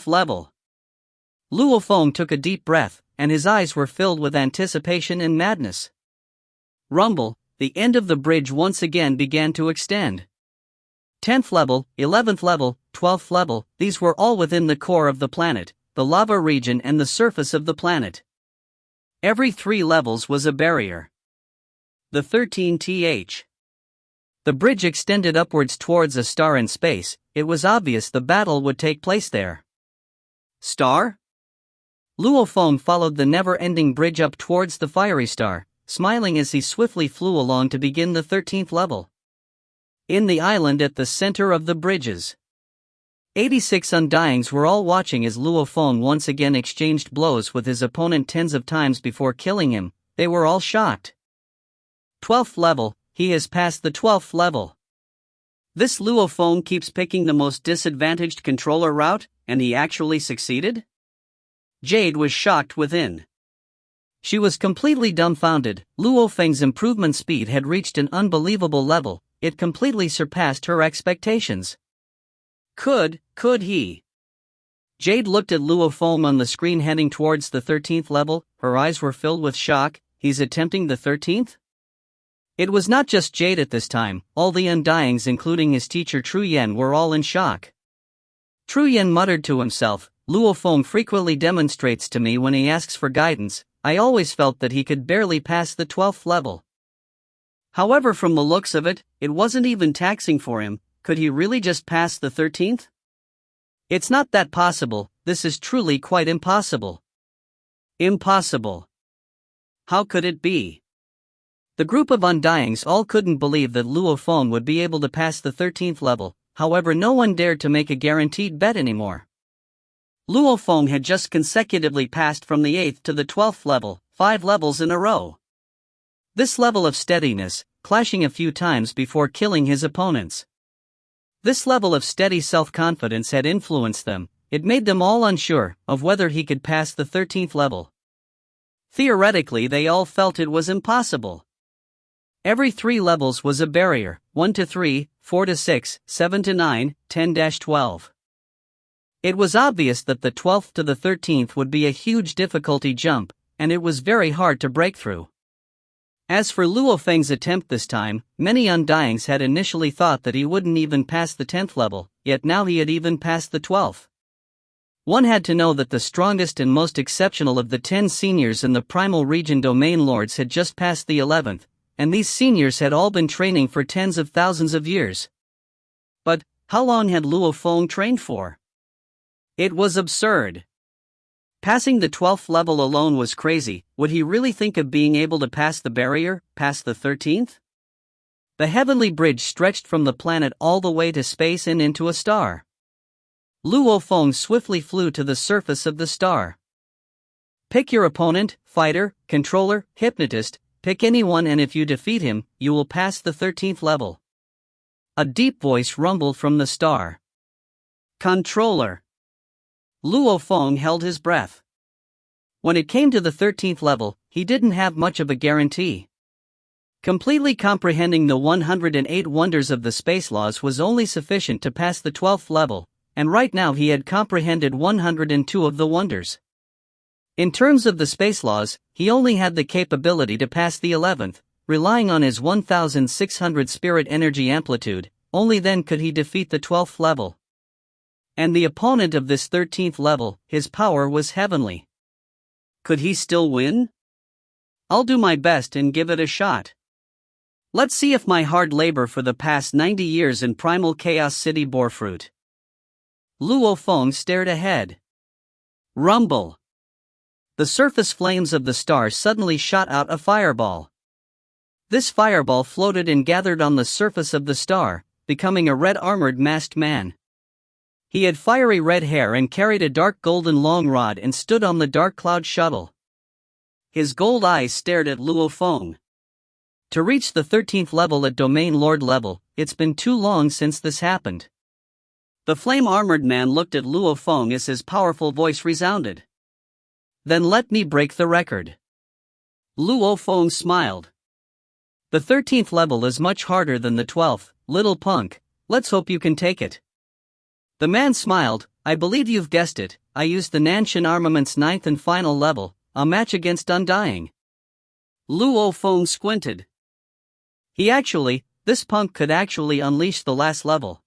level. Luo Feng took a deep breath, and his eyes were filled with anticipation and madness. Rumble, the end of the bridge once again began to extend. 10th level, 11th level, 12th level, these were all within the core of the planet, the lava region and the surface of the planet. Every 3 levels was a barrier. The 13th. The bridge extended upwards towards a star in space. It was obvious the battle would take place there. Star? Luo Feng followed the never-ending bridge up towards the fiery star, smiling as he swiftly flew along to begin the 13th level. In the island at the center of the bridges, 86 undyings were all watching as Luo Feng once again exchanged blows with his opponent tens of times before killing him. They were all shocked. 12th level, he has passed the 12th level. This Luo Feng keeps picking the most disadvantaged controller route, and he actually succeeded? Jade was shocked within. She was completely dumbfounded. Luo Feng's improvement speed had reached an unbelievable level. It completely surpassed her expectations. Could he? Jade looked at Luo Feng on the screen heading towards the 13th level. Her eyes were filled with shock. He's attempting the 13th? It was not just Jade at this time, all the Undyings including his teacher Truyen were all in shock. Truyen muttered to himself, Luo Feng frequently demonstrates to me when he asks for guidance, I always felt that he could barely pass the 12th level. However, from the looks of it, it wasn't even taxing for him. Could he really just pass the 13th? It's not that possible, this is truly quite impossible. Impossible. How could it be? The group of Undyings all couldn't believe that Luo Feng would be able to pass the 13th level, however no one dared to make a guaranteed bet anymore. Luo Feng had just consecutively passed from the 8th to the 12th level, 5 levels in a row. This level of steadiness, clashing a few times before killing his opponents. This level of steady self-confidence had influenced them, it made them all unsure of whether he could pass the 13th level. Theoretically, they all felt it was impossible. Every 3 levels was a barrier, 1 to 3, 4 to 6, 7 to 9, 10-12. It was obvious that the 12th to the 13th would be a huge difficulty jump, and it was very hard to break through. As for Luo Feng's attempt this time, many Undyings had initially thought that he wouldn't even pass the 10th level, yet now he had even passed the 12th. One had to know that the strongest and most exceptional of the 10 seniors in the Primal Region Domain Lords had just passed the 11th, and these seniors had all been training for tens of thousands of years. But, how long had Luo Feng trained for? It was absurd. Passing the 12th level alone was crazy. Would he really think of being able to pass the barrier, past the 13th? The heavenly bridge stretched from the planet all the way to space and into a star. Luo Feng swiftly flew to the surface of the star. Pick your opponent, fighter, controller, hypnotist, pick anyone, and if you defeat him, you will pass the 13th level. A deep voice rumbled from the star. Controller. Luo Feng held his breath. When it came to the 13th level, he didn't have much of a guarantee. Completely comprehending the 108 wonders of the space laws was only sufficient to pass the 12th level, and right now he had comprehended 102 of the wonders. In terms of the space laws, he only had the capability to pass the 11th, relying on his 1600 spirit energy amplitude, only then could he defeat the 12th level. And the opponent of this 13th level, his power was heavenly. Could he still win? I'll do my best and give it a shot. Let's see if my hard labor for the past 90 years in Primal Chaos City bore fruit. Luo Feng stared ahead. Rumble. The surface flames of the star suddenly shot out a fireball. This fireball floated and gathered on the surface of the star, becoming a red armored masked man. He had fiery red hair and carried a dark golden long rod and stood on the dark cloud shuttle. His gold eyes stared at Luo Feng. To reach the 13th level at Domain Lord level, it's been too long since this happened. The flame-armored man looked at Luo Feng as his powerful voice resounded. Then let me break the record. Luo Feng smiled. The 13th level is much harder than the 12th, little punk, let's hope you can take it. The man smiled, I believe you've guessed it, I used the Nanshan Armament's 9th and final level, a match against Undying. Luo Feng squinted. This punk could actually unleash the last level.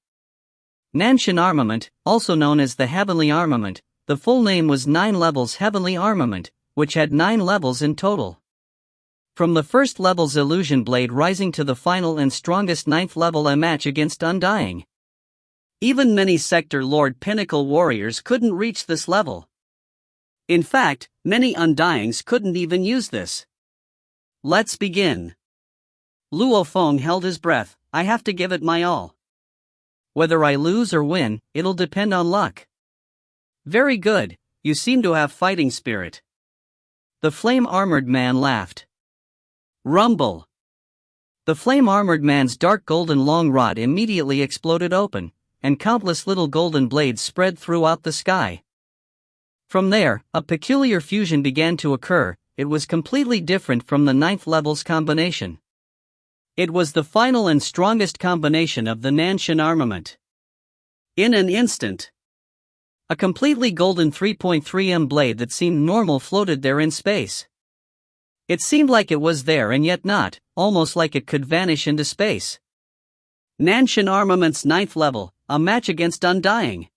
Nanshan Armament, also known as the Heavenly Armament, the full name was 9 levels Heavenly Armament, which had 9 levels in total. From the first level's Illusion Blade rising to the final and strongest 9th level, a match against Undying. Even many Sector Lord Pinnacle warriors couldn't reach this level. In fact, many Undyings couldn't even use this. Let's begin. Luo Feng held his breath, I have to give it my all. Whether I lose or win, it'll depend on luck. Very good, you seem to have fighting spirit. The flame-armored man laughed. Rumble. The flame-armored man's dark golden long rod immediately exploded open, and countless little golden blades spread throughout the sky. From there, a peculiar fusion began to occur. It was completely different from the 9th level's combination. It was the final and strongest combination of the Nanshan armament. In an instant, a completely golden 3.3 m blade that seemed normal floated there in space. It seemed like it was there and yet not, almost like it could vanish into space. Nanshan Armament's 9th level, a match against Undying.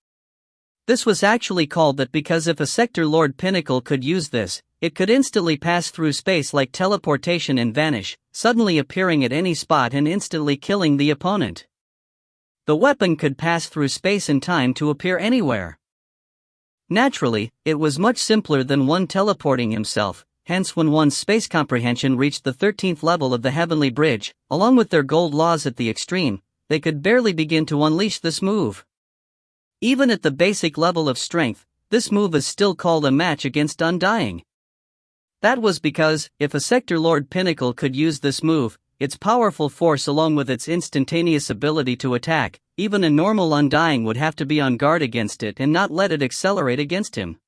This was actually called that because if a Sector Lord Pinnacle could use this, it could instantly pass through space like teleportation and vanish, suddenly appearing at any spot and instantly killing the opponent. The weapon could pass through space and time to appear anywhere. Naturally, it was much simpler than one teleporting himself, hence when one's space comprehension reached the 13th level of the Heavenly Bridge, along with their gold laws at the extreme, they could barely begin to unleash this move. Even at the basic level of strength, this move is still called a match against Undying. That was because, if a Sector Lord Pinnacle could use this move, its powerful force along with its instantaneous ability to attack, even a normal Undying would have to be on guard against it and not let it accelerate against him.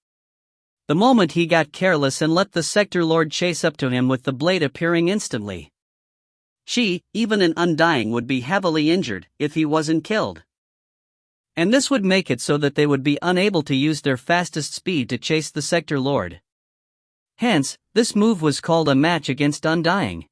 The moment he got careless and let the Sector Lord chase up to him with the blade appearing instantly, even an Undying would be heavily injured if he wasn't killed. And this would make it so that they would be unable to use their fastest speed to chase the Sector Lord. Hence, this move was called a match against Undying.